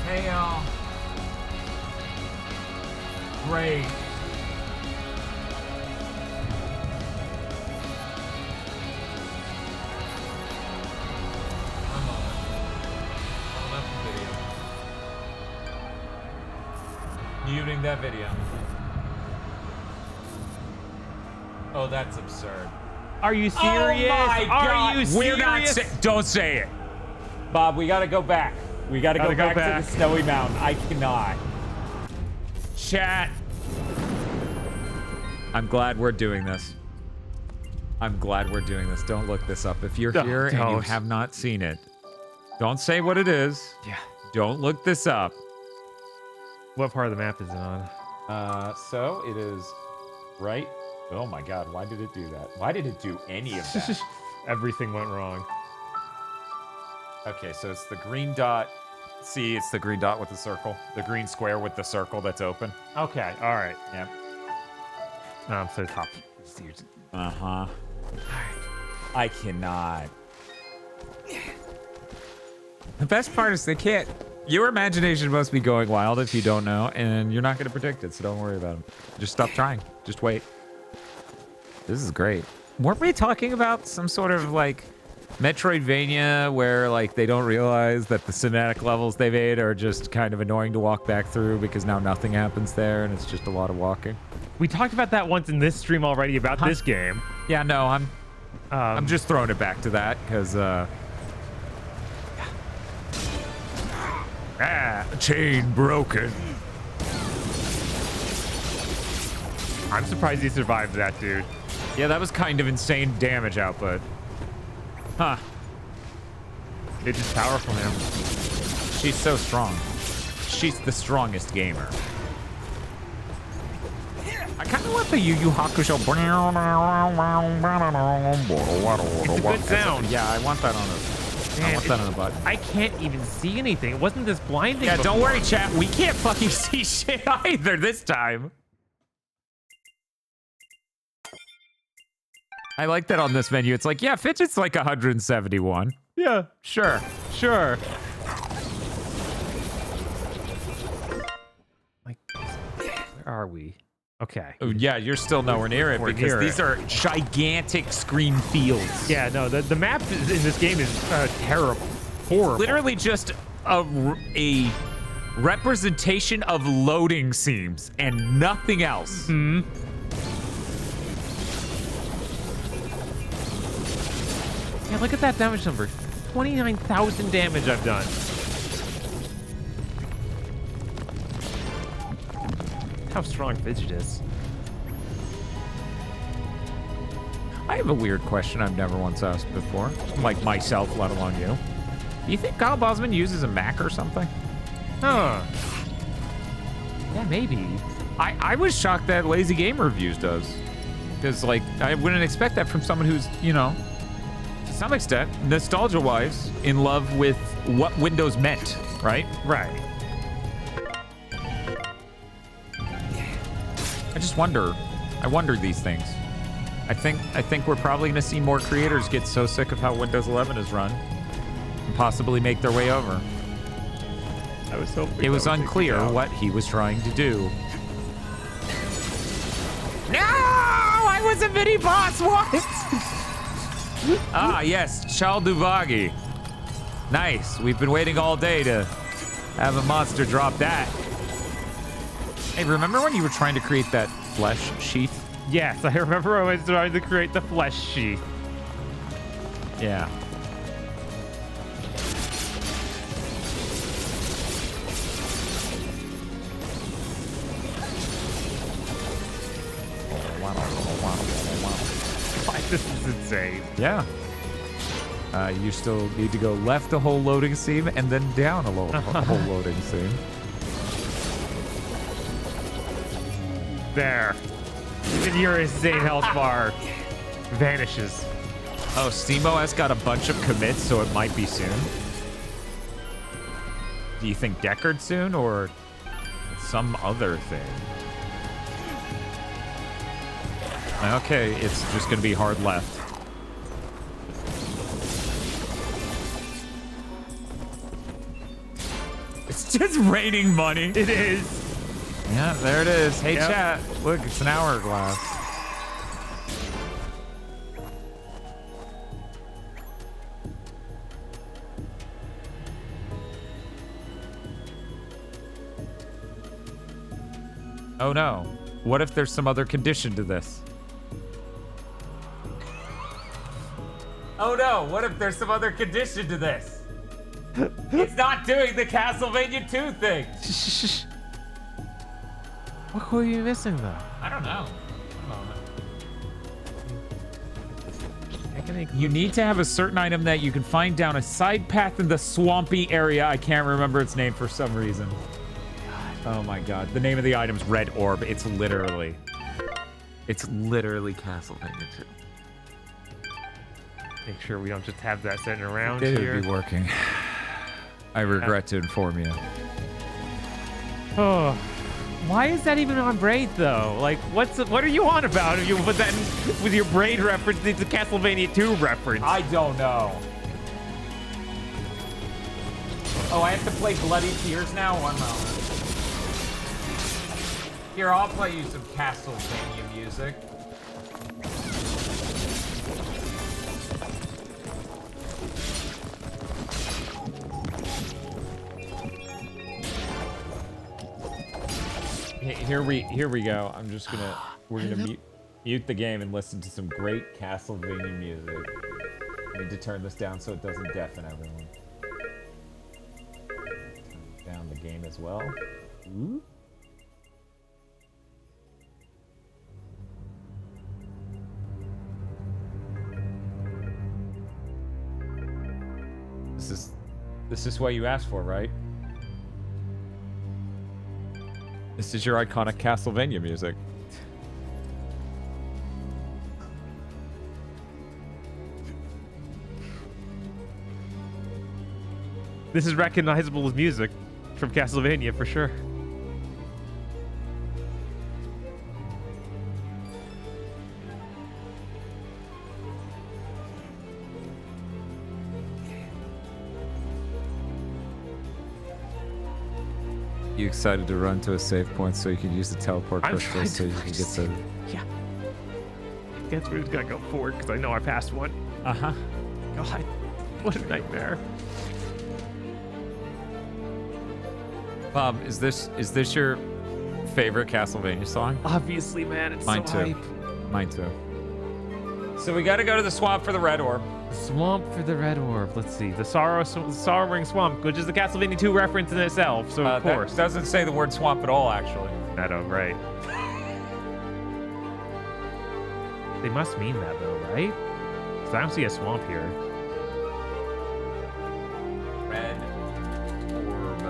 Hey, y'all. Great. Muting that video. Oh, that's absurd. Are you serious? Oh my God. Are you We're not serious? don't say it. Bob, we gotta go back. We gotta go back to the snowy mountain. I cannot. Chat. I'm glad we're doing this. I'm glad we're doing this. Don't look this up. If you're here and you don't. have not seen it, don't say what it is. Yeah. Don't look this up. What part of the map is it on? So it is right. Oh my God, why did it do that? Why did it do any of that? Everything went wrong. Okay, so it's the green dot. See, it's the green dot with the circle. The green square with the circle that's open. Okay, all right. Yep. So top. Uh-huh. I cannot. The best part is they can't. Your imagination must be going wild if you don't know, and you're not going to predict it, so don't worry about it. Just stop trying. Just wait. This is great. Weren't we talking about some sort of, like, Metroidvania where, like, they don't realize that the cinematic levels they made are just kind of annoying to walk back through because now nothing happens there and it's just a lot of walking? We talked about that once in this stream already about this game. Yeah, no, I'm just throwing it back to that because, chain broken. I'm surprised he survived that, dude. Yeah, that was kind of insane damage output. Huh. It's just powerful now. She's so strong. She's the strongest gamer. I kind of want the Yu Yu Hakusho. It's a good sound. Yeah, I want that on the. I want that on the button. I can't even see anything. It wasn't this blinding. Yeah, don't before. worry, chat. We can't fucking see shit either this time. I like that on this menu. It's like, yeah, Fidget's like 171. Yeah, Sure. sure. Like, where are we? Okay. Oh, yeah, you're still nowhere near it We're because near these it. are gigantic screen fields. Yeah, no, the map in this game is terrible. Horrible. Literally just a representation of loading seams and nothing else. Hmm. Yeah, look at that damage number. 29,000 damage I've done. How strong Fidget is. I have a weird question I've never once asked before. Like myself, let alone you. Do you think Kyle Bosman uses a Mac or something? Huh. Yeah, maybe. I was shocked that Lazy Game Reviews does. Because, like, I wouldn't expect that from someone who's, you know, to some extent, nostalgia-wise, in love with what Windows meant, right? Right. I just wonder. I wonder these things. I think we're probably going to see more creators get so sick of how Windows 11 is run and possibly make their way over. I was hoping it was unclear what he was trying to do. No! I was a mini boss. What? Ah, yes, Chalduvagi. Nice. We've been waiting all day to have a monster drop that. Hey, remember when you were trying to create that flesh sheath? Yes, I remember I was trying to create the flesh sheath. Yeah. This is insane. Yeah. You still need to go left a whole loading seam and then down a whole loading seam. There. Even your insane health bar vanishes. Oh, SteamOS got a bunch of commits, so it might be soon. Do you think Deckard soon or some other thing? Okay, it's just going to be hard left. It's just raining money. It is. Yeah, there it is. Hey, Yep. chat. Look, it's an hourglass. Oh no. What if there's some other condition to this? Oh no, what if there's some other condition to this? It's not doing the Castlevania 2 thing. What were you missing though? I don't know. You need to have a certain item that you can find down a side path in the swampy area. I can't remember its name for some reason. Oh my god. The name of the item's Red Orb. It's literally Castlevania 2. Make sure we don't just have that sitting around It here. would be working. I regret to inform you. Oh, why is that even on Braid though? Like, what are you on about? If you put that in, with your Braid reference, it's a Castlevania 2 reference. I don't know. Oh, I have to play Bloody Tears now? 1 moment. Here, I'll play you some Castlevania music. Here we go. I'm just gonna we're gonna mute the game and listen to some great Castlevania music. I need to turn this down so it doesn't deafen everyone. Turn down the game as well. Ooh. This is what you asked for, right? This is your iconic Castlevania music. This is recognizable as music from Castlevania for sure. You excited to run to a save point so you can use the teleport crystal so you can get the... Yeah. Guess we're just gonna go forward because I know I passed one. Uh-huh. God, what a nightmare. Bob, is this your favorite Castlevania song? Obviously, man, it's Mine so too. hype. Mine too. So we gotta go to the swamp for the Red Orb. Swamp for the Red Orb. Let's see. The Sorrowing Swamp, which is the Castlevania 2 reference in itself, so of course. That doesn't say the word swamp at all, actually. Meadow, right. They must mean that, though, right? Because I don't see a swamp here. Red Orb.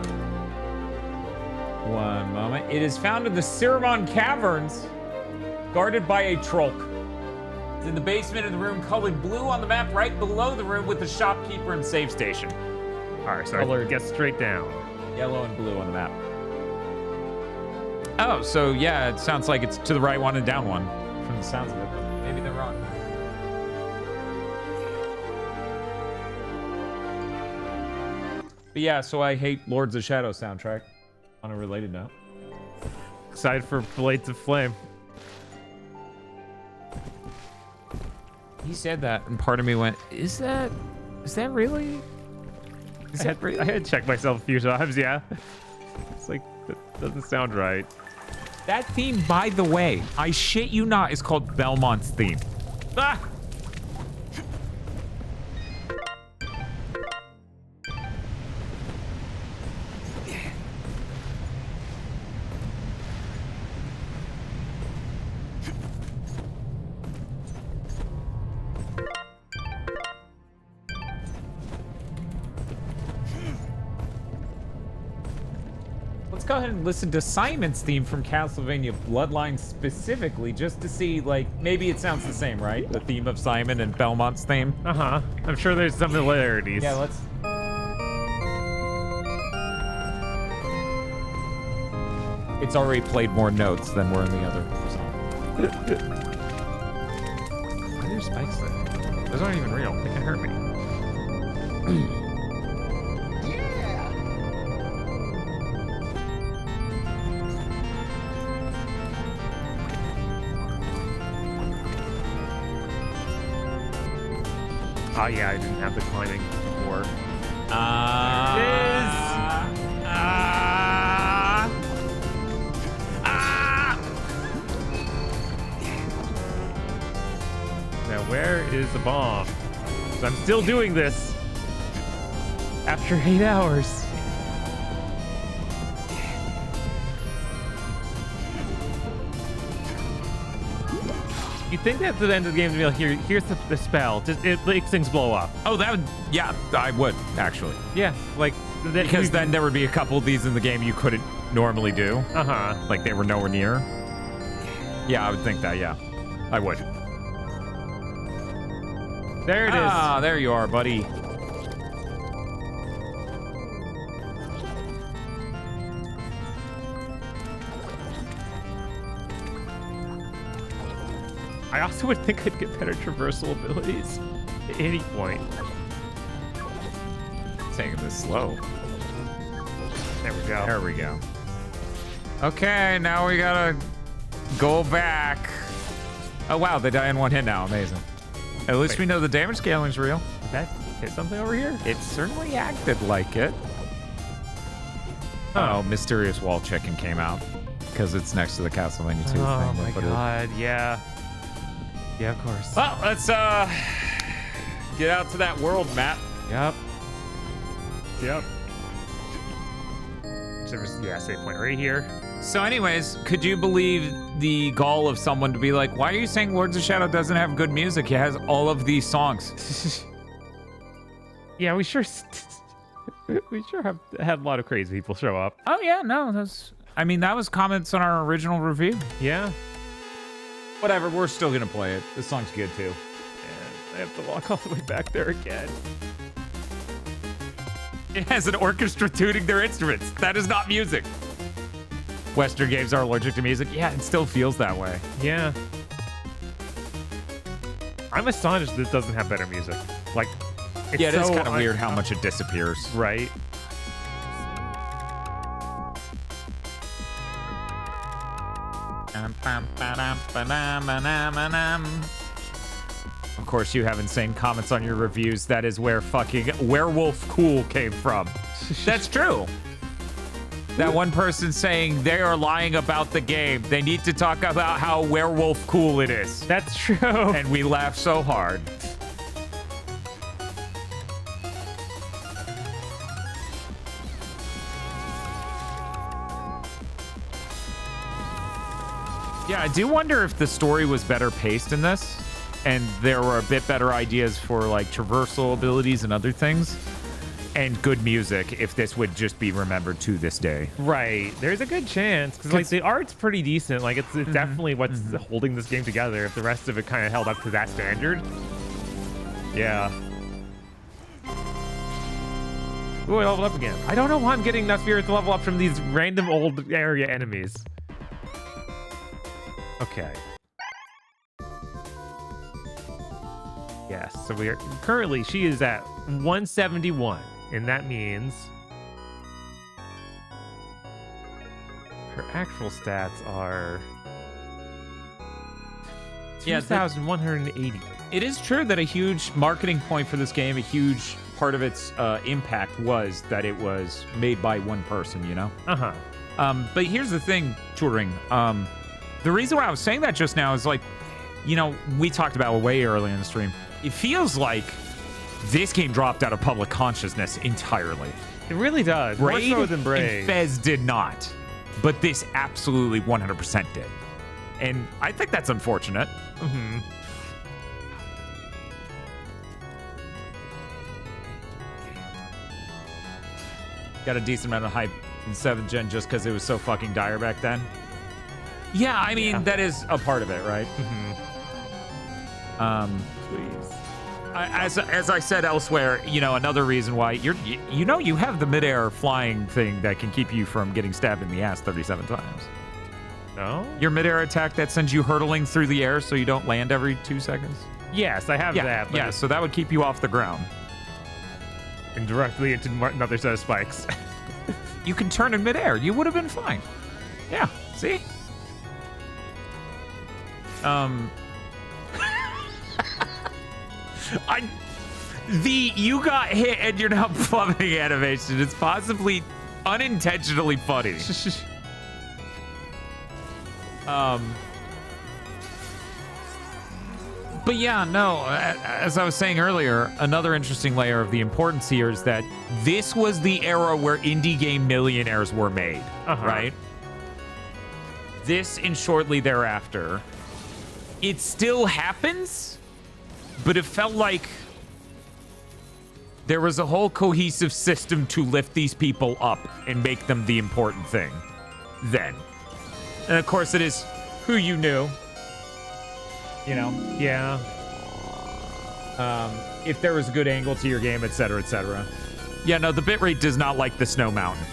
1 moment. It is found in the Ciramon Caverns, guarded by a Trolk. It's in the basement of the room, colored blue on the map, right below the room with the shopkeeper and save station. All right, so it gets straight down. Yellow and blue on the map. Oh, so yeah, it sounds like it's to the right one and down one from the sounds of it, but maybe they're wrong. But yeah, so I hate Lords of Shadow soundtrack on a related note. Excited for Blades of Flame. He said that, and part of me went, is that really? I had to check myself a few times, yeah. It's like, that doesn't sound right. That theme, by the way, I shit you not, is called Belmont's theme. Ah! Go ahead and listen to Simon's theme from Castlevania Bloodlines specifically, just to see, like, maybe it sounds the same, right? The theme of Simon and Belmont's theme. Uh-huh. I'm sure there's some similarities. Yeah, let's... It's already played more notes than were in the other song. Why are there spikes there? Those aren't even real. They can hurt me. Oh yeah, I didn't have the climbing before. Now where is the bomb? 'Cause I'm still doing this after 8 hours. You think that at the end of the game, you'll hear, here's the spell. Just it makes things blow up. Oh, that would, yeah, I would, actually. Yeah, like... Because then there would be a couple of these in the game you couldn't normally do. Uh-huh. Like they were nowhere near. Yeah, I would think that, yeah. I would. There it is. Ah, there you are, buddy. I also would think I'd get better traversal abilities at any point. Taking this slow. There we go. There we go. Okay, now we gotta go back. Oh wow, they die in one hit now. Amazing. At least we know the damage scaling's real. Did that hit something over here? It certainly acted like it. Oh, mysterious wall chicken came out because it's next to the Castlevania 2 thing. Oh my god, yeah. Yeah, of course. Well, let's get out to that world map. Yep. Yep. So there's, yeah, save point right here. So anyways, could you believe the gall of someone to be like, why are you saying Lords of Shadow doesn't have good music? It has all of these songs. Yeah, we sure have had a lot of crazy people show up. Oh yeah, no, that's, I mean, that was comments on our original review. Yeah. Whatever, we're still gonna play it. This song's good too. And I have to walk all the way back there again. It has an orchestra tuning their instruments. That is not music. Western games are allergic to music. Yeah, it still feels that way. Yeah. I'm astonished that it doesn't have better music. Like, it's yeah, it is so kind of weird how much it disappears. Right. Of course, you have insane comments on your reviews. That is where fucking Werewolf Cool came from. That's true. That one person saying they are lying about the game. They need to talk about how Werewolf Cool it is. That's true. And we laughed so hard. Yeah, I do wonder if the story was better paced in this, and there were a bit better ideas for like traversal abilities and other things, and good music, if this would just be remembered to this day. Right. There's a good chance, because like the art's pretty decent. Like it's definitely what's holding this game together. If the rest of it kind of held up to that standard. Yeah. Ooh, I leveled up again. I don't know why I'm getting enough spirits to level up from these random old area enemies. Okay. Yes, so we are currently, she is at 171, and that means her actual stats are 2,180. It is true that a huge marketing point for this game, a huge part of its impact was that it was made by one person, you know? Uh-huh. But here's the thing, Turing. The reason why I was saying that just now is like, you know, we talked about it way early in the stream. It feels like this game dropped out of public consciousness entirely. It really does. More so than Brave. And Fez did not. But this absolutely 100% did. And I think that's unfortunate. Mm-hmm. Got a decent amount of hype in 7th gen just because it was so fucking dire back then. Yeah, I mean, that is a part of it, right? Mm-hmm. Please. As I said elsewhere, you know, another reason why you have the midair flying thing that can keep you from getting stabbed in the ass 37 times. No? Your midair attack that sends you hurtling through the air so you don't land every 2 seconds? Yes, I have that. But Yeah, so that would keep you off the ground. And directly into another set of spikes. You can turn in midair. You would have been fine. Yeah, see? You got hit and you're now plummeting animation. It's possibly unintentionally funny. But yeah, no, as I was saying earlier, another interesting layer of the importance here is that this was the era where indie game millionaires were made, right? This and shortly thereafter. It still happens, but it felt like there was a whole cohesive system to lift these people up and make them the important thing then. And of course it is who you knew. You know? Yeah. If there was a good angle to your game, etc., etc. Yeah, no, the bitrate does not like the Snow Mountain.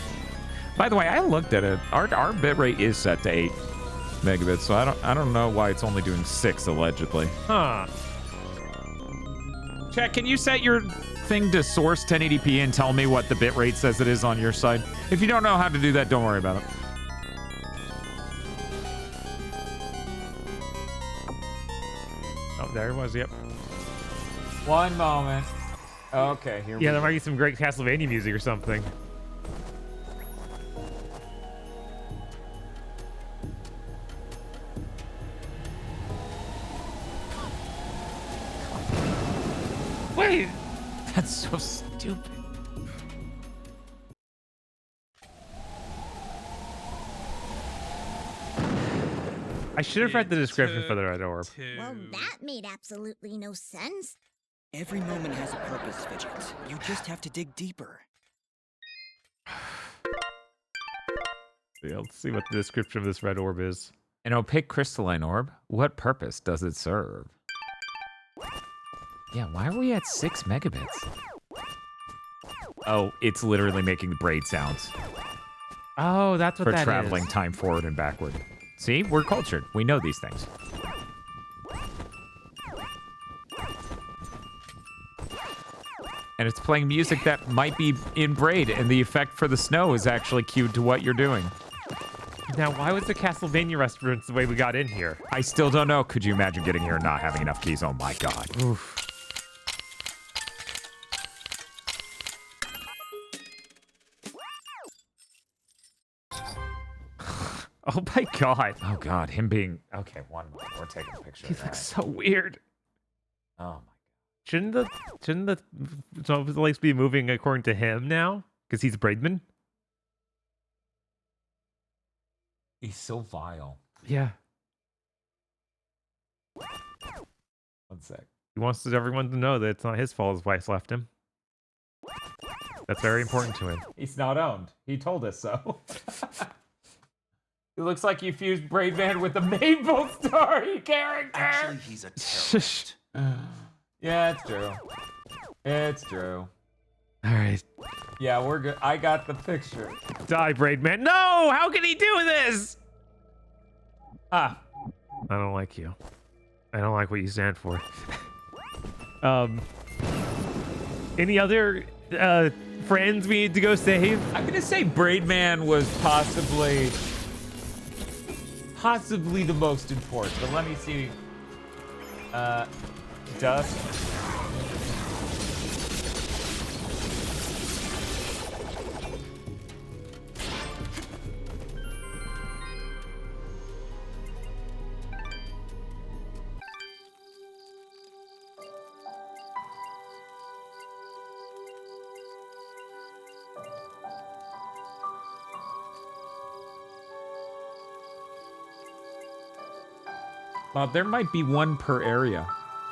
By the way, I looked at it. Our bitrate is set to 8 megabits, so I don't know why it's only doing 6 allegedly. Huh. Chat, can you set your thing to source 1080p and tell me what the bitrate says it is on your side? If you don't know how to do that, don't worry about it. Oh, there it was, yep. One moment. Okay, here we go. Yeah, there might be some great Castlevania music or something. Wait! That's so stupid. I should have read the description for the red orb. Well, that made absolutely no sense. Every moment has a purpose, Fidget. You just have to dig deeper. Yeah, let's see what the description of this red orb is. An opaque crystalline orb? What purpose does it serve? Yeah, why are we at 6 megabits? Oh, it's literally making the braid sounds. Oh, that's what that is. For traveling time forward and backward. See, we're cultured. We know these things. And it's playing music that might be in braid, and the effect for the snow is actually cued to what you're doing. Now, why was the Castlevania reference the way we got in here? I still don't know. Could you imagine getting here and not having enough keys? Oh my god. Oof. Oh my god. Oh god, him being... Okay, one moment. We're taking a picture He of that. looks so weird. Oh my god. Shouldn't the snowflakes be moving according to him now? Because he's Braidman? He's so vile. Yeah. One sec. He wants everyone to know that it's not his fault his wife's left him. That's very important to him. He's not owned. He told us so. It looks like you fused Braidman with the Maple Story character. Actually, he's a terrorist. Yeah, it's true. It's true. All right. Yeah, we're good. I got the picture. Die, Braidman. No! How can he do this? Ah. I don't like you. I don't like what you stand for. Any other friends we need to go save? I'm gonna say Braidman was possibly the most important, but let me see. Dust. Bob, there might be one per area.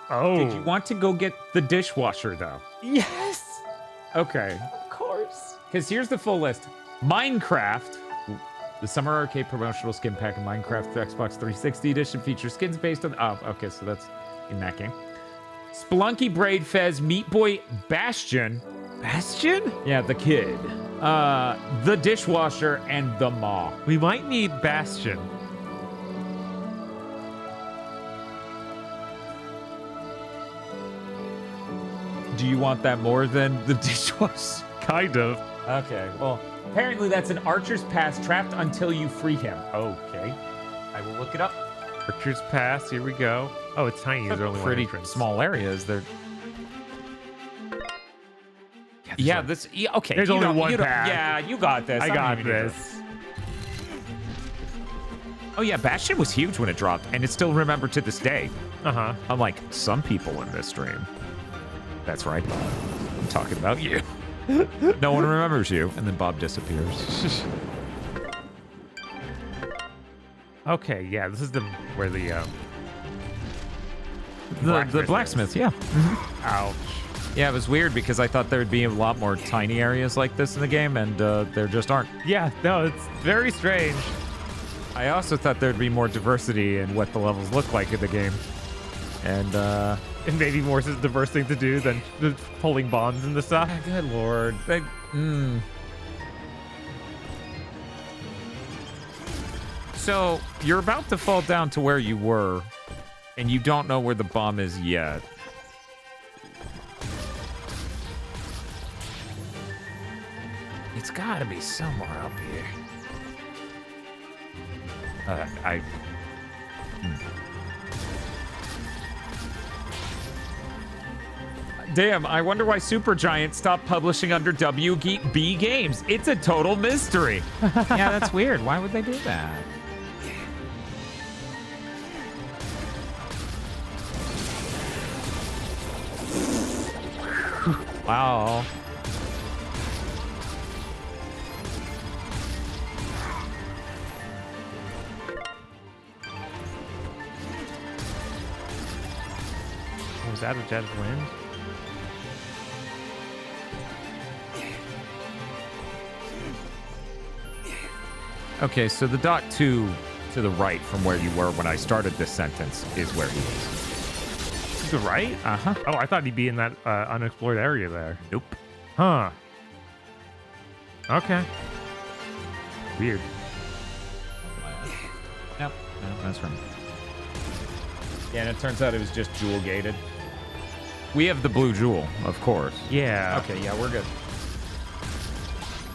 Oh. Did you want to go get the dishwasher, though? Yes. Okay. Of course. Because here's the full list. Minecraft. The Summer Arcade Promotional Skin Pack in Minecraft Xbox 360 Edition features skins based on... Oh, okay, so that's in that game. Spelunky, Braid, Fez, Meat Boy, Bastion. Bastion? Yeah, the kid. The dishwasher, and the maw. We might need Bastion. Do you want that more than the dishwasher? Kind of. Okay, well, apparently that's an Archer's Pass trapped until you free him. Okay. I will look it up. Archer's Pass, here we go. Oh, it's tiny. There's only one pretty entrance. small areas. They're... Yeah, this... Yeah, okay. There's only one path. Yeah, you got this. I got this. Oh, yeah, Bastion was huge when it dropped, and it's still remembered to this day. Uh-huh. Unlike some people in this stream. That's right, Bob. I'm talking about you. No one remembers you, and then Bob disappears. Okay, yeah, this is where the blacksmith, yeah. Ouch. Yeah, it was weird because I thought there would be a lot more tiny areas like this in the game, and there just aren't. Yeah, no, it's very strange. I also thought there'd be more diversity in what the levels look like in the game. And maybe more diverse thing to do than pulling bombs and the stuff. Good lord. So, you're about to fall down to where you were, and you don't know where the bomb is yet. It's gotta be somewhere up here. Damn, I wonder why Supergiant stopped publishing under WB Games. It's a total mystery. Yeah, that's weird. Why would they do that? Wow. Was that a jet of wind? Okay, so the dot 2 to the right from where you were when I started this sentence is where he is. To the right? Uh-huh. Oh, I thought he'd be in that unexplored area there. Nope. Huh. Okay. Weird. Nope. No, that's wrong. Yeah, and it turns out it was just jewel gated. We have the blue jewel, of course. Yeah. Okay, yeah, we're good.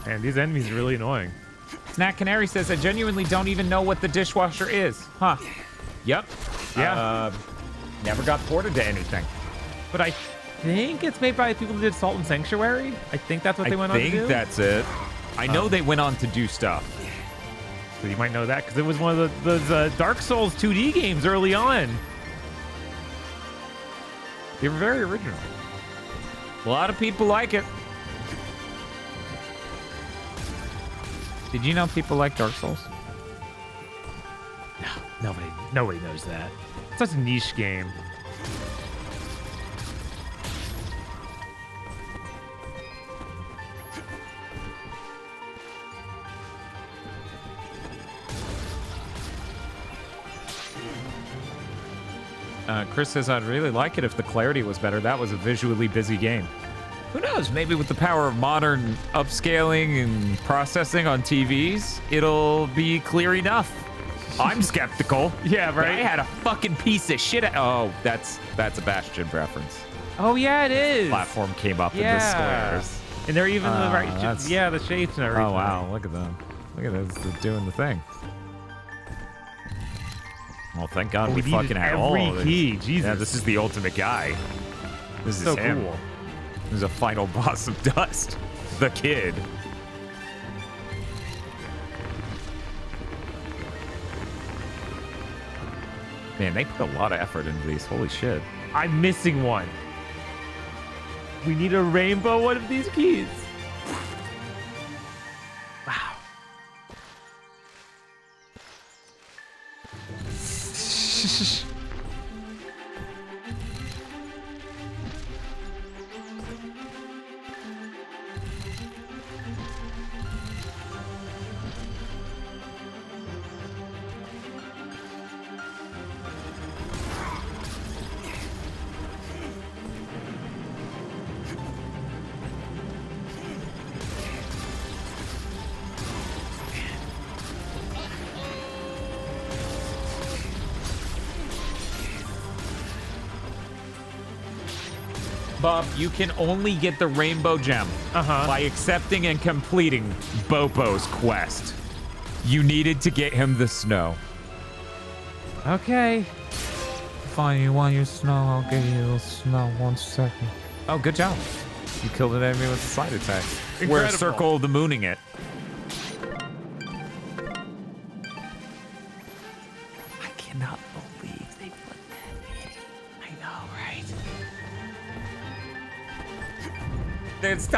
And these enemies are really annoying. Snack Canary says, I genuinely don't even know what the dishwasher is. Huh. Yep. Yeah. Never got ported to anything. But I think it's made by the people who did Salt and Sanctuary. I think that's what they went on to do. I think that's it. I know they went on to do stuff. So you might know that because it was one of those Dark Souls 2D games early on. They were very original. A lot of people like it. Did you know people like Dark Souls? No, nobody knows that. It's such a niche game. Chris says, I'd really like it if the clarity was better. That was a visually busy game. Who knows? Maybe with the power of modern upscaling and processing on TVs, it'll be clear enough. I'm skeptical. Yeah, right? I had a fucking piece of shit. Oh, that's a Bastion reference. Oh, yeah, it is. Platform came up in the squares. And they're even the right, that's- yeah, the shapes and everything. Oh, wow. Look at them. Look at this. They're doing the thing. Well, thank God we we fucking needed had all every of this. key. Jesus. Yeah, this is the ultimate guy. This So is him. cool. This is a final boss of Dust. The kid. Man, they put a lot of effort into these. Holy shit. I'm missing one. We need a rainbow one of these keys. Wow. Bob, you can only get the rainbow gem by accepting and completing Bopo's quest. You needed to get him the snow. Okay. Fine, you want your snow? I'll give you the snow. 1 second. Oh, good job. You killed an enemy with a slide attack. We're a Incredible. circle of the mooning it. I cannot believe they put that in. I know, right? Then stop